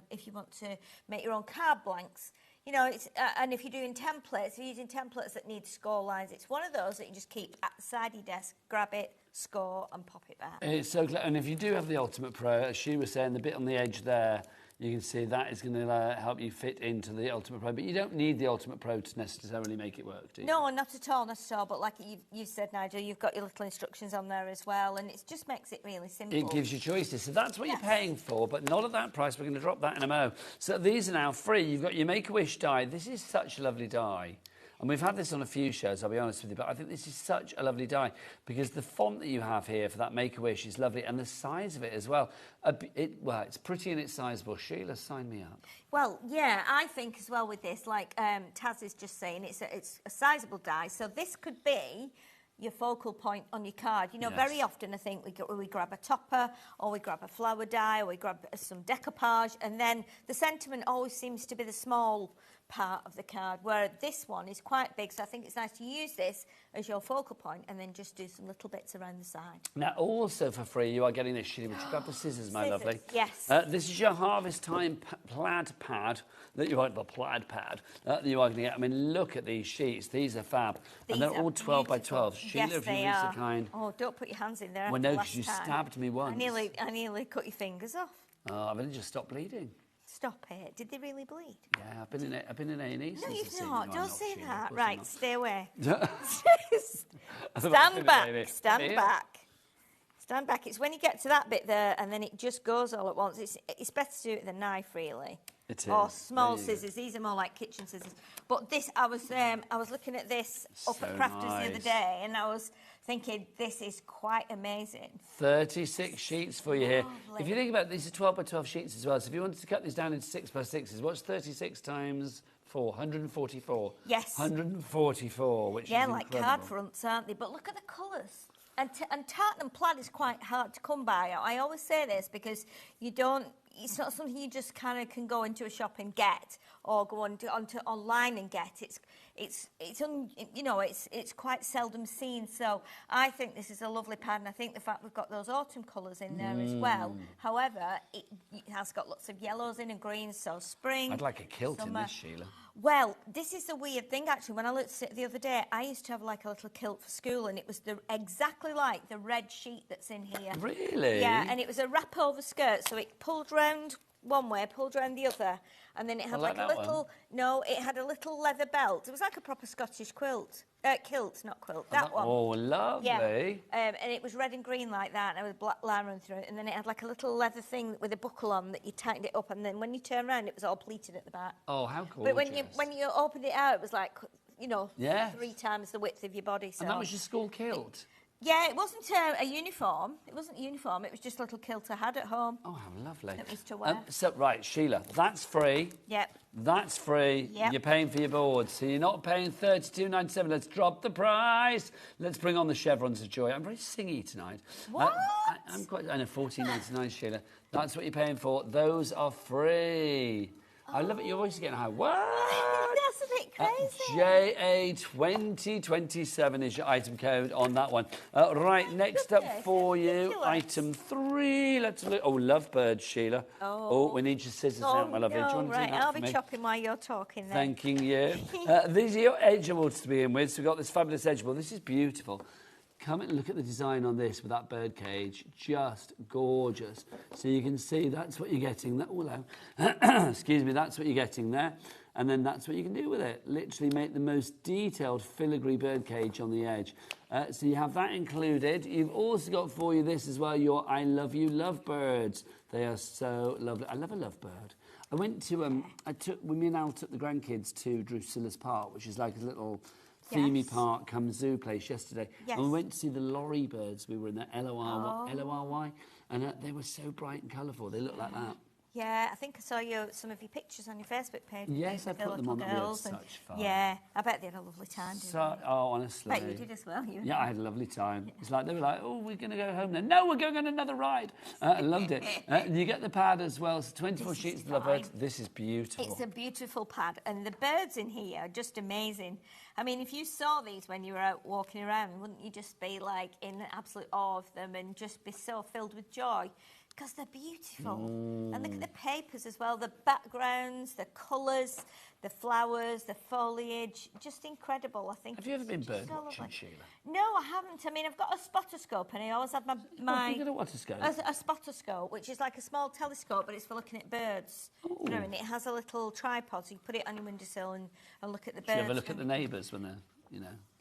if you want to make your own card blanks. You know, it's, and if you're doing templates, if you're using templates that need score lines, it's one of those that you just keep at the side of your desk, grab it, score, and pop it back. It's so clear. And if you do have the Ultimate Pro, as she was saying, the bit on the edge there, you can see that is going to help you fit into the Ultimate Pro. But you don't need the Ultimate Pro to necessarily make it work, do you? No, not at all, not at all. But like you said, Nigel, you've got your little instructions on there as well, and it just makes it really simple. It gives you choices. So that's what you're paying for, but not at that price. We're going to drop that in a mo. So these are now free. You've got your Make-A-Wish die. This is such a lovely die. And we've had this on a few shows, I'll be honest with you, but I think this is such a lovely die because the font that you have here for that Make-A-Wish is lovely, and the size of it as well. Well, it's pretty and it's sizable. Sheila, sign me up. Well, yeah, I think as well with this, like Taz is just saying, it's a sizable die, so this could be your focal point on your card. You know, very often I think we grab a topper, or we grab a flower die, or we grab some decoupage, and then the sentiment always seems to be the small part of the card, where this one is quite big, so I think it's nice to use this as your focal point and then just do some little bits around the side. Now, also for free, you are getting this, Sheila. Would you grab the scissors, my lovely? Yes. This is your Harvest Time plaid pad that you are, the plaid pad that you are going to get. I mean, look at these sheets. These are fab. And they're all 12 by 12. Sheila, yes, if you so kind. Oh, don't put your hands in there. Well, no, because you stabbed me once. I nearly cut your fingers off. Oh, I've only just stopped bleeding. Stop it. Did they really bleed? Yeah, I've been in A&E. No, you've not. Don't say that. Right, stay away. Stand back. Stand back. Stand back. It's when you get to that bit there and then it just goes all at once. It's better to do it with a knife, really. It is. Or small scissors. These are more like kitchen scissors. But this, I was looking at this up at Crafters the other day, and I was thinking, this is quite amazing. 36 sheets for you here. Lovely. If you think about it, these are 12 by 12 sheets as well. So if you wanted to cut these down into 6 by 6s, what's 36 times 4? 144. Yes. 144, which is like incredible. card fronts, aren't they? But look at the colours. And tartan and plaid is quite hard to come by. I always say this because you don't it's not something you just kind of can go into a shop and get, or go onto online and get. It's quite seldom seen. So I think this is a lovely pad, and I think the fact we've got those autumn colours in there as well. However, it has got lots of yellows in and greens, so spring. I'd like a kilt summer. in this, Sheila. Well, this is the weird thing, actually. When I looked at it the other day, I used to have like a little kilt for school, and it was exactly like the red sheet that's in here. Really? Yeah, and it was a wrap-over skirt, so it pulled round one way, pulled round the other, and then it had like a little... No, it had a little leather belt. It was like a proper Scottish quilt. Kilt, not quilt. That one. Oh, lovely. Yeah. And it was red and green like that, and there was black line running through it, and then it had like a little leather thing with a buckle on that you tightened it up, and then when you turn around, it was all pleated at the back. Oh, how cool. But when you opened it out, it was like, Yes. 3 times the width of your body. So. And that was your school kilt? Yeah, it wasn't a uniform. It wasn't a uniform. It was just a little kilt I had at home. Oh, how lovely. That was to wear. Right, Sheila, that's free. Yep. That's free. Yep. You're paying for your boards, so you're not paying $32.97. Let's drop the price. Let's bring on the chevrons of joy. I'm very singy tonight. What? I'm quite. I know, $14.99, Sheila. That's what you're paying for. Those are free. I love it. Your voice is getting high. What? That's a bit crazy. JA2027 is your item code on that one. Right, next up for you, item 3. Let's look. Oh, lovebirds, Sheila. Oh, we need your scissors out, my lovely. Do you want to do that I'll for be me? chopping while you're talking then. Thanking you. These are your edge awards to begin with. So we've got this fabulous edge award. This is beautiful. Come and look at the design on this with that bird cage. Just gorgeous. So you can see that's what you're getting. Excuse me, that's what you're getting there. And then that's what you can do with it. Literally make the most detailed filigree bird cage on the edge. So you have that included. You've also got for you this as well, your I Love You Lovebirds. They are so lovely. I love a lovebird. I went to, we went out at the grandkids to Drusilla's Park, which is like a little themey park come zoo place yesterday. Yes. And we went to see the lorry birds. We were in the L-O-R-Y, and they were so bright and colourful. They looked like that. Yeah, I think I saw some of your pictures on your Facebook page. Yes, I with the put them on. little girls We had such fun. Yeah, I bet they had a lovely time. Honestly. I bet you did as well. I had a lovely time. It's like they were like, oh, we're going to go home now. No, we're going on another ride. I loved it. You get the pad as well. So 24 sheets of lovebirds. This is beautiful. It's a beautiful pad, and the birds in here are just amazing. I mean, if you saw these when you were out walking around, wouldn't you just be like in absolute awe of them and just be so filled with joy? Because they're beautiful. And look at the papers as well, the backgrounds, the colours, the flowers, the foliage, just incredible, I think. Have you ever been bird watching, Sheila? No, I haven't. I mean, I've got a spotoscope, and I always had my You've got a what-a-scope? a spotoscope, which is like a small telescope, but it's for looking at birds. You know, and it has a little tripod, so you put it on your windowsill and look at the birds. Do you ever look at the neighbours when they're,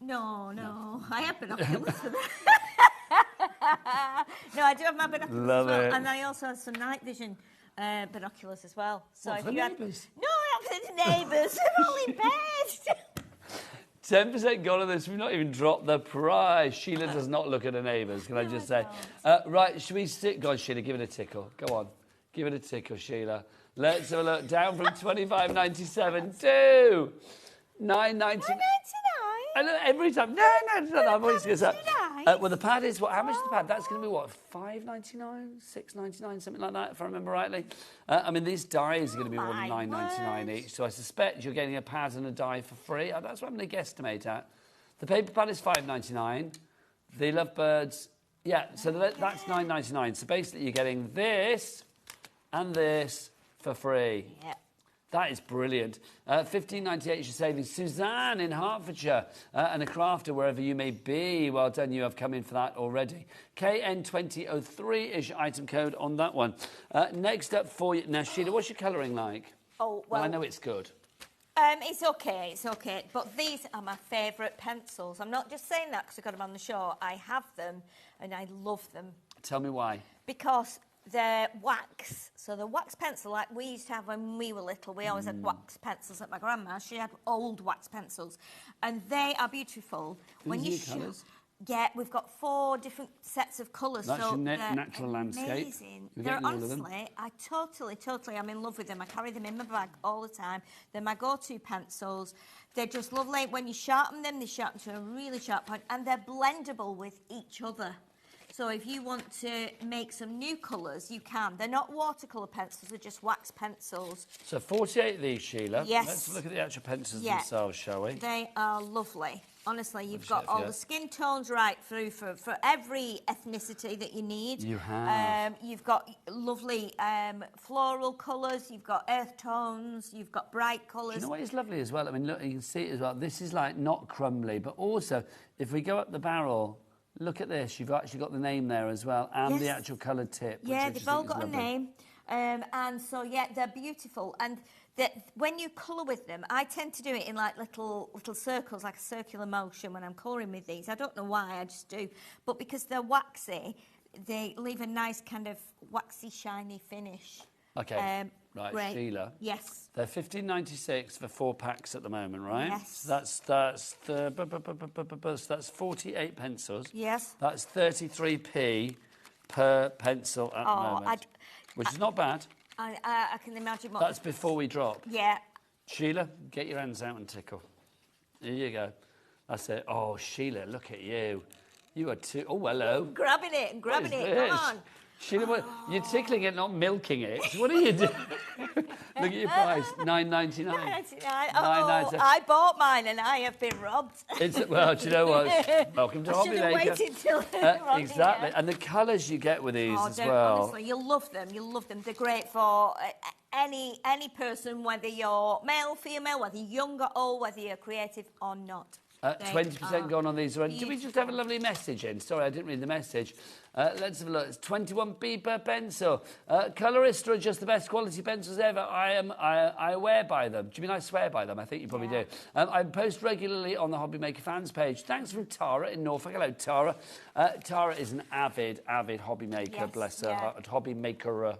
No. I have binoculars for that. No, I do have my binoculars Love as well. it. And I also have some night vision binoculars as well. So What, if for you neighbours? No, not for the neighbours. They're all in bed. 10% gone on this. We've not even dropped the price. Sheila does not look at her neighbours, can I just say? Right, should we stick? Go on, Sheila, give it a tickle. Go on. Give it a tickle, Sheila. Let's have a look. Down from $25.97 to $9.99. I know every time. No, I'm always going to say. Well, the pad is what? How much is the pad? That's going to be what? $5.99, $6.99, something like that, if I remember rightly. I mean, these dies are going to be more than $9.99 each. So I suspect you're getting a pad and a die for free. That's what I'm going to guesstimate at. The paper pad is $5.99. The lovebirds, so that's $9.99. So basically, you're getting this and this for free. Yeah. That is brilliant. $15.98 you're saving. Suzanne in Hertfordshire and a crafter wherever you may be. Well done, you have come in for that already. KN2003 is your item code on that one. Next up for you. Now, Sheila, what's your colouring like? Oh, well, I know it's good. It's okay. But these are my favourite pencils. I'm not just saying that because I got them on the show. I have them and I love them. Tell me why. Because they're wax. So the wax pencil, like we used to have when we were little, we always had wax pencils at my grandma's. She had old wax pencils. And they are beautiful. When you colours? Yeah, we've got 4 different sets of colours. That's so your they're natural landscape. Amazing. You're They're getting all of them. honestly, I totally am in love with them. I carry them in my bag all the time. They're my go-to pencils. They're just lovely. When you sharpen them, they sharpen to a really sharp point, and they're blendable with each other. So if you want to make some new colours, you can. They're not watercolour pencils, they're just wax pencils. So 48 of these, Sheila. Yes. Let's look at the actual pencils Yeah. themselves, shall we? They are lovely. Honestly, you've got Chef, all yeah. the skin tones right through for every ethnicity that you need. You have. You've got lovely floral colours, you've got earth tones, you've got bright colours. Do you know what is lovely as well? I mean, look, you can see it as well. This is like not crumbly, but also if we go up the barrel, look at this. You've actually got the name there as well, and the Yes. actual coloured tip. which Yeah, I they've just all think is got a lovely. name. And so, yeah, they're beautiful. And when you colour with them, I tend to do it in like little circles, like a circular motion when I'm colouring with these. I don't know why, I just do. But because they're waxy, they leave a nice kind of waxy, shiny finish. Okay, right, great. Sheila. Yes. They're $15.96 for 4 packs at the moment, right? Yes. So that's 48 pencils. Yes. That's 33p per pencil at the moment, which is not bad. I can imagine what... That's before we drop. Yeah. Sheila, get your hands out and tickle. Here you go. That's it. Oh, Sheila, look at you. You are too... Oh, hello. Grabbing it, grabbing What is it. Come this? on. Sheila, what, you're tickling it, not milking it. What are you doing? Look at your price, $9.99. $9.99. $9.99. I bought mine and I have been robbed. Well, do you know what? Welcome to I should have HobbyMaker. waited till Exactly, and the colours you get with these as don't- well. Honestly, you'll love them. You'll love them. They're great for any person, whether you're male, female, whether you're young or old, whether you're creative or not. 20% gone on these already. Did we just have a lovely message in? Sorry, I didn't read the message. Let's have a look. It's 21p per pencil. Colorists are just the best quality pencils ever. I swear by them. Do you mean I swear by them? I think you probably do. I post regularly on the HobbyMaker fans page. Thanks from Tara in Norfolk. Hello, Tara. Tara is an avid HobbyMaker, Yes, bless her yeah. heart, HobbyMaker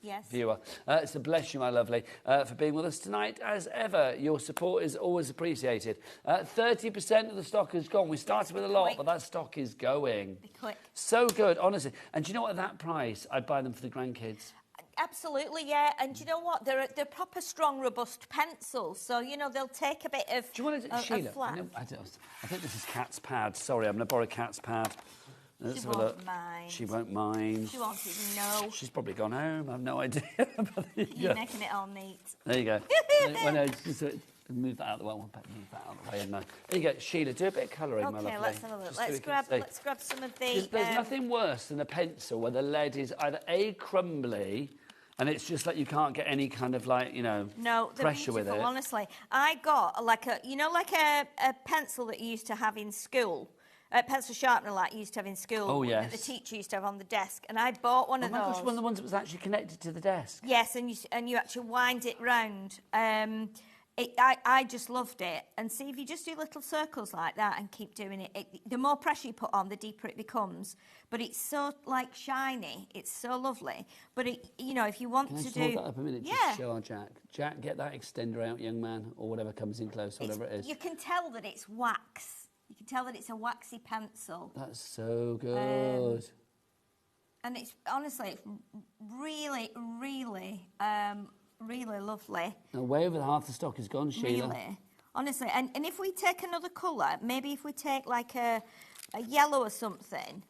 Yes. viewer. So bless you, my lovely, for being with us tonight. As ever, your support is always appreciated. 30% of the stock is gone. We started with a lot, but that stock is going. Be quick. So good, honestly. And do you know what? At that price, I'd buy them for the grandkids. Absolutely, yeah. And do you know what? They're proper strong, robust pencils. So, you know, they'll take a bit of Do you want to, Sheila? flat. I think this is Kat's pad. Sorry, I'm going to borrow Kat's pad. Let's She have a won't look. mind. She won't mind. She won't even know. She's probably gone home. I have no idea. You're making it all neat. There you go. Move that out of the way. Move that out of the way. And, there you go. Sheila, do a bit of colouring, my lovely. Okay, let's have a look. Just so we Let's can grab, see. some of the... There's nothing worse than a pencil where the lead is either A, crumbly, and it's just like you can't get any kind of like, No, they're pressure with beautiful, it. honestly. I got like a pencil that you used to have in school. A pencil sharpener like you used to have in school. Oh, yes. That the teacher used to have on the desk. And I bought one of Oh my those. gosh, one of the ones that was actually connected to the desk. Yes, and you actually wind it round. I just loved it. And see, if you just do little circles like that and keep doing it, the more pressure you put on, the deeper it becomes. But it's so, like, shiny. It's so lovely. But, if you want Can I to just do... hold that up a minute Yeah. just to show our Jack? Jack, get that extender out, young man, or whatever comes in close, whatever it is. You can tell that it's wax. You can tell that it's a waxy pencil. That's so good. And it's, honestly, it's really, really, really lovely. Now, way over half the stock is gone, Sheila. Really. Honestly. And if we take another colour, maybe if we take like a yellow or something.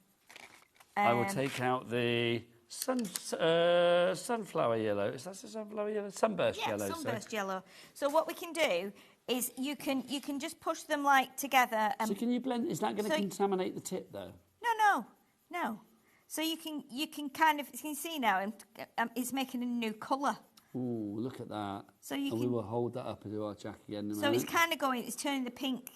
I will take out the sunflower yellow. Is that the sunflower yellow? Sunburst yellow. Sunburst yellow. So what we can do is you can just push them like together. And So can you blend? Is that going to contaminate the tip though? No. So you can kind of, you can see now, it's making a new colour. Ooh, look at that. So you and we can- will hold that up and do our Jack again in a So moment. it's kind of it's turning the pink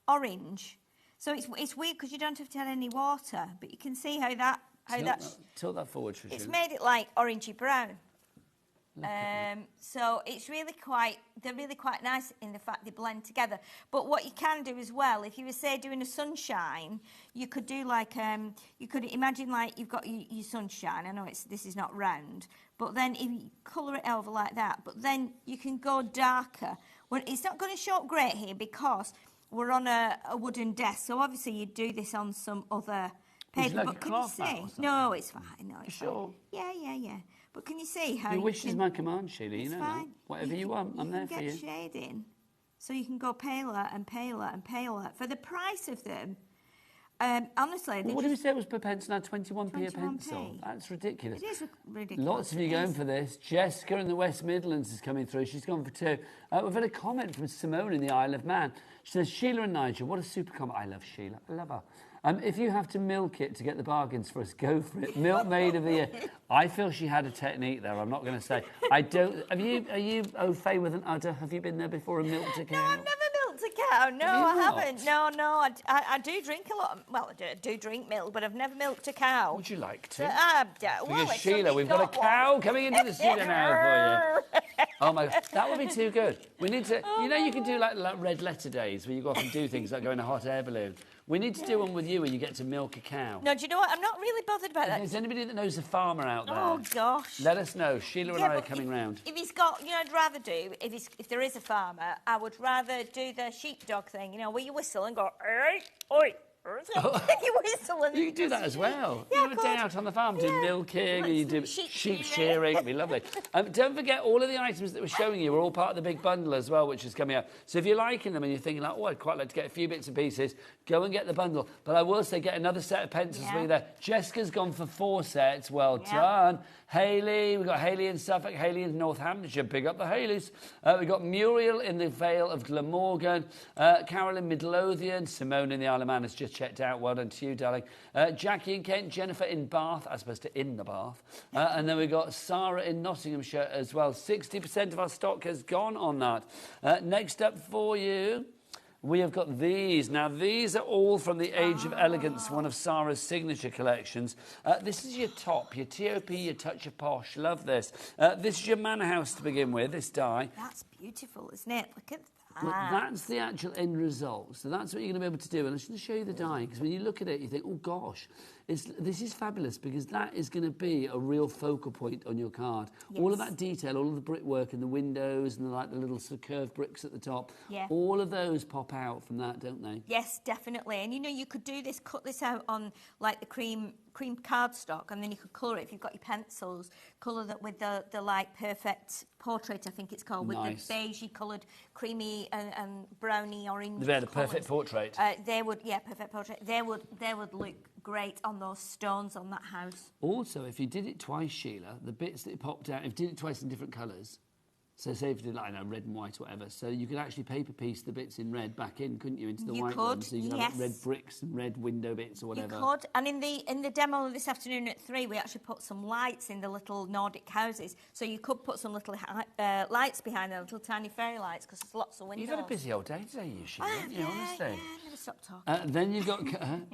orange. So it's weird because you don't have to add any water, but you can see how that's Tilt that forward, Tricia. it's made it like orangey brown. So it's they're really quite nice in the fact they blend together. But what you can do as well, if you were say doing a sunshine, you could do like you could imagine like you've got your sunshine. I know this is not round, but then if you colour it over like that, but then you can go darker. Well, it's not going to show up great here because we're on a wooden desk. So obviously you'd do this on some other Would you paper. like But a can you cloth mat or see? something? No, it's fine. No, it's Sure. fine. Yeah. But can you see how Your you wish is can- my command, Sheila. You It's know that. fine. Whatever you want, I'm there can for you. get shade in, so you can go paler and paler and paler for the price of them. Honestly, What did we say it was per pencil now? 21p a 21p. pencil. That's ridiculous. It is ridiculous. Lots of you going for this. Jessica in the West Midlands is coming through. She's gone for 2. We've had a comment from Simone in the Isle of Man. She says, Sheila and Nigel, what a super comment. I love Sheila. I love her. If you have to milk it to get the bargains for us, go for it. Milkmaid of the Year. I feel she had a technique there. I'm not going to say. I don't. Are you au fait with an udder? Have you been there before and milked a cow? No, I've never milked a cow. No, I haven't. No. I do drink a lot. Well, I do drink milk, but I've never milked a cow. Would you like to? Well, Sheila, we've got a cow coming into the studio now for you. Oh my God, that would be too good. We need to. You know, you can do like red letter days where you go off and do things like go in a hot air balloon. We need to do one with you where you get to milk a cow. No, do you know what? I'm not really bothered about that. Is there anybody that knows a farmer out there? Oh, gosh. Let us know. Sheila and I are coming round. If he's got, I'd rather do, if there is a farmer, I would rather do the sheepdog thing, where you whistle and go, oi, oi. You whistle and you can do that as well. Yeah, you have a day out on the farm, do milking, and you do sheep shearing. It'd be lovely. Don't forget, all of the items that we're showing you are all part of the big bundle as well, which is coming up. So if you're liking them and you're thinking, like, oh, I'd quite like to get a few bits and pieces, go and get the bundle. But I will say, get another set of pencils for you there. Jessica's gone for 4 sets. Well done. Hayley, we've got Hayley in Suffolk, Hayley in Northamptonshire. Big up the Hayleys. We've got Muriel in the Vale of Glamorgan, Carol in Midlothian, Simone in the Isle of Man has just checked out. Well done to you, darling. Jackie in Kent, Jennifer in Bath, as opposed to in the Bath. And then we've got Sarah in Nottinghamshire as well. 60% of our stock has gone on that. Next up for you, we have got these. Now, these are all from the Age of Elegance, one of Sarah's signature collections. This is your top, your TOP, your Touch of Posh. Love this. This is your Manor House to begin with, this die. That's beautiful, isn't it? Look at that. Well, that's the actual end result. So that's what you're going to be able to do. And I'm just going to show you the die, because when you look at it, you think, oh, gosh, this is fabulous, because that is going to be a real focal point on your card. Yes. All of that detail, all of the brickwork and the windows and the little sort of curved bricks at the top, all of those pop out from that, don't they? Yes, definitely. And, you could do this, cut this out on, like, the cream cardstock, and then you could colour it. If you've got your pencils, colour that with the perfect portrait, I think it's called, with the beigey coloured, creamy and browny orange. They had a perfect portrait. They would, perfect portrait. They would look great on those stones on that house. Also, if you did it twice, Sheila, the bits that popped out, if you did it twice in different colours, so say if you did, like, I don't know, red and white or whatever, so you could actually paper piece the bits in red back in, couldn't you, into the white ones? So you could have like red bricks and red window bits or whatever. You could, and in the demo this afternoon at 3, we actually put some lights in the little Nordic houses, so you could put some little lights behind the little tiny fairy lights, because there's lots of windows. You've had a busy old day today, you, Sheila, honestly. Yeah, I've never stopped talking. Then you've got...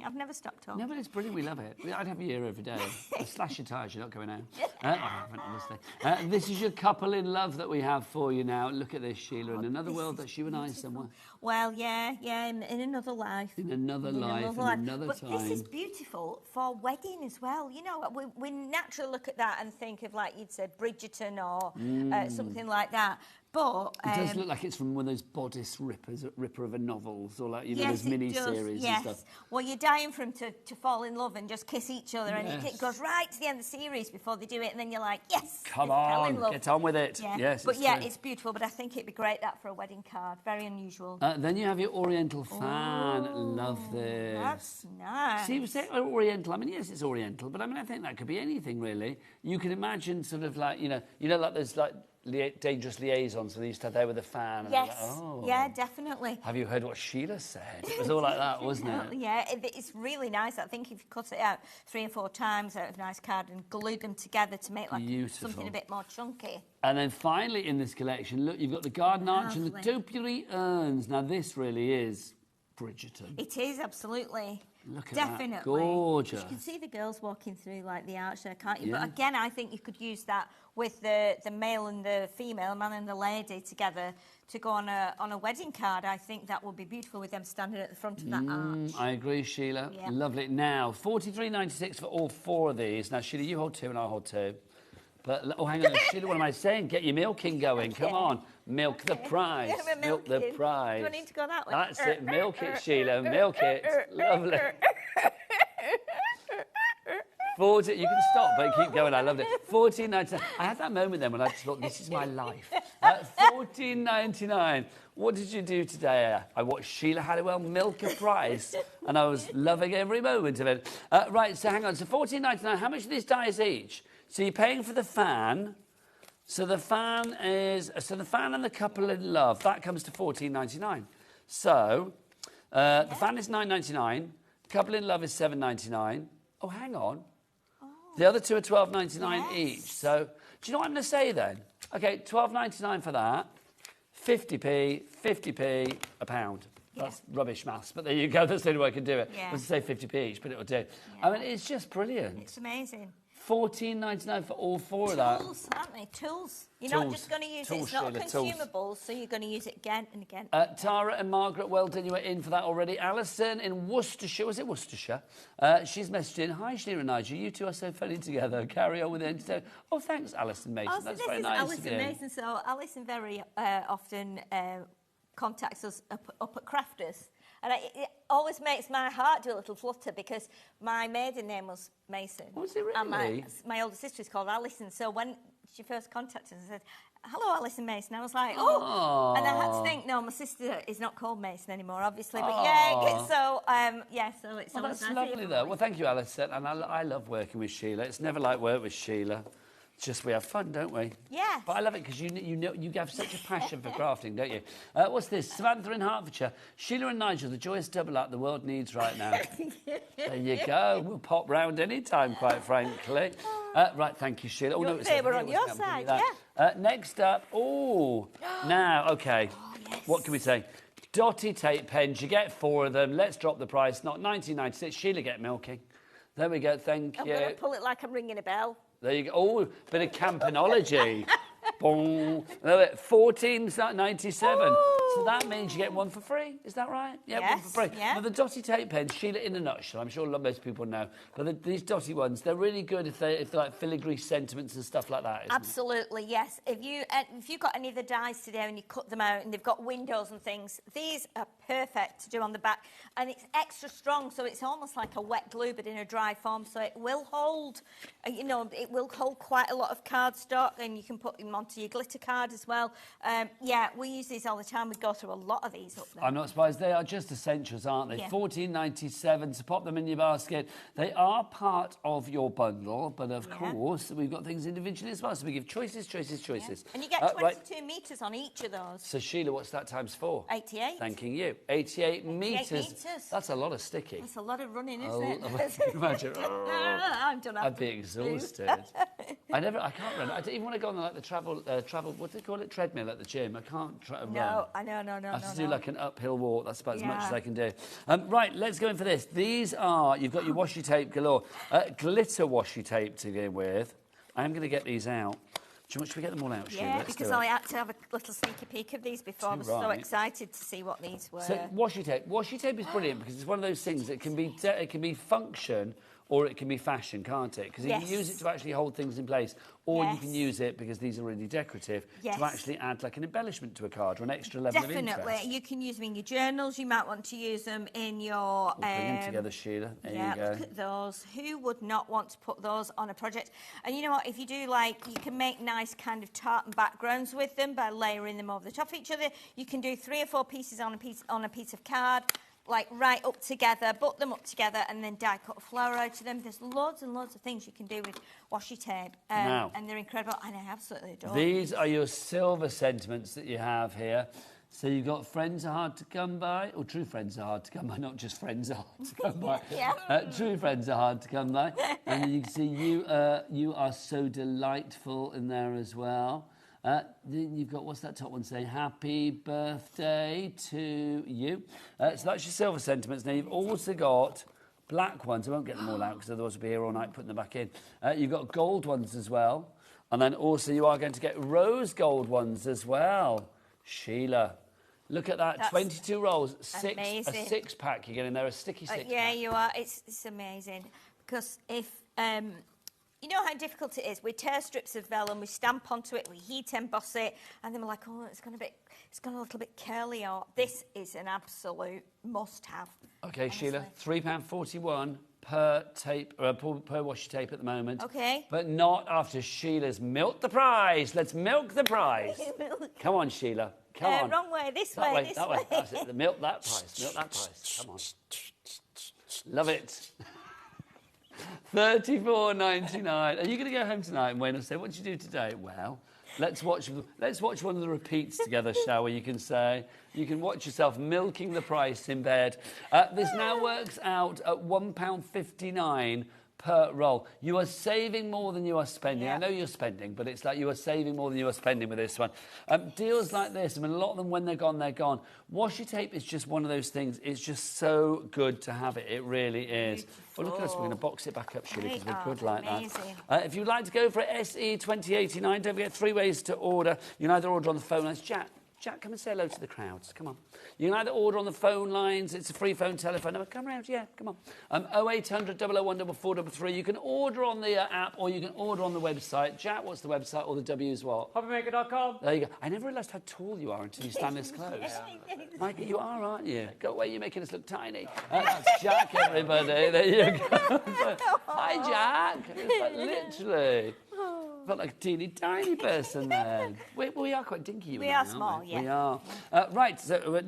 I've never stopped talking. No, but it's brilliant, we love it. I'd have you here every day. Slash your tyres, you're not going out. I haven't, honestly. This is your couple in love that we have for you now. Look at this, Sheila, in another world, that's you and I somewhere. Well, yeah, in another life. In another life, in another time. But this is beautiful for wedding as well. We naturally look at that and think of, like you'd said, Bridgerton or something like that. But it does look like it's from one of those bodice ripper of a novels, or like those mini-series and stuff. Well, you're dying for them to fall in love and just kiss each other, and it goes right to the end of the series before they do it, and then you're like, yes, come on, get on with it. Yeah. Yes, but it's beautiful. But I think it'd be great that for a wedding card. Very unusual. Then you have your Oriental fan. Love this. That's nice. See, we say Oriental. I mean, yes, it's Oriental, but I mean, I think that could be anything really. You can imagine sort of like like there's like dangerous liaisons, so they used to have there with a fan. Yes, like, oh. Yeah, definitely. Have you heard what Sheila said? It was all like that, wasn't it? Yeah, it's really nice. I think if you cut it out 3 or 4 times out of a nice card and glued them together to make like something a bit more chunky. And then finally in this collection, look, you've got the garden arch and the topiary urns. Now this really is Bridgerton. It is, absolutely. Look at Definitely. that. Gorgeous. You can see the girls walking through like the arch there, can't you? Yeah. But again, I think you could use that with the male and the female, man and the lady together to go on a wedding card. I think that would be beautiful with them standing at the front of that arch. I agree, Sheila. Yeah. Lovely. Now, $43.96 for all 4 of these. Now, Sheila, you hold 2 and I hold 2. But, hang on, Sheila, what am I saying? Get your milking going. Come on. Milk the prize. Milk the prize. Do I need to go that way? That's it. Milk it, Sheila. Milk it. Lovely. 40, you can stop, but keep going. I loved it. $14.97. I had that moment then when I just thought, this is my life. $14.99. What did you do today? I watched Sheila Halliwell milk a price, and I was loving every moment of it. Right, so hang on. So $14.99. How much are these dies each? So you're paying for the fan. So the fan and the couple in love, that comes to $14.99. So the fan is $9.99. Couple in love is $7.99. Oh, hang on. The other two are $12.99 each. So do you know what I'm going to say then? Okay, $12.99 for that. 50p, 50p, a pound. That's rubbish maths, but there you go. That's the only way I can do it. Yeah. Let's say 50p each, but it'll do. I mean, it's just brilliant. It's amazing. $14.99 for all four of that. Tools, aren't they? Tools. You're not just going to use it. It's not a consumable, so you're going to use it again and again. Tara and Margaret, well done. You were in for that already. Alison in Worcestershire. Was it Worcestershire? She's messaged in. Hi, Sheila and Nigel. You two are so funny together. Carry on with it. So, oh, thanks, Alison Mason. Oh, so that's this very is nice Alison of you. Mason. So Alison very often contacts us up at Crafters. And it always makes my heart do a little flutter because my maiden name was Mason. Was it really? And my older sister is called Alison. So when she first contacted us and said, hello, Alison Mason, I was like, oh. And I had to think, no, my sister is not called Mason anymore, obviously. But yeah, so it's Well, always that's nice lovely, though. Well, thank you, Alison. And I love working with Sheila. It's never like work with Sheila. It's just we have fun, don't we? Yeah. But I love it because you have such a passion for crafting, don't you? What's this? Samantha in Hertfordshire. Sheila and Nigel, the joyous double act the world needs right now. There you go. We'll pop round any time, quite frankly. Right, thank you, Sheila. Oh, no, they were on your side, yeah. Next up, now, okay. Yes. What can we say? Dotty tape pens, you get 4 of them. Let's drop the price, not $19.96. Sheila, get milking. There we go, thank you. I'm going to pull it like I'm ringing a bell. There you go. Oh, bit of campanology. Boom. $14.97. So that means you get one for free. Is that right? Yeah, yes, one for free. Yeah. Now, the Dotty tape pens, Sheila, in a nutshell, I'm sure most people know, but these Dotty ones, they're really good if they're like filigree sentiments and stuff like that, isn't Absolutely, yes. If you've got any of the dies today and you cut them out and they've got windows and things, these are perfect to do on the back. And it's extra strong, so it's almost like a wet glue, but in a dry form, so it will hold, it will hold quite a lot of cardstock, and you can put them onto your glitter card as well. Yeah, we use these all the time. We go through a lot of these up there. I'm not surprised. They are just essentials, aren't they? Yeah. $14.97 to pop them in your basket. They are part of your bundle, but of course, we've got things individually as well. So we give choices. Yeah. And you get 22 metres on each of those. So, Sheila, what's that times 4? 88. Thanking you. 88 metres. That's a lot of sticky. That's a lot of running, isn't it? Imagine. I'm done. I'd be exhausted. I can't run. I don't even want to go on like the travel, what do they call it? Treadmill at the gym. I can't run. No. I have to do like an uphill walk. That's about as much as I can do. Right, let's go in for this. These are, you've got your washi tape galore. Glitter washi tape to go with. I'm going to get these out. Should we get them all out, Sheila? Yeah, because I had to have a little sneaky peek of these before. I was so excited to see what these were. So washi tape. Washi tape is brilliant because it's one of those things that can be function or it can be fashion, can't it? Because you can use it to actually hold things in place, or you can use it, because these are really decorative, to actually add like an embellishment to a card or an extra level of interest. Definitely. You can use them in your journals. You might want to use them in your... We'll bring them together, Sheila. There you go. Look at those. Who would not want to put those on a project? And you know what? If you do, you can make nice kind of tartan backgrounds with them by layering them over the top of each other. You can do 3 or 4 pieces on a piece of card, right up together, butt them up together, and then die cut a flower out of them. There's loads and loads of things you can do with washi tape, and they're incredible, and I absolutely adore them. These are your silver sentiments that you have here. So you've got friends are hard to come by, or true friends are hard to come by, not just friends are hard to come by. True friends are hard to come by. And then you can see you are so delightful in there as well. Then you've got, what's that top one say? Happy birthday to you. So that's your silver sentiments. Now, you've also got black ones. I won't get them all out because otherwise we'll be here all night putting them back in. You've got gold ones as well. And then also you are going to get rose gold ones as well. Sheila, look at that. That's 22 rolls. A 6-pack you're getting there, a sticky 6-pack. Yeah, you are. It's amazing. Because if... you know how difficult it is. We tear strips of vellum, we stamp onto it, we heat emboss it, and then we're like, oh, it's gone a little bit curly. Or this is an absolute must-have. Okay, honestly. Sheila, £3.41. per tape, per washi tape at the moment. Okay. But not after Sheila's milked the prize. Let's milk the prize. Come on, Sheila. Come on. Wrong way, this That way, this that way. That's it. Milk that prize. Milk that prize. Come on. Love it. $34.99. Are you going to go home tonight and wait and say, what did you do today? Well, let's watch one of the repeats together, shall we? You can watch yourself milking the price in bed. This now works out at £1.59 per roll. You are saving more than you are spending. Yeah. I know you're spending, but it's like you are saving more than you are spending with this one. Deals like this, I mean, a lot of them, when they're gone, they're gone. Washi tape is just one of those things. It's just so good to have it. It really is. Well, look at us. We're going to box it back up, Sheila, because we're good like that. If you'd like to go for SE 2089, don't forget 3 ways to order. You can either order on the phone lines. Jack, come and say hello to the crowds. Come on. You can either order on the phone lines. It's a free phone telephone number. Come round, yeah, come on. 0800 001 4433. You can order on the app or you can order on the website. Jack, what's the website or the W is what? HobbyMaker.com. There you go. I never realised how tall you are until you stand this close. Mike, you are, aren't you? Go away, you're making us look tiny. That's Jack, everybody. There you go. Hi, Jack. It's like, literally. Felt like a teeny tiny person then. We are quite dinky. We are small, yeah. We are. Right, so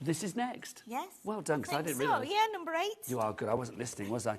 this is next. Yes. Well done, because I didn't realise. Yeah, number 8. You are good. I wasn't listening, was I?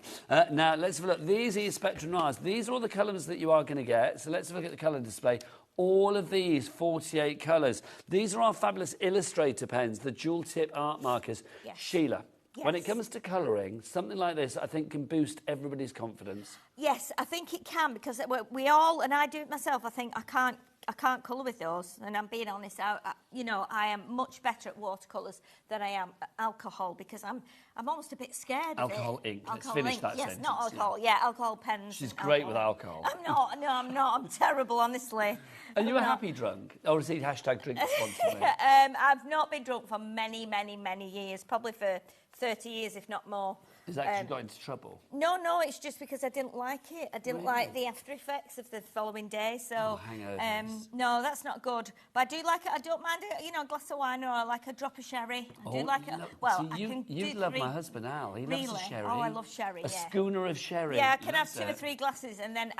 Now, let's have a look. These are your Spectrum Noirs. These are all the colours that you are going to get. So let's have a look at the colour display. All of these, 48 colours. These are our fabulous Illustrator pens, the dual-tip art markers. Yes. Sheila. Yes. When it comes to colouring, something like this, I think, can boost everybody's confidence. Yes, I think it can, because we all, and I do it myself, I think I can't colour with those, and I'm being honest. I am much better at watercolours than I am alcohol, because I'm almost a bit scared Alcohol of it. ink. Let's finish that yes, sentence. not alcohol. Yeah, alcohol pens. She's great with alcohol. I'm not. No, I'm not. I'm terrible, honestly. Are you a happy drunk? Or is it hashtag drink responsibly? I've not been drunk for many, many, many years, probably for 30 years, if not more. Is that because you got into trouble? No, it's just because I didn't like it. I didn't like the after effects of the following day. So, hangovers. no, that's not good. But I do like it. I don't mind a glass of wine, or like a drop of sherry. I do like it. Well, you love my husband Al. He loves a sherry. Oh, I love sherry. A schooner of sherry. Yeah, I can have 2 or 3 glasses, and then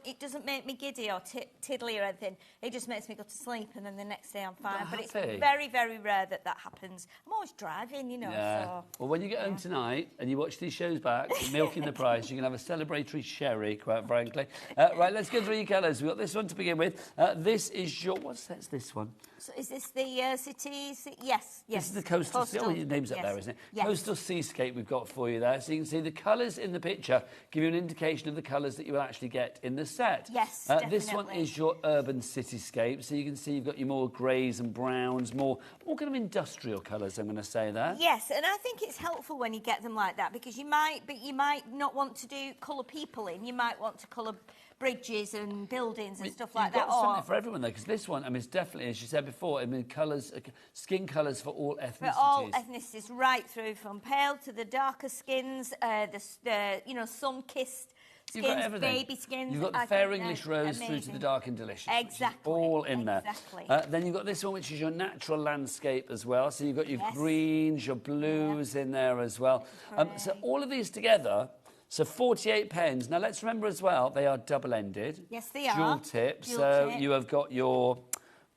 it doesn't make me giddy or tiddly or anything. It just makes me go to sleep, and then the next day I'm fine. But it's very, very rare that happens. I'm always driving, Yeah. So. Well, when you get home tonight and you watch these shows back, milking the price, you can have a celebratory sherry, quite frankly. Right, let's go through your colours. We've got this one to begin with. This is your... What's this one? So is this the city? Yes. This is the coastal... Oh, your name's up there, isn't it? Yes. Coastal seascape we've got for you there. So you can see the colours in the picture give you an indication of the colours that you will actually get in the set. Yes, This one is your urban cityscape. So you can see you've got your more greys and browns, more kind of industrial colours, I'm going to say there. Yes, and I think it's helpful when you get them like that, because you might not want to do colour people in. You might want to colour bridges and buildings and stuff like that. You've got something for everyone, though, because this one, I mean, it's definitely, as you said before, I mean, colours, skin colours for all ethnicities. For all ethnicities, right through from pale to the darker skins, the sun-kissed skins, You've got everything. Baby skins. You've got the fair English rose through to the dark and delicious. Exactly. All in there. Exactly. Then you've got this one, which is your natural landscape as well. So you've got your greens, your blues in there as well. So all of these together... So 48 pens. Now, let's remember as well, they are double-ended. Yes, they are. Dual tip. So you have got your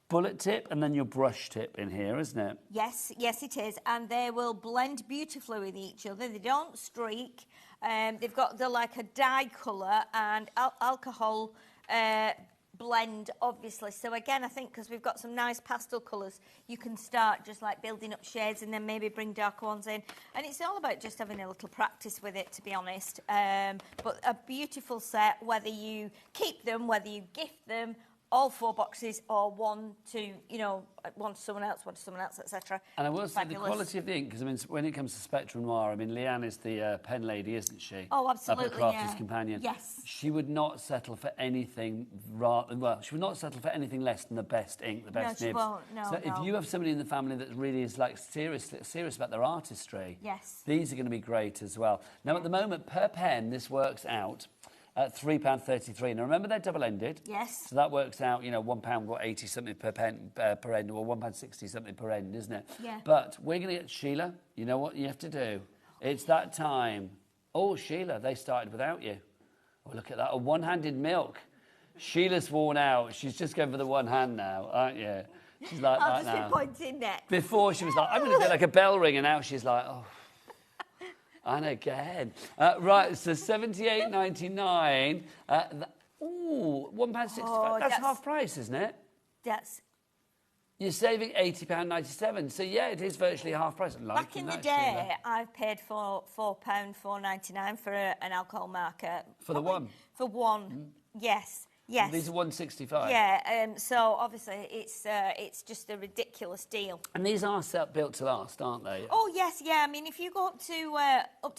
bullet tip and then your brush tip in here, isn't it? Yes, it is. And they will blend beautifully with each other. They don't streak. They've got a dye colour and alcohol blend, obviously. So again, I think because we've got some nice pastel colours, you can start just like building up shades and then maybe bring darker ones in. And it's all about just having a little practice with it, to be honest. But a beautiful set, whether you keep them, whether you gift them, all 4 boxes, or one to someone else, etc. And I will say the quality of the ink, because I mean, when it comes to Spectrum Noir, I mean, Leanne is the pen lady, isn't she? Oh, absolutely, Up at Crafter's Companion. Yes. She would not settle for anything she would not settle for anything less than the best ink, the best nibs. No, she won't. So if you have somebody in the family that really is serious about their artistry, yes, these are going to be great as well. Now, at the moment, per pen, this works out at £3.33. Now, remember, they're double-ended. Yes. So that works out, £1.80 something per pen per end, or £1.60 something per end, isn't it? Yeah. But we're going to get Sheila. You know what you have to do? It's that time. Oh, Sheila, they started without you. Oh, look at that, a one-handed milk. Sheila's worn out. She's just going for the one hand now, aren't you? She's like I'll that just now. be pointing next. Before she was like, I'm going to do like a bell ring, and now she's like, oh. And again. Right, so £78.99. Ooh, £1.65. Oh, that's half price, isn't it? That's... You're saving £80.97. So, yeah, it is virtually half price. Back in the day, I've paid for £4.99 for an alcohol marker. For the one? For one, yes. Yes. These are £1.65. Yeah, so obviously it's just a ridiculous deal. And these are built to last, aren't they? Oh yes, yeah. I mean, if you go up to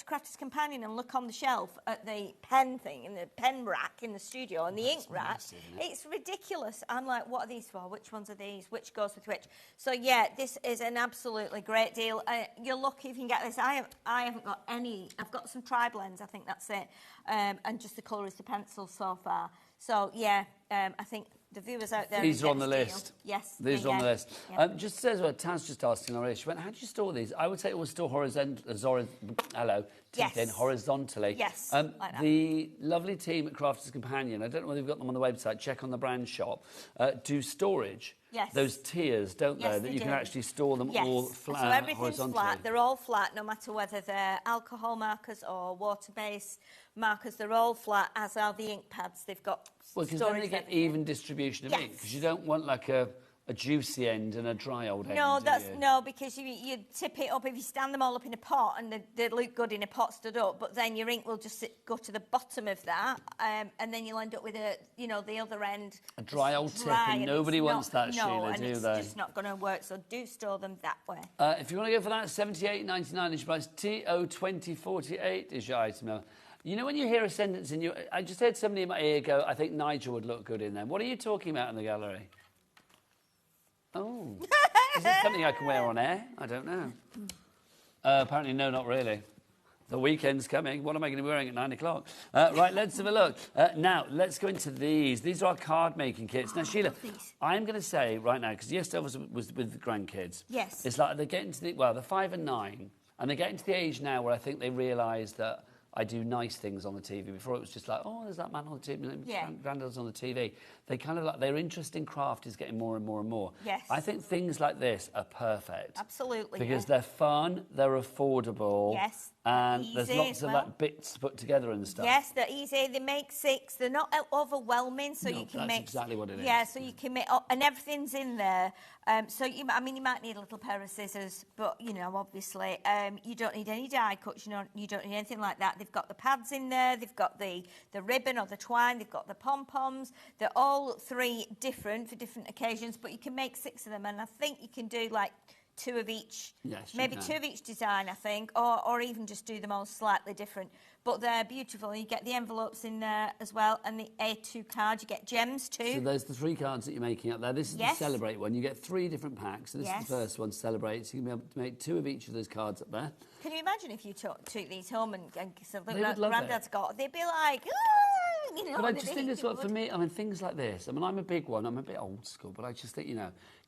Crafter's Companion and look on the shelf at the pen thing in the pen rack in the studio and the ink rack, massive, isn't it? it's ridiculous. I'm like, what are these for? Which ones are these? Which goes with which? So yeah, this is an absolutely great deal. You're lucky if you can get this. I haven't got any. I've got some tri-blends. I think that's it, and just the colour is the pencil so far. So, yeah, I think the viewers out there... These are on the list. Yes. These are on the list. Yeah. Just says what Taz just asked in already. She went, how do you store these? I would say always store horizontally. Yes, like the lovely team at Crafters Companion, I don't know whether you've got them on the website, check on the brand shop, do storage. Yes. Those tiers, don't Yes, they? they That you can do. actually store them all flat, so everything's horizontally. flat. They're all flat, no matter whether they're alcohol markers or water-based markers. They're all flat, as are the ink pads. They've got Well, because storage then they get everything. even distribution of ink, because you don't want like a juicy end and a dry old end. No, do you? no, because you tip it up if you stand them all up in a pot, and they look good in a pot stood up. But then your ink will just go to the bottom of that, and then you'll end up with the other end A dry old tip, and it's nobody wants not- that, no, Sheila, and do it's they? just not going to work. So do store them that way. If you want to go for that, £78.99 is your price. TO2048 is your item now. You know when you hear a sentence in your... I just heard somebody in my ear go, I think Nigel would look good in them. What are you talking about in the gallery? Oh. Is this something I can wear on air? I don't know. Apparently, no, not really. The weekend's coming. What am I going to be wearing at 9 o'clock? Right, let's have a look. Now, let's go into these. These are our card-making kits. Now, Sheila, I'm going to say right now, because yesterday was with the grandkids. Yes. It's like they're getting to the... Well, they're 5 and 9, and they're getting to the age now where I think they realise that I do nice things on the TV. Before it was just like, oh, there's that man on the TV, Grandad's on the TV. They kind of like, their interest in craft is getting more and more and more. Yes. I think things like this are perfect. Absolutely. Because they're fun, they're affordable. Yes. And Easy there's lots as of well. like bits to put together and stuff. Yes, they're easy. They make 6. They're not overwhelming, so No, you can that's make... exactly what it is. Yeah, so you can make... and everything's in there. So, you might need a little pair of scissors, but, obviously, you don't need any die cuts. You don't need anything like that. They've got the pads in there. They've got the ribbon or the twine. They've got the pom-poms. They're all 3 different for different occasions, but you can make 6 of them, and I think you can do, like... 2 of each, yes, maybe 2 of each design, I think, or even just do them all slightly different. But they're beautiful. You get the envelopes in there as well, and the A2 card. You get gems too. So there's the 3 cards that you're making up there. This is the Celebrate one. You get 3 different packs. So this is the first one, Celebrate. So you'll be able to make 2 of each of those cards up there. Can you imagine if you took these home and something They like would love Grandad's it. got? They'd be like, But I just think as well, for me, I mean, things like this. I mean, I'm a big one. I'm a bit old school, but I just think,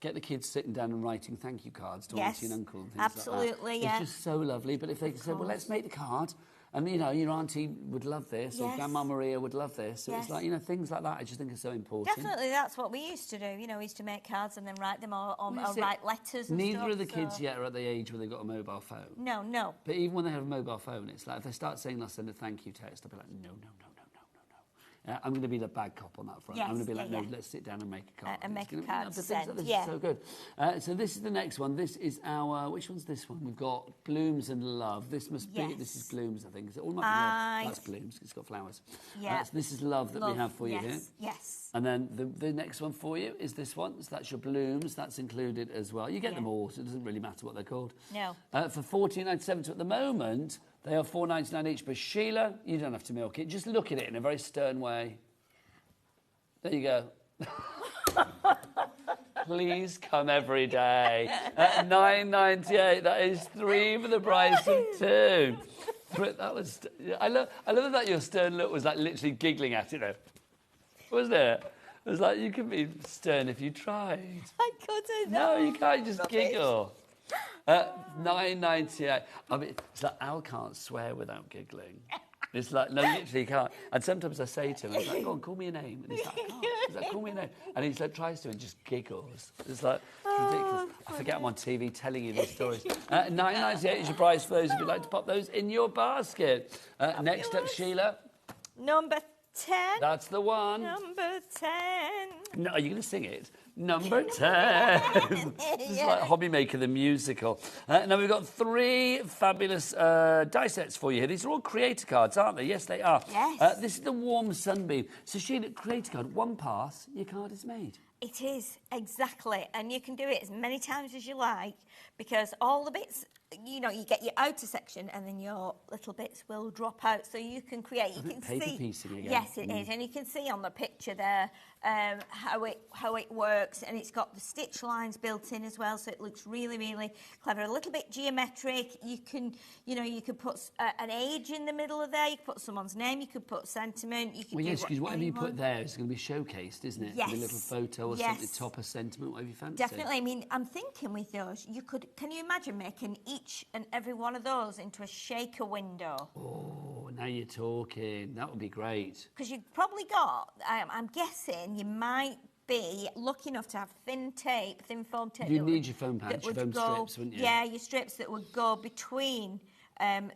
get the kids sitting down and writing thank you cards to auntie and uncle and things absolutely, like that. yeah. It's just so lovely. But if they could say, well, let's make the card, and, your auntie would love this, or Grandma Maria would love this. So it's like, things like that I just think are so important. Definitely, that's what we used to do. We used to make cards and then write them or write letters and Neither stuff. of the kids yet are at the age where they've got a mobile phone. No. But even when they have a mobile phone, it's like, if they start saying, I'll send a thank you text, I'll be like, no. I'm going to be the bad cop on that front. Yes, I'm going to be like, yeah. no, let's sit down and make a card. And make a but card things send, like this yeah. is so good. So this is the next one. This is our... Which one's this one? We've got Blooms and Love. This must be... This is Blooms, I think. Is it all my love? That's Blooms. It's got flowers. Yeah. So this is Love that we have for you here. Yes. And then the next one for you is this one. So that's your Blooms. That's included as well. You get them all, so it doesn't really matter what they're called. No. For $14.97. So at the moment, they are $4.99 each. But Sheila, you don't have to milk it. Just look at it in a very stern way. There you go. Please come every day. At $9.98, that is 3 for the price of 2. That was... I love that your stern look was like literally giggling at it, though. Wasn't it? It was like, you could be stern if you tried. I couldn't. No, you can't just giggle. £9.98. I mean, it's like Al can't swear without giggling. It's like, no, literally he can't. And sometimes I say to him, I'm like, go on, call me a name. And he's like, I can't. He's like, call me a name. And he's like, tries to and just giggles. It's like, it's ridiculous. I forget I'm on TV telling you these stories. £9.98 is your price for those if you'd like to pop those in your basket. Next up, Sheila. Number 10. That's the one. Number 10. No, are you going to sing it? Number 10. This is like HobbyMaker the musical. Now we've got 3 fabulous die sets for you here. These are all creator cards, aren't they? Yes, they are. Yes. This is the warm sunbeam. So Sheila, creator card, one pass, your card is made. It is, exactly. And you can do it as many times as you like because all the bits, you know, you get your outer section and then your little bits will drop out. So you can create, you can paper see. piecing again. Yes, it is. And you can see on the picture there how it works. And it's got the stitch lines built in as well. So it looks really, really clever. A little bit geometric. You can, you know, you could put an age in the middle of there. You could put someone's name. You could put sentiment. You could Well, yes, because whatever you put there is going to be showcased, isn't it? Yes. With a little photo or something, top a sentiment, whatever you fancy. Definitely. I mean, I'm thinking with those, you could, can you imagine making each and every one of those into a shaker window? Oh, now you're talking. That would be great. Because you've probably got, I'm guessing you might be lucky enough to have thin foam tape. You'd need your foam patch, your foam strips, wouldn't you? Yeah, your strips that would go between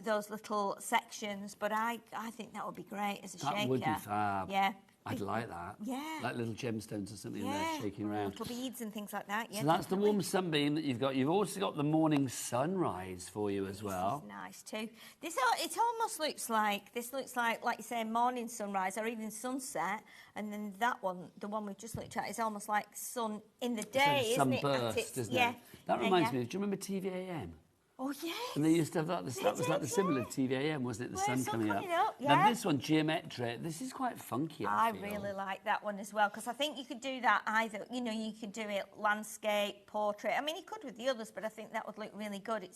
those little sections. But I think that would be great as a shaker. That would be fab. Yeah. I'd like that. Yeah. Like little gemstones or something in there shaking around. Little beads and things like that. Yeah, so that's the warm sunbeam that you've got. You've also got the morning sunrise for you as well. This is nice too. It almost looks like, like you say, morning sunrise or even sunset. And then that one, the one we've just looked at, is almost like sun in the day, isn't it? Sunburst, isn't it? That reminds me of, do you remember TVAM? Oh, yes. And they used to have that. That was like the symbol of TVAM, wasn't it? The sun coming up. Now this one, geometric. This is quite funky. I feel. Really like that one as well because I think you could do that either. You know, you could do it landscape, portrait. I mean, you could with the others, but I think that would look really good.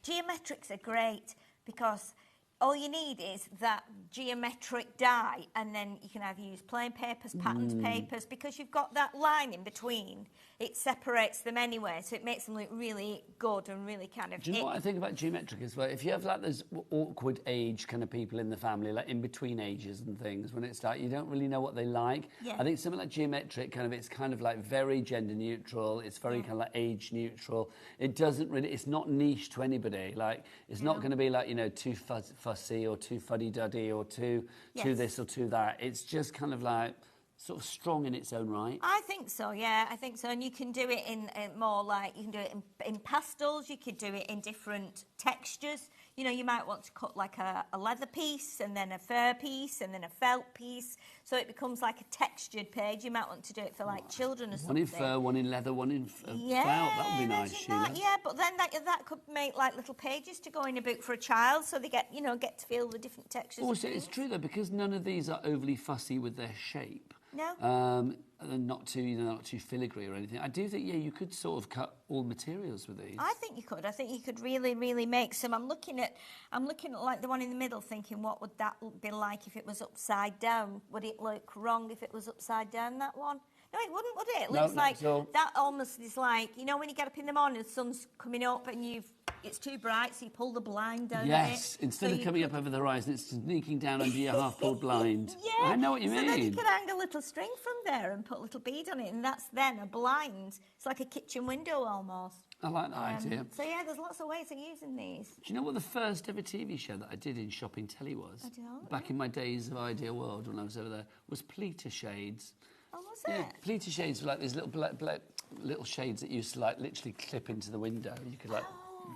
Geometrics are great because all you need is that geometric die, and then you can either use plain papers, patterned papers, because you've got that line in between. It separates them anyway, so it makes them look really good and really kind of... Do you know what I think about geometric as well? If you have like those awkward age kind of people in the family, like in between ages and things, when it's like you don't really know what they like, I think something like geometric, it's kind of like very gender neutral, it's very kind of like age neutral. It doesn't really, it's not niche to anybody. Like, it's not going to be like, you know, too fussy or too fuddy-duddy or too this or too that. It's just kind of like sort of strong in its own right. I think so, yeah, I think so. And you can do it in more like, you can do it in pastels, you could do it in different textures. You know, you might want to cut like a leather piece and then a fur piece and then a felt piece. So it becomes like a textured page. You might want to do it for like children or something. One in fur, one in leather, one in felt. That would be nice, Sheila. Yeah, but then that could make like little pages to go in a book for a child so they get to feel the different textures. Also, it's true though, because none of these are overly fussy with their shape. No. And not too filigree or anything. I do think, you could sort of cut all materials with these. I think you could. I think you could really, really make some. I'm looking at like the one in the middle, thinking, what would that be like if it was upside down? Would it look wrong if it was upside down? That one? No, it wouldn't, would it? It looks like that almost is like, you know, when you get up in the morning, the sun's coming up and it's too bright, so you pull the blind down. Yes, instead of coming up over the horizon, it's sneaking down under your half-pulled blind. I know what you mean. So then you could hang a little string from there and put a little bead on it, and that's then a blind. It's like a kitchen window almost. I like that idea. So yeah, there's lots of ways of using these. Do you know what the first ever TV show that I did in shopping telly was? I don't. Back in my days of Ideal World, when I was over there, was pleater shades. Oh, was it? Pleater shades were like these little shades that used to like literally clip into the window. You could like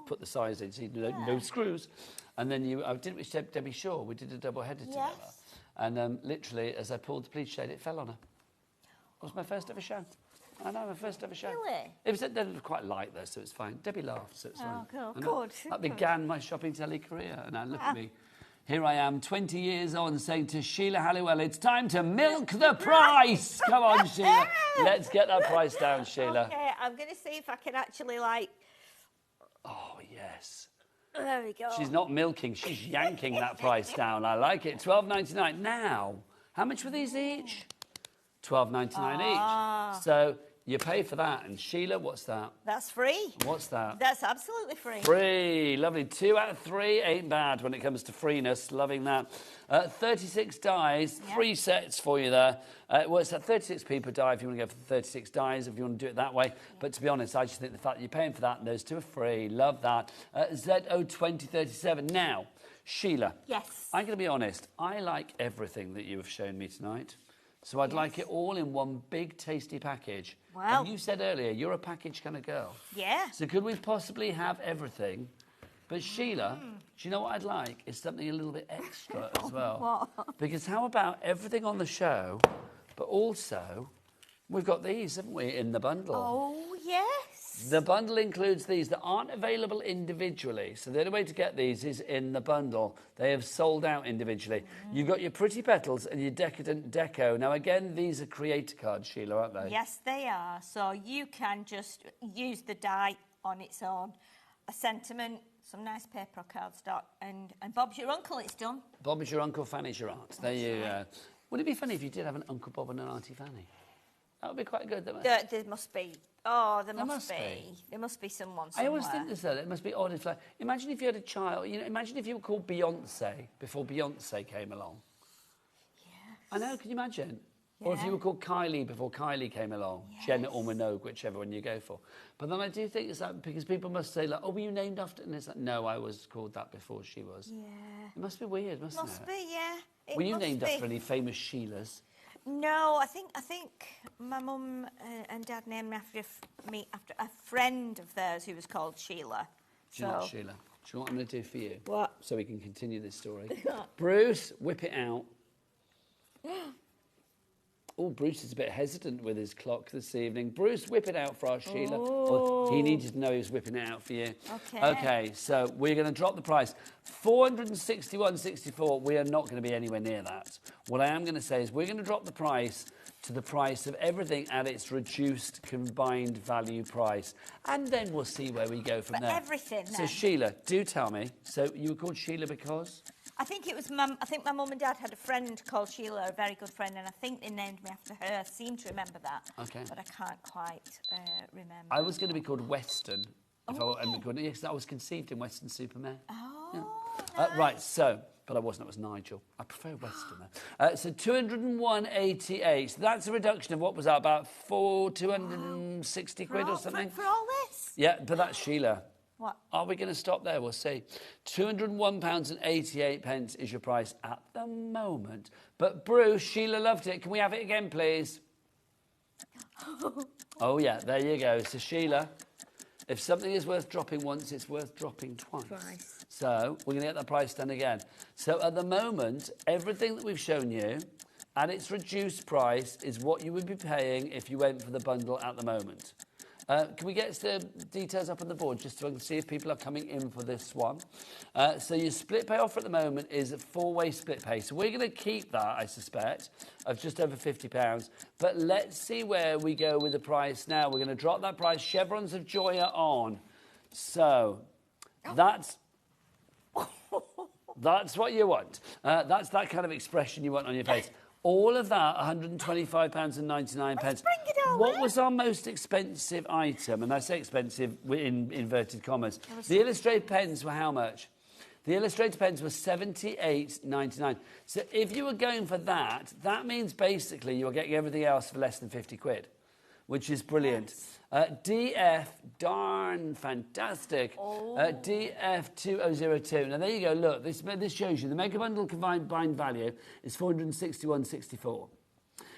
put the size in, so you no screws. And then I did it with Debbie Shaw. We did a double header together. And literally, as I pulled the pleater shade, it fell on her. It was my first ever show. I know, my first ever show. Really? It was quite light though, so it's fine. Debbie laughed, so it's fine. Oh, good. That began my shopping telly career, and now look at me. Here I am, 20 years on, saying to Sheila Halliwell, it's time to milk the price. Come on, Sheila. Let's get that price down, Sheila. Okay, I'm going to see if I can actually, like... Oh, yes. There we go. She's not milking, she's yanking that price down. I like it. $12.99. Now, how much were these each? $12.99 each. So You pay for that. And Sheila, what's that? That's free. What's that? That's absolutely free. Free. Lovely. 2 out of 3 ain't bad when it comes to freeness. Loving that. 36 dies, 3 sets for you there. Well, it's at 36 per die if you want to go for 36 dies, if you want to do it that way. But to be honest, I just think the fact that you're paying for that and those 2 are free. Love that. ZO2037. Now, Sheila. Yes. I'm going to be honest. I like everything that you have shown me tonight. So I'd like it all in one big, tasty package. Wow. And you said earlier, you're a package kind of girl. Yeah. So could we possibly have everything? But Sheila, do you know what I'd like? Is something a little bit extra as well. What? Because how about everything on the show, but also we've got these, haven't we, in the bundle? Oh, yes. The bundle includes these that aren't available individually. So the only way to get these is in the bundle. They have sold out individually. You've got your pretty petals and your decadent deco. Now, again, these are creator cards, Sheila, aren't they? Yes, they are. So you can just use the die on its own. A sentiment, some nice paper or cardstock, and Bob's your uncle, it's done. Bob is your uncle, Fanny's your aunt. There you go. Would it be funny if you did have an Uncle Bob and an Auntie Fanny? That would be quite good. There must be. Oh, there must be. There must be someone somewhere. I always think this, though. It must be odd. It's like, imagine if you had a child. You know, imagine if you were called Beyonce before Beyonce came along. Yes. I know. Can you imagine? Yeah. Or if you were called Kylie before Kylie came along. Yes. Jen or Minogue, whichever one you go for. But then I do think it's like, because people must say, like, oh, were you named after? And it's like, no, I was called that before she was. Yeah. It must be weird, mustn't it? Must be, yeah. Were you named after any famous Sheilas? No, I think my mum and dad named me after a friend of theirs who was called Sheila. Do you know what, Sheila? Do you know what I'm going to do for you? What? So we can continue this story. Bruce, whip it out. Oh, Bruce is a bit hesitant with his clock this evening. Bruce, whip it out for our Sheila. Well, he needed to know he was whipping it out for you. Okay. Okay, so we're going to drop the price. $461.64. We are not going to be anywhere near that. What I am going to say is we're going to drop the price to the price of everything at its reduced combined value price. And then we'll see where we go from there. Everything, So, then. Sheila, do tell me. So you were called Sheila because? I think it was I think my mum and dad had a friend called Sheila, a very good friend, and I think they named me after her. I seem to remember that. Okay. But I can't quite remember. I was going to be called Western. Yes, I was conceived in Weston-super-Mare. Oh, nice. Right, so, but I wasn't, it was Nigel. I prefer Western though. So 201.88. So that's a reduction of what was that, about 260 quid or something? For all this? Yeah, but that's Sheila. What? Are we going to stop there? We'll see. £201.88 is your price at the moment. But Bruce, Sheila loved it. Can we have it again, please? Oh, yeah, there you go. So, Sheila, if something is worth dropping once, it's worth dropping twice. So, we're going to get that price done again. So, at the moment, everything that we've shown you at its reduced price is what you would be paying if you went for the bundle at the moment. Can we get the details up on the board just so I can see if people are coming in for this one? So your split pay offer at the moment is a 4-way split pay. So we're going to keep that, I suspect, of just over £50. But let's see where we go with the price now. We're going to drop that price. Chevrons of joy are on. So that's what you want. That's that kind of expression you want on your face. All of that, £125.99. Let's bring it over. What was our most expensive item? And I say expensive in inverted commas. The illustrated pens were how much? The illustrated pens were $78.99. So if you were going for that, that means basically you're getting everything else for less than 50 quid, which is brilliant. Yes. DF, darn fantastic. DF2002. Now, there you go. Look, this shows you the Mega Bundle combined value is $461.64.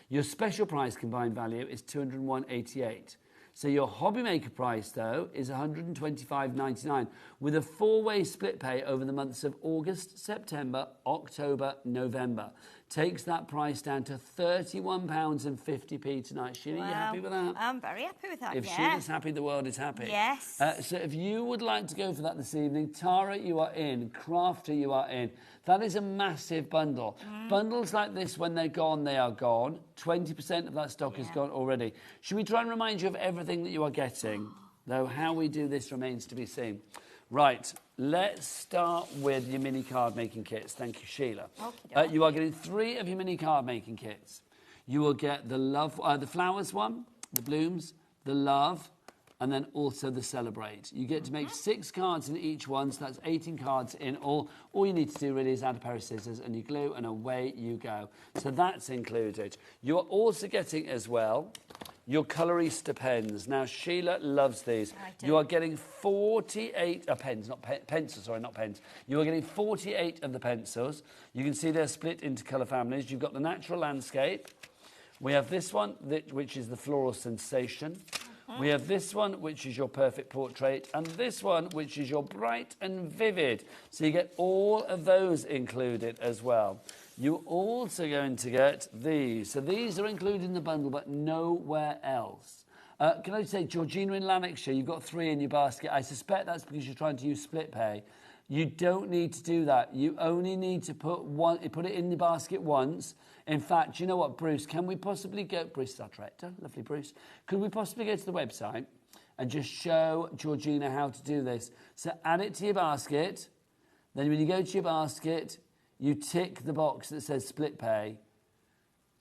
Your special price combined value is $201.88. So your HobbyMaker price, though, is $125.99 with a 4-way split pay over the months of August, September, October, November. Takes that price down to £31.50 tonight. Sheila, you happy with that? I'm very happy with that, If Sheila's happy, the world is happy. Yes. So if you would like to go for that this evening, Tara, you are in. Crafter, you are in. That is a massive bundle. Bundles like this, when they're gone, they are gone. 20% of that stock is gone already. Should we try and remind you of everything that you are getting? Though how we do this remains to be seen. Right, let's start with your mini card making kits. Thank you, Sheila. You are getting 3 of your mini card making kits. You will get the flowers one, the blooms, the love, and then also the celebrate. You get to make 6 cards in each one, so that's 18 cards in all. All you need to do really is add a pair of scissors and you glue, and away you go. So that's included. You're also getting as well your colorista pens. Now, Sheila loves these. You are getting 48 pens, not pencils, sorry, not pens. You are getting 48 of the pencils. You can see they're split into colour families. You've got the natural landscape. We have this one, which is the floral sensation. We have this one, which is your perfect portrait, and this one, which is your bright and vivid. So you get all of those included as well. You're also going to get these. So these are included in the bundle, but nowhere else. Can I say, Georgina in Lanarkshire, you've got 3 in your basket. I suspect that's because you're trying to use split pay. You don't need to do that. You only need to put it in the basket once. In fact, you know what, Bruce, can we possibly go... Bruce is our director, lovely Bruce. Could we possibly go to the website and just show Georgina how to do this? So add it to your basket. Then when you go to your basket, you tick the box that says split pay.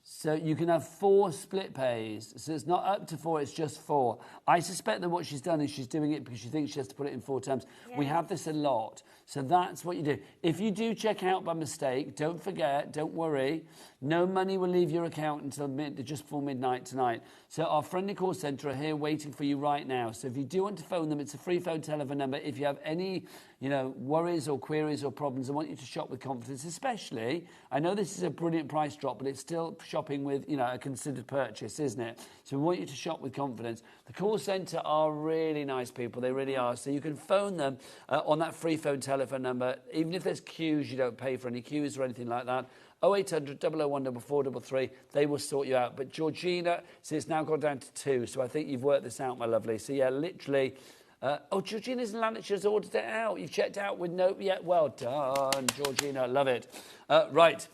So you can have 4 split pays. So it's not up to 4, it's just 4. I suspect that what she's done is she's doing it because she thinks she has to put it in 4 terms. Yeah. We have this a lot. So that's what you do. If you do check out by mistake, don't forget, don't worry. No money will leave your account until just before midnight tonight. So our friendly call centre are here waiting for you right now. So if you do want to phone them, it's a free phone telephone number. If you have any, worries or queries or problems, I want you to shop with confidence, especially, I know this is a brilliant price drop, but it's still shopping with, a considered purchase, isn't it? So we want you to shop with confidence. The call centre are really nice people, they really are. So you can phone them on that free phone telephone number. Even if there's queues, you don't pay for any queues or anything like that. 0800 001 4433, they will sort you out. But Georgina, see, it's now gone down to 2, so I think you've worked this out, my lovely. So yeah, literally... Georgina's in Lanarkshire's ordered it out. You've checked out with no... Yeah, well done, Georgina. Love it. Right,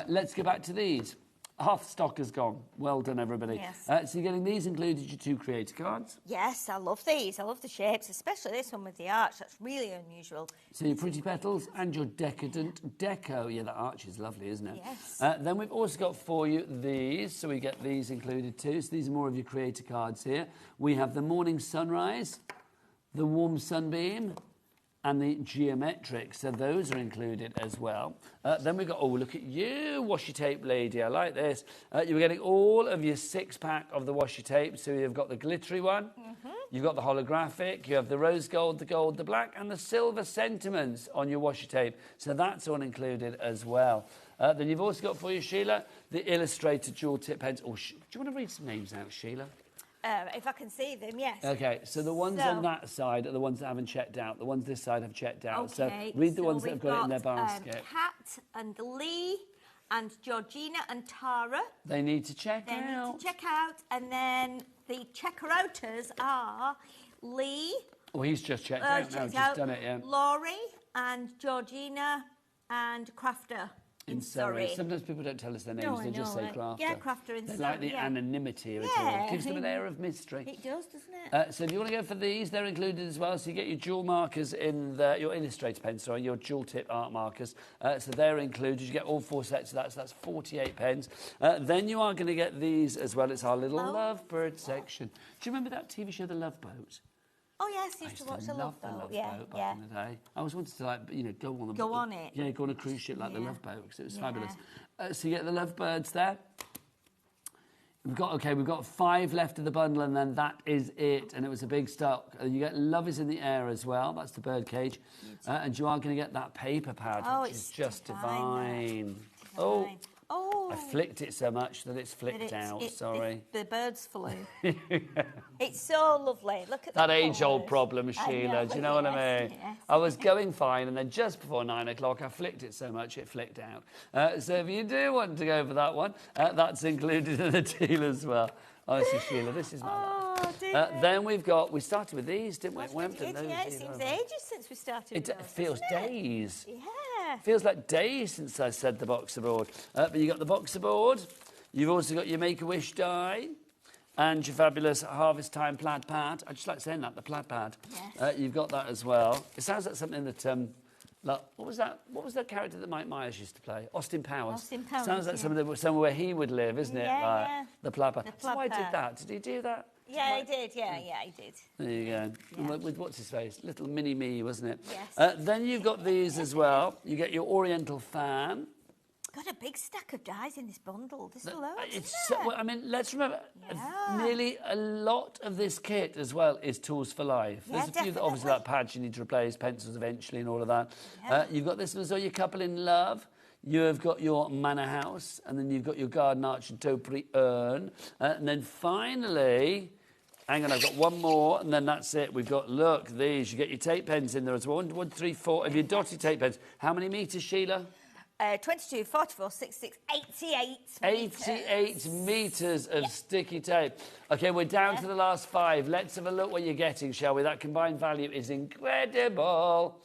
let's go back to these. Half stock has gone. Well done, everybody. Yes. So you're getting these included, your 2 creator cards. Yes, I love these. I love the shapes, especially this one with the arch. That's really unusual. So your pretty petals and your decadent deco. Yeah, the arch is lovely, isn't it? Yes. Then we've also got for you these. So we get these included too. So these are more of your creator cards here. We have the morning sunrise, the warm sunbeam, and the geometric, so those are included as well. Then we've got, oh, look at you, washi tape lady, I like this. You're getting all of your 6-pack of the washi tape, so you've got the glittery one, you've got the holographic, you have the rose gold, the black, and the silver sentiments on your washi tape, so that's all included as well. Then you've also got for you, Sheila, the illustrated jewel tip pens. Oh, do you want to read some names out, Sheila? If I can see them, yes. Okay, so the ones on that side are the ones that haven't checked out. The ones this side have checked out. Okay, so read the ones that have got it in their basket. Pat and Lee and Georgina and Tara. They need to check out. They need to check out. And then the checker-outers are Lee. Oh, he's just checked out now. Just done it, yeah. Laurie and Georgina and Crafter. In Surrey. Sometimes people don't tell us their names, they just say Crafter. Yeah, Crafter in Surrey. They like the anonymity of it all. It gives them an air of mystery. It does, doesn't it? So if you want to go for these, they're included as well. So you get your jewel markers in your illustrator pens, sorry, your jewel tip art markers. So they're included. You get all 4 sets of that, so that's 48 pens. Then you are going to get these as well. It's our little lovebird section. Do you remember that TV show, The Love Boat? Oh yes, I used to watch the Love Boat. Back in the day. I always wanted to go on Go on it. Yeah, go on a cruise ship like the Love Boat because it was fabulous. So you get the lovebirds there. We've got 5 left of the bundle, and then that is it. And it was a big stock. You get Love Is in the Air as well. That's the bird cage, and you are going to get that paper pad, which is just divine. Oh. I flicked it so much that it's flicked out, sorry. The birds flew. It's so lovely. Look at that age-old problem, Sheila. Do you know what I mean? Yes. I was going fine, and then just before 9 o'clock, I flicked it so much it flicked out. So if you do want to go for that one, that's included in the deal as well. Honestly, Sheila, this is my life. Then we started with these, didn't we? We haven't done those. Yeah, it seems ages since we started. It feels days. Yeah. Feels like days since I said the boxer board. But you got the boxer board. You've also got your Make-A-Wish die and your fabulous Harvest Time plaid pad. I just like saying that, the plaid pad. Yes. You've got that as well. It sounds like something that Like, what was that? What was that character that Mike Myers used to play? Austin Powers. Austin Powers, Sounds like yeah. somewhere where he would live, isn't it? Yeah, Like, yeah. The plapper. The That's why I did plapper. that. Did he do that? Yeah, he did. Yeah, he did. There you go. Yeah. With what's his face? Little mini me, wasn't it? Yes. Then you've got these as well. You get your Oriental fan. Got a big stack of dies in this bundle. There's loads. It's well, I mean, let's remember, nearly a lot of this kit as well is tools for life. Yeah, There's a few that obviously like pads you need to replace, pencils eventually and all of that. Yeah. You've got this one as well, your couple in love. You have got your manor house, and then you've got your garden arch and topiary urn. And then finally, hang on, I've got one more, and then that's it. We've got, look, these. You get your tape pens in there as well. 1, 2, 3, 4 of your dotted tape pens. How many metres, Sheila? 22, 44, 66, 88 88 metres of sticky tape. OK, we're down to the last 5. Let's have a look what you're getting, shall we? That combined value is incredible.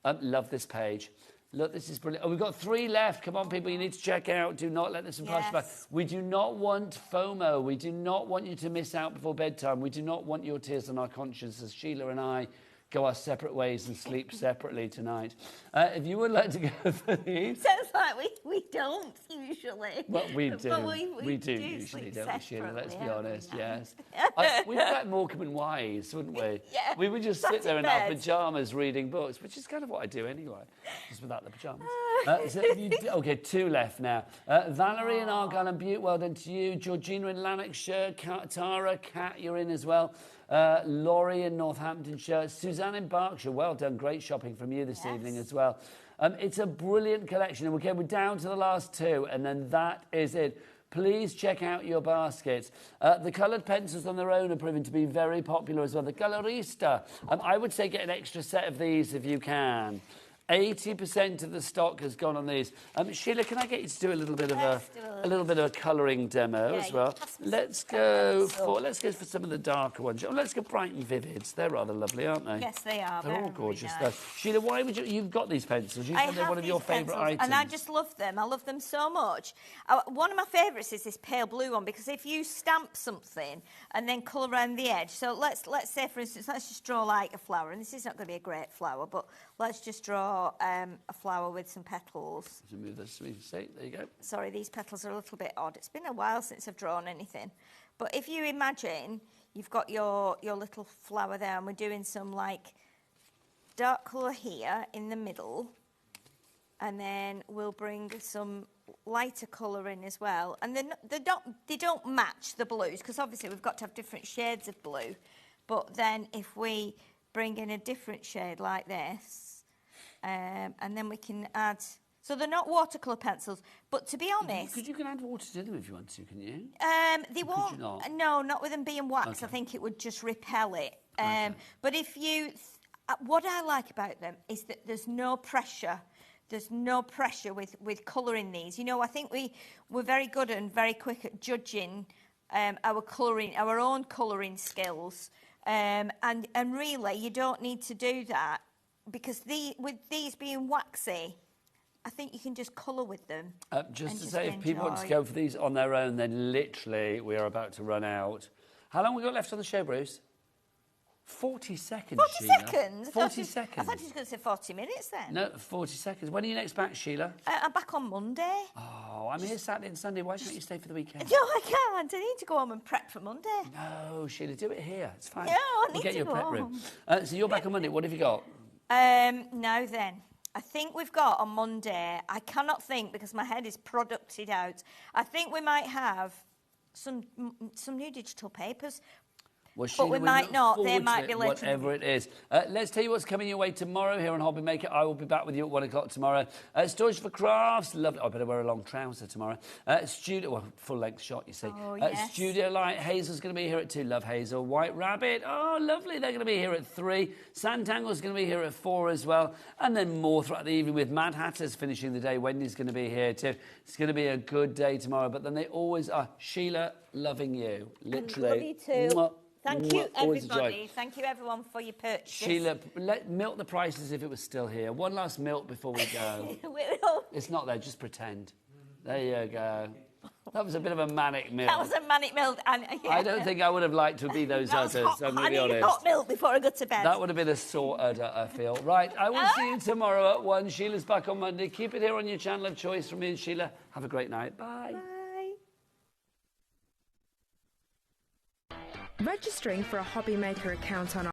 Love this page. Look, this is brilliant. Oh, we've got 3 left. Come on, people, you need to check out. Do not let this one pass you by. We do not want FOMO. We do not want you to miss out before bedtime. We do not want your tears on our conscience as Sheila and I go our separate ways and sleep separately tonight. If you would like to go for these... Sounds like we don't usually. Well, we do. But we do usually, don't we, Sheila? Let's be honest, yes. We'd be like Morecambe and Wise, wouldn't we? Yeah. We would just sit there in our pyjamas reading books, which is kind of what I do anyway, just without the pyjamas. OK, 2 left now. Valerie in Argyle and Butte, well done to you. Georgina in Lanarkshire. Tara, Kat, you're in as well. Laurie in Northamptonshire. Suzanne in Berkshire, well done. Great shopping from you this evening as well. It's a brilliant collection. And we're down to the last 2, and then that is it. Please check out your baskets. The coloured pencils on their own are proving to be very popular as well. The Colorista. I would say get an extra set of these if you can. 80% of the stock has gone on these. Sheila, can I get you to do a little bit of a colouring demo as well? Let's go for some of the darker ones. Oh, let's go bright and vivids. They're rather lovely, aren't they? Yes, they are. They're all gorgeous. Really nice. Sheila, why would you've got these pencils? You said they're one of your favourite items. And I just love them. I love them so much. One of my favourites is this pale blue one, because if you stamp something and then colour around the edge, so let's say, for instance, let's just draw like a flower, and this is not going to be a great flower, but let's just draw a flower with some petals. Move this, there you go. Sorry, these petals are a little bit odd. It's been a while since I've drawn anything. But if you imagine you've got your little flower there, and we're doing some like dark colour here in the middle, and then we'll bring some lighter colour in as well. And they don't match the blues, because obviously we've got to have different shades of blue. But then if we bring in a different shade like this, and then we can add... So they're not watercolour pencils, but to be honest... You can add water to them if you want to, can you? They won't... No, not with them being wax. Okay. I think it would just repel it. But if you... what I like about them is that there's no pressure. There's no pressure with colouring these. You know, I think we're very good and very quick at judging our own colouring skills. And really, you don't need to do that, because with these being waxy, I think you can just colour with them. Just to say, if people want to go for these on their own, then literally we are about to run out. How long have we got left on the show, Bruce? 40 seconds, 40 Sheila. seconds? 40 seconds. I thought you were going to say 40 minutes then. No, 40 seconds. When are you next back, Sheila? I'm back on Monday. Oh, I'm here Saturday and Sunday. Why can't you stay for the weekend? No, I can't. I need to go home and prep for Monday. No, Sheila, do it here. It's fine. No, I need we'll get to you a go prep room. So you're back on Monday. What have you got? Now then, I think we've got on Monday, I cannot think because my head is producted out. I think we might have some new digital papers. Well, but we might not. They might be later. Whatever it is. Let's tell you what's coming your way tomorrow here on HobbyMaker. I will be back with you at 1 o'clock tomorrow. Storage for Crafts. Lovely. I better wear a long trouser tomorrow. Full-length shot, you see. Oh, yes. Studio Light. Hazel's going to be here at 2. Love Hazel. White Rabbit. Oh, lovely. They're going to be here at 3. Santangle's going to be here at 4 as well. And then more throughout the evening with Mad Hatters finishing the day. Wendy's going to be here too. It's going to be a good day tomorrow. But then they always are. Sheila, loving you. Literally. Love you too. Mwah. Thank you, everybody. Thank you, everyone, for your purchase. Sheila, milk the prices if it was still here. One last milk before we go. It's not there, just pretend. There you go. That was a bit of a manic meal. That was a manic milk. And, yeah. I don't think I would have liked to be those udders, I'm going to be honest. Hot milk before I go to bed. That would have been a sore udder, I feel. Right, I will see you tomorrow at 1. Sheila's back on Monday. Keep it here on your channel of choice from me and Sheila. Have a great night. Bye. Registering for a HobbyMaker account on